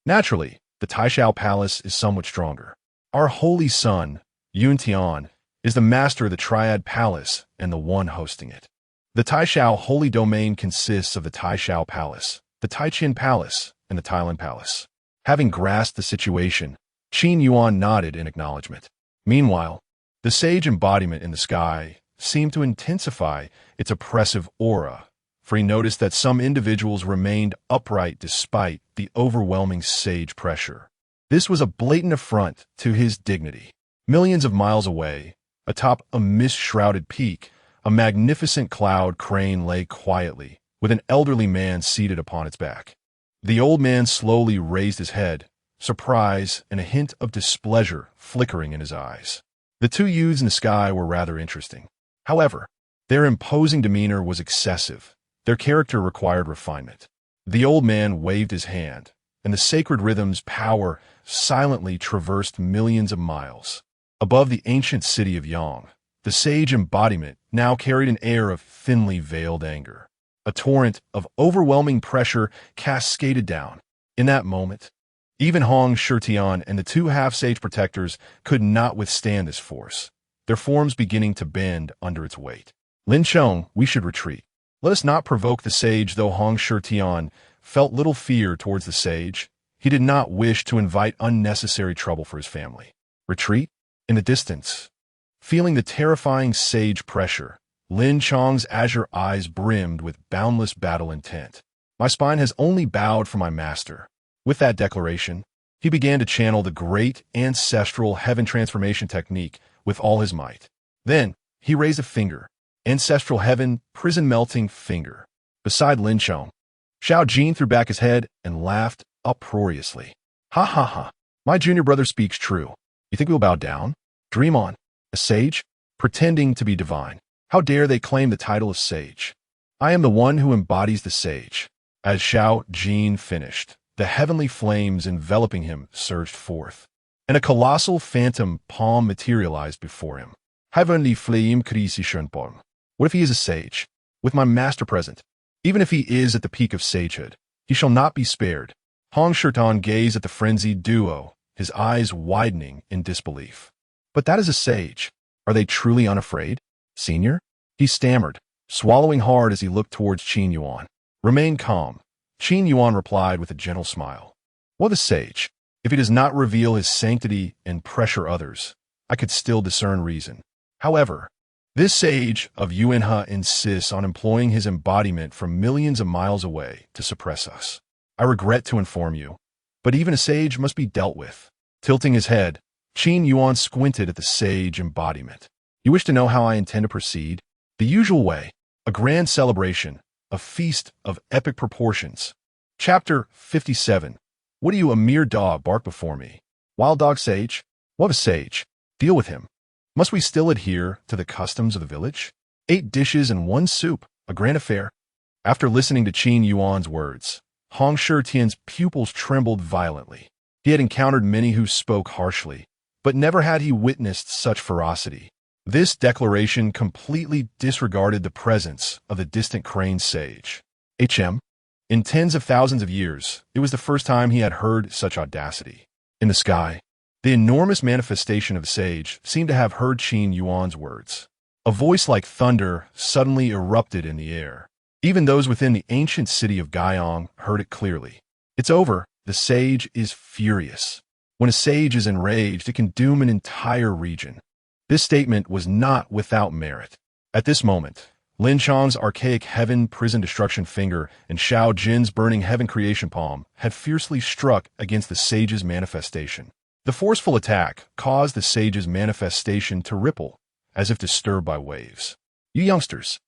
Naturally, the Taishao palace is somewhat stronger. Our holy son, Yuntian, is the master of the triad palace and the one hosting it. The Taishao Holy Domain consists of the Taishao Palace, the Taiqin Palace, and the Tailan Palace. Having grasped the situation, Qin Yuan nodded in acknowledgement. Meanwhile, the sage embodiment in the sky seemed to intensify its oppressive aura, for he noticed that some individuals remained upright despite the overwhelming sage pressure. This was a blatant affront to his dignity. Millions of miles away, atop a mist-shrouded peak, a magnificent cloud crane lay quietly, with an elderly man seated upon its back. The old man slowly raised his head, surprise and a hint of displeasure flickering in his eyes. The two youths in the sky were rather interesting. However, their imposing demeanor was excessive. Their character required refinement. The old man waved his hand, and the sacred rhythm's power silently traversed millions of miles. Above the ancient city of Yang, the sage embodiment now carried an air of thinly veiled anger. A torrent of overwhelming pressure cascaded down. In that moment, even Hong Shitian and the two half-sage protectors could not withstand this force, their forms beginning to bend under its weight. Lin Chong, we should retreat. Let us not provoke the sage. Though Hong Shitian felt little fear towards the sage, he did not wish to invite unnecessary trouble for his family. Retreat? In the distance, feeling the terrifying sage pressure, Lin Chong's azure eyes brimmed with boundless battle intent. My spine has only bowed for my master. With that declaration, he began to channel the great ancestral heaven transformation technique with all his might. Then, he raised a finger, ancestral heaven prison-melting finger, beside Lin Chong. Xiao Jin threw back his head and laughed uproariously. Ha ha ha, my junior brother speaks true. You think we'll bow down? Dream on. A sage? Pretending to be divine. How dare they claim the title of sage? I am the one who embodies the sage. As Xiao Jin finished, the heavenly flames enveloping him surged forth, and a colossal phantom palm materialized before him. Heavenly flame krisi schönborn. What if he is a sage? With my master present, Even if he is at the peak of sagehood, he shall not be spared. Hong Shirtan gazed at the frenzied duo, his eyes widening in disbelief. But that is a sage. Are they truly unafraid? Senior? He stammered, swallowing hard as he looked towards Qin Yuan. Remain calm. Qin Yuan replied with a gentle smile. What a sage! If he does not reveal his sanctity and pressure others, I could still discern reason. However, this sage of Yuanhe insists on employing his embodiment from millions of miles away to suppress us. I regret to inform you, but even a sage must be dealt with. Tilting his head, Qin Yuan squinted at the sage embodiment. You wish to know how I intend to proceed? The usual way, a grand celebration, a feast of epic proportions. Chapter 57. What do you, a mere dog, bark before me? Wild dog sage? What a sage? Deal with him. Must we still adhere to the customs of the village? 8 dishes and 1 soup, a grand affair. After listening to Qin Yuan's words, Hong Shirtian's pupils trembled violently. He had encountered many who spoke harshly, but never had he witnessed such ferocity. This declaration completely disregarded the presence of the distant crane sage. In tens of thousands of years, it was the first time he had heard such audacity. In the sky, the enormous manifestation of the sage seemed to have heard Qin Yuan's words. A voice like thunder suddenly erupted in the air. Even those within the ancient city of Gaiyang heard it clearly. It's over. The sage is furious. When a sage is enraged, it can doom an entire region. This statement was not without merit. At this moment, Lin Chang's archaic heaven prison destruction finger and Xiao Jin's burning heaven creation palm had fiercely struck against the sage's manifestation. The forceful attack caused the sage's manifestation to ripple, as if disturbed by waves. You youngsters,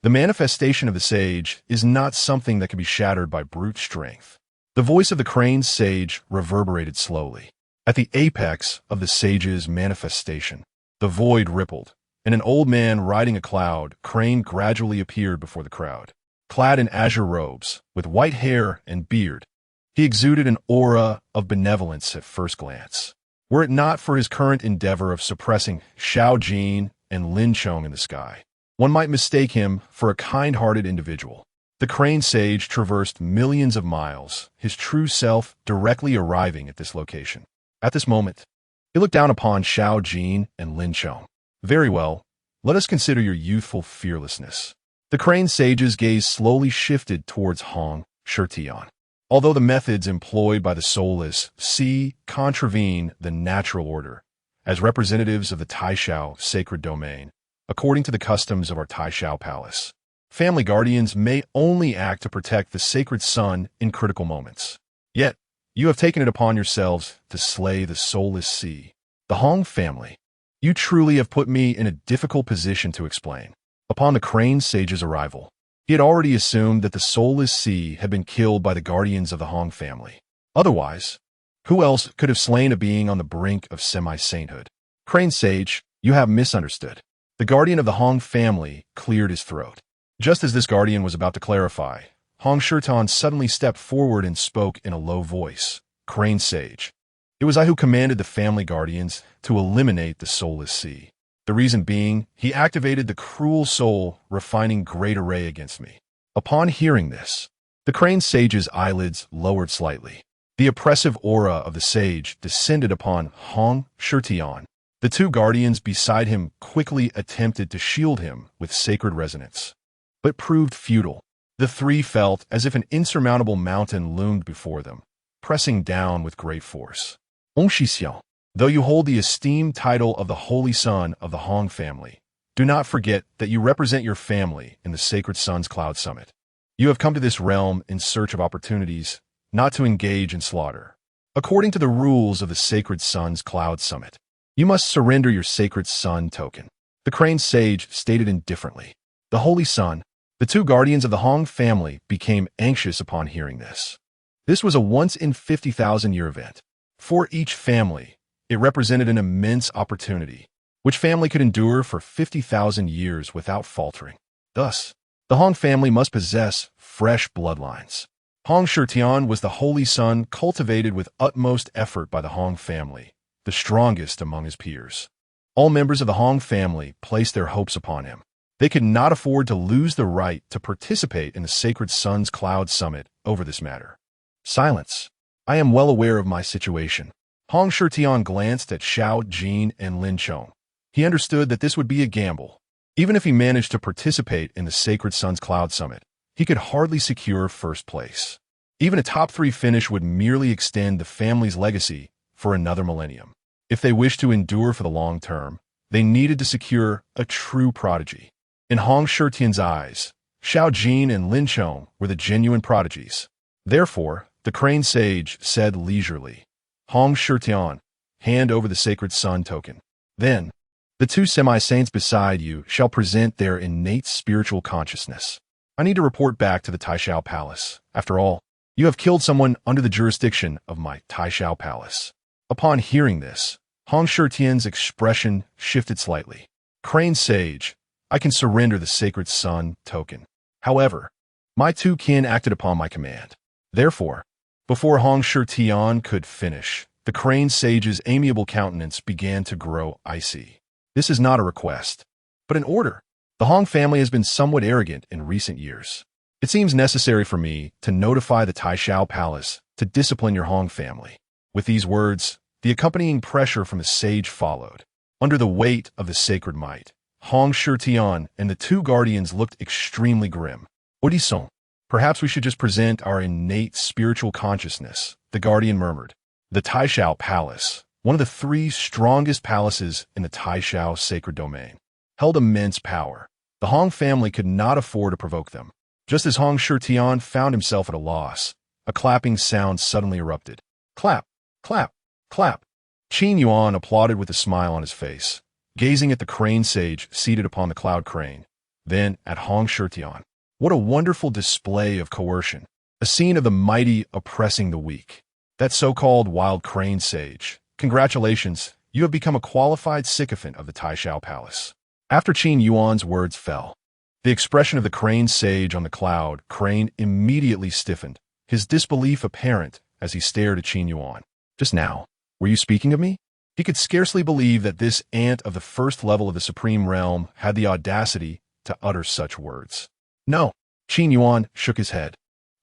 the manifestation of the sage is not something that can be shattered by brute strength. The voice of the crane sage reverberated slowly. At the apex of the sage's manifestation, the void rippled, and an old man riding a cloud crane gradually appeared before the crowd. Clad in azure robes, with white hair and beard, he exuded an aura of benevolence at first glance. Were it not for his current endeavor of suppressing Xiao Jin and Lin Chong in the sky, one might mistake him for a kind-hearted individual. The crane sage traversed millions of miles, his true self directly arriving at this location. At this moment, he looked down upon Xiao Jin and Lin Chong. Very well, let us consider your youthful fearlessness. The crane sage's gaze slowly shifted towards Hong Shirtian. Although the methods employed by the soulless contravene the natural order, as representatives of the Taishao sacred domain, according to the customs of our Taishao palace, family guardians may only act to protect the sacred son in critical moments. Yet, you have taken it upon yourselves to slay the soulless sea. The Hong family. You truly have put me in a difficult position to explain. Upon the crane sage's arrival, he had already assumed that the soulless sea had been killed by the guardians of the Hong family. Otherwise, who else could have slain a being on the brink of semi-sainthood? Crane sage, you have misunderstood. The guardian of the Hong family cleared his throat. Just as this guardian was about to clarify, Hong Shirtan suddenly stepped forward and spoke in a low voice. Crane sage, it was I who commanded the family guardians to eliminate the soulless sea. The reason being, he activated the cruel soul refining great array against me. Upon hearing this, the crane sage's eyelids lowered slightly. The oppressive aura of the sage descended upon Hong Shirtian. The 2 guardians beside him quickly attempted to shield him with sacred resonance, but proved futile. The 3 felt as if an insurmountable mountain loomed before them, pressing down with great force. Xixiao, though you hold the esteemed title of the Holy Son of the Hong family, do not forget that you represent your family in the Sacred Sun's Cloud Summit. You have come to this realm in search of opportunities, not to engage in slaughter. According to the rules of the Sacred Sun's Cloud Summit, you must surrender your Sacred Sun token. The crane sage stated indifferently. The Holy Sun, the 2 guardians of the Hong family became anxious upon hearing this. This was a once-in-50,000-year event. For each family, it represented an immense opportunity, which family could endure for 50,000 years without faltering. Thus, the Hong family must possess fresh bloodlines. Hong Shirtian was the Holy Son cultivated with utmost effort by the Hong family, the strongest among his peers. All members of the Hong family placed their hopes upon him. They could not afford to lose the right to participate in the Sacred Sun's Cloud Summit over this matter. Silence. I am well aware of my situation. Hong Shitian glanced at Xiao Jin and Lin Chong. He understood that this would be a gamble. Even if he managed to participate in the Sacred Sun's Cloud Summit, he could hardly secure first place. Even a top 3 finish would merely extend the family's legacy for another millennium. If they wished to endure for the long term, they needed to secure a true prodigy. In Hong Shitian's eyes, Xiao Jin and Lin Chong were the genuine prodigies. Therefore, the Crane Sage said leisurely, Hong Shitian, hand over the Sacred Sun token. Then, the 2 semi-saints beside you shall present their innate spiritual consciousness. I need to report back to the Taishao Palace. After all, you have killed someone under the jurisdiction of my Taishao Palace. Upon hearing this, Hong Shitian's expression shifted slightly. Crane Sage, I can surrender the Sacred Sun token. However, my 2 kin acted upon my command. Therefore, before Hong Shitian could finish, the Crane Sage's amiable countenance began to grow icy. This is not a request, but an order. The Hong family has been somewhat arrogant in recent years. It seems necessary for me to notify the Taishao Palace to discipline your Hong family. With these words, the accompanying pressure from the sage followed. Under the weight of the sacred might, Hong Shitian and the 2 guardians looked extremely grim. Odison, perhaps we should just present our innate spiritual consciousness, the guardian murmured. The Taishao Palace, one of the 3 strongest palaces in the Taishao sacred domain, held immense power. The Hong family could not afford to provoke them. Just as Hong Shitian found himself at a loss, a clapping sound suddenly erupted. Clap, clap, clap. Qin Yuan applauded with a smile on his face, gazing at the Crane Sage seated upon the cloud crane, then at Hong Shitian. What a wonderful display of coercion, a scene of the mighty oppressing the weak. That so-called wild Crane Sage. Congratulations, you have become a qualified sycophant of the Taishao Palace. After Qin Yuan's words fell, the expression of the Crane Sage on the cloud crane immediately stiffened, his disbelief apparent as he stared at Qin Yuan. Just now, were you speaking of me? He could scarcely believe that this ant of the first level of the Supreme Realm had the audacity to utter such words. No, Qin Yuan shook his head,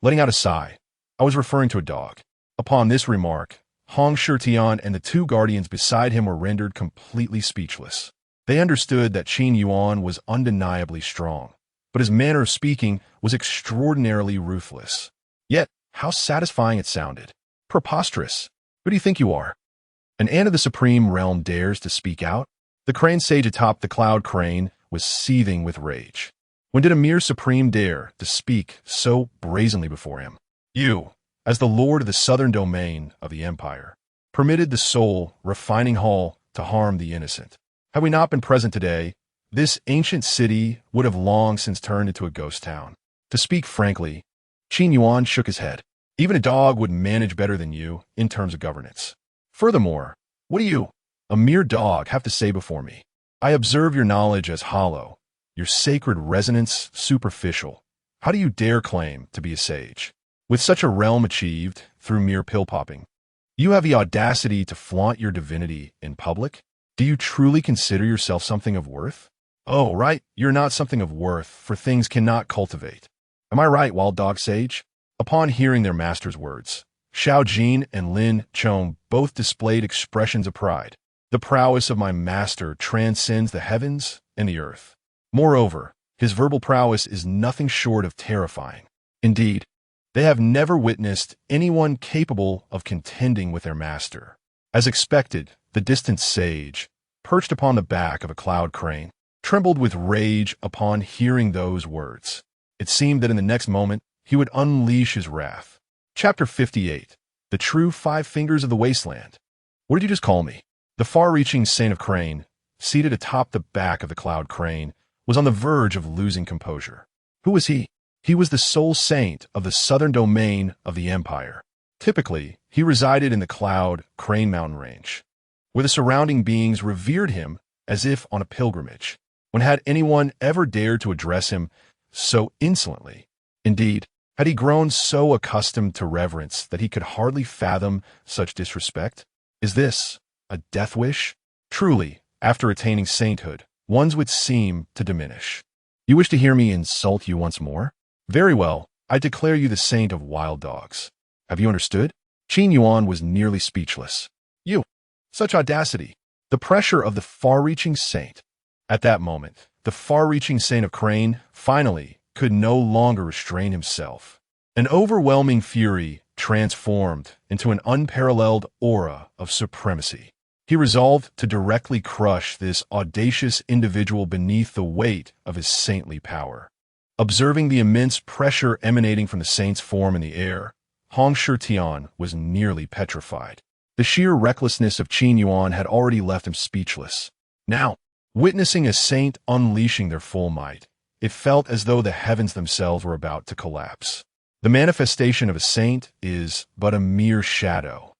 letting out a sigh. I was referring to a dog. Upon this remark, Hong Shitian and the 2 guardians beside him were rendered completely speechless. They understood that Qin Yuan was undeniably strong, but his manner of speaking was extraordinarily ruthless. Yet, how satisfying it sounded. Preposterous. Who do you think you are? An ant of the Supreme Realm dares to speak out? The Crane Sage atop the cloud crane was seething with rage. When did a mere Supreme dare to speak so brazenly before him? You, as the Lord of the southern domain of the Empire, permitted the soul refining hall to harm the innocent. Had we not been present today, this ancient city would have long since turned into a ghost town. To speak frankly, Qin Yuan shook his head. Even a dog would manage better than you in terms of governance. Furthermore, what do you, a mere dog, have to say before me? I observe your knowledge as hollow, your sacred resonance superficial. How do you dare claim to be a sage? With such a realm achieved through mere pill-popping, you have the audacity to flaunt your divinity in public? Do you truly consider yourself something of worth? Oh, right, you're not something of worth, for things cannot cultivate. Am I right, wild dog sage? Upon hearing their master's words, Xiao Jin and Lin Chong both displayed expressions of pride. The prowess of my master transcends the heavens and the earth. Moreover, his verbal prowess is nothing short of terrifying. Indeed, they have never witnessed anyone capable of contending with their master. As expected, the distant sage, perched upon the back of a cloud crane, trembled with rage upon hearing those words. It seemed that in the next moment, he would unleash his wrath. Chapter 58. The True 5 Fingers of the Wasteland. What did you just call me? The far-reaching Saint of Crane, seated atop the back of the cloud crane, was on the verge of losing composure. Who was he? He was the sole saint of the southern domain of the Empire. Typically, he resided in the cloud Crane Mountain Range, where the surrounding beings revered him as if on a pilgrimage. When had anyone ever dared to address him so insolently? Indeed, had he grown so accustomed to reverence that he could hardly fathom such disrespect? Is this a death wish? Truly, after attaining sainthood, one's would seem to diminish. You wish to hear me insult you once more? Very well, I declare you the saint of wild dogs. Have you understood? Qin Yuan was nearly speechless. You! Such audacity! The pressure of the far-reaching saint. At that moment, the far-reaching saint of Crane, finally, could no longer restrain himself. An overwhelming fury transformed into an unparalleled aura of supremacy. He resolved to directly crush this audacious individual beneath the weight of his saintly power. Observing the immense pressure emanating from the saint's form in the air, Hong Shitian was nearly petrified. The sheer recklessness of Qin Yuan had already left him speechless. Now, witnessing a saint unleashing their full might, it felt as though the heavens themselves were about to collapse. The manifestation of a saint is but a mere shadow,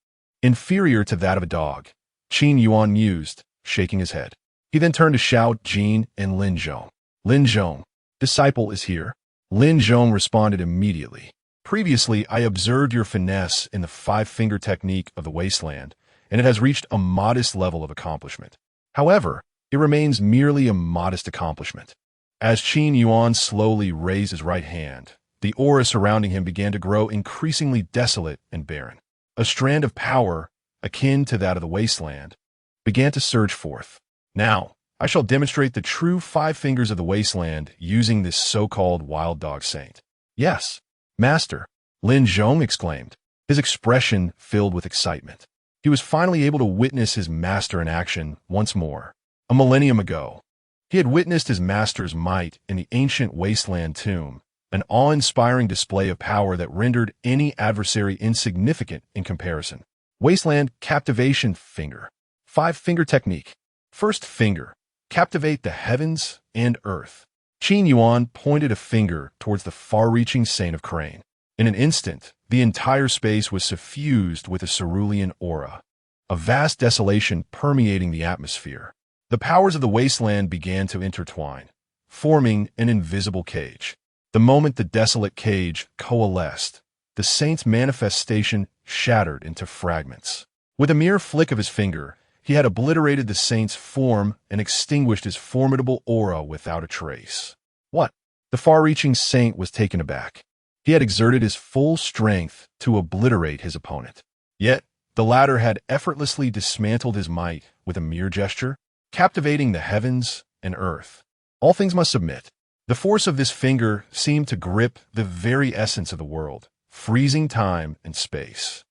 inferior to that of a dog, Qin Yuan mused, shaking his head. He then turned to Xiao Jin and Lin Zhong. Lin Zhong, disciple is here. Lin Zhong responded immediately. Previously, I observed your finesse in the five-finger technique of the wasteland, and it has reached a modest level of accomplishment. However, it remains merely a modest accomplishment. As Qin Yuan slowly raised his right hand, the aura surrounding him began to grow increasingly desolate and barren. A strand of power, akin to that of the wasteland, began to surge forth. Now, I shall demonstrate the true five fingers of the wasteland using this so-called wild dog saint. Yes, Master, Lin Zhong exclaimed, his expression filled with excitement. He was finally able to witness his master in action once more. A millennium ago, he had witnessed his master's might in the ancient wasteland tomb, an awe-inspiring display of power that rendered any adversary insignificant in comparison. Wasteland Captivation Finger. Five-finger technique. First finger. Captivate the heavens and earth. Qin Yuan pointed a finger towards the far-reaching saint of Crane. In an instant, the entire space was suffused with a cerulean aura, a vast desolation permeating the atmosphere. The powers of the wasteland began to intertwine, forming an invisible cage. The moment the desolate cage coalesced, the saint's manifestation shattered into fragments. With a mere flick of his finger, he had obliterated the saint's form and extinguished his formidable aura without a trace. What? The far-reaching saint was taken aback. He had exerted his full strength to obliterate his opponent. Yet, the latter had effortlessly dismantled his might with a mere gesture, captivating the heavens and earth. All things must submit. The force of this finger seemed to grip the very essence of the world, freezing time and space.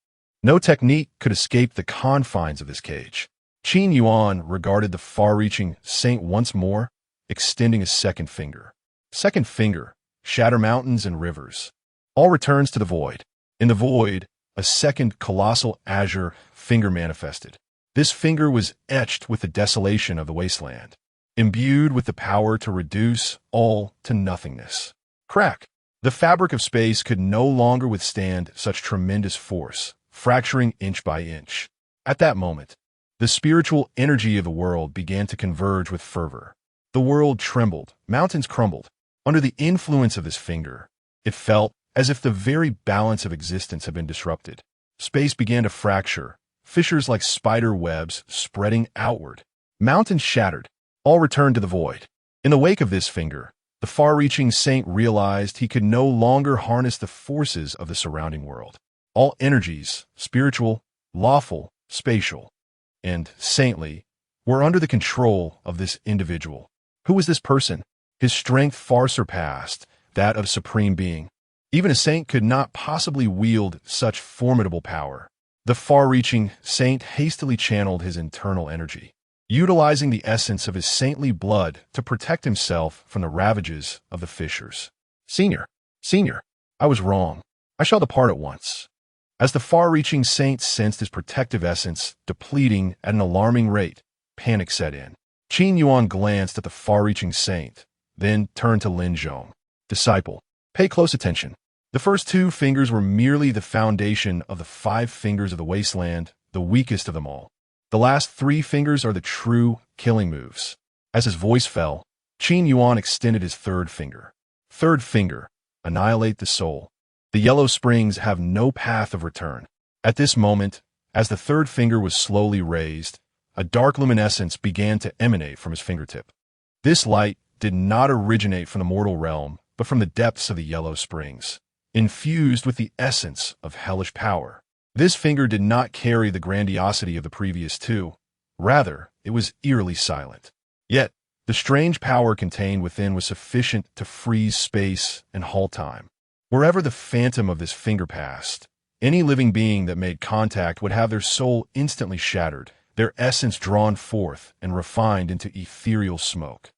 No technique could escape the confines of this cage. Qin Yuan regarded the far-reaching saint once more, extending a second finger. Second finger, shatter mountains and rivers. All returns to the void. In the void, a second colossal azure finger manifested. This finger was etched with the desolation of the wasteland, imbued with the power to reduce all to nothingness. Crack! The fabric of space could no longer withstand such tremendous force, fracturing inch by inch. At that moment, the spiritual energy of the world began to converge with fervor. The world trembled, mountains crumbled. Under the influence of this finger, it felt as if the very balance of existence had been disrupted. Space began to fracture, fissures like spider webs spreading outward. Mountains shattered, all returned to the void. In the wake of this finger, the far-reaching saint realized he could no longer harness the forces of the surrounding world. All energies, spiritual, lawful, spatial, and saintly, were under the control of this individual. Who was this person? His strength far surpassed that of supreme being. Even a saint could not possibly wield such formidable power. The far-reaching saint hastily channeled his internal energy, utilizing the essence of his saintly blood to protect himself from the ravages of the fissures. Senior, I was wrong. I shall depart at once. As the far-reaching saint sensed his protective essence depleting at an alarming rate, panic set in. Qin Yuan glanced at the far-reaching saint, then turned to Lin Zhong. Disciple, pay close attention. The first two fingers were merely the foundation of the five fingers of the wasteland, the weakest of them all. The last three fingers are the true killing moves. As his voice fell, Qin Yuan extended his third finger. Third finger, annihilate the soul. The yellow springs have no path of return. At this moment, as the third finger was slowly raised, a dark luminescence began to emanate from his fingertip. This light did not originate from the mortal realm, but from the depths of the yellow springs, infused with the essence of hellish power. This finger did not carry the grandiosity of the previous two. Rather, it was eerily silent. Yet, the strange power contained within was sufficient to freeze space and halt time. Wherever the phantom of this finger passed, any living being that made contact would have their soul instantly shattered, their essence drawn forth and refined into ethereal smoke.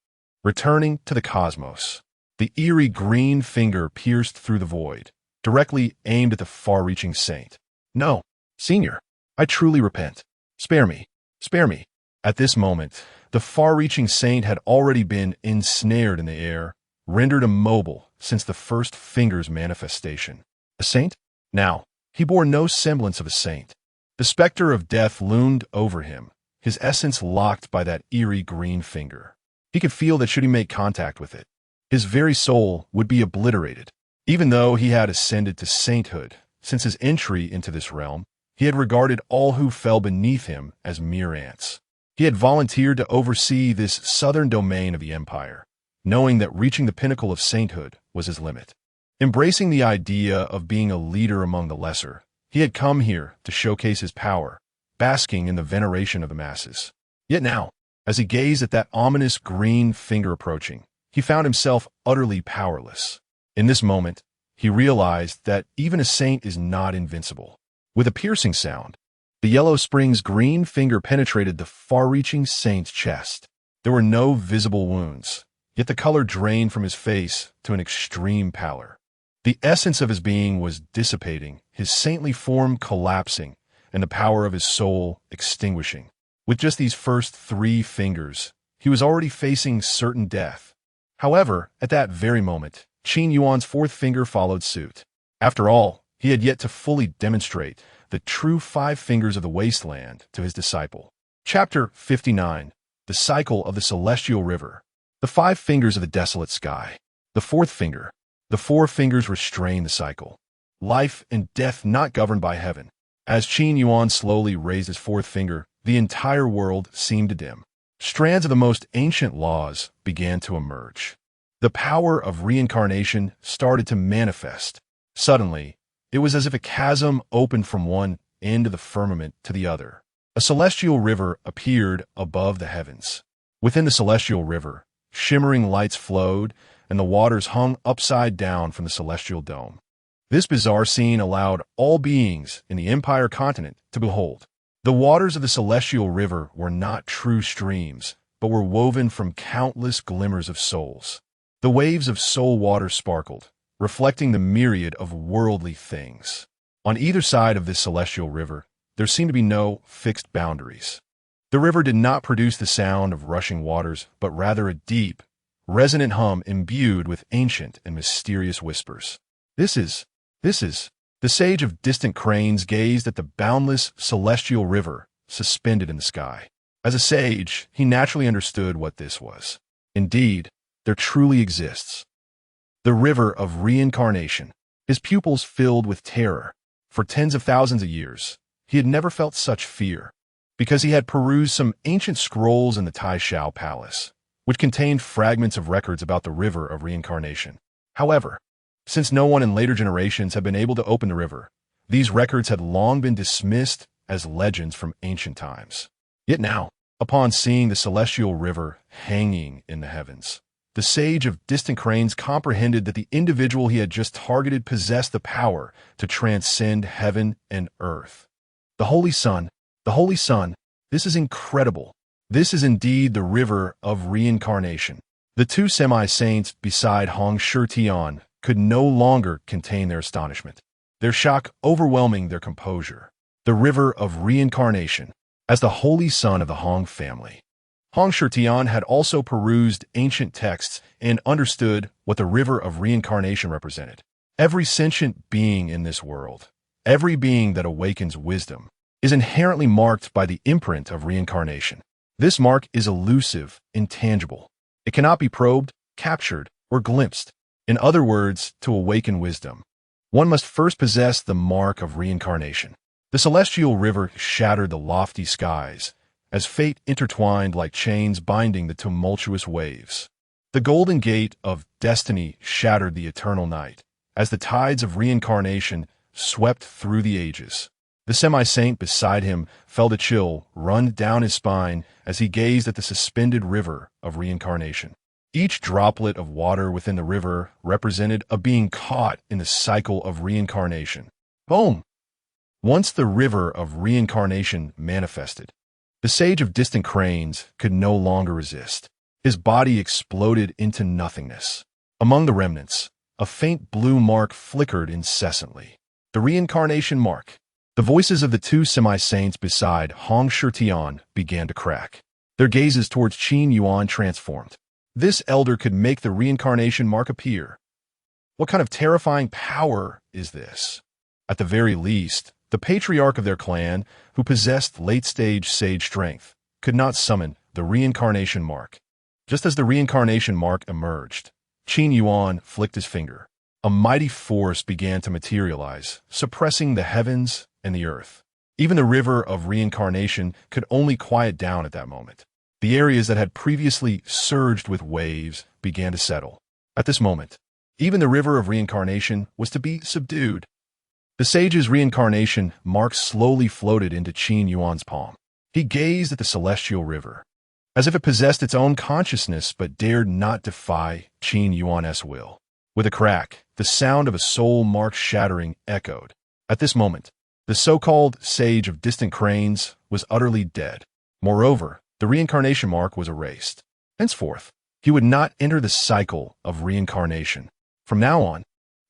Returning to the cosmos, the eerie green finger pierced through the void, directly aimed at the far-reaching saint. "No, Senior, I truly repent. Spare me, spare me." At this moment, the far-reaching saint had already been ensnared in the air, rendered immobile since the first finger's manifestation. A saint? Now, he bore no semblance of a saint. The specter of death loomed over him, his essence locked by that eerie green finger. He could feel that should he make contact with it, his very soul would be obliterated. Even though he had ascended to sainthood, since his entry into this realm, he had regarded all who fell beneath him as mere ants. He had volunteered to oversee this southern domain of the empire, knowing that reaching the pinnacle of sainthood was his limit. Embracing the idea of being a leader among the lesser, he had come here to showcase his power, basking in the veneration of the masses. Yet now, as he gazed at that ominous green finger approaching, he found himself utterly powerless. In this moment, he realized that even a saint is not invincible. With a piercing sound, the yellow spring's green finger penetrated the far-reaching saint's chest. There were no visible wounds, yet the color drained from his face to an extreme pallor. The essence of his being was dissipating, his saintly form collapsing, and the power of his soul extinguishing. With just these first 3 fingers, he was already facing certain death. However, at that very moment, Qin Yuan's 4th finger followed suit. After all, he had yet to fully demonstrate the true 5 fingers of the wasteland to his disciple. Chapter 59. The Cycle of the Celestial River. The 5 fingers of the desolate sky. The 4th finger. The 4 fingers restrain the cycle. Life and death not governed by heaven. As Qin Yuan slowly raised his 4th finger, the entire world seemed to dim. Strands of the most ancient laws began to emerge. The power of reincarnation started to manifest. Suddenly, it was as if a chasm opened from one end of the firmament to the other. A celestial river appeared above the heavens. Within the celestial river, shimmering lights flowed, and the waters hung upside down from the celestial dome. This bizarre scene allowed all beings in the Empire continent to behold. The waters of the celestial river were not true streams, but were woven from countless glimmers of souls. The waves of soul water sparkled, reflecting the myriad of worldly things. On either side of this celestial river, there seemed to be no fixed boundaries. The river did not produce the sound of rushing waters, but rather a deep, resonant hum imbued with ancient and mysterious whispers. This is. The sage of distant cranes gazed at the boundless celestial river suspended in the sky. As a sage, he naturally understood what this was. Indeed, there truly exists. The river of reincarnation. His pupils filled with terror. For tens of thousands of years, he had never felt such fear, because he had perused some ancient scrolls in the Tai Shao Palace, which contained fragments of records about the river of reincarnation. However, since no one in later generations had been able to open the river, these records had long been dismissed as legends from ancient times. Yet now, upon seeing the celestial river hanging in the heavens, the sage of distant cranes comprehended that the individual he had just targeted possessed the power to transcend heaven and earth. The Holy Sun, this is incredible. This is indeed the river of reincarnation. The 2 semi-saints beside Hong Shitian could no longer contain their astonishment, their shock overwhelming their composure. The river of reincarnation, as the holy son of the Hong family. Hong Shitian had also perused ancient texts and understood what the river of reincarnation represented. Every sentient being in this world, every being that awakens wisdom, is inherently marked by the imprint of reincarnation. This mark is elusive, intangible. It cannot be probed, captured, or glimpsed. In other words, to awaken wisdom, one must first possess the mark of reincarnation. The celestial river shattered the lofty skies, as fate intertwined like chains binding the tumultuous waves. The golden gate of destiny shattered the eternal night, as the tides of reincarnation swept through the ages. The semi-saint beside him felt a chill run down his spine as he gazed at the suspended river of reincarnation. Each droplet of water within the river represented a being caught in the cycle of reincarnation. Boom! Once the river of reincarnation manifested, the sage of distant cranes could no longer resist. His body exploded into nothingness. Among the remnants, a faint blue mark flickered incessantly. The reincarnation mark. The voices of the two semi-saints beside Hong Shirtian began to crack. Their gazes towards Qin Yuan transformed. This elder could make the reincarnation mark appear. What kind of terrifying power is this? At the very least, the patriarch of their clan, who possessed late-stage sage strength, could not summon the reincarnation mark. Just as the reincarnation mark emerged, Qin Yuan flicked his finger. A mighty force began to materialize, suppressing the heavens and the earth. Even the river of reincarnation could only quiet down at that moment. The areas that had previously surged with waves began to settle. At this moment, even the river of reincarnation was to be subdued. The sage's reincarnation mark slowly floated into Qin Yuan's palm. He gazed at the celestial river, as if it possessed its own consciousness but dared not defy Qin Yuan's will. With a crack, the sound of a soul mark shattering echoed. At this moment, the so-called sage of distant cranes was utterly dead. Moreover, the reincarnation mark was erased. Henceforth, he would not enter the cycle of reincarnation. From now on,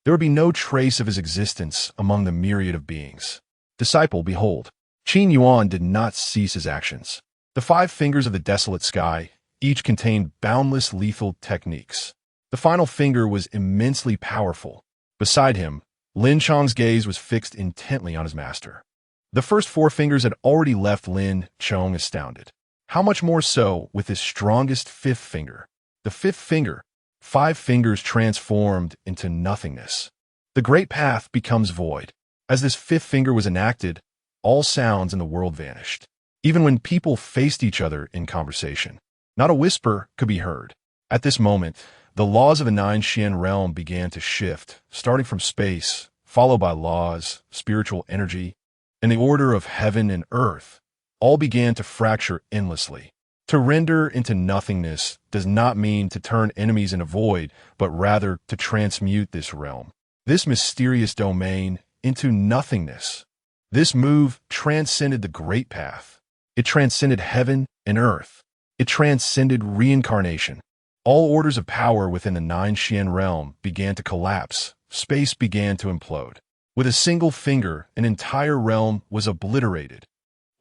there would be no trace of his existence among the myriad of beings. Disciple, behold, Qin Yuan did not cease his actions. The 5 fingers of the desolate sky each contained boundless lethal techniques. The final finger was immensely powerful. Beside him, Lin Chong's gaze was fixed intently on his master. The first 4 fingers had already left Lin Chong astounded. How much more so with his strongest 5th finger? The 5th finger, 5 fingers transformed into nothingness. The great path becomes void. As this 5th finger was enacted, all sounds in the world vanished. Even when people faced each other in conversation, not a whisper could be heard. At this moment, the laws of the 9 Xian realm began to shift, starting from space, followed by laws, spiritual energy, and the order of heaven and earth. All began to fracture endlessly. To render into nothingness does not mean to turn enemies into void, but rather to transmute this realm, this mysterious domain, into nothingness. This move transcended the great path. It transcended heaven and earth. It transcended reincarnation. All orders of power within the 9 Xian realm began to collapse. Space began to implode. With a single finger, an entire realm was obliterated.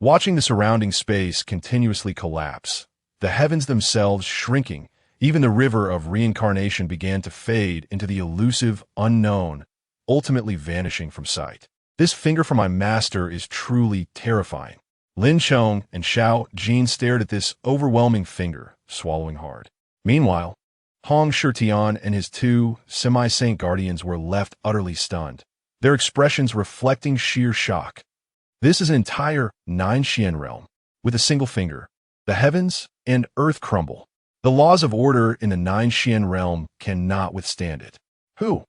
Watching the surrounding space continuously collapse, the heavens themselves shrinking, even the river of reincarnation began to fade into the elusive unknown, ultimately vanishing from sight. This finger from my master is truly terrifying. Lin Chong and Xiao Jin stared at this overwhelming finger, swallowing hard. Meanwhile, Hong Shirtian and his 2 semi-saint guardians were left utterly stunned, their expressions reflecting sheer shock. This is an entire 9 Xian realm. With a single finger, the heavens and earth crumble. The laws of order in the 9 Xian realm cannot withstand it. Who?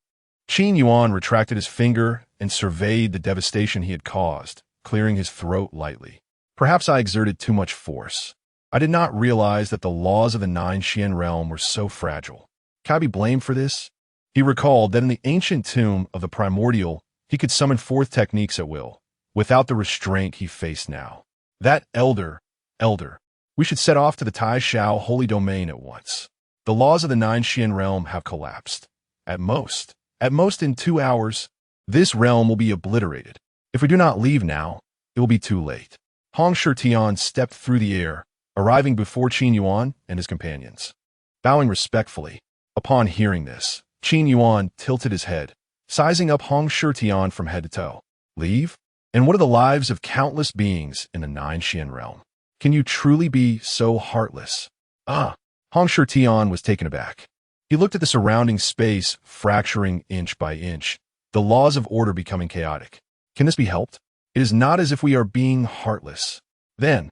Qin Yuan retracted his finger and surveyed the devastation he had caused, clearing his throat lightly. Perhaps I exerted too much force. I did not realize that the laws of the 9 Xian realm were so fragile. Can I be blamed for this? He recalled that in the ancient tomb of the primordial, he could summon 4 techniques at will, without the restraint he faced now. That elder, we should set off to the Tai Shao holy domain at once. The laws of the 9 Xian realm have collapsed. At most in 2 hours, this realm will be obliterated. If we do not leave now, it will be too late. Hong Shirtian stepped through the air, arriving before Qin Yuan and his companions. Bowing respectfully, upon hearing this, Qin Yuan tilted his head, sizing up Hong Shirtian from head to toe. Leave? And what are the lives of countless beings in the 9 Xian realm? Can you truly be so heartless? Hong Shirtian was taken aback. He looked at the surrounding space, fracturing inch by inch, the laws of order becoming chaotic. Can this be helped? It is not as if we are being heartless. Then,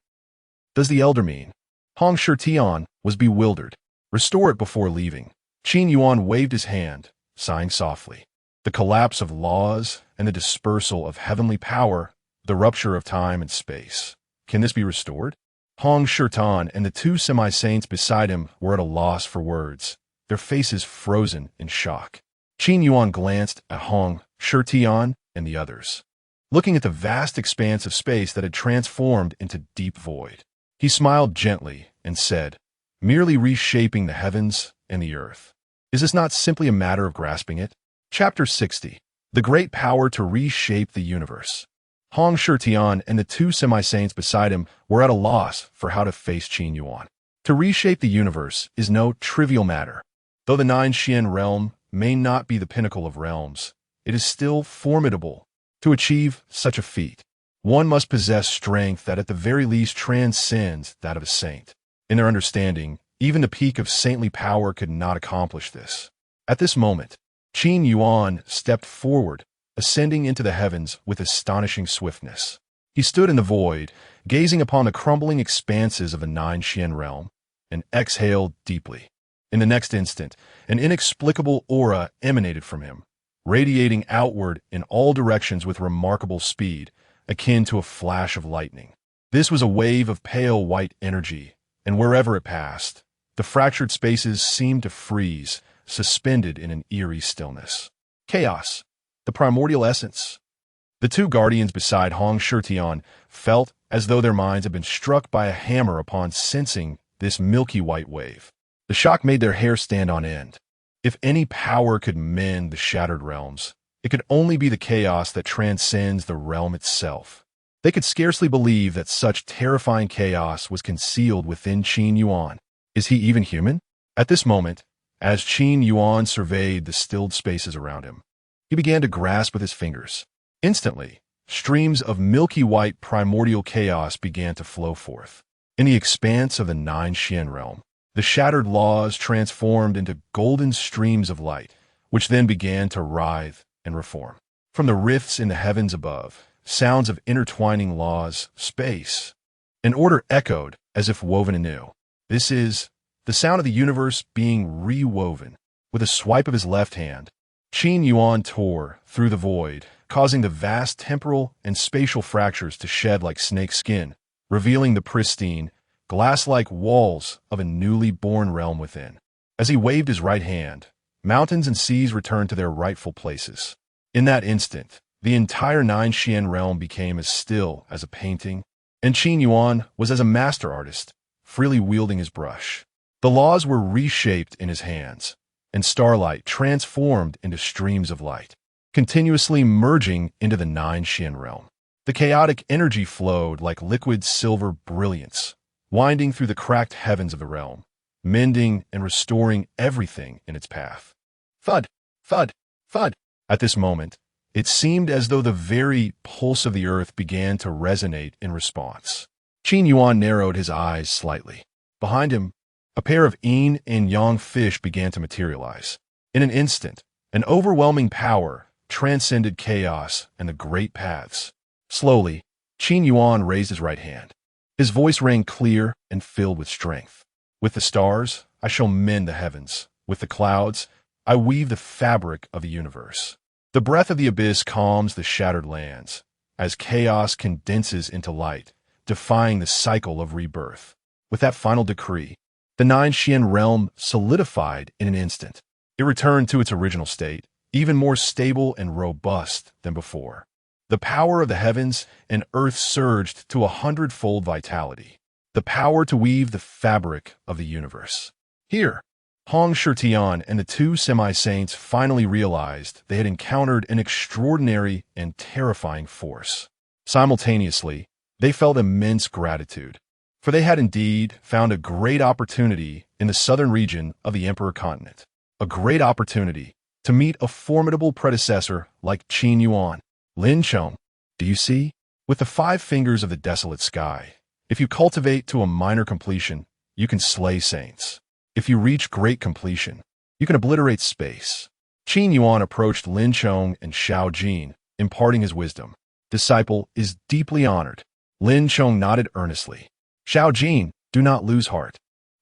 does the elder mean? Hong Shirtian was bewildered. Restore it before leaving. Qin Yuan waved his hand, sighing softly. The collapse of laws and the dispersal of heavenly power, the rupture of time and space. Can this be restored? Hong Shirtan and the two semi-saints beside him were at a loss for words, their faces frozen in shock. Qin Yuan glanced at Hong Shirtan and the others, looking at the vast expanse of space that had transformed into deep void. He smiled gently and said, merely reshaping the heavens and the earth. Is this not simply a matter of grasping it? Chapter 60. The Great Power to Reshape the Universe. Hong Shirtan and the two semi-saints beside him were at a loss for how to face Qin Yuan. To reshape the universe is no trivial matter. Though the Nine Xian realm may not be the pinnacle of realms, it is still formidable. To achieve such a feat, one must possess strength that at the very least transcends that of a saint. In their understanding, even the peak of saintly power could not accomplish this. At this moment, Qin Yuan stepped forward, ascending into the heavens with astonishing swiftness. He stood in the void, gazing upon the crumbling expanses of the Nine Xian realm, and exhaled deeply. In the next instant, an inexplicable aura emanated from him, radiating outward in all directions with remarkable speed, akin to a flash of lightning. This was a wave of pale white energy, and wherever it passed, the fractured spaces seemed to freeze, suspended in an eerie stillness. Chaos, the primordial essence. The two guardians beside Hong Shirtan felt as though their minds had been struck by a hammer upon sensing this milky white wave. The shock made their hair stand on end. If any power could mend the shattered realms, it could only be the chaos that transcends the realm itself. They could scarcely believe that such terrifying chaos was concealed within Qin Yuan. Is he even human? At this moment, as Qin Yuan surveyed the stilled spaces around him, he began to grasp with his fingers. Instantly, streams of milky white primordial chaos began to flow forth. In the expanse of the Nine Xian realm, the shattered laws transformed into golden streams of light, which then began to writhe and reform. From the rifts in the heavens above, sounds of intertwining laws, space, and order echoed as if woven anew. This is the sound of the universe being rewoven. With a swipe of his left hand, Qin Yuan tore through the void, causing the vast temporal and spatial fractures to shed like snake skin, revealing the pristine, glass-like walls of a newly born realm within. As he waved his right hand, mountains and seas returned to their rightful places. In that instant, the entire Nine Xian realm became as still as a painting, and Qin Yuan was as a master artist, freely wielding his brush. The laws were reshaped in his hands, and starlight transformed into streams of light, continuously merging into the Nine Xian realm. The chaotic energy flowed like liquid silver brilliance, winding through the cracked heavens of the realm, mending and restoring everything in its path. Thud, thud, thud. At this moment, it seemed as though the very pulse of the earth began to resonate in response. Qin Yuan narrowed his eyes slightly. Behind him, a pair of yin and yang fish began to materialize. In an instant, an overwhelming power transcended chaos and the great paths. Slowly, Qin Yuan raised his right hand. His voice rang clear and filled with strength. With the stars, I shall mend the heavens. With the clouds, I weave the fabric of the universe. The breath of the abyss calms the shattered lands, as chaos condenses into light, defying the cycle of rebirth. With that final decree, the Nine Xian realm solidified in an instant. It returned to its original state, even more stable and robust than before. The power of the heavens and earth surged to 100-fold vitality, the power to weave the fabric of the universe. Here, Hong Shirtan and the two semi-saints finally realized they had encountered an extraordinary and terrifying force. Simultaneously, they felt immense gratitude, for they had indeed found a great opportunity in the southern region of the Emperor continent, a great opportunity to meet a formidable predecessor like Qin Yuan. Lin Chong, do you see? With the 5 fingers of the desolate sky, if you cultivate to a minor completion, you can slay saints. If you reach great completion, you can obliterate space. Qin Yuan approached Lin Chong and Xiao Jin, imparting his wisdom. Disciple is deeply honored. Lin Chong nodded earnestly. Xiao Jin, do not lose heart.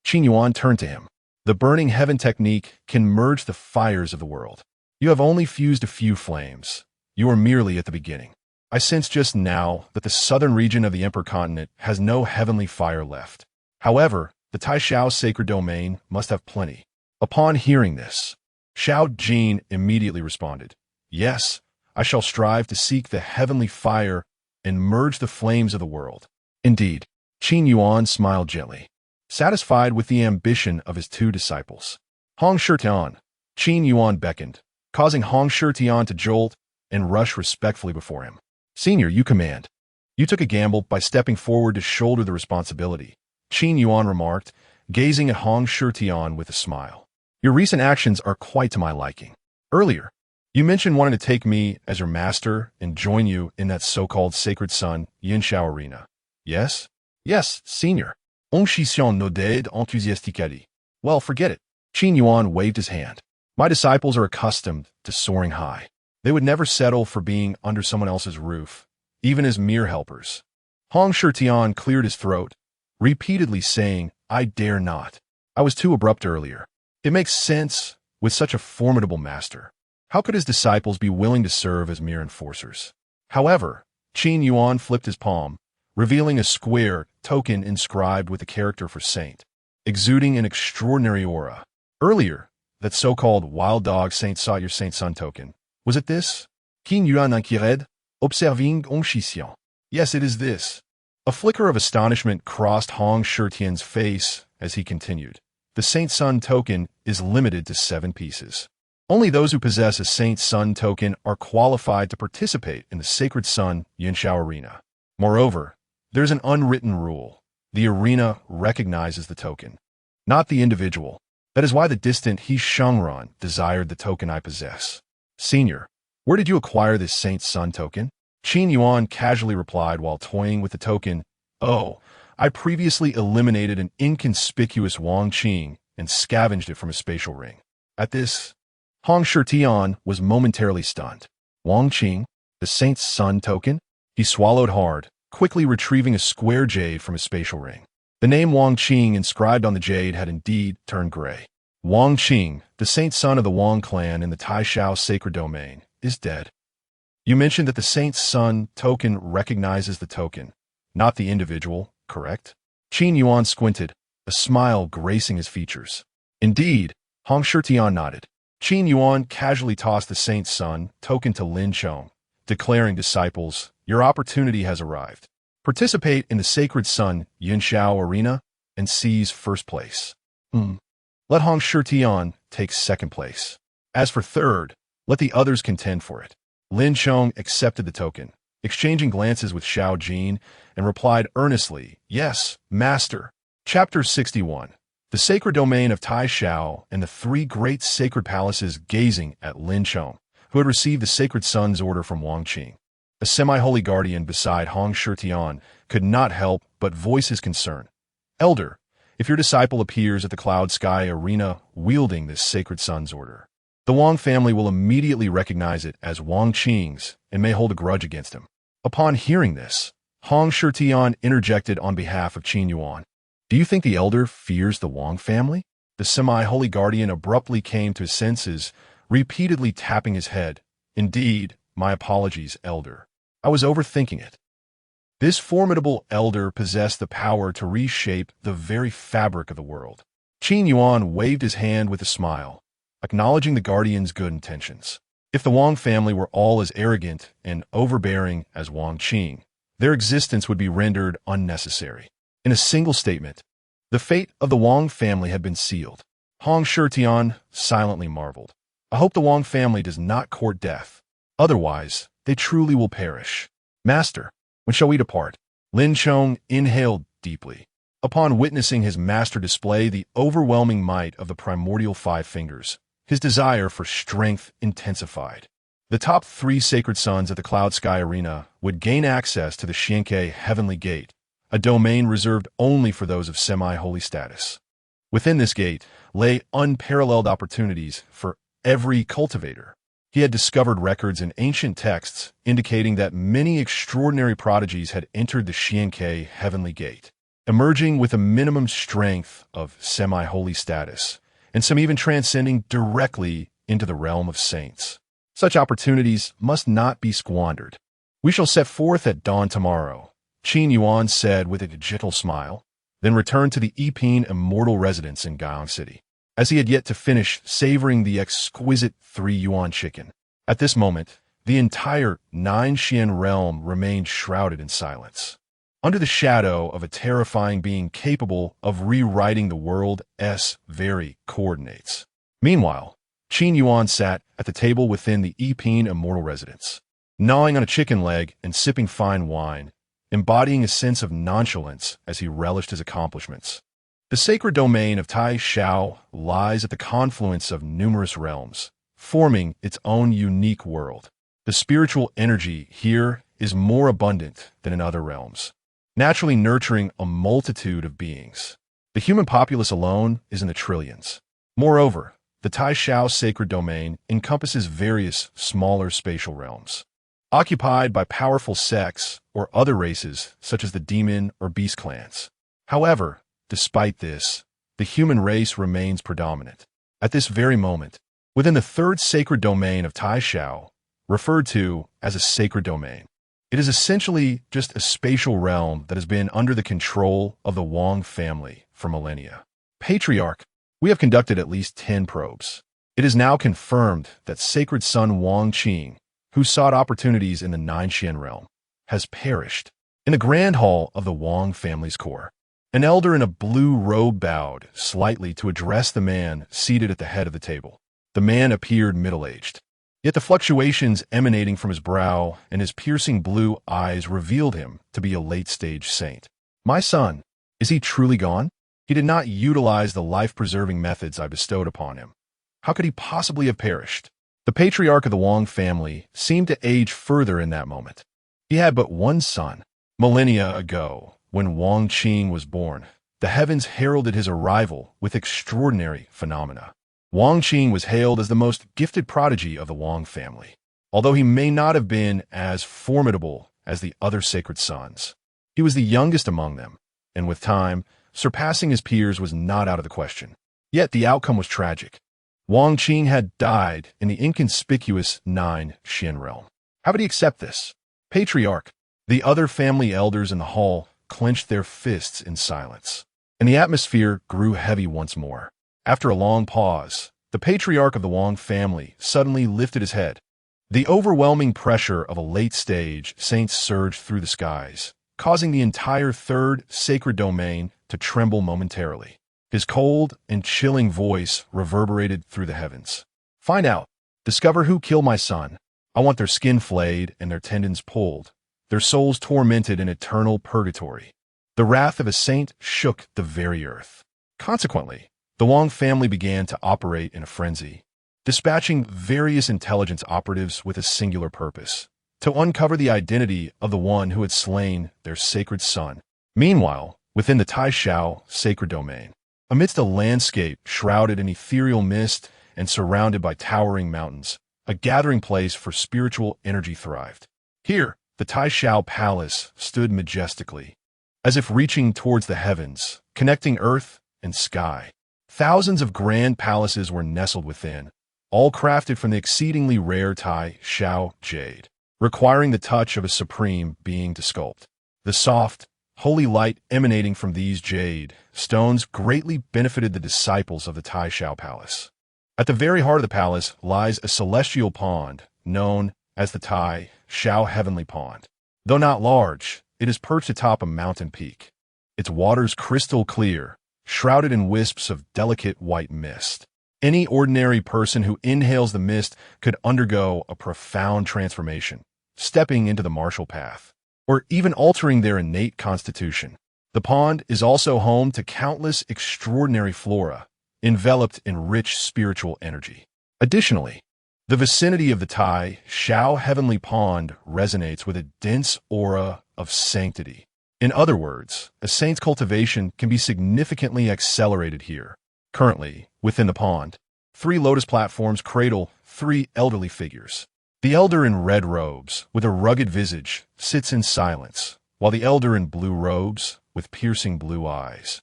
Qin Yuan turned to him. The burning heaven technique can merge the fires of the world. You have only fused a few flames. You are merely at the beginning. I sense just now that the southern region of the Emperor Continent has no heavenly fire left. However, the Taishao sacred domain must have plenty. Upon hearing this, Xiao Jin immediately responded, "Yes, I shall strive to seek the heavenly fire and merge the flames of the world." Indeed, Qin Yuan smiled gently, satisfied with the ambition of his two disciples. Hong Shitian, Qin Yuan beckoned, causing Hong Shitian to jolt and rush respectfully before him. "Senior, you command." "You took a gamble by stepping forward to shoulder the responsibility," Qin Yuan remarked, gazing at Hong Shitian with a smile. "Your recent actions are quite to my liking. Earlier, you mentioned wanting to take me as your master and join you in that so-called sacred sun, Yinshao arena. Yes? Yes, senior. On Shixian nodded enthusiastically. Well, forget it. Qin Yuan waved his hand. My disciples are accustomed to soaring high. They would never settle for being under someone else's roof, even as mere helpers. Hong Shitian cleared his throat, repeatedly saying, "I dare not. I was too abrupt earlier. It makes sense with such a formidable master. How could his disciples be willing to serve as mere enforcers?" However, Qin Yuan flipped his palm, revealing a square token inscribed with the character for saint, exuding an extraordinary aura. Earlier, that so-called wild dog saint sought your saint sun token. Was it this? Qin Yuan inquired, observing Hong Shixian. Yes, it is this. A flicker of astonishment crossed Hong Shitian's face as he continued. The Saint Sun token is limited to 7 pieces. Only those who possess a Saint Sun token are qualified to participate in the Sacred Sun Yinshao Arena. Moreover, there's an unwritten rule. The arena recognizes the token, not the individual. That is why the distant He Shengran desired the token I possess. Senior, where did you acquire this Saint Sun token? Qin Yuan casually replied while toying with the token. Oh, I previously eliminated an inconspicuous Wang Qing and scavenged it from a spatial ring. At this, Hong Shitian was momentarily stunned. Wang Qing, the Saint Sun token? He swallowed hard, quickly retrieving a square jade from his spatial ring. The name Wang Qing inscribed on the jade had indeed turned gray. Wang Qing, the Saint Sun of the Wang clan in the Taishao sacred domain, is dead. You mentioned that the Saint Sun token recognizes the token, not the individual, correct? Qin Yuan squinted, a smile gracing his features. Indeed, Hong Shitian nodded. Qin Yuan casually tossed the Saint Sun token to Lin Chong, declaring, "Disciples, your opportunity has arrived. Participate in the Sacred Sun Yinshao Arena and seize first place. Let Hong Shitian take second place. As for third, let the others contend for it." Lin Chong accepted the token, exchanging glances with Xiao Jin, and replied earnestly, "Yes, Master." Chapter 61. The sacred domain of Taishao and the 3 great sacred palaces gazing at Lin Chong, who had received the Sacred Sun's order from Wang Qing. A semi-holy guardian beside Hong Shitian could not help but voice his concern. "Elder, if your disciple appears at the Cloud Sky Arena wielding this Sacred Sun's order, the Wang family will immediately recognize it as Wang Qing's and may hold a grudge against him." Upon hearing this, Hong Shitian interjected on behalf of Qin Yuan. "Do you think the elder fears the Wang family?" The semi-holy guardian abruptly came to his senses, repeatedly tapping his head. "Indeed, my apologies, elder. I was overthinking it." This formidable elder possessed the power to reshape the very fabric of the world. Qin Yuan waved his hand with a smile, acknowledging the guardian's good intentions. If the Wang family were all as arrogant and overbearing as Wang Qing, their existence would be rendered unnecessary. In a single statement, the fate of the Wang family had been sealed. Hong Shitian silently marveled. "I hope the Wang family does not court death. Otherwise, they truly will perish. Master, when shall we depart?" Lin Chong inhaled deeply. Upon witnessing his master display the overwhelming might of the primordial 5 fingers, his desire for strength intensified. The top 3 sacred suns at the Cloud Sky Arena would gain access to the Xianke Heavenly Gate, a domain reserved only for those of semi-holy status. Within this gate lay unparalleled opportunities for every cultivator. He had discovered records in ancient texts indicating that many extraordinary prodigies had entered the Xianke Heavenly Gate, emerging with a minimum strength of semi-holy status and some even transcending directly into the realm of saints. Such opportunities must not be squandered. "We shall set forth at dawn tomorrow," Qin Yuan said with a gentle smile, then returned to the Yiping immortal residence in Guyang City, as he had yet to finish savoring the exquisite 3 yuan chicken. At this moment, the entire 9 Xian realm remained shrouded in silence, under the shadow of a terrifying being capable of rewriting the world's very coordinates. Meanwhile, Qin Yuan sat at the table within the Yiping immortal residence, gnawing on a chicken leg and sipping fine wine, embodying a sense of nonchalance as he relished his accomplishments. The sacred domain of Tai Xiao lies at the confluence of numerous realms, forming its own unique world. The spiritual energy here is more abundant than in other realms, naturally nurturing a multitude of beings. The human populace alone is in the trillions. Moreover, the Tai Xiao sacred domain encompasses various smaller spatial realms, occupied by powerful sects or other races such as the demon or beast clans. However, despite this, the human race remains predominant. At this very moment, within the third sacred domain of Tai Xiao, referred to as a sacred domain, it is essentially just a spatial realm that has been under the control of the Wang family for millennia. Patriarch, we have conducted at least 10 probes. It is now confirmed that sacred son Wang Qing, who sought opportunities in the 9 Xian realm, has perished. In the grand hall of the Wang family's core, an elder in a blue robe bowed slightly to address the man seated at the head of the table. The man appeared middle-aged, yet the fluctuations emanating from his brow and his piercing blue eyes revealed him to be a late-stage saint. "My son, is he truly gone? He did not utilize the life-preserving methods I bestowed upon him. How could he possibly have perished?" The patriarch of the Wang family seemed to age further in that moment. He had but one son. Millennia ago, when Wang Qing was born, the heavens heralded his arrival with extraordinary phenomena. Wang Qing was hailed as the most gifted prodigy of the Wang family, although he may not have been as formidable as the other sacred sons. He was the youngest among them, and with time, surpassing his peers was not out of the question. Yet the outcome was tragic. Wang Qing had died in the inconspicuous 9 Xian realm. How would he accept this? Patriarch, the other family elders in the hall clenched their fists in silence, and the atmosphere grew heavy once more. After a long pause, the patriarch of the Wang family suddenly lifted his head. The overwhelming pressure of a late-stage saint surged through the skies, causing the entire third sacred domain to tremble momentarily. His cold and chilling voice reverberated through the heavens. "Find out. Discover who killed my son. I want their skin flayed and their tendons pulled, their souls tormented in eternal purgatory." The wrath of a saint shook the very earth. Consequently, the Wang family began to operate in a frenzy, dispatching various intelligence operatives with a singular purpose: to uncover the identity of the one who had slain their sacred son. Meanwhile, within the Tai Xiao sacred domain, amidst a landscape shrouded in ethereal mist and surrounded by towering mountains, a gathering place for spiritual energy thrived. Here, the Tai Xiao Palace stood majestically, as if reaching towards the heavens, connecting earth and sky. Thousands of grand palaces were nestled within, all crafted from the exceedingly rare Tai Xiao jade, requiring the touch of a supreme being to sculpt. The soft, holy light emanating from these jade stones greatly benefited the disciples of the Tai Xiao Palace. At the very heart of the palace lies a celestial pond known as the Tai Xiao Heavenly Pond. Though not large, it is perched atop a mountain peak, its waters crystal clear, shrouded in wisps of delicate white mist. Any ordinary person who inhales the mist could undergo a profound transformation, stepping into the martial path, or even altering their innate constitution. The pond is also home to countless extraordinary flora, enveloped in rich spiritual energy. Additionally, the vicinity of the Tai Xiao Heavenly Pond resonates with a dense aura of sanctity. In other words, a saint's cultivation can be significantly accelerated here. Currently, within the pond, 3 lotus platforms cradle 3 elderly figures. The elder in red robes, with a rugged visage, sits in silence, while the elder in blue robes, with piercing blue eyes,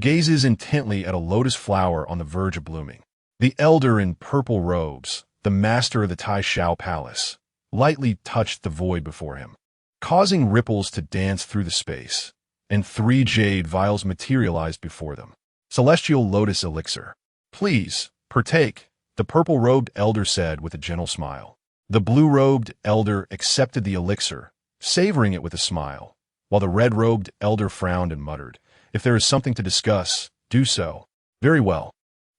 gazes intently at a lotus flower on the verge of blooming. The elder in purple robes, the master of the Tai Shao Palace, lightly touched the void before him, causing ripples to dance through the space, and 3 jade vials materialized before them. Celestial Lotus Elixir. Please, partake, the purple-robed elder said with a gentle smile. The blue-robed elder accepted the elixir, savoring it with a smile, while the red-robed elder frowned and muttered, "If there is something to discuss, do so." Very well.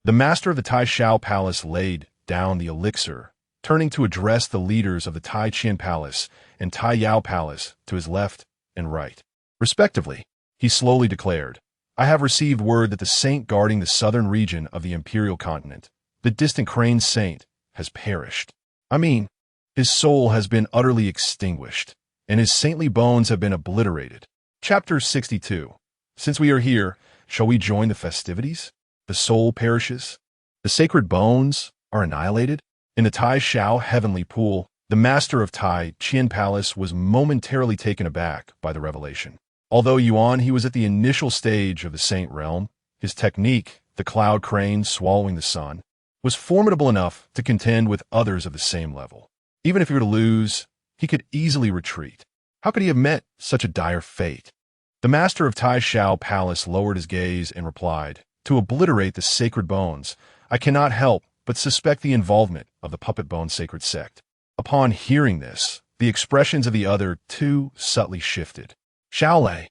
The master of the Tai Shao Palace laid down the elixir, turning to address the leaders of the Tai Qian Palace and Tai Yao Palace to his left and right. Respectively, he slowly declared, "I have received word that the saint guarding the southern region of the imperial continent, the distant crane saint, has perished. I mean, his soul has been utterly extinguished, and his saintly bones have been obliterated." Chapter 62. Since we are here, shall we join the festivities? The soul perishes. The sacred bones are annihilated. In the Tai Shao heavenly pool, the master of Tai Qian Palace was momentarily taken aback by the revelation. Although Yuan, he was at the initial stage of the saint realm, his technique, the cloud crane swallowing the sun, was formidable enough to contend with others of the same level. Even if he were to lose, he could easily retreat. How could he have met such a dire fate? The master of Tai Shao Palace lowered his gaze and replied, "To obliterate the sacred bones, I cannot help but suspect the involvement of the puppet bone sacred sect." Upon hearing this, the expressions of the other two subtly shifted. "Shaolei,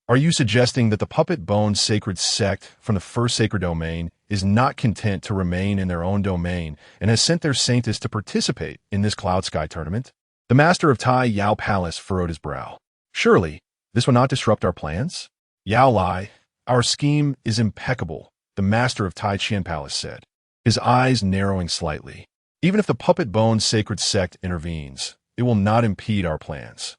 are you suggesting that the puppet bone sacred sect from the first sacred domain is not content to remain in their own domain and has sent their saintess to participate in this cloud sky tournament?" The master of Tai Yao Palace furrowed his brow. "Surely, this will not disrupt our plans?" "Yao Lai, our scheme is impeccable," the master of Tai Qian Palace said, his eyes narrowing slightly. "Even if the puppet bone sacred sect intervenes, it will not impede our plans.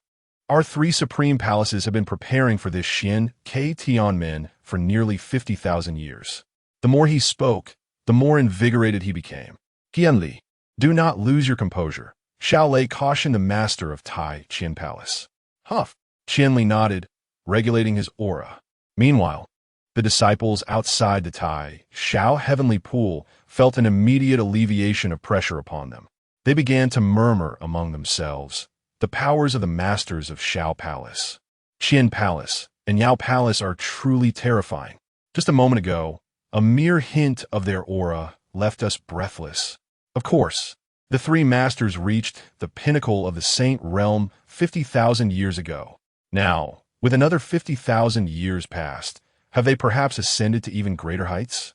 Our 3 supreme palaces have been preparing for this Xian K Tianmen for nearly 50,000 years." The more he spoke, the more invigorated he became. "Qianli, do not lose your composure," Shaolei cautioned the master of Tai Qian Palace. "Huff." Qianli nodded, regulating his aura. Meanwhile, the disciples outside the Tai Shao heavenly pool felt an immediate alleviation of pressure upon them. They began to murmur among themselves, "The powers of the masters of Shao Palace, Qian Palace, and Yao Palace are truly terrifying. Just a moment ago, a mere hint of their aura left us breathless." Of course, the 3 masters reached the pinnacle of the saint realm 50,000 years ago. Now, with another 50,000 years past, have they perhaps ascended to even greater heights?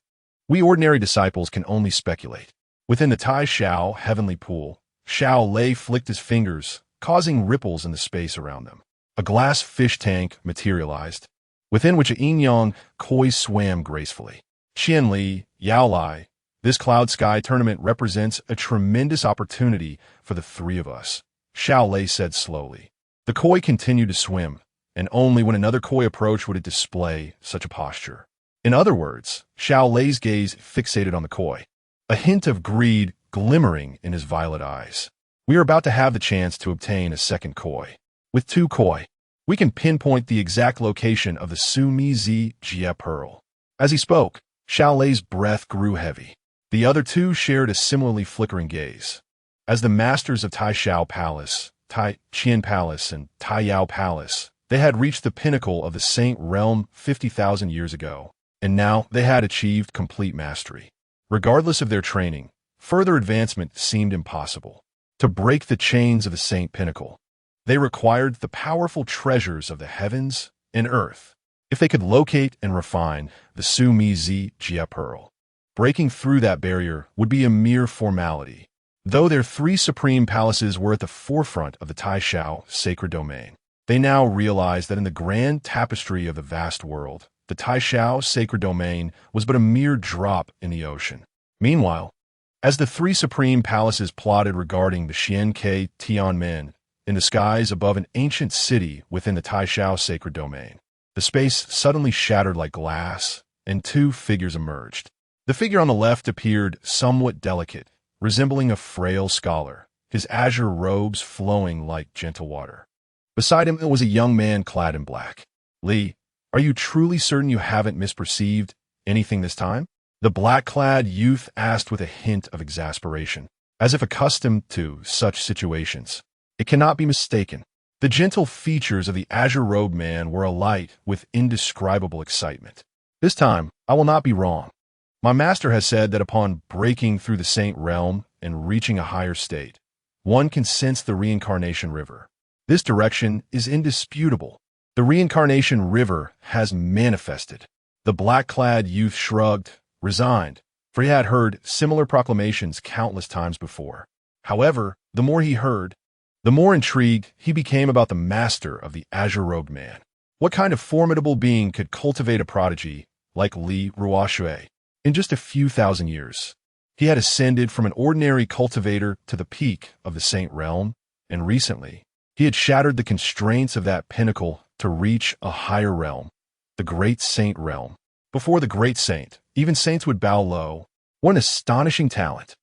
We ordinary disciples can only speculate. Within the Tai Shao heavenly pool, Shaolei flicked his fingers, causing ripples in the space around them. A glass fish tank materialized, within which a yin-yang koi swam gracefully. "Qianli, Yao Lai, this cloud sky tournament represents a tremendous opportunity for the 3 of us," Shaolei said slowly. The koi continued to swim, and only when another koi approached would it display such a posture. In other words, Shaolei's gaze fixated on the koi, a hint of greed glimmering in his violet eyes. "We are about to have the chance to obtain a second koi. With 2 koi, we can pinpoint the exact location of the Sumi Zi Jia pearl." As he spoke, Shaolei's breath grew heavy. The other 2 shared a similarly flickering gaze. As the masters of Tai Shao Palace, Tai Qian Palace, and Tai Yao Palace, they had reached the pinnacle of the saint realm 50,000 years ago, and now they had achieved complete mastery. Regardless of their training, further advancement seemed impossible. To break the chains of the saint pinnacle, they required the powerful treasures of the heavens and earth. If they could locate and refine the Sumi Zi Jia pearl, breaking through that barrier would be a mere formality. Though their 3 supreme palaces were at the forefront of the Tai Shao sacred domain, they now realized that in the grand tapestry of the vast world, the Tai Shao sacred domain was but a mere drop in the ocean. Meanwhile, as the 3 supreme palaces plotted regarding the Xian Ke Tianmen in the skies above an ancient city within the Tai Shao sacred domain, the space suddenly shattered like glass, and 2 figures emerged. The figure on the left appeared somewhat delicate, resembling a frail scholar, his azure robes flowing like gentle water. Beside him was a young man clad in black. "Li, Are you truly certain you haven't misperceived anything this time? The black-clad youth asked with a hint of exasperation, as if accustomed to such situations. It cannot be mistaken. The gentle features of the azure-robed man were alight with indescribable excitement. This time, I will not be wrong. My master has said that upon breaking through the saint realm and reaching a higher state, one can sense the reincarnation river. This direction is indisputable. The reincarnation river has manifested. The black-clad youth shrugged, resigned, for he had heard similar proclamations countless times before. However, the more he heard, the more intrigued he became about the master of the azure-robed man. What kind of formidable being could cultivate a prodigy like Li Ruoshui? In just a few thousand years, he had ascended from an ordinary cultivator to the peak of the saint realm, and recently, he had shattered the constraints of that pinnacle to reach a higher realm, the great saint realm. Before the great saint, even saints would bow low. What an astonishing talent!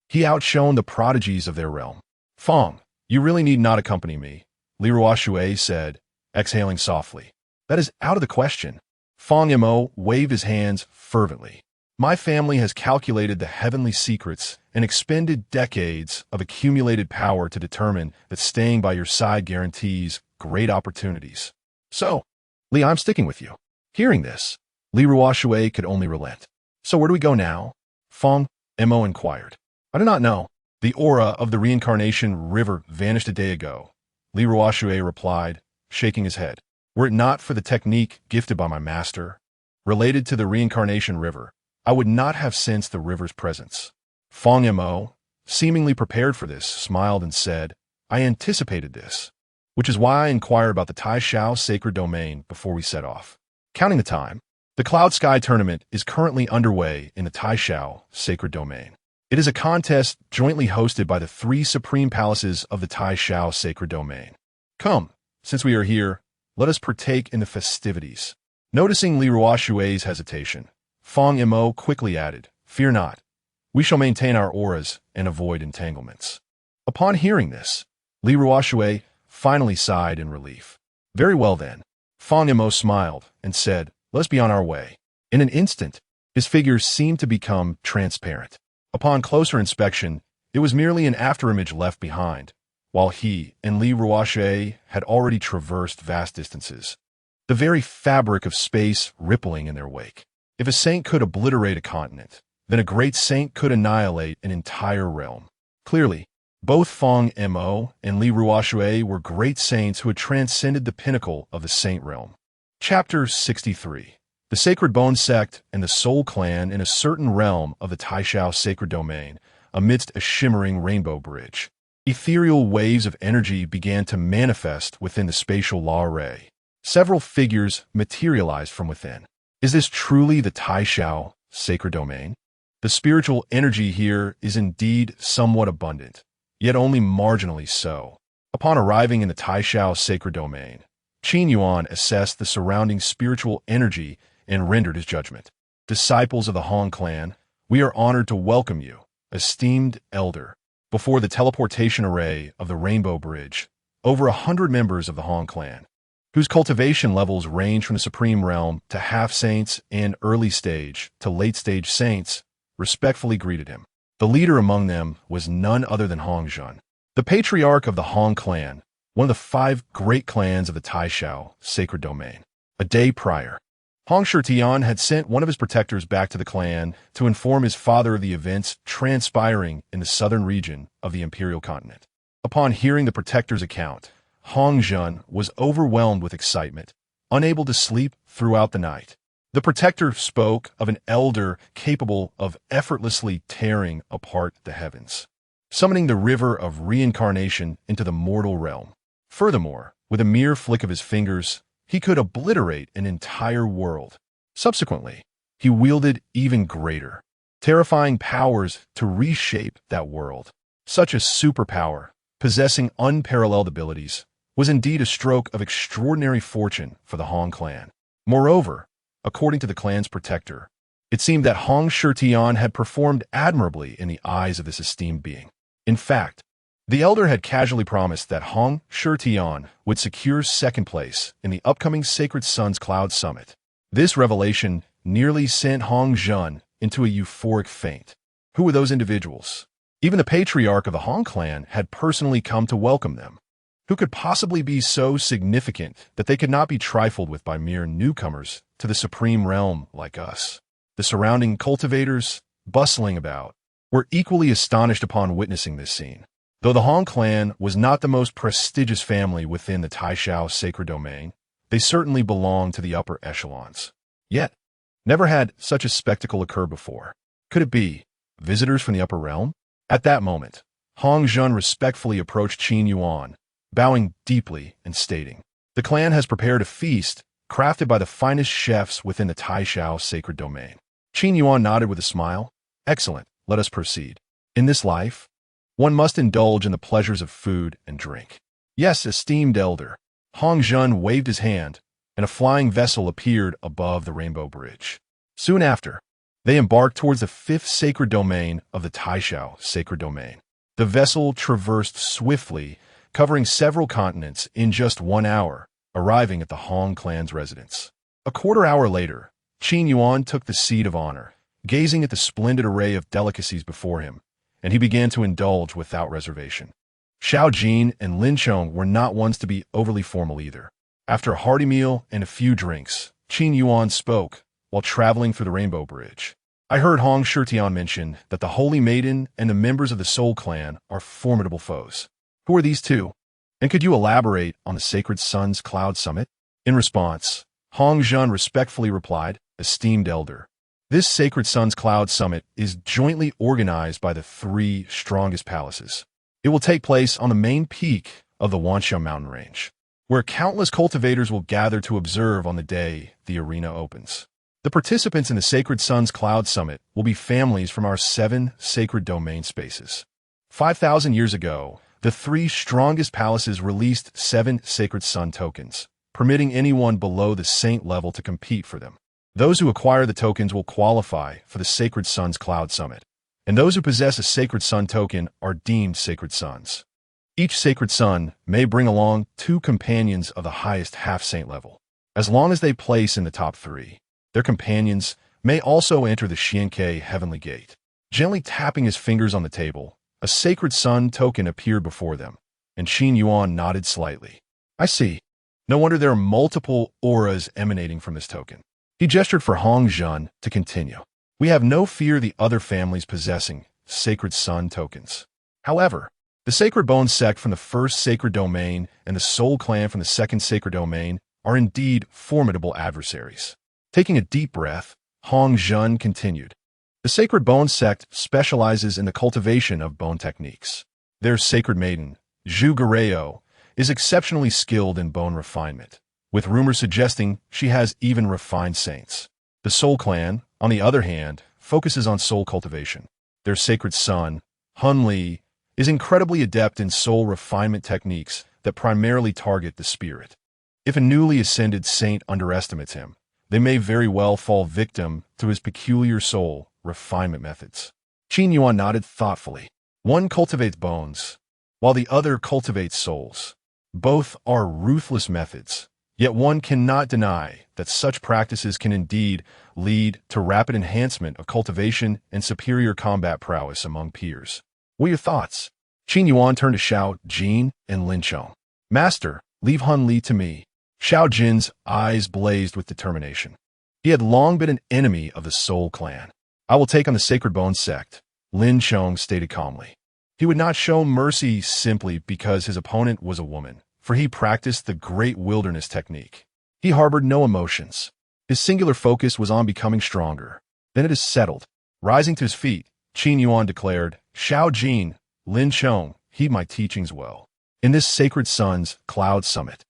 He outshone the prodigies of their realm. Fong, you really need not accompany me, Li Ruoshui said, exhaling softly. That is out of the question. Fong Mo waved his hands fervently. My family has calculated the heavenly secrets and expended decades of accumulated power to determine that staying by your side guarantees great opportunities. So, Li, I'm sticking with you. Hearing this, Li Ruoshui could only relent. So where do we go now? Fong Mo inquired. I do not know. The aura of the reincarnation river vanished a day ago, Li Ruoshui replied, shaking his head. Were it not for the technique gifted by my master, related to the reincarnation river, I would not have sensed the river's presence. Fong Mo, seemingly prepared for this, smiled and said, I anticipated this, which is why I inquired about the Tai Shao sacred domain before we set off. Counting the time, the Cloud Sky tournament is currently underway in the Tai Shao sacred domain. It is a contest jointly hosted by the 3 supreme palaces of the Tai Shao sacred domain. Come, since we are here, let us partake in the festivities. Noticing Li Ruoshui's hesitation, Fong Mo quickly added, Fear not. We shall maintain our auras and avoid entanglements. Upon hearing this, Li Ruoshui finally sighed in relief. Very well then. Fong Mo smiled and said, Let's be on our way. In an instant, his figure seemed to become transparent. Upon closer inspection, it was merely an afterimage left behind, while he and Li Ruoshui had already traversed vast distances, the very fabric of space rippling in their wake. If a saint could obliterate a continent, then a great saint could annihilate an entire realm. Clearly, both Fong Mo and Li Ruoshui were great saints who had transcended the pinnacle of the saint realm. Chapter 63. The Sacred Bone Sect and the Soul Clan in a certain realm of the Tai Shao sacred domain, amidst a shimmering rainbow bridge. Ethereal waves of energy began to manifest within the spatial law array. Several figures materialized from within. Is this truly the Tai Shao sacred domain? The spiritual energy here is indeed somewhat abundant, yet only marginally so. Upon arriving in the Tai Shao sacred domain, Qin Yuan assessed the surrounding spiritual energy and rendered his judgment. Disciples of the Hong clan, we are honored to welcome you, esteemed elder, before the teleportation array of the Rainbow Bridge. Over 100 members of the Hong clan, whose cultivation levels range from the supreme realm to half-saints and early-stage to late-stage saints, respectfully greeted him. The leader among them was none other than Hong Jun, the patriarch of the Hong clan, one of the 5 great clans of the Tai Shao sacred domain. A day prior, Hong Shutian had sent one of his protectors back to the clan to inform his father of the events transpiring in the southern region of the imperial continent. Upon hearing the protector's account, Hong Jun was overwhelmed with excitement, unable to sleep throughout the night. The protector spoke of an elder capable of effortlessly tearing apart the heavens, summoning the river of reincarnation into the mortal realm. Furthermore, with a mere flick of his fingers, he could obliterate an entire world. Subsequently, he wielded even greater, terrifying powers to reshape that world. Such a superpower, possessing unparalleled abilities, was indeed a stroke of extraordinary fortune for the Hong clan. Moreover, according to the clan's protector, it seemed that Hong Shutian had performed admirably in the eyes of this esteemed being. In fact, The elder had casually promised that Hong Shitian would secure second place in the upcoming Sacred Sons Cloud Summit. This revelation nearly sent Hong Zhun into a euphoric faint. Who were those individuals? Even the patriarch of the Hong clan had personally come to welcome them. Who could possibly be so significant that they could not be trifled with by mere newcomers to the supreme realm like us? The surrounding cultivators, bustling about, were equally astonished upon witnessing this scene. Though the Hong clan was not the most prestigious family within the Taishao sacred domain, they certainly belonged to the upper echelons. Yet, never had such a spectacle occur before. Could it be visitors from the upper realm? At that moment, Hong Zhun respectfully approached Qin Yuan, bowing deeply and stating, "The clan has prepared a feast crafted by the finest chefs within the Taishao sacred domain." Qin Yuan nodded with a smile. "Excellent, let us proceed. In this life, one must indulge in the pleasures of food and drink." "Yes, esteemed elder." Hong Zhun waved his hand, and a flying vessel appeared above the Rainbow Bridge. Soon after, they embarked towards the fifth sacred domain of the Taishao sacred domain. The vessel traversed swiftly, covering several continents in just 1 hour, arriving at the Hong clan's residence. A quarter hour later, Qin Yuan took the seat of honor, gazing at the splendid array of delicacies before him, and he began to indulge without reservation. Xiao Jin and Lin Chong were not ones to be overly formal either. After a hearty meal and a few drinks, Qin Yuan spoke while traveling through the Rainbow Bridge. "I heard Hong Shitian mention that the Holy Maiden and the members of the Soul Clan are formidable foes. Who are these two? And could you elaborate on the Sacred Sons Cloud Summit?" In response, Hong Zhun respectfully replied, "Esteemed elder, this Sacred Sons Cloud Summit is jointly organized by the 3 strongest palaces. It will take place on the main peak of the Wanxiao mountain range, where countless cultivators will gather to observe on the day the arena opens. The participants in the Sacred Sons Cloud Summit will be families from our 7 sacred domain spaces. 5,000 years ago, the 3 strongest palaces released 7 Sacred Sun tokens, permitting anyone below the saint level to compete for them. Those who acquire the tokens will qualify for the Sacred Sons Cloud Summit, and those who possess a Sacred Sun token are deemed Sacred Sons. Each Sacred Sun may bring along 2 companions of the highest half-saint level. As long as they place in the top 3, their companions may also enter the Xiankei Heavenly Gate." Gently tapping his fingers on the table, a Sacred Sun token appeared before them, and Qin Yuan nodded slightly. "I see. No wonder there are multiple auras emanating from this token." He gestured for Hong Zhun to continue. "We have no fear the other families possessing Sacred Sun tokens. However, the Sacred Bone sect from the first sacred domain and the Soul Clan from the second sacred domain are indeed formidable adversaries." Taking a deep breath, Hong Zhun continued. "The Sacred Bone sect specializes in the cultivation of bone techniques. Their sacred maiden, Zhu Guerrero, is exceptionally skilled in bone refinement, with rumors suggesting she has even refined saints. The Soul Clan, on the other hand, focuses on soul cultivation. Their sacred son, Hun Li, is incredibly adept in soul refinement techniques that primarily target the spirit. If a newly ascended saint underestimates him, they may very well fall victim to his peculiar soul refinement methods." Qin Yuan nodded thoughtfully. "One cultivates bones, while the other cultivates souls. Both are ruthless methods, yet one cannot deny that such practices can indeed lead to rapid enhancement of cultivation and superior combat prowess among peers. What are your thoughts?" Qin Yuan turned to Xiao Jin and Lin Chong. "Master, leave Hun Li to me." Xiao Jin's eyes blazed with determination. He had long been an enemy of the Soul Clan. "I will take on the Sacred Bone sect," Lin Chong stated calmly. He would not show mercy simply because his opponent was a woman, for he practiced the Great Wilderness technique. He harbored no emotions. His singular focus was on becoming stronger. "Then it is settled." Rising to his feet, Qin Yuan declared, "Xiao Jin, Lin Chong, heed my teachings well. In this Sacred Sons Cloud Summit,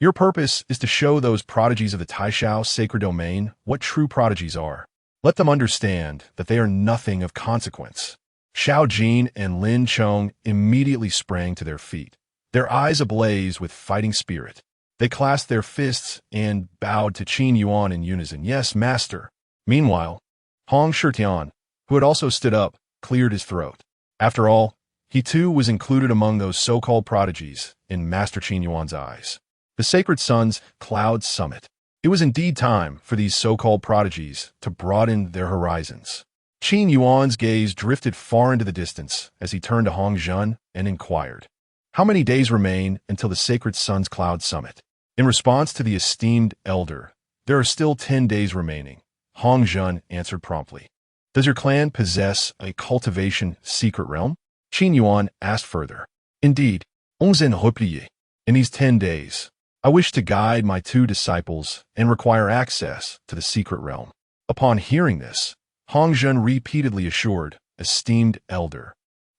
your purpose is to show those prodigies of the Taishao sacred domain what true prodigies are. Let them understand that they are nothing of consequence." Xiao Jin and Lin Chong immediately sprang to their feet, their eyes ablaze with fighting spirit. They clasped their fists and bowed to Qin Yuan in unison. "Yes, master." Meanwhile, Hong Shitian, who had also stood up, cleared his throat. After all, He too was included among those so-called prodigies in Master Qin Yuan's eyes. The Sacred Sun's cloud summit. It was indeed time for these so-called prodigies to broaden their horizons. Qin Yuan's gaze drifted far into the distance as he turned to Hong Zhun and inquired, "How many days remain until the Sacred Sun's cloud summit?" In response to the esteemed elder, "There are still 10 days remaining," Hong Zhun answered promptly. "Does your clan possess a cultivation secret realm?" Qin Yuan asked further. "Indeed, Onzen replié. In these 10 days, I wish to guide my 2 disciples and require access to the secret realm." Upon hearing this, Hong Zhun repeatedly assured, "Esteemed elder,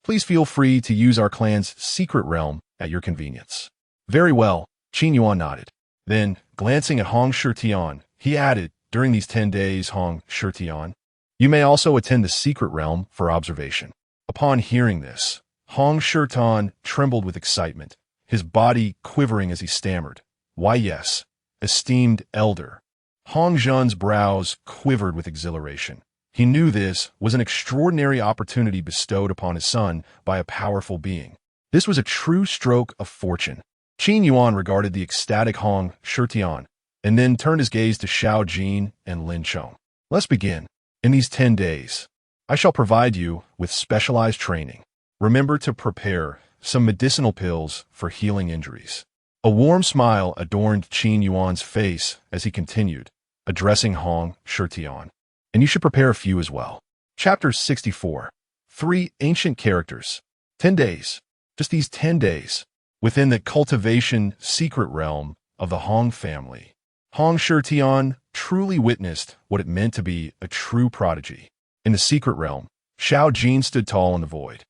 please feel free to use our clan's secret realm at your convenience." "Very well," Qin Yuan nodded. Then, glancing at Hong Shitian, he added, "During these 10 days, Hong Shitian, you may also attend the secret realm for observation." Upon hearing this, Hong Shitian trembled with excitement, his body quivering as he stammered, "Why yes, esteemed elder." Hong Zhun's brows quivered with exhilaration. He knew this was an extraordinary opportunity bestowed upon his son by a powerful being. This was a true stroke of fortune. Qin Yuan regarded the ecstatic Hong Shitian and then turned his gaze to Xiao Jin and Lin Chong. "Let's begin. In these 10 days, I shall provide you with specialized training. Remember to prepare some medicinal pills for healing injuries." A warm smile adorned Qin Yuan's face as he continued, addressing Hong Shitian. "And you should prepare a few as well." Chapter 64. 3 Ancient Characters. 10 days. Just these 10 days. Within the cultivation secret realm of the Hong family, Hong Shitian truly witnessed what it meant to be a true prodigy. In the secret realm, Xiao Jin stood tall in the void.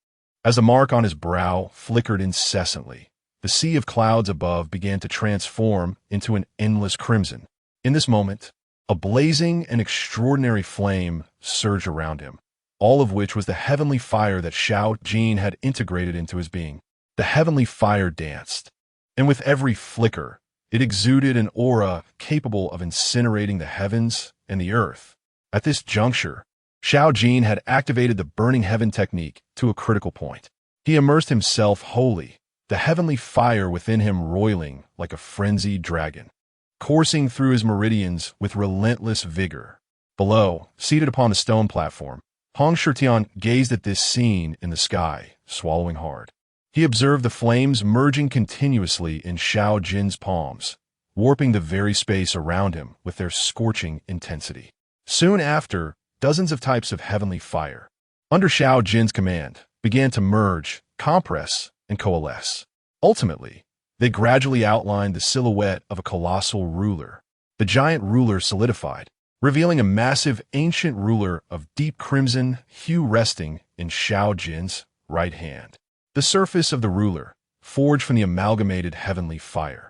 As the mark on his brow flickered incessantly, the sea of clouds above began to transform into an endless crimson. In this moment, a blazing and extraordinary flame surged around him, all of which was the heavenly fire that Xiao Jin had integrated into his being. The heavenly fire danced, and with every flicker, it exuded an aura capable of incinerating the heavens and the earth. At this juncture, Xiao Jin had activated the burning heaven technique to a critical point. He immersed himself wholly, the heavenly fire within him roiling like a frenzied dragon, coursing through his meridians with relentless vigor. Below, seated upon a stone platform, Hong Shitian gazed at this scene in the sky, swallowing hard. He observed the flames merging continuously in Xiao Jin's palms, warping the very space around him with their scorching intensity. Soon after, dozens of types of heavenly fire, under Xiao Jin's command, began to merge, compress, and coalesce. Ultimately, they gradually outlined the silhouette of a colossal ruler. The giant ruler solidified, revealing a massive ancient ruler of deep crimson hue resting in Xiao Jin's right hand. The surface of the ruler, forged from the amalgamated heavenly fire,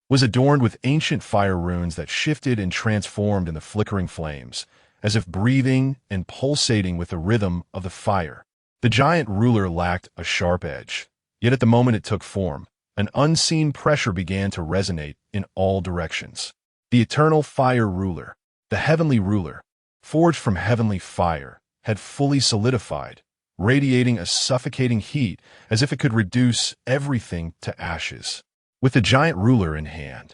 was adorned with ancient fire runes that shifted and transformed in the flickering flames, as if breathing and pulsating with the rhythm of the fire. The giant ruler lacked a sharp edge, yet at the moment it took form, an unseen pressure began to resonate in all directions. The eternal fire ruler, the heavenly ruler, forged from heavenly fire, had fully solidified, radiating a suffocating heat as if it could reduce everything to ashes. With the giant ruler in hand,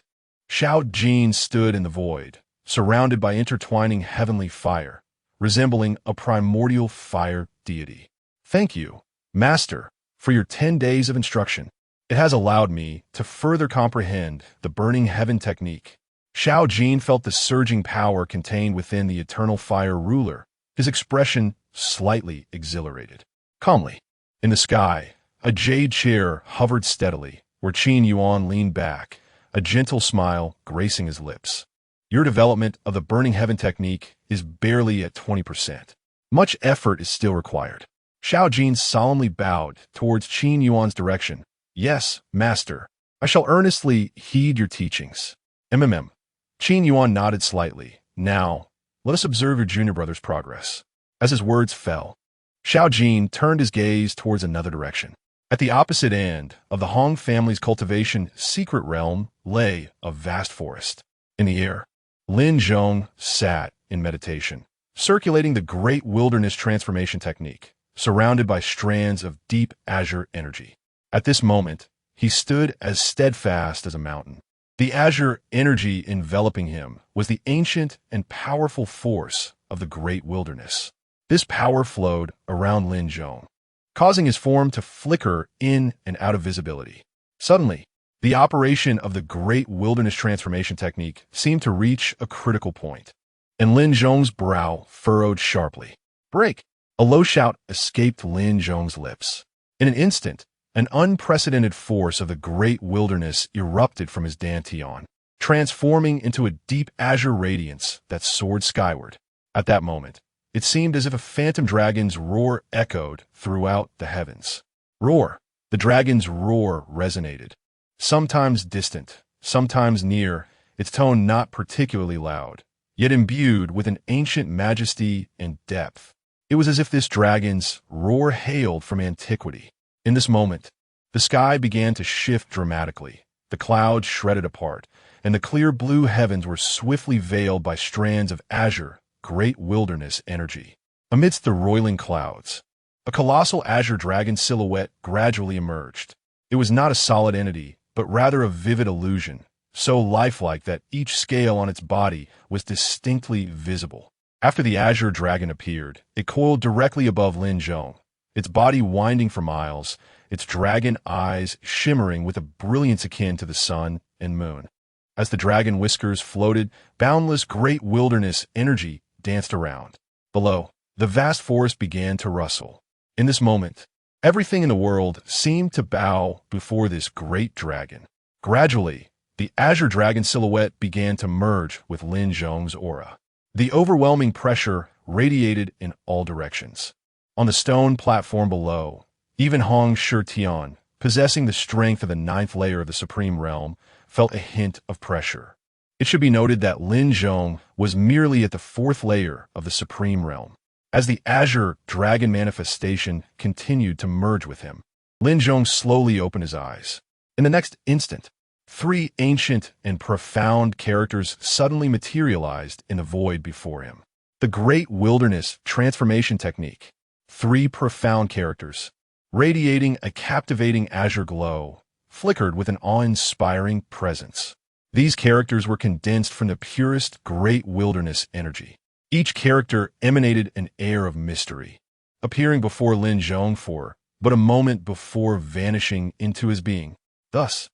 Xiao Jin stood in the void, surrounded by intertwining heavenly fire, resembling a primordial fire deity. "Thank you, Master, for your 10 days of instruction. It has allowed me to further comprehend the burning heaven technique." Xiao Jin felt the surging power contained within the eternal fire ruler, his expression slightly exhilarated. Calmly, in the sky, a jade chair hovered steadily, where Qin Yuan leaned back, a gentle smile gracing his lips. "Your development of the burning heaven technique is barely at 20%. Much effort is still required." Xiao Jin solemnly bowed towards Qin Yuan's direction. "Yes, Master. I shall earnestly heed your teachings." Qin Yuan nodded slightly. "Now, let us observe your junior brother's progress." As his words fell, Xiao Jin turned his gaze towards another direction. At the opposite end of the Hong family's cultivation secret realm lay a vast forest. In the air, Lin Zhong sat in meditation, circulating the great wilderness transformation technique. surrounded by strands of deep azure energy. At this moment, he stood as steadfast as a mountain. The azure energy enveloping him was the ancient and powerful force of the great wilderness. This power flowed around Lin Zhong, causing his form to flicker in and out of visibility. Suddenly, the operation of the great wilderness transformation technique seemed to reach a critical point, and Lin Zhong's brow furrowed sharply. "Break!" A low shout escaped Lin Zhong's lips. In an instant, an unprecedented force of the great wilderness erupted from his dantian, transforming into a deep azure radiance that soared skyward. At that moment, it seemed as if a phantom dragon's roar echoed throughout the heavens. Roar! The dragon's roar resonated. Sometimes distant, sometimes near, its tone not particularly loud, yet imbued with an ancient majesty and depth. It was as if this dragon's roar hailed from antiquity. In this moment, the sky began to shift dramatically. The clouds shredded apart, and the clear blue heavens were swiftly veiled by strands of azure, great wilderness energy. Amidst the roiling clouds, a colossal azure dragon silhouette gradually emerged. It was not a solid entity, but rather a vivid illusion, so lifelike that each scale on its body was distinctly visible. After the azure dragon appeared, it coiled directly above Lin Zhong, its body winding for miles, its dragon eyes shimmering with a brilliance akin to the sun and moon. As the dragon whiskers floated, boundless great wilderness energy danced around. Below, the vast forest began to rustle. In this moment, everything in the world seemed to bow before this great dragon. Gradually, the azure dragon silhouette began to merge with Lin Zhong's aura. The overwhelming pressure radiated in all directions. On the stone platform below, even Hong Shitian, possessing the strength of the 9th layer of the Supreme Realm, felt a hint of pressure. It should be noted that Lin Zhong was merely at the 4th layer of the Supreme Realm. As the azure dragon manifestation continued to merge with him, Lin Zhong slowly opened his eyes. In the next instant, 3 ancient and profound characters suddenly materialized in the void before him. The Great Wilderness Transformation Technique. 3 profound characters, radiating a captivating azure glow, flickered with an awe-inspiring presence. These characters were condensed from the purest great wilderness energy. Each character emanated an air of mystery, appearing before Lin Zhong for but a moment before vanishing into his being. Thus,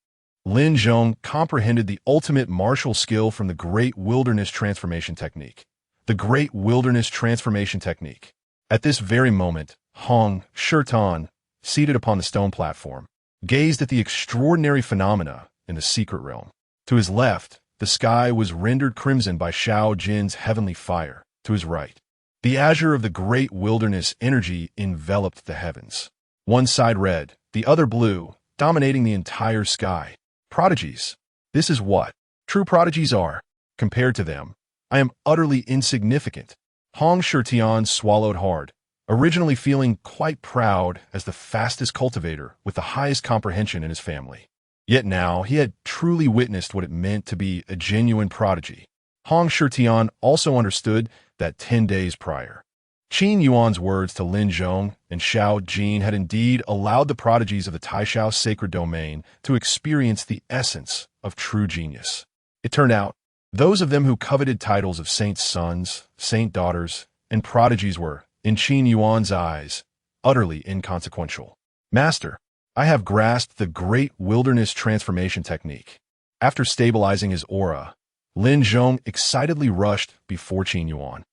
Lin Zhong comprehended the ultimate martial skill from the Great Wilderness Transformation Technique. The Great Wilderness Transformation Technique. At this very moment, Hong Shitian, seated upon the stone platform, gazed at the extraordinary phenomena in the secret realm. To his left, the sky was rendered crimson by Shao Jin's heavenly fire. To his right, the azure of the great wilderness energy enveloped the heavens. One side red, the other blue, dominating the entire sky. Prodigies. This is what true prodigies are. Compared to them, I am utterly insignificant. Hong Shitian swallowed hard, originally feeling quite proud as the fastest cultivator with the highest comprehension in his family. Yet now he had truly witnessed what it meant to be a genuine prodigy. Hong Shitian also understood that 10 days prior, Qin Yuan's words to Lin Zhong and Shao Jin had indeed allowed the prodigies of the Taishao sacred domain to experience the essence of true genius. It turned out, those of them who coveted titles of saints' sons, saint daughters, and prodigies were, in Qin Yuan's eyes, utterly inconsequential. Master, I have grasped the great wilderness transformation technique. After stabilizing his aura, Lin Zhong excitedly rushed before Qin Yuan.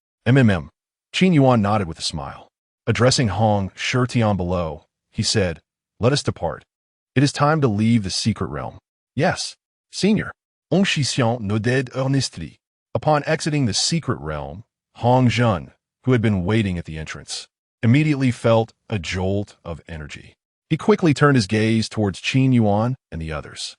Qin Yuan nodded with a smile. Addressing Hong Shitian below, he said, "Let us depart. It is time to leave the secret realm." "Yes, senior." Hong Shitian nodded earnestly. Upon exiting the secret realm, Hong Zhen, who had been waiting at the entrance, immediately felt a jolt of energy. He quickly turned his gaze towards Qin Yuan and the others.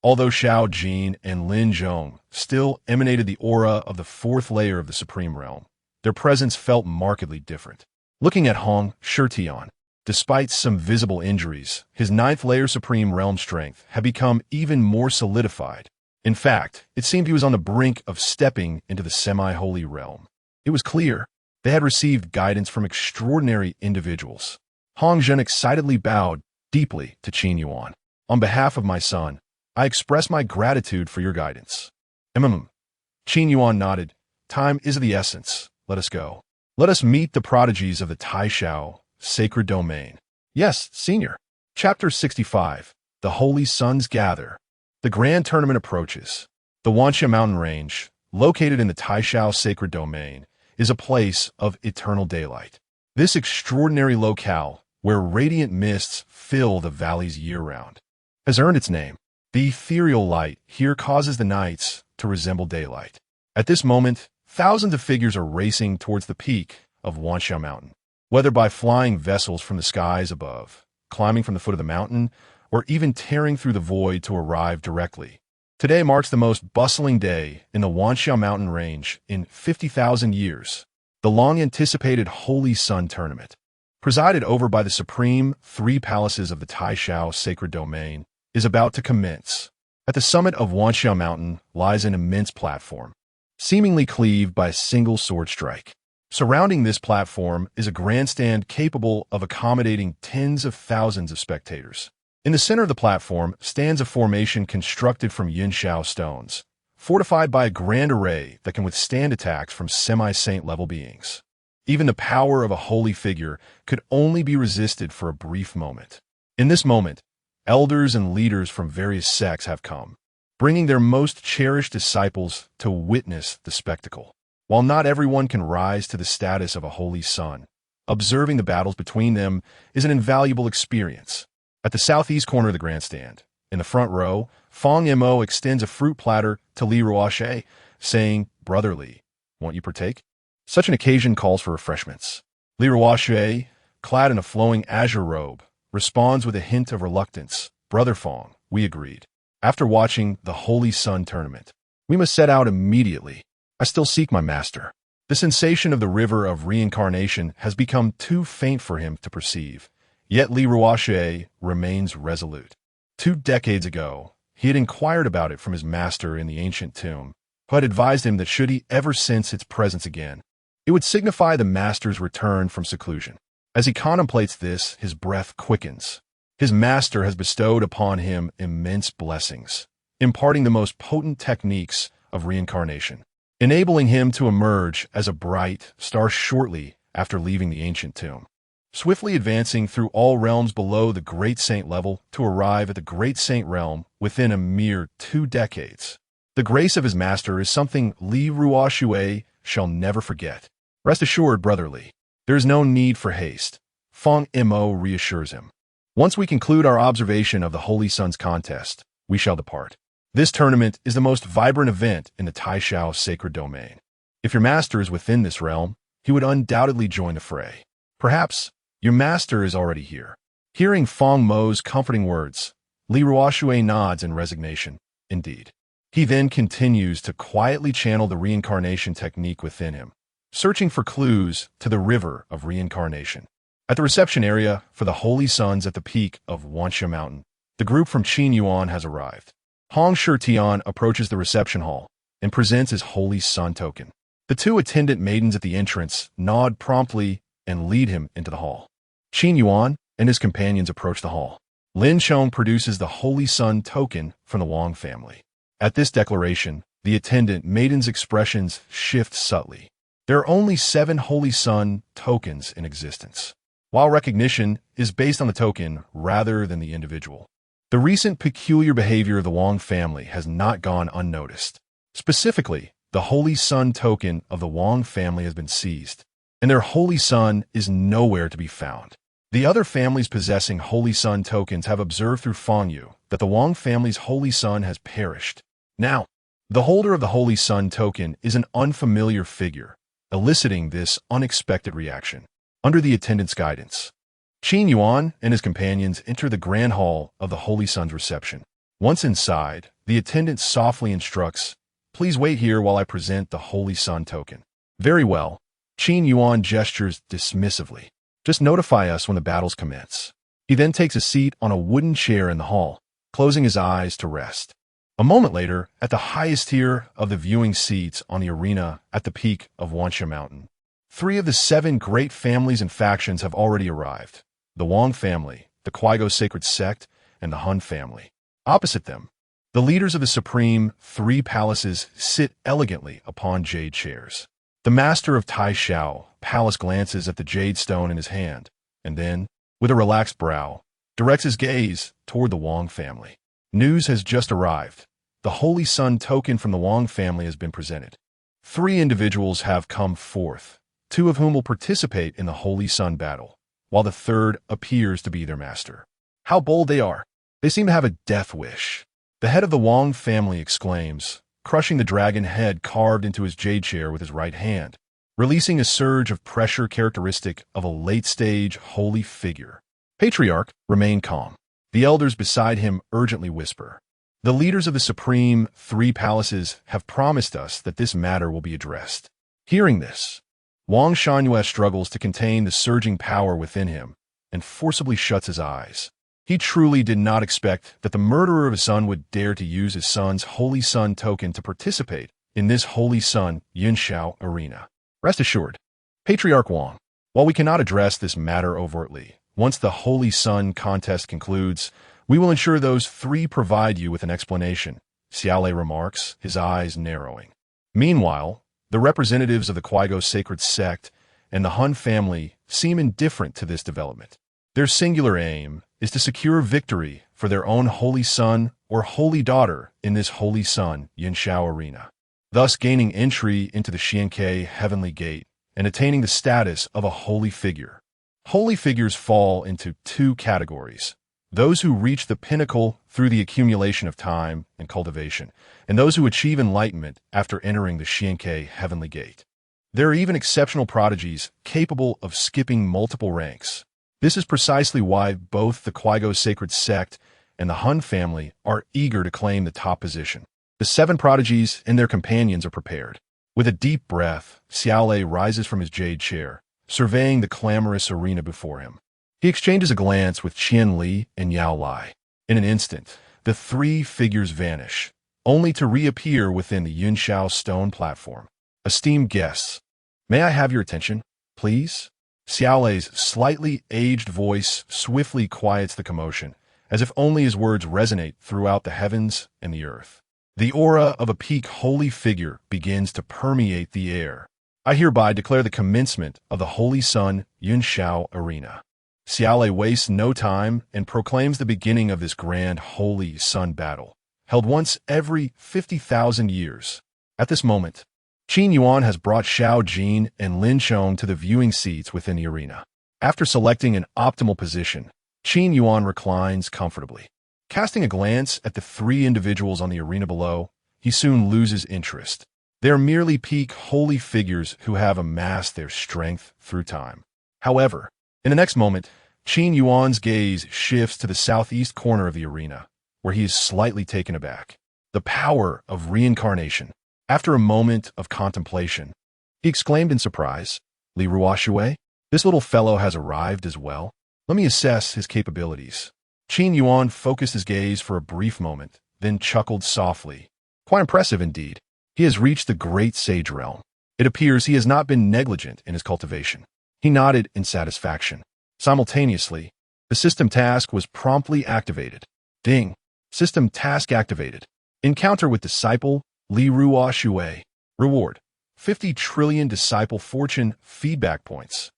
Although Shao Jin and Lin Zhong still emanated the aura of the 4th layer of the Supreme Realm, their presence felt markedly different. Looking at Hong Shitian, despite some visible injuries, his 9th layer Supreme Realm strength had become even more solidified. In fact, it seemed he was on the brink of stepping into the semi-holy realm. It was clear They had received guidance from extraordinary individuals. Hong Zhen excitedly bowed deeply to Qin Yuan. On behalf of my son, I express my gratitude for your guidance. Qin Yuan nodded. Time is of the essence. Let us go. Let us meet the prodigies of the Taishao, sacred domain. Yes, senior. Chapter 65. The Holy Sons Gather. The grand tournament approaches. The Wanxia mountain range, located in the Taishao sacred domain, is a place of eternal daylight. This extraordinary locale, where radiant mists fill the valleys year-round, has earned its name. The ethereal light here causes the nights to resemble daylight. At this moment, thousands of figures are racing towards the peak of Wanxia Mountain. Whether by flying vessels from the skies above, climbing from the foot of the mountain, or even tearing through the void to arrive directly. Today marks the most bustling day in the Wanxia mountain range in 50,000 years. The long-anticipated Holy Sun Tournament, presided over by the supreme three palaces of the Taishao sacred domain, is about to commence. At the summit of Wanxia Mountain lies an immense platform, seemingly cleaved by a single sword strike. Surrounding this platform is a grandstand capable of accommodating tens of thousands of spectators. In the center of the platform stands a formation constructed from yinxiao stones, fortified by a grand array that can withstand attacks from semi-saint level beings. Even the power of a holy figure could only be resisted for a brief moment. In this moment, elders and leaders from various sects have come, bringing their most cherished disciples to witness the spectacle. While not everyone can rise to the status of a holy son, observing the battles between them is an invaluable experience. At the southeast corner of the grandstand, in the front row, Fong Mo extends a fruit platter to Li Ruoxue, saying, "Brother Li, won't you partake?" Such an occasion calls for refreshments. Li Ruoxue, clad in a flowing azure robe, responds with a hint of reluctance. "Brother Fong, we agreed. After watching the Holy Sun Tournament, we must set out immediately. I still seek my master." The sensation of the river of reincarnation has become too faint for him to perceive. Yet Li Ruoxue remains resolute. 2 decades ago, he had inquired about it from his master in the ancient tomb, who had advised him that should he ever sense its presence again, it would signify the master's return from seclusion. As he contemplates this, his breath quickens. His master has bestowed upon him immense blessings, imparting the most potent techniques of reincarnation, enabling him to emerge as a bright star shortly after leaving the ancient tomb, swiftly advancing through all realms below the Great Saint level to arrive at the Great Saint realm within a mere 2 decades. The grace of his master is something Li Ruoxue shall never forget. Rest assured, Brother Li, there is no need for haste, Fong Mo reassures him. Once we conclude our observation of the Holy Sun's contest, we shall depart. This tournament is the most vibrant event in the Taishao sacred domain. If your master is within this realm, he would undoubtedly join the fray. Perhaps your master is already here. Hearing Fong Mo's comforting words, Li Ruoxue nods in resignation. Indeed. He then continues to quietly channel the reincarnation technique within him, searching for clues to the river of reincarnation. At the reception area for the Holy Sons at the peak of Wanxia Mountain, the group from Qin Yuan has arrived. Hong Shitian approaches the reception hall and presents his Holy Sun token. The 2 attendant maidens at the entrance nod promptly and lead him into the hall. Qin Yuan and his companions approach the hall. Lin Chong produces the Holy Sun token from the Wang family. At this declaration, the attendant maidens' expressions shift subtly. There are only 7 Holy Sun tokens in existence, while recognition is based on the token rather than the individual. The recent peculiar behavior of the Wang family has not gone unnoticed. Specifically, the Holy Sun token of the Wang family has been seized, and their Holy Sun is nowhere to be found. The other families possessing Holy Sun tokens have observed through Fangyu that the Wang family's Holy Sun has perished. Now, the holder of the Holy Sun token is an unfamiliar figure, eliciting this unexpected reaction. Under the attendant's guidance, Qin Yuan and his companions enter the grand hall of the Holy Sun's reception. Once inside, the attendant softly instructs, "Please wait here while I present the Holy Sun token." "Very well." Qin Yuan gestures dismissively. "Just notify us when the battles commence." He then takes a seat on a wooden chair in the hall, closing his eyes to rest. A moment later, at the highest tier of the viewing seats on the arena at the peak of Wanxia Mountain, Three of the 7 great families and factions have already arrived: the Wang family, the Qigo sacred sect, and the Hun family. Opposite them, the leaders of the supreme 3 palaces sit elegantly upon jade chairs. The master of Tai Shao Palace glances at the jade stone in his hand, and then, with a relaxed brow, directs his gaze toward the Wang family. News has just arrived. The Holy Sun token from the Wang family has been presented. 3 individuals have come forth, 2 of whom will participate in the Holy Sun battle, while the third appears to be their master. How bold they are! They seem to have a death wish. The head of the Wang family exclaims, crushing the dragon head carved into his jade chair with his right hand, releasing a surge of pressure characteristic of a late-stage holy figure. Patriarch, remain calm. The elders beside him urgently whisper. The leaders of the supreme 3 palaces have promised us that this matter will be addressed. Hearing this, Wang Shangyue struggles to contain the surging power within him and forcibly shuts his eyes. He truly did not expect that the murderer of his son would dare to use his son's Holy Sun token to participate in this Holy Sun Yunshao arena. Rest assured, Patriarch Wang, while we cannot address this matter overtly, once the Holy Sun contest concludes, we will ensure those 3 provide you with an explanation, Xiaolei remarks, his eyes narrowing. Meanwhile, the representatives of the Qigo sacred sect and the Hun family seem indifferent to this development. Their singular aim is to secure victory for their own Holy Son or Holy Daughter in this Holy Sun Yunshao arena, thus gaining entry into the Xianke Heavenly Gate and attaining the status of a holy figure. Holy figures fall into 2 categories: those who reach the pinnacle through the accumulation of time and cultivation, and those who achieve enlightenment after entering the Xianke Heavenly Gate. There are even exceptional prodigies capable of skipping multiple ranks. This is precisely why both the Qigo sacred sect and the Hun family are eager to claim the top position. The 7 prodigies and their companions are prepared. With a deep breath, Xiaolei rises from his jade chair, surveying the clamorous arena before him. He exchanges a glance with Qian Li and Yao Lai. In an instant, the 3 figures vanish, only to reappear within the Yunshao stone platform. Esteemed guests, may I have your attention, please? Xiaolei's slightly aged voice swiftly quiets the commotion, as if only his words resonate throughout the heavens and the earth. The aura of a peak holy figure begins to permeate the air. I hereby declare the commencement of the Holy Sun Yunshao arena. Xiaolei wastes no time and proclaims the beginning of this grand Holy Sun battle, held once every 50,000 years. At this moment, Qin Yuan has brought Xiao Jin and Lin Chong to the viewing seats within the arena. After selecting an optimal position, Qin Yuan reclines comfortably. Casting a glance at the 3 individuals on the arena below, he soon loses interest. They are merely peak holy figures who have amassed their strength through time. However, in the next moment, Qin Yuan's gaze shifts to the southeast corner of the arena, where he is slightly taken aback. The power of reincarnation. After a moment of contemplation, he exclaimed in surprise, "Li Ruoshui, this little fellow has arrived as well. Let me assess his capabilities." Qin Yuan focused his gaze for a brief moment, then chuckled softly. Quite impressive indeed. He has reached the great sage realm. It appears he has not been negligent in his cultivation. He nodded in satisfaction. Simultaneously, the system task was promptly activated. Ding! System task activated. Encounter with disciple Li Ruoshui. Reward: 50 trillion disciple fortune feedback points.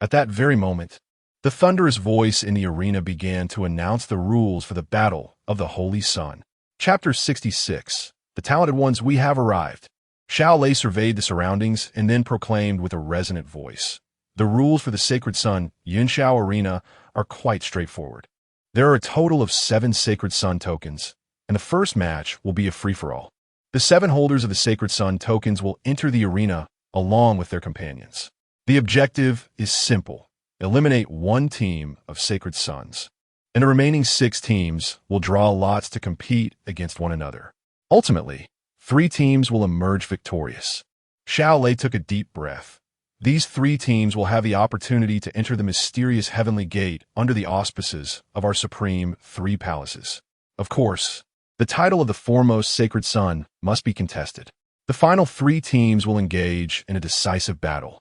At that very moment, the thunderous voice in the arena began to announce the rules for the Battle of the Holy Sun. Chapter 66. The talented ones, we have arrived. Xiaolei surveyed the surroundings and then proclaimed with a resonant voice. The rules for the Sacred Sun Yunshao Arena are quite straightforward. There are a total of 7 Sacred Sun tokens, and the first match will be a free-for-all. The 7 holders of the Sacred Sun tokens will enter the arena along with their companions. The objective is simple: eliminate 1 team of Sacred Suns, and the remaining 6 teams will draw lots to compete against one another. Ultimately, 3 teams will emerge victorious. Xiaolei took a deep breath. These 3 teams will have the opportunity to enter the mysterious Heavenly Gate under the auspices of our supreme 3 palaces. Of course, the title of the foremost Sacred Sun must be contested. The final 3 teams will engage in a decisive battle.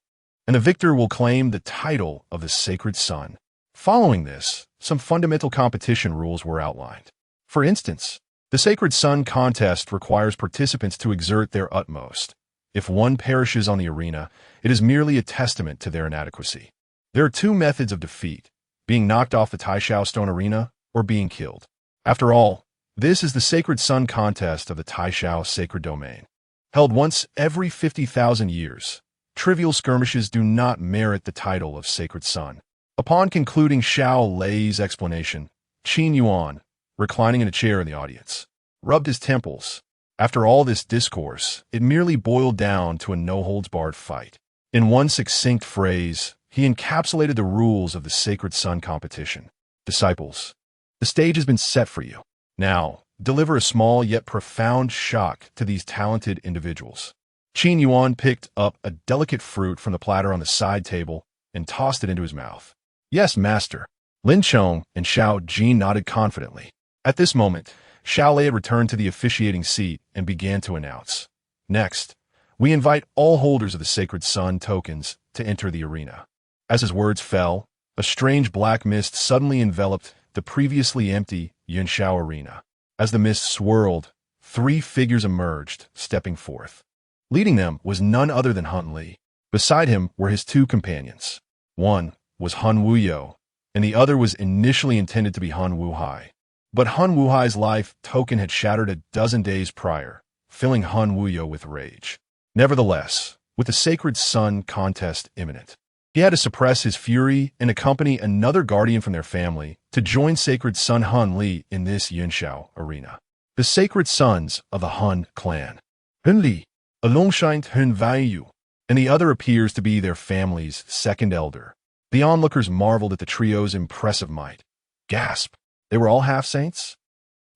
and the victor will claim the title of the Sacred Son. Following this, some fundamental competition rules were outlined. For instance, the Sacred Son contest requires participants to exert their utmost. If one perishes on the arena, it is merely a testament to their inadequacy. There are two methods of defeat: being knocked off the Taishao Stone Arena or being killed. After all, this is the Sacred Son contest of the Taishao Sacred Domain. Held once every 50,000 years, trivial skirmishes do not merit the title of Sacred Son. Upon concluding Xiao Lei's explanation, Qin Yuan, reclining in a chair in the audience, rubbed his temples. After all this discourse, it merely boiled down to a no-holds-barred fight. In one succinct phrase, he encapsulated the rules of the Sacred Son competition. Disciples, the stage has been set for you. Now, deliver a small yet profound shock to these talented individuals. Qin Yuan picked up a delicate fruit from the platter on the side table and tossed it into his mouth. Yes, master. Lin Chong and Xiao Jin nodded confidently. At this moment, Xiao Lei had returned to the officiating seat and began to announce. Next, we invite all holders of the Sacred Son tokens to enter the arena. As his words fell, a strange black mist suddenly enveloped the previously empty Yunxiao arena. As the mist swirled, three figures emerged, stepping forth. Leading them was none other than Han Li. Beside him were his two companions. One was Han Wuyo, and the other was initially intended to be Han Wuhai. But Han Wuhai's life token had shattered a dozen days prior, filling Han Wuyo with rage. Nevertheless, with the Sacred Son contest imminent, he had to suppress his fury and accompany another guardian from their family to join Sacred Son Han Li in this Yunxiao arena. The Sacred Sons of the Han clan. Han Li, a Longshind Han Vaiyu, and the other appears to be their family's second elder. The onlookers marveled at the trio's impressive might. Gasp! They were all half-saints?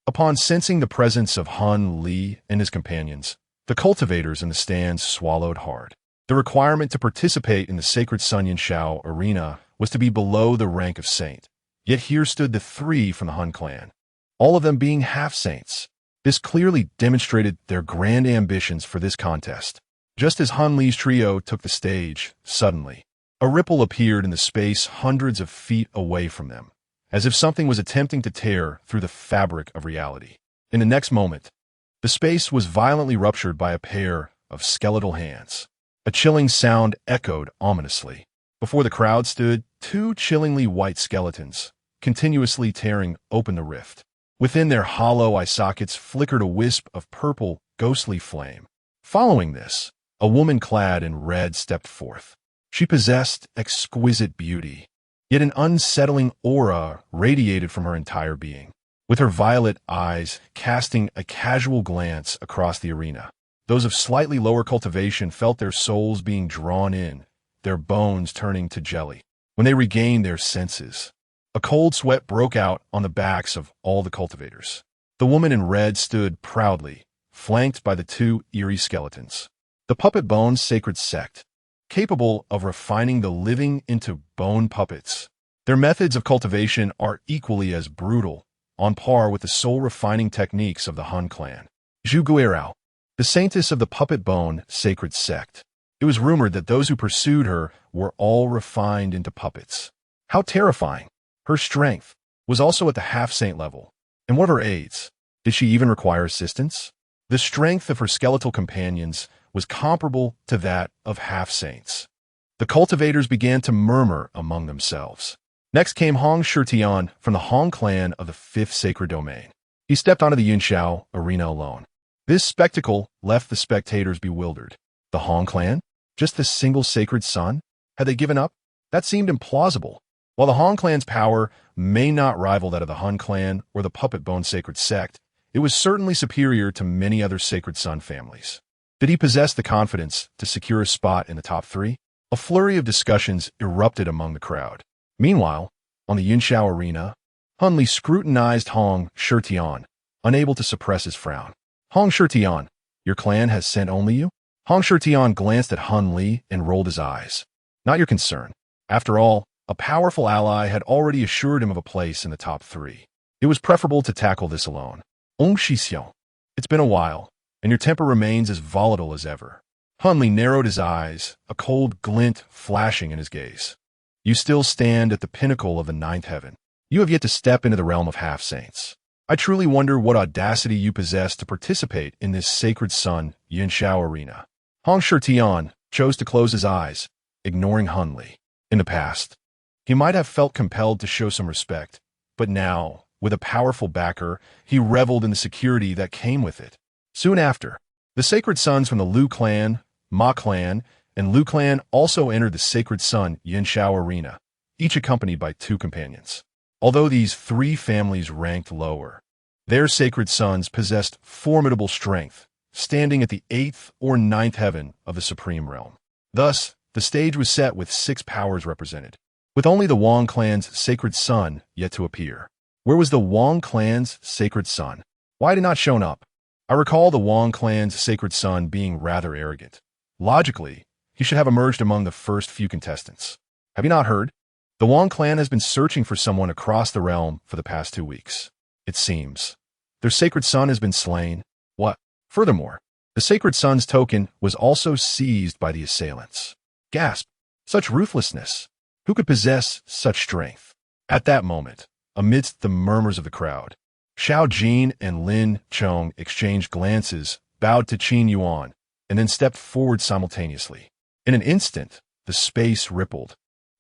Upon sensing the presence of Han Li and his companions, the cultivators in the stands swallowed hard. The requirement to participate in the Sacred Son Yunxiao arena was to be below the rank of saint. Yet here stood the three from the Han clan, all of them being half-saints. This clearly demonstrated their grand ambitions for this contest. Just as Han Li's trio took the stage, suddenly, a ripple appeared in the space hundreds of feet away from them, as if something was attempting to tear through the fabric of reality. In the next moment, the space was violently ruptured by a pair of skeletal hands. A chilling sound echoed ominously. Before the crowd stood two chillingly white skeletons, continuously tearing open the rift. Within their hollow eye sockets flickered a wisp of purple, ghostly flame. Following this, a woman clad in red stepped forth. She possessed exquisite beauty, yet an unsettling aura radiated from her entire being. With her violet eyes casting a casual glance across the arena, those of slightly lower cultivation felt their souls being drawn in, their bones turning to jelly. When they regained their senses, a cold sweat broke out on the backs of all the cultivators. The woman in red stood proudly, flanked by the two eerie skeletons. The Puppet Bone Sacred Sect, capable of refining the living into bone puppets. Their methods of cultivation are equally as brutal, on par with the soul-refining techniques of the Han clan. Zhu Guirao, the saintess of the Puppet Bone Sacred Sect. It was rumored that those who pursued her were all refined into puppets. How terrifying! Her strength was also at the half-saint level. And what of her aids? Did she even require assistance? The strength of her skeletal companions was comparable to that of half-saints. The cultivators began to murmur among themselves. Next came Hong Shitian from the Hong clan of the Fifth Sacred Domain. He stepped onto the Yunxiao arena alone. This spectacle left the spectators bewildered. The Hong clan? Just the single Sacred Son? Had they given up? That seemed implausible. While the Hong clan's power may not rival that of the Han clan or the Puppet Bone Sacred Sect, it was certainly superior to many other Sacred Son families. Did he possess the confidence to secure a spot in the top three? A flurry of discussions erupted among the crowd. Meanwhile, on the Yunxiao arena, Han Li scrutinized Hong Shitian, unable to suppress his frown. Hong Shitian, your clan has sent only you? Hong Shitian glanced at Han Li and rolled his eyes. Not your concern. After all, a powerful ally had already assured him of a place in the top three. It was preferable to tackle this alone. Ong Shixiao, it's been a while, and your temper remains as volatile as ever. Hunley narrowed his eyes, a cold glint flashing in his gaze. You still stand at the pinnacle of the ninth heaven. You have yet to step into the realm of half-saints. I truly wonder what audacity you possess to participate in this sacred Sun Yinshao arena. Hong Shitian chose to close his eyes, ignoring Hunley. In the past, he might have felt compelled to show some respect, but now, with a powerful backer, he reveled in the security that came with it. Soon after, the sacred sons from the Liu clan, Ma clan, and Liu clan also entered the sacred Sun Yinshao arena, each accompanied by 2 companions. Although these 3 families ranked lower, their sacred sons possessed formidable strength, standing at the 8th or 9th heaven of the supreme realm. Thus, the stage was set with 6 powers represented, with only the Wang clan's sacred son yet to appear. Where was the Wang clan's sacred son? Why had it not shown up? I recall the Wang clan's sacred son being rather arrogant. Logically, he should have emerged among the first few contestants. Have you not heard? The Wang clan has been searching for someone across the realm for the past 2 weeks. It seems their sacred son has been slain. What? Furthermore, the sacred son's token was also seized by the assailants. Gasp! Such ruthlessness! Who could possess such strength? At that moment, amidst the murmurs of the crowd, Xiao Jin and Lin Chong exchanged glances, bowed to Qin Yuan, and then stepped forward simultaneously. In an instant, the space rippled,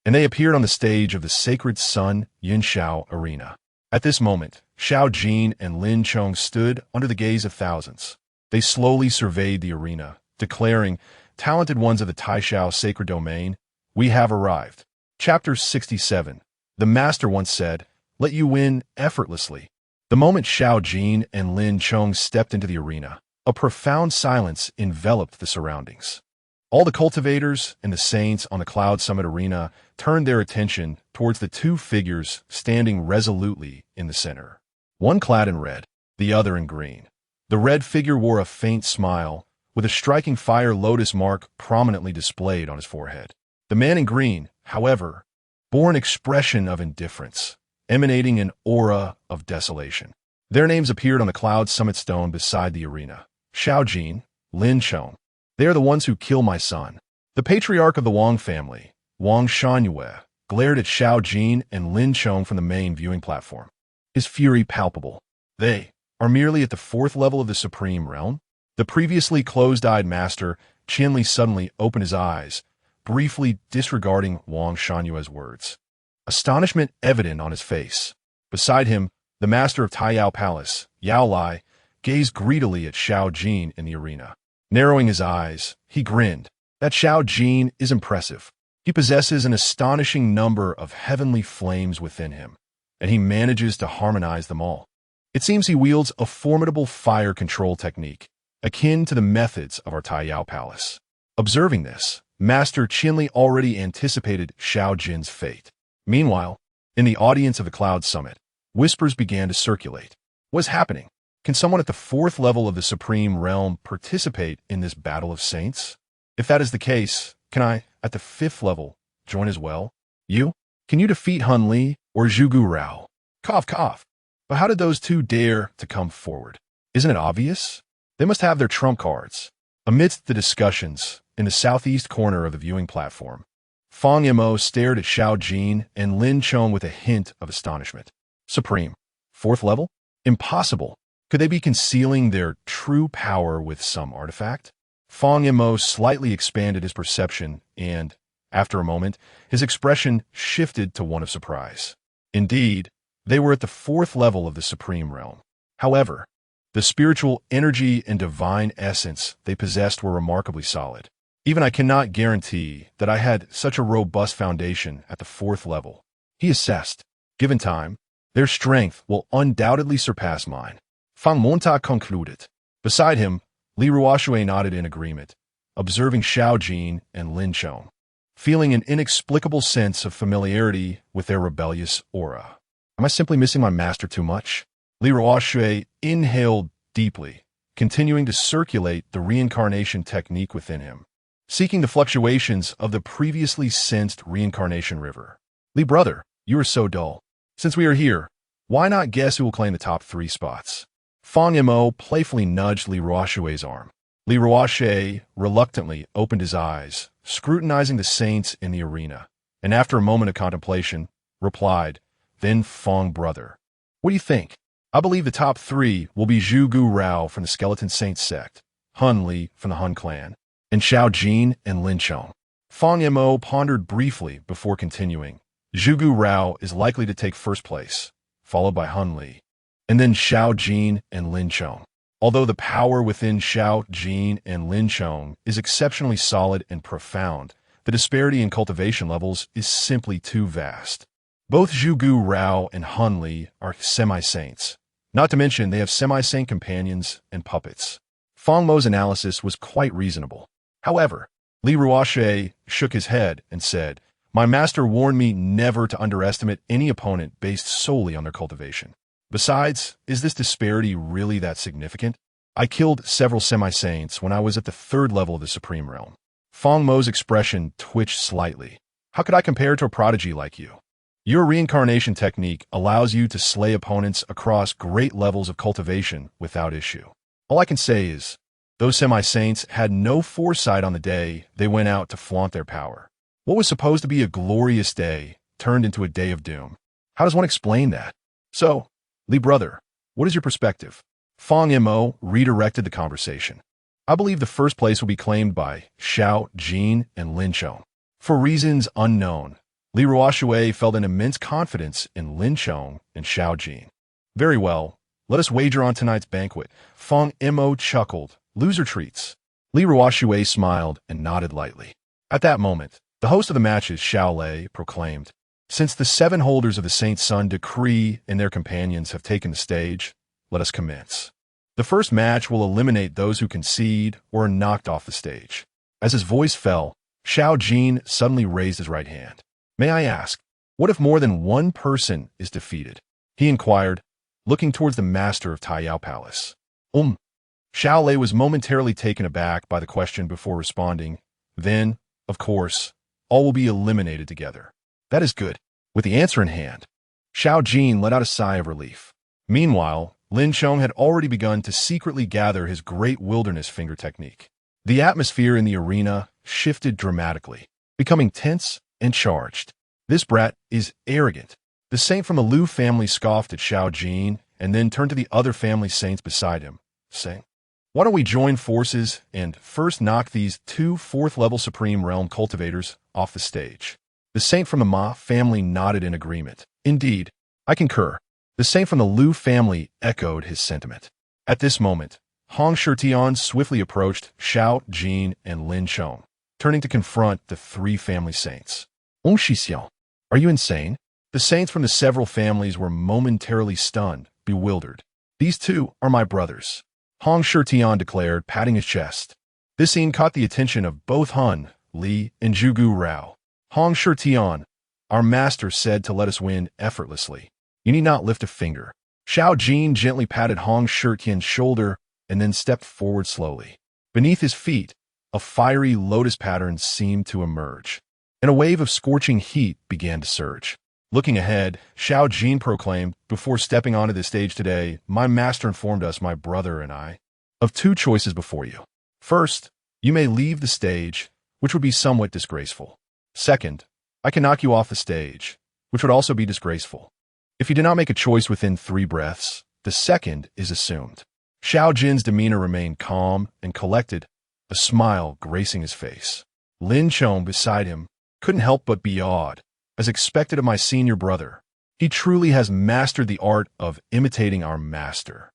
and they appeared on the stage of the sacred Sun Yinshao arena. At this moment, Xiao Jin and Lin Chong stood under the gaze of thousands. They slowly surveyed the arena, declaring, "Talented ones of the Taishao sacred domain, we have arrived." Chapter 67. The master once said, "Let you win effortlessly." The moment Xiao Jin and Lin Chong stepped into the arena, a profound silence enveloped the surroundings. All the cultivators and the saints on the Cloud Summit arena turned their attention towards the 2 figures standing resolutely in the center. One clad in red, the other in green. The red figure wore a faint smile, with a striking fire lotus mark prominently displayed on his forehead. The man in green, however, bore an expression of indifference, emanating an aura of desolation. Their names appeared on the Cloud Summit stone beside the arena. Xiao Jin, Lin Chong. They are the ones who kill my son. The patriarch of the Wang family, Wang Shanyue, glared at Xiao Jin and Lin Chong from the main viewing platform, his fury palpable. They are merely at the 4th level of the supreme realm. The previously closed-eyed master, Qianli, suddenly opened his eyes, briefly disregarding Wang Shanyue's words. Astonishment evident on his face. Beside him, the master of Taiyao Palace, Yao Lai, gazed greedily at Xiao Jin in the arena. Narrowing his eyes, he grinned. That Xiao Jin is impressive. He possesses an astonishing number of heavenly flames within him, and he manages to harmonize them all. It seems he wields a formidable fire control technique, akin to the methods of our Taiyao Palace. Observing this, Master Qianli already anticipated Xiao Jin's fate. Meanwhile, in the audience of the Cloud Summit, whispers began to circulate. What's happening? Can someone at the 4th level of the Supreme Realm participate in this battle of saints? If that is the case, can I, at the 5th level, join as well? You? Can you defeat Hunley or Zhugu Rao? Cough, cough. But how did those 2 dare to come forward? Isn't it obvious? They must have their trump cards. Amidst the discussions, in the southeast corner of the viewing platform, Fang Yimo stared at Xiao Jin and Lin Chong with a hint of astonishment. Supreme. 4th level? Impossible. Could they be concealing their true power with some artifact? Fang Yimo slightly expanded his perception and, after a moment, his expression shifted to one of surprise. Indeed, they were at the 4th level of the Supreme Realm. However, the spiritual energy and divine essence they possessed were remarkably solid. Even I cannot guarantee that I had such a robust foundation at the 4th level. He assessed. Given time, their strength will undoubtedly surpass mine. Fang Monta concluded. Beside him, Li Ruoxue nodded in agreement, observing Xiao Jin and Lin Chong, feeling an inexplicable sense of familiarity with their rebellious aura. Am I simply missing my master too much? Li Ruoxue inhaled deeply, continuing to circulate the reincarnation technique within him, seeking the fluctuations of the previously sensed reincarnation river. Li brother, you are so dull. Since we are here, why not guess who will claim the top 3 spots? Fang Yimo playfully nudged Li Ruoxue's arm. Li Ruoshe reluctantly opened his eyes, scrutinizing the saints in the arena, and after a moment of contemplation, replied, "Then Fong brother. What do you think? I believe the top three will be Zhu Gu Rao from the Skeleton Saints sect, Hun Li from the Hun clan, and Xiao Jin and Lin Chong." Fong Mo pondered briefly before continuing. Zhu Gu Rao is likely to take first place, followed by Hun Li, and then Xiao Jin and Lin Chong. Although the power within Xiao Jin and Lin Chong is exceptionally solid and profound, the disparity in cultivation levels is simply too vast. Both Zhu Gu Rao and Hun Li are semi-saints. Not to mention they have semi-saint companions and puppets. Fong Mo's analysis was quite reasonable. However, Li Ruoshe shook his head and said, "My master warned me never to underestimate any opponent based solely on their cultivation. Besides, is this disparity really that significant? I killed several semi-saints when I was at the third level of the Supreme Realm." Fong Mo's expression twitched slightly. "How could I compare to a prodigy like you? Your reincarnation technique allows you to slay opponents across great levels of cultivation without issue. All I can say is, those semi-saints had no foresight on the day they went out to flaunt their power. What was supposed to be a glorious day turned into a day of doom. How does one explain that? So, Li brother, what is your perspective?" Fong Mo redirected the conversation. "I believe the first place will be claimed by Xiao Jin and Lin Chong. For reasons unknown, Li Ruoshe felt an immense confidence in Lin Chong and Xiao Jin. Very well, let us wager on tonight's banquet." Fong Mo chuckled. "Loser treats." Li Ruoshe smiled and nodded lightly. At that moment, the host of the matches, Xiao Lei, proclaimed, "Since the 7 holders of the Saint Sun decree and their companions have taken the stage, let us commence. The first match will eliminate those who concede or are knocked off the stage." As his voice fell, Xiao Jin suddenly raised his right hand. "May I ask, what if more than one person is defeated?" he inquired, looking towards the master of Taiyao Palace. Xiao Lei was momentarily taken aback by the question before responding. "Then, of course, all will be eliminated together." "That is good." With the answer in hand, Xiao Jin let out a sigh of relief. Meanwhile, Lin Chong had already begun to secretly gather his great wilderness finger technique. The atmosphere in the arena shifted dramatically, becoming tense and charged. "This brat is arrogant." The saint from the Liu family scoffed at Xiao Jin and then turned to the other family saints beside him, saying, "Why don't we join forces and first knock these 2 4th-level Supreme Realm cultivators off the stage?" The saint from the Ma family nodded in agreement. "Indeed, I concur." The saint from the Liu family echoed his sentiment. At this moment, Hong Shitian swiftly approached Xiao Jin and Lin Chong, turning to confront the 3 family saints. "Hong Shixiao, are you insane?" The saints from the several families were momentarily stunned, bewildered. "These 2 are my brothers," Hong Shitian declared, patting his chest. This scene caught the attention of both Hun, Li, and Zhu Gu Rao. "Hong Shitian, our master said to let us win effortlessly. You need not lift a finger." Xiao Jin gently patted Hong Shitian's shoulder and then stepped forward slowly. Beneath his feet, a fiery lotus pattern seemed to emerge, and a wave of scorching heat began to surge. Looking ahead, Xiao Jin proclaimed, "Before stepping onto the stage today, my master informed us, my brother and I, of 2 choices before you. First, you may leave the stage, which would be somewhat disgraceful. Second, I can knock you off the stage, which would also be disgraceful. If you do not make a choice within 3 breaths, the second is assumed." Xiao Jin's demeanor remained calm and collected, a smile gracing his face. Lin Chong beside him couldn't help but be awed. As expected of my senior brother, he truly has mastered the art of imitating our master.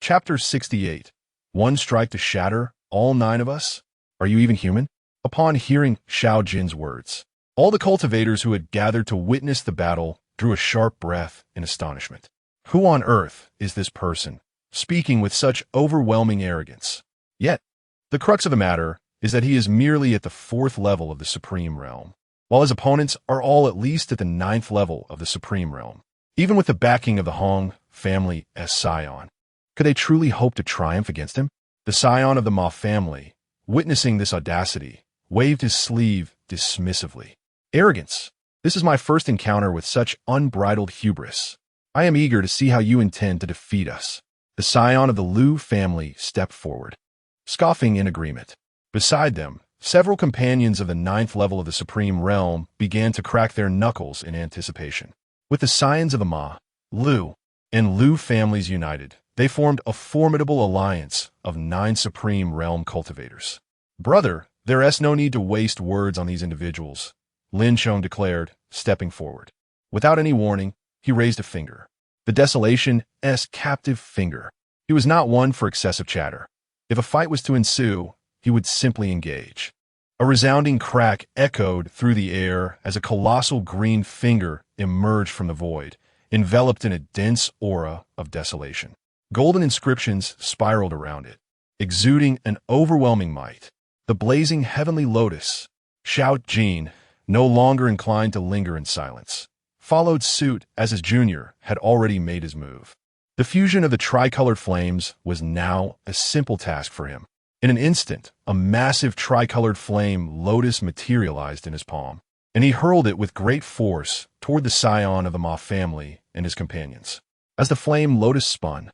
Chapter 68. One strike to shatter all 9 of us? Are you even human? Upon hearing Xiao Jin's words, all the cultivators who had gathered to witness the battle drew a sharp breath in astonishment. Who on earth is this person, speaking with such overwhelming arrogance? Yet, the crux of the matter is that he is merely at the 4th level of the Supreme Realm, while his opponents are all at least at the 9th level of the Supreme Realm. Even with the backing of the Hong family as scion, could they truly hope to triumph against him? The scion of the Ma family, witnessing this audacity, waved his sleeve dismissively. "Arrogance! This is my first encounter with such unbridled hubris. I am eager to see how you intend to defeat us." The scion of the Liu family stepped forward. scoffing in agreement. Beside them, several companions of the ninth level of the Supreme Realm began to crack their knuckles in anticipation. With the scions of the Ma, Lu, and Lu families united, they formed a formidable alliance of 9 Supreme Realm cultivators. "Brother, there's no need to waste words on these individuals," Lin Chong declared, stepping forward. Without any warning, he raised a finger. The Desolation's captive finger. He was not one for excessive chatter. If a fight was to ensue, he would simply engage. A resounding crack echoed through the air as a colossal green finger emerged from the void, enveloped in a dense aura of desolation. Golden inscriptions spiraled around it, exuding an overwhelming might. The blazing heavenly lotus, Xiao Jin, no longer inclined to linger in silence, followed suit as his junior had already made his move. The fusion of the tricolored flames was now a simple task for him. In an instant, a massive tricolored flame lotus materialized in his palm, and he hurled it with great force toward the scion of the Ma family and his companions. As the flame lotus spun,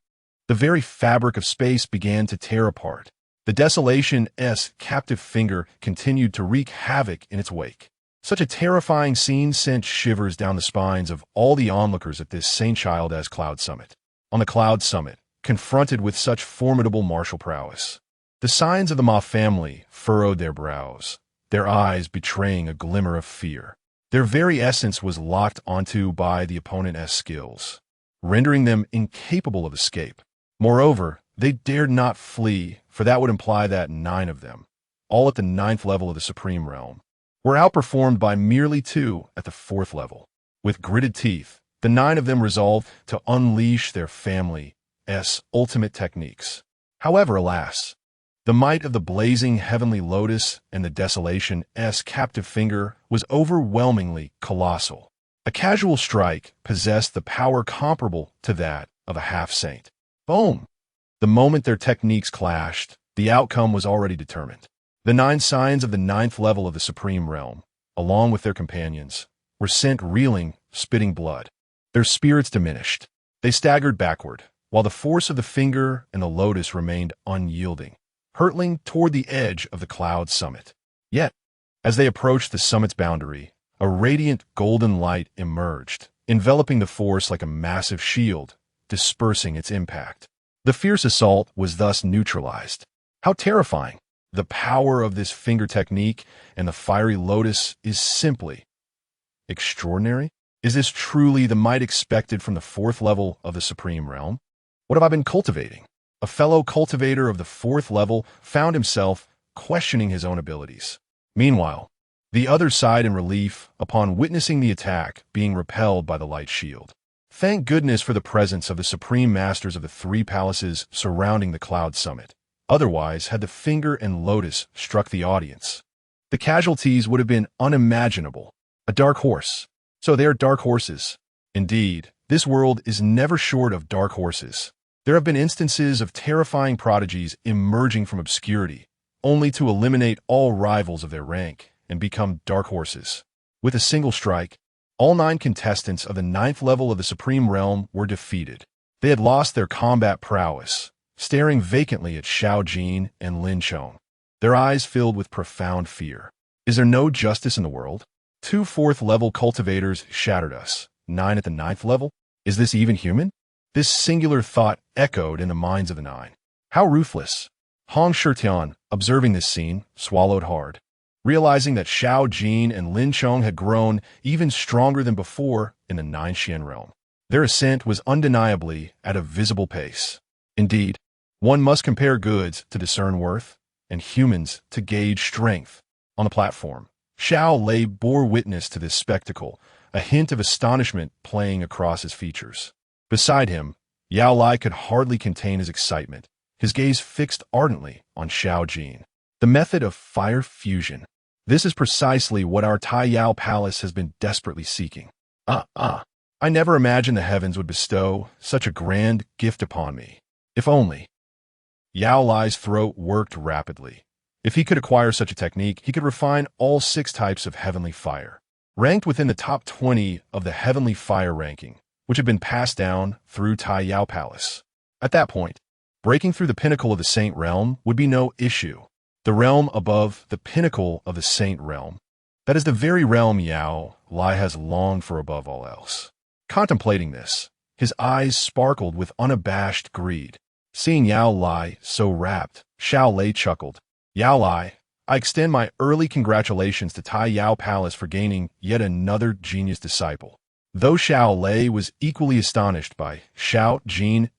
the very fabric of space began to tear apart. The Desolation's captive finger continued to wreak havoc in its wake. Such a terrifying scene sent shivers down the spines of all the onlookers at this Saint Child-esque Cloud Summit. On the Cloud Summit, confronted with such formidable martial prowess, the scions of the Ma family furrowed their brows, their eyes betraying a glimmer of fear. Their very essence was locked onto by the opponent's skills, rendering them incapable of escape. Moreover, they dared not flee, for that would imply that 9 of them, all at the 9th level of the Supreme Realm, were outperformed by merely 2 at the 4th level. With gritted teeth, the 9 of them resolved to unleash their family's ultimate techniques. However, alas, the might of the blazing heavenly lotus and the Desolation's captive finger was overwhelmingly colossal. A casual strike possessed the power comparable to that of a half-saint. Boom! The moment their techniques clashed, the outcome was already determined. The 9 scions of the 9th level of the Supreme Realm, along with their companions, were sent reeling, spitting blood. Their spirits diminished. They staggered backward, while the force of the finger and the lotus remained unyielding, hurtling toward the edge of the cloud summit. Yet, as they approached the summit's boundary, a radiant golden light emerged, enveloping the force like a massive shield, dispersing its impact. The fierce assault was thus neutralized. How terrifying! The power of this finger technique and the fiery lotus is simply extraordinary. Is this truly the might expected from the 4th level of the Supreme Realm? What have I been cultivating? A fellow cultivator of the 4th level found himself questioning his own abilities. Meanwhile, the other sighed in relief upon witnessing the attack being repelled by the light shield. Thank goodness for the presence of the supreme masters of the 3 palaces surrounding the Cloud Summit. Otherwise, had the finger and lotus struck the audience, the casualties would have been unimaginable. A dark horse. So they are dark horses. Indeed, this world is never short of dark horses. There have been instances of terrifying prodigies emerging from obscurity, only to eliminate all rivals of their rank and become dark horses. With a single strike, all 9 contestants of the 9th level of the Supreme Realm were defeated. They had lost their combat prowess, staring vacantly at Xiao Jin and Lin Chong, their eyes filled with profound fear. Is there no justice in the world? 2 4th level cultivators shattered us, 9 at the 9th level? Is this even human? This singular thought echoed in the minds of the 9. How ruthless! Hong Shitian, observing this scene, swallowed hard, realizing that Xiao Jin and Lin Chong had grown even stronger than before in the 9 Xian realm. Their ascent was undeniably at a visible pace. Indeed, one must compare goods to discern worth, and humans to gauge strength. On the platform, Xiao Lei bore witness to this spectacle, a hint of astonishment playing across his features. Beside him, Yao Lai could hardly contain his excitement, his gaze fixed ardently on Xiao Jin. The method of fire fusion. This is precisely what our Tai Yao Palace has been desperately seeking. I never imagined the heavens would bestow such a grand gift upon me. If only. Yao Lai's throat worked rapidly. If he could acquire such a technique, he could refine all 6 types of heavenly fire, ranked within the top 20 of the heavenly fire ranking, which had been passed down through Tai Yao Palace. At that point, Breaking through the pinnacle of the Saint realm would be no issue. The realm above the pinnacle of the Saint realm. That is the very realm Yao Lai has longed for above all else. Contemplating this, his eyes sparkled with unabashed greed. Seeing Yao Lai so rapt, Xiao Lei chuckled. Yao Lai, I extend my early congratulations to Tai Yao Palace for gaining yet another genius disciple. Though Xiao Lei was equally astonished by Xiao Jin's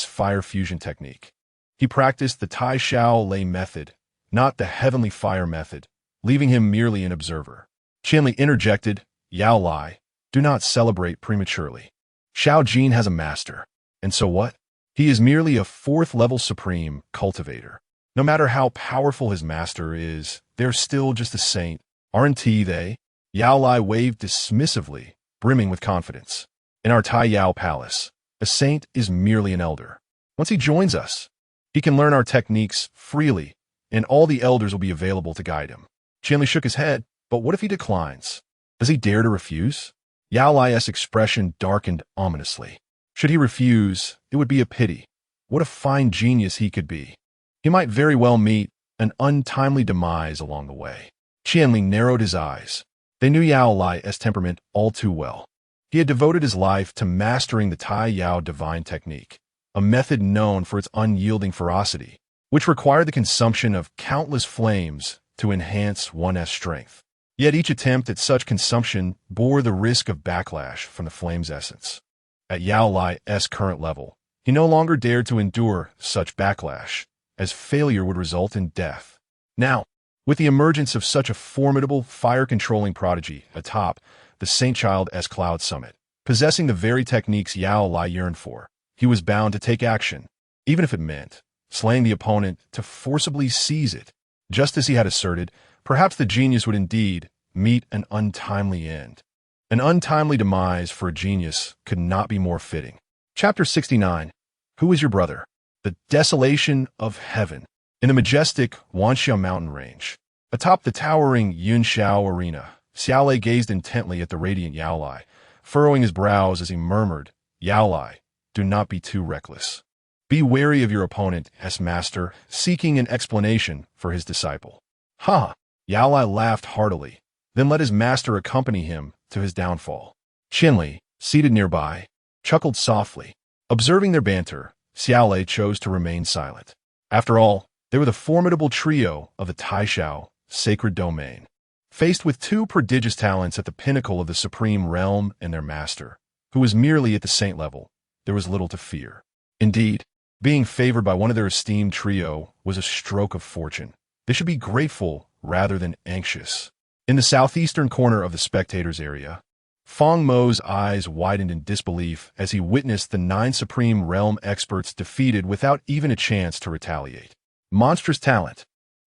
fire fusion technique. He practiced the Tai Xiao Lei method, not the heavenly fire method, leaving him merely an observer. Qianli interjected, Yao Lai, do not celebrate prematurely. Xiao Jin has a master. And so what? He is merely a fourth-level supreme cultivator. No matter how powerful his master is, they're still just a saint, aren't they? Yao Lai waved dismissively, brimming with confidence. In our Tai Yao Palace, a saint is merely an elder. Once he joins us, he can learn our techniques freely, and all the elders will be available to guide him. Qianli shook his head, but what if he declines? Does he dare to refuse? Yao Lai's expression darkened ominously. Should he refuse, it would be a pity. What a fine genius he could be. He might very well meet an untimely demise along the way. Qianli narrowed his eyes. They knew Yao Lai's temperament all too well. He had devoted his life to mastering the Tai Yao divine technique, a method known for its unyielding ferocity, which required the consumption of countless flames to enhance one's strength. Yet each attempt at such consumption bore the risk of backlash from the flame's essence. At Yao Lai's current level, he no longer dared to endure such backlash, as failure would result in death. Now, with the emergence of such a formidable fire-controlling prodigy atop the Saint Child's Cloud Summit, possessing the very techniques Yao Lai yearned for, he was bound to take action, even if it meant slaying the opponent to forcibly seize it. Just as he had asserted, perhaps the genius would indeed meet an untimely end. An untimely demise for a genius could not be more fitting. Chapter 69. Who is your brother? The desolation of heaven. In the majestic Wanxia mountain range, atop the towering Yunxiao arena, Xiao Lei gazed intently at the radiant Yao Lai, furrowing his brows as he murmured, Yao Lai, do not be too reckless. Be wary of your opponent, as master, seeking an explanation for his disciple. Ha! Yao Lai laughed heartily, then let his master accompany him to his downfall. Qianli, seated nearby, chuckled softly. Observing their banter, Xiao Lei chose to remain silent. After all, they were the formidable trio of the Taishao, sacred domain. Faced with two prodigious talents at the pinnacle of the supreme realm and their master, who was merely at the saint level, there was little to fear. Indeed, being favored by one of their esteemed trio was a stroke of fortune. They should be grateful rather than anxious. In the southeastern corner of the spectators' area, Feng Mo's eyes widened in disbelief as he witnessed the 9 supreme realm experts defeated without even a chance to retaliate. Monstrous talent.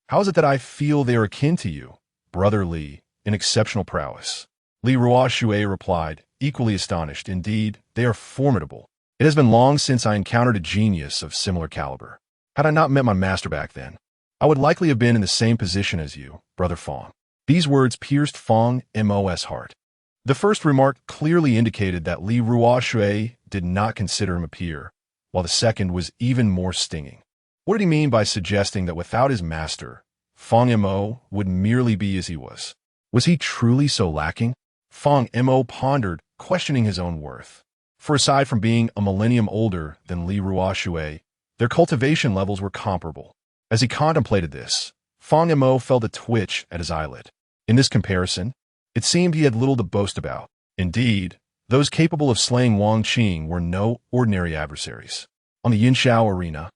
How is it that I feel they are akin to you, Brother Li, in exceptional prowess? Li Ruoshui replied, equally astonished. Indeed, they are formidable. It has been long since I encountered a genius of similar caliber. Had I not met my master back then, I would likely have been in the same position as you, Brother Feng. These words pierced Feng Mo's heart. The first remark clearly indicated that Li Ruoshui did not consider him a peer, while the second was even more stinging. What did he mean by suggesting that without his master, Feng Mo would merely be as he was? Was he truly so lacking? Feng Mo pondered, questioning his own worth. For aside from being a millennium older than Li Ruoshui, their cultivation levels were comparable. As he contemplated this, Feng Mo felt a twitch at his eyelid. In this comparison, it seemed he had little to boast about. Indeed, those capable of slaying Wang Qing were no ordinary adversaries. On the Yunxiao arena,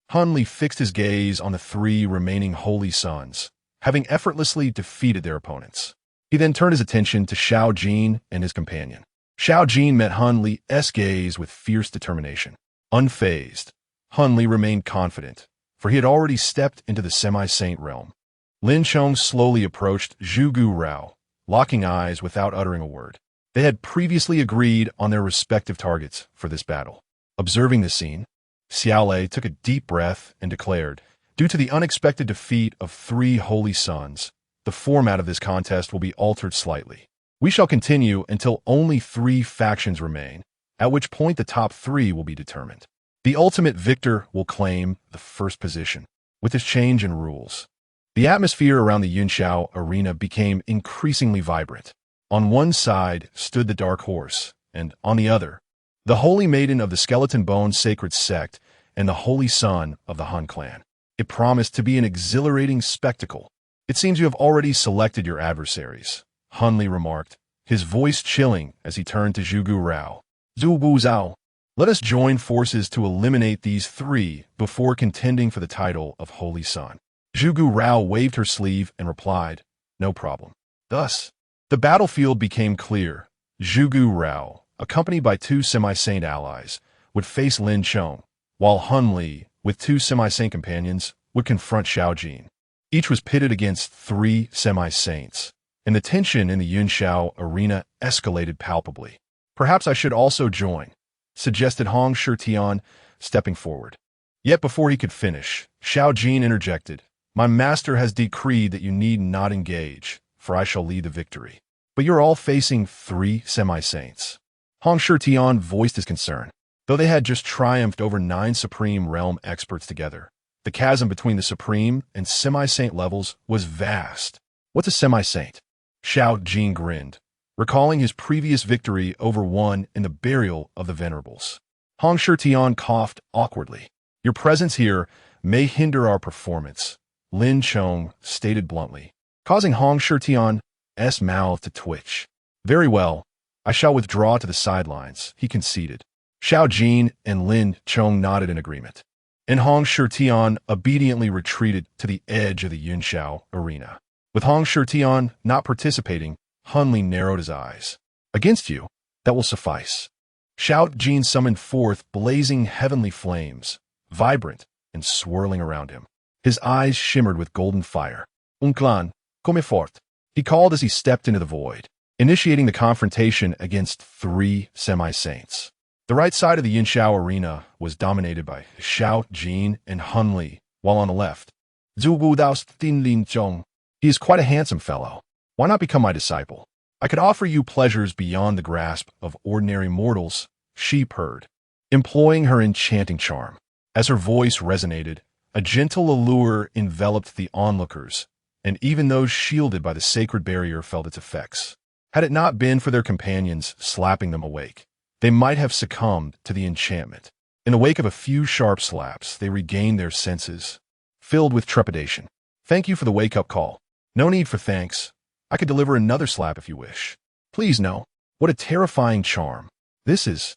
Han Li fixed his gaze on the 3 remaining holy sons, having effortlessly defeated their opponents. He then turned his attention to Xiao Jin and his companion. Xiao Jin met Han Li's gaze with fierce determination. Unfazed, Han Li remained confident, for he had already stepped into the semi-saint realm. Lin Chong slowly approached Zhu Gu Rao, locking eyes without uttering a word. They had previously agreed on their respective targets for this battle. Observing the scene, Xiao Lei took a deep breath and declared, due to the unexpected defeat of 3 holy sons, the format of this contest will be altered slightly. We shall continue until only 3 factions remain, at which point the top 3 will be determined. The ultimate victor will claim the first position. With this change in rules, the atmosphere around the Yunxiao arena became increasingly vibrant. On one side stood the Dark Horse, and on the other, the Holy Maiden of the Skeleton Bone Sacred Sect and the Holy Son of the Han clan. It promised to be an exhilarating spectacle. It seems you have already selected your adversaries, Han Li remarked, his voice chilling as he turned to Zhugu Rao. Zhu Bu Zhao, let us join forces to eliminate these three before contending for the title of Holy Son. Zhugu Rao waved her sleeve and replied, no problem. Thus, the battlefield became clear. Zhugu Rao, accompanied by two semi-saint allies, would face Lin Chong, while Han Li, with two semi-saint companions, would confront Xiao Jin. Each was pitted against three semi-saints, and the tension in the Yunxiao arena escalated palpably. Perhaps I should also join, suggested Hong Shitian, stepping forward. Yet before he could finish, Xiao Jin interjected, my master has decreed that you need not engage, for I shall lead the victory. But you're all facing three semi-saints. Hong Shitian voiced his concern. Though they had just triumphed over 9 Supreme Realm experts together, the chasm between the Supreme and semi-saint levels was vast. What's a semi-saint? Xiao Jin grinned, recalling his previous victory over one in the burial of the Venerables. Hong Shitian coughed awkwardly. Your presence here may hinder our performance, Lin Chong stated bluntly, causing Hong Shitian's mouth to twitch. Very well, I shall withdraw to the sidelines, he conceded. Xiao Jin and Lin Chong nodded in agreement, and Hong Shitian obediently retreated to the edge of the Yunxiao arena. With Hong Shitian not participating, Han Li narrowed his eyes. Against you, that will suffice. Xiao Jin summoned forth blazing heavenly flames, vibrant and swirling around him. His eyes shimmered with golden fire. Un clan, come fort, he called as he stepped into the void, initiating the confrontation against three semi-saints. The right side of the Yunxiao arena was dominated by Xiao Jin and Han Li, while on the left, Zhu Bu Dao's Tin Lin Zhong. He is quite a handsome fellow. Why not become my disciple? I could offer you pleasures beyond the grasp of ordinary mortals, she purred, employing her enchanting charm. As her voice resonated, a gentle allure enveloped the onlookers, and even those shielded by the sacred barrier felt its effects. Had it not been for their companions slapping them awake, they might have succumbed to the enchantment. In the wake of a few sharp slaps, they regained their senses, filled with trepidation. Thank you for the wake-up call. No need for thanks. I could deliver another slap if you wish. Please no. What a terrifying charm. This is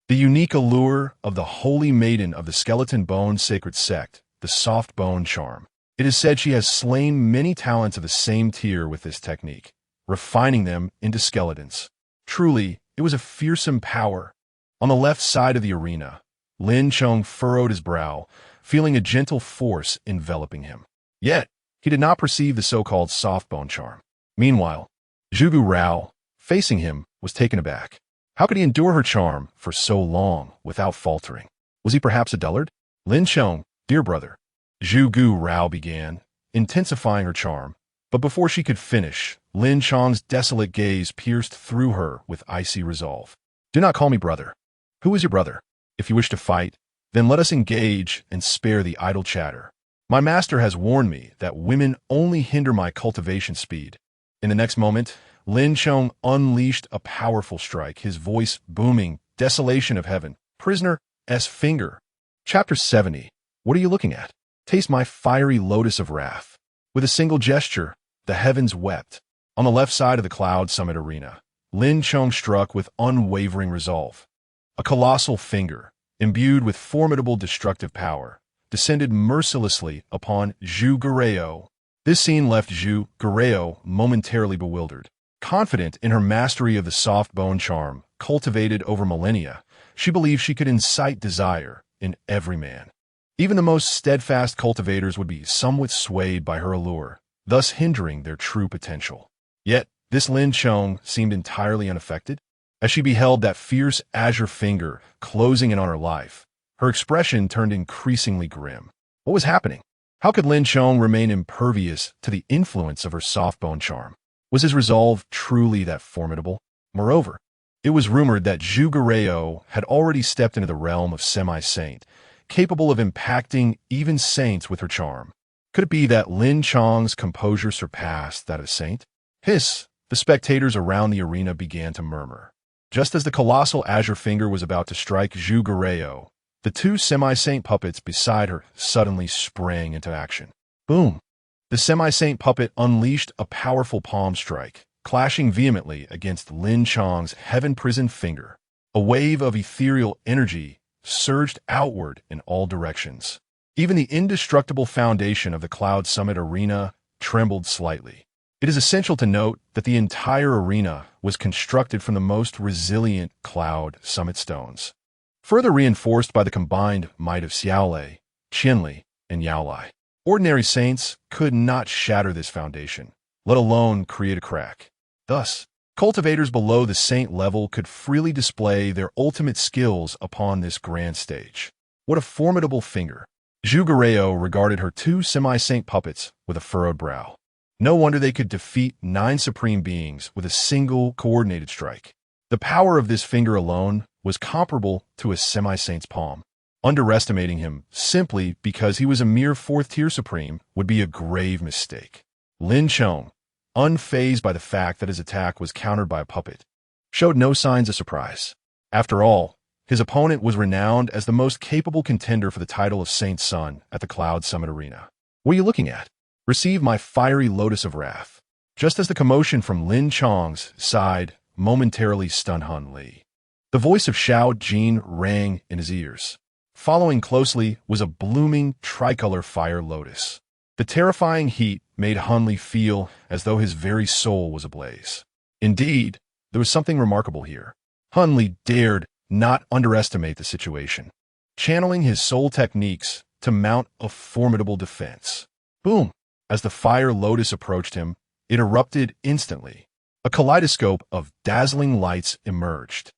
the unique allure of the Holy Maiden of the Skeleton Bone Sacred Sect, the soft bone charm. It is said she has slain many talents of the same tier with this technique, refining them into skeletons. Truly, it was a fearsome power. On the left side of the arena, Lin Chong furrowed his brow, feeling a gentle force enveloping him. Yet, he did not perceive the so-called soft bone charm. Meanwhile, Zhugu Rao, facing him, was taken aback. How could he endure her charm for so long without faltering? Was he perhaps a dullard? Lin Chong, dear brother, Zhugu Rao began, intensifying her charm, but before she could finish, Lin Chong's desolate gaze pierced through her with icy resolve. Do not call me brother. Who is your brother? If you wish to fight, then let us engage and spare the idle chatter. My master has warned me that women only hinder my cultivation speed. In the next moment, Lin Chong unleashed a powerful strike, his voice booming, desolation of heaven, prisoner's finger. Chapter 70. What are you looking at? Taste my fiery lotus of wrath. With a single gesture, the heavens wept. On the left side of the Cloud Summit arena, Lin Chong struck with unwavering resolve. A colossal finger, imbued with formidable destructive power, descended mercilessly upon Zhu Gureo. This scene left Zhu Gureo momentarily bewildered. Confident in her mastery of the soft bone charm, cultivated over millennia, she believed she could incite desire in every man. Even the most steadfast cultivators would be somewhat swayed by her allure, thus hindering their true potential. Yet, this Lin Chong seemed entirely unaffected. As she beheld that fierce azure finger closing in on her life, her expression turned increasingly grim. What was happening? How could Lin Chong remain impervious to the influence of her soft bone charm? Was his resolve truly that formidable? Moreover, It was rumored that Zhuge had already stepped into the realm of semi-saint, capable of impacting even saints with her charm. Could it be that Lin Chang's composure surpassed that of a saint? Hiss! The spectators around the arena began to murmur. Just as the colossal azure finger was about to strike Zhuge, the two semi-saint puppets beside her suddenly sprang into action. Boom! The semi-saint puppet unleashed a powerful palm strike, clashing vehemently against Lin Chang's heaven-prisoned finger. A wave of ethereal energy surged outward in all directions. Even the indestructible foundation of the Cloud Summit Arena trembled slightly. It is essential to note that the entire arena was constructed from the most resilient Cloud Summit stones, further reinforced by the combined might of Xiaolei, Qianli, and Yaolai. Ordinary saints could not shatter this foundation, let alone create a crack. Thus, cultivators below the saint level could freely display their ultimate skills upon this grand stage. What a formidable finger! Zhuge regarded her two semi-saint puppets with a furrowed brow. No wonder they could defeat 9 supreme beings with a single coordinated strike. The power of this finger alone was comparable to a semi-saint's palm. Underestimating him simply because he was a mere 4th-tier supreme would be a grave mistake. Lin Chang, unfazed by the fact that his attack was countered by a puppet, showed no signs of surprise. After all, his opponent was renowned as the most capable contender for the title of Saint's Son at the Cloud Summit Arena. What are you looking at? Receive my fiery lotus of wrath. Just as the commotion from Lin Chang's side momentarily stunned Han Li, the voice of Xiao Jin rang in his ears. Following closely was a blooming tricolor fire lotus. The terrifying heat made Han Li feel as though his very soul was ablaze. Indeed, there was something remarkable here. Han Li dared not underestimate the situation, channeling his soul techniques to mount a formidable defense. Boom! As the fire lotus approached him, it erupted instantly. A kaleidoscope of dazzling lights emerged.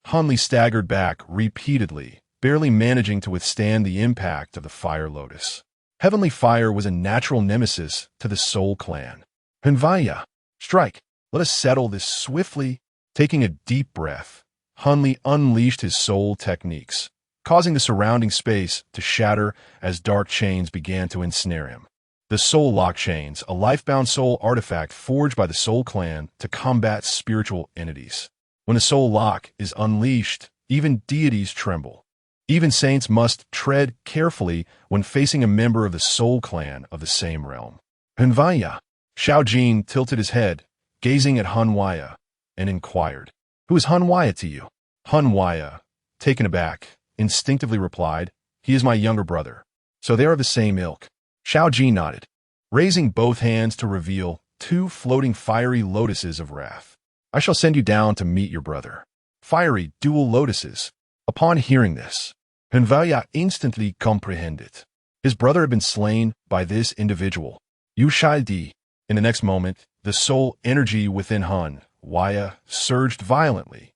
Han Li staggered back repeatedly, barely managing to withstand the impact of the fire lotus. Heavenly fire was a natural nemesis to the Soul Clan. Hunvaya, strike! Let us settle this swiftly. Taking a deep breath, Han Li unleashed his soul techniques, causing the surrounding space to shatter as dark chains began to ensnare him. The Soul Lock Chains, a life-bound soul artifact forged by the Soul Clan to combat spiritual entities. When a soul lock is unleashed, even deities tremble. Even saints must tread carefully when facing a member of the Soul Clan of the same realm. Hunvaya. Xiao Jin tilted his head, gazing at Hunwaya, and inquired, "Who is Hunwaya to you?" Hunwaya, taken aback, instinctively replied, "He is my younger brother." "So they are of the same ilk." Xiao Jin nodded, raising both hands to reveal 2 floating fiery lotuses of wrath. "I shall send you down to meet your brother." Fiery dual lotuses. Upon hearing this, Hunvaya instantly comprehended. His brother had been slain by this individual, Yu Shai Di. In the next moment, the soul energy within Hunwaya surged violently.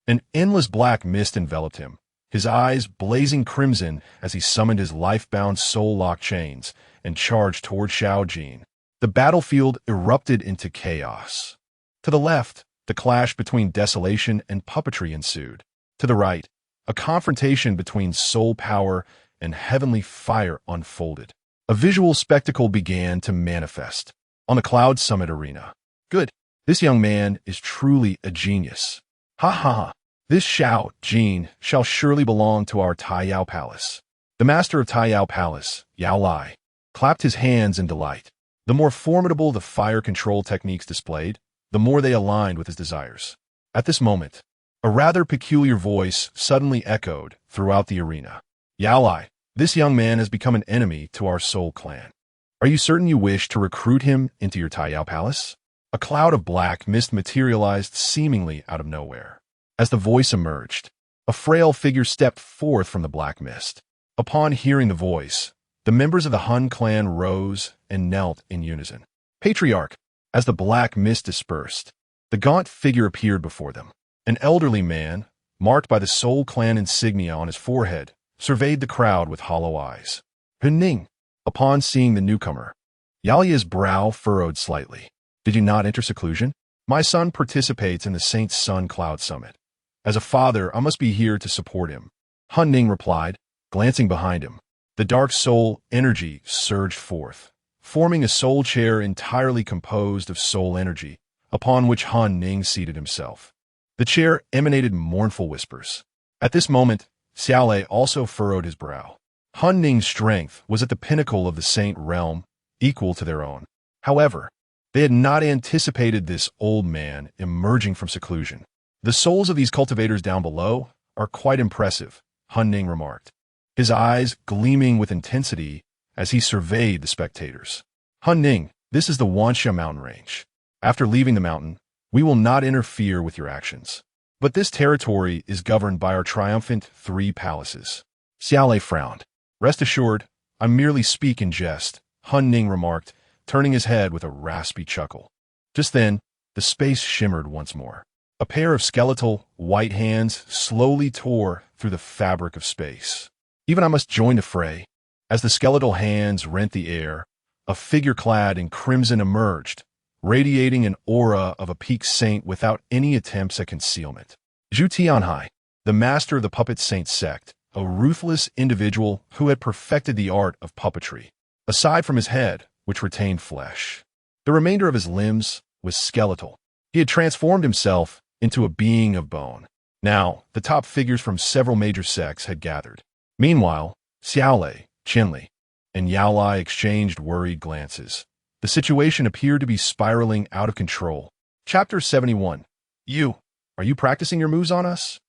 An endless black mist enveloped him, his eyes blazing crimson as he summoned his life-bound soul lock chains and charged toward Xiao Jin. The battlefield erupted into chaos. To the left, the clash between desolation and puppetry ensued. To the right, a confrontation between soul power and heavenly fire unfolded. A visual spectacle began to manifest on the Cloud Summit Arena. Good. This young man is truly a genius. Ha ha ha. This Xiao Jin shall surely belong to our Taiyao Palace. The master of Taiyao Palace, Yao Lai, clapped his hands in delight. The more formidable the fire control techniques displayed, the more they aligned with his desires. At this moment, a rather peculiar voice suddenly echoed throughout the arena. "Yao Lai, this young man has become an enemy to our Soul Clan. Are you certain you wish to recruit him into your Taiyao Palace?" A cloud of black mist materialized seemingly out of nowhere. As the voice emerged, a frail figure stepped forth from the black mist. Upon hearing the voice, the members of the Hun clan rose and knelt in unison. "Patriarch." As the black mist dispersed, the gaunt figure appeared before them. An elderly man, marked by the Soul Clan insignia on his forehead, surveyed the crowd with hollow eyes. "Huning." Upon seeing the newcomer, Yalia's brow furrowed slightly. "Did you not enter seclusion? My son participates in the Saint's Son Cloud Summit. As a father, I must be here to support him. Han Ning replied, glancing behind him. The dark soul energy surged forth, forming a soul chair entirely composed of soul energy, upon which Han Ning seated himself. The chair emanated mournful whispers. At this moment, Xiaolei also furrowed his brow. Han Ning's strength was at the pinnacle of the saint realm, equal to their own. However, they had not anticipated this old man emerging from seclusion. The souls of these cultivators down below are quite impressive, Han Ning remarked, his eyes gleaming with intensity as he surveyed the spectators. Han Ning, this is the Wanxia mountain range. After leaving the mountain, we will not interfere with your actions. But this territory is governed by our triumphant 3 palaces. Xiaolei frowned. Rest assured, I merely speak in jest, Han Ning remarked, turning his head with a raspy chuckle. Just then, the space shimmered once more. A pair of skeletal, white hands slowly tore through the fabric of space. Even I must join the fray. As the skeletal hands rent the air, a figure clad in crimson emerged, radiating an aura of a peak saint without any attempts at concealment. Zhu Tianhai, the master of the puppet saint sect, a ruthless individual who had perfected the art of puppetry. Aside from his head, which retained flesh, the remainder of his limbs was skeletal. He had transformed himself into a being of bone. Now, the top figures from several major sects had gathered. Meanwhile, Xiaolei, Qinli, and Yaolai exchanged worried glances. The situation appeared to be spiraling out of control. Chapter 71. Are you practicing your moves on us?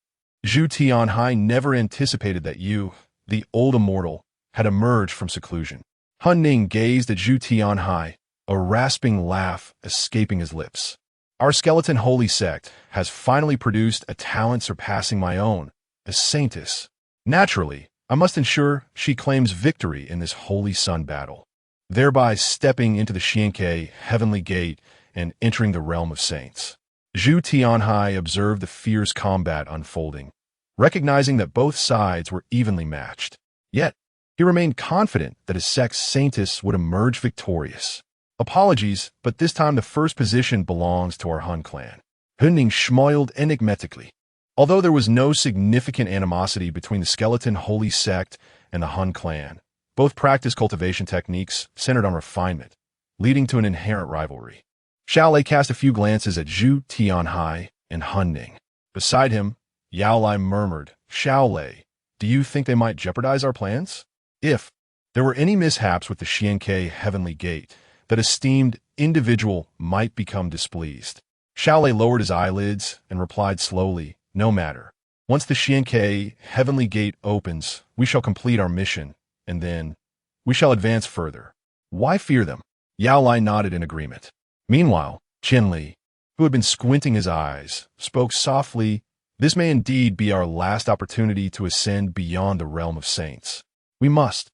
Zhu Tianhai never anticipated that you, the old immortal, had emerged from seclusion. Han Ning gazed at Zhu Tianhai, a rasping laugh escaping his lips. Our skeleton holy sect has finally produced a talent surpassing my own, a saintess. Naturally, I must ensure she claims victory in this holy sun battle, thereby stepping into the Xianke heavenly gate and entering the realm of saints. Zhu Tianhai observed the fierce combat unfolding, recognizing that both sides were evenly matched. Yet, he remained confident that his sect's saintess would emerge victorious. Apologies, but this time the first position belongs to our Han clan. Han Ning smiled enigmatically. Although there was no significant animosity between the skeleton holy sect and the Han clan, both practiced cultivation techniques centered on refinement, leading to an inherent rivalry. Xiaolei cast a few glances at Zhu Tianhai and Han Ning. Beside him, Yaolai murmured, Xiaolei, do you think they might jeopardize our plans? If there were any mishaps with the Xianke heavenly gate, that esteemed individual might become displeased. Xiaolei lowered his eyelids and replied slowly, no matter. Once the Xianke heavenly gate opens, we shall complete our mission, and then we shall advance further. Why fear them? Yaolai nodded in agreement. Meanwhile, Qinli, who had been squinting his eyes, spoke softly, this may indeed be our last opportunity to ascend beyond the realm of saints. We must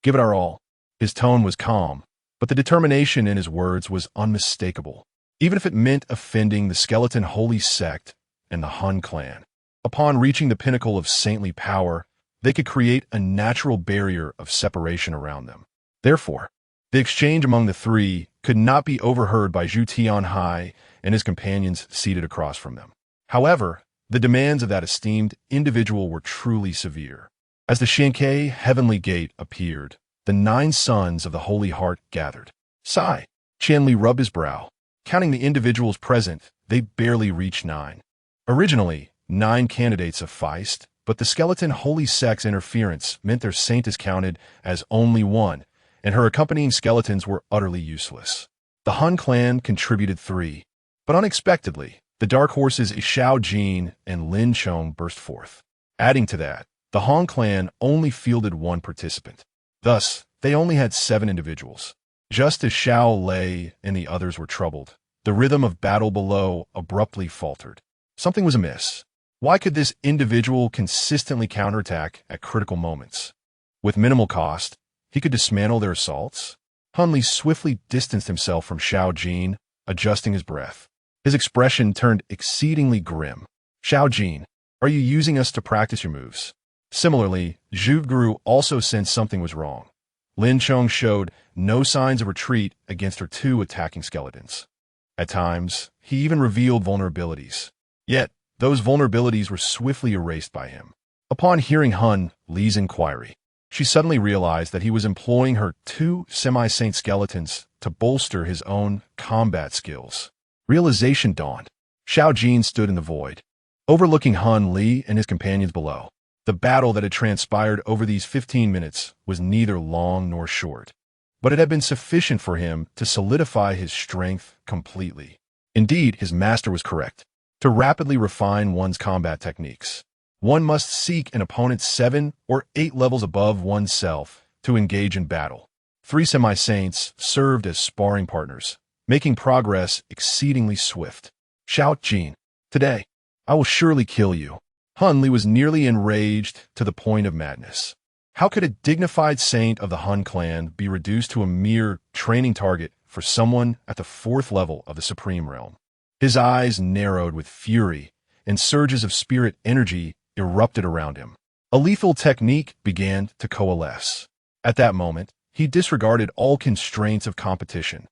give it our all. His tone was calm, but the determination in his words was unmistakable, even if it meant offending the skeleton holy sect and the Han clan. Upon reaching the pinnacle of saintly power, they could create a natural barrier of separation around them. Therefore, the exchange among the 3 could not be overheard by Zhu Tianhai and his companions seated across from them. However, the demands of that esteemed individual were truly severe. As the Xianke heavenly gate appeared, the 9 sons of the Holy Heart gathered. Sigh. Qianli rubbed his brow. Counting the individuals present, they barely reached 9. Originally, 9 candidates sufficed, but the skeleton holy sect's interference meant their saint is counted as only 1, and her accompanying skeletons were utterly useless. The Han clan contributed 3, but unexpectedly, the dark horses Xiao Jin and Lin Chong burst forth. Adding to that, the Han clan only fielded 1 participant. Thus, they only had 7 individuals. Just as Xiao Lei and the others were troubled, the rhythm of battle below abruptly faltered. Something was amiss. Why could this individual consistently counterattack at critical moments? With minimal cost, he could dismantle their assaults? Han Li swiftly distanced himself from Xiao Jin, adjusting his breath. His expression turned exceedingly grim. Xiao Jin, are you using us to practice your moves? Similarly, Zhu Guru also sensed something was wrong. Lin Chong showed no signs of retreat against her 2 attacking skeletons. At times, he even revealed vulnerabilities. Yet, those vulnerabilities were swiftly erased by him. Upon hearing Hun Li's inquiry, she suddenly realized that he was employing her two semi-saint skeletons to bolster his own combat skills. Realization dawned. Xiao Jin stood in the void, overlooking Hun Li and his companions below. The battle that had transpired over these 15 minutes was neither long nor short, but it had been sufficient for him to solidify his strength completely. Indeed, his master was correct. To rapidly refine one's combat techniques, one must seek an opponent 7 or 8 levels above oneself to engage in battle. 3 semi-saints served as sparring partners, making progress exceedingly swift. Xiao Jin, today, I will surely kill you. Hun Li was nearly enraged to the point of madness. How could a dignified saint of the Hun clan be reduced to a mere training target for someone at the 4th level of the Supreme Realm? His eyes narrowed with fury, and surges of spirit energy erupted around him. A lethal technique began to coalesce. At that moment, he disregarded all constraints of competition.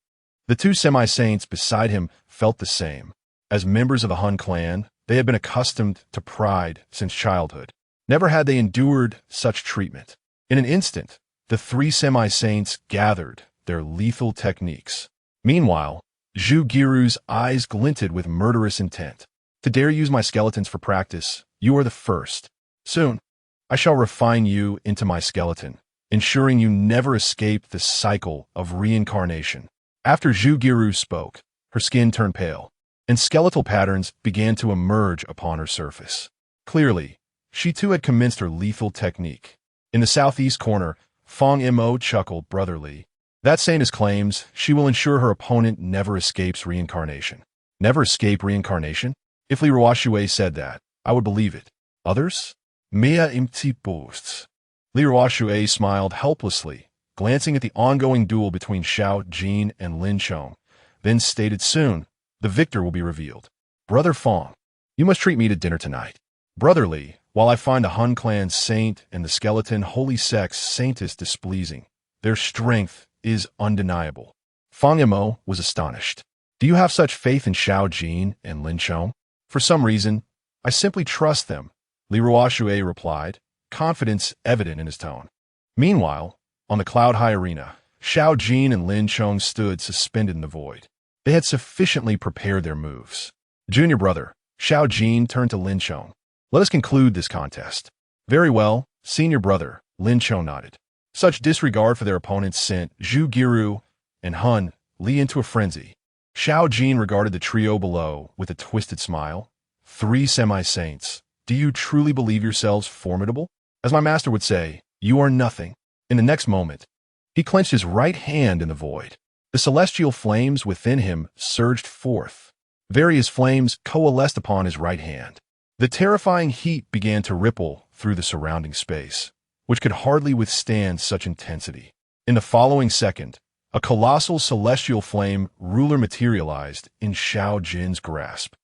The 2 semi-saints beside him felt the same. As members of the Hun clan, they had been accustomed to pride since childhood. Never had they endured such treatment. In an instant, the 3 semi-saints gathered their lethal techniques. Meanwhile, Zhu Giru's eyes glinted with murderous intent. To dare use my skeletons for practice, you are the first. Soon, I shall refine you into my skeleton, ensuring you never escape the cycle of reincarnation. After Zhu Giru spoke, her skin turned pale, and skeletal patterns began to emerge upon her surface. Clearly, she too had commenced her lethal technique. In the southeast corner, Fong Mo chuckled brotherly. That saint claims she will ensure her opponent never escapes reincarnation. Never escape reincarnation? If Li Ruoxue said that, I would believe it. Others? Mea imti boasts. Li Ruoxue smiled helplessly, glancing at the ongoing duel between Xiao Jin and Lin Chong, then stated soon, the victor will be revealed. Brother Fong, you must treat me to dinner tonight. Brother Li, while I find the Hun clan saint and the skeleton holy sex saintess displeasing, their strength is undeniable. Fong Mo was astonished. Do you have such faith in Xiao Jin and Lin Chong? For some reason, I simply trust them, Li Ruoxue replied, confidence evident in his tone. Meanwhile, on the cloud-high arena, Xiao Jin and Lin Chong stood suspended in the void. They had sufficiently prepared their moves. Junior brother, Xiao Jin turned to Lin Chong. Let us conclude this contest. Very well, senior brother, Lin Chong nodded. Such disregard for their opponents sent Zhu Giru and Hun Li into a frenzy. Xiao Jin regarded the trio below with a twisted smile. 3 semi-saints, do you truly believe yourselves formidable? As my master would say, you are nothing. In the next moment, he clenched his right hand in the void. The celestial flames within him surged forth. Various flames coalesced upon his right hand. The terrifying heat began to ripple through the surrounding space, which could hardly withstand such intensity. In the following second, a colossal celestial flame ruler materialized in Xiao Jin's grasp.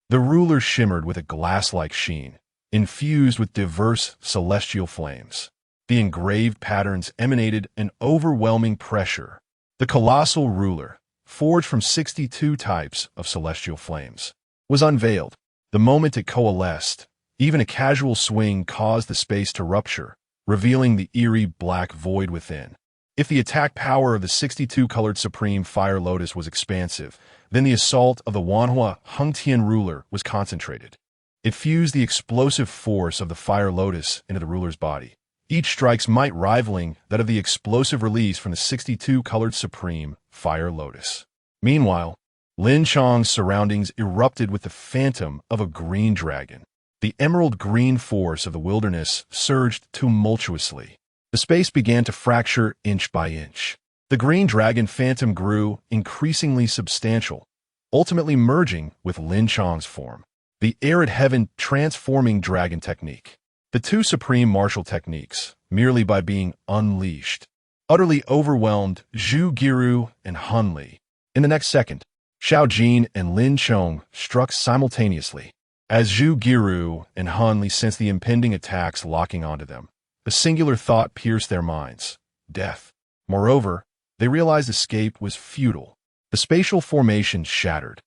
The ruler shimmered with a glass-like sheen, infused with diverse celestial flames. The engraved patterns emanated an overwhelming pressure. The colossal ruler, forged from 62 types of celestial flames, was unveiled. The moment it coalesced, even a casual swing caused the space to rupture, revealing the eerie black void within. If the attack power of the 62-colored Supreme Fire Lotus was expansive, then the assault of the Wanhua Hengtian ruler was concentrated. It fused the explosive force of the Fire Lotus into the ruler's body, each strike's might rivaling that of the explosive release from the 62-colored Supreme Fire Lotus. Meanwhile, Lin Chong's surroundings erupted with the phantom of a green dragon. The emerald green force of the wilderness surged tumultuously. The space began to fracture inch by inch. The green dragon phantom grew increasingly substantial, ultimately merging with Lin Chong's form. The arid heaven transforming dragon technique. The 2 supreme martial techniques, merely by being unleashed, utterly overwhelmed Zhu Giru and Hun Li. In the next second, Xiao Jin and Lin Chong struck simultaneously. As Zhu Giru and Han Li sensed the impending attacks locking onto them, a singular thought pierced their minds: death. Moreover, they realized escape was futile. The spatial formation shattered,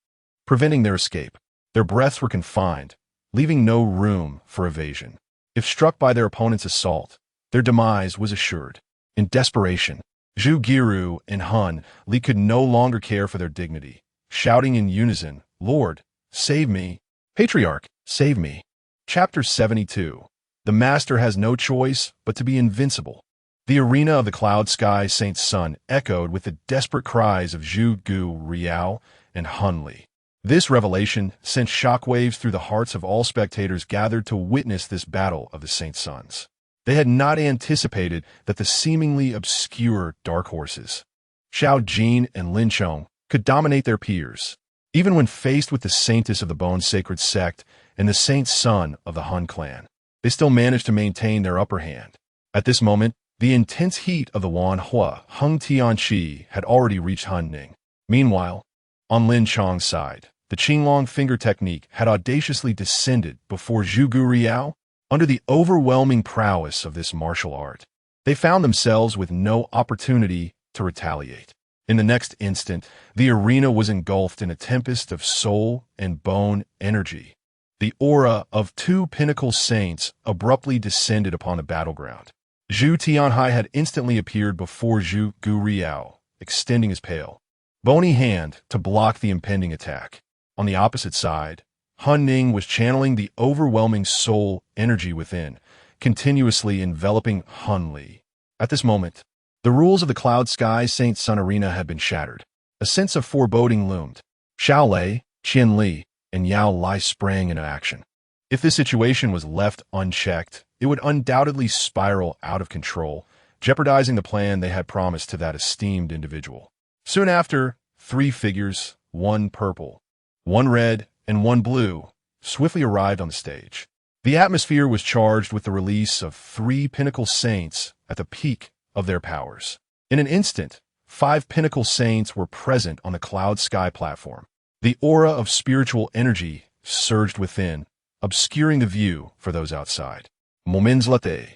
preventing their escape. Their breaths were confined, leaving no room for evasion. If struck by their opponent's assault, their demise was assured. In desperation, Zhu Giru and Han Li could no longer care for their dignity, shouting in unison, "Lord, save me! Patriarch, save me!" Chapter 72. The Master has no choice but to be invincible. The arena of the cloud sky Saint Sun echoed with the desperate cries of Zhu Gu Riao and Han Li. This revelation sent shockwaves through the hearts of all spectators gathered to witness this battle of the Saint Suns. They had not anticipated that the seemingly obscure dark horses, Xiao Jin and Lin Chong, could dominate their peers. Even when faced with the Saintess of the Bone Sacred Sect and the Saint Sun of the Han clan, they still managed to maintain their upper hand. At this moment, the intense heat of the Wan Hua Hung Tianqi had already reached Han Ning. Meanwhile, on Lin Chong's side, the Qinglong finger technique had audaciously descended before Zhu Gu Riao. Under the overwhelming prowess of this martial art, they found themselves with no opportunity to retaliate. In the next instant, the arena was engulfed in a tempest of soul and bone energy. The aura of two pinnacle saints abruptly descended upon the battleground. Zhu Tianhai had instantly appeared before Zhu Gu Riao, extending his pale, bony hand to block the impending attack. On the opposite side, Han Ning was channeling the overwhelming soul energy within, continuously enveloping Han Li. At this moment, the rules of the Cloud Sky Saint Sun Arena had been shattered. A sense of foreboding loomed. Xiao Lei, Qian Li, and Yao Lai sprang into action. If this situation was left unchecked, it would undoubtedly spiral out of control, jeopardizing the plan they had promised to that esteemed individual. Soon after, three figures, one purple, one red, and one blue, swiftly arrived on the stage. The atmosphere was charged with the release of three pinnacle saints at the peak of their powers. In an instant, 5 pinnacle saints were present on the cloud sky platform. The aura of spiritual energy surged within, obscuring the view for those outside. Moments later,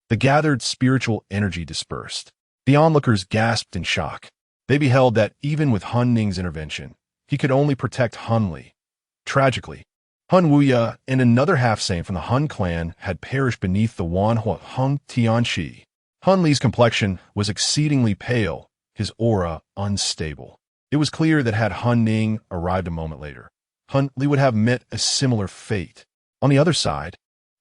the gathered spiritual energy dispersed. The onlookers gasped in shock. They beheld that even with Han Ning's intervention, he could only protect Han Li. Tragically, Han Wuya and another half-saint from the Han clan had perished beneath the Wan Hua Hung Tianqi. Han Li's complexion was exceedingly pale, his aura unstable. It was clear that had Han Ning arrived a moment later, Han Li would have met a similar fate. On the other side,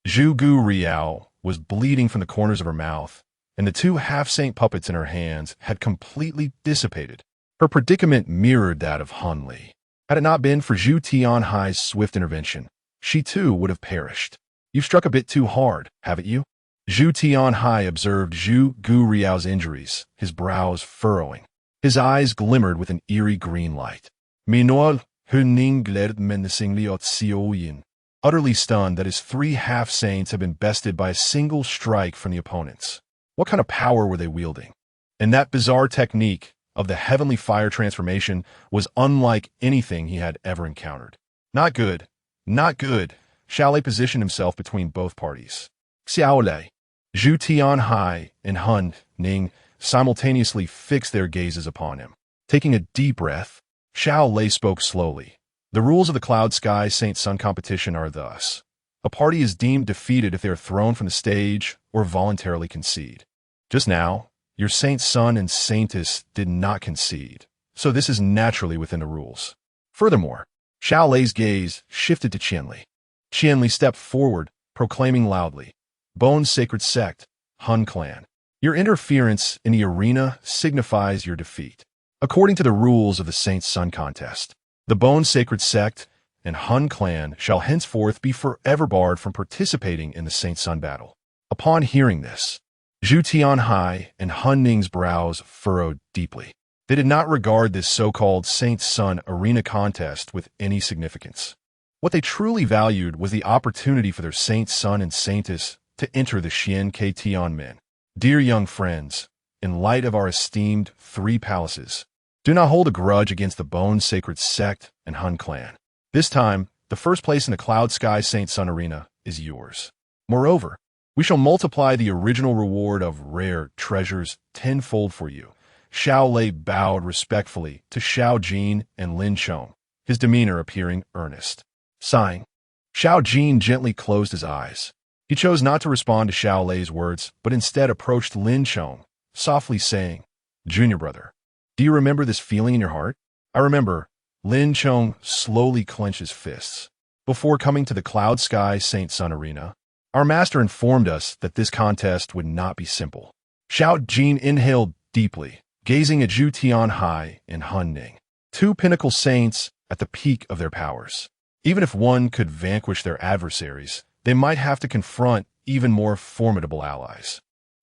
Zhu Gu Riao was bleeding from the corners of her mouth, and the 2 half-saint puppets in her hands had completely dissipated. Her predicament mirrored that of Han Li. Had it not been for Zhu Tianhai's swift intervention, she too would have perished. "You've struck a bit too hard, haven't you?" Zhu Tianhai observed Zhu Gu Riao's injuries, his brows furrowing. His eyes glimmered with an eerie green light. Meanwhile, Hu Ning glared menacingly at Xiao Yin, utterly stunned that his 3 half-saints had been bested by a single strike from the opponents. What kind of power were they wielding? And that bizarre technique of the heavenly fire transformation was unlike anything he had ever encountered. Not good. Not good. Xiao Lei positioned himself between both parties. Xiao Lei, Zhu Tianhai, and Han Ning simultaneously fixed their gazes upon him. Taking a deep breath, Xiao Lei spoke slowly. The rules of the Cloud Sky Saint Sun competition are thus. A party is deemed defeated if they are thrown from the stage or voluntarily concede. Just now, your Saint Sun and Saintess did not concede, so this is naturally within the rules. Furthermore, Xiao Lei's gaze shifted to Qian Li. Qian Li stepped forward, proclaiming loudly, "Bone Sacred Sect, Han Clan. Your interference in the arena signifies your defeat. According to the rules of the Saint Sun contest, the Bone Sacred Sect and Han Clan shall henceforth be forever barred from participating in the Saint Sun battle." Upon hearing this, Zhu Tianhai and Han Ning's brows furrowed deeply. They did not regard this so-called Saint Sun arena contest with any significance. What they truly valued was the opportunity for their Saint Sun and Saintess to enter the Xian Ke Tianmen. Dear young friends, in light of our esteemed 3 palaces, do not hold a grudge against the Bone Sacred Sect and Han Clan. This time, the first place in the Cloud Sky Saint Sun Arena is yours. Moreover, we shall multiply the original reward of rare treasures tenfold for you. Xiao Lei bowed respectfully to Xiao Jin and Lin Chong, his demeanor appearing earnest. Sighing, Xiao Jin gently closed his eyes. He chose not to respond to Xiao Lei's words, but instead approached Lin Chong, softly saying, "Junior brother, do you remember this feeling in your heart?" "I remember." Lin Chong slowly clenched his fists. "Before coming to the Cloud Sky Saint Sun Arena, our master informed us that this contest would not be simple." Xiao Jin inhaled deeply, gazing at Zhu Tianhai and Han Ning, two pinnacle saints at the peak of their powers. Even if one could vanquish their adversaries, they might have to confront even more formidable allies.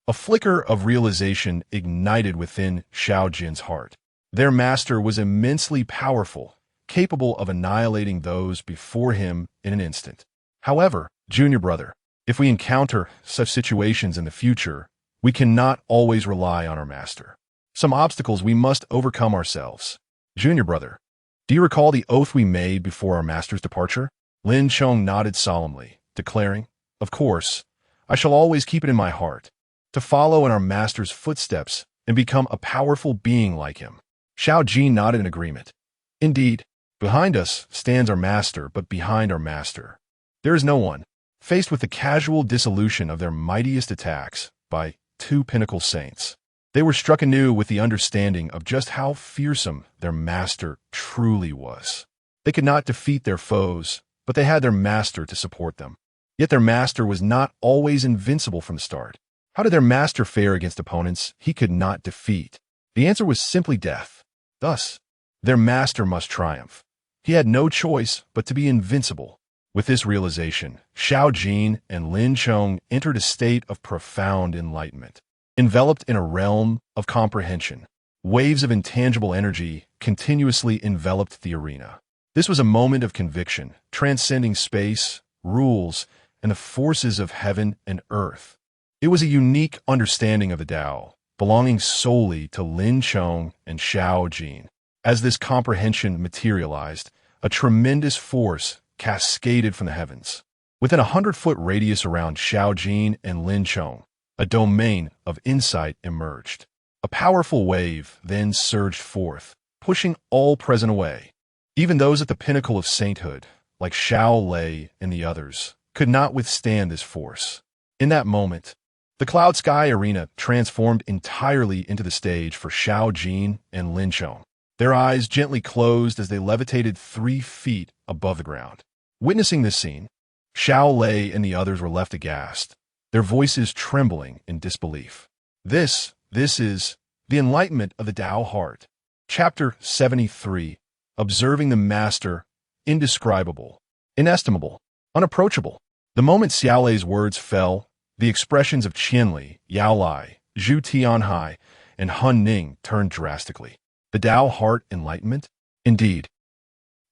A flicker of realization ignited within Xiao Jin's heart. Their master was immensely powerful, capable of annihilating those before him in an instant. However, junior brother, if we encounter such situations in the future, we cannot always rely on our master. Some obstacles we must overcome ourselves. Junior brother, do you recall the oath we made before our master's departure? Lin Chong nodded solemnly, declaring, "Of course, I shall always keep it in my heart, to follow in our master's footsteps and become a powerful being like him." Xiao Jin nodded in agreement. "Indeed, behind us stands our master, but behind our master there is no one." Faced with the casual dissolution of their mightiest attacks by two pinnacle saints, they were struck anew with the understanding of just how fearsome their master truly was. They could not defeat their foes, but they had their master to support them. Yet their master was not always invincible from the start. How did their master fare against opponents he could not defeat? The answer was simply death. Thus, their master must triumph. He had no choice but to be invincible. With this realization, Xiao Jin and Lin Chong entered a state of profound enlightenment. Enveloped in a realm of comprehension, waves of intangible energy continuously enveloped the arena. This was a moment of conviction, transcending space, rules, and the forces of heaven and earth. It was a unique understanding of the Tao, belonging solely to Lin Chong and Xiao Jin. As this comprehension materialized, a tremendous force cascaded from the heavens. Within a 100-foot radius around Xiao Jin and Lin Chong, a domain of insight emerged. A powerful wave then surged forth, pushing all present away. Even those at the pinnacle of sainthood, like Xiao Lei and the others, could not withstand this force. In that moment, the Cloud Sky Arena transformed entirely into the stage for Xiao Jin and Lin Chong. Their eyes gently closed as they levitated 3 feet above the ground. Witnessing this scene, Xiao Lei and the others were left aghast, their voices trembling in disbelief. This is the enlightenment of the Tao heart. Chapter 73, Observing the Master, Indescribable, Inestimable, Unapproachable. The moment Xiao Lei's words fell, the expressions of Qianli, Yao Lai, Zhu Tianhai, and Han Ning turned drastically. The Tao heart enlightenment? Indeed,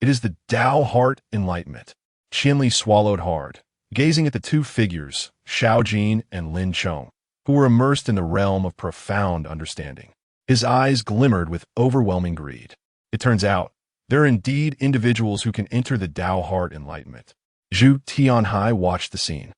it is the Tao heart enlightenment. Qianli swallowed hard, gazing at the two figures, Xiao Jin and Lin Chong, who were immersed in the realm of profound understanding. His eyes glimmered with overwhelming greed. It turns out, there are indeed individuals who can enter the Tao heart enlightenment. Zhu Tianhai watched the scene,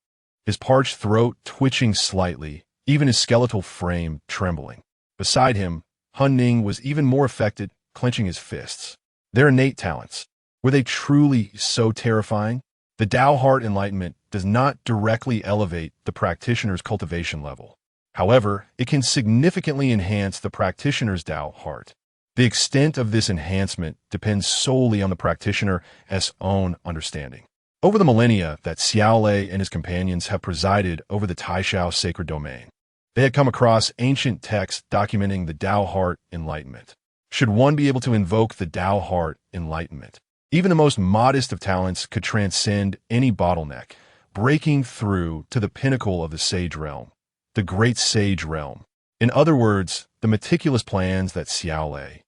his parched throat twitching slightly, even his skeletal frame trembling. Beside him, Han Ning was even more affected, clenching his fists. Their innate talents, were they truly so terrifying? The Tao heart enlightenment does not directly elevate the practitioner's cultivation level. However, it can significantly enhance the practitioner's Tao heart. The extent of this enhancement depends solely on the practitioner's own understanding. Over the millennia that Xiao Lei and his companions have presided over the Taishao sacred domain, they had come across ancient texts documenting the Tao heart enlightenment. Should one be able to invoke the Tao heart enlightenment, even the most modest of talents could transcend any bottleneck, breaking through to the pinnacle of the sage realm, the great sage realm. In other words, the meticulous plans that Xiao Lei,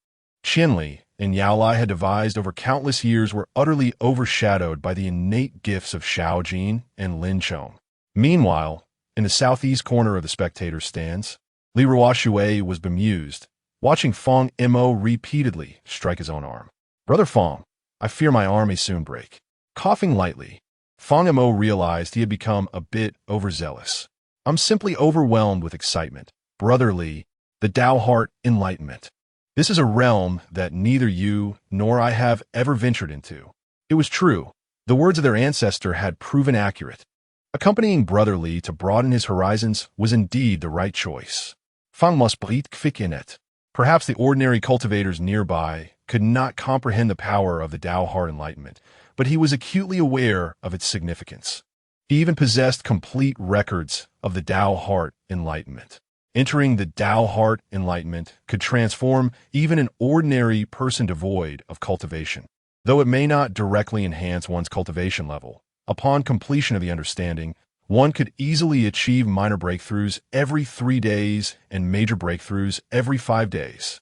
Qianli, and Yao Lai had devised over countless years were utterly overshadowed by the innate gifts of Xiao Jin and Lin Chong. Meanwhile, in the southeast corner of the spectator's stands, Li Ruoshui was bemused, watching Fong Mo repeatedly strike his own arm. "Brother Fong, I fear my arm may soon break." Coughing lightly, Fong Mo realized he had become a bit overzealous. "I'm simply overwhelmed with excitement. Brother Li, the Tao heart enlightenment. This is a realm that neither you nor I have ever ventured into." It was true. The words of their ancestor had proven accurate. Accompanying Brother Li to broaden his horizons was indeed the right choice. Fang must breed quick in it. Perhaps the ordinary cultivators nearby could not comprehend the power of the Tao Heart enlightenment, but he was acutely aware of its significance. He even possessed complete records of the Tao Heart enlightenment. Entering the Tao Heart enlightenment could transform even an ordinary person devoid of cultivation. Though it may not directly enhance one's cultivation level, upon completion of the understanding, one could easily achieve minor breakthroughs every 3 days and major breakthroughs every 5 days.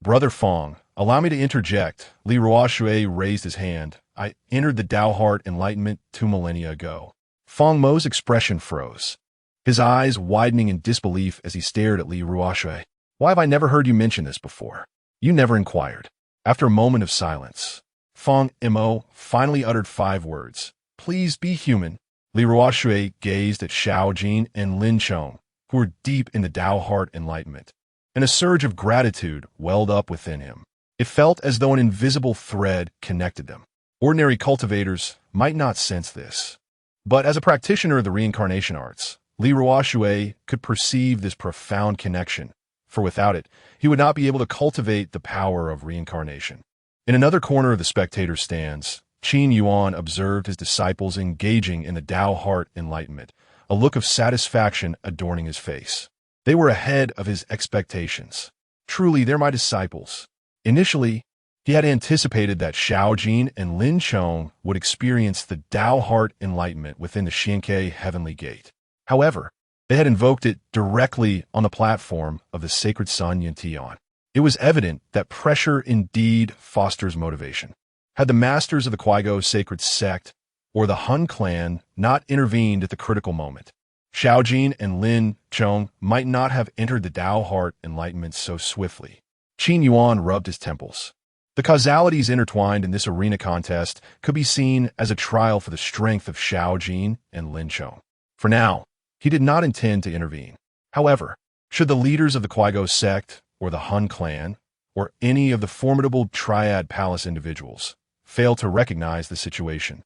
Brother Fong, allow me to interject. Li Ruoshui raised his hand. I entered the Tao Heart enlightenment 2 millennia ago. Fong Mo's expression froze, his eyes widening in disbelief as he stared at Li Ruoshui. Why have I never heard you mention this before? You never inquired. After a moment of silence, Fong Mo finally uttered 5 words. Please be human. Li Ruoshui gazed at Xiao Jin and Lin Chong, who were deep in the Tao Heart enlightenment, and a surge of gratitude welled up within him. It felt as though an invisible thread connected them. Ordinary cultivators might not sense this, but as a practitioner of the reincarnation arts, Li Ruoshui could perceive this profound connection, for without it, he would not be able to cultivate the power of reincarnation. In another corner of the spectator stands, Qin Yuan observed his disciples engaging in the Tao Heart enlightenment, a look of satisfaction adorning his face. They were ahead of his expectations. Truly, they're my disciples. Initially, he had anticipated that Xiao Jin and Lin Chong would experience the Tao Heart enlightenment within the Xianke Heavenly Gate. However, they had invoked it directly on the platform of the Sacred Sun Yintian. It was evident that pressure indeed fosters motivation. Had the masters of the Quigo sacred sect or the Hun clan not intervened at the critical moment, Xiao Jin and Lin Chong might not have entered the Tao Heart enlightenment so swiftly. Qin Yuan rubbed his temples. The causalities intertwined in this arena contest could be seen as a trial for the strength of Xiao Jin and Lin Chong. For now, he did not intend to intervene. However, should the leaders of the Quigo sect or the Hun clan or any of the formidable Triad Palace individuals fail to recognize the situation,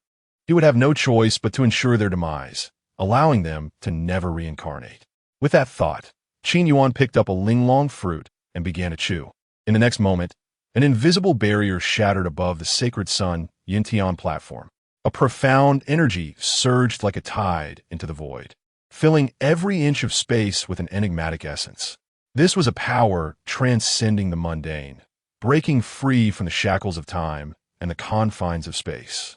he would have no choice but to ensure their demise, allowing them to never reincarnate. With that thought, Qin Yuan picked up a linglong fruit and began to chew. In the next moment, an invisible barrier shattered above the Sacred Sun Yintian platform. A profound energy surged like a tide into the void, filling every inch of space with an enigmatic essence. This was a power transcending the mundane, breaking free from the shackles of time and the confines of space.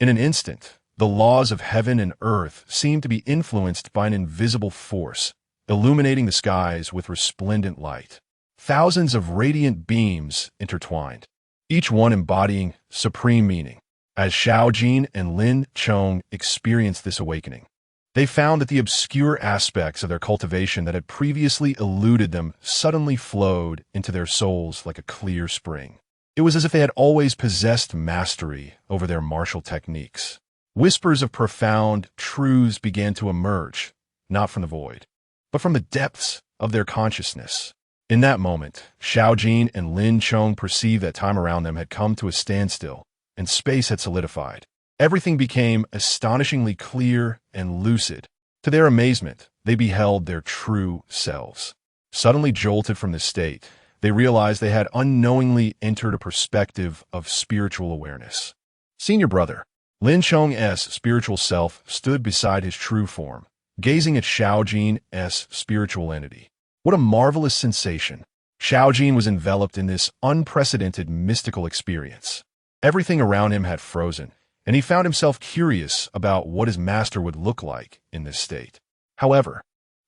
In an instant, the laws of heaven and earth seemed to be influenced by an invisible force, illuminating the skies with resplendent light. Thousands of radiant beams intertwined, each one embodying supreme meaning. As Xiao Jin and Lin Chong experienced this awakening, they found that the obscure aspects of their cultivation that had previously eluded them suddenly flowed into their souls like a clear spring. It was as if they had always possessed mastery over their martial techniques. Whispers of profound truths began to emerge, not from the void, but from the depths of their consciousness. In that moment, Xiao Jin and Lin Chong perceived that time around them had come to a standstill, and space had solidified. Everything became astonishingly clear and lucid. To their amazement, they beheld their true selves. Suddenly jolted from this state, they realized they had unknowingly entered a perspective of spiritual awareness. Senior brother, Lin Chong's spiritual self stood beside his true form, gazing at Xiao Jin's spiritual entity. What a marvelous sensation! Xiao Jin was enveloped in this unprecedented mystical experience. Everything around him had frozen, and he found himself curious about what his master would look like in this state. However,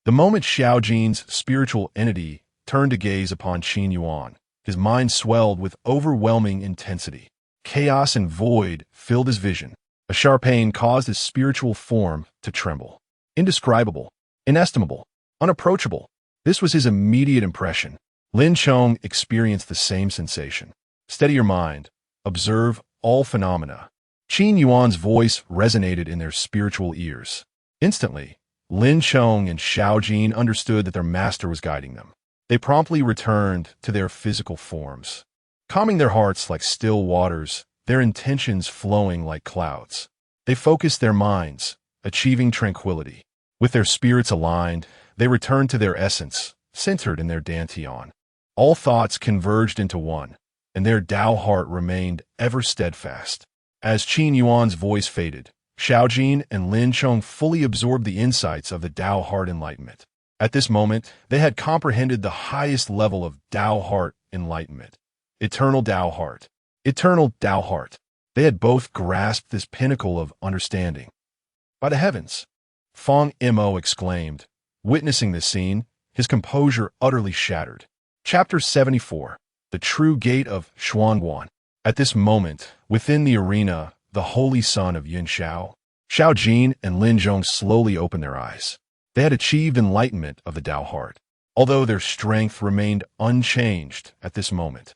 the moment Xiao Jin's spiritual entity turned to gaze upon Qin Yuan, his mind swelled with overwhelming intensity. Chaos and void filled his vision. A sharp pain caused his spiritual form to tremble. Indescribable, inestimable, unapproachable. This was his immediate impression. Lin Chong experienced the same sensation. Steady your mind. Observe all phenomena. Qin Yuan's voice resonated in their spiritual ears. Instantly, Lin Chong and Xiao Jin understood that their master was guiding them. They promptly returned to their physical forms, calming their hearts like still waters, their intentions flowing like clouds. They focused their minds, achieving tranquility. With their spirits aligned, they returned to their essence, centered in their dantian. All thoughts converged into one, and their Tao heart remained ever steadfast. As Qin Yuan's voice faded, Xiaojin and Lin Chong fully absorbed the insights of the Tao heart enlightenment. At this moment, they had comprehended the highest level of Tao heart enlightenment. Eternal Tao heart. Eternal Tao heart. They had both grasped this pinnacle of understanding. By the heavens! Fong Mo exclaimed. Witnessing this scene, his composure utterly shattered. Chapter 74. The True Gate of Xuanguan. At this moment, within the arena, the holy son of Yunxiao, Xiaojin and Lin Zhong slowly opened their eyes. They had achieved enlightenment of the Tao heart, although their strength remained unchanged at this moment.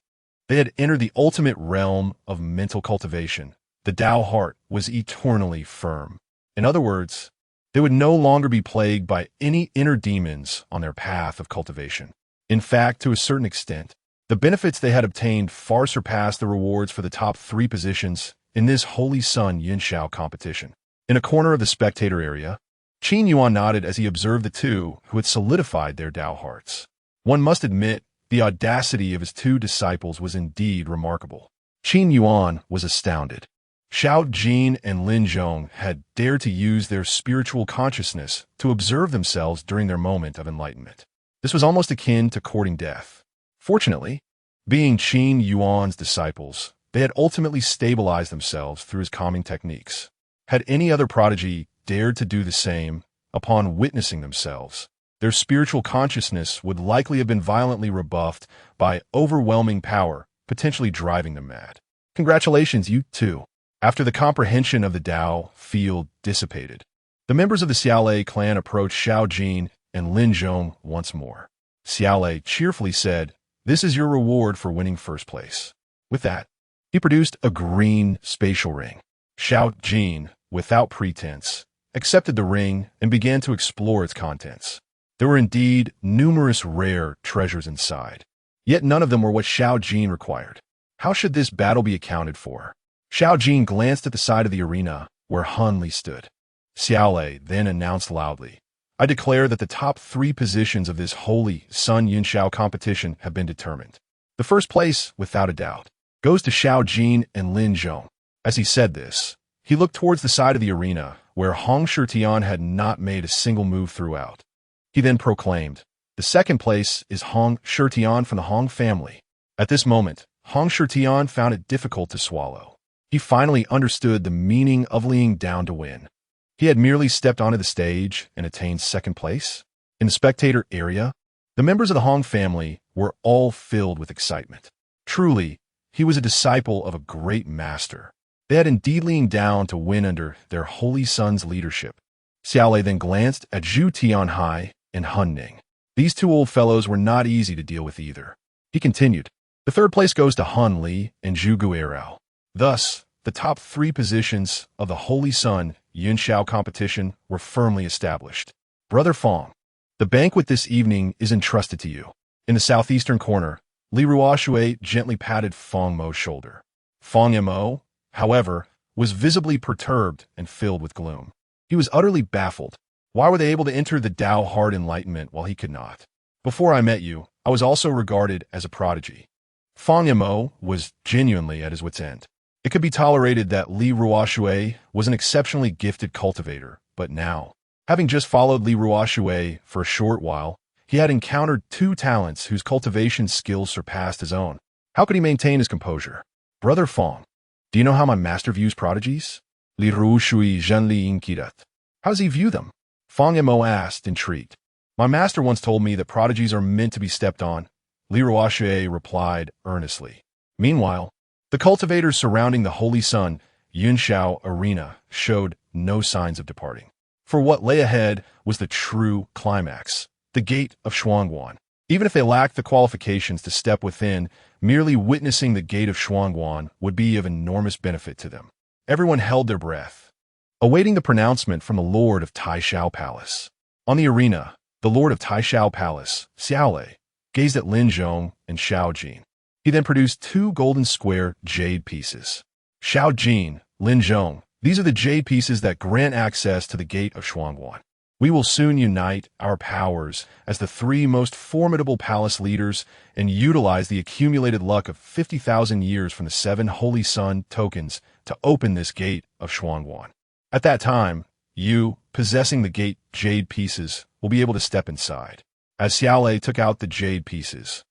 They had entered the ultimate realm of mental cultivation. The Tao heart was eternally firm. In other words, they would no longer be plagued by any inner demons on their path of cultivation. In fact, to a certain extent, the benefits they had obtained far surpassed the rewards for the top 3 positions in this Holy Sun Yunxiao competition. In a corner of the spectator area, Qin Yuan nodded as he observed the two who had solidified their Tao hearts. One must admit, the audacity of his 2 disciples was indeed remarkable. Qin Yuan was astounded. Xiaojin and Lin Zhong had dared to use their spiritual consciousness to observe themselves during their moment of enlightenment. This was almost akin to courting death. Fortunately, being Qin Yuan's disciples, they had ultimately stabilized themselves through his calming techniques. Had any other prodigy dared to do the same upon witnessing themselves, their spiritual consciousness would likely have been violently rebuffed by overwhelming power, potentially driving them mad. Congratulations, you too. After the comprehension of the Tao field dissipated, the members of the Xiaolei clan approached Xiaojin and Lin Zhong once more. Xiaolei cheerfully said, "This is your reward for winning first place." With that, he produced a green spatial ring. Xiaojin, without pretense, accepted the ring and began to explore its contents. There were indeed numerous rare treasures inside, yet none of them were what Xiaojin required. How should this battle be accounted for? Xiaojin glanced at the side of the arena where Han Li stood. Xiaolei then announced loudly, "I declare that the top 3 positions of this Holy Sun Yunxiao competition have been determined. The first place, without a doubt, goes to Xiaojin and Lin Zhong." As he said this, he looked towards the side of the arena where Hong Shitian had not made a single move throughout. He then proclaimed, "The second place is Hong Shitian from the Hong family." At this moment, Hong Shitian found it difficult to swallow. He finally understood the meaning of laying down to win. He had merely stepped onto the stage and attained second place. In the spectator area, the members of the Hong family were all filled with excitement. Truly, he was a disciple of a great master. They had indeed leaned down to win under their holy son's leadership. Xiaolei then glanced at Zhu Tianhai and Han Ning. These 2 old fellows were not easy to deal with either. He continued, "The third place goes to Han Li and Zhu Guirao." Thus, the top 3 positions of the Holy Sun Yunxiao competition were firmly established. Brother Fong, the banquet this evening is entrusted to you. In the southeastern corner, Li Ruoshui gently patted Fong Mo's shoulder. Fong Mo, however, was visibly perturbed and filled with gloom. He was utterly baffled. Why were they able to enter the Tao heart enlightenment while he could not? Before I met you, I was also regarded as a prodigy. Fong Mo was genuinely at his wit's end. It could be tolerated that Li Ruoshui was an exceptionally gifted cultivator, but now, having just followed Li Ruoshui for a short while, he had encountered 2 talents whose cultivation skills surpassed his own. How could he maintain his composure? "Brother Fong, do you know how my master views prodigies?" Li Ruoshui Zhenli Inkidat. How does he view them? Fong Mo asked, intrigued. "My master once told me that prodigies are meant to be stepped on," Li Ruoshui replied earnestly. Meanwhile, the cultivators surrounding the Holy Sun Yunxiao arena showed no signs of departing. For what lay ahead was the true climax, the gate of Xuanguan. Even if they lacked the qualifications to step within, merely witnessing the gate of Xuanguan would be of enormous benefit to them. Everyone held their breath, awaiting the pronouncement from the Lord of Taishao Palace. On the arena, the Lord of Taishao Palace, Xiaolei, gazed at Lin Zhong and Xiaojin. He then produced 2 golden square jade pieces. Xiaojin, Lin Zhong, These are the jade pieces that grant access to the gate of Shuangguan. We will soon unite our powers as the three most formidable palace leaders and utilize the accumulated luck of 50,000 years from the 7 Holy Sun tokens to open this gate of Shuangguan. At that time, you, possessing the gate jade pieces, will be able to step inside. As Xiaolei took out the jade pieces,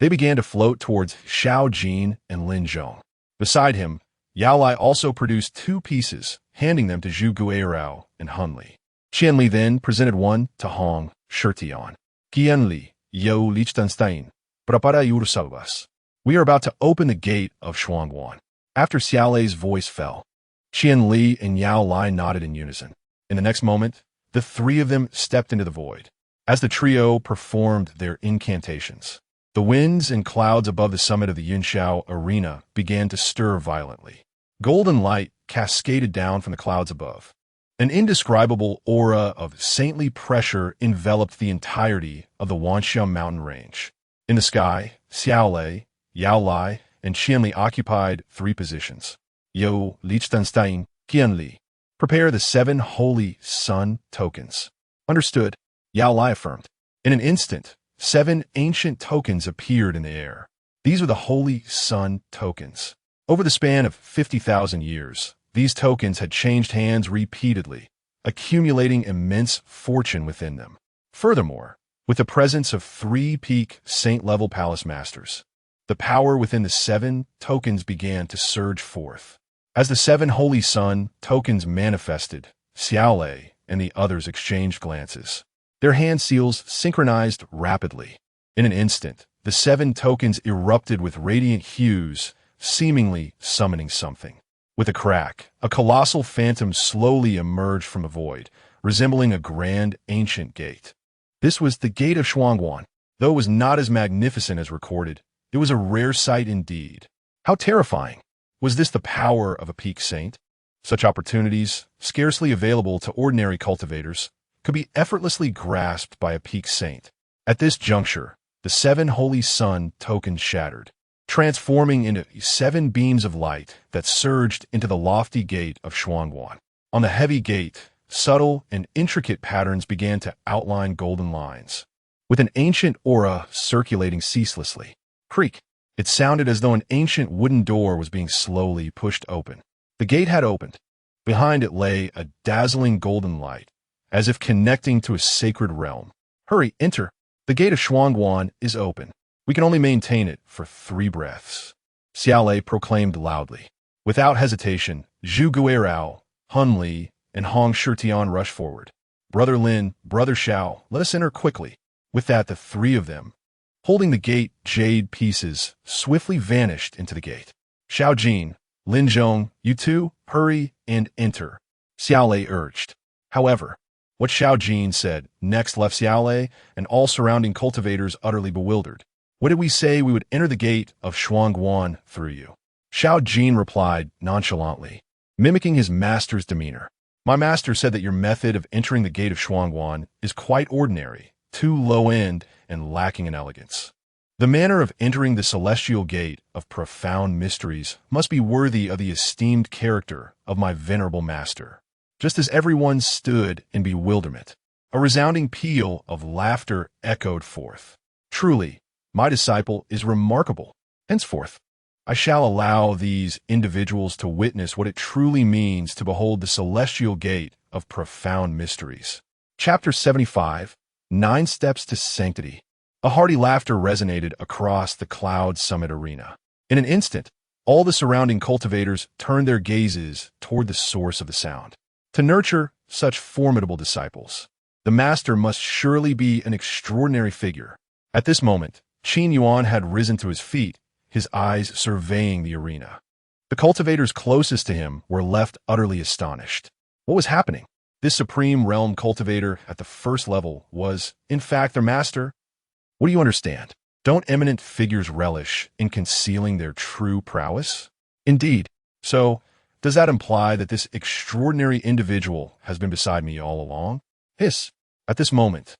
they began to float towards Xiao Jin and Lin Zhong. Beside him, Yao Lai also produced 2 pieces, handing them to Zhu Guirao and Hun Li. Qian Li then presented one to Hong Shirtian. Qian Li, Yo Liechtenstein, prepara Ursalvas. We are about to open the gate of Shuangguan. After Xiaolei's voice fell, Qian Li and Yao Lai nodded in unison. In the next moment, the 3 of them stepped into the void. As the trio performed their incantations, the winds and clouds above the summit of the Yunxiao arena began to stir violently. Golden light cascaded down from the clouds above. An indescribable aura of saintly pressure enveloped the entirety of the Wanxiao mountain range. In the sky, Xiaolei, Yao Lai, and Qianli occupied 3 positions. Yo Liechtenstein, Qianli, prepare the 7 Holy Sun tokens. Understood, Yao Lai affirmed. In an instant, 7 ancient tokens appeared in the air. These are the Holy Sun tokens. Over the span of 50,000 years, these tokens had changed hands repeatedly, accumulating immense fortune within them. Furthermore, with the presence of 3 peak saint-level palace masters, the power within the 7 tokens began to surge forth. As the 7 Holy Sun tokens manifested, Xiaolei and the others exchanged glances. Their hand seals synchronized rapidly. In an instant, the 7 tokens erupted with radiant hues, seemingly summoning something. With a crack, a colossal phantom slowly emerged from the void, resembling a grand ancient gate. This was the gate of Shuangguan. Though it was not as magnificent as recorded, it was a rare sight indeed. How terrifying! Was this the power of a peak saint? Such opportunities, scarcely available to ordinary cultivators, could be effortlessly grasped by a peak saint. At this juncture, the 7 Holy Sun tokens shattered, transforming into 7 beams of light that surged into the lofty gate of Shuangguan. On the heavy gate, subtle and intricate patterns began to outline golden lines, with an ancient aura circulating ceaselessly. Creak! It sounded as though an ancient wooden door was being slowly pushed open. The gate had opened. Behind it lay a dazzling golden light, as if connecting to a sacred realm. Hurry, enter! The gate of Shuangguan is open. We can only maintain it for 3 breaths. Xiaolei proclaimed loudly. Without hesitation, Zhu Guirao, Hun Li, and Hong Shirtian rushed forward. Brother Lin, Brother Xiao, let us enter quickly. With that, the 3 of them, holding the gate jade pieces, swiftly vanished into the gate. Xiao Jin, Lin Zhong, you 2, hurry and enter, Xiaolei urged. However, what Xiao Jin said next left Xiaolei and all surrounding cultivators utterly bewildered. What did we say we would enter the gate of Shuangguan through you? Xiao Jin replied nonchalantly, mimicking his master's demeanor. My master said that your method of entering the gate of Shuangguan is quite ordinary, too low-end, and lacking in elegance. The manner of entering the celestial gate of profound mysteries must be worthy of the esteemed character of my venerable master. Just as everyone stood in bewilderment, a resounding peal of laughter echoed forth. Truly, my disciple is remarkable. Henceforth, I shall allow these individuals to witness what it truly means to behold the celestial gate of profound mysteries. Chapter 75, 9 Steps to Sanctity. A hearty laughter resonated across the Cloud Summit arena. In an instant, all the surrounding cultivators turned their gazes toward the source of the sound. To nurture such formidable disciples, the master must surely be an extraordinary figure. At this moment, Qin Yuan had risen to his feet, his eyes surveying the arena. The cultivators closest to him were left utterly astonished. What was happening? This supreme realm cultivator at the first level was, in fact, their master. What do you understand? Don't eminent figures relish in concealing their true prowess? Indeed. So, does that imply that this extraordinary individual has been beside me all along? Hiss. At this moment,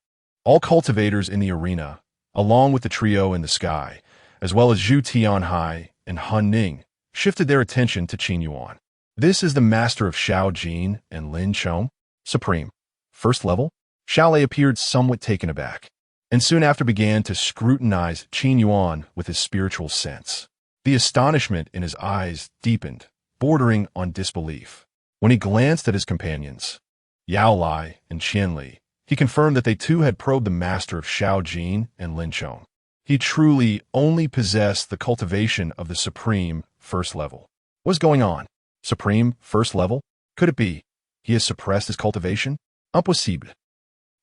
all cultivators in the arena, along with the trio in the sky, as well as Zhu Tianhai and Han Ning, shifted their attention to Qin Yuan. This is the master of Xiao Jin and Lin Chong, supreme. First level? Xiao Lei appeared somewhat taken aback, and soon after began to scrutinize Qin Yuan with his spiritual sense. The astonishment in his eyes deepened, bordering on disbelief. When he glanced at his companions, Yao Lai and Qian Li, he confirmed that they too had probed the master of Xiao Jin and Lin Chong. He truly only possessed the cultivation of the supreme first level. What's going on? Supreme first level? Could it be he has suppressed his cultivation? Impossible.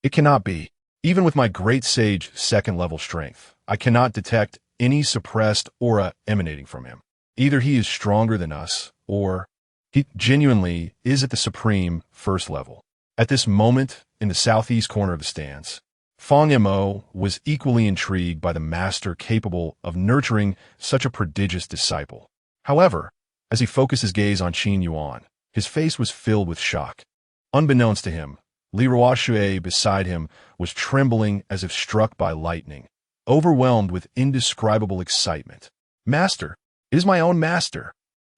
It cannot be. Even with my great sage second level strength, I cannot detect any suppressed aura emanating from him. Either he is stronger than us, or he genuinely is at the supreme first level. At this moment, in the southeast corner of the stands, Fang Yamo was equally intrigued by the master capable of nurturing such a prodigious disciple. However, as he focused his gaze on Qin Yuan, his face was filled with shock. Unbeknownst to him, Li Ruoxue beside him was trembling as if struck by lightning, overwhelmed with indescribable excitement. Master, it is my own master.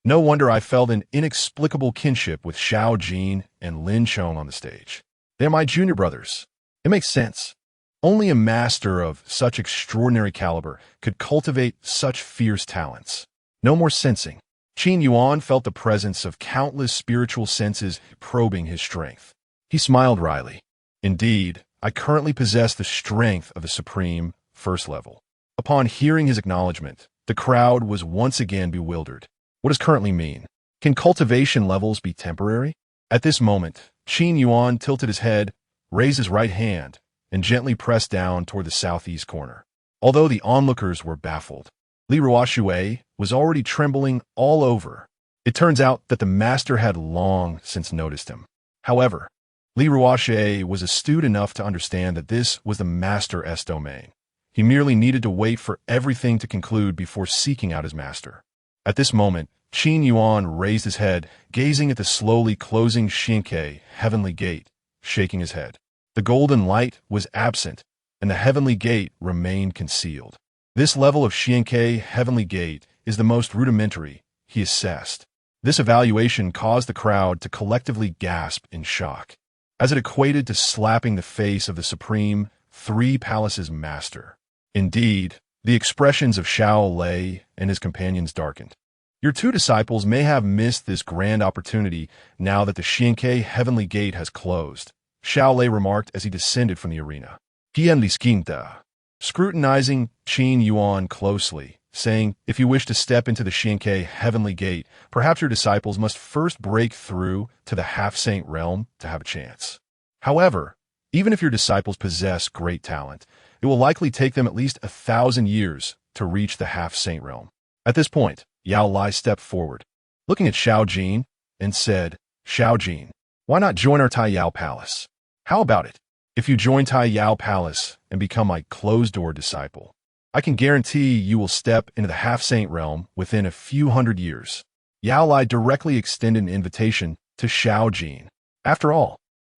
No wonder I felt an inexplicable kinship with Xiao Jin and Lin Chong on the stage. They are my junior brothers. It makes sense. Only a master of such extraordinary caliber could cultivate such fierce talents. No more sensing. Qin Yuan felt the presence of countless spiritual senses probing his strength. He smiled wryly. Indeed, I currently possess the strength of the supreme first level. Upon hearing his acknowledgement, the crowd was once again bewildered. What does currently mean? Can cultivation levels be temporary? At this moment, Qin Yuan tilted his head, raised his right hand, and gently pressed down toward the southeast corner. Although the onlookers were baffled, Li Ruoxue was already trembling all over. It turns out that the master had long since noticed him. However, Li Ruoxue was astute enough to understand that this was the master's domain. He merely needed to wait for everything to conclude before seeking out his master. At this moment, Qin Yuan raised his head, gazing at the slowly closing Xianke heavenly gate, shaking his head. The golden light was absent, and the heavenly gate remained concealed. This level of Xianke heavenly gate is the most rudimentary, he assessed. This evaluation caused the crowd to collectively gasp in shock, as it equated to slapping the face of the supreme three palaces master. Indeed, the expressions of Xiao Lei and his companions darkened. Your two disciples may have missed this grand opportunity now that the Xianke heavenly gate has closed, Xiao Lei remarked as he descended from the arena. Tian Li Skinta, scrutinizing Qin Yuan closely, saying, if you wish to step into the Xianke heavenly gate, perhaps your disciples must first break through to the half-saint realm to have a chance. However, even if your disciples possess great talent, it will likely take them at least 1,000 years to reach the half-saint realm. At this point, Yao Lai stepped forward, looking at Xiao Jin, and said, Xiao Jin, why not join our Tai Yao Palace? How about it? If you join Tai Yao Palace and become my closed-door disciple, I can guarantee you will step into the half-saint realm within a few hundred years. Yao Lai directly extended an invitation to Xiao Jin. After all,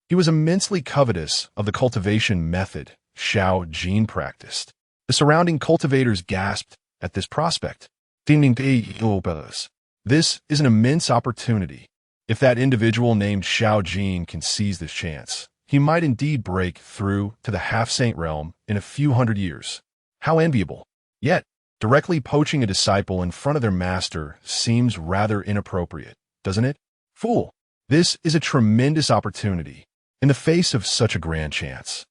he was immensely covetous of the cultivation method Xiao Jin practiced. The surrounding cultivators gasped at this prospect. This is an immense opportunity. If that individual named Xiao Jin can seize this chance, he might indeed break through to the half-saint realm in a few hundred years. How enviable. Yet, directly poaching a disciple in front of their master seems rather inappropriate, doesn't it? Fool, this is a tremendous opportunity in the face of such a grand chance.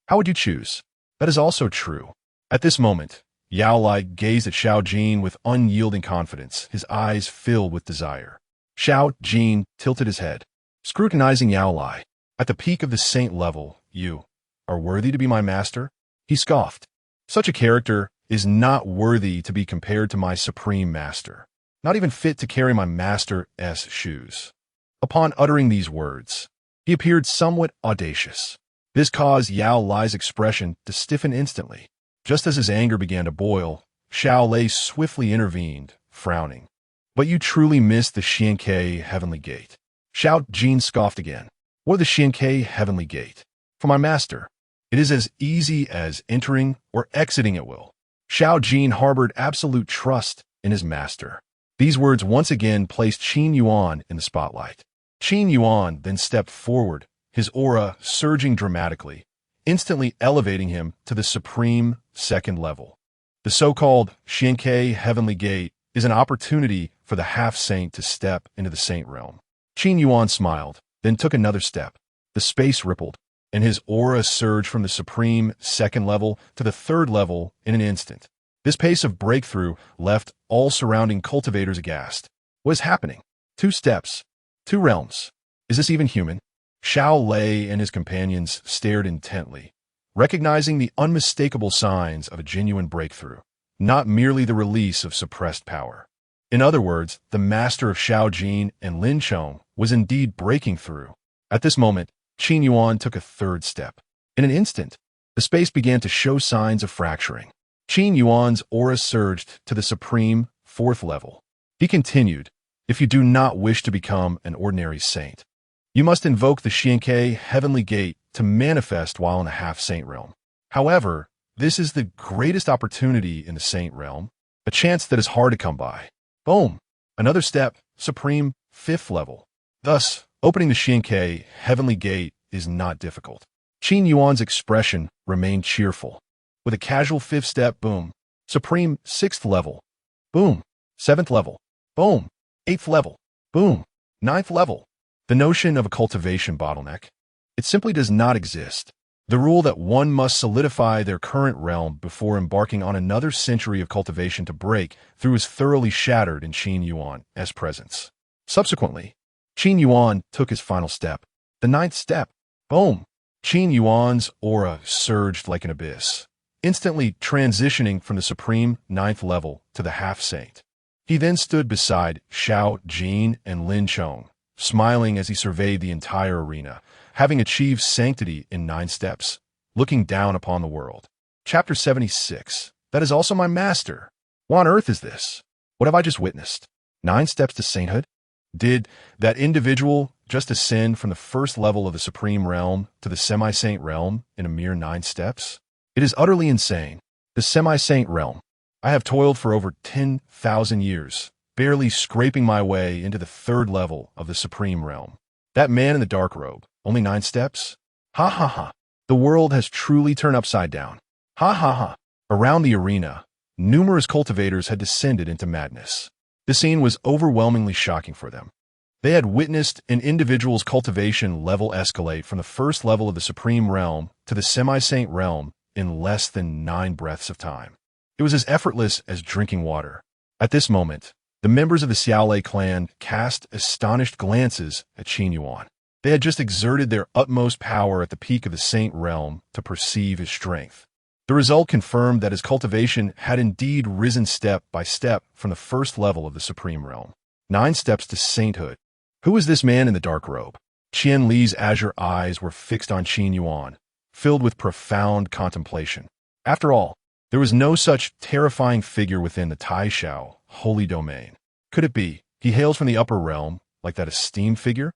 How would you choose? That is also true. At this moment, Yao Lai gazed at Xiao Jin with unyielding confidence, his eyes filled with desire. Xiao Jin tilted his head, scrutinizing Yao Lai. At the peak of the saint level, you are worthy to be my master? He scoffed. Such a character is not worthy to be compared to my supreme master, not even fit to carry my master's shoes. Upon uttering these words, he appeared somewhat audacious. This caused Yao Lai's expression to stiffen instantly. Just as his anger began to boil, Xiao Lei swiftly intervened, frowning. But you truly missed the Xianke heavenly gate. Xiao Jin scoffed again. What of the Xianke heavenly gate? For my master, it is as easy as entering or exiting at will. Xiao Jin harbored absolute trust in his master. These words once again placed Qin Yuan in the spotlight. Qin Yuan then stepped forward, his aura surging dramatically, instantly elevating him to the supreme second level. The so-called Xianke Heavenly Gate is an opportunity for the half-saint to step into the saint realm. Qin Yuan smiled, then took another step. The space rippled, and his aura surged from the supreme second level to the third level in an instant. This pace of breakthrough left all surrounding cultivators aghast. What is happening? 2 steps. 2 realms. Is this even human? Xiao Lei and his companions stared intently, recognizing the unmistakable signs of a genuine breakthrough, not merely the release of suppressed power. In other words, the master of Xiao Jin and Lin Chong was indeed breaking through. At this moment, Qin Yuan took a 3rd step. In an instant, the space began to show signs of fracturing. Qin Yuan's aura surged to the supreme 4th level. He continued, "If you do not wish to become an ordinary saint, you must invoke the Xianke Heavenly Gate to manifest while in the half-saint realm. However, this is the greatest opportunity in the saint realm, a chance that is hard to come by." Boom! Another step, supreme 5th level. Thus, opening the Xianke Heavenly Gate is not difficult. Qin Yuan's expression remained cheerful. With a casual 5th step, boom. Supreme 6th level. Boom. 7th level. Boom. 8th level. Boom. 9th level. The notion of a cultivation bottleneck. It simply does not exist. The rule that one must solidify their current realm before embarking on another century of cultivation to break through is thoroughly shattered in Qin Yuan's presence. Subsequently, Qin Yuan took his final step. The 9th step. Boom. Qin Yuan's aura surged like an abyss, instantly transitioning from the supreme 9th level to the half-saint. He then stood beside Xiao Jin and Lin Chong, smiling as he surveyed the entire arena, having achieved sanctity in 9 steps, looking down upon the world. Chapter 76. That is also my master. What on earth is this? What have I just witnessed? 9 steps to sainthood? Did that individual just ascend from the 1st level of the supreme realm to the semi-saint realm in a mere 9 steps? It is utterly insane. The semi-saint realm. I have toiled for over 10,000 years, barely scraping my way into the 3rd level of the supreme realm. That man in the dark robe, only 9 steps? Ha ha ha. The world has truly turned upside down. Ha ha ha. Around the arena, numerous cultivators had descended into madness. The scene was overwhelmingly shocking for them. They had witnessed an individual's cultivation level escalate from the 1st level of the supreme realm to the semi-saint realm in less than 9 breaths of time. It was as effortless as drinking water. At this moment, the members of the Xiaolei clan cast astonished glances at Qin Yuan. They had just exerted their utmost power at the peak of the saint realm to perceive his strength. The result confirmed that his cultivation had indeed risen step by step from the 1st level of the supreme realm. 9 steps to sainthood. Who was this man in the dark robe? Qian Li's azure eyes were fixed on Qin Yuan, filled with profound contemplation. After all, there was no such terrifying figure within the Taishao holy domain. Could it be he hails from the upper realm, like that esteemed figure?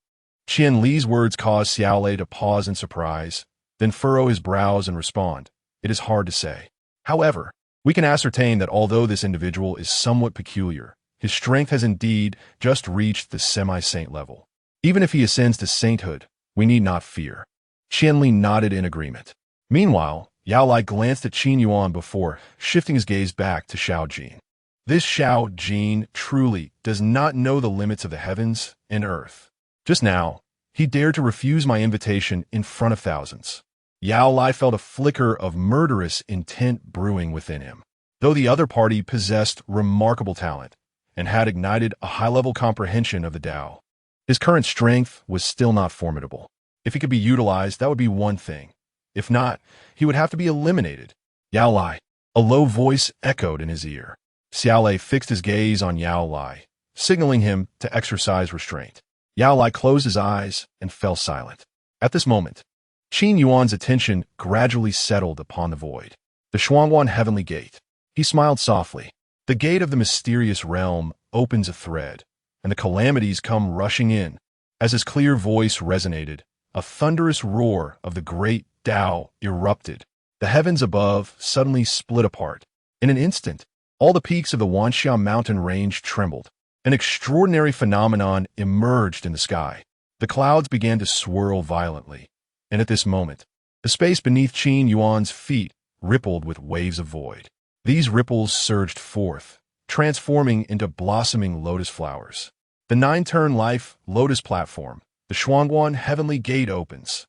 Qian Li's words caused Xiaolei to pause in surprise, then furrow his brows and respond. It is hard to say. However, we can ascertain that although this individual is somewhat peculiar, his strength has indeed just reached the semi-saint level. Even if he ascends to sainthood, we need not fear. Qian Li nodded in agreement. Meanwhile, Yao Lai glanced at Qin Yuan before shifting his gaze back to Xiao Jin. This Xiao Jin truly does not know the limits of the heavens and earth. Just now, he dared to refuse my invitation in front of thousands. Yao Lai felt a flicker of murderous intent brewing within him. Though the other party possessed remarkable talent and had ignited a high-level comprehension of the Tao, his current strength was still not formidable. If he could be utilized, that would be one thing. If not, he would have to be eliminated. Yao Lai. A low voice echoed in his ear. Xiaolei fixed his gaze on Yao Lai, signaling him to exercise restraint. Yao Lai closed his eyes and fell silent. At this moment, Qin Yuan's attention gradually settled upon the void, the Shuangwan Heavenly Gate. He smiled softly. The gate of the mysterious realm opens a thread, and the calamities come rushing in. As his clear voice resonated, a thunderous roar of the great Tao erupted. The heavens above suddenly split apart. In an instant, all the peaks of the Wanxia mountain range trembled. An extraordinary phenomenon emerged in the sky. The clouds began to swirl violently, and at this moment, the space beneath Qin Yuan's feet rippled with waves of void. These ripples surged forth, transforming into blossoming lotus flowers. The nine-turn life lotus platform, the Shuangguan Heavenly Gate opens.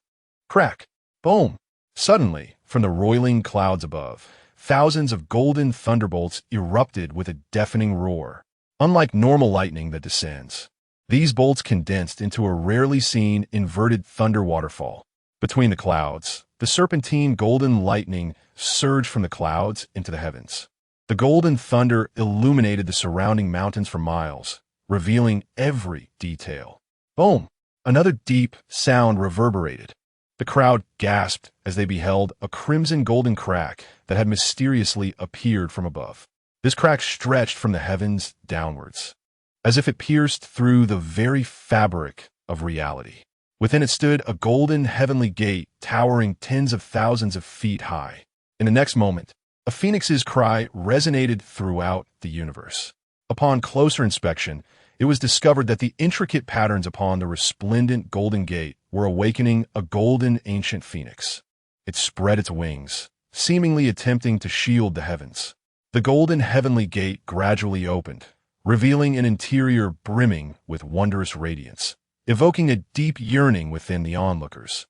Crack! Boom! Suddenly, from the roiling clouds above, thousands of golden thunderbolts erupted with a deafening roar. Unlike normal lightning that descends, these bolts condensed into a rarely seen inverted thunder waterfall. Between the clouds, the serpentine golden lightning surged from the clouds into the heavens. The golden thunder illuminated the surrounding mountains for miles, revealing every detail. Boom! Another deep sound reverberated. The crowd gasped as they beheld a crimson golden crack that had mysteriously appeared from above. This crack stretched from the heavens downwards, as if it pierced through the very fabric of reality. Within it stood a golden heavenly gate towering tens of thousands of feet high. In the next moment, a phoenix's cry resonated throughout the universe. Upon closer inspection, it was discovered that the intricate patterns upon the resplendent golden gate were awakening a golden ancient phoenix. It spread its wings, seemingly attempting to shield the heavens. The golden heavenly gate gradually opened, revealing an interior brimming with wondrous radiance, evoking a deep yearning within the onlookers.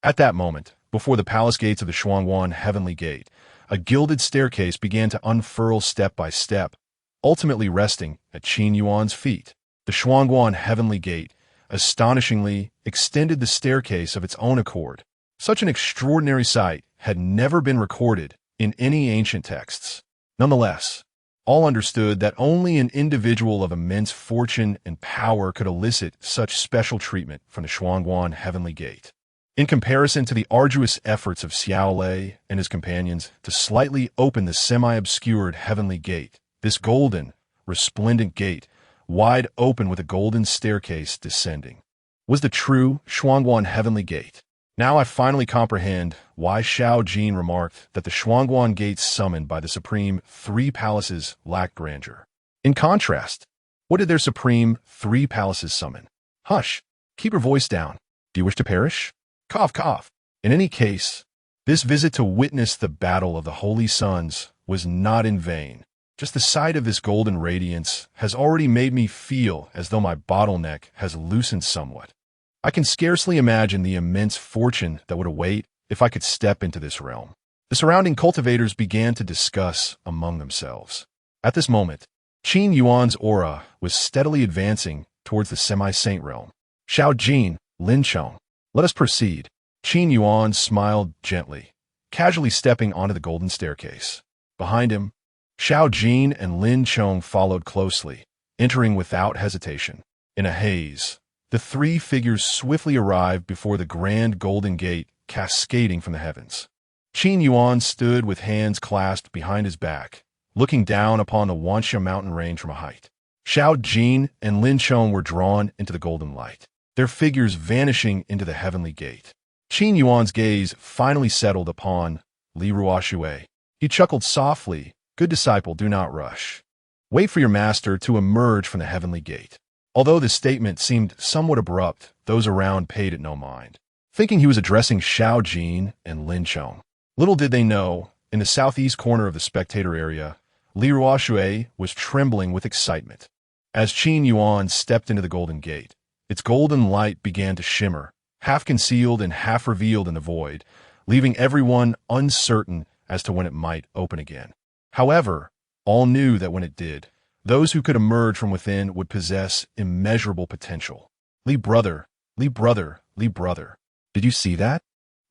At that moment, before the palace gates of the Shuangguan Heavenly Gate, a gilded staircase began to unfurl step by step, ultimately resting at Qin Yuan's feet. The Shuangguan Heavenly Gate, astonishingly, extended the staircase of its own accord. Such an extraordinary sight had never been recorded in any ancient texts. Nonetheless, all understood that only an individual of immense fortune and power could elicit such special treatment from the Shuangguan Heavenly Gate. In comparison to the arduous efforts of Xiao Lei and his companions to slightly open the semi-obscured Heavenly Gate, this golden, resplendent gate, wide open with a golden staircase descending, was the true Shuangguan Heavenly Gate. Now I finally comprehend why Xiao Jin remarked that the Shuangguan gates summoned by the supreme three palaces lacked grandeur. In contrast, what did their supreme three palaces summon? Hush! Keep your voice down. Do you wish to perish? Cough, cough. In any case, this visit to witness the battle of the Holy Sons was not in vain. Just the sight of this golden radiance has already made me feel as though my bottleneck has loosened somewhat. I can scarcely imagine the immense fortune that would await if I could step into this realm. The surrounding cultivators began to discuss among themselves. At this moment, Qin Yuan's aura was steadily advancing towards the semi-saint realm. Xiao Jin, Lin Chong, let us proceed. Qin Yuan smiled gently, casually stepping onto the golden staircase. Behind him, Xiao Jin and Lin Chong followed closely, entering without hesitation. In a haze, the three figures swiftly arrived before the grand golden gate cascading from the heavens. Qin Yuan stood with hands clasped behind his back, looking down upon the Wanxia mountain range from a height. Xiao Jin and Lin Chong were drawn into the golden light, their figures vanishing into the heavenly gate. Qin Yuan's gaze finally settled upon Li Ruoxue. He chuckled softly. Good disciple, do not rush. Wait for your master to emerge from the heavenly gate. Although this statement seemed somewhat abrupt, those around paid it no mind, thinking he was addressing Xiao Jin and Lin Chong. Little did they know, in the southeast corner of the spectator area, Li Ruoxue was trembling with excitement. As Qin Yuan stepped into the golden gate, its golden light began to shimmer, half concealed and half revealed in the void, leaving everyone uncertain as to when it might open again. However, all knew that when it did, those who could emerge from within would possess immeasurable potential. Li brother, Li brother, Li brother. Did you see that?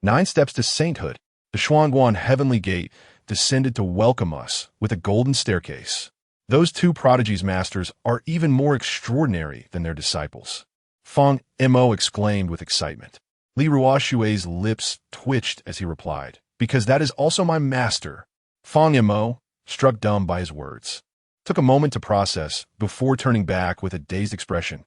9 steps to sainthood. The Shuangguan Heavenly Gate descended to welcome us with a golden staircase. Those 2 prodigies masters are even more extraordinary than their disciples. Feng Mo exclaimed with excitement. Li Ruoxue's lips twitched as he replied, because that is also my master. Feng Mo, struck dumb by his words, took a moment to process before turning back with a dazed expression.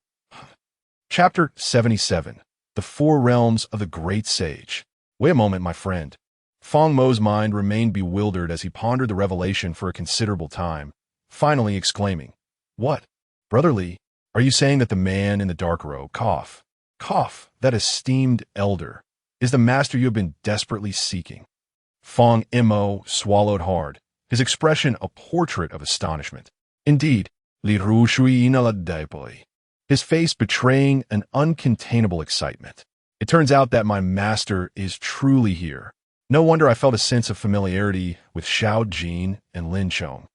Chapter 77. The 4 Realms of the Great Sage. Wait a moment, my friend. Feng Mo's mind remained bewildered as he pondered the revelation for a considerable time, finally exclaiming, What? Brother Li, are you saying that the man in the dark robe, that esteemed elder, is the master you have been desperately seeking? Fong Imo swallowed hard, his expression a portrait of astonishment. Indeed, Li Ru Shui Inaladaipai, his face betraying an uncontainable excitement. It turns out that my master is truly here. No wonder I felt a sense of familiarity with Xiao Jin and Lin Chong.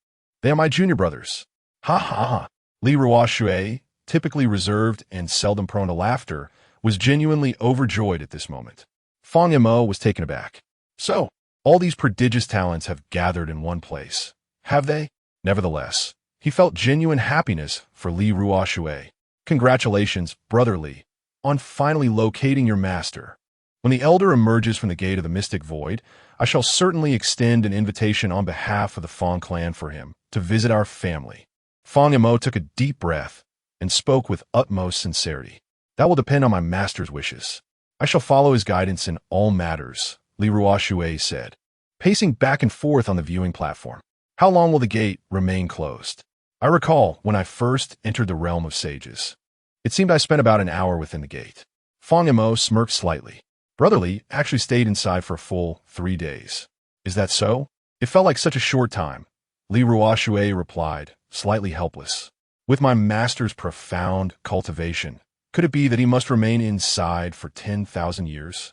They are my junior brothers. Ha ha ha. Li Ruoshui, typically reserved and seldom prone to laughter, was genuinely overjoyed at this moment. Fong Yamo was taken aback. So, all these prodigious talents have gathered in one place, have they? Nevertheless, he felt genuine happiness for Li Ruoshui. Congratulations, Brother Li, on finally locating your master. When the elder emerges from the gate of the Mystic Void, I shall certainly extend an invitation on behalf of the Fong clan for him to visit our family. Fong Yamo took a deep breath and spoke with utmost sincerity. That will depend on my master's wishes. I shall follow his guidance in all matters, Li Ruoshui said, pacing back and forth on the viewing platform. How long will the gate remain closed? I recall when I first entered the realm of sages. It seemed I spent about an hour within the gate. Fong Yamo smirked slightly. Brother Li actually stayed inside for a full 3 days. Is that so? It felt like such a short time. Li Ruoshui replied, slightly helpless. With my master's profound cultivation, could it be that he must remain inside for 10,000 years?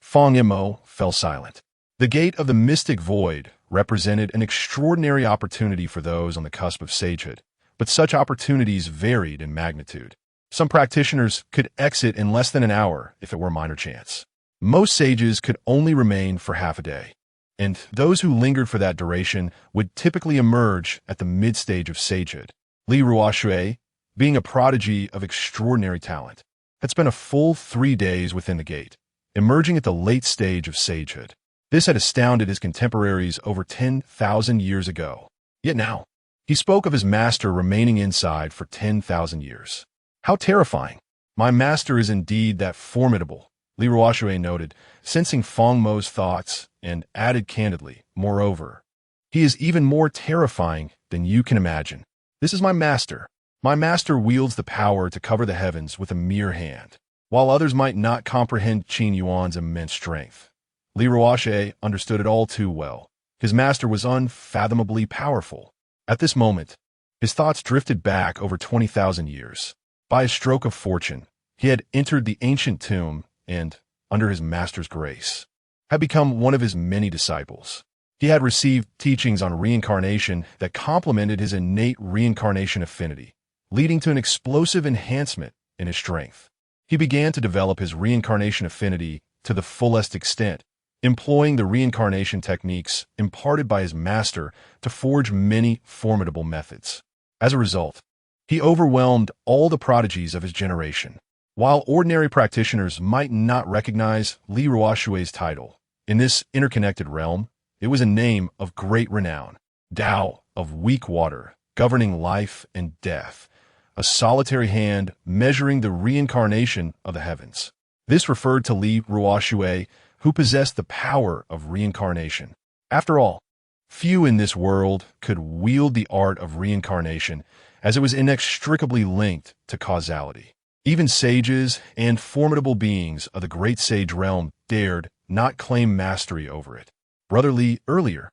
Fong Yamo fell silent. The gate of the Mystic Void represented an extraordinary opportunity for those on the cusp of sagehood, but such opportunities varied in magnitude. Some practitioners could exit in less than an hour if it were minor chance. Most sages could only remain for half a day, and those who lingered for that duration would typically emerge at the mid-stage of sagehood. Li Ruoshui, being a prodigy of extraordinary talent, had spent a full 3 days within the gate, emerging at the late stage of sagehood. This had astounded his contemporaries over 10,000 years ago. Yet now, he spoke of his master remaining inside for 10,000 years. How terrifying! My master is indeed that formidable, Li Ruoshui noted, sensing Fong Mo's thoughts, and added candidly, moreover, he is even more terrifying than you can imagine. This is my master. My master wields the power to cover the heavens with a mere hand. While others might not comprehend Qin Yuan's immense strength, Li Ruoshui understood it all too well. His master was unfathomably powerful. At this moment, his thoughts drifted back over 20,000 years. By a stroke of fortune, he had entered the ancient tomb and, under his master's grace, had become one of his many disciples. He had received teachings on reincarnation that complemented his innate reincarnation affinity, leading to an explosive enhancement in his strength. He began to develop his reincarnation affinity to the fullest extent, employing the reincarnation techniques imparted by his master to forge many formidable methods. As a result, he overwhelmed all the prodigies of his generation. While ordinary practitioners might not recognize Li Ruoshui's title, in this interconnected realm, it was a name of great renown. Tao of weak water, governing life and death, a solitary hand measuring the reincarnation of the heavens. This referred to Li Ruoshui, who possessed the power of reincarnation. After all, few in this world could wield the art of reincarnation, as it was inextricably linked to causality. Even sages and formidable beings of the great sage realm dared not claim mastery over it. Brother Li, earlier,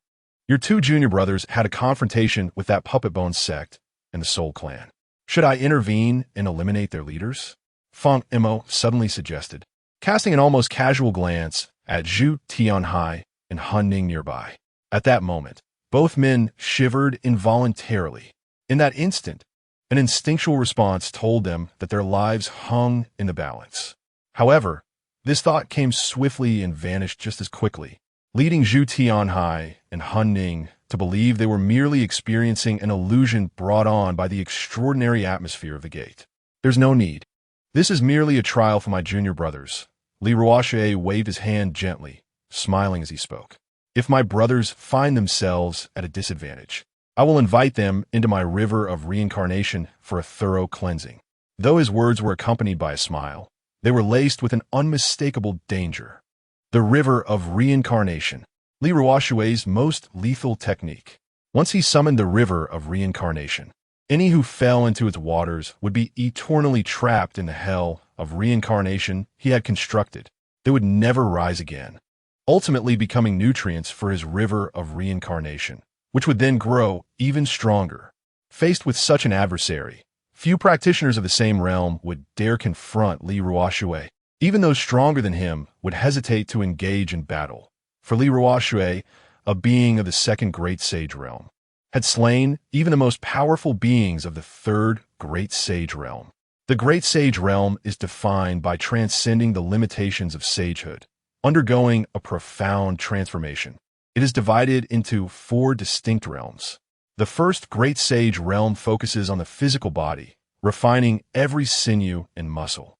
your 2 junior brothers had a confrontation with that puppet bone sect and the Soul Clan. Should I intervene and eliminate their leaders? Fong Imo suddenly suggested, casting an almost casual glance at Zhu Tianhai and Han Ning nearby. At that moment, both men shivered involuntarily. In that instant, an instinctual response told them that their lives hung in the balance. However, this thought came swiftly and vanished just as quickly, leading Zhu Tianhai and Han Ning to believe they were merely experiencing an illusion brought on by the extraordinary atmosphere of the gate. There's no need. This is merely a trial for my junior brothers. Li Ruoshui waved his hand gently, smiling as he spoke. If my brothers find themselves at a disadvantage, I will invite them into my river of reincarnation for a thorough cleansing. Though his words were accompanied by a smile, they were laced with an unmistakable danger. The river of reincarnation, Li Ruoshui's most lethal technique. Once he summoned the river of reincarnation, Any who fell into its waters would be eternally trapped in the hell of reincarnation he had constructed. They would never rise again, ultimately becoming nutrients for his river of reincarnation, which would then grow even stronger. Faced with such an adversary, few practitioners of the same realm would dare confront Li Ruoshui. Even those stronger than him would hesitate to engage in battle, for Li Ruoshui, a being of the second great sage realm, had slain even the most powerful beings of the third great sage realm. The great sage realm is defined by transcending the limitations of sagehood, undergoing a profound transformation. It is divided into 4 distinct realms. The first great sage realm focuses on the physical body, refining every sinew and muscle.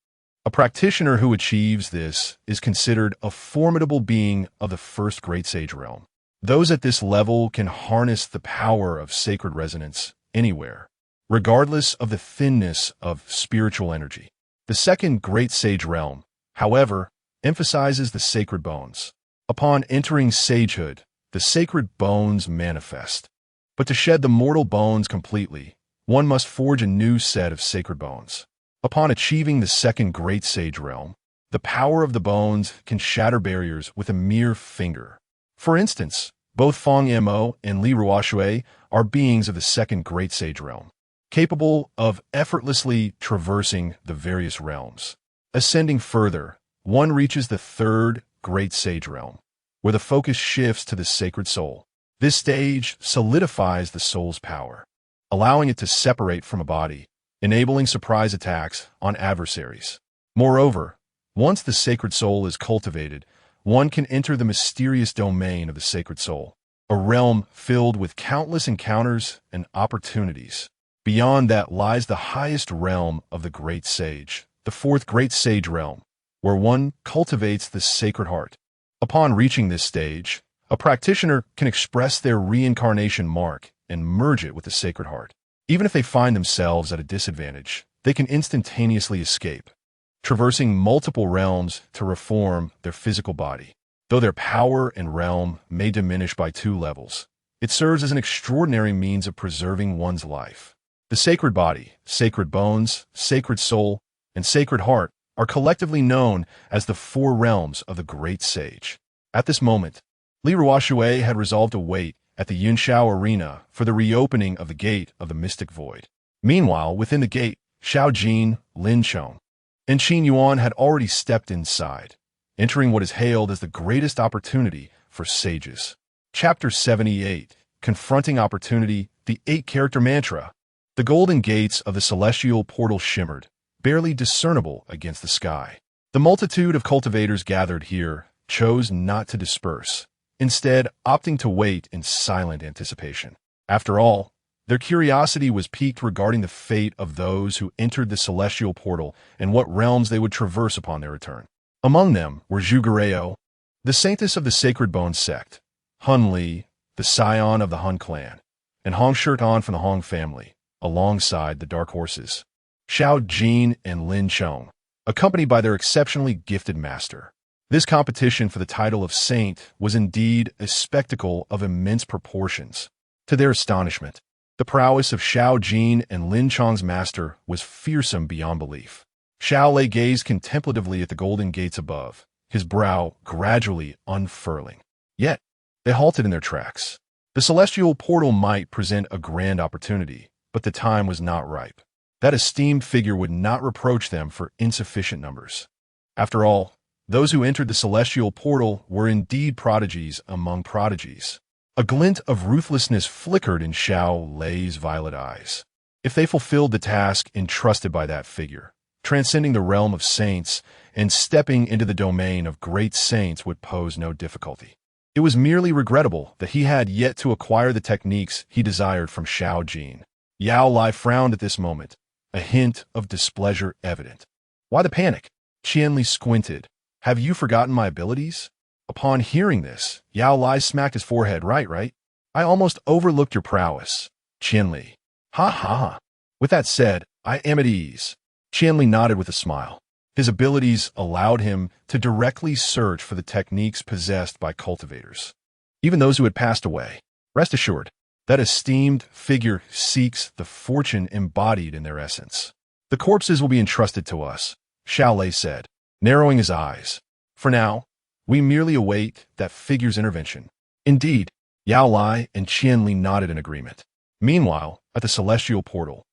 A practitioner who achieves this is considered a formidable being of the first great sage realm. Those at this level can harness the power of sacred resonance anywhere, regardless of the thinness of spiritual energy. The second great sage realm, however, emphasizes the sacred bones. Upon entering sagehood, the sacred bones manifest. But to shed the mortal bones completely, one must forge a new set of sacred bones. Upon achieving the second great sage realm, the power of the bones can shatter barriers with a mere finger. For instance, both Feng Mo and Li Ruoshui are beings of the second great sage realm, capable of effortlessly traversing the various realms. Ascending further, one reaches the third great sage realm, where the focus shifts to the sacred soul. This stage solidifies the soul's power, allowing it to separate from a body, enabling surprise attacks on adversaries. Moreover, once the sacred soul is cultivated, one can enter the mysterious domain of the sacred soul, a realm filled with countless encounters and opportunities. Beyond that lies the highest realm of the great sage, the fourth great sage realm, where one cultivates the sacred heart. Upon reaching this stage, a practitioner can express their reincarnation mark and merge it with the sacred heart. Even if they find themselves at a disadvantage, they can instantaneously escape, traversing multiple realms to reform their physical body. Though their power and realm may diminish by 2 levels, it serves as an extraordinary means of preserving one's life. The sacred body, sacred bones, sacred soul, and sacred heart are collectively known as the 4 realms of the great sage. At this moment, Li Ruoshui had resolved to wait at the Yunshao arena for the reopening of the gate of the mystic void. Meanwhile, within the gate, Xiao Jin, Lin Chong, and Qin Yuan had already stepped inside, entering what is hailed as the greatest opportunity for sages. Chapter 78, Confronting Opportunity, the 8-character mantra. The golden gates of the celestial portal shimmered, barely discernible against the sky. The multitude of cultivators gathered here chose not to disperse, instead opting to wait in silent anticipation. After all, their curiosity was piqued regarding the fate of those who entered the celestial portal and what realms they would traverse upon their return. Among them were Zhu Guirao, the saintess of the Sacred Bones sect, Hun Li, the scion of the Hun clan, and Hong Shirtan from the Hong family, alongside the Dark Horses, Xiao Jin and Lin Chong, accompanied by their exceptionally gifted master. This competition for the title of saint was indeed a spectacle of immense proportions. To their astonishment, the prowess of Xiao Jin and Lin Chong's master was fearsome beyond belief. Xiao Lei gazed contemplatively at the golden gates above, his brow gradually unfurling. Yet, they halted in their tracks. The celestial portal might present a grand opportunity, but the time was not ripe. That esteemed figure would not reproach them for insufficient numbers. After all, those who entered the celestial portal were indeed prodigies among prodigies. A glint of ruthlessness flickered in Xiao Lei's violet eyes. If they fulfilled the task entrusted by that figure, transcending the realm of saints and stepping into the domain of great saints would pose no difficulty. It was merely regrettable that he had yet to acquire the techniques he desired from Xiao Jin. Yao Lai frowned at this moment, a hint of displeasure evident. Why the panic? Qianli squinted. Have you forgotten my abilities? Upon hearing this, Yao Lai smacked his forehead. Right. I almost overlooked your prowess. Qianli. Ha ha. With that said, I am at ease. Qianli nodded with a smile. His abilities allowed him to directly search for the techniques possessed by cultivators, even those who had passed away. Rest assured, That esteemed figure seeks the fortune embodied in their essence. The corpses will be entrusted to us, Xiao Lei said, narrowing his eyes. For now, we merely await that figure's intervention. Indeed, Yao Lai and Qian Li nodded in agreement. Meanwhile, at the celestial portal,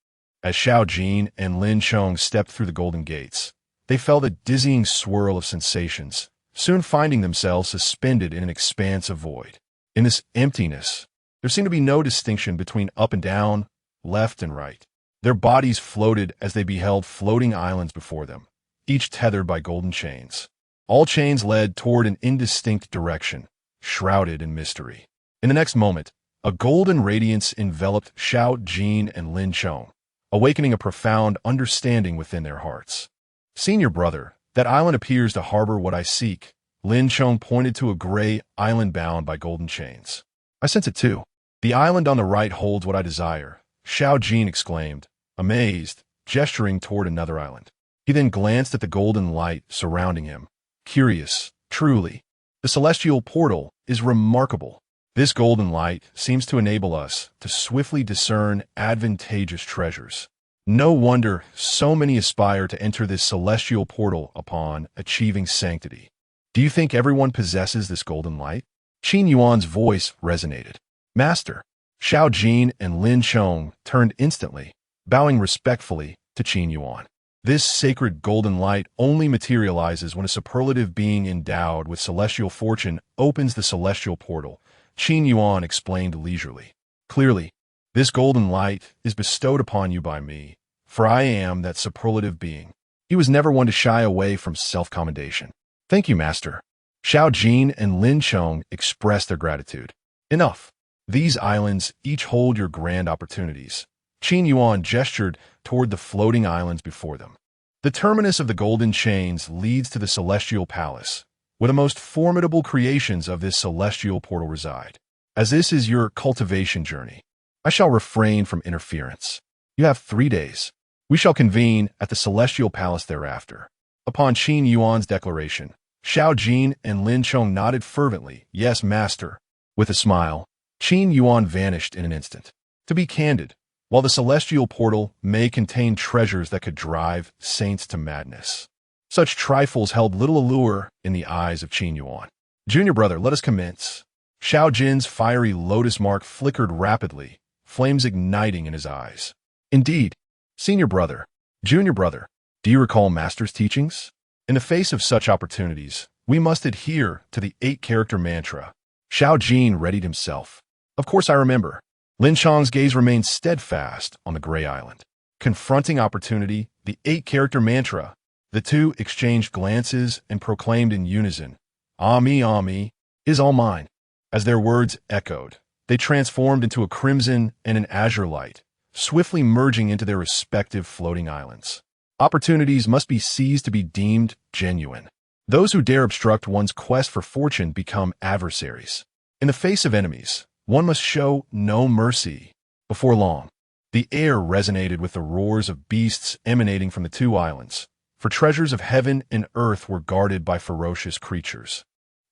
as Xiao Jin and Lin Chong stepped through the golden gates, they felt a dizzying swirl of sensations, soon finding themselves suspended in an expanse of void. In this emptiness, there seemed to be no distinction between up and down, left and right. Their bodies floated as they beheld floating islands before them, each tethered by golden chains. All chains led toward an indistinct direction, shrouded in mystery. In the next moment, a golden radiance enveloped Xiao Jin and Lin Chong, awakening a profound understanding within their hearts. Senior brother, that island appears to harbor what I seek. Lin Chong pointed to a gray island bound by golden chains. I sense it too. The island on the right holds what I desire, Xiao Jin exclaimed, amazed, gesturing toward another island. He then glanced at the golden light surrounding him. Curious, truly. The celestial portal is remarkable. This golden light seems to enable us to swiftly discern advantageous treasures. No wonder so many aspire to enter this celestial portal upon achieving sanctity. Do you think everyone possesses this golden light? Qin Yuan's voice resonated. Master. Xiao Jin and Lin Chong turned instantly, bowing respectfully to Qin Yuan. This sacred golden light only materializes when a superlative being endowed with celestial fortune opens the celestial portal, Qin Yuan explained leisurely. Clearly, this golden light is bestowed upon you by me, for I am that superlative being. He was never one to shy away from self-commendation. Thank you, Master. Xiao Jin and Lin Chong expressed their gratitude. Enough. These islands each hold your grand opportunities. Qin Yuan gestured toward the floating islands before them. The terminus of the golden chains leads to the celestial palace, where the most formidable creations of this celestial portal reside. As this is your cultivation journey, I shall refrain from interference. You have 3 days. We shall convene at the celestial palace thereafter. Upon Qin Yuan's declaration, Xiao Jin and Lin Chong nodded fervently, yes, master. With a smile, Qin Yuan vanished in an instant. To be candid, while the celestial portal may contain treasures that could drive saints to madness, such trifles held little allure in the eyes of Qin Yuan. Junior brother, let us commence. Xiao Jin's fiery lotus mark flickered rapidly, flames igniting in his eyes. Indeed, senior brother, junior brother, do you recall Master's teachings? In the face of such opportunities, we must adhere to the 8-character mantra. Xiao Jin readied himself. Of course I remember. Lin Chong's gaze remained steadfast on the gray island. Confronting opportunity, the 8-character mantra, the two exchanged glances and proclaimed in unison, Ami, is all mine. As their words echoed, they transformed into a crimson and an azure light, swiftly merging into their respective floating islands. Opportunities must be seized to be deemed genuine. Those who dare obstruct one's quest for fortune become adversaries. In the face of enemies, one must show no mercy. Before long, the air resonated with the roars of beasts emanating from the 2 islands, for treasures of heaven and earth were guarded by ferocious creatures,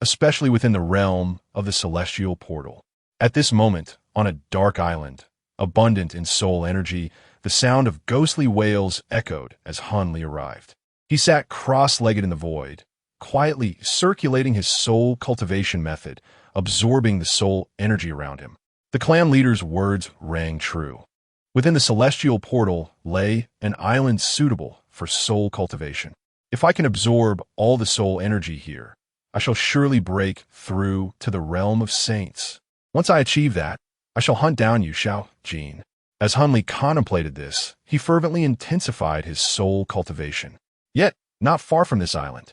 especially within the realm of the celestial portal. At this moment, on a dark island, abundant in soul energy, the sound of ghostly wails echoed as Han Li arrived. He sat cross-legged in the void, quietly circulating his soul cultivation method, absorbing the soul energy around him. The clan leader's words rang true. Within the celestial portal lay an island suitable for soul cultivation. If I can absorb all the soul energy here, I shall surely break through to the realm of saints. Once I achieve that, I shall hunt down you, Xiao Jin. As Han Li contemplated this, he fervently intensified his soul cultivation. Yet, not far from this island,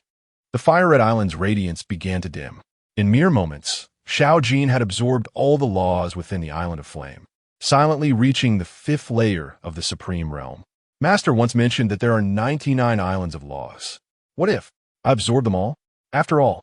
the fire-red island's radiance began to dim. In mere moments, Xiao Jin had absorbed all the laws within the Island of Flame, silently reaching the 5th layer of the Supreme Realm. Master once mentioned that there are 99 islands of laws. What if I absorb them all? After all,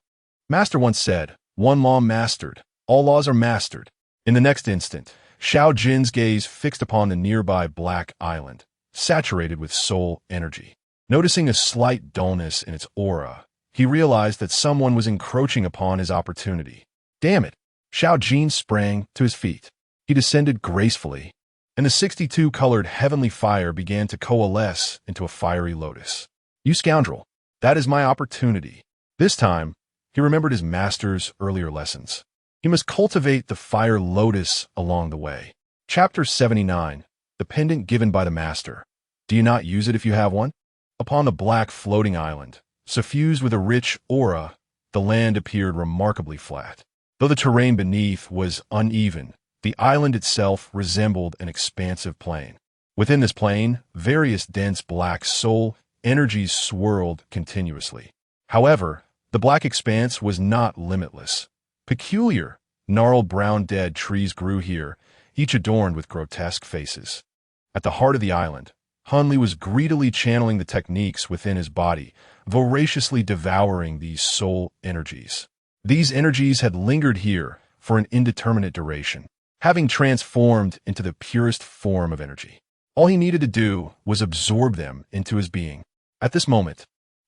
Master once said, one law mastered, all laws are mastered. In the next instant, Xiao Jin's gaze fixed upon the nearby black island, saturated with soul energy. Noticing a slight dullness in its aura, he realized that someone was encroaching upon his opportunity. Damn it! Xiao Jin sprang to his feet. He descended gracefully, and the 62-colored heavenly fire began to coalesce into a fiery lotus. You scoundrel, that is my opportunity. This time, he remembered his master's earlier lessons. He must cultivate the fire lotus along the way. Chapter 79, the pendant given by the master. Do you not use it if you have one? Upon the black floating island, suffused with a rich aura, the land appeared remarkably flat. Though the terrain beneath was uneven, the island itself resembled an expansive plain. Within this plain, various dense black soul energies swirled continuously. However, the black expanse was not limitless. Peculiar, gnarled brown dead trees grew here, each adorned with grotesque faces. At the heart of the island, Hanli was greedily channeling the techniques within his body, voraciously devouring these soul energies. These energies had lingered here for an indeterminate duration, having transformed into the purest form of energy. All he needed to do was absorb them into his being. At this moment,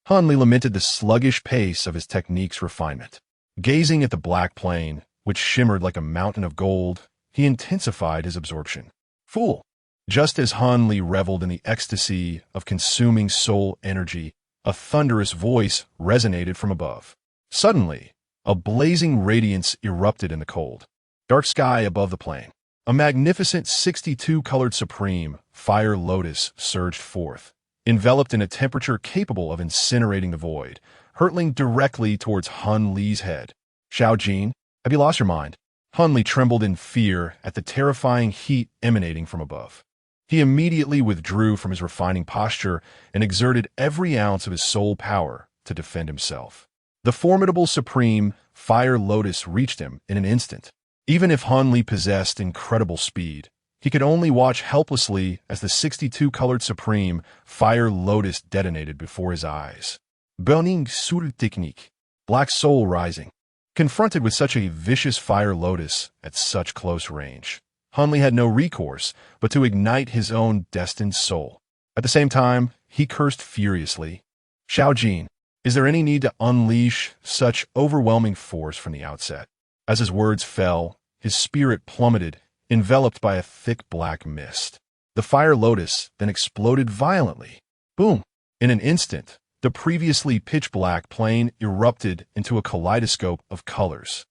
Hanli lamented the sluggish pace of his technique's refinement. Gazing at the black plain, which shimmered like a mountain of gold, he intensified his absorption. Fool! Just as Hanli reveled in the ecstasy of consuming soul energy, a thunderous voice resonated from above. Suddenly, a blazing radiance erupted in the cold, dark sky above the plain. A magnificent 62-colored supreme fire lotus surged forth, enveloped in a temperature capable of incinerating the void, hurtling directly towards Hanli's head. Xiao Jin, have you lost your mind? Hanli trembled in fear at the terrifying heat emanating from above. He immediately withdrew from his refining posture and exerted every ounce of his soul power to defend himself. The formidable supreme fire lotus reached him in an instant. Even if Hanli possessed incredible speed, he could only watch helplessly as the 62-colored supreme fire lotus detonated before his eyes. Burning sur technique, black soul rising. Confronted with such a vicious fire lotus at such close range, Hanli had no recourse but to ignite his own destined soul. At the same time, he cursed furiously. Xiao Jin, is there any need to unleash such overwhelming force from the outset? As his words fell, his spirit plummeted, enveloped by a thick black mist. The fire lotus then exploded violently. Boom! In an instant, the previously pitch-black plain erupted into a kaleidoscope of colors.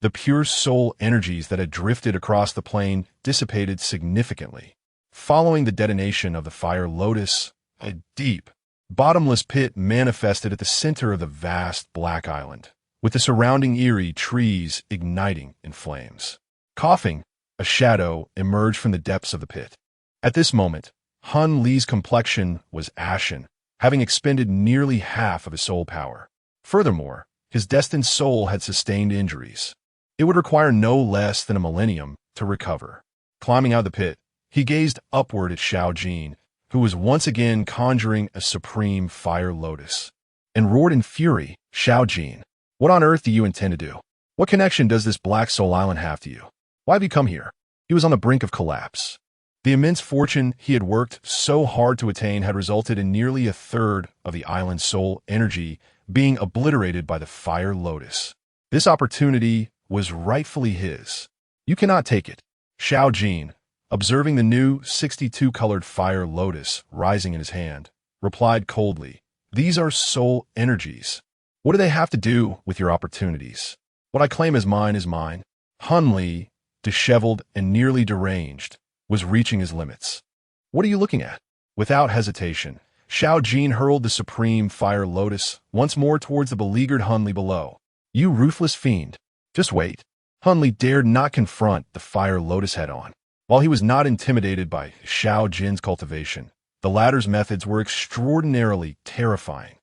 The pure soul energies that had drifted across the plain dissipated significantly. Following the detonation of the fire lotus, a deep, bottomless pit manifested at the center of the vast black island, with the surrounding eerie trees igniting in flames. Coughing, a shadow emerged from the depths of the pit. At this moment, Hanli's complexion was ashen, having expended nearly half of his soul power. Furthermore, his destined soul had sustained injuries. It would require no less than a millennium to recover. Climbing out of the pit, he gazed upward at Xiao Jin, who was once again conjuring a supreme fire lotus, and roared in fury, Xiao Jin, what on earth do you intend to do? What connection does this Black Soul Island have to you? Why have you come here? He was on the brink of collapse. The immense fortune he had worked so hard to attain had resulted in nearly a third of the island's soul energy being obliterated by the fire lotus. This opportunity was rightfully his. You cannot take it. Xiao Jin, observing the new 62-colored fire lotus rising in his hand, replied coldly, "These are soul energies. What do they have to do with your opportunities? What I claim as mine is mine." Hanli, disheveled and nearly deranged, was reaching his limits. "What are you looking at?" Without hesitation, Xiao Jin hurled the supreme fire lotus once more towards the beleaguered Hanli below. "You ruthless fiend. Just wait." Hanli dared not confront the fire lotus head-on. While he was not intimidated by Xiao Jin's cultivation, the latter's methods were extraordinarily terrifying.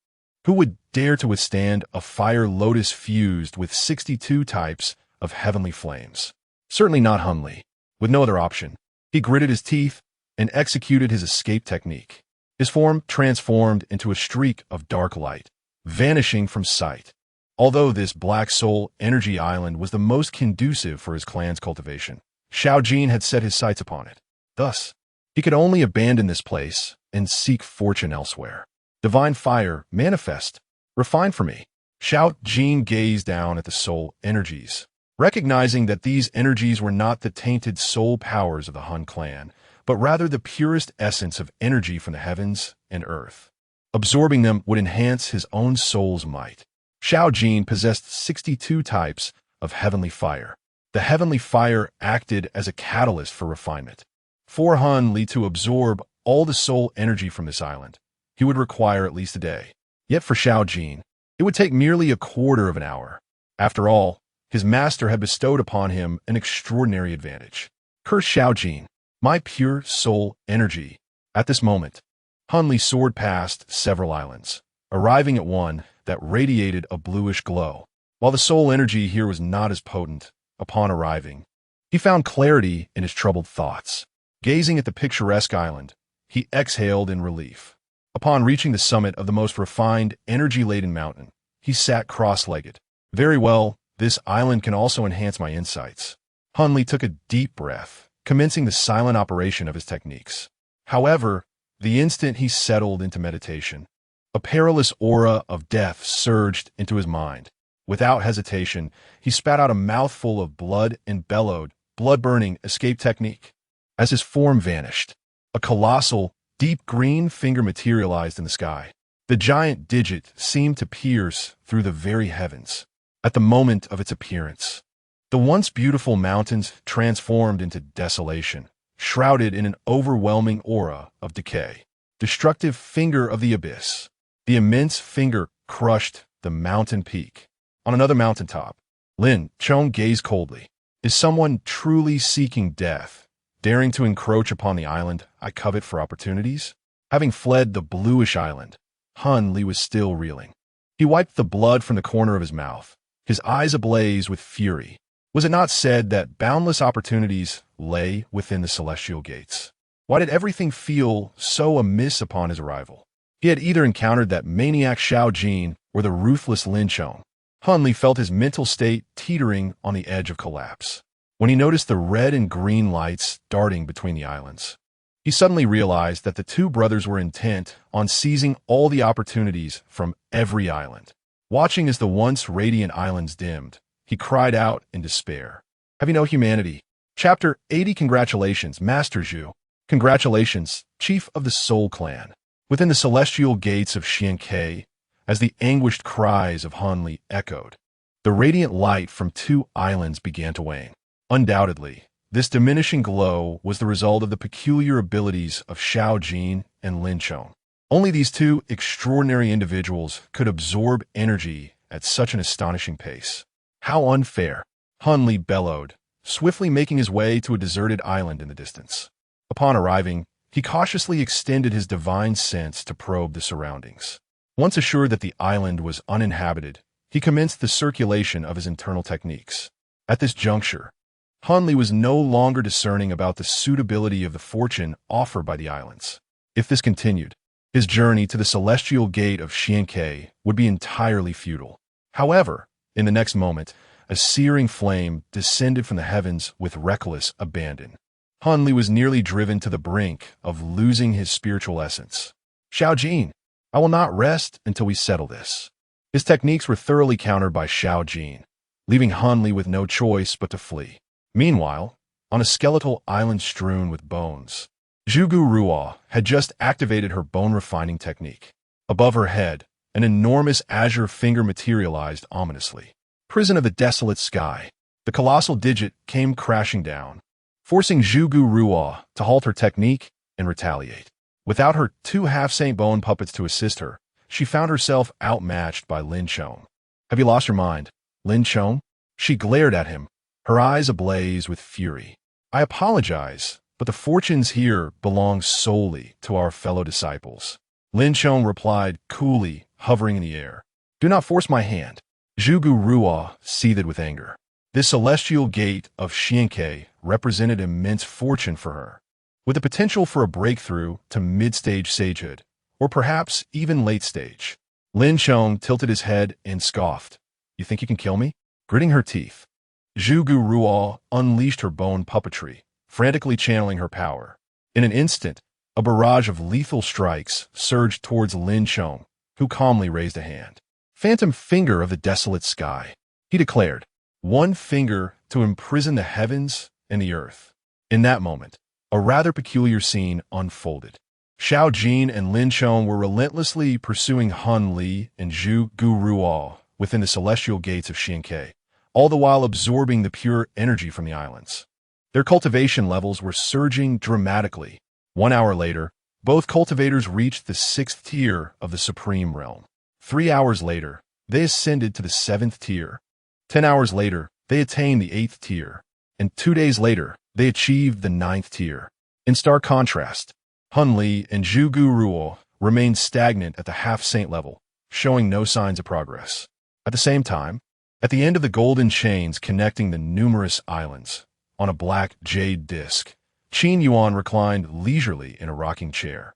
Who would dare to withstand a fire lotus fused with 62 types of heavenly flames? Certainly not Hanli. With no other option, he gritted his teeth and executed his escape technique. His form transformed into a streak of dark light, vanishing from sight. Although this Black Soul Energy Island was the most conducive for his clan's cultivation, Xiao Jin had set his sights upon it. Thus, he could only abandon this place and seek fortune elsewhere. Divine fire, manifest, refine for me. Xiao Jin gazed down at the soul energies, recognizing that these energies were not the tainted soul powers of the Han clan, but rather the purest essence of energy from the heavens and earth. Absorbing them would enhance his own soul's might. Xiao Jin possessed 62 types of heavenly fire. The heavenly fire acted as a catalyst for refinement. For Han Li to absorb all the soul energy from this island, he would require at least a day. Yet for Xiao Jin, it would take merely a quarter of an hour. After all, his master had bestowed upon him an extraordinary advantage. Curse Xiao Jin, my pure soul energy. At this moment, Han Li soared past several islands, arriving at one that radiated a bluish glow. While the soul energy here was not as potent, upon arriving, he found clarity in his troubled thoughts. Gazing at the picturesque island, he exhaled in relief. Upon reaching the summit of the most refined, energy-laden mountain, he sat cross-legged. Very well, this island can also enhance my insights. Han Li took a deep breath, commencing the silent operation of his techniques. However, the instant he settled into meditation, a perilous aura of death surged into his mind. Without hesitation, he spat out a mouthful of blood and bellowed, blood-burning escape technique. As his form vanished, a colossal, deep green finger materialized in the sky. The giant digit seemed to pierce through the very heavens. At the moment of its appearance, the once beautiful mountains transformed into desolation, shrouded in an overwhelming aura of decay. Destructive finger of the abyss. The immense finger crushed the mountain peak. On another mountaintop, Lin Chong gazed coldly. Is someone truly seeking death, daring to encroach upon the island I covet for opportunities? Having fled the bluish island, Han Li was still reeling. He wiped the blood from the corner of his mouth, his eyes ablaze with fury. Was it not said that boundless opportunities lay within the celestial gates? Why did everything feel so amiss upon his arrival? He had either encountered that maniac Xiao Jin or the ruthless Lin Chong. Han Li felt his mental state teetering on the edge of collapse. When he noticed the red and green lights darting between the islands, he suddenly realized that the two brothers were intent on seizing all the opportunities from every island. Watching as the once radiant islands dimmed, he cried out in despair. Have you no humanity? Chapter 80. Congratulations, Master Zhu. Congratulations, Chief of the Soul Clan. Within the celestial gates of Xianke, as the anguished cries of Han Li echoed, the radiant light from two islands began to wane. Undoubtedly, this diminishing glow was the result of the peculiar abilities of Xiao Jin and Lin Chong. Only these two extraordinary individuals could absorb energy at such an astonishing pace. How unfair! Han Li bellowed, swiftly making his way to a deserted island in the distance. Upon arriving, he cautiously extended his divine sense to probe the surroundings. Once assured that the island was uninhabited, he commenced the circulation of his internal techniques. At this juncture, Han Li was no longer discerning about the suitability of the fortune offered by the islands. If this continued, his journey to the celestial gate of Xianke would be entirely futile. However, in the next moment, a searing flame descended from the heavens with reckless abandon. Han Li was nearly driven to the brink of losing his spiritual essence. Xiao Jin, I will not rest until we settle this. His techniques were thoroughly countered by Xiao Jin, leaving Han Li with no choice but to flee. Meanwhile, on a skeletal island strewn with bones, Zhugu Ruo had just activated her bone-refining technique. Above her head, an enormous azure finger materialized ominously. Prison of the desolate sky. The colossal digit came crashing down, forcing Zhugu Ruo to halt her technique and retaliate. Without her two half-saint bone puppets to assist her, she found herself outmatched by Lin Chong. Have you lost your mind, Lin Chong? She glared at him, her eyes ablaze with fury. I apologize, but the fortunes here belong solely to our fellow disciples. Lin Chong replied coolly, hovering in the air. Do not force my hand. Zhugu Ruo seethed with anger. This celestial gate of Xianke represented immense fortune for her, with the potential for a breakthrough to mid-stage sagehood, or perhaps even late stage. Lin Chong tilted his head and scoffed. You think you can kill me? Gritting her teeth, Zhugu Ruo unleashed her bone puppetry, frantically channeling her power. In an instant, a barrage of lethal strikes surged towards Lin Chong, who calmly raised a hand. Phantom finger of the desolate sky, he declared. one finger to imprison the heavens and the earth. In that moment, a rather peculiar scene unfolded. Xiao Jin and Lin Chong were relentlessly pursuing Han Li and Zhu Gu Ruo within the celestial gates of Xianke, all the while absorbing the pure energy from the islands. Their cultivation levels were surging dramatically. 1 hour later, both cultivators reached the 6th tier of the Supreme Realm. 3 hours later, they ascended to the 7th tier. 10 hours later, they attained the 8th tier. And 2 days later, they achieved the 9th tier. In stark contrast, Han Li and Zhu Gu Ruo remained stagnant at the half-saint level, showing no signs of progress. At the same time, at the end of the golden chains connecting the numerous islands, on a black jade disc, Qin Yuan reclined leisurely in a rocking chair,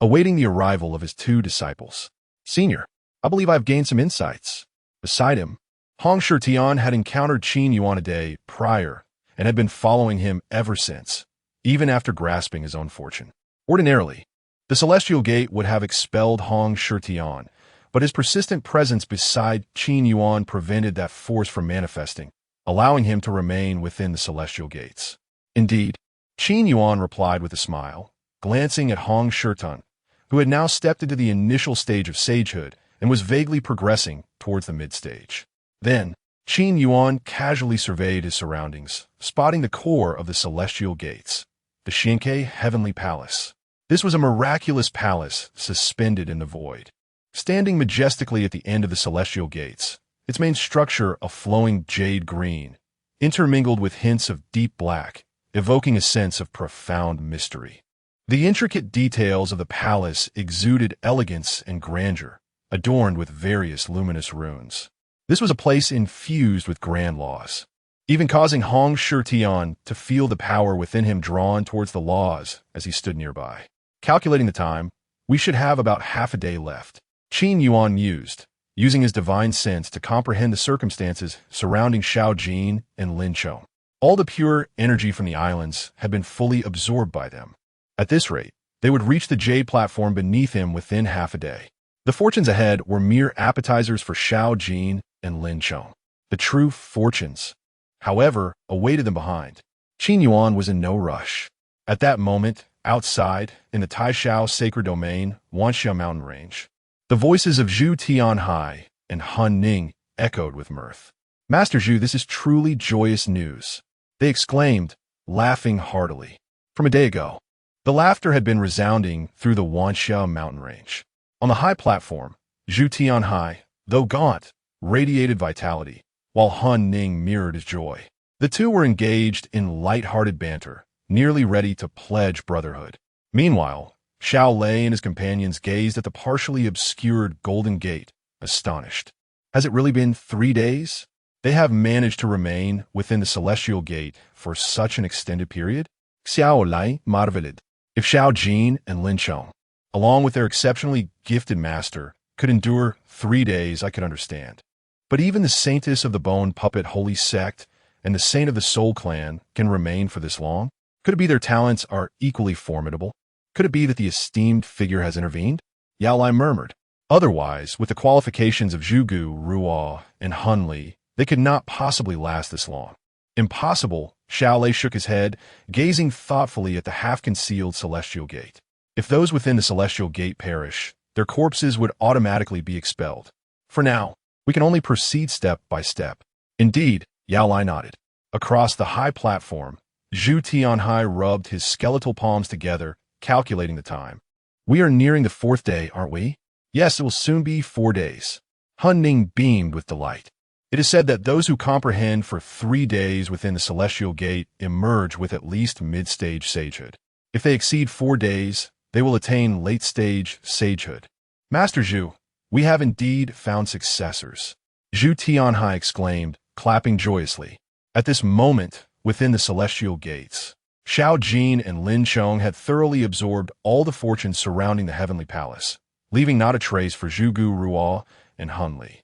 awaiting the arrival of his 2 disciples. "Senior, I believe I've gained some insights." Beside him, Hong Shitian had encountered Qin Yuan a day prior and had been following him ever since, even after grasping his own fortune. Ordinarily, the Celestial Gate would have expelled Hong Shitian, but his persistent presence beside Qin Yuan prevented that force from manifesting, allowing him to remain within the Celestial Gates. Indeed, Qin Yuan replied with a smile, glancing at Hong Shitian, who had now stepped into the initial stage of sagehood and was vaguely progressing towards the mid-stage. Then, Qin Yuan casually surveyed his surroundings, spotting the core of the Celestial Gates, the Xianke Heavenly Palace. This was a miraculous palace suspended in the void. Standing majestically at the end of the Celestial Gates, its main structure a flowing jade green, intermingled with hints of deep black, evoking a sense of profound mystery. The intricate details of the palace exuded elegance and grandeur, adorned with various luminous runes. This was a place infused with grand laws, even causing Hong Shitian to feel the power within him drawn towards the laws as he stood nearby. Calculating the time, we should have about half a day left. Qin Yuan mused, using his divine sense to comprehend the circumstances surrounding Xiao Jin and Lin Chong. All the pure energy from the islands had been fully absorbed by them. At this rate, they would reach the jade platform beneath him within half a day. The fortunes ahead were mere appetizers for Xiao Jin and Lin Chong. The true fortunes, however, awaited them behind. Qin Yuan was in no rush. At that moment, outside, in the Taishao sacred domain, Wanxia mountain range, the voices of Zhu Tianhai and Han Ning echoed with mirth. "Master Zhu, this is truly joyous news," they exclaimed, laughing heartily. From a day ago, the laughter had been resounding through the Wanxia mountain range. On the high platform, Zhu Tianhai, though gaunt, radiated vitality, while Han Ning mirrored his joy. The two were engaged in light-hearted banter, nearly ready to pledge brotherhood. Meanwhile, Xiao Lei and his companions gazed at the partially obscured Golden Gate, astonished. Has it really been 3 days? They have managed to remain within the Celestial Gate for such an extended period? Xiao Lei marveled. If Xiao Jin and Lin Chong, along with their exceptionally gifted master, could endure 3 days, I could understand. But even the Saintess of the Bone Puppet Holy Sect and the Saint of the Soul Clan can remain for this long? Could it be their talents are equally formidable? Could it be that the esteemed figure has intervened? Yao Lai murmured. Otherwise, with the qualifications of Zhu Gu, Ruo, and Han Li, they could not possibly last this long. Impossible, Xiao Lei shook his head, gazing thoughtfully at the half-concealed Celestial Gate. If those within the Celestial Gate perish, their corpses would automatically be expelled. For now, we can only proceed step by step. Indeed, Yao Lai nodded. Across the high platform, Zhu Tianhai rubbed his skeletal palms together, calculating the time. We are nearing the 4th day, aren't we? Yes, it will soon be 4 days. Han Ning beamed with delight. It is said that those who comprehend for 3 days within the Celestial Gate emerge with at least mid-stage sagehood. If they exceed 4 days, they will attain late-stage sagehood. Master Zhu, we have indeed found successors. Zhu Tianhai exclaimed, clapping joyously. At this moment, within the Celestial Gates, Xiao Jin and Lin Chong had thoroughly absorbed all the fortunes surrounding the Heavenly Palace, leaving not a trace for Zhu Gu Ruo and Han Li.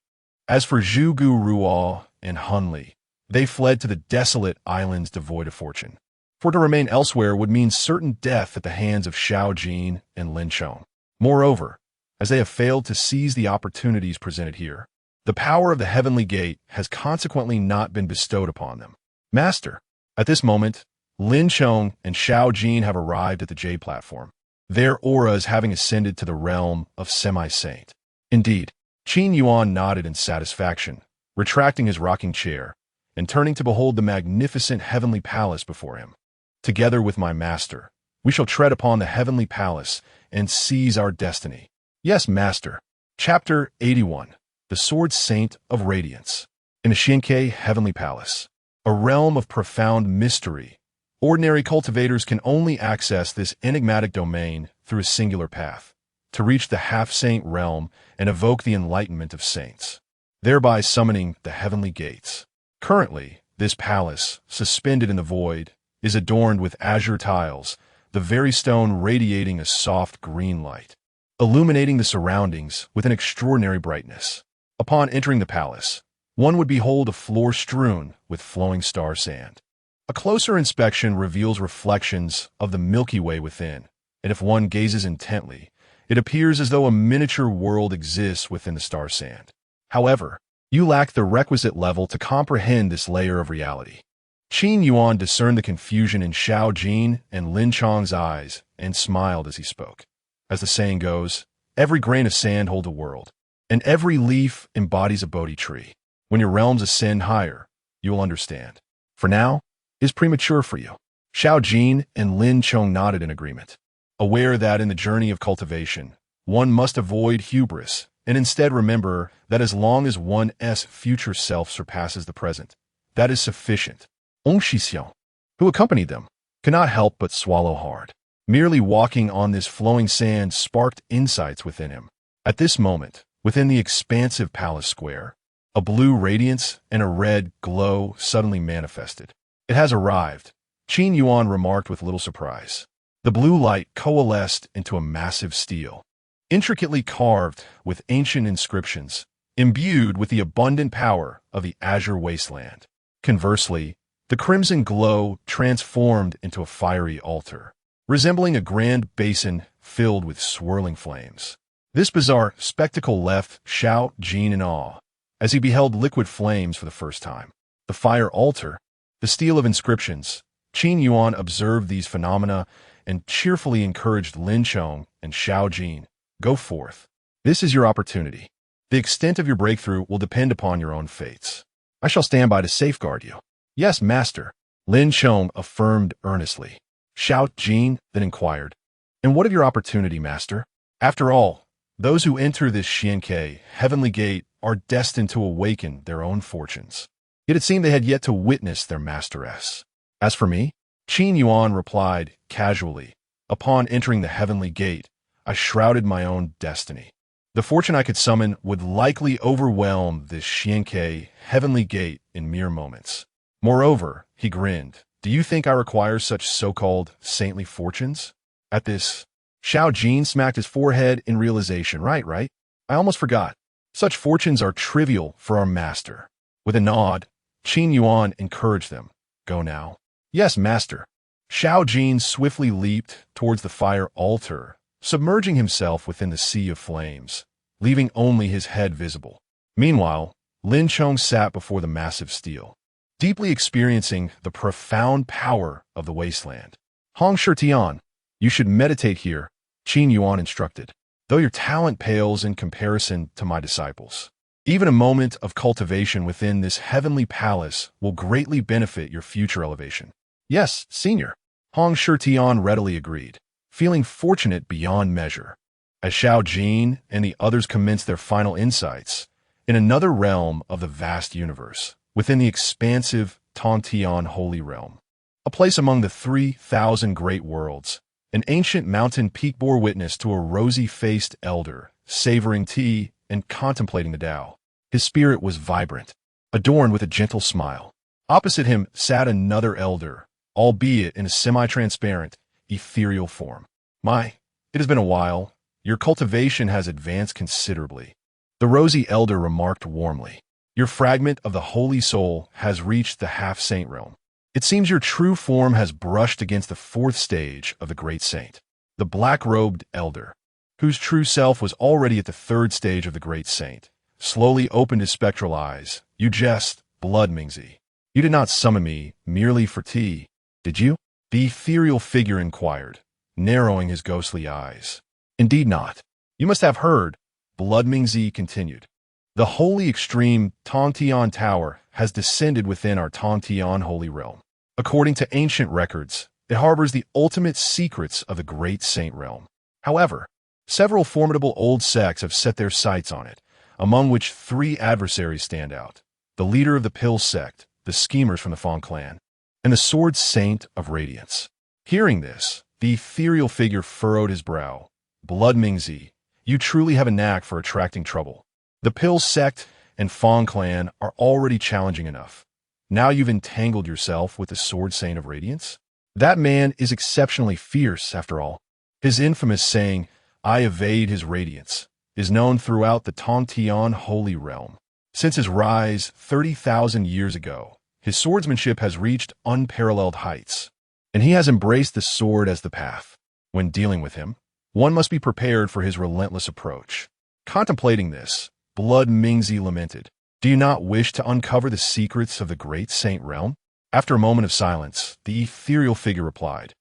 As for Zhu Gu Ruo and Han Li, they fled to the desolate islands devoid of fortune. For to remain elsewhere would mean certain death at the hands of Xiao Jin and Lin Chong. Moreover, as they have failed to seize the opportunities presented here, The power of the heavenly gate has consequently not been bestowed upon them. Master, at this moment, Lin Chong and Xiao Jin have arrived at the Jade platform, their auras having ascended to the realm of semi-saint. Indeed, Qin Yuan nodded in satisfaction, retracting his rocking chair, and turning to behold the magnificent heavenly palace before him. Together with my master, we shall tread upon the heavenly palace and seize our destiny. Yes, master. Chapter 81. The Sword Saint of Radiance. In the Xianke Heavenly Palace, a realm of profound mystery, ordinary cultivators can only access this enigmatic domain through a singular path, to reach the half-saint realm and evoke the enlightenment of saints, thereby summoning the heavenly gates. Currently, this palace, suspended in the void, is adorned with azure tiles, the very stone radiating a soft green light, illuminating the surroundings with an extraordinary brightness. Upon entering the palace, one would behold a floor strewn with flowing star sand. A closer inspection reveals reflections of the Milky Way within, and if one gazes intently, it appears as though a miniature world exists within the star sand. However, you lack the requisite level to comprehend this layer of reality. Qin Yuan discerned the confusion in Xiao Jin and Lin Chong's eyes and smiled as he spoke. As the saying goes, every grain of sand holds a world, and every leaf embodies a Bodhi tree. When your realms ascend higher, you will understand. For now, it is premature for you. Xiao Jin and Lin Chong nodded in agreement, aware that in the journey of cultivation, one must avoid hubris and instead remember that as long as one's future self surpasses the present, that is sufficient. Ong Shixiao, who accompanied them, could not help but swallow hard. Merely walking on this flowing sand sparked insights within him. At this moment, within the expansive palace square, a blue radiance and a red glow suddenly manifested. It has arrived, Qin Yuan remarked with little surprise. The blue light coalesced into a massive stele, intricately carved with ancient inscriptions, imbued with the abundant power of the azure wasteland. Conversely, the crimson glow transformed into a fiery altar, resembling a grand basin filled with swirling flames. This bizarre spectacle left Xiao Jin in awe, as he beheld liquid flames for the first time. The fire altar, the stele of inscriptions. Qin Yuan observed these phenomena and cheerfully encouraged Lin Chong and Xiao Jin. Go forth. This is your opportunity. The extent of your breakthrough will depend upon your own fates. I shall stand by to safeguard you. Yes, master, Lin Chong affirmed earnestly. Xiao Jin then inquired, and what of your opportunity, master? After all, those who enter this Xianke heavenly gate are destined to awaken their own fortunes. Yet it seemed they had yet to witness their masteress. As for me, Qin Yuan replied casually, upon entering the heavenly gate, I shrouded my own destiny. The fortune I could summon would likely overwhelm this Xianke heavenly gate in mere moments. Moreover, he grinned, do you think I require such so-called saintly fortunes? At this, Xiao Jin smacked his forehead in realization. Right. I almost forgot. Such fortunes are trivial for our master. With a nod, Qin Yuan encouraged them. Go now. Yes, master. Xiao Jin swiftly leaped towards the fire altar, submerging himself within the sea of flames, leaving only his head visible. Meanwhile, Lin Chong sat before the massive stele, deeply experiencing the profound power of the wasteland. Hong Shitian, you should meditate here, Qin Yuan instructed, though your talent pales in comparison to my disciples. Even a moment of cultivation within this heavenly palace will greatly benefit your future elevation. Yes, senior, Hong Shitian readily agreed, feeling fortunate beyond measure. As Xiao Jin and the others commenced their final insights, in another realm of the vast universe, within the expansive Tongtian Holy Realm, a place among the 3,000 great worlds, an ancient mountain peak bore witness to a rosy-faced elder, savoring tea and contemplating the Tao. His spirit was vibrant, adorned with a gentle smile. Opposite him sat another elder, albeit in a semi-transparent, ethereal form. It has been a while. Your cultivation has advanced considerably. The rosy elder remarked warmly. Your fragment of the holy soul has reached the half-saint realm. It seems your true form has brushed against the fourth stage of the great saint. The black-robed elder, whose true self was already at the third stage of the great saint, slowly opened his spectral eyes. You jest, Blood Mingzi. You did not summon me merely for tea, did you? The ethereal figure inquired, narrowing his ghostly eyes. Indeed not. You must have heard, Blood Mingzi continued. The holy extreme Tongtian Tower has descended within our Tongtian holy realm. According to ancient records, it harbors the ultimate secrets of the great saint realm. However, several formidable old sects have set their sights on it, among which 3 adversaries stand out. The leader of the Pill sect, the schemers from the Fong clan, and the Sword Saint of Radiance. Hearing this, the ethereal figure furrowed his brow. Blood Mingzi, you truly have a knack for attracting trouble. The Pill sect and Fong clan are already challenging enough. Now you've entangled yourself with the Sword Saint of Radiance? That man is exceptionally fierce, after all. His infamous saying, I evade his radiance, is known throughout the Tongtian holy realm. Since his rise 30,000 years ago, his swordsmanship has reached unparalleled heights, and he has embraced the sword as the path. When dealing with him, one must be prepared for his relentless approach. Contemplating this, Blood Mingzi lamented, Do you not wish to uncover the secrets of the great saint realm? After a moment of silence, the ethereal figure replied,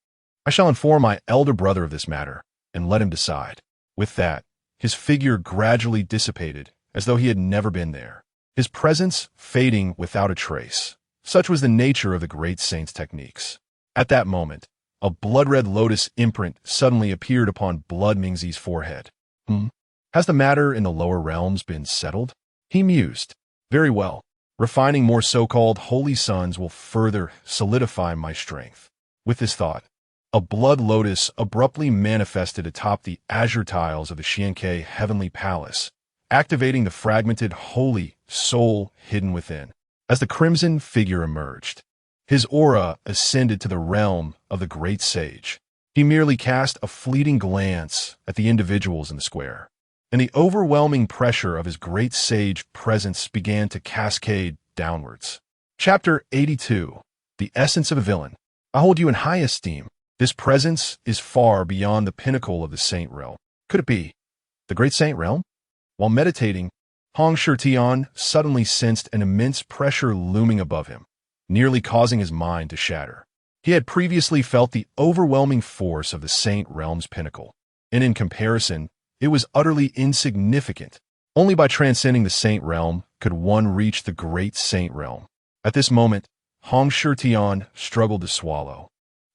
I shall inform my elder brother of this matter, and let him decide. With that, his figure gradually dissipated, as though he had never been there, his presence fading without a trace. Such was the nature of the great saint's techniques. At that moment, a blood-red lotus imprint suddenly appeared upon Blood Mingzi's forehead. Has the matter in the lower realms been settled? He mused. Very well. Refining more so-called holy sons will further solidify my strength. With this thought, a blood lotus abruptly manifested atop the azure tiles of the Xiankei heavenly palace, activating the fragmented holy soul hidden within. As the crimson figure emerged, his aura ascended to the realm of the great sage. He merely cast a fleeting glance at the individuals in the square, and the overwhelming pressure of his great sage presence began to cascade downwards. Chapter 82. The Essence of a Villain. I hold you in high esteem. This presence is far beyond the pinnacle of the saint realm. Could it be the great saint realm? While meditating, Hong Shitian suddenly sensed an immense pressure looming above him, nearly causing his mind to shatter. He had previously felt the overwhelming force of the saint realm's pinnacle, and in comparison, it was utterly insignificant. Only by transcending the saint realm could one reach the great saint realm. At this moment, Hong Shitian struggled to swallow,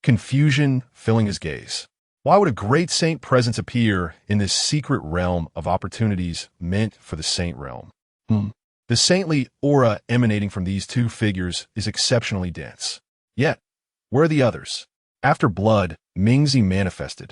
confusion filling his gaze. Why would a great saint presence appear in this secret realm of opportunities meant for the saint realm? The saintly aura emanating from these 2 figures is exceptionally dense. Yet, where are the others? After Blood Mingzi manifested,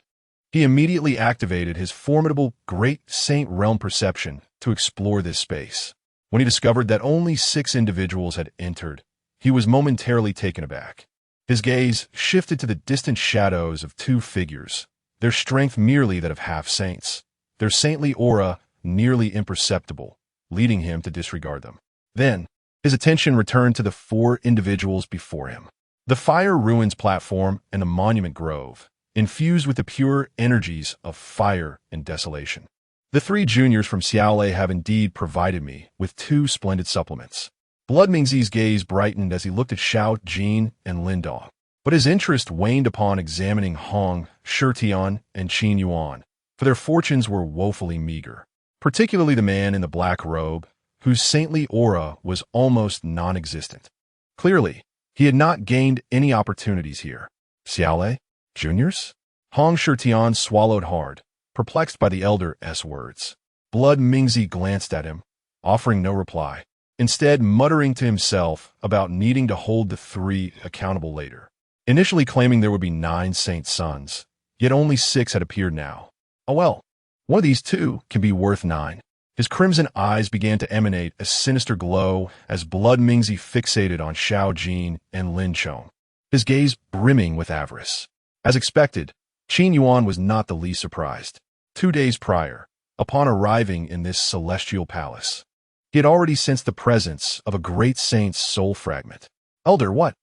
he immediately activated his formidable great saint realm perception to explore this space. When he discovered that only 6 individuals had entered, he was momentarily taken aback. His gaze shifted to the distant shadows of 2 figures, their strength merely that of half-saints, their saintly aura nearly imperceptible, leading him to disregard them. Then, his attention returned to the 4 individuals before him. The Fire Ruins platform and the Monument Grove, infused with the pure energies of fire and desolation. The 3 juniors from Xiaolei have indeed provided me with 2 splendid supplements. Blood Mingzi's gaze brightened as he looked at Xiao Jin and Lin Dong, but his interest waned upon examining Hong Shitian and Qin Yuan, for their fortunes were woefully meager, particularly the man in the black robe, whose saintly aura was almost non-existent. Clearly, he had not gained any opportunities here. Xiaolei? Juniors? Hong Shitian swallowed hard, perplexed by the elder's words. Blood Mingzi glanced at him, offering no reply, instead muttering to himself about needing to hold the 3 accountable later. Initially claiming there would be 9 saint sons, yet only 6 had appeared now. Oh well, one of these 2 can be worth 9. His crimson eyes began to emanate a sinister glow as Blood Mingzi fixated on Xiao Jin and Lin Chong, his gaze brimming with avarice. As expected, Qin Yuan was not the least surprised. 2 days prior, upon arriving in this celestial palace, he had already sensed the presence of a great saint's soul fragment. Elder, what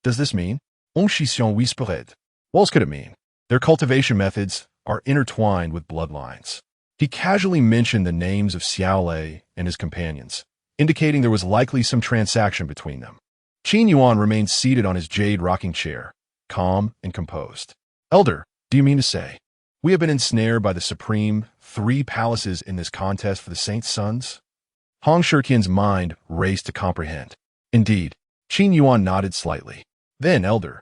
does this mean? Onchision whispered. What else could it mean? Their cultivation methods are intertwined with bloodlines. He casually mentioned the names of Xiaolei and his companions, indicating there was likely some transaction between them. Qin Yuan remained seated on his jade rocking chair, calm and composed. Elder, do you mean to say we have been ensnared by the supreme 3 palaces in this contest for the Saint's sons? Hong Shirqian's mind raced to comprehend. Indeed, Qin Yuan nodded slightly. Then, Elder,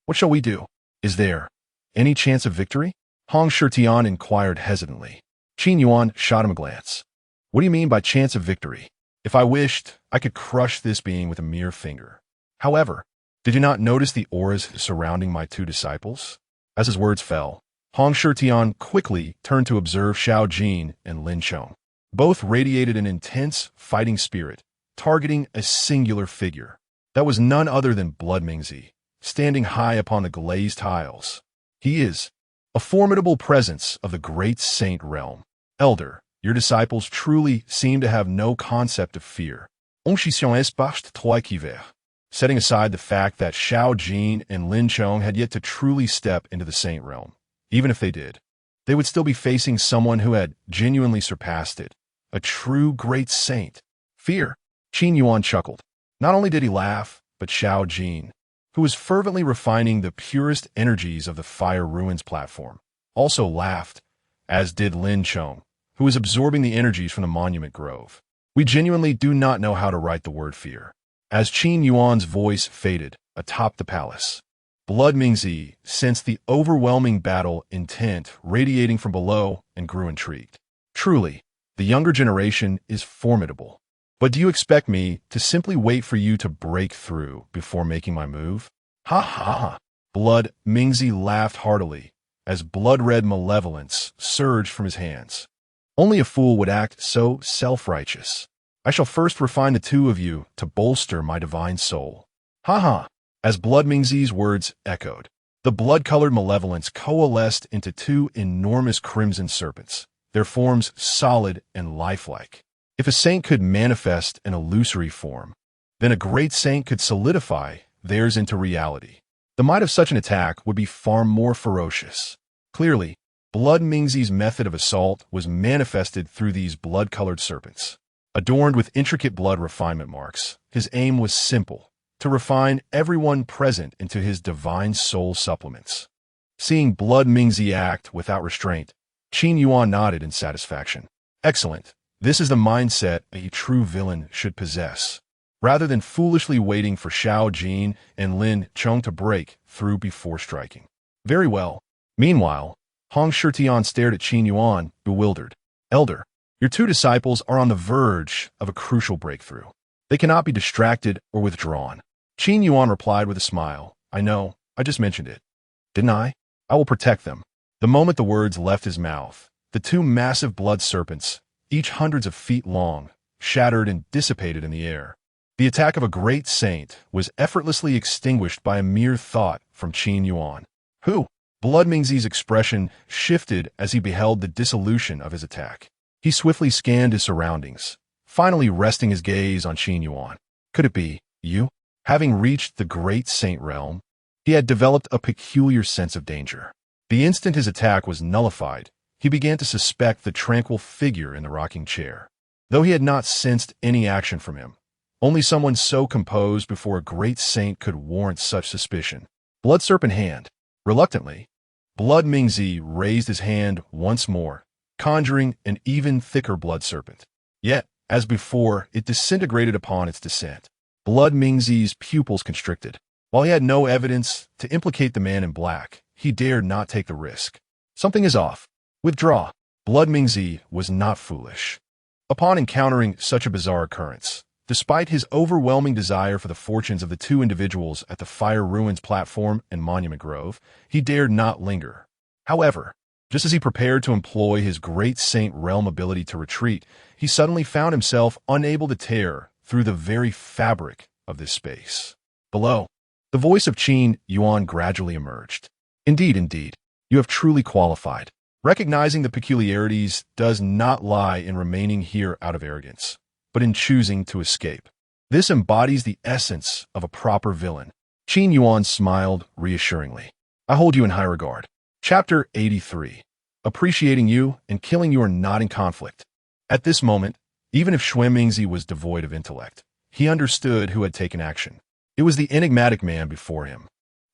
what shall we do? Is there any chance of victory? Hong Shirqian inquired hesitantly. Qin Yuan shot him a glance. What do you mean by chance of victory? If I wished, I could crush this being with a mere finger. However, did you not notice the auras surrounding my 2 disciples? As his words fell, Hong Shirqian quickly turned to observe Xiao Jin and Lin Chong. Both radiated an intense fighting spirit, targeting a singular figure. That was none other than Blood Mingzi, standing high upon the glazed tiles. He is a formidable presence of the great saint realm. Elder, your disciples truly seem to have no concept of fear. Setting aside the fact that Xiao Jin and Lin Chong had yet to truly step into the saint realm, even if they did, they would still be facing someone who had genuinely surpassed it, a true great saint. Fear? Qin Yuan chuckled. Not only did he laugh, but Xiao Jin, who was fervently refining the purest energies of the Fire Ruins platform, also laughed, as did Lin Chong, who was absorbing the energies from the Monument Grove. We genuinely do not know how to write the word fear. As Qin Yuan's voice faded atop the palace, Blood Mingzi sensed the overwhelming battle intent radiating from below and grew intrigued. Truly, the younger generation is formidable. But do you expect me to simply wait for you to break through before making my move? Ha ha ha. Blood Mingzi laughed heartily as blood-red malevolence surged from his hands. Only a fool would act so self-righteous. I shall first refine the 2 of you to bolster my divine soul. Ha ha. As Blood Mingzi's words echoed, the blood-colored malevolence coalesced into 2 enormous crimson serpents, their forms solid and lifelike. If a saint could manifest an illusory form, then a great saint could solidify theirs into reality. The might of such an attack would be far more ferocious. Clearly, Blood Mingzi's method of assault was manifested through these blood-colored serpents. Adorned with intricate blood refinement marks, his aim was simple: to refine everyone present into his divine soul supplements. Seeing Blood Mingzi act without restraint, Qin Yuan nodded in satisfaction. Excellent. This is the mindset a true villain should possess, rather than foolishly waiting for Xiao Jin and Lin Chong to break through before striking. Very well. Meanwhile, Hong Shirqian stared at Qin Yuan, bewildered. Elder, your 2 disciples are on the verge of a crucial breakthrough. They cannot be distracted or withdrawn. Qin Yuan replied with a smile. I know, I just mentioned it. Didn't I? I will protect them. The moment the words left his mouth, the 2 massive blood serpents, each hundreds of feet long, shattered and dissipated in the air. The attack of a great saint was effortlessly extinguished by a mere thought from Qin Yuan. Who? Blood Mingzi's expression shifted as he beheld the dissolution of his attack. He swiftly scanned his surroundings, finally resting his gaze on Qin Yuan. Could it be you? Having reached the great saint realm, he had developed a peculiar sense of danger. The instant his attack was nullified, he began to suspect the tranquil figure in the rocking chair. Though he had not sensed any action from him, only someone so composed before a great saint could warrant such suspicion. Blood Serpent Hand. Reluctantly, Blood Mingzi raised his hand once more, conjuring an even thicker blood serpent. Yet, as before, it disintegrated upon its descent. Blood Mingzi's pupils constricted. While he had no evidence to implicate the man in black, he dared not take the risk. Something is off. Withdraw. Blood Mingzi was not foolish. Upon encountering such a bizarre occurrence, despite his overwhelming desire for the fortunes of the 2 individuals at the Fire Ruins platform and Monument Grove, he dared not linger. However, just as he prepared to employ his great saint realm ability to retreat, he suddenly found himself unable to tear through the very fabric of this space. Below, the voice of Qin Yuan gradually emerged. Indeed, you have truly qualified. Recognizing the peculiarities does not lie in remaining here out of arrogance, but in choosing to escape. This embodies the essence of a proper villain. Qin Yuan smiled reassuringly. I hold you in high regard. Chapter 83. Appreciating you and killing you are not in conflict. At this moment, even if Xue Mingzi was devoid of intellect, he understood who had taken action. It was the enigmatic man before him,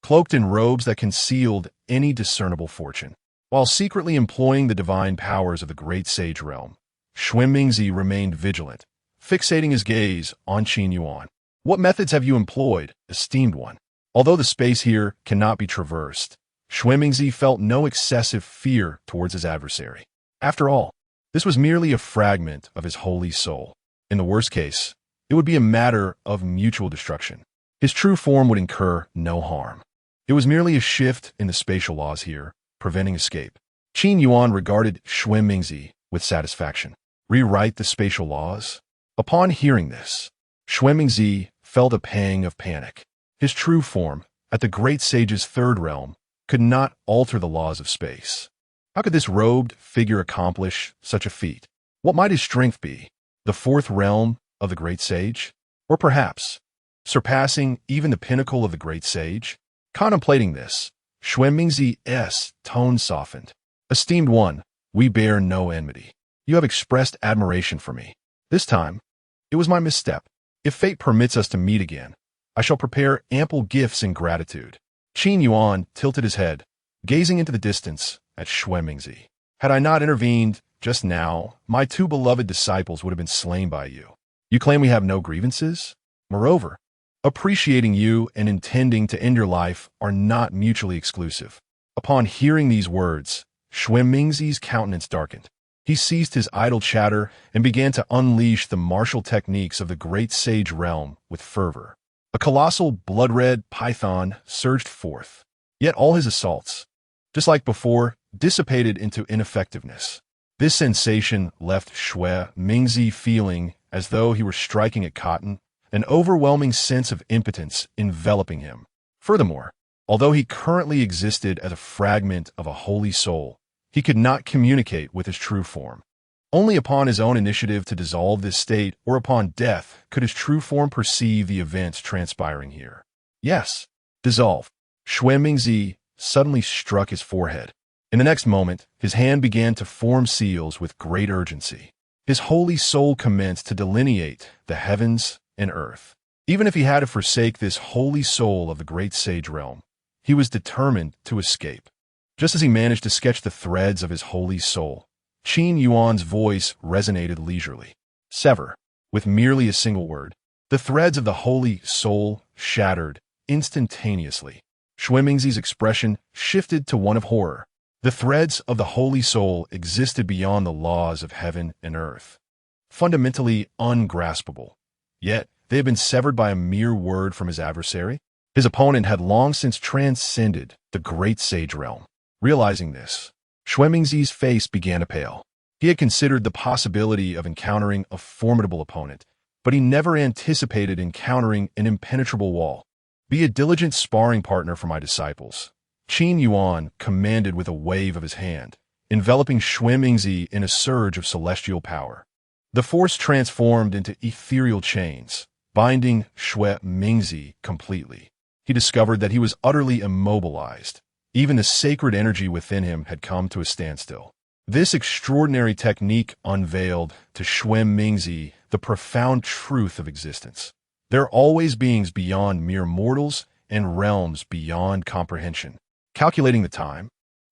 cloaked in robes that concealed any discernible fortune. While secretly employing the divine powers of the great sage realm, Xue Mingzi remained vigilant, fixating his gaze on Qin Yuan. What methods have you employed, esteemed one? Although the space here cannot be traversed, Xue Mingzi felt no excessive fear towards his adversary. After all, this was merely a fragment of his holy soul. In the worst case, it would be a matter of mutual destruction. His true form would incur no harm. It was merely a shift in the spatial laws here, preventing escape. Qin Yuan regarded Xue Mingzi with satisfaction. Rewrite the spatial laws? Upon hearing this, Xue Mingzi felt a pang of panic. His true form, at the great sage's third realm, could not alter the laws of space. How could this robed figure accomplish such a feat? What might his strength be? The fourth realm of the great sage? Or perhaps, surpassing even the pinnacle of the great sage? Contemplating this, Xue Mingzi's tone softened. Esteemed one, we bear no enmity. You have expressed admiration for me. This time, it was my misstep. If fate permits us to meet again, I shall prepare ample gifts in gratitude. Qin Yuan tilted his head, gazing into the distance at Xue Mingzi. Had I not intervened just now, my two beloved disciples would have been slain by you. You claim we have no grievances? Moreover, appreciating you and intending to end your life are not mutually exclusive. Upon hearing these words, Xue Mingzi's countenance darkened. He ceased his idle chatter and began to unleash the martial techniques of the great sage realm with fervor. A colossal blood-red python surged forth. Yet all his assaults, just like before, dissipated into ineffectiveness. This sensation left Xue Mingzi feeling as though he were striking at cotton, an overwhelming sense of impotence enveloping him. Furthermore, although he currently existed as a fragment of a holy soul, he could not communicate with his true form. Only upon his own initiative to dissolve this state or upon death could his true form perceive the events transpiring here. Yes, dissolve. Xue Mingzi suddenly struck his forehead. In the next moment, his hand began to form seals with great urgency. His holy soul commenced to delineate the heavens and earth. Even if he had to forsake this holy soul of the great sage realm, he was determined to escape. Just as he managed to sketch the threads of his holy soul, Qin Yuan's voice resonated leisurely. Sever, with merely a single word. The threads of the holy soul shattered instantaneously. Xue Mingzi's expression shifted to one of horror. The threads of the holy soul existed beyond the laws of heaven and earth. Fundamentally ungraspable. Yet, they had been severed by a mere word from his adversary. His opponent had long since transcended the great sage realm. Realizing this, Xue Mingzi's face began to pale. He had considered the possibility of encountering a formidable opponent, but he never anticipated encountering an impenetrable wall. Be a diligent sparring partner for my disciples, Qin Yuan commanded with a wave of his hand, enveloping Xue Mingzi in a surge of celestial power. The force transformed into ethereal chains, binding Xue Mingzi completely. He discovered that he was utterly immobilized. Even the sacred energy within him had come to a standstill. This extraordinary technique unveiled to Xue Mingzi the profound truth of existence. There are always beings beyond mere mortals and realms beyond comprehension. Calculating the time,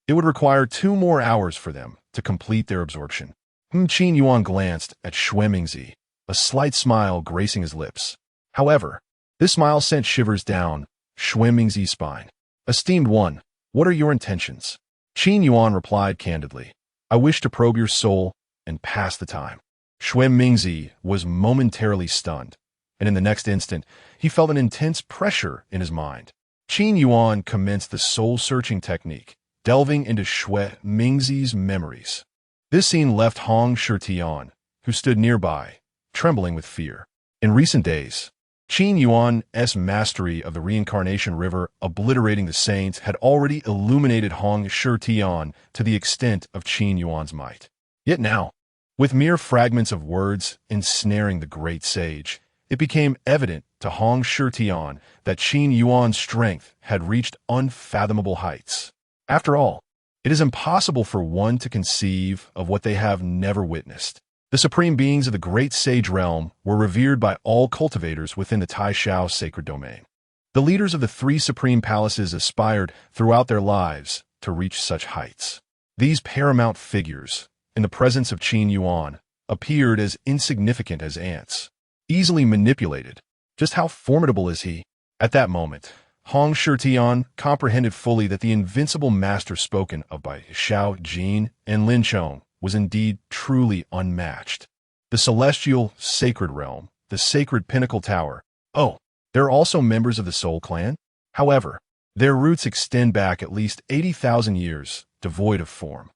it would require 2 more hours for them to complete their absorption. Qin Yuan glanced at Xue Mingzi, a slight smile gracing his lips. However, this smile sent shivers down Xue Mingzi's spine. Esteemed one, what are your intentions? Qin Yuan replied candidly. I wish to probe your soul and pass the time. Xue Mingzi was momentarily stunned, and in the next instant, he felt an intense pressure in his mind. Qin Yuan commenced the soul-searching technique, delving into Xue Mingzi's memories. This scene left Hong Shitian, who stood nearby, trembling with fear. In recent days, Qin Yuan's mastery of the reincarnation river obliterating the saints had already illuminated Hong Shitian to the extent of Qin Yuan's might. Yet now, with mere fragments of words ensnaring the great sage, it became evident to Hong Shitian that Qin Yuan's strength had reached unfathomable heights. After all, It is impossible for one to conceive of what they have never witnessed. The supreme beings of the great sage realm were revered by all cultivators within the Taishao sacred domain. The leaders of the three supreme palaces aspired throughout their lives to reach such heights. These paramount figures, in the presence of Qin Yuan, appeared as insignificant as ants, easily manipulated. Just how formidable is he? At that moment, Hong Shitian comprehended fully that the invincible master spoken of by Xiao Jin and Lin Chong was indeed truly unmatched. The celestial sacred realm, the sacred pinnacle tower. Oh, they're also members of the Soul Clan? However, their roots extend back at least 80,000 years, devoid of form.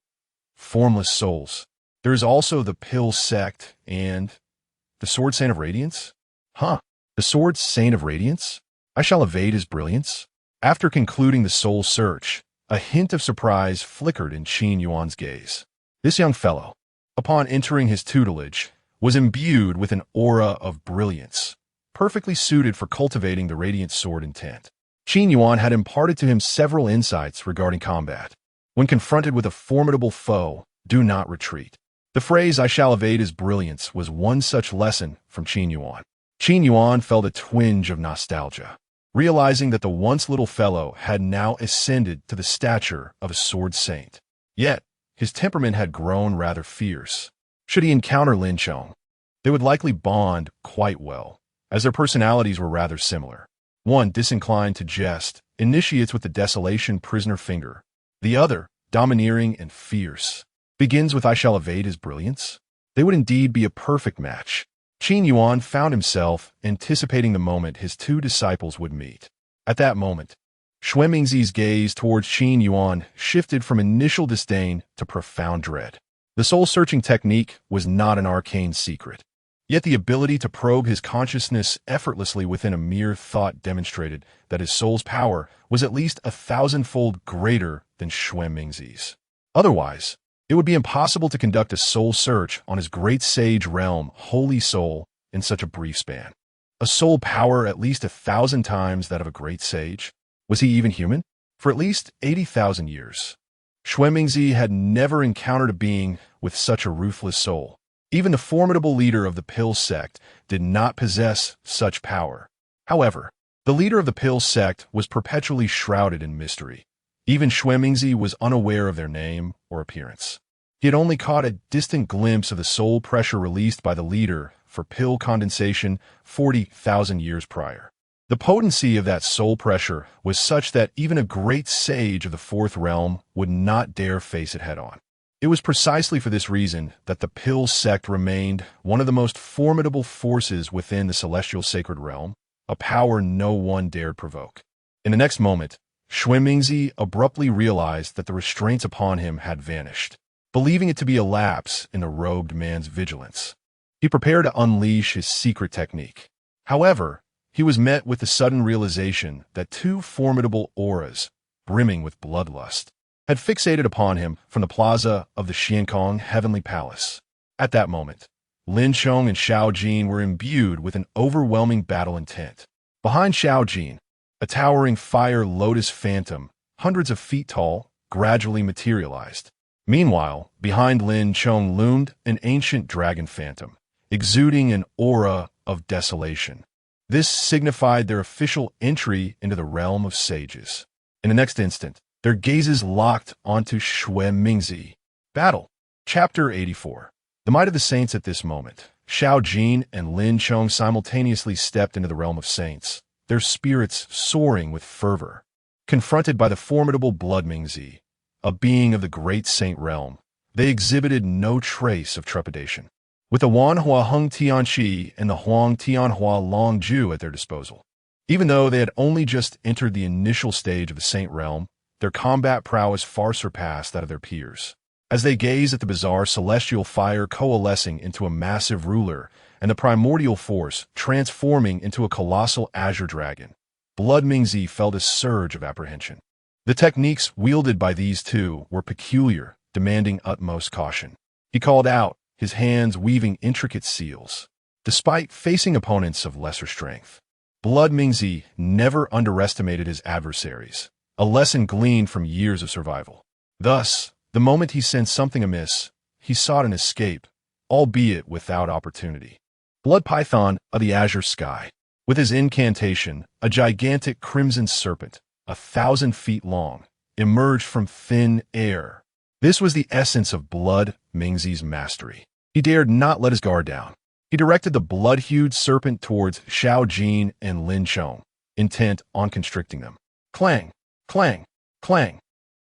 Formless souls. There is also the Pill sect and the Sword Saint of Radiance? Huh, the Sword Saint of Radiance? I shall evade his brilliance. After concluding the soul search, a hint of surprise flickered in Qin Yuan's gaze. This young fellow, upon entering his tutelage, was imbued with an aura of brilliance, perfectly suited for cultivating the radiant sword intent. Qin Yuan had imparted to him several insights regarding combat. When confronted with a formidable foe, do not retreat. The phrase, "I shall evade his brilliance," was one such lesson from Qin Yuan. Qin Yuan felt a twinge of nostalgia, realizing that the once little fellow had now ascended to the stature of a sword saint. Yet, his temperament had grown rather fierce. Should he encounter Lin Chong, they would likely bond quite well, as their personalities were rather similar. One, disinclined to jest, initiates with the desolation prisoner finger. The other, domineering and fierce, begins with "I shall evade his brilliance." They would indeed be a perfect match. Qin Yuan found himself anticipating the moment his two disciples would meet. At that moment, Xuemingzi's gaze towards Qin Yuan shifted from initial disdain to profound dread. The soul-searching technique was not an arcane secret, yet the ability to probe his consciousness effortlessly within a mere thought demonstrated that his soul's power was at least 1,000-fold greater than Xuemingzi's. Otherwise, it would be impossible to conduct a soul search on his great sage realm, holy soul, in such a brief span. A soul power at least 1,000 times that of a great sage? Was he even human? For at least 80,000 years, Xuemingzi had never encountered a being with such a ruthless soul. Even the formidable leader of the Pill sect did not possess such power. However, the leader of the Pill sect was perpetually shrouded in mystery. Even Xuemingzi was unaware of their name or appearance. He had only caught a distant glimpse of the soul pressure released by the leader for pill condensation 40,000 years prior. The potency of that soul pressure was such that even a great sage of the fourth realm would not dare face it head-on. It was precisely for this reason that the Pill sect remained one of the most formidable forces within the celestial sacred realm, a power no one dared provoke. In the next moment, Xuemingzi abruptly realized that the restraints upon him had vanished, believing it to be a lapse in the robed man's vigilance. He prepared to unleash his secret technique. However, he was met with the sudden realization that two formidable auras, brimming with bloodlust, had fixated upon him from the plaza of the Xiankong Heavenly Palace. At that moment, Lin Chong and Xiao Jin were imbued with an overwhelming battle intent. Behind Xiao Jin, a towering fire lotus phantom, hundreds of feet tall, gradually materialized. Meanwhile, behind Lin Chong loomed an ancient dragon phantom, exuding an aura of desolation. This signified their official entry into the realm of sages. In the next instant, their gazes locked onto Xuemingzi. Battle. Chapter 84. The might of the saints at this moment. Xiao Jin and Lin Chong simultaneously stepped into the realm of saints, their spirits soaring with fervor. Confronted by the formidable Bloodmingzi, a being of the great saint realm, they exhibited no trace of trepidation. With the Wanhua Hung Tianqi and the Huang Tianhua Long Ju at their disposal, even though they had only just entered the initial stage of the saint realm, their combat prowess far surpassed that of their peers. As they gazed at the bizarre celestial fire coalescing into a massive ruler and the primordial force transforming into a colossal azure dragon, Bloodmingzi felt a surge of apprehension. The techniques wielded by these two were peculiar, demanding utmost caution. He called out, his hands weaving intricate seals. Despite facing opponents of lesser strength, Bloodmingzi never underestimated his adversaries, a lesson gleaned from years of survival. Thus, the moment he sensed something amiss, he sought an escape, albeit without opportunity. Blood Python of the Azure Sky. With his incantation, a gigantic crimson serpent, 1,000 feet long, emerged from thin air. This was the essence of Blood Mingzi's mastery. He dared not let his guard down. He directed the blood-hued serpent towards Xiao Jin and Lin Chong, intent on constricting them. Clang, clang, clang.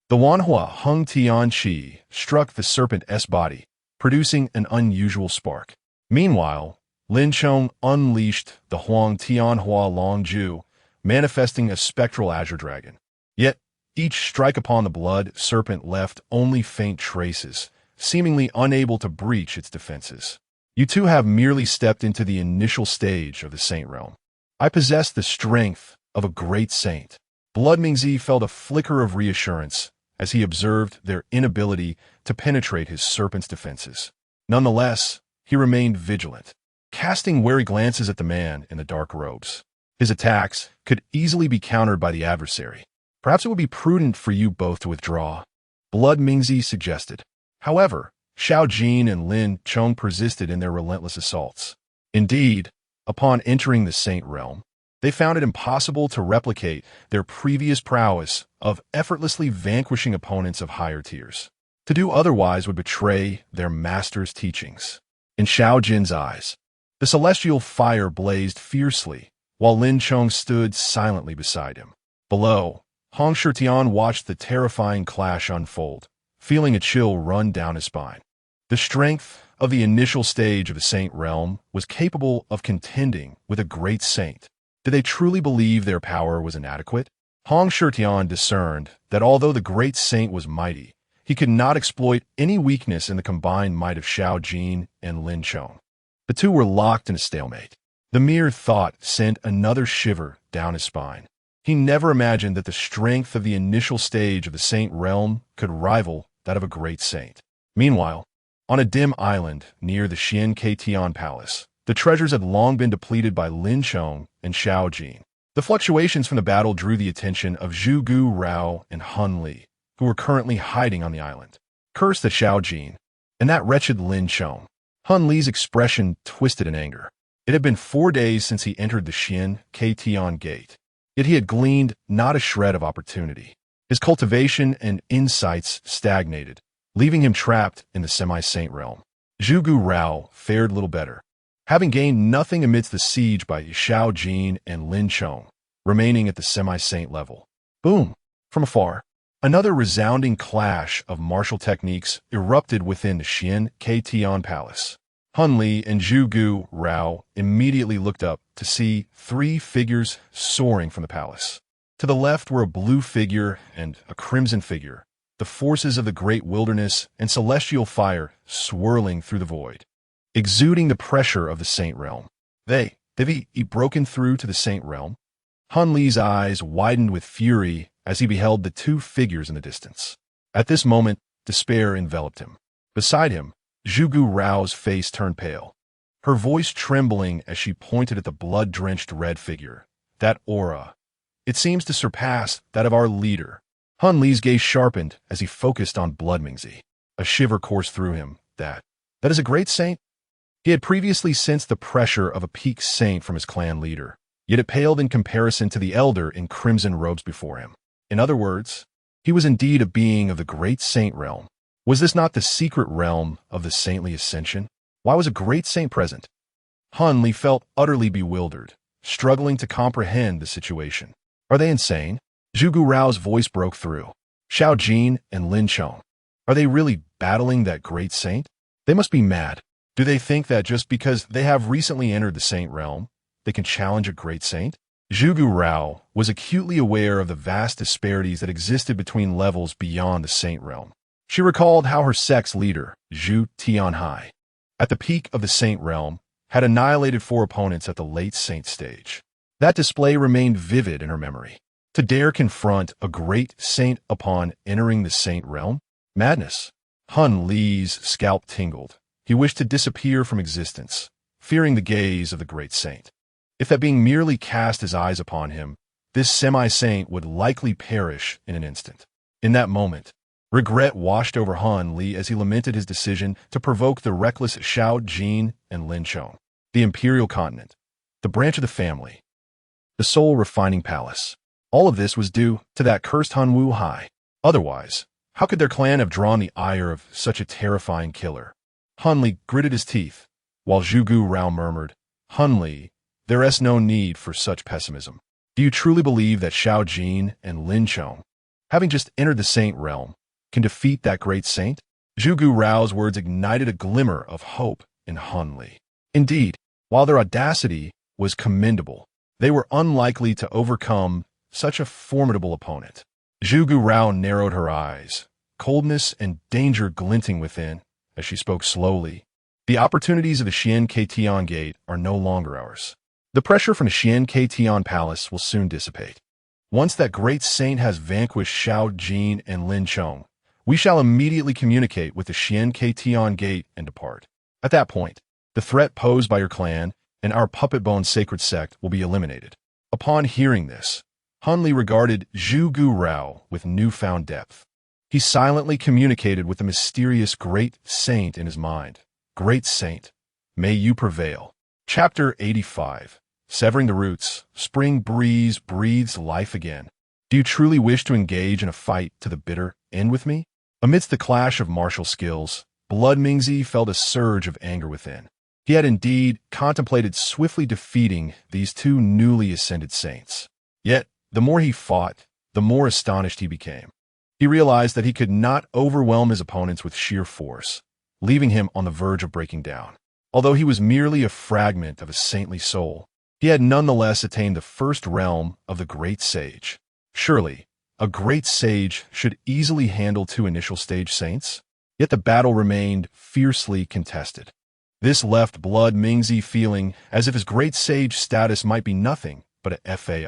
The Wanhua Hung Tian Qi struck the serpent's body, producing an unusual spark. Meanwhile, Lin Chong unleashed the Huang Tianhua Long Ju, manifesting a spectral azure dragon. Yet, each strike upon the blood serpent left only faint traces, seemingly unable to breach its defenses. You two have merely stepped into the initial stage of the saint realm. I possess the strength of a great saint. Blood Mingzi felt a flicker of reassurance as he observed their inability to penetrate his serpent's defenses. Nonetheless, he remained vigilant, casting wary glances at the man in the dark robes. His attacks could easily be countered by the adversary. Perhaps it would be prudent for you both to withdraw, Blood Mingzi suggested. However, Xiao Jin and Lin Chong persisted in their relentless assaults. Indeed, upon entering the saint realm, they found it impossible to replicate their previous prowess of effortlessly vanquishing opponents of higher tiers. To do otherwise would betray their master's teachings. In Xiao Jin's eyes, the celestial fire blazed fiercely, while Lin Chong stood silently beside him. Below, Hong Shitian watched the terrifying clash unfold, feeling a chill run down his spine. The strength of the initial stage of the saint realm was capable of contending with a great saint. Did they truly believe their power was inadequate? Hong Shitian discerned that although the great saint was mighty, he could not exploit any weakness in the combined might of Xiao Jin and Lin Chong. The two were locked in a stalemate. The mere thought sent another shiver down his spine. He never imagined that the strength of the initial stage of the saint realm could rival that of a great saint. Meanwhile, on a dim island near the Xian Tian Palace, the treasures had long been depleted by Lin Chong and Xiao Jin. The fluctuations from the battle drew the attention of Zhu Gu Rao and Han Li, who were currently hiding on the island. Cursed at Xiao Jin and that wretched Lin Chong. Han Li's expression twisted in anger. It had been 4 days since he entered the Xian Tian gate, yet he had gleaned not a shred of opportunity. His cultivation and insights stagnated, leaving him trapped in the semi-saint realm. Zhu Gu Rao fared little better, having gained nothing amidst the siege by Xiao Jin and Lin Chong, remaining at the semi-saint level. Boom! From afar, another resounding clash of martial techniques erupted within the Xian Tian Palace. Han Li and Zhu Gu Rao immediately looked up to see 3 figures soaring from the palace. To the left were a blue figure and a crimson figure, the forces of the great wilderness and celestial fire swirling through the void, exuding the pressure of the saint realm. They've broken through to the saint realm. Han Li's eyes widened with fury as he beheld the 2 figures in the distance. At this moment, despair enveloped him. Beside him, Zhu Gu Rao's face turned pale, her voice trembling as she pointed at the blood-drenched red figure. That aura, it seems to surpass that of our leader. Han Li's gaze sharpened as he focused on Blood Mingzi. A shiver coursed through him. That is a great saint? He had previously sensed the pressure of a peak saint from his clan leader, yet it paled in comparison to the elder in crimson robes before him. In other words, he was indeed a being of the great saint realm. Was this not the secret realm of the saintly ascension? Why was a great saint present? Han Li felt utterly bewildered, struggling to comprehend the situation. Are they insane? Zhu Gu Rao's voice broke through. Xiao Jin and Lin Chong. Are they really battling that great saint? They must be mad. Do they think that just because they have recently entered the saint realm, they can challenge a great saint? Zhu Gu Rao was acutely aware of the vast disparities that existed between levels beyond the saint realm. She recalled how her sect's leader, Zhu Tianhai, at the peak of the saint realm, had annihilated 4 opponents at the late saint stage. That display remained vivid in her memory. To dare confront a great saint upon entering the saint realm? Madness. Han Li's scalp tingled. He wished to disappear from existence, fearing the gaze of the great saint. If that being merely cast his eyes upon him, this semi-saint would likely perish in an instant. In that moment, Regret washed over Han Li as he lamented his decision to provoke the reckless Xiao Jin and Lin Chong. The imperial continent, the branch of the family, the soul refining palace. All of this was due to that cursed Han Wu Hai. Otherwise, how could their clan have drawn the ire of such a terrifying killer? Han Li gritted his teeth, while Zhuge Rao murmured, "Han Li, there is no need for such pessimism. Do you truly believe that Xiao Jin and Lin Chong, having just entered the saint realm, can defeat that great saint?" Zhuge Rao's words ignited a glimmer of hope in Han Li. Indeed, while their audacity was commendable, they were unlikely to overcome such a formidable opponent. Zhuge Rao narrowed her eyes, coldness and danger glinting within, as she spoke slowly. "The opportunities of the Xian Tian Gate are no longer ours. The pressure from the Xian Tian Palace will soon dissipate. Once that great saint has vanquished Xiao Jin and Lin Chong, we shall immediately communicate with the Xian Tian Gate and depart. At that point, the threat posed by your clan and our puppet bone sacred sect will be eliminated." Upon hearing this, Han Li regarded Zhuge Rao with newfound depth. He silently communicated with the mysterious great saint in his mind. "Great saint, may you prevail." Chapter 85. Severing the Roots. Spring breeze breathes life again. Do you truly wish to engage in a fight to the bitter end with me? Amidst the clash of martial skills, Blood Mingzi felt a surge of anger within. He had indeed contemplated swiftly defeating these two newly ascended saints. Yet, the more he fought, the more astonished he became. He realized that he could not overwhelm his opponents with sheer force, leaving him on the verge of breaking down. Although he was merely a fragment of a saintly soul, he had nonetheless attained the first realm of the great sage. Surely, a great sage should easily handle two initial stage saints? Yet the battle remained fiercely contested. This left Blood Mingzi feeling as if his great sage status might be nothing but a fade.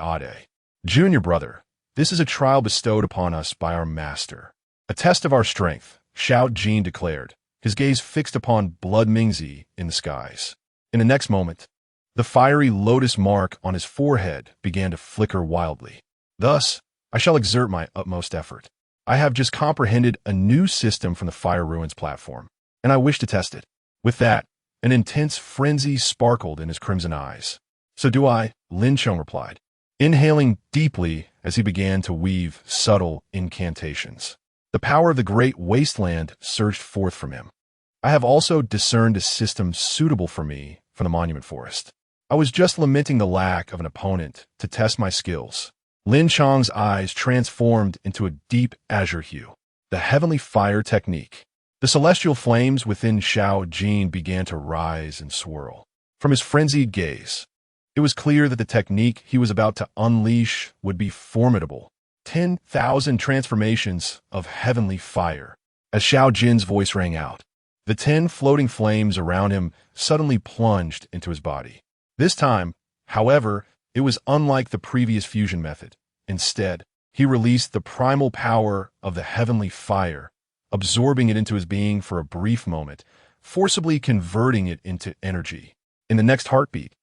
"Junior brother, this is a trial bestowed upon us by our master. A test of our strength," Xiao Jin declared, his gaze fixed upon Blood Mingzi in the skies. In the next moment, the fiery lotus mark on his forehead began to flicker wildly. "Thus, I shall exert my utmost effort. I have just comprehended a new system from the Fire Ruins platform, and I wish to test it." With that, an intense frenzy sparkled in his crimson eyes. "So do I," Lin Chong replied, inhaling deeply as he began to weave subtle incantations. The power of the great wasteland surged forth from him. "I have also discerned a system suitable for me from the Monument Forest. I was just lamenting the lack of an opponent to test my skills." Lin Chong's eyes transformed into a deep azure hue. The heavenly fire technique. The celestial flames within Xiao Jin began to rise and swirl. From his frenzied gaze, it was clear that the technique he was about to unleash would be formidable. 10,000 transformations of heavenly fire. As Xiao Jin's voice rang out, the 10 floating flames around him suddenly plunged into his body. This time, however, it was unlike the previous fusion method. Instead, he released the primal power of the heavenly fire, absorbing it into his being for a brief moment, forcibly converting it into energy. In the next heartbeat,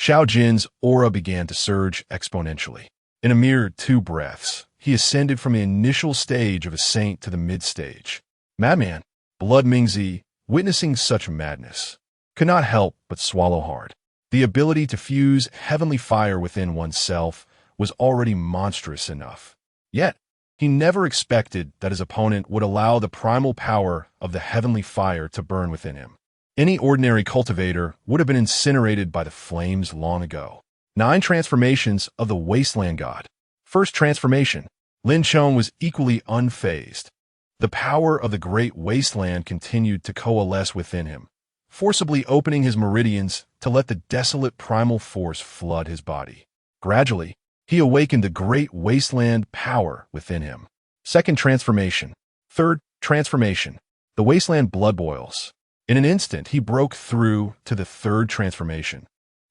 Xiao Jin's aura began to surge exponentially. In a mere 2 breaths, he ascended from the initial stage of a saint to the mid-stage. Madman, Blood Mingzi, witnessing such madness, could not help but swallow hard. The ability to fuse heavenly fire within oneself was already monstrous enough. Yet, he never expected that his opponent would allow the primal power of the heavenly fire to burn within him. Any ordinary cultivator would have been incinerated by the flames long ago. 9 transformations of the Wasteland God. First transformation. Lin Chong was equally unfazed. The power of the great wasteland continued to coalesce within him, forcibly opening his meridians to let the desolate primal force flood his body. Gradually, he awakened the great wasteland power within him. Second transformation. Third transformation. The wasteland blood boils. In an instant, he broke through to the third transformation,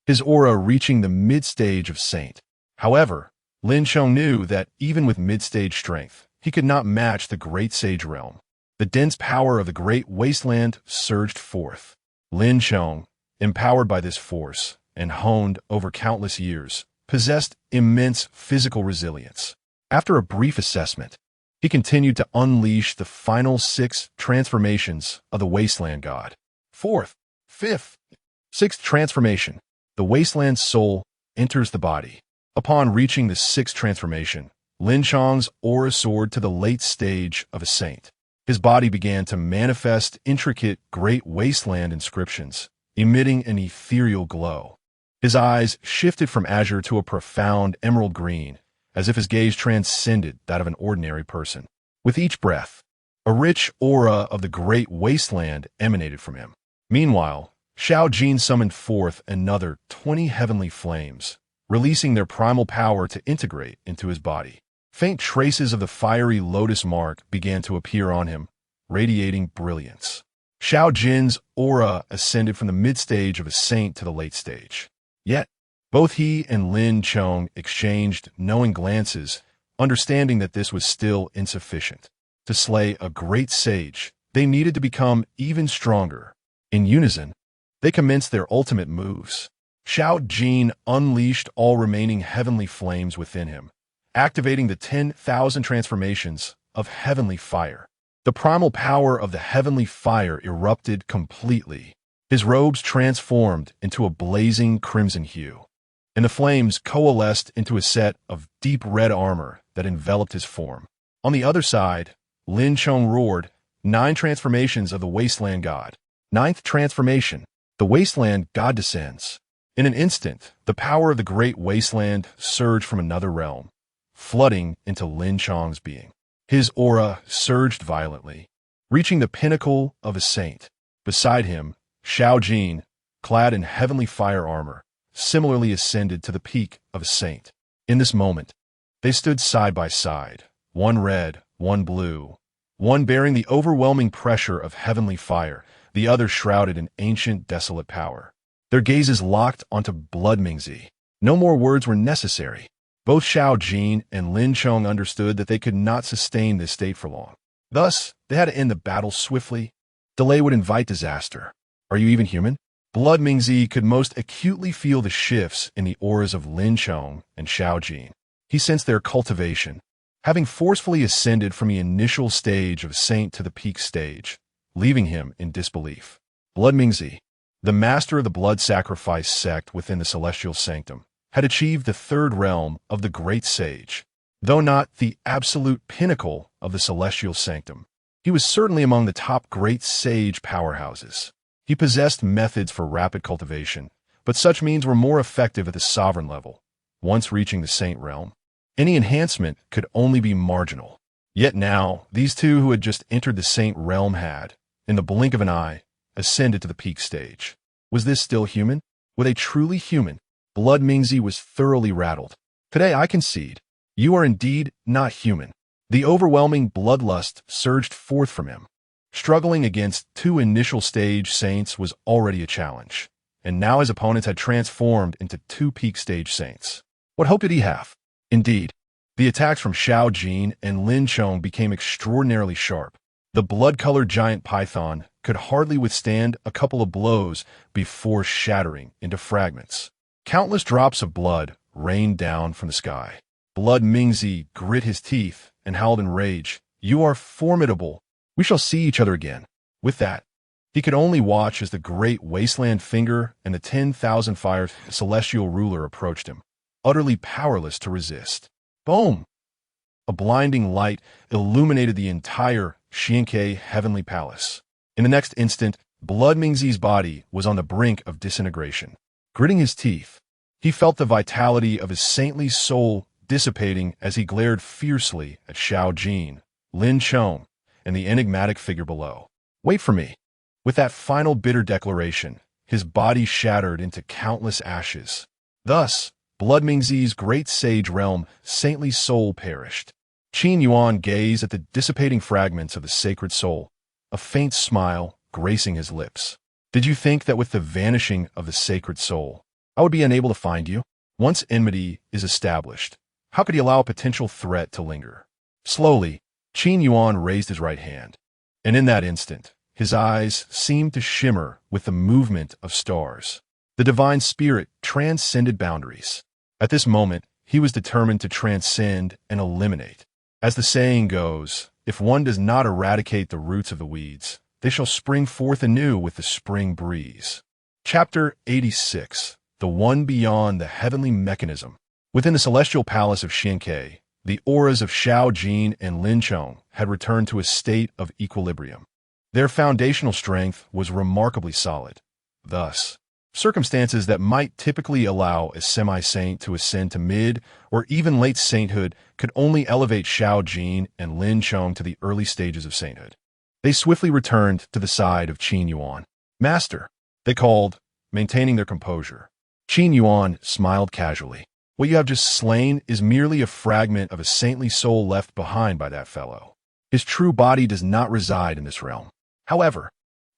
his aura reaching the mid-stage of Saint. However, Lin Chong knew that even with mid-stage strength, he could not match the great sage realm. The dense power of the great wasteland surged forth. Lin Chong, empowered by this force and honed over countless years, possessed immense physical resilience. After a brief assessment, He continued to unleash the final 6 transformations of the Wasteland God. Fourth, fifth, sixth transformation. The Wasteland soul enters the body. Upon reaching the 6th transformation, Lin Chong's aura soared to the late stage of a saint. His body began to manifest intricate Great Wasteland inscriptions, emitting an ethereal glow. His eyes shifted from azure to a profound emerald green, as if his gaze transcended that of an ordinary person. With each breath, a rich aura of the Great Wasteland emanated from him. Meanwhile, Xiao Jin summoned forth another 20 heavenly flames, releasing their primal power to integrate into his body. Faint traces of the fiery lotus mark began to appear on him, radiating brilliance. Xiao Jin's aura ascended from the mid-stage of a saint to the late stage. Yet, both he and Lin Chong exchanged knowing glances, understanding that this was still insufficient. To slay a great sage, they needed to become even stronger. In unison, they commenced their ultimate moves. Xiao Jin unleashed all remaining heavenly flames within him, activating the 10,000 transformations of heavenly fire. The primal power of the heavenly fire erupted completely. His robes transformed into a blazing crimson hue, and the flames coalesced into a set of deep red armor that enveloped his form. On the other side, Lin Chong roared, 9 transformations of the Wasteland God. 9th transformation. The Wasteland God descends. In an instant, the power of the Great Wasteland surged from another realm, flooding into Lin Chong's being. His aura surged violently, reaching the pinnacle of a saint. Beside him, Xiao Jin, clad in heavenly fire armor, similarly ascended to the peak of a saint. In this moment, they stood side by side, one red, one blue, one bearing the overwhelming pressure of heavenly fire, the other shrouded in ancient desolate power. Their gazes locked onto Blood Mingzi. No more words were necessary. Both Xiao Jin and Lin Chong understood that they could not sustain this state for long. Thus, they had to end the battle swiftly. Delay would invite disaster. Are you even human? Blood Mingzi could most acutely feel the shifts in the auras of Lin Chong and Xiao Jin. He sensed their cultivation, having forcefully ascended from the initial stage of saint to the peak stage, leaving him in disbelief. Blood Mingzi, the master of the blood sacrifice sect within the celestial sanctum, had achieved the 3rd realm of the great sage. Though not the absolute pinnacle of the celestial sanctum, he was certainly among the top great sage powerhouses. He possessed methods for rapid cultivation, but such means were more effective at the sovereign level. Once reaching the saint realm, any enhancement could only be marginal. Yet now, these two who had just entered the saint realm had, in the blink of an eye, ascended to the peak stage. Was this still human? Were they truly human? Blood Mingzi was thoroughly rattled. Today I concede, you are indeed not human. The overwhelming bloodlust surged forth from him. Struggling against 2 initial stage saints was already a challenge, and now his opponents had transformed into 2 peak stage saints. What hope did he have? Indeed, the attacks from Xiao Jin and Lin Chong became extraordinarily sharp. The blood-colored giant python could hardly withstand a couple of blows before shattering into fragments. Countless drops of blood rained down from the sky. Blood Mingzi grit his teeth and howled in rage. You are formidable. We shall see each other again. With that, he could only watch as the great wasteland finger and the 10,000 fire celestial ruler approached him, utterly powerless to resist. Boom! A blinding light illuminated the entire Xianke heavenly palace. In the next instant, Blood Mingzi's body was on the brink of disintegration. Gritting his teeth, he felt the vitality of his saintly soul dissipating as he glared fiercely at Xiao Jin, Lin Chong, and the enigmatic figure below. Wait for me. With that final bitter declaration, his body shattered into countless ashes. Thus, Blood Mingzi's great sage realm, saintly soul perished. Qin Yuan gazed at the dissipating fragments of the sacred soul, a faint smile gracing his lips. Did you think that with the vanishing of the sacred soul, I would be unable to find you? Once enmity is established, how could he allow a potential threat to linger? Slowly, Qin Yuan raised his right hand, and in that instant, his eyes seemed to shimmer with the movement of stars. The divine spirit transcended boundaries. At this moment, he was determined to transcend and eliminate As the saying goes, if one does not eradicate the roots of the weeds, they shall spring forth anew with the spring breeze. Chapter 86. The One Beyond the Heavenly Mechanism. Within the celestial palace of Xianke, the auras of Xiao Jin and Lin Chong had returned to a state of equilibrium. Their foundational strength was remarkably solid. Thus, circumstances that might typically allow a semi-saint to ascend to mid or even late sainthood could only elevate Xiao Jin and Lin Chong to the early stages of sainthood. They swiftly returned to the side of Qin Yuan. "Master," they called, maintaining their composure. Qin Yuan smiled casually. "What you have just slain is merely a fragment of a saintly soul left behind by that fellow. His true body does not reside in this realm. However,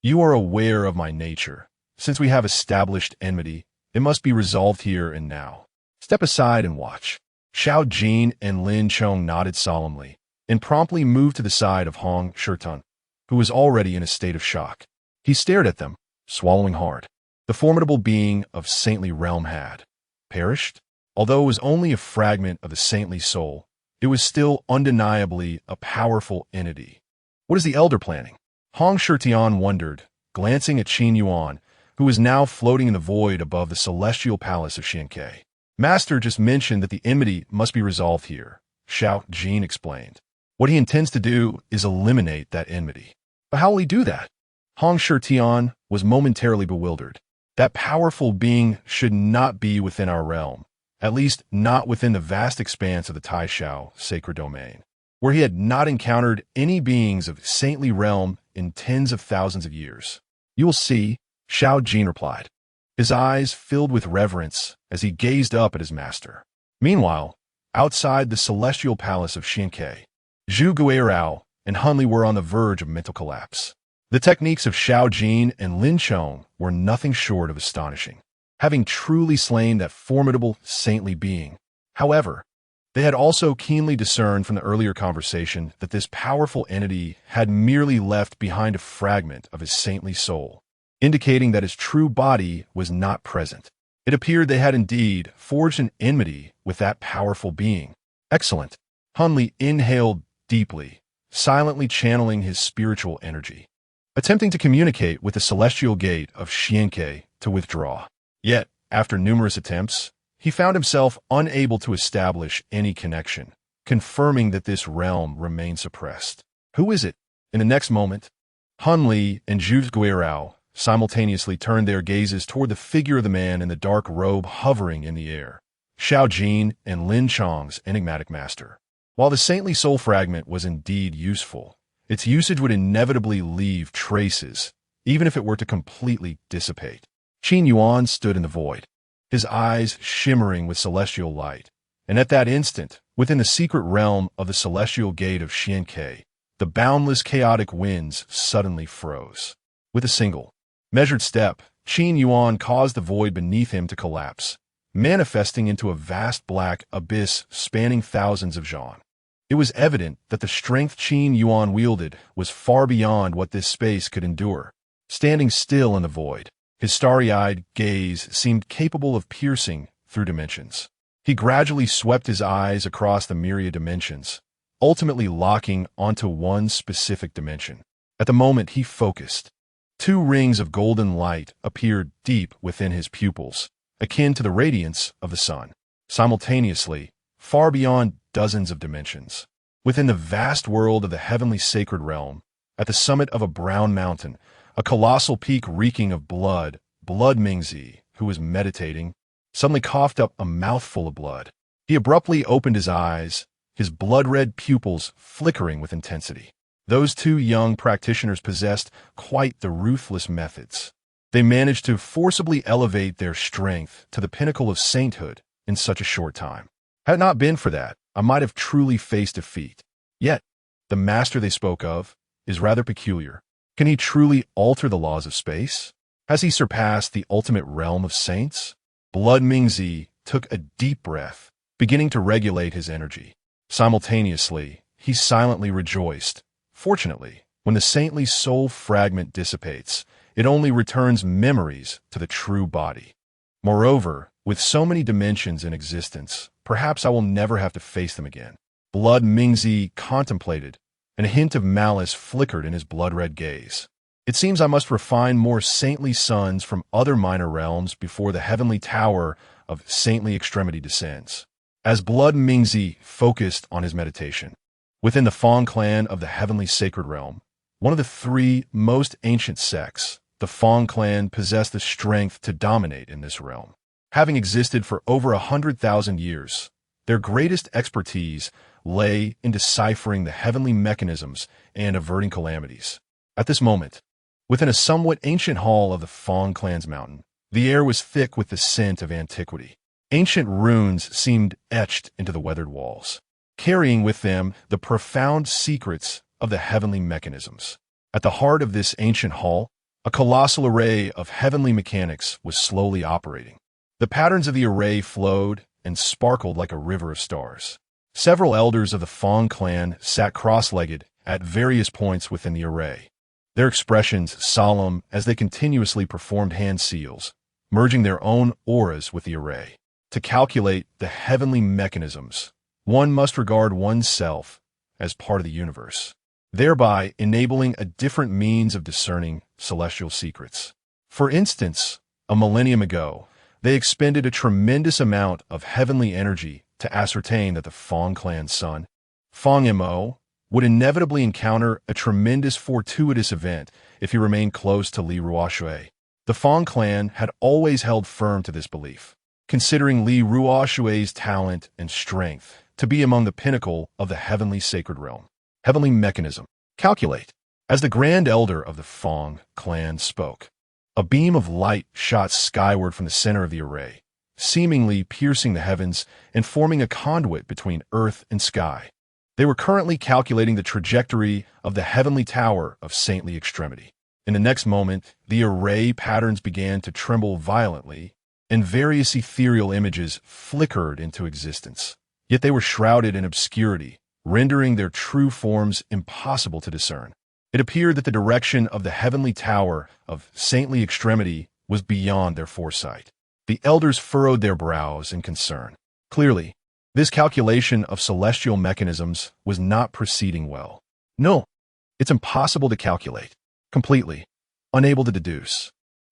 you are aware of my nature. Since we have established enmity, it must be resolved here and now. Step aside and watch." Xiao Jin and Lin Chong nodded solemnly and promptly moved to the side of Hong Shirtun, who was already in a state of shock. He stared at them, swallowing hard. The formidable being of saintly realm had perished. Although it was only a fragment of the saintly soul, it was still undeniably a powerful entity. What is the elder planning? Hong Shirtian wondered, glancing at Qin Yuan, who was now floating in the void above the celestial palace of Xianke. "Master just mentioned that the enmity must be resolved here," Xiao Jin explained. "What he intends to do is eliminate that enmity." "But how will he do that?" Hong Shirtian was momentarily bewildered. That powerful being should not be within our realm, at least not within the vast expanse of the Taishao sacred domain, where he had not encountered any beings of saintly realm in tens of thousands of years. "You will see," Xiao Jin replied. His eyes filled with reverence as he gazed up at his master. Meanwhile, outside the celestial palace of Xianke, Zhu Guirao and Hunli were on the verge of mental collapse. The techniques of Xiao Jin and Lin Chong were nothing short of astonishing, having truly slain that formidable saintly being. However, they had also keenly discerned from the earlier conversation that this powerful entity had merely left behind a fragment of his saintly soul, indicating that his true body was not present. It appeared they had indeed forged an enmity with that powerful being. "Excellent." Hunli inhaled deeply, silently channeling his spiritual energy, attempting to communicate with the celestial gate of Xianke to withdraw. Yet, after numerous attempts, he found himself unable to establish any connection, confirming that this realm remained suppressed. "Who is it?" In the next moment, Hunli and Zhu Guirao simultaneously turned their gazes toward the figure of the man in the dark robe hovering in the air, Xiao Jin and Lin Chong's enigmatic master. While the saintly soul fragment was indeed useful, its usage would inevitably leave traces, even if it were to completely dissipate. Qin Yuan stood in the void, his eyes shimmering with celestial light, and at that instant, within the secret realm of the celestial gate of Xianke, the boundless chaotic winds suddenly froze. With a single, measured step, Qin Yuan caused the void beneath him to collapse, manifesting into a vast black abyss spanning thousands of zhang. It was evident that the strength Qin Yuan wielded was far beyond what this space could endure. Standing still in the void, his starry-eyed gaze seemed capable of piercing through dimensions. He gradually swept his eyes across the myriad dimensions, ultimately locking onto one specific dimension. At the moment he focused, two rings of golden light appeared deep within his pupils, akin to the radiance of the sun. Simultaneously, far beyond dozens of dimensions, within the vast world of the heavenly sacred realm, at the summit of a brown mountain, a colossal peak reeking of blood Mingzi, who was meditating, suddenly coughed up a mouthful of blood. He abruptly opened his eyes, his blood-red pupils flickering with intensity. Those two young practitioners possessed quite the ruthless methods. They managed to forcibly elevate their strength to the pinnacle of sainthood in such a short time. Had it not been for that, I might have truly faced defeat. Yet, the master they spoke of is rather peculiar. Can he truly alter the laws of space? Has he surpassed the ultimate realm of saints? Blood Mingzi took a deep breath, beginning to regulate his energy. Simultaneously, he silently rejoiced. Fortunately, when the saintly soul fragment dissipates, it only returns memories to the true body. Moreover, with so many dimensions in existence, perhaps I will never have to face them again. Blood Mingzi contemplated, and a hint of malice flickered in his blood-red gaze. It seems I must refine more saintly sons from other minor realms before the heavenly tower of saintly extremity descends. As Blood Mingzi focused on his meditation, within the Fang clan of the heavenly sacred realm, one of the three most ancient sects, the Fang clan possessed the strength to dominate in this realm. Having existed for over 100,000 years, their greatest expertise lay in deciphering the heavenly mechanisms and averting calamities. At this moment, within a somewhat ancient hall of the Fang clan's mountain, the air was thick with the scent of antiquity. Ancient runes seemed etched into the weathered walls, carrying with them the profound secrets of the heavenly mechanisms. At the heart of this ancient hall, a colossal array of heavenly mechanics was slowly operating. The patterns of the array flowed and sparkled like a river of stars. Several elders of the Fang clan sat cross-legged at various points within the array, their expressions solemn as they continuously performed hand seals, merging their own auras with the array. To calculate the heavenly mechanisms, one must regard oneself as part of the universe, thereby enabling a different means of discerning celestial secrets. For instance, a millennium ago, they expended a tremendous amount of heavenly energy to ascertain that the Fang clan's son, Fang Mo, would inevitably encounter a tremendous fortuitous event if he remained close to Li Ruoshui. The Fang clan had always held firm to this belief, considering Li Ruoshui's talent and strength to be among the pinnacle of the heavenly sacred realm. Heavenly mechanism. Calculate. As the Grand Elder of the Fang clan spoke, a beam of light shot skyward from the center of the array, seemingly piercing the heavens and forming a conduit between earth and sky. They were currently calculating the trajectory of the heavenly tower of saintly extremity. In the next moment, the array patterns began to tremble violently, and various ethereal images flickered into existence. Yet they were shrouded in obscurity, rendering their true forms impossible to discern. It appeared that the direction of the heavenly tower of saintly extremity was beyond their foresight. The elders furrowed their brows in concern. Clearly, this calculation of celestial mechanisms was not proceeding well. No, it's impossible to calculate. Completely. Unable to deduce.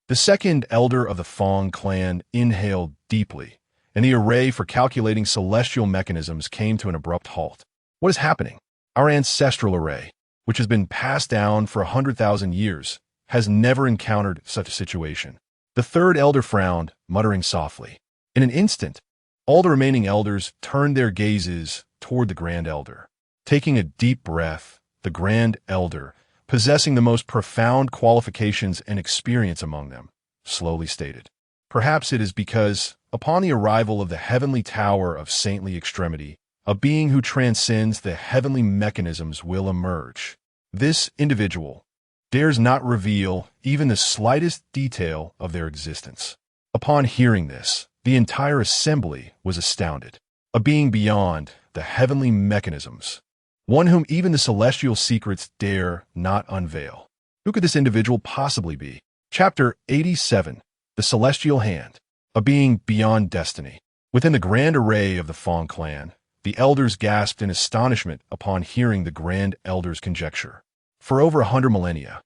The second elder of the Fang clan inhaled deeply, and the array for calculating celestial mechanisms came to an abrupt halt. What is happening? Our ancestral array, which has been passed down for 100,000 years, has never encountered such a situation. The third elder frowned, muttering softly. In an instant, all the remaining elders turned their gazes toward the Grand Elder. Taking a deep breath, the Grand Elder, possessing the most profound qualifications and experience among them, slowly stated, "Perhaps it is because, upon the arrival of the heavenly tower of saintly extremity, a being who transcends the heavenly mechanisms will emerge. This individual dares not reveal even the slightest detail of their existence." Upon hearing this, the entire assembly was astounded. A being beyond the heavenly mechanisms, one whom even the celestial secrets dare not unveil. Who could this individual possibly be? Chapter 87, The Celestial Hand, a being beyond destiny. Within the grand array of the Fang clan, the elders gasped in astonishment upon hearing the Grand Elder's conjecture. For over 100 millennia,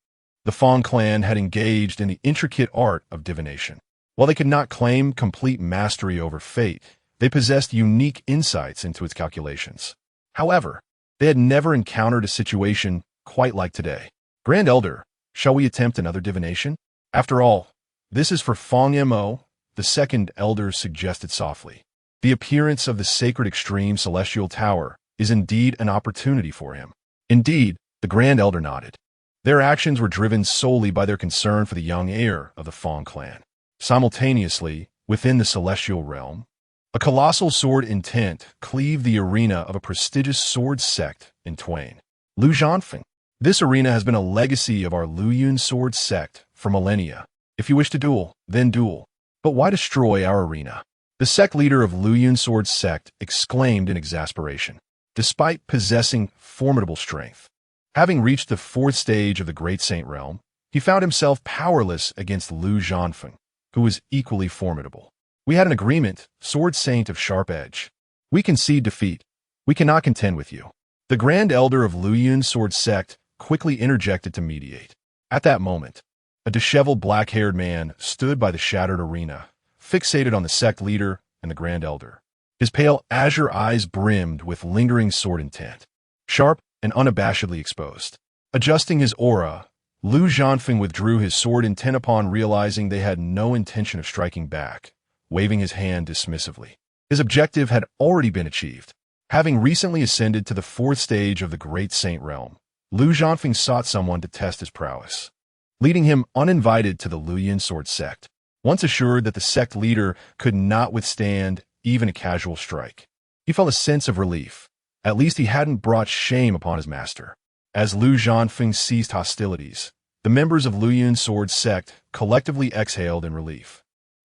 the Fang clan had engaged in the intricate art of divination. While they could not claim complete mastery over fate, they possessed unique insights into its calculations. However, they had never encountered a situation quite like today. Grand Elder, shall we attempt another divination? After all, this is for Fang Mo, the second elder suggested softly. The appearance of the sacred extreme celestial tower is indeed an opportunity for him. Indeed, the Grand Elder nodded. Their actions were driven solely by their concern for the young heir of the Fang clan. Simultaneously, within the celestial realm, a colossal sword intent cleaved the arena of a prestigious sword sect in twain. Lu Zhanfeng. This arena has been a legacy of our Lu Yun sword sect for millennia. If you wish to duel, then duel. But why destroy our arena? The sect leader of Lu Yun sword sect exclaimed in exasperation. Despite possessing formidable strength, having reached the fourth stage of the Great Saint realm, he found himself powerless against Lu Zhanfeng, who was equally formidable. We had an agreement, Sword Saint of Sharp Edge. We concede defeat. We cannot contend with you. The Grand Elder of Lu Yun's sword sect quickly interjected to mediate. At that moment, a disheveled black-haired man stood by the shattered arena, fixated on the sect leader and the Grand Elder. His pale azure eyes brimmed with lingering sword intent, sharp and unabashedly exposed. Adjusting his aura, Lu Zhanfeng withdrew his sword intent upon realizing they had no intention of striking back, waving his hand dismissively. His objective had already been achieved. Having recently ascended to the 4th stage of the Great Saint Realm, Lu Zhanfeng sought someone to test his prowess, leading him uninvited to the Lu Yun sword sect. Once assured that the sect leader could not withstand even a casual strike, he felt a sense of relief. At least he hadn't brought shame upon his master. As Lu Zhanfeng ceased hostilities, the members of Lu Yun's sword sect collectively exhaled in relief,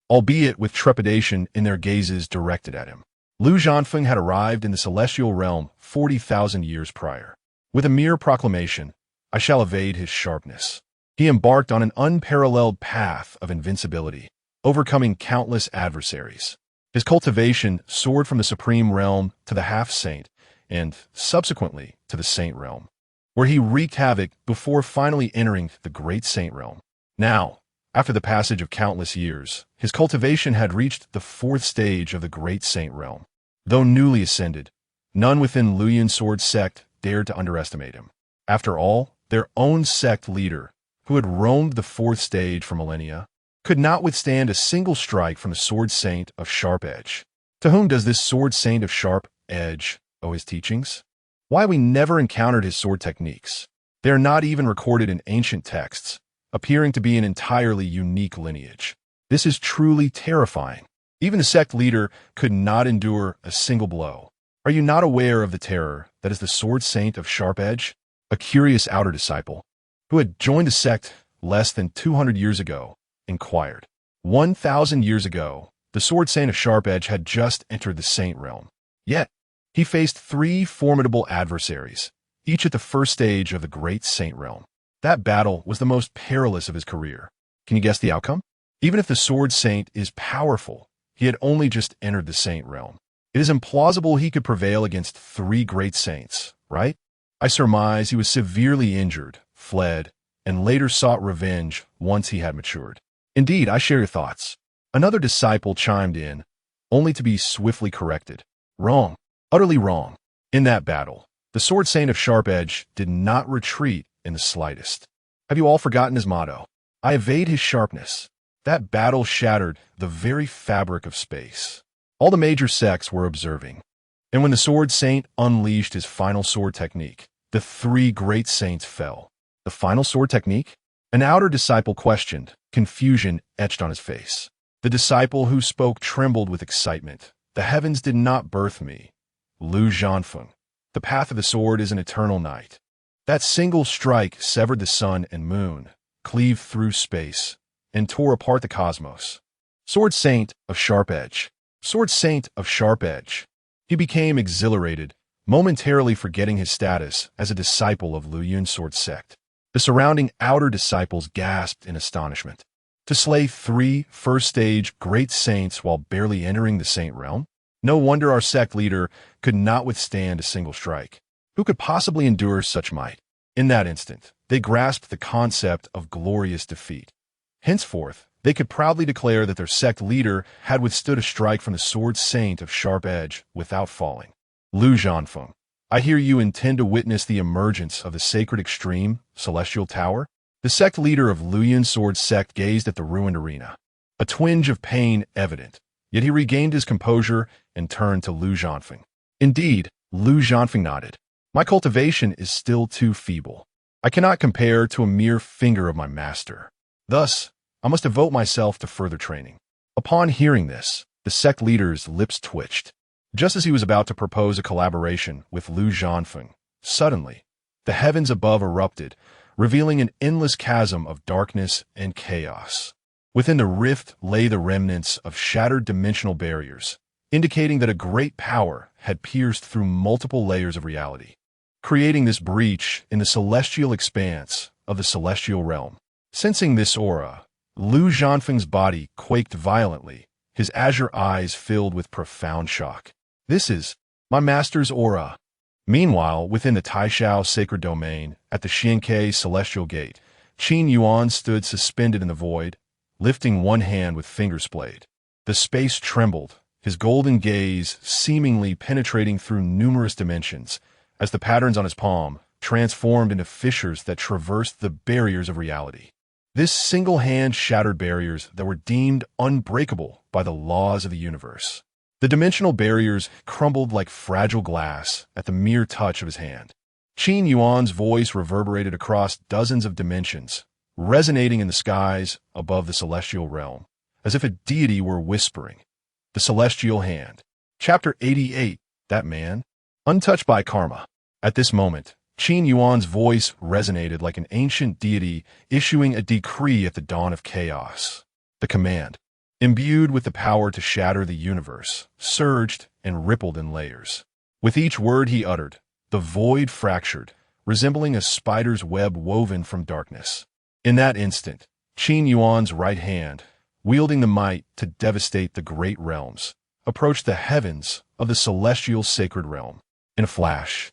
albeit with trepidation in their gazes directed at him. Lu Zhanfeng had arrived in the celestial realm 40,000 years prior. With a mere proclamation, "I shall evade his sharpness," he embarked on an unparalleled path of invincibility, overcoming countless adversaries. His cultivation soared from the supreme realm to the half-saint, and, subsequently, to the saint realm, where he wreaked havoc before finally entering the great saint realm. Now, after the passage of countless years, his cultivation had reached the 4th stage of the great saint realm. Though newly ascended, none within Lu Yun's sword sect dared to underestimate him. After all, their own sect leader, who had roamed the 4th stage for millennia, could not withstand a single strike from the sword saint of sharp edge. To whom does this sword saint of sharp edge owe his teachings? Why we never encountered his sword techniques? They are not even recorded in ancient texts, appearing to be an entirely unique lineage. This is truly terrifying. Even the sect leader could not endure a single blow. Are you not aware of the terror that is the sword saint of sharp edge? A curious outer disciple, who had joined the sect less than 200 years ago, inquired. 1,000 years ago, the sword saint of sharp edge had just entered the saint realm. Yet, he faced 3 formidable adversaries, each at the 1st stage of the great saint realm. That battle was the most perilous of his career. Can you guess the outcome? Even if the sword saint is powerful, he had only just entered the saint realm. It is implausible he could prevail against 3 great saints, right? I surmise he was severely injured, fled, and later sought revenge once he had matured. Indeed, I share your thoughts. Another disciple chimed in, only to be swiftly corrected. Wrong. Utterly wrong. In that battle, the sword saint of sharp edge did not retreat in the slightest. Have you all forgotten his motto? I evade his sharpness. That battle shattered the very fabric of space. All the major sects were observing. And when the sword saint unleashed his final sword technique, the 3 great saints fell. The final sword technique? An outer disciple questioned, confusion etched on his face. The disciple who spoke trembled with excitement. The heavens did not birth me. Lu Zhanfeng. The path of the sword is an eternal night. That single strike severed the sun and moon, cleaved through space, and tore apart the cosmos. Sword saint of sharp edge. Sword saint of sharp edge. He became exhilarated, momentarily forgetting his status as a disciple of Lu Yun's sword sect. The surrounding outer disciples gasped in astonishment. To slay 3 first-stage great saints while barely entering the saint realm? No wonder our sect leader could not withstand a single strike. Who could possibly endure such might? In that instant, they grasped the concept of glorious defeat. Henceforth, they could proudly declare that their sect leader had withstood a strike from the sword saint of sharp edge without falling. Lu Zhanfeng, I hear you intend to witness the emergence of the sacred extreme, celestial tower? The sect leader of Lu Yun's sword sect gazed at the ruined arena, a twinge of pain evident, yet he regained his composure and turned to Lu Zhanfeng. Indeed, Lu Zhanfeng nodded. My cultivation is still too feeble. I cannot compare to a mere finger of my master. Thus, I must devote myself to further training. Upon hearing this, the sect leader's lips twitched. Just as he was about to propose a collaboration with Lu Zhanfeng, suddenly, the heavens above erupted, revealing an endless chasm of darkness and chaos. Within the rift lay the remnants of shattered dimensional barriers, indicating that a great power had pierced through multiple layers of reality, creating this breach in the celestial expanse of the celestial realm. Sensing this aura, Lu Zhanfeng's body quaked violently, his azure eyes filled with profound shock. This is My master's aura. Meanwhile, within the Taishao sacred domain, at the Xiankei celestial gate, Qin Yuan stood suspended in the void, lifting one hand with fingers splayed. The space trembled, his golden gaze seemingly penetrating through numerous dimensions, as the patterns on his palm transformed into fissures that traversed the barriers of reality. This single hand shattered barriers that were deemed unbreakable by the laws of the universe. The dimensional barriers crumbled like fragile glass at the mere touch of his hand. Qin Yuan's voice reverberated across dozens of dimensions, resonating in the skies above the celestial realm, as if a deity were whispering. The Celestial Hand. Chapter 88. That Man. Untouched by karma. At this moment, Qin Yuan's voice resonated like an ancient deity issuing a decree at the dawn of chaos. The command, imbued with the power to shatter the universe, surged and rippled in layers. With each word he uttered, the void fractured, resembling a spider's web woven from darkness. In that instant, Qin Yuan's right hand, wielding the might to devastate the great realms, approached the heavens of the celestial sacred realm. In a flash,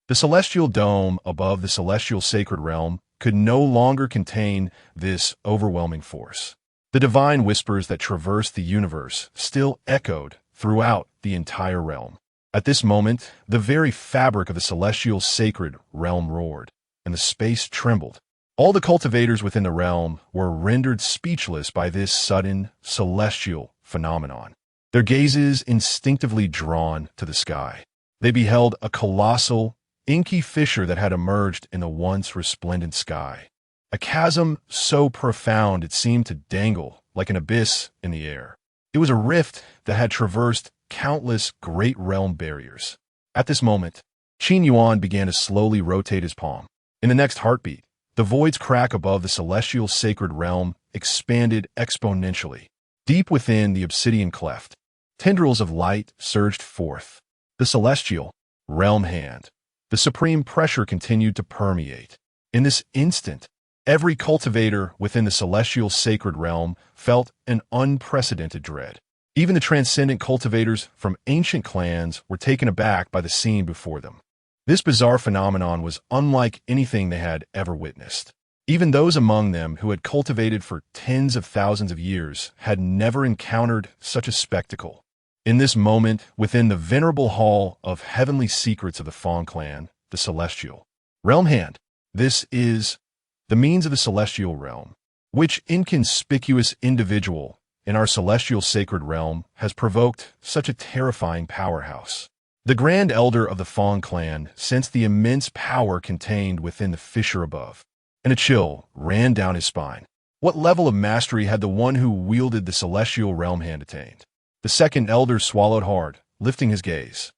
the celestial dome above the celestial sacred realm could no longer contain this overwhelming force. The divine whispers that traversed the universe still echoed throughout the entire realm. At this moment, the very fabric of the celestial sacred realm roared, and the space trembled. All the cultivators within the realm were rendered speechless by this sudden, celestial phenomenon, their gazes instinctively drawn to the sky. They beheld a colossal, inky fissure that had emerged in the once resplendent sky. A chasm so profound it seemed to dangle like an abyss in the air. It was a rift that had traversed countless great realm barriers. At this moment, Qin Yuan began to slowly rotate his palm. In the next heartbeat, the void's crack above the celestial sacred realm expanded exponentially. Deep within the obsidian cleft, tendrils of light surged forth. The celestial realm hand. The supreme pressure continued to permeate. In this instant, every cultivator within the celestial sacred realm felt an unprecedented dread. Even the transcendent cultivators from ancient clans were taken aback by the scene before them. This bizarre phenomenon was unlike anything they had ever witnessed. Even those among them who had cultivated for tens of thousands of years had never encountered such a spectacle. In this moment, within the venerable hall of heavenly secrets of the Fang clan, the celestial realm hand, this is the means of the celestial realm. Which inconspicuous individual in our celestial sacred realm has provoked such a terrifying powerhouse? The Grand Elder of the Fang clan sensed the immense power contained within the fissure above, and a chill ran down his spine. What level of mastery had the one who wielded the celestial realm hand attained? The second elder swallowed hard, lifting his gaze.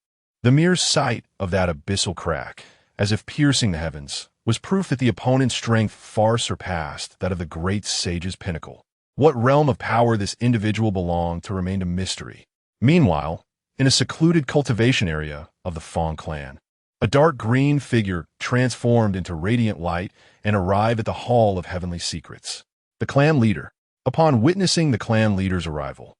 The mere sight of that abyssal crack, as if piercing the heavens, was proof that the opponent's strength far surpassed that of the great sage's pinnacle. What realm of power this individual belonged to remained a mystery. Meanwhile, in a secluded cultivation area of the Fang clan, a dark green figure transformed into radiant light and arrived at the Hall of Heavenly Secrets. The clan leader. Upon witnessing the clan leader's arrival,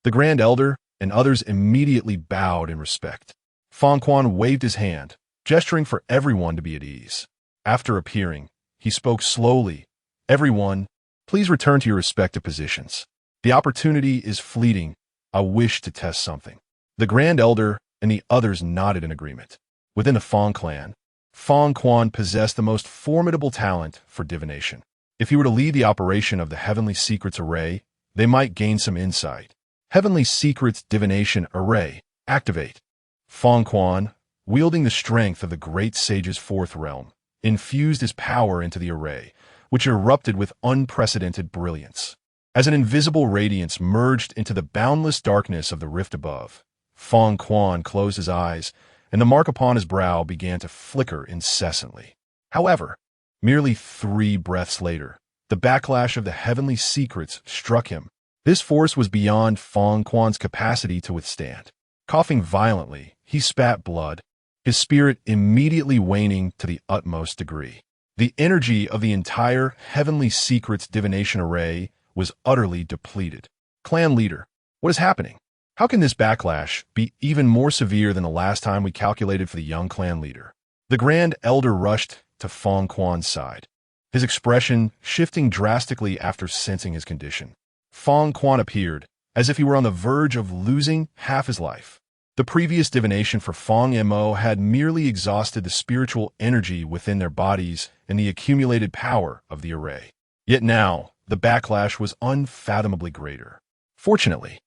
the Grand Elder and others immediately bowed in respect. Fang Quan waved his hand, gesturing for everyone to be at ease. After appearing, he spoke slowly. Everyone, please return to your respective positions. The opportunity is fleeting. I wish to test something. The Grand Elder and the others nodded in agreement. Within the Fang clan, Fang Quan possessed the most formidable talent for divination. If he were to lead the operation of the Heavenly Secrets Array, they might gain some insight. Heavenly Secrets Divination Array. Activate. Fang Quan, wielding the strength of the great sage's fourth realm, infused his power into the array, which erupted with unprecedented brilliance. As an invisible radiance merged into the boundless darkness of the rift above, Fang Quan closed his eyes, and the mark upon his brow began to flicker incessantly. However, merely 3 breaths later, the backlash of the heavenly secrets struck him. This force was beyond Fang Quan's capacity to withstand. Coughing violently, he spat blood, his spirit immediately waning to the utmost degree. The energy of the entire Heavenly Secrets Divination Array was utterly depleted. Clan leader, what is happening? How can this backlash be even more severe than the last time we calculated for the young clan leader? The Grand Elder rushed to Fong Quan's side, his expression shifting drastically after sensing his condition. Fong Quan appeared, as if he were on the verge of losing half his life. The previous divination for Fong Mo had merely exhausted the spiritual energy within their bodies and the accumulated power of the array. Yet now, the backlash was unfathomably greater. Fortunately,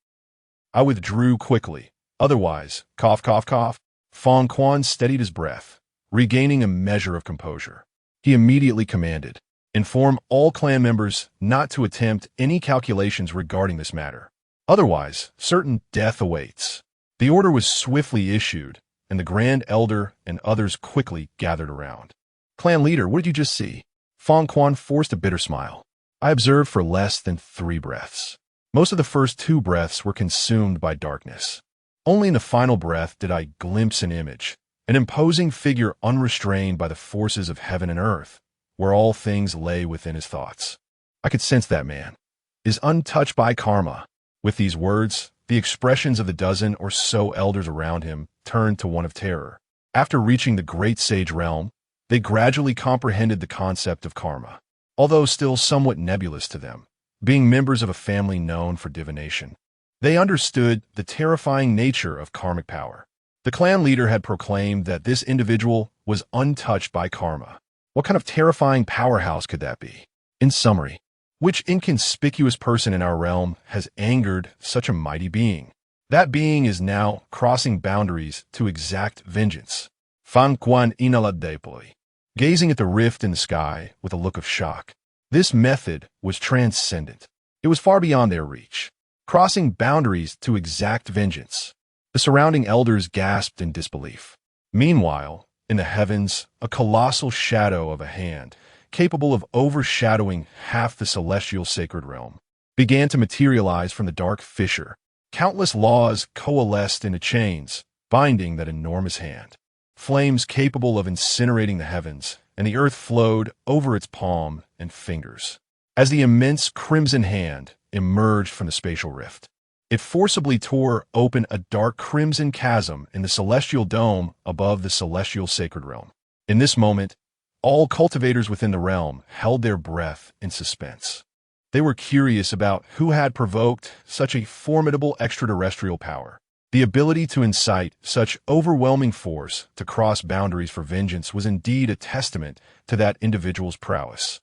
I withdrew quickly. Otherwise, cough, cough, cough, Fong Quan steadied his breath, regaining a measure of composure. He immediately commanded, "Inform all clan members not to attempt any calculations regarding this matter. Otherwise, certain death awaits." The order was swiftly issued, and the Grand Elder and others quickly gathered around. "Clan leader, what did you just see?" Fong Quan forced a bitter smile. "I observed for less than 3 breaths. Most of the first 2 breaths were consumed by darkness. Only in the final breath did I glimpse an image, an imposing figure unrestrained by the forces of heaven and earth, where all things lay within his thoughts. I could sense that man is untouched by karma." With these words, the expressions of the dozen or so elders around him turned to one of terror. After reaching the great sage realm, they gradually comprehended the concept of karma, although still somewhat nebulous to them, being members of a family known for divination. They understood the terrifying nature of karmic power. The clan leader had proclaimed that this individual was untouched by karma. What kind of terrifying powerhouse could that be? In summary, which inconspicuous person in our realm has angered such a mighty being? That being is now crossing boundaries to exact vengeance. Fong Quan inhaled deeply, gazing at the rift in the sky with a look of shock. This method was transcendent. It was far beyond their reach, crossing boundaries to exact vengeance. The surrounding elders gasped in disbelief. Meanwhile, in the heavens, a colossal shadow of a hand, capable of overshadowing half the celestial sacred realm, began to materialize from the dark fissure. Countless laws coalesced into chains, binding that enormous hand. Flames capable of incinerating the heavens, and the earth flowed over its palm and fingers. As the immense crimson hand emerged from the spatial rift, it forcibly tore open a dark crimson chasm in the celestial dome above the celestial sacred realm. In this moment, all cultivators within the realm held their breath in suspense. They were curious about who had provoked such a formidable extraterrestrial power. The ability to incite such overwhelming force to cross boundaries for vengeance was indeed a testament to that individual's prowess.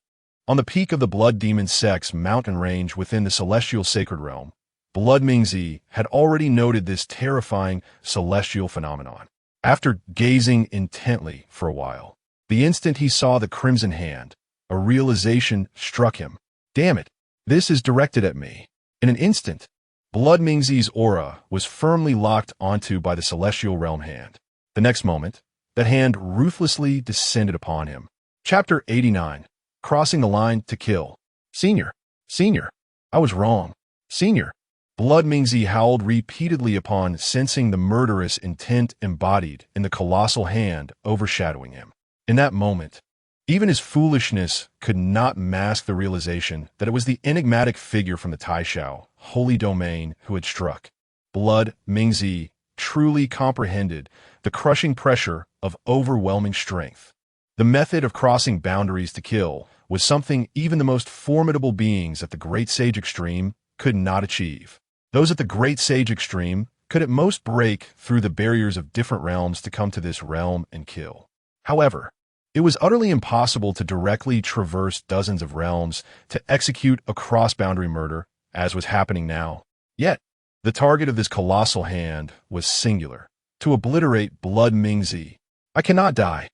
On the peak of the Blood Demon Sect's mountain range within the celestial sacred realm, Blood Mingzi had already noted this terrifying celestial phenomenon. After gazing intently for a while, the instant he saw the crimson hand, a realization struck him. Damn it, this is directed at me. In an instant, Blood Mingzi's aura was firmly locked onto by the celestial realm hand. The next moment, that hand ruthlessly descended upon him. Chapter 89. Crossing the line to kill. Senior, I was wrong. Senior. Blood Mingzi howled repeatedly upon sensing the murderous intent embodied in the colossal hand overshadowing him. In that moment, even his foolishness could not mask the realization that it was the enigmatic figure from the Taishao holy domain who had struck. Blood Mingzi truly comprehended the crushing pressure of overwhelming strength. The method of crossing boundaries to kill was something even the most formidable beings at the Great Sage Extreme could not achieve. Those at the Great Sage Extreme could at most break through the barriers of different realms to come to this realm and kill. However, it was utterly impossible to directly traverse dozens of realms to execute a cross-boundary murder, as was happening now. Yet, the target of this colossal hand was singular, to obliterate Blood Mingzi. I cannot die.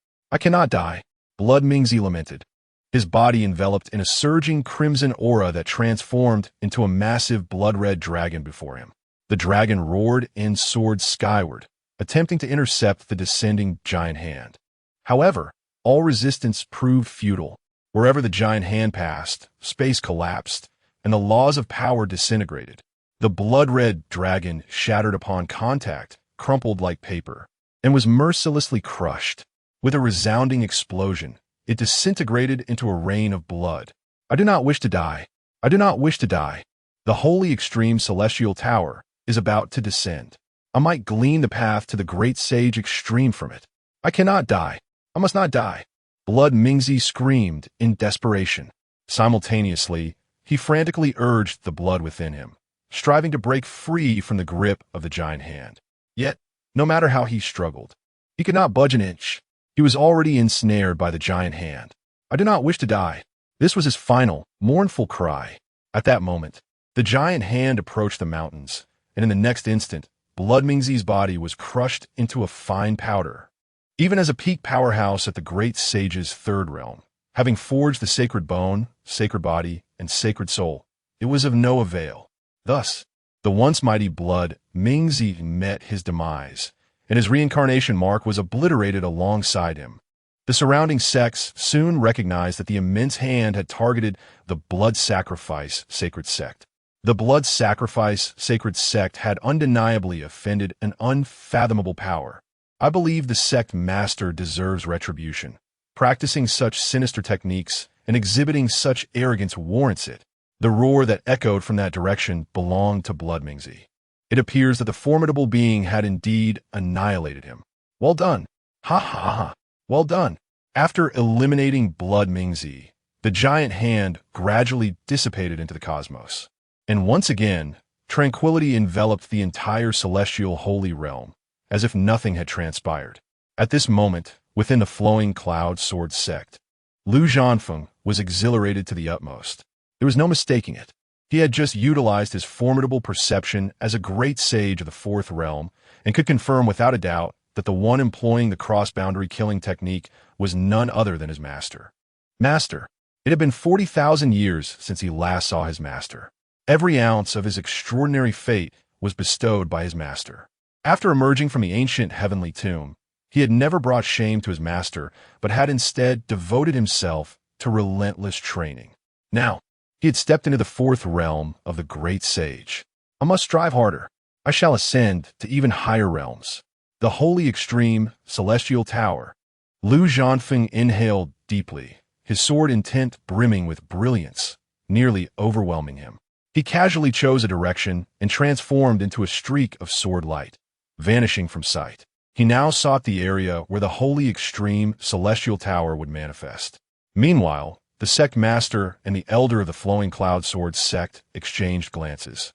Blood Mingzi lamented, his body enveloped in a surging crimson aura that transformed into a massive blood-red dragon before him. The dragon roared and soared skyward, attempting to intercept the descending giant hand. However, all resistance proved futile. Wherever the giant hand passed, space collapsed, and the laws of power disintegrated. The blood-red dragon, shattered upon contact, crumpled like paper, and was mercilessly crushed. With a resounding explosion, it disintegrated into a rain of blood. I do not wish to die. The holy extreme celestial tower, is about to descend. I might glean the path to the great sage extreme from it. I cannot die. I must not die. Blood Mingzi screamed in desperation. Simultaneously, he frantically urged the blood within him, striving to break free from the grip of the giant hand. Yet, no matter how he struggled, he could not budge an inch. He was already ensnared by the giant hand. I do not wish to die. This was his final, mournful cry. At that moment, the giant hand approached the mountains, and in the next instant, Blood Mingzi's body was crushed into a fine powder. Even as a peak powerhouse at the great sage's third realm, having forged the sacred bone, sacred body, and sacred soul, it was of no avail. Thus, the once mighty Blood Mingzi met his demise, and his reincarnation mark was obliterated alongside him. The surrounding sects soon recognized that the immense hand had targeted the Blood Sacrifice Sacred Sect. The Blood Sacrifice Sacred Sect had undeniably offended an unfathomable power. I believe the sect master deserves retribution. Practicing such sinister techniques and exhibiting such arrogance warrants it. The roar that echoed from that direction belonged to Blood Mingzi. It appears that the formidable being had indeed annihilated him. Well done. Ha ha ha. Well done. After eliminating Blood Mingzi, the giant hand gradually dissipated into the cosmos. And once again, tranquility enveloped the entire celestial holy realm, as if nothing had transpired. At this moment, within the flowing cloud sword sect, Lu Zhanfeng was exhilarated to the utmost. There was no mistaking it. He had just utilized his formidable perception as a great sage of the fourth realm and could confirm without a doubt that the one employing the cross-boundary killing technique was none other than his master. Master. It had been 40,000 years since he last saw his master. Every ounce of his extraordinary fate was bestowed by his master. After emerging from the ancient heavenly tomb, he had never brought shame to his master, but had instead devoted himself to relentless training. Now, he had stepped into the fourth realm of the great sage. I must strive harder. I shall ascend to even higher realms. The holy extreme celestial tower. Lu Zhanfeng inhaled deeply, his sword intent brimming with brilliance, nearly overwhelming him. He casually chose a direction and transformed into a streak of sword light, vanishing from sight. He now sought the area where the holy extreme celestial tower would manifest. Meanwhile, the sect master and the elder of the flowing cloud sword sect exchanged glances,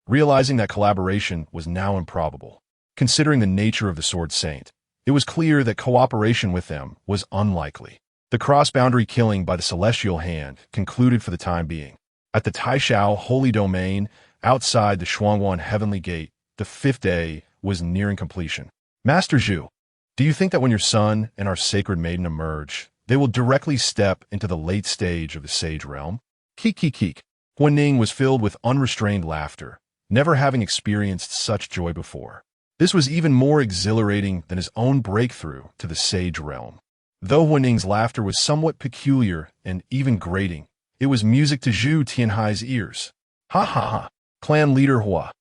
realizing that collaboration was now improbable. Considering the nature of the sword saint, it was clear that cooperation with them was unlikely. The cross-boundary killing by the celestial hand concluded for the time being. At the Taishao holy domain, outside the Shuangwan heavenly gate, the fifth day was nearing completion. Master Zhu, do you think that when your son and our sacred maiden emerge, they will directly step into the late stage of the sage realm? Keek. Huan Ning was filled with unrestrained laughter, never having experienced such joy before. This was even more exhilarating than his own breakthrough to the sage realm. Though Huan Ning's laughter was somewhat peculiar and even grating, it was music to Zhu Tianhai's ears. Ha ha ha. Clan leader Hua.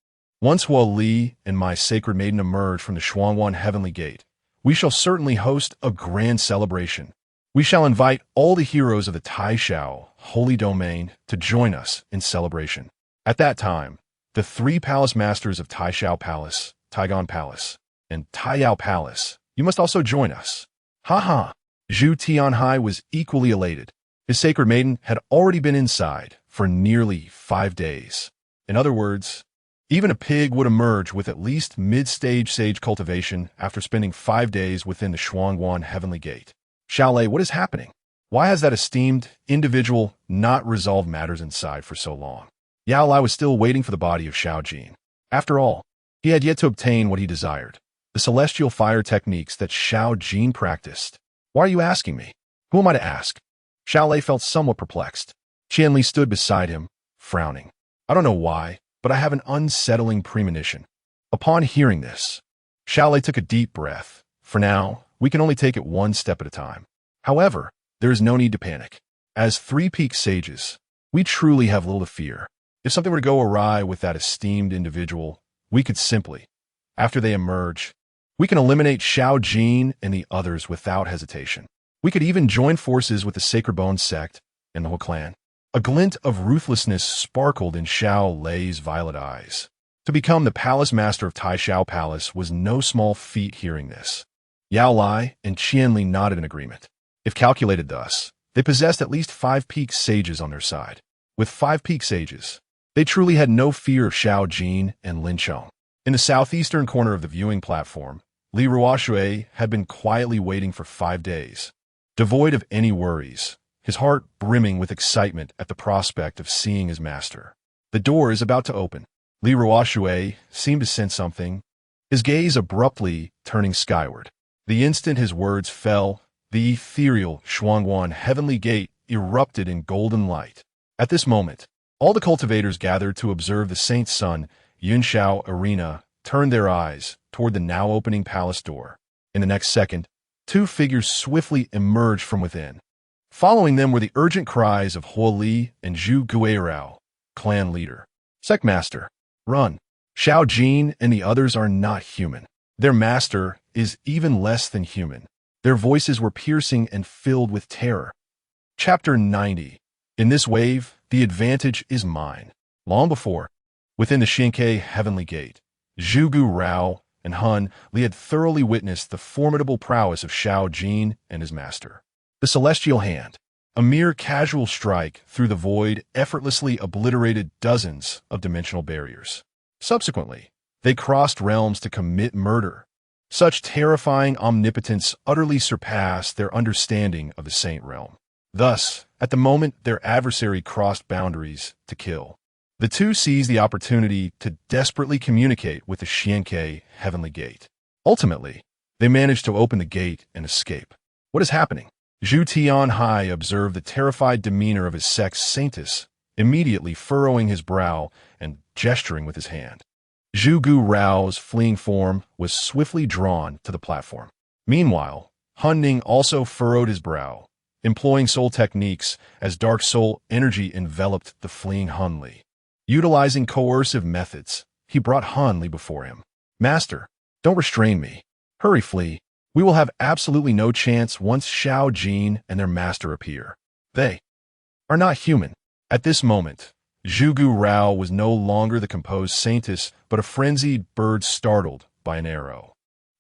Once Hua Li and my sacred maiden emerge from the Shuangwan heavenly gate, we shall certainly host a grand celebration. We shall invite all the heroes of the Taishao holy domain to join us in celebration. At that time, the three palace masters of Taishao Palace, Taigon Palace, and Taiyao Palace, you must also join us. Ha ha. Zhu Tianhai was equally elated. His sacred maiden had already been inside for nearly 5 days. In other words, even a pig would emerge with at least mid-stage sage cultivation after spending 5 days within the Shuangwan heavenly gate. Xiaolei, what is happening? Why has that esteemed individual not resolved matters inside for so long? Yao Lai was still waiting for the body of Xiao Jin. After all, he had yet to obtain what he desired, the celestial fire techniques that Xiao Jin practiced. Why are you asking me? Who am I to ask? Xiaolei felt somewhat perplexed. Qianli stood beside him, frowning. I don't know why, but I have an unsettling premonition. Upon hearing this, Xiaolei took a deep breath. For now, we can only take it one step at a time. However, there is no need to panic. As three peak sages, we truly have little to fear. If something were to go awry with that esteemed individual, we could simply, after they emerge, we can eliminate Xiao Jin and the others without hesitation. We could even join forces with the Sacred Bone sect and the whole clan. A glint of ruthlessness sparkled in Xiao Lei's violet eyes. To become the palace master of Taishao Palace was no small feat. Hearing this, Yao Lai and Qianli nodded in agreement. If calculated thus, they possessed at least 5 peak sages on their side. With 5 peak sages, they truly had no fear of Xiao Jin and Lin Chong. In the southeastern corner of the viewing platform, Li Ruoshui had been quietly waiting for 5 days, devoid of any worries, his heart brimming with excitement at the prospect of seeing his master. The door is about to open. Li Ruoshui seemed to sense something, his gaze abruptly turning skyward. The instant his words fell, the ethereal Shuangguan heavenly gate erupted in golden light. At this moment, all the cultivators gathered to observe the Saint Sun Yunshao arena turned their eyes toward the now opening palace door. In the next second, 2 figures swiftly emerged from within. Following them were the urgent cries of Huo Li and Zhu Guirao, clan leader. Secmaster, run. Xiao Jin and the others are not human. Their master is even less than human. Their voices were piercing and filled with terror. Chapter 90. In this wave, the advantage is mine. Long before, within the Xianke Heavenly Gate, Zhu Guirao and Han Li had thoroughly witnessed the formidable prowess of Xiao Jin and his master. The Celestial Hand, a mere casual strike through the void, effortlessly obliterated dozens of dimensional barriers. Subsequently, they crossed realms to commit murder. Such terrifying omnipotence utterly surpassed their understanding of the Saint Realm. Thus, at the moment their adversary crossed boundaries to kill, the two seized the opportunity to desperately communicate with the Xianke Heavenly Gate. Ultimately, they managed to open the gate and escape. What is happening? Zhu Tianhai observed the terrified demeanor of his sex saintess, immediately furrowing his brow and gesturing with his hand. Zhu Guirao's fleeing form was swiftly drawn to the platform. Meanwhile, Han Ning also furrowed his brow, employing soul techniques as dark soul energy enveloped the fleeing Han Li. Utilizing coercive methods, he brought Han Li before him. Master, don't restrain me. Hurry, flee. We will have absolutely no chance once Xiao Jin and their master appear. They are not human. At this moment, Zhu Guirao was no longer the composed saintess, but a frenzied bird startled by an arrow.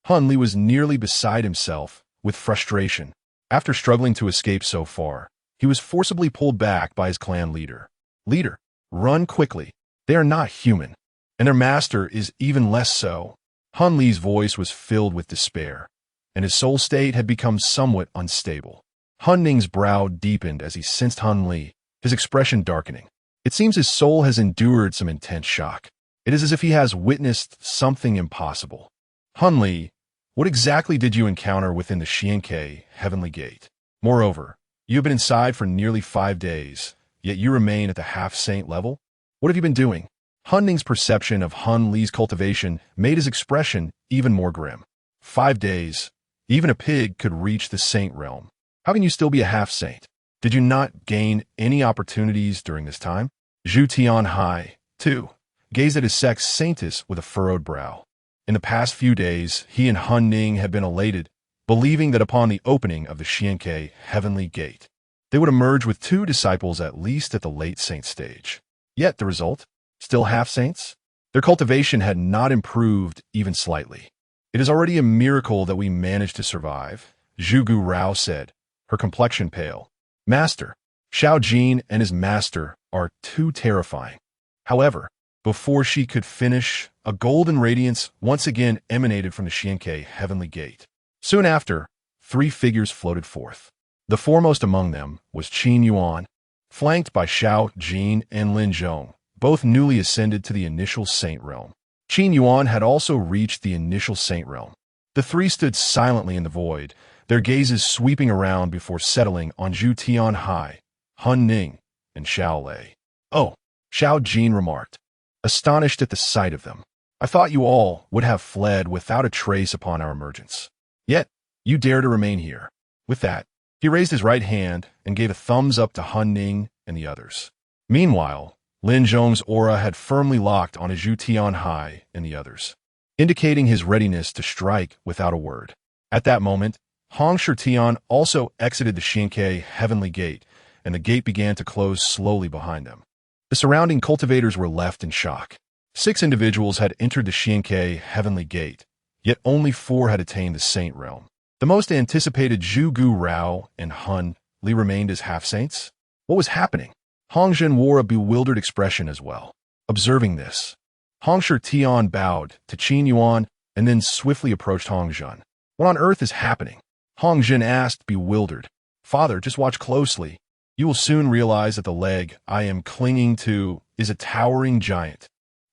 Han Li was nearly beside himself with frustration. After struggling to escape so far, he was forcibly pulled back by his clan leader. Leader, run quickly. They are not human, and their master is even less so. Han Li's voice was filled with despair, and his soul state had become somewhat unstable. Han Ning's brow deepened as he sensed Han Li, his expression darkening. It seems his soul has endured some intense shock. It is as if he has witnessed something impossible. Han Li, what exactly did you encounter within the Xianke Heavenly Gate? Moreover, you have been inside for nearly 5 days, yet you remain at the half-saint level? What have you been doing? Han Ning's perception of Han Li's cultivation made his expression even more grim. 5 days. Even a pig could reach the saint realm. How can you still be a half-saint? Did you not gain any opportunities during this time? Zhu Tianhai, too, gazed at his sex saintess with a furrowed brow. In the past few days, he and Han Ning had been elated, believing that upon the opening of the Xianke Heavenly Gate, they would emerge with 2 disciples at least at the late saint stage. Yet the result? Still half-saints? Their cultivation had not improved even slightly. It is already a miracle that we managed to survive, Zhu Guirao said, her complexion pale. Master, Xiao Jin and his master are too terrifying. However, before she could finish, a golden radiance once again emanated from the Xianke Heavenly Gate. Soon after, 3 figures floated forth. The foremost among them was Qin Yuan, flanked by Xiao Jin and Lin Zhong, both newly ascended to the initial saint realm. Qin Yuan had also reached the initial saint realm. The 3 stood silently in the void, their gazes sweeping around before settling on Zhu Tianhai, Han Ning, and Xiao Lei. Oh, Xiao Jin remarked, astonished at the sight of them. I thought you all would have fled without a trace upon our emergence. Yet, you dare to remain here. With that, he raised his right hand and gave a thumbs up to Han Ning and the others. Meanwhile, Lin Zhong's aura had firmly locked on Zhu Tianhai and the others, indicating his readiness to strike without a word. At that moment, Hong Shitian also exited the Xianke Heavenly Gate, and the gate began to close slowly behind them. The surrounding cultivators were left in shock. 6 individuals had entered the Xianke heavenly gate, yet only 4 had attained the saint realm. The most anticipated Zhu Gu Rao and Hun Li remained as half-saints. What was happening? Hong Zhen wore a bewildered expression as well. Observing this, Hong Shi Tian bowed to Qin Yuan and then swiftly approached Hong Zhen. What on earth is happening? Hong Zhen asked, bewildered. Father, just watch closely. You will soon realize that the leg I am clinging to is a towering giant.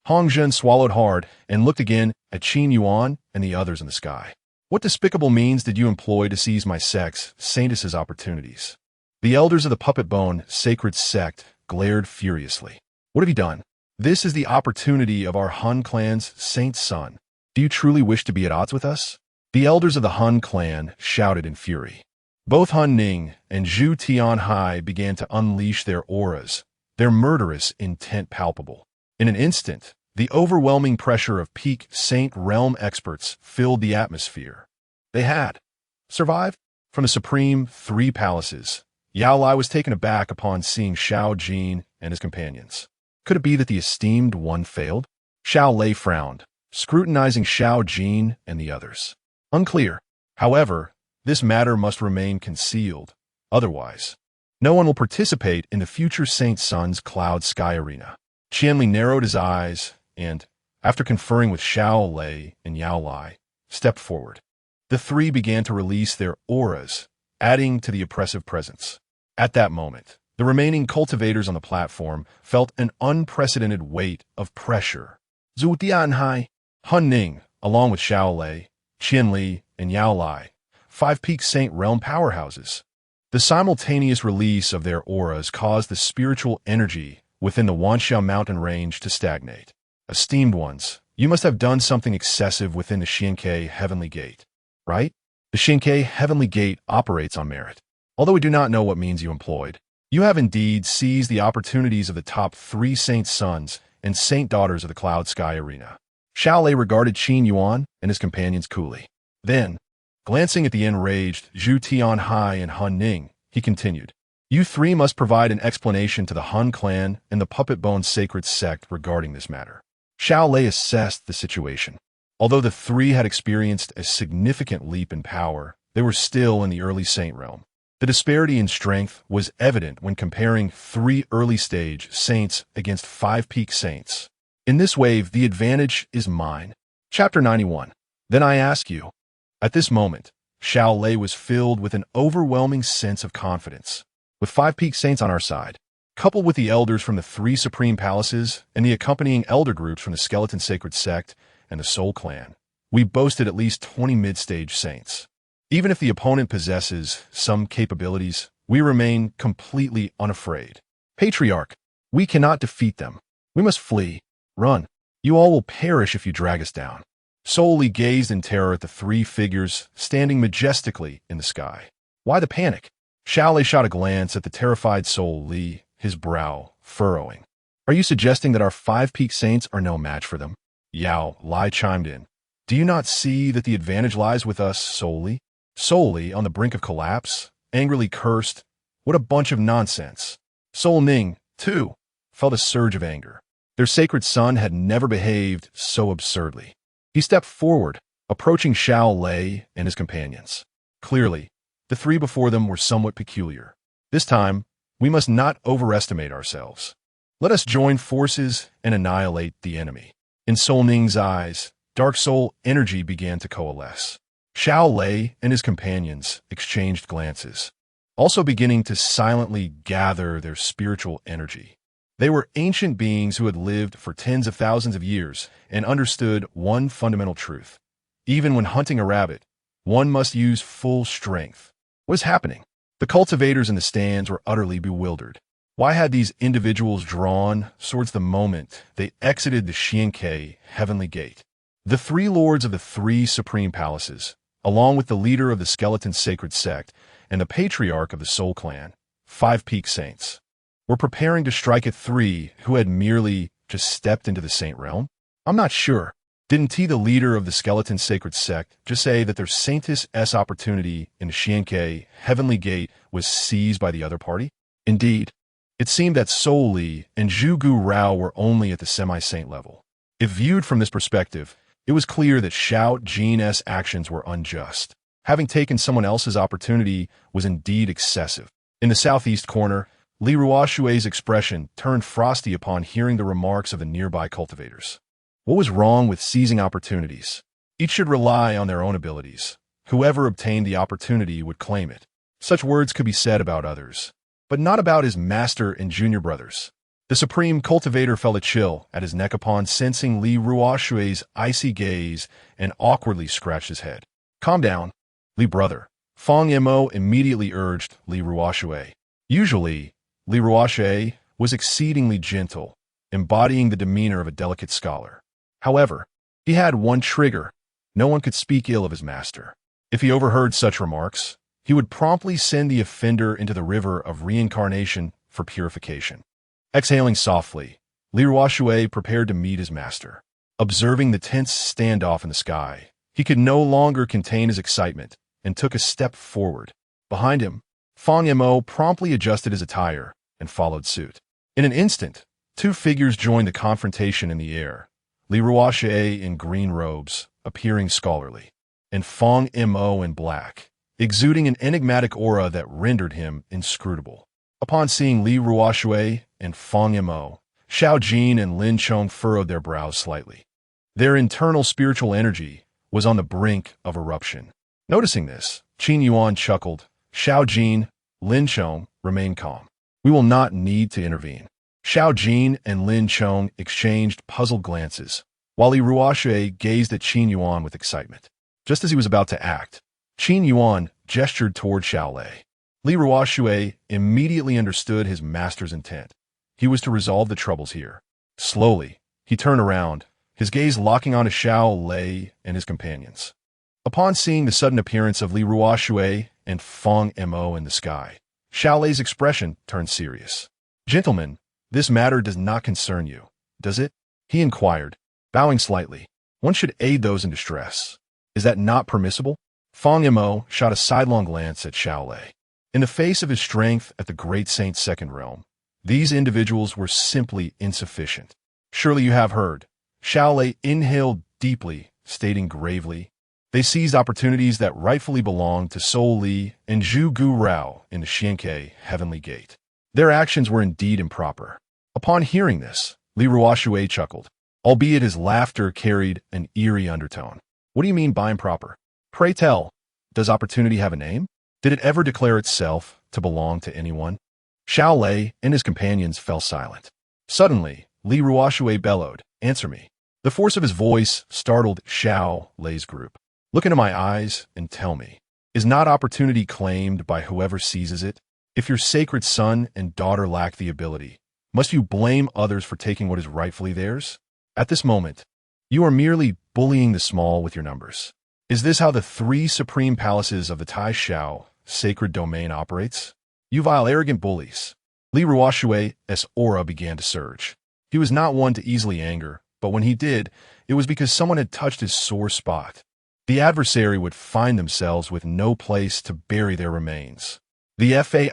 Hong Zhen swallowed hard and looked again at Qin Yuan and the others in the sky. What despicable means did you employ to seize my sex, Saintess's opportunities? The elders of the Puppet Bone sacred sect glared furiously. What have you done? This is the opportunity of our Han clan's saint son. Do you truly wish to be at odds with us? The elders of the Han clan shouted in fury. Both Han Ning and Zhu Tianhai began to unleash their auras, their murderous intent palpable. In an instant, the overwhelming pressure of peak Saint Realm experts filled the atmosphere. They had survived. From the Supreme 3 palaces, Yao Lai was taken aback upon seeing Xiao Jin and his companions. Could it be that the esteemed one failed? Xiao Lei frowned, scrutinizing Xiao Jin and the others. Unclear. However, this matter must remain concealed. Otherwise, no one will participate in the future Saint Sun's Cloud Sky Arena. Qianli narrowed his eyes and, after conferring with Xiao Lei and Yao Lai, stepped forward. The 3 began to release their auras, adding to the oppressive presence. At that moment, the remaining cultivators on the platform felt an unprecedented weight of pressure. Zhu Tianhai, Han Ning, along with Xiao Lei, Qianli, and Yao Lai, 5 peak Saint Realm powerhouses. The simultaneous release of their auras caused the spiritual energy within the Wanxiao mountain range to stagnate. Esteemed ones, you must have done something excessive within the Xianke Heavenly Gate, right? The Xianke Heavenly Gate operates on merit. Although we do not know what means you employed, you have indeed seized the opportunities of the top 3 Saint Sons and Saint Daughters of the Cloud Sky Arena. Xiao Lei regarded Qin Yuan and his companions coolly. Then, glancing at the enraged Zhu Tianhai and Han Ning, he continued, You 3 must provide an explanation to the Han clan and the Puppet Bone sacred sect regarding this matter. Xiao Lei assessed the situation. Although the 3 had experienced a significant leap in power, they were still in the early Saint realm. The disparity in strength was evident when comparing 3 early-stage saints against 5 peak saints. In this wave, the advantage is mine. Chapter 91. Then I ask you. At this moment, Xiao Lei was filled with an overwhelming sense of confidence. With 5 peak saints on our side, coupled with the elders from the 3 supreme palaces and the accompanying elder groups from the Skeleton Sacred Sect and the Soul Clan, we boasted at least 20 mid-stage saints. Even if the opponent possesses some capabilities, we remain completely unafraid. Patriarch, we cannot defeat them. We must flee. Run. You all will perish if you drag us down. Soul Li gazed in terror at the 3 figures standing majestically in the sky. Why the panic? Xiao Lei shot a glance at the terrified Soul Li, his brow furrowing. Are you suggesting that our 5 peak saints are no match for them? Yao Lai chimed in. Do you not see that the advantage lies with us, Soul Li? Soul Li, on the brink of collapse, angrily cursed, What a bunch of nonsense. Soul Ning, too, felt a surge of anger. Their sacred son had never behaved so absurdly. He stepped forward, approaching Xiao Lei and his companions. Clearly, the 3 before them were somewhat peculiar. This time, we must not overestimate ourselves. Let us join forces and annihilate the enemy. In Soul Ning's eyes, dark soul energy began to coalesce. Xiao Lei and his companions exchanged glances, also beginning to silently gather their spiritual energy. They were ancient beings who had lived for tens of thousands of years and understood one fundamental truth. Even when hunting a rabbit, one must use full strength. What is happening? The cultivators in the stands were utterly bewildered. Why had these individuals drawn swords the moment they exited the Xianke Heavenly Gate? The 3 lords of the 3 supreme palaces, along with the leader of the Skeleton Sacred Sect and the patriarch of the Soul Clan, 5 peak saints, were preparing to strike at 3 who had merely just stepped into the Saint Realm? I'm not sure. Didn't he, the leader of the Skeleton Sacred Sect, just say that their Saintess' opportunity in the Xianke Heavenly Gate was seized by the other party? Indeed, it seemed that Soul Li and Zhu Gu Rao were only at the semi-saint level. If viewed from this perspective, it was clear that Xiao Jin's actions were unjust. Having taken someone else's opportunity was indeed excessive. In the southeast corner, Li Ruoshui's expression turned frosty upon hearing the remarks of the nearby cultivators. What was wrong with seizing opportunities? Each should rely on their own abilities. Whoever obtained the opportunity would claim it. Such words could be said about others, but not about his master and junior brothers. The supreme cultivator felt a chill at his neck upon sensing Li Ruoshui's icy gaze and awkwardly scratched his head. "Calm down, Li brother," Fang Mo immediately urged Li Ruoshui. Usually, Li Ruoshui was exceedingly gentle, embodying the demeanor of a delicate scholar. However, he had one trigger. No one could speak ill of his master. If he overheard such remarks, he would promptly send the offender into the river of reincarnation for purification. Exhaling softly, Li Ruoshui prepared to meet his master. Observing the tense standoff in the sky, he could no longer contain his excitement and took a step forward. Behind him, Fang Mo promptly adjusted his attire and followed suit. In an instant, two figures joined the confrontation in the air. Li Ruoshui in green robes, appearing scholarly, and Fang Mo in black, exuding an enigmatic aura that rendered him inscrutable. Upon seeing Li Ruoshui and Fang Mo, Xiao Jin and Lin Chong furrowed their brows slightly. Their internal spiritual energy was on the brink of eruption. Noticing this, Qin Yuan chuckled. Xiao Jin, Lin Chong remained calm. We will not need to intervene. Xiao Jin and Lin Chong exchanged puzzled glances, while Li Ruoshui gazed at Qin Yuan with excitement. Just as he was about to act, Qin Yuan gestured toward Xiao Lei. Li Ruoshui immediately understood his master's intent. He was to resolve the troubles here. Slowly, he turned around, his gaze locking onto Xiao Lei and his companions. Upon seeing the sudden appearance of Li Ruoshui and Fang Mo in the sky, Xiao Lei's expression turned serious. "Gentlemen, this matter does not concern you, does it?" he inquired, bowing slightly. "One should aid those in distress. Is that not permissible?" Fang Mo shot a sidelong glance at Xiao Lei. In the face of his strength at the great saint's second realm, these individuals were simply insufficient. "Surely you have heard." Xiao Lei inhaled deeply, stating gravely, "They seized opportunities that rightfully belonged to Soul Li and Zhu Gu Rao in the Xianke Heavenly Gate. Their actions were indeed improper." Upon hearing this, Li Ruoshui chuckled, albeit his laughter carried an eerie undertone. "What do you mean by improper? Pray tell, does opportunity have a name? Did it ever declare itself to belong to anyone?" Xiao Lei and his companions fell silent. Suddenly, Li Ruoshui bellowed, "Answer me." The force of his voice startled Xiao Lei's group. "Look into my eyes and tell me, is not opportunity claimed by whoever seizes it? If your sacred son and daughter lack the ability, must you blame others for taking what is rightfully theirs? At this moment, you are merely bullying the small with your numbers. Is this how the three supreme palaces of the Tai Xiao sacred domain operates? You vile arrogant bullies." Li Ruoshui's aura began to surge. He was not one to easily anger, but when he did, it was because someone had touched his sore spot. The adversary would find themselves with no place to bury their remains. The fade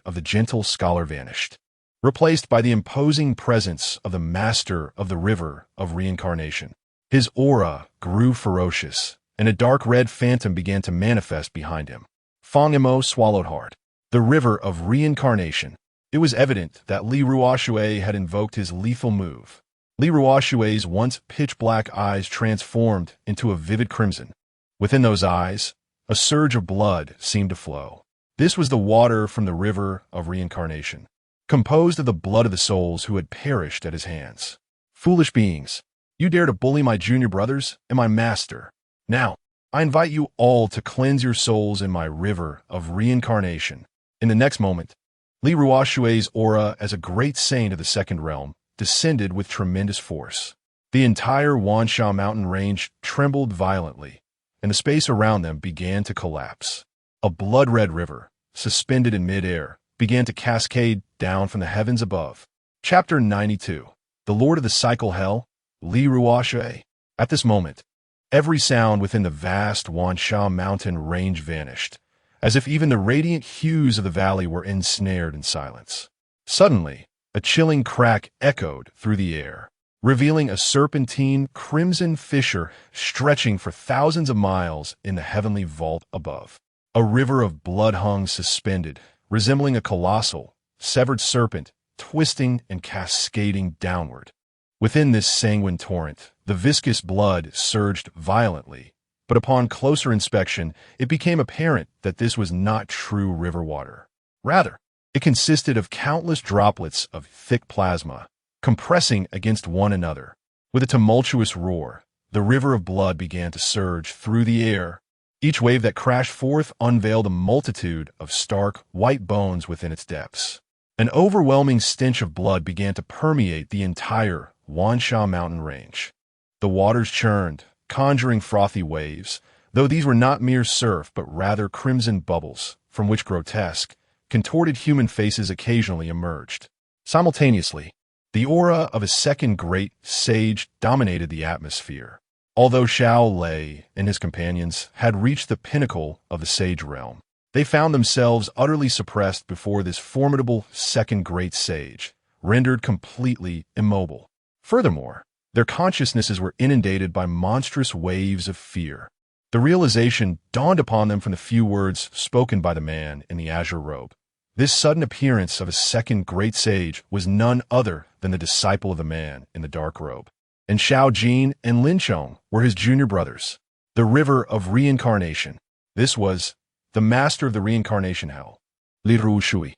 of the gentle scholar vanished, replaced by the imposing presence of the master of the river of reincarnation. His aura grew ferocious, and a dark red phantom began to manifest behind him. Fang Mo swallowed hard. The river of reincarnation. It was evident that Li Ruoshui had invoked his lethal move. Li Ruoshui's once pitch-black eyes transformed into a vivid crimson. Within those eyes, a surge of blood seemed to flow. This was the water from the river of reincarnation, composed of the blood of the souls who had perished at his hands. "Foolish beings, you dare to bully my junior brothers and my master. Now, I invite you all to cleanse your souls in my river of reincarnation." In the next moment, Li Ruoshui's aura as a great saint of the second realm descended with tremendous force. The entire Wansha mountain range trembled violently, and the space around them began to collapse. A blood-red river, suspended in mid-air, began to cascade down from the heavens above. Chapter 92. The Lord of the Cycle Hell, Li Ruoshui. At this moment, every sound within the vast Wansha mountain range vanished, as if even the radiant hues of the valley were ensnared in silence. Suddenly, a chilling crack echoed through the air. revealing a serpentine crimson fissure stretching for thousands of miles in the heavenly vault above. A river of blood hung suspended, resembling a colossal, severed serpent, twisting and cascading downward. Within this sanguine torrent, the viscous blood surged violently, but upon closer inspection, it became apparent that this was not true river water. Rather, it consisted of countless droplets of thick plasma, compressing against one another. With a tumultuous roar, the river of blood began to surge through the air. Each wave that crashed forth unveiled a multitude of stark, white bones within its depths. An overwhelming stench of blood began to permeate the entire Wansha mountain range. The waters churned, conjuring frothy waves, though these were not mere surf but rather crimson bubbles, from which grotesque, contorted human faces occasionally emerged. Simultaneously, the aura of a second great sage dominated the atmosphere. Although Xiao Lei and his companions had reached the pinnacle of the sage realm, they found themselves utterly suppressed before this formidable second great sage, rendered completely immobile. Furthermore, their consciousnesses were inundated by monstrous waves of fear. The realization dawned upon them from the few words spoken by the man in the azure robe. This sudden appearance of a second great sage was none other than the disciple of the man in the dark robe. And Xiao Jin and Lin Chong were his junior brothers, the river of reincarnation. This was the master of the reincarnation hell, Li Ruoshui.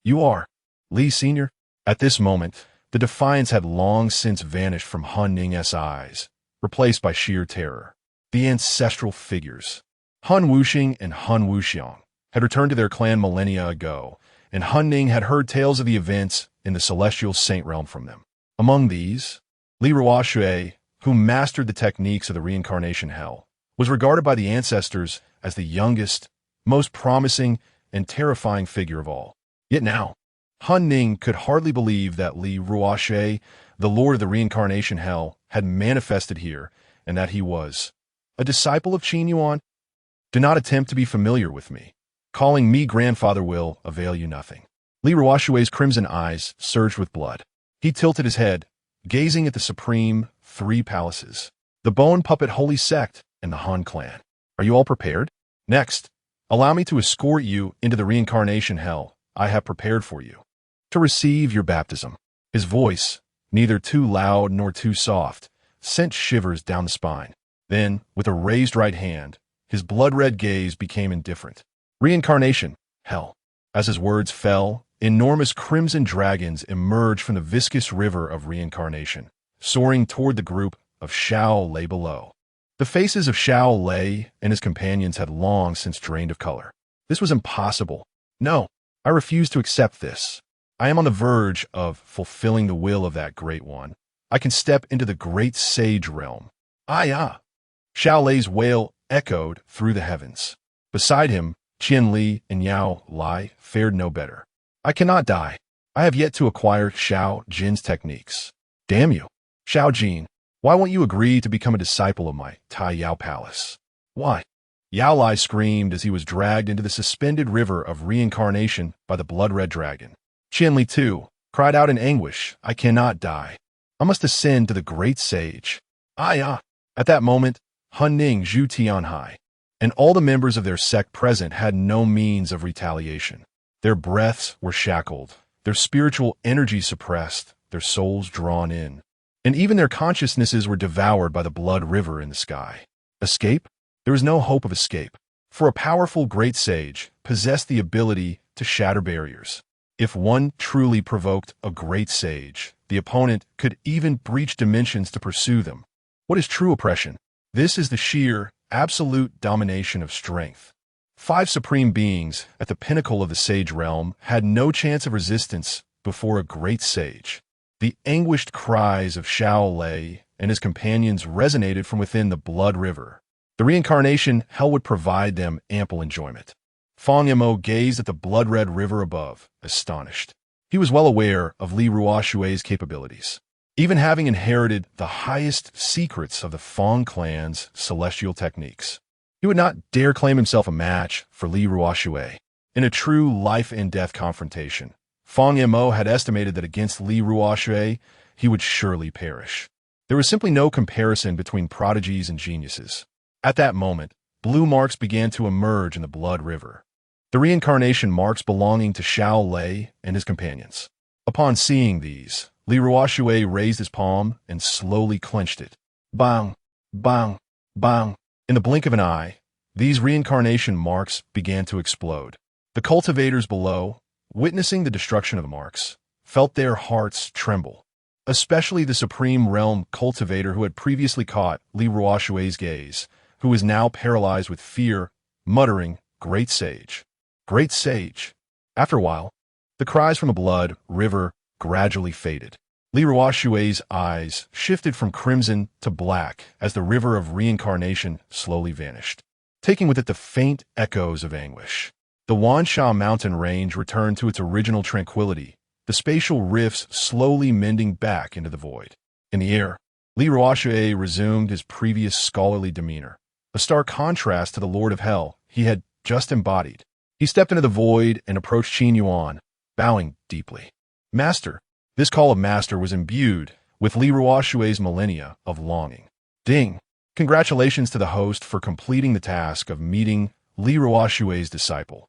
You are, Li Sr. At this moment, the defiance had long since vanished from Han Ning's eyes, replaced by sheer terror. The ancestral figures, Han Wuxing and Han Wuxiang, had returned to their clan millennia ago, and Han Ning had heard tales of the events in the celestial saint realm from them. Among these, Li Ruoshui, who mastered the techniques of the reincarnation hell, was regarded by the ancestors as the youngest, most promising, and terrifying figure of all. Yet now, Han Ning could hardly believe that Li Ruoshui, the lord of the reincarnation hell, had manifested here, and that he was a disciple of Qin Yuan. Do not attempt to be familiar with me. Calling me grandfather will avail you nothing. Li Ruoshui's crimson eyes surged with blood. He tilted his head, gazing at the supreme three palaces, the bone puppet holy sect, and the Han clan. Are you all prepared? Next, allow me to escort you into the reincarnation hell I have prepared for you, to receive your baptism. His voice, neither too loud nor too soft, sent shivers down the spine. Then, with a raised right hand, his blood-red gaze became indifferent. Reincarnation, hell. As his words fell, enormous crimson dragons emerged from the viscous river of reincarnation, soaring toward the group of Xiao Lei below. The faces of Xiao Lei and his companions had long since drained of color. This was impossible. No, I refuse to accept this. I am on the verge of fulfilling the will of that great one. I can step into the great sage realm. Ah. Xiao Lei's wail echoed through the heavens. Beside him, Qian Li and Yao Lai fared no better. I cannot die. I have yet to acquire Xiao Jin's techniques. Damn you. Xiao Jin, why won't you agree to become a disciple of my Tai Yao Palace? Why? Yao Lai screamed as he was dragged into the suspended river of reincarnation by the blood-red dragon. Qian Li, too, cried out in anguish, I cannot die. I must ascend to the great sage. At that moment, Han Ning Zhu Tianhai, and all the members of their sect present had no means of retaliation. Their breaths were shackled, their spiritual energy suppressed, their souls drawn in, and even their consciousnesses were devoured by the blood river in the sky. Escape? There was no hope of escape, for a powerful great sage possessed the ability to shatter barriers. If one truly provoked a great sage, the opponent could even breach dimensions to pursue them. What is true oppression? This is the sheer, absolute domination of strength. 5 supreme beings at the pinnacle of the sage realm had no chance of resistance before a great sage. The anguished cries of Xiao Lei and his companions resonated from within the blood river. The reincarnation hell would provide them ample enjoyment. Fang Yamo gazed at the blood-red river above, astonished. He was well aware of Li Ruoshui's capabilities, even having inherited the highest secrets of the Fang clan's celestial techniques. He would not dare claim himself a match for Li Ruoshui in a true life-and-death confrontation, Feng Mo had estimated that against Li Ruoxue, he would surely perish. There was simply no comparison between prodigies and geniuses. At that moment, blue marks began to emerge in the blood river. The reincarnation marks belonging to Xiao Lei and his companions. Upon seeing these, Li Ruoxue raised his palm and slowly clenched it. Bang! Bang! Bang! In the blink of an eye, these reincarnation marks began to explode. The cultivators below, witnessing the destruction of the marks, felt their hearts tremble. Especially the Supreme Realm cultivator who had previously caught Li Ruoxue's gaze, who was now paralyzed with fear, muttering, "Great sage! Great sage!" After a while, the cries from the blood river gradually faded. Li Ruoxue's eyes shifted from crimson to black as the river of reincarnation slowly vanished, taking with it the faint echoes of anguish. The Wansha mountain range returned to its original tranquility, the spatial rifts slowly mending back into the void. In the air, Li Ruoxue resumed his previous scholarly demeanor, a stark contrast to the Lord of Hell he had just embodied. He stepped into the void and approached Qin Yuan, bowing deeply. Master, this call of master was imbued with Li Ruoxue's millennia of longing. Ding! Congratulations to the host for completing the task of meeting Li Ruoxue's disciple.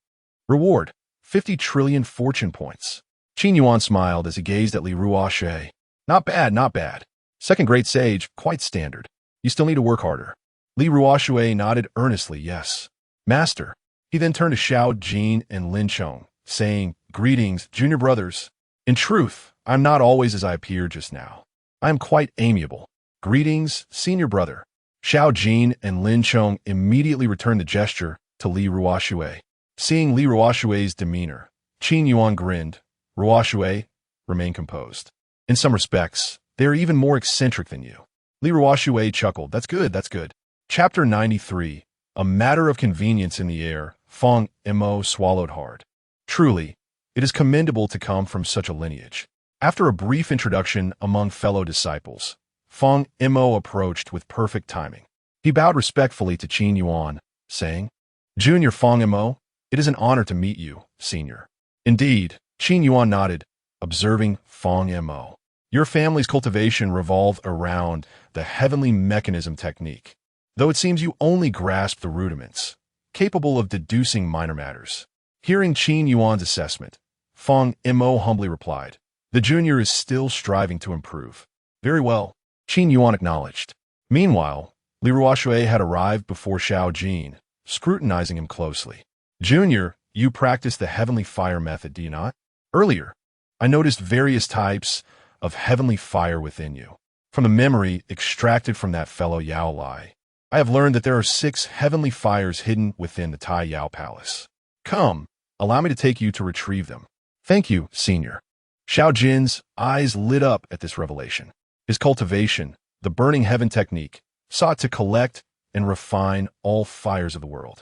Reward, 50 trillion fortune points. Qin Yuan smiled as he gazed at Li Ruoxue. Not bad, not bad. Second great sage, quite standard. You still need to work harder. Li Ruoxue nodded earnestly, yes. Master. He then turned to Xiao Jin and Lin Chong, saying, "Greetings, junior brothers. In truth, I am not always as I appear just now. I am quite amiable. Greetings, senior brother." Xiao Jin and Lin Chong immediately returned the gesture to Li Ruoxue. Seeing Li Ruoxue's demeanor, Qin Yuan grinned. Ruoxue, remain composed. In some respects, they are even more eccentric than you. Li Ruoxue chuckled. That's good, that's good. Chapter 93, A Matter of Convenience in the Air. Feng Mo swallowed hard. Truly, it is commendable to come from such a lineage. After a brief introduction among fellow disciples, Feng Mo approached with perfect timing. He bowed respectfully to Qin Yuan, saying, "Junior Feng Mo, it is an honor to meet you, senior." Indeed, Qin Yuan nodded, observing Feng Mo. Your family's cultivation revolved around the heavenly mechanism technique, though it seems you only grasp the rudiments, capable of deducing minor matters. Hearing Qin Yuan's assessment, Feng Mo humbly replied, "The junior is still striving to improve." Very well, Qin Yuan acknowledged. Meanwhile, Li Ruoxue had arrived before Xiao Jin, scrutinizing him closely. "Junior, you practice the heavenly fire method, do you not? Earlier, I noticed various types of heavenly fire within you. From the memory extracted from that fellow Yao Lai, I have learned that there are 6 heavenly fires hidden within the Tai Yao Palace. Come, allow me to take you to retrieve them." "Thank you, senior." Xiao Jin's eyes lit up at this revelation. His cultivation, the burning heaven technique, sought to collect and refine all fires of the world.